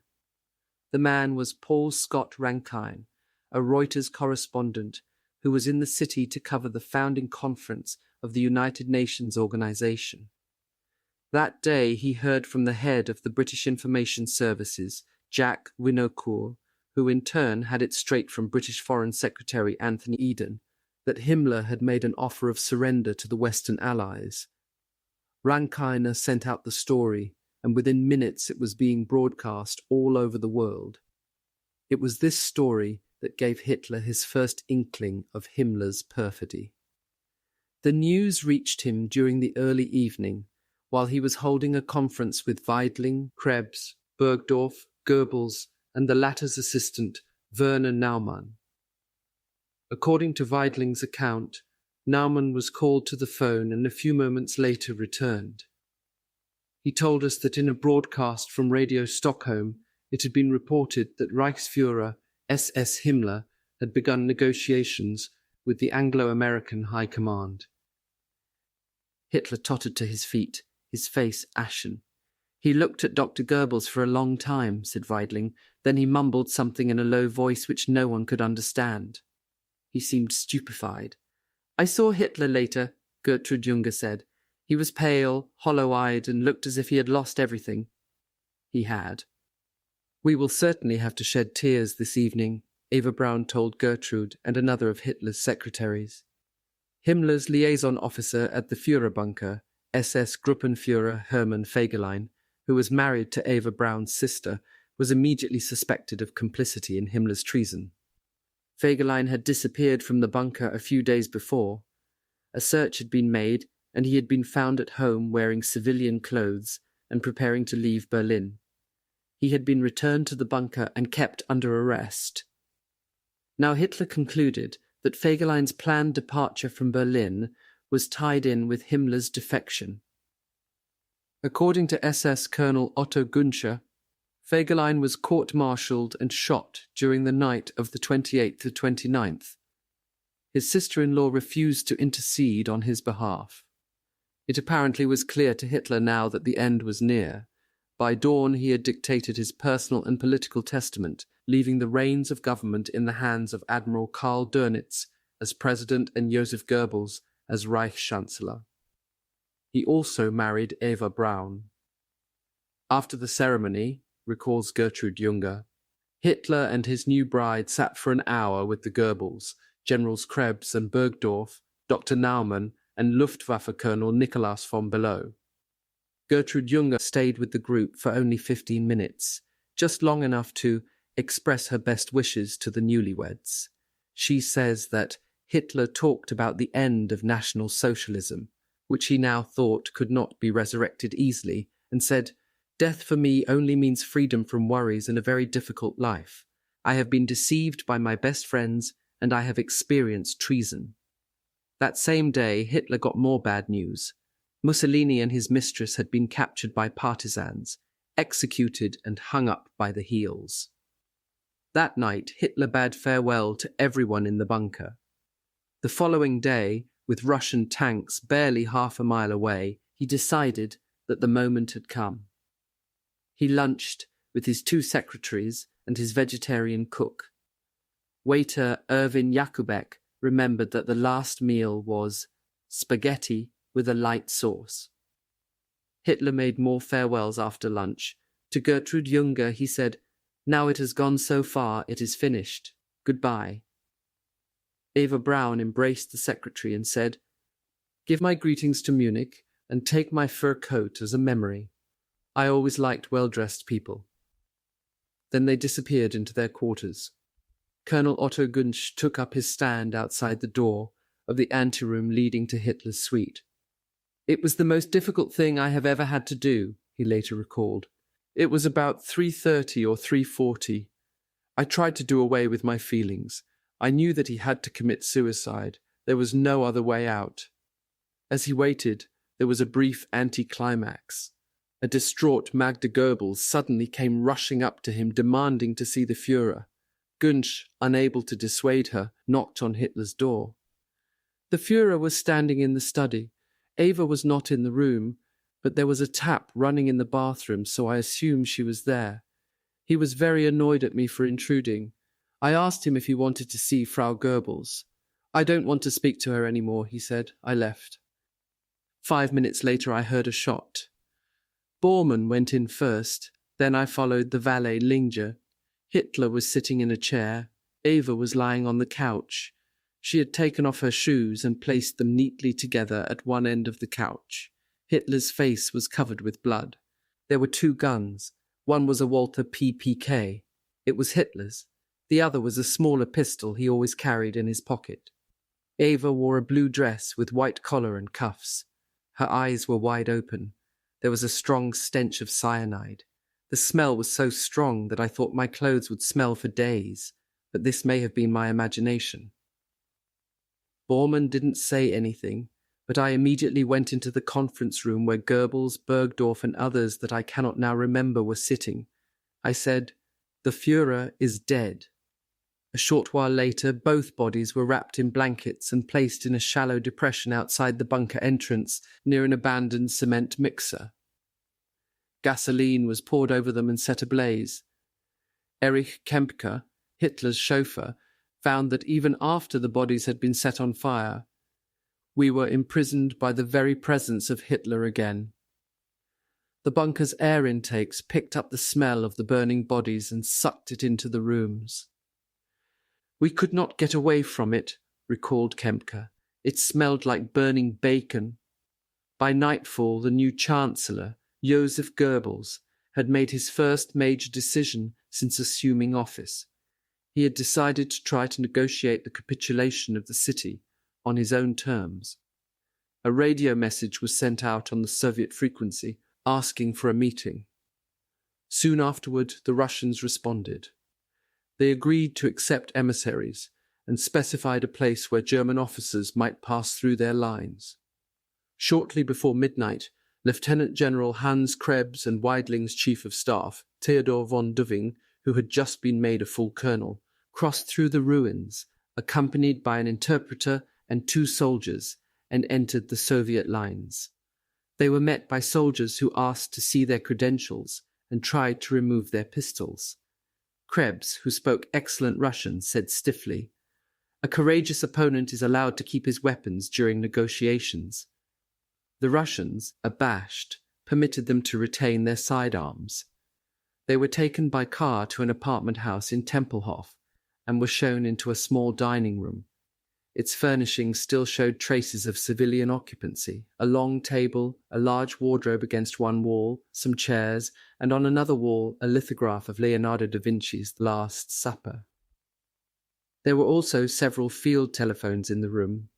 S1: The man was Paul Scott Rankine, a Reuters correspondent who was in the city to cover the founding conference of the United Nations Organization. That day he heard from the head of the British Information Services, Jack Winocourt, who in turn had it straight from British Foreign Secretary Anthony Eden, that Himmler had made an offer of surrender to the Western Allies. Rankine sent out the story, and within minutes it was being broadcast all over the world. It was this story that gave Hitler his first inkling of Himmler's perfidy. The news reached him during the early evening, while he was holding a conference with Weidling, Krebs, Bergdorf, Goebbels, and the latter's assistant, Werner Naumann. According to Weidling's account, Naumann was called to the phone and a few moments later returned. He told us that in a broadcast from Radio Stockholm, it had been reported that Reichsfuhrer SS Himmler had begun negotiations with the Anglo-American High Command. Hitler tottered to his feet, his face ashen. "He looked at Dr. Goebbels for a long time," said Weidling. "Then he mumbled something in a low voice which no one could understand. He seemed stupefied. I saw Hitler later," Gertrude Junger said. "He was pale, hollow-eyed, and looked as if he had lost everything." He had. "We will certainly have to shed tears this evening," Eva Braun told Gertrude and another of Hitler's secretaries. Himmler's liaison officer at the Führerbunker, SS Gruppenführer Hermann Fegelein, who was married to Eva Braun's sister, was immediately suspected of complicity in Himmler's treason. Fegelein had disappeared from the bunker a few days before. A search had been made, and he had been found at home wearing civilian clothes and preparing to leave Berlin. He had been returned to the bunker and kept under arrest. Now Hitler concluded that Fegelein's planned departure from Berlin was tied in with Himmler's defection. According to SS Colonel Otto Günscher, Fegelein was court-martialed and shot during the night of the 28th to 29th. His sister-in-law refused to intercede on his behalf. It apparently was clear to Hitler now that the end was near. By dawn he had dictated his personal and political testament, leaving the reins of government in the hands of Admiral Karl Dönitz as president and Joseph Goebbels as Reichschancellor. He also married Eva Braun. After the ceremony, recalls Gertrude Junger, Hitler and his new bride sat for an hour with the Gerbles, Generals Krebs and Bergdorf, Dr. Naumann, and Luftwaffe Colonel Nikolaus von Below. Gertrude Junger stayed with the group for only 15 minutes, just long enough to express her best wishes to the newlyweds. She says that Hitler talked about the end of National Socialism, which he now thought could not be resurrected easily, and said, "Death for me only means freedom from worries and a very difficult life. I have been deceived by my best friends, and I have experienced treason." That same day, Hitler got more bad news. Mussolini and his mistress had been captured by partisans, executed and hung up by the heels. That night, Hitler bade farewell to everyone in the bunker. The following day, with Russian tanks barely half a mile away, he decided that the moment had come. He lunched with his 2 secretaries and his vegetarian cook. Waiter Erwin Jakubek remembered that the last meal was spaghetti with a light sauce. Hitler made more farewells after lunch. To Gertrude Junger he said, "Now it has gone so far, it is finished. Goodbye." Eva Braun embraced the secretary and said, "Give my greetings to Munich and take my fur coat as a memory. I always liked well-dressed people." Then they disappeared into their quarters. Colonel Otto Gunsch took up his stand outside the door of the anteroom leading to Hitler's suite. "It was the most difficult thing I have ever had to do," he later recalled. "It was about 3:30 or 3:40. I tried to do away with my feelings. I knew that he had to commit suicide. There was no other way out." As he waited, there was a brief anticlimax. A distraught Magda Gerbles suddenly came rushing up to him, demanding to see the Führer. Gunsch, unable to dissuade her, knocked on Hitler's door. The Führer was standing in the study. Eva was not in the room, but there was a tap running in the bathroom, so I assumed she was there. He was very annoyed at me for intruding. I asked him if he wanted to see Frau Gerbles. "I don't want to speak to her anymore," he said. I left. 5 minutes later I heard a shot. Bormann went in first, then I followed the valet Linger. Hitler was sitting in a chair. Eva was lying on the couch. She had taken off her shoes and placed them neatly together at one end of the couch. Hitler's face was covered with blood. There were 2 guns. One was a Walther PPK. It was Hitler's. The other was a smaller pistol he always carried in his pocket. Eva wore a blue dress with white collar and cuffs. Her eyes were wide open. There was a strong stench of cyanide. The smell was so strong that I thought my clothes would smell for days, but this may have been my imagination. Bormann didn't say anything, but I immediately went into the conference room where Goebbels, Bergdorf, and others that I cannot now remember were sitting. I said, "The Führer is dead." A short while later, both bodies were wrapped in blankets and placed in a shallow depression outside the bunker entrance near an abandoned cement mixer. Gasoline was poured over them and set ablaze. Erich Kempka, Hitler's chauffeur, found that even after the bodies had been set on fire, we were imprisoned by the very presence of Hitler again. The bunker's air intakes picked up the smell of the burning bodies and sucked it into the rooms. "We could not get away from it," recalled Kempka. "It smelled like burning bacon." By nightfall, the new Chancellor, Joseph Goebbels, had made his first major decision since assuming office. He had decided to try to negotiate the capitulation of the city on his own terms. A radio message was sent out on the Soviet frequency asking for a meeting. Soon afterward, the Russians responded. They agreed to accept emissaries and specified a place where German officers might pass through their lines. Shortly before midnight, Lieutenant General Hans Krebs and Weidling's Chief of Staff, Theodor von Duving, who had just been made a full colonel, crossed through the ruins, accompanied by an interpreter and 2 soldiers, and entered the Soviet lines. They were met by soldiers who asked to see their credentials and tried to remove their pistols. Krebs, who spoke excellent Russian, said stiffly, "A courageous opponent is allowed to keep his weapons during negotiations." The Russians, abashed, permitted them to retain their sidearms. They were taken by car to an apartment house in Tempelhof and were shown into a small dining room. Its furnishings still showed traces of civilian occupancy: a long table, a large wardrobe against one wall, some chairs, and on another wall a lithograph of Leonardo da Vinci's Last Supper. There were also several field telephones in the room.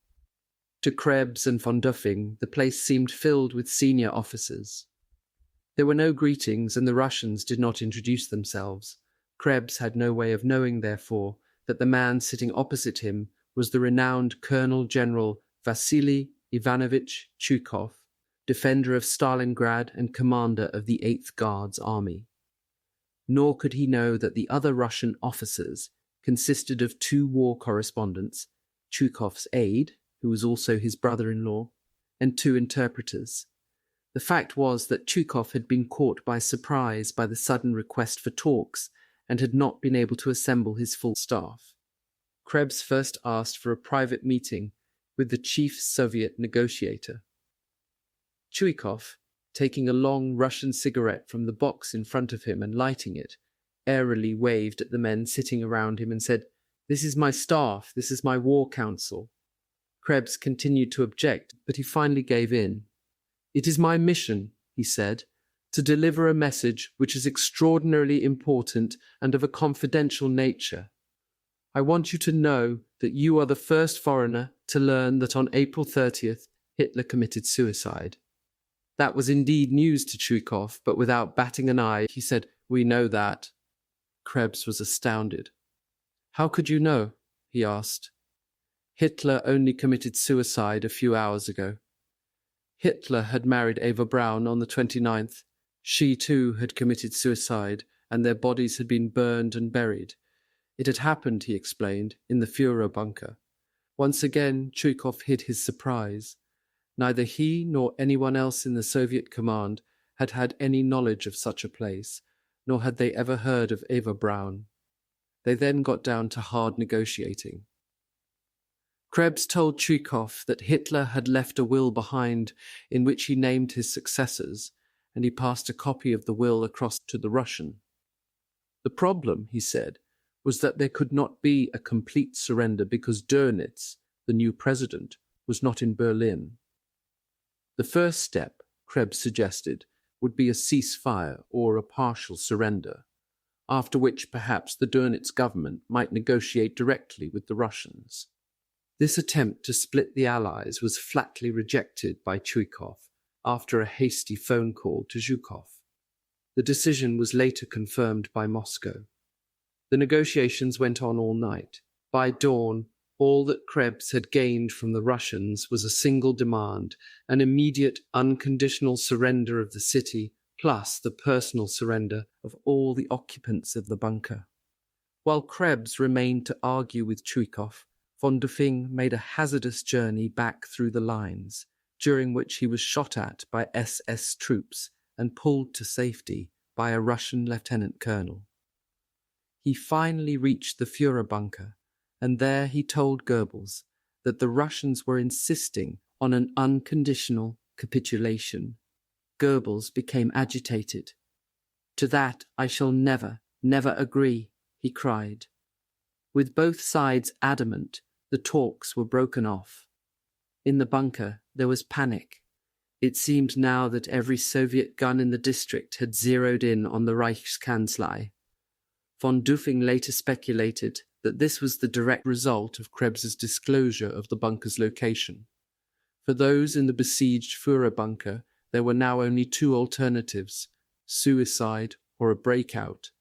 S1: To Krebs and von Duffing, the place seemed filled with senior officers. There were no greetings, and the Russians did not introduce themselves. Krebs had no way of knowing, therefore, that the man sitting opposite him was the renowned Colonel General Vasily Ivanovich Chuikov, defender of Stalingrad and commander of the 8th Guards Army. Nor could he know that the other Russian officers consisted of 2 war correspondents, Chuikov's aide, who was also his brother-in-law, and 2 interpreters. The fact was that Chuikov had been caught by surprise by the sudden request for talks and had not been able to assemble his full staff. Krebs first asked for a private meeting with the chief Soviet negotiator. Chuikov, taking a long Russian cigarette from the box in front of him and lighting it, airily waved at the men sitting around him and said, "This is my staff, this is my war council." Krebs continued to object, but he finally gave in. "It is my mission," he said, "to deliver a message which is extraordinarily important and of a confidential nature. I want you to know that you are the first foreigner to learn that on April 30th, Hitler committed suicide." That was indeed news to Chuikov, but without batting an eye, he said, "We know that." Krebs was astounded. "How could you know?" he asked. "Hitler only committed suicide a few hours ago." Hitler had married Eva Braun on the 29th. She too had committed suicide, and their bodies had been burned and buried. It had happened, he explained, in the Führer bunker. Once again, Chuikov hid his surprise. Neither he nor anyone else in the Soviet command had had any knowledge of such a place, nor had they ever heard of Eva Braun. They then got down to hard negotiating. Krebs told Chuikov that Hitler had left a will behind in which he named his successors, and he passed a copy of the will across to the Russian. The problem, he said, was that there could not be a complete surrender because Dönitz, the new president, was not in Berlin. The first step, Krebs suggested, would be a ceasefire or a partial surrender, after which perhaps the Dönitz government might negotiate directly with the Russians. This attempt to split the Allies was flatly rejected by Chuikov after a hasty phone call to Zhukov. The decision was later confirmed by Moscow. The negotiations went on all night. By dawn, all that Krebs had gained from the Russians was a single demand, an immediate unconditional surrender of the city, plus the personal surrender of all the occupants of the bunker. While Krebs remained to argue with Chuikov, von Duffing made a hazardous journey back through the lines, during which he was shot at by SS troops and pulled to safety by a Russian lieutenant colonel. He finally reached the Führer bunker, and there he told Gerbles that the Russians were insisting on an unconditional capitulation. Gerbles became agitated. "To that I shall never, never agree," he cried. With both sides adamant, the talks were broken off. In the bunker, there was panic. It seemed now that every Soviet gun in the district had zeroed in on the Reichskanzlei. Von Duffing later speculated that this was the direct result of Krebs's disclosure of the bunker's location. For those in the besieged Führer bunker, there were now only 2 alternatives: suicide or a breakout.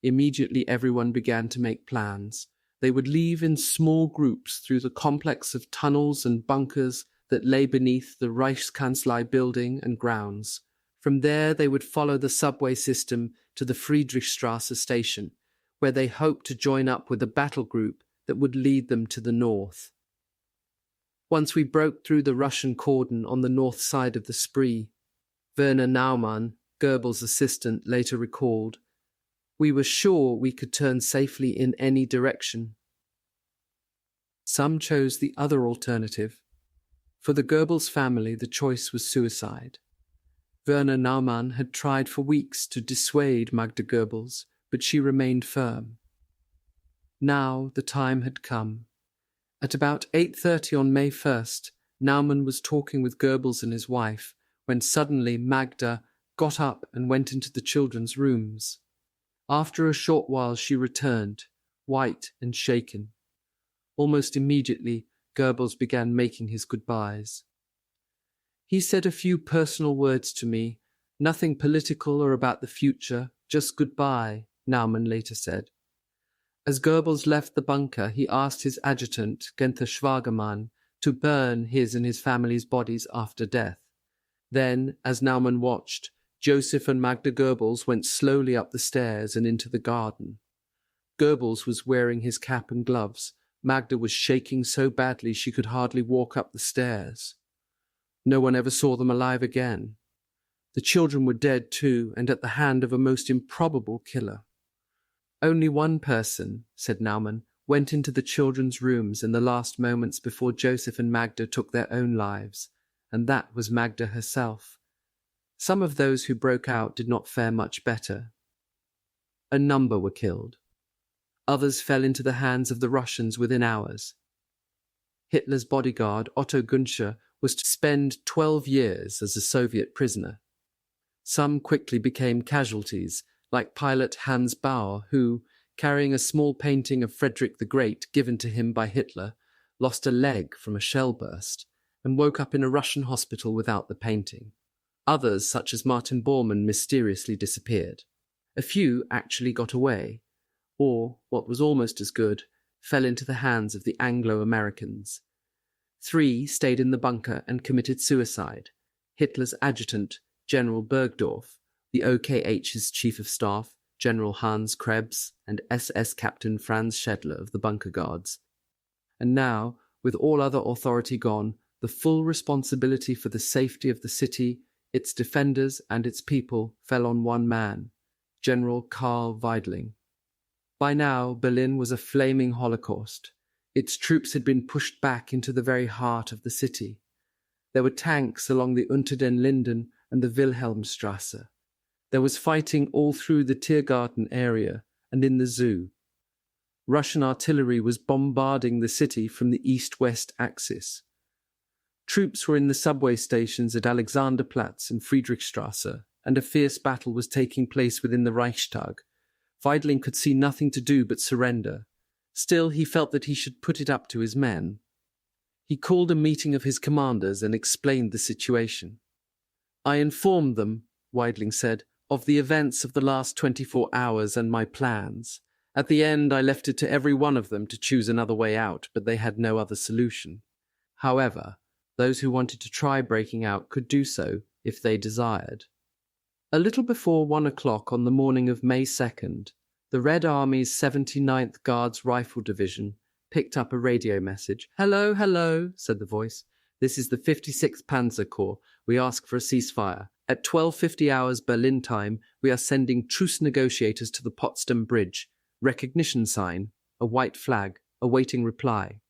S1: Immediately everyone began to make plans. They would leave in small groups through the complex of tunnels and bunkers that lay beneath the Reichskanzlei building and grounds. From there they would follow the subway system to the Friedrichstrasse station, where they hoped to join up with a battle group that would lead them to the north. Once we broke through the Russian cordon on the north side of the Spree, Werner Naumann, Gerbles' assistant, later recalled, we were sure we could turn safely in any direction. Some chose the other alternative. For the Gerbles family, the choice was suicide. Werner Naumann had tried for weeks to dissuade Magda Gerbles, but she remained firm. Now the time had come. At about 8:30 on May 1st, Naumann was talking with Gerbles and his wife, when suddenly Magda got up and went into the children's rooms. After a short while she returned, white and shaken. Almost immediately, Gerbles began making his goodbyes. He said a few personal words to me, nothing political or about the future, just goodbye, Naumann later said. As Gerbles left the bunker, he asked his adjutant, Günther Schwagermann, to burn his and his family's bodies after death. Then, as Naumann watched, Joseph and Magda Gerbles went slowly up the stairs and into the garden. Gerbles was wearing his cap and gloves. Magda was shaking so badly she could hardly walk up the stairs. No one ever saw them alive again. The children were dead too, and at the hand of a most improbable killer. Only one person, said Naumann, went into the children's rooms in the last moments before Joseph and Magda took their own lives, and that was Magda herself. Some of those who broke out did not fare much better. A number were killed. Others fell into the hands of the Russians within hours. Hitler's bodyguard, Otto Günscher, was to spend 12 years as a Soviet prisoner. Some quickly became casualties, like pilot Hans Bauer, who, carrying a small painting of Frederick the Great given to him by Hitler, lost a leg from a shell burst and woke up in a Russian hospital without the painting. Others, such as Martin Bormann, mysteriously disappeared. A few actually got away, or, what was almost as good, fell into the hands of the Anglo-Americans. 3 stayed in the bunker and committed suicide. Hitler's adjutant, General Bergdorf, the OKH's chief of staff, General Hans Krebs, and SS Captain Franz Schedler of the bunker guards. And now, with all other authority gone, the full responsibility for the safety of the city, its defenders and its people fell on one man, General Karl Weidling. By now, Berlin was a flaming holocaust. Its troops had been pushed back into the very heart of the city. There were tanks along the Unter den Linden and the Wilhelmstrasse. There was fighting all through the Tiergarten area and in the zoo. Russian artillery was bombarding the city from the east-west axis. Troops were in the subway stations at Alexanderplatz and Friedrichstrasse, and a fierce battle was taking place within the Reichstag. Weidling could see nothing to do but surrender. Still, he felt that he should put it up to his men. He called a meeting of his commanders and explained the situation. I informed them, Weidling said, of the events of the last 24 hours and my plans. At the end, I left it to every one of them to choose another way out, but they had no other solution. However, those who wanted to try breaking out could do so if they desired. A little before 1 o'clock on the morning of May 2nd, the Red Army's 79th Guards Rifle Division picked up a radio message. "Hello, hello," said the voice. "This is the 56th Panzer Corps. We ask for a ceasefire. At 12:50 hours Berlin time, we are sending truce negotiators to the Potsdam Bridge. Recognition sign, a white flag, awaiting reply."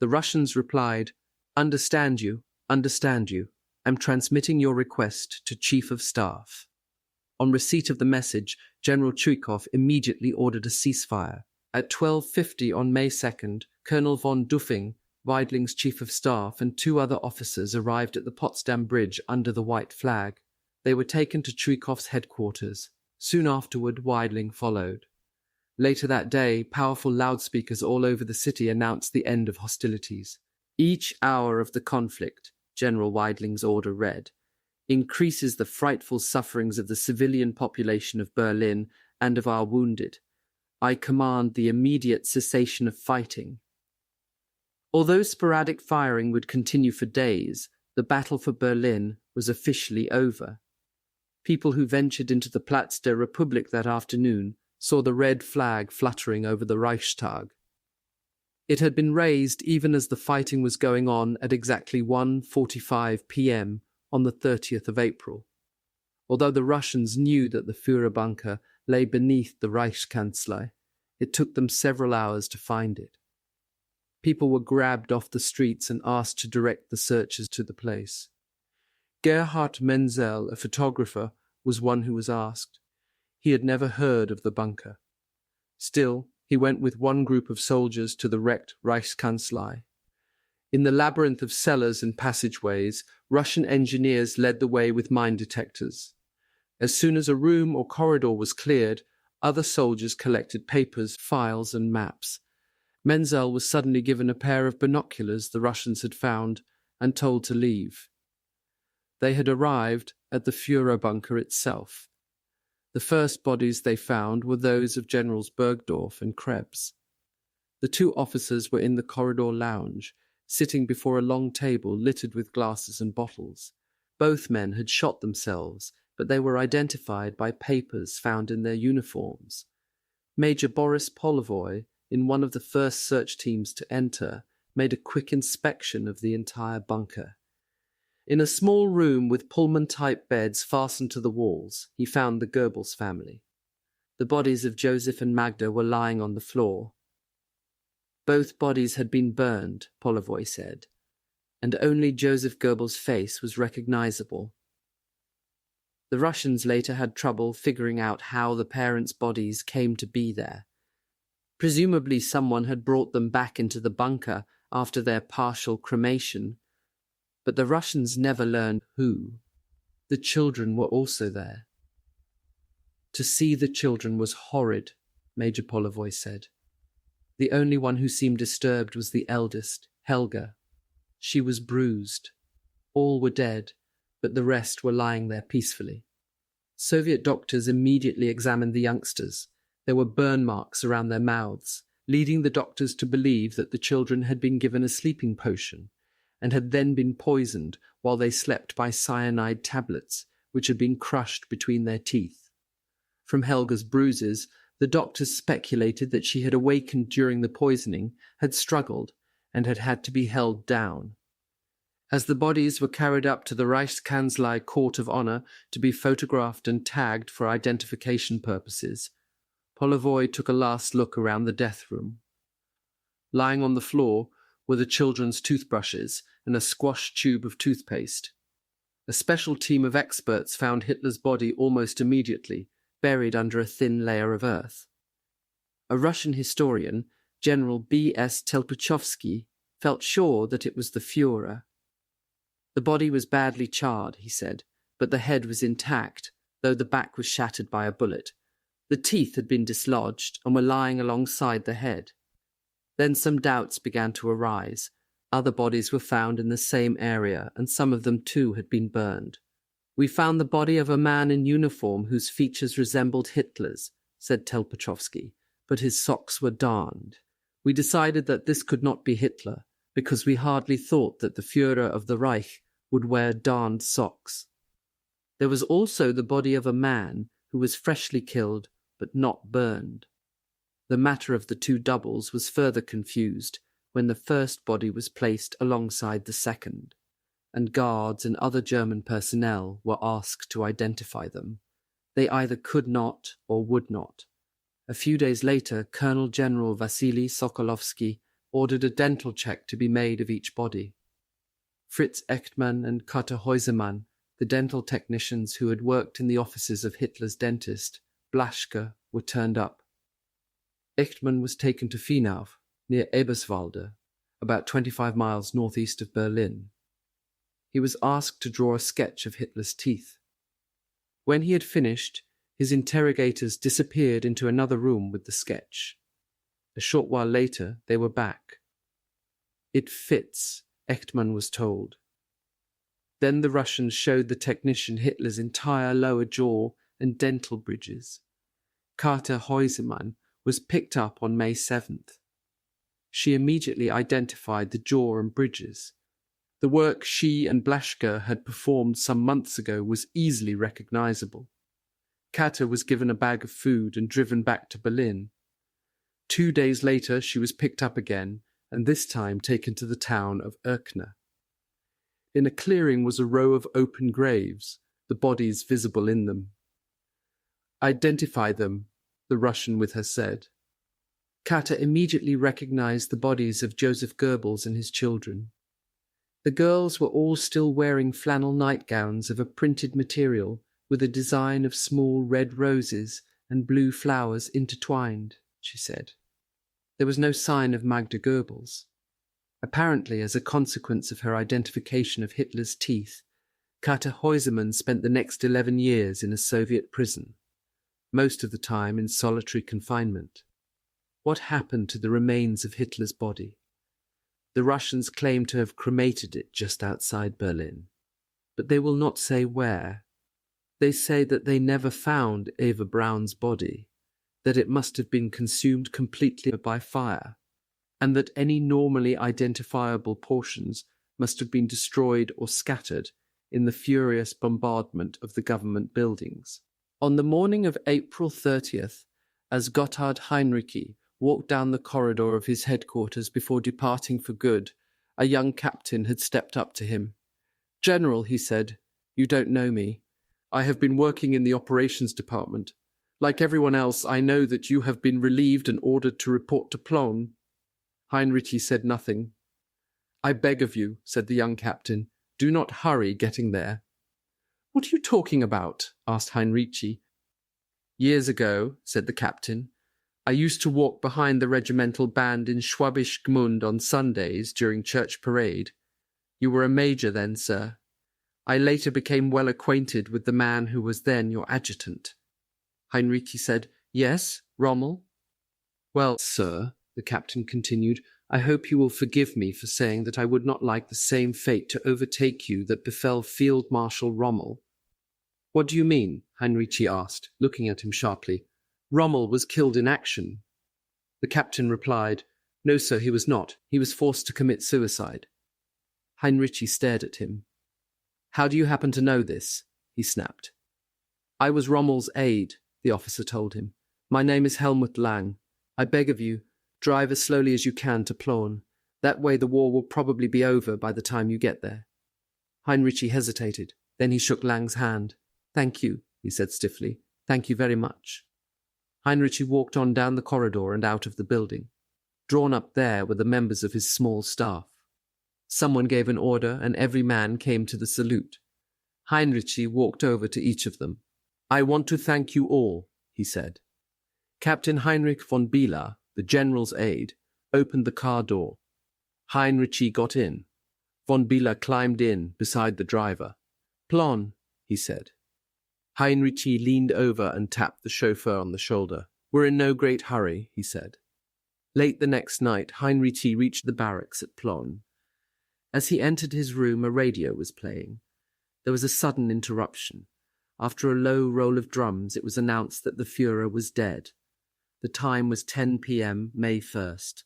S1: The Russians replied, Understand you. I'm transmitting your request to Chief of Staff." On receipt of the message, General Chuikov immediately ordered a ceasefire. At 12:50 on May 2nd, Colonel von Duffing, Weidling's Chief of Staff, and 2 other officers arrived at the Potsdam Bridge under the white flag. They were taken to Chuikov's headquarters. Soon afterward, Weidling followed. Later that day, powerful loudspeakers all over the city announced the end of hostilities. "Each hour of the conflict," General Weidling's order read, "increases the frightful sufferings of the civilian population of Berlin and of our wounded. I command the immediate cessation of fighting." Although sporadic firing would continue for days, the battle for Berlin was officially over. People who ventured into the Platz der Republik that afternoon saw the red flag fluttering over the Reichstag. It had been raised even as the fighting was going on at exactly 1:45 p.m. on the 30th of April. Although the Russians knew that the Führerbunker lay beneath the Reichskanzlei, it took them several hours to find it. People were grabbed off the streets and asked to direct the searchers to the place. Gerhard Menzel, a photographer, was one who was asked. He had never heard of the bunker. Still, he went with one group of soldiers to the wrecked Reichskanzlei. In the labyrinth of cellars and passageways, Russian engineers led the way with mine detectors. As soon as a room or corridor was cleared, other soldiers collected papers, files, and maps. Menzel was suddenly given a pair of binoculars the Russians had found and told to leave. They had arrived at the Führer bunker itself. The first bodies they found were those of Generals Bergdorf and Krebs. The two officers were in the corridor lounge, sitting before a long table littered with glasses and bottles. Both men had shot themselves, but they were identified by papers found in their uniforms. Major Boris Polivoy, in one of the first search teams to enter, made a quick inspection of the entire bunker. In a small room with Pullman-type beds fastened to the walls, he found the Gerbles family. The bodies of Joseph and Magda were lying on the floor. Both bodies had been burned, Polivoy said, and only Joseph Gerbles' face was recognizable. The Russians later had trouble figuring out how the parents' bodies came to be there. Presumably someone had brought them back into the bunker after their partial cremation, but the Russians never learned who. The children were also there. To see the children was horrid, Major Polivoy said. The only one who seemed disturbed was the eldest, Helga. She was bruised. All were dead, but the rest were lying there peacefully. Soviet doctors immediately examined the youngsters. There were burn marks around their mouths, leading the doctors to believe that the children had been given a sleeping potion and had then been poisoned while they slept by cyanide tablets, which had been crushed between their teeth. From Helga's bruises, the doctors speculated that she had awakened during the poisoning, had struggled, and had had to be held down. As the bodies were carried up to the Reichskanzlei Court of Honor to be photographed and tagged for identification purposes, Polivoy took a last look around the death room. Lying on the floor were the children's toothbrushes and a squash tube of toothpaste. A special team of experts found Hitler's body almost immediately, buried under a thin layer of earth. A Russian historian, General B.S. Telpuchovsky, felt sure that it was the Führer. The body was badly charred, he said, but the head was intact, though the back was shattered by a bullet. The teeth had been dislodged and were lying alongside the head. Then some doubts began to arise. Other bodies were found in the same area, and some of them too had been burned. "We found the body of a man in uniform whose features resembled Hitler's," said Telpuchovsky, "but his socks were darned. We decided that this could not be Hitler, because we hardly thought that the Führer of the Reich would wear darned socks." There was also the body of a man who was freshly killed but not burned. The matter of the two doubles was further confused when the first body was placed alongside the second, and guards and other German personnel were asked to identify them. They either could not or would not. A few days later, Colonel General Vasily Sokolovsky ordered a dental check to be made of each body. Fritz Echtmann and Kater Heusemann, the dental technicians who had worked in the offices of Hitler's dentist, Blaschke, were turned up. Echtmann was taken to Finau, near Eberswalde, about 25 miles northeast of Berlin. He was asked to draw a sketch of Hitler's teeth. When he had finished, his interrogators disappeared into another room with the sketch. A short while later, they were back. "It fits," Echtmann was told. Then the Russians showed the technician Hitler's entire lower jaw and dental bridges. Kater Heusemann was picked up on May 7th. She immediately identified the jaw and bridges. The work she and Blaschke had performed some months ago was easily recognizable. Kater was given a bag of food and driven back to Berlin. 2 days later she was picked up again, and this time taken to the town of Erkner. In a clearing was a row of open graves, the bodies visible in them. "Identify them," the Russian with her said. Kater immediately recognized the bodies of Joseph Gerbles and his children. The girls were all still wearing flannel nightgowns of a printed material with a design of small red roses and blue flowers intertwined, she said. There was no sign of Magda Gerbles. Apparently, as a consequence of her identification of Hitler's teeth, Kater Heusemann spent the next 11 years in a Soviet prison, most of the time in solitary confinement. What happened to the remains of Hitler's body? The Russians claim to have cremated it just outside Berlin, but they will not say where. They say that they never found Eva Braun's body, that it must have been consumed completely by fire, and that any normally identifiable portions must have been destroyed or scattered in the furious bombardment of the government buildings. On the morning of April 30th, as Gotthard Hinrichi walked down the corridor of his headquarters before departing for good, a young captain had stepped up to him. "General," he said, "you don't know me. I have been working in the operations department. Like everyone else, I know that you have been relieved and ordered to report to Plön." Hinrichi said nothing. "I beg of you," said the young captain, "do not hurry getting there." "What are you talking about?" asked Hinrichi. "Years ago," said the captain, "I used to walk behind the regimental band in Schwabisch Gmund on Sundays during church parade. You were a major then, sir. I later became well acquainted with the man who was then your adjutant." Hinrichi said, "Yes, Rommel?" "Well, sir," the captain continued, "I hope you will forgive me for saying that I would not like the same fate to overtake you that befell Field Marshal Rommel." "What do you mean?" Hinrichi asked, looking at him sharply. "Rommel was killed in action." The captain replied, "No, sir, he was not. He was forced to commit suicide." Hinrichi stared at him. "How do you happen to know this?" he snapped. "I was Rommel's aide," the officer told him. "My name is Helmut Lang. I beg of you, drive as slowly as you can to Plön. That way the war will probably be over by the time you get there." Hinrichi hesitated. Then he shook Lang's hand. "Thank you," he said stiffly. "Thank you very much." Hinrichi walked on down the corridor and out of the building. Drawn up there were the members of his small staff. Someone gave an order, and every man came to the salute. Hinrichi walked over to each of them. "I want to thank you all," he said. Captain Heinrich von Bieler, the general's aide, opened the car door. Hinrichi got in. Von Bieler climbed in beside the driver. "Plön," he said. Hinrichi leaned over and tapped the chauffeur on the shoulder. "We're in no great hurry," he said. Late the next night, Hinrichi reached the barracks at Plön. As he entered his room, a radio was playing. There was a sudden interruption. After a low roll of drums, it was announced that the Führer was dead. The time was 10 p.m., May 1st.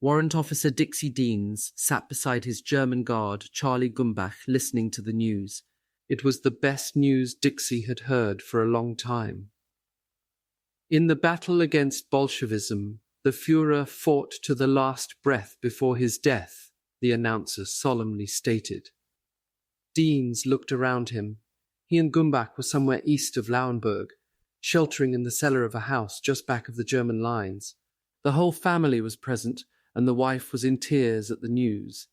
S1: Warrant Officer Dixie Deans sat beside his German guard, Charlie Gumbach, listening to the news. It was the best news Dixie had heard for a long time. In the battle against Bolshevism, the Führer fought to the last breath before his death, the announcer solemnly stated. Deans looked around him. He and Gumbach were somewhere east of Lauenburg, sheltering in the cellar of a house just back of the German lines. The whole family was present, and the wife was in tears at the news.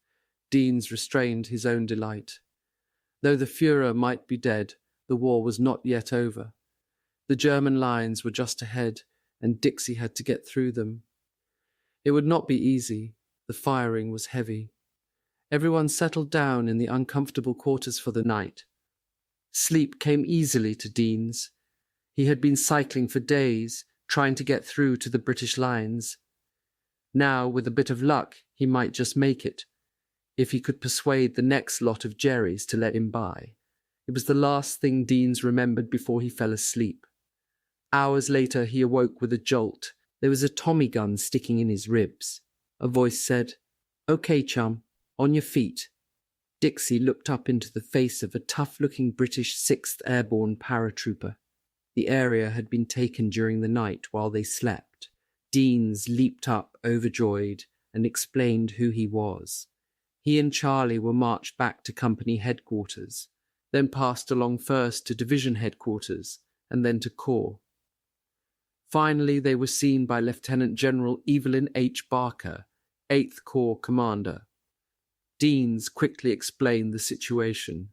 S1: Deans restrained his own delight. Though the Führer might be dead, the war was not yet over. The German lines were just ahead, and Dixie had to get through them. It would not be easy. The firing was heavy. Everyone settled down in the uncomfortable quarters for the night. Sleep came easily to Deans. He had been cycling for days, trying to get through to the British lines. Now, with a bit of luck, he might just make it, if he could persuade the next lot of Jerrys to let him by. It was the last thing Deans remembered before he fell asleep. Hours later, he awoke with a jolt. There was a Tommy gun sticking in his ribs. A voice said, "Okay, chum, on your feet." Dixie looked up into the face of a tough-looking British 6th Airborne paratrooper. The area had been taken during the night while they slept. Deans leaped up, overjoyed, and explained who he was. He and Charlie were marched back to company headquarters, then passed along first to division headquarters, and then to corps. Finally, they were seen by Lieutenant General Evelyn H. Barker, 8th Corps commander. Deans quickly explained the situation.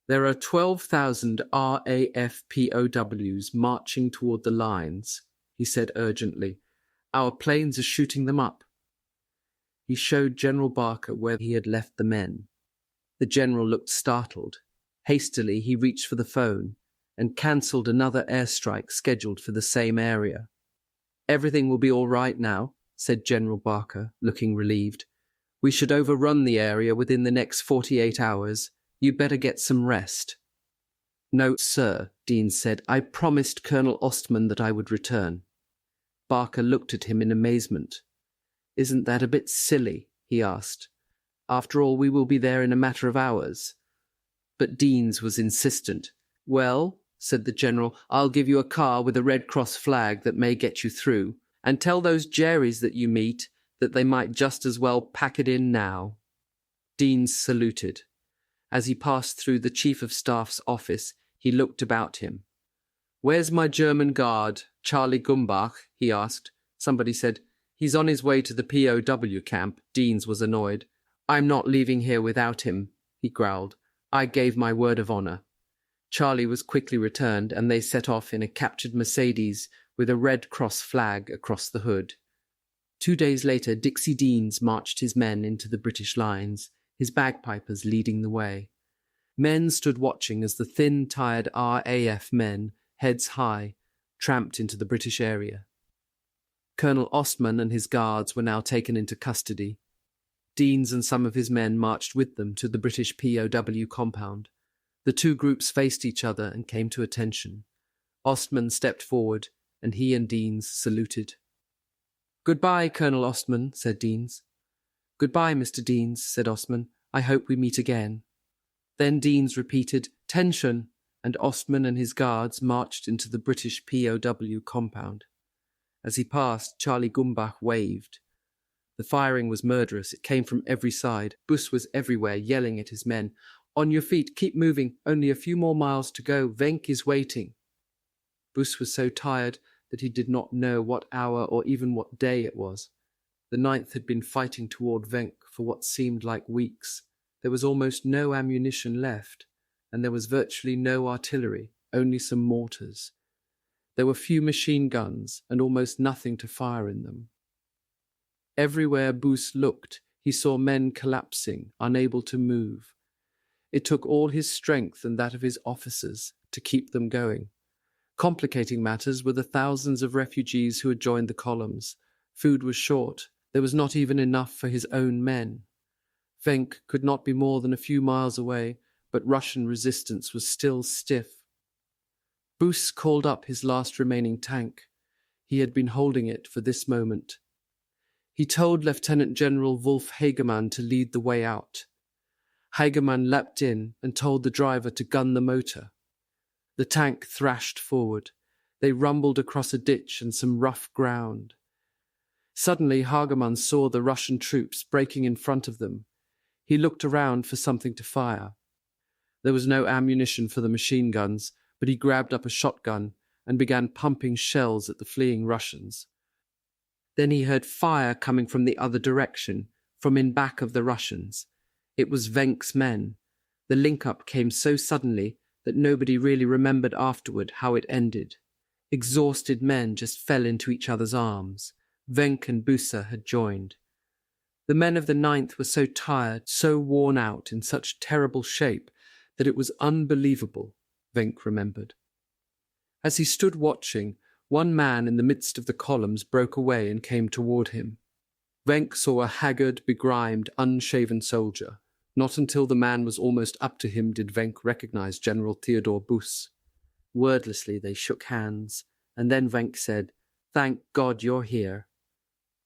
S1: "There are 12,000 RAF POWs marching toward the lines," he said urgently. "Our planes are shooting them up." He showed General Barker where he had left the men. The general looked startled. Hastily, he reached for the phone and cancelled another airstrike scheduled for the same area. Everything will be all right now, said General Barker, looking relieved. We should overrun the area within the next 48 hours. You better get some rest. No, sir, Dean said. I promised Colonel Ostman that I would return. Barker looked at him in amazement. Isn't that a bit silly? He asked. After all, we will be there in a matter of hours. But Dean's was insistent. Well, said the general, I'll give you a car with a Red Cross flag that may get you through, and tell those Jerrys that you meet that they might just as well pack it in now. Dean saluted. As he passed through the Chief of Staff's office, he looked about him. Where's my German guard, Charlie Gumbach? He asked. Somebody said, He's on his way to the POW camp. Dean's was annoyed. I'm not leaving here without him, he growled. I gave my word of honor. Charlie was quickly returned, and they set off in a captured Mercedes with a Red Cross flag across the hood. 2 days later, Dixie Deans marched his men into the British lines, his bagpipers leading the way. Men stood watching as the thin, tired RAF men, heads high, tramped into the British area. Colonel Ostman and his guards were now taken into custody. Deans and some of his men marched with them to the British POW compound. The two groups faced each other and came to attention. Ostman stepped forward, and he and Deans saluted. Goodbye, Colonel Ostman, said Deans. Goodbye, Mr. Deans, said Ostman. I hope we meet again. Then Deans repeated, Tension, and Ostman and his guards marched into the British POW compound. As he passed, Charlie Gumbach waved. The firing was murderous. It came from every side. Buss was everywhere, yelling at his men. On your feet, keep moving. Only a few more miles to go. Venk is waiting. Buss was so tired that he did not know what hour or even what day it was. The 9th had been fighting toward Venk for what seemed like weeks. There was almost no ammunition left, and there was virtually no artillery, only some mortars. There were few machine guns and almost nothing to fire in them. Everywhere Buss looked, he saw men collapsing, unable to move. It took all his strength and that of his officers to keep them going. Complicating matters were the thousands of refugees who had joined the columns. Food was short. There was not even enough for his own men. Venk could not be more than a few miles away, but Russian resistance was still stiff. Buss called up his last remaining tank. He had been holding it for this moment. He told Lieutenant General Wolf Hagemann to lead the way out. Hagemann leapt in and told the driver to gun the motor. The tank thrashed forward. They rumbled across a ditch and some rough ground. Suddenly Hagemann saw the Russian troops breaking in front of them. He looked around for something to fire. There was no ammunition for the machine guns, but he grabbed up a shotgun and began pumping shells at the fleeing Russians. Then he heard fire coming from the other direction, from in back of the Russians. It was Venk's men. The linkup came so suddenly that nobody really remembered afterward how it ended. Exhausted men just fell into each other's arms. Venk and Busse had joined. The men of the 9th were so tired, so worn out, in such terrible shape, that it was unbelievable, Venk remembered. As he stood watching, one man in the midst of the columns broke away and came toward him. Venk saw a haggard, begrimed, unshaven soldier. Not until the man was almost up to him did Venk recognize General Theodor Buss. Wordlessly they shook hands, and then Venk said, "Thank God you're here."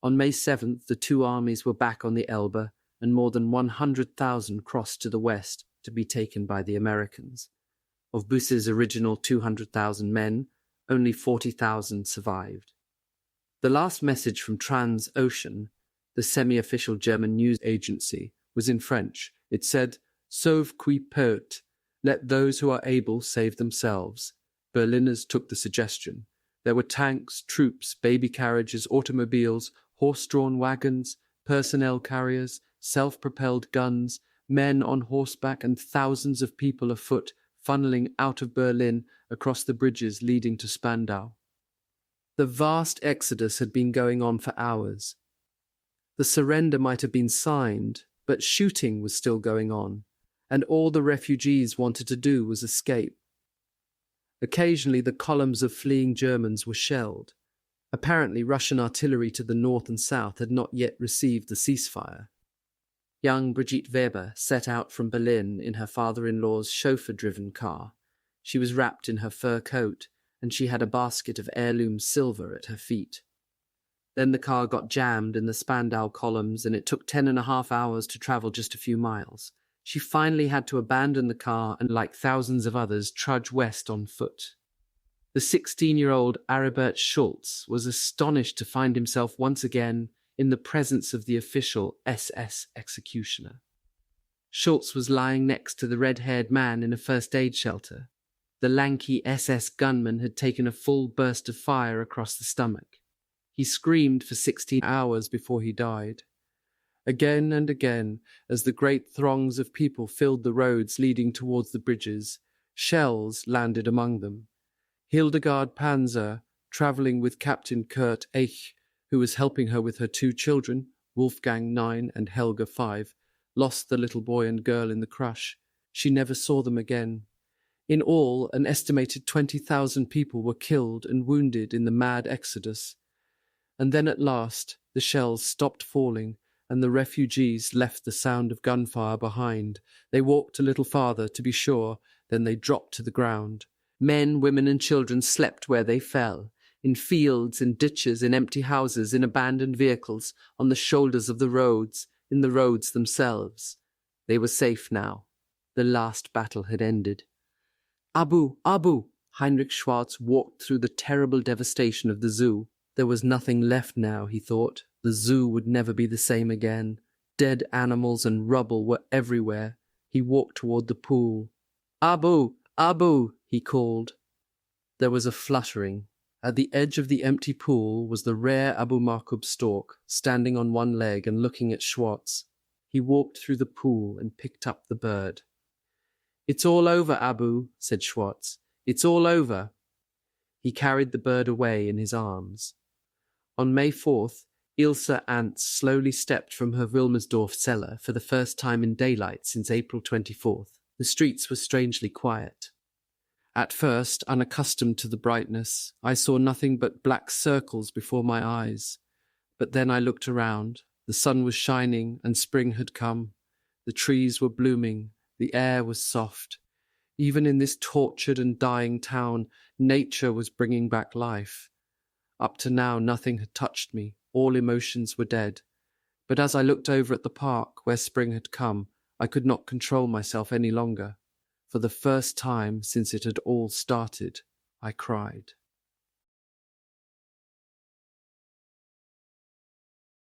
S1: On May 7th, the two armies were back on the Elbe, and more than 100,000 crossed to the west to be taken by the Americans. Of Busse's original 200,000 men, only 40,000 survived. The last message from Transocean, the semi-official German news agency, was in French. It said, "Sauve qui peut, let those who are able save themselves." Berliners took the suggestion. There were tanks, troops, baby carriages, automobiles, horse-drawn wagons, personnel carriers, self-propelled guns, men on horseback, and thousands of people afoot funneling out of Berlin across the bridges leading to Spandau. The vast exodus had been going on for hours. The surrender might have been signed, but shooting was still going on, and all the refugees wanted to do was escape. Occasionally the columns of fleeing Germans were shelled. Apparently, Russian artillery to the north and south had not yet received the ceasefire. Young Brigitte Weber set out from Berlin in her father-in-law's chauffeur-driven car. She was wrapped in her fur coat, and she had a basket of heirloom silver at her feet. Then the car got jammed in the Spandau columns, and it took 10.5 hours to travel just a few miles. She finally had to abandon the car and, like thousands of others, trudge west on foot. The 16-year-old Aribert Schultz was astonished to find himself once again in the presence of the official SS executioner. Schultz was lying next to the red-haired man in a first-aid shelter. The lanky SS gunman had taken a full burst of fire across the stomach. He screamed for 16 hours before he died. Again and again, as the great throngs of people filled the roads leading towards the bridges, shells landed among them. Hildegard Panzer, travelling with Captain Kurt Eich, who was helping her with her 2 children, Wolfgang 9 and Helga 5, lost the little boy and girl in the crush. She never saw them again. In all, an estimated 20,000 people were killed and wounded in the mad exodus. And then at last, the shells stopped falling, and the refugees left the sound of gunfire behind. They walked a little farther, to be sure, then they dropped to the ground. Men, women, and children slept where they fell, in fields, in ditches, in empty houses, in abandoned vehicles, on the shoulders of the roads, in the roads themselves. They were safe now. The last battle had ended. Abu! Abu! Heinrich Schwarz walked through the terrible devastation of the zoo. There was nothing left now, he thought. The zoo would never be the same again. Dead animals and rubble were everywhere. He walked toward the pool. Abu! Abu! He called. There was a fluttering. At the edge of the empty pool was the rare Abu Markub stork, standing on one leg and looking at Schwarz. He walked through the pool and picked up the bird. "It's all over, Abu," said Schwarz. "It's all over." He carried the bird away in his arms. On May 4th, Ilse Antz slowly stepped from her Wilmersdorf cellar for the first time in daylight since April 24th. The streets were strangely quiet. At first, unaccustomed to the brightness, I saw nothing but black circles before my eyes. But then I looked around. The sun was shining and spring had come. The trees were blooming. The air was soft. Even in this tortured and dying town, nature was bringing back life. Up to now, nothing had touched me. All emotions were dead. But as I looked over at the park where spring had come, I could not control myself any longer. For the first time since it had all started, I cried.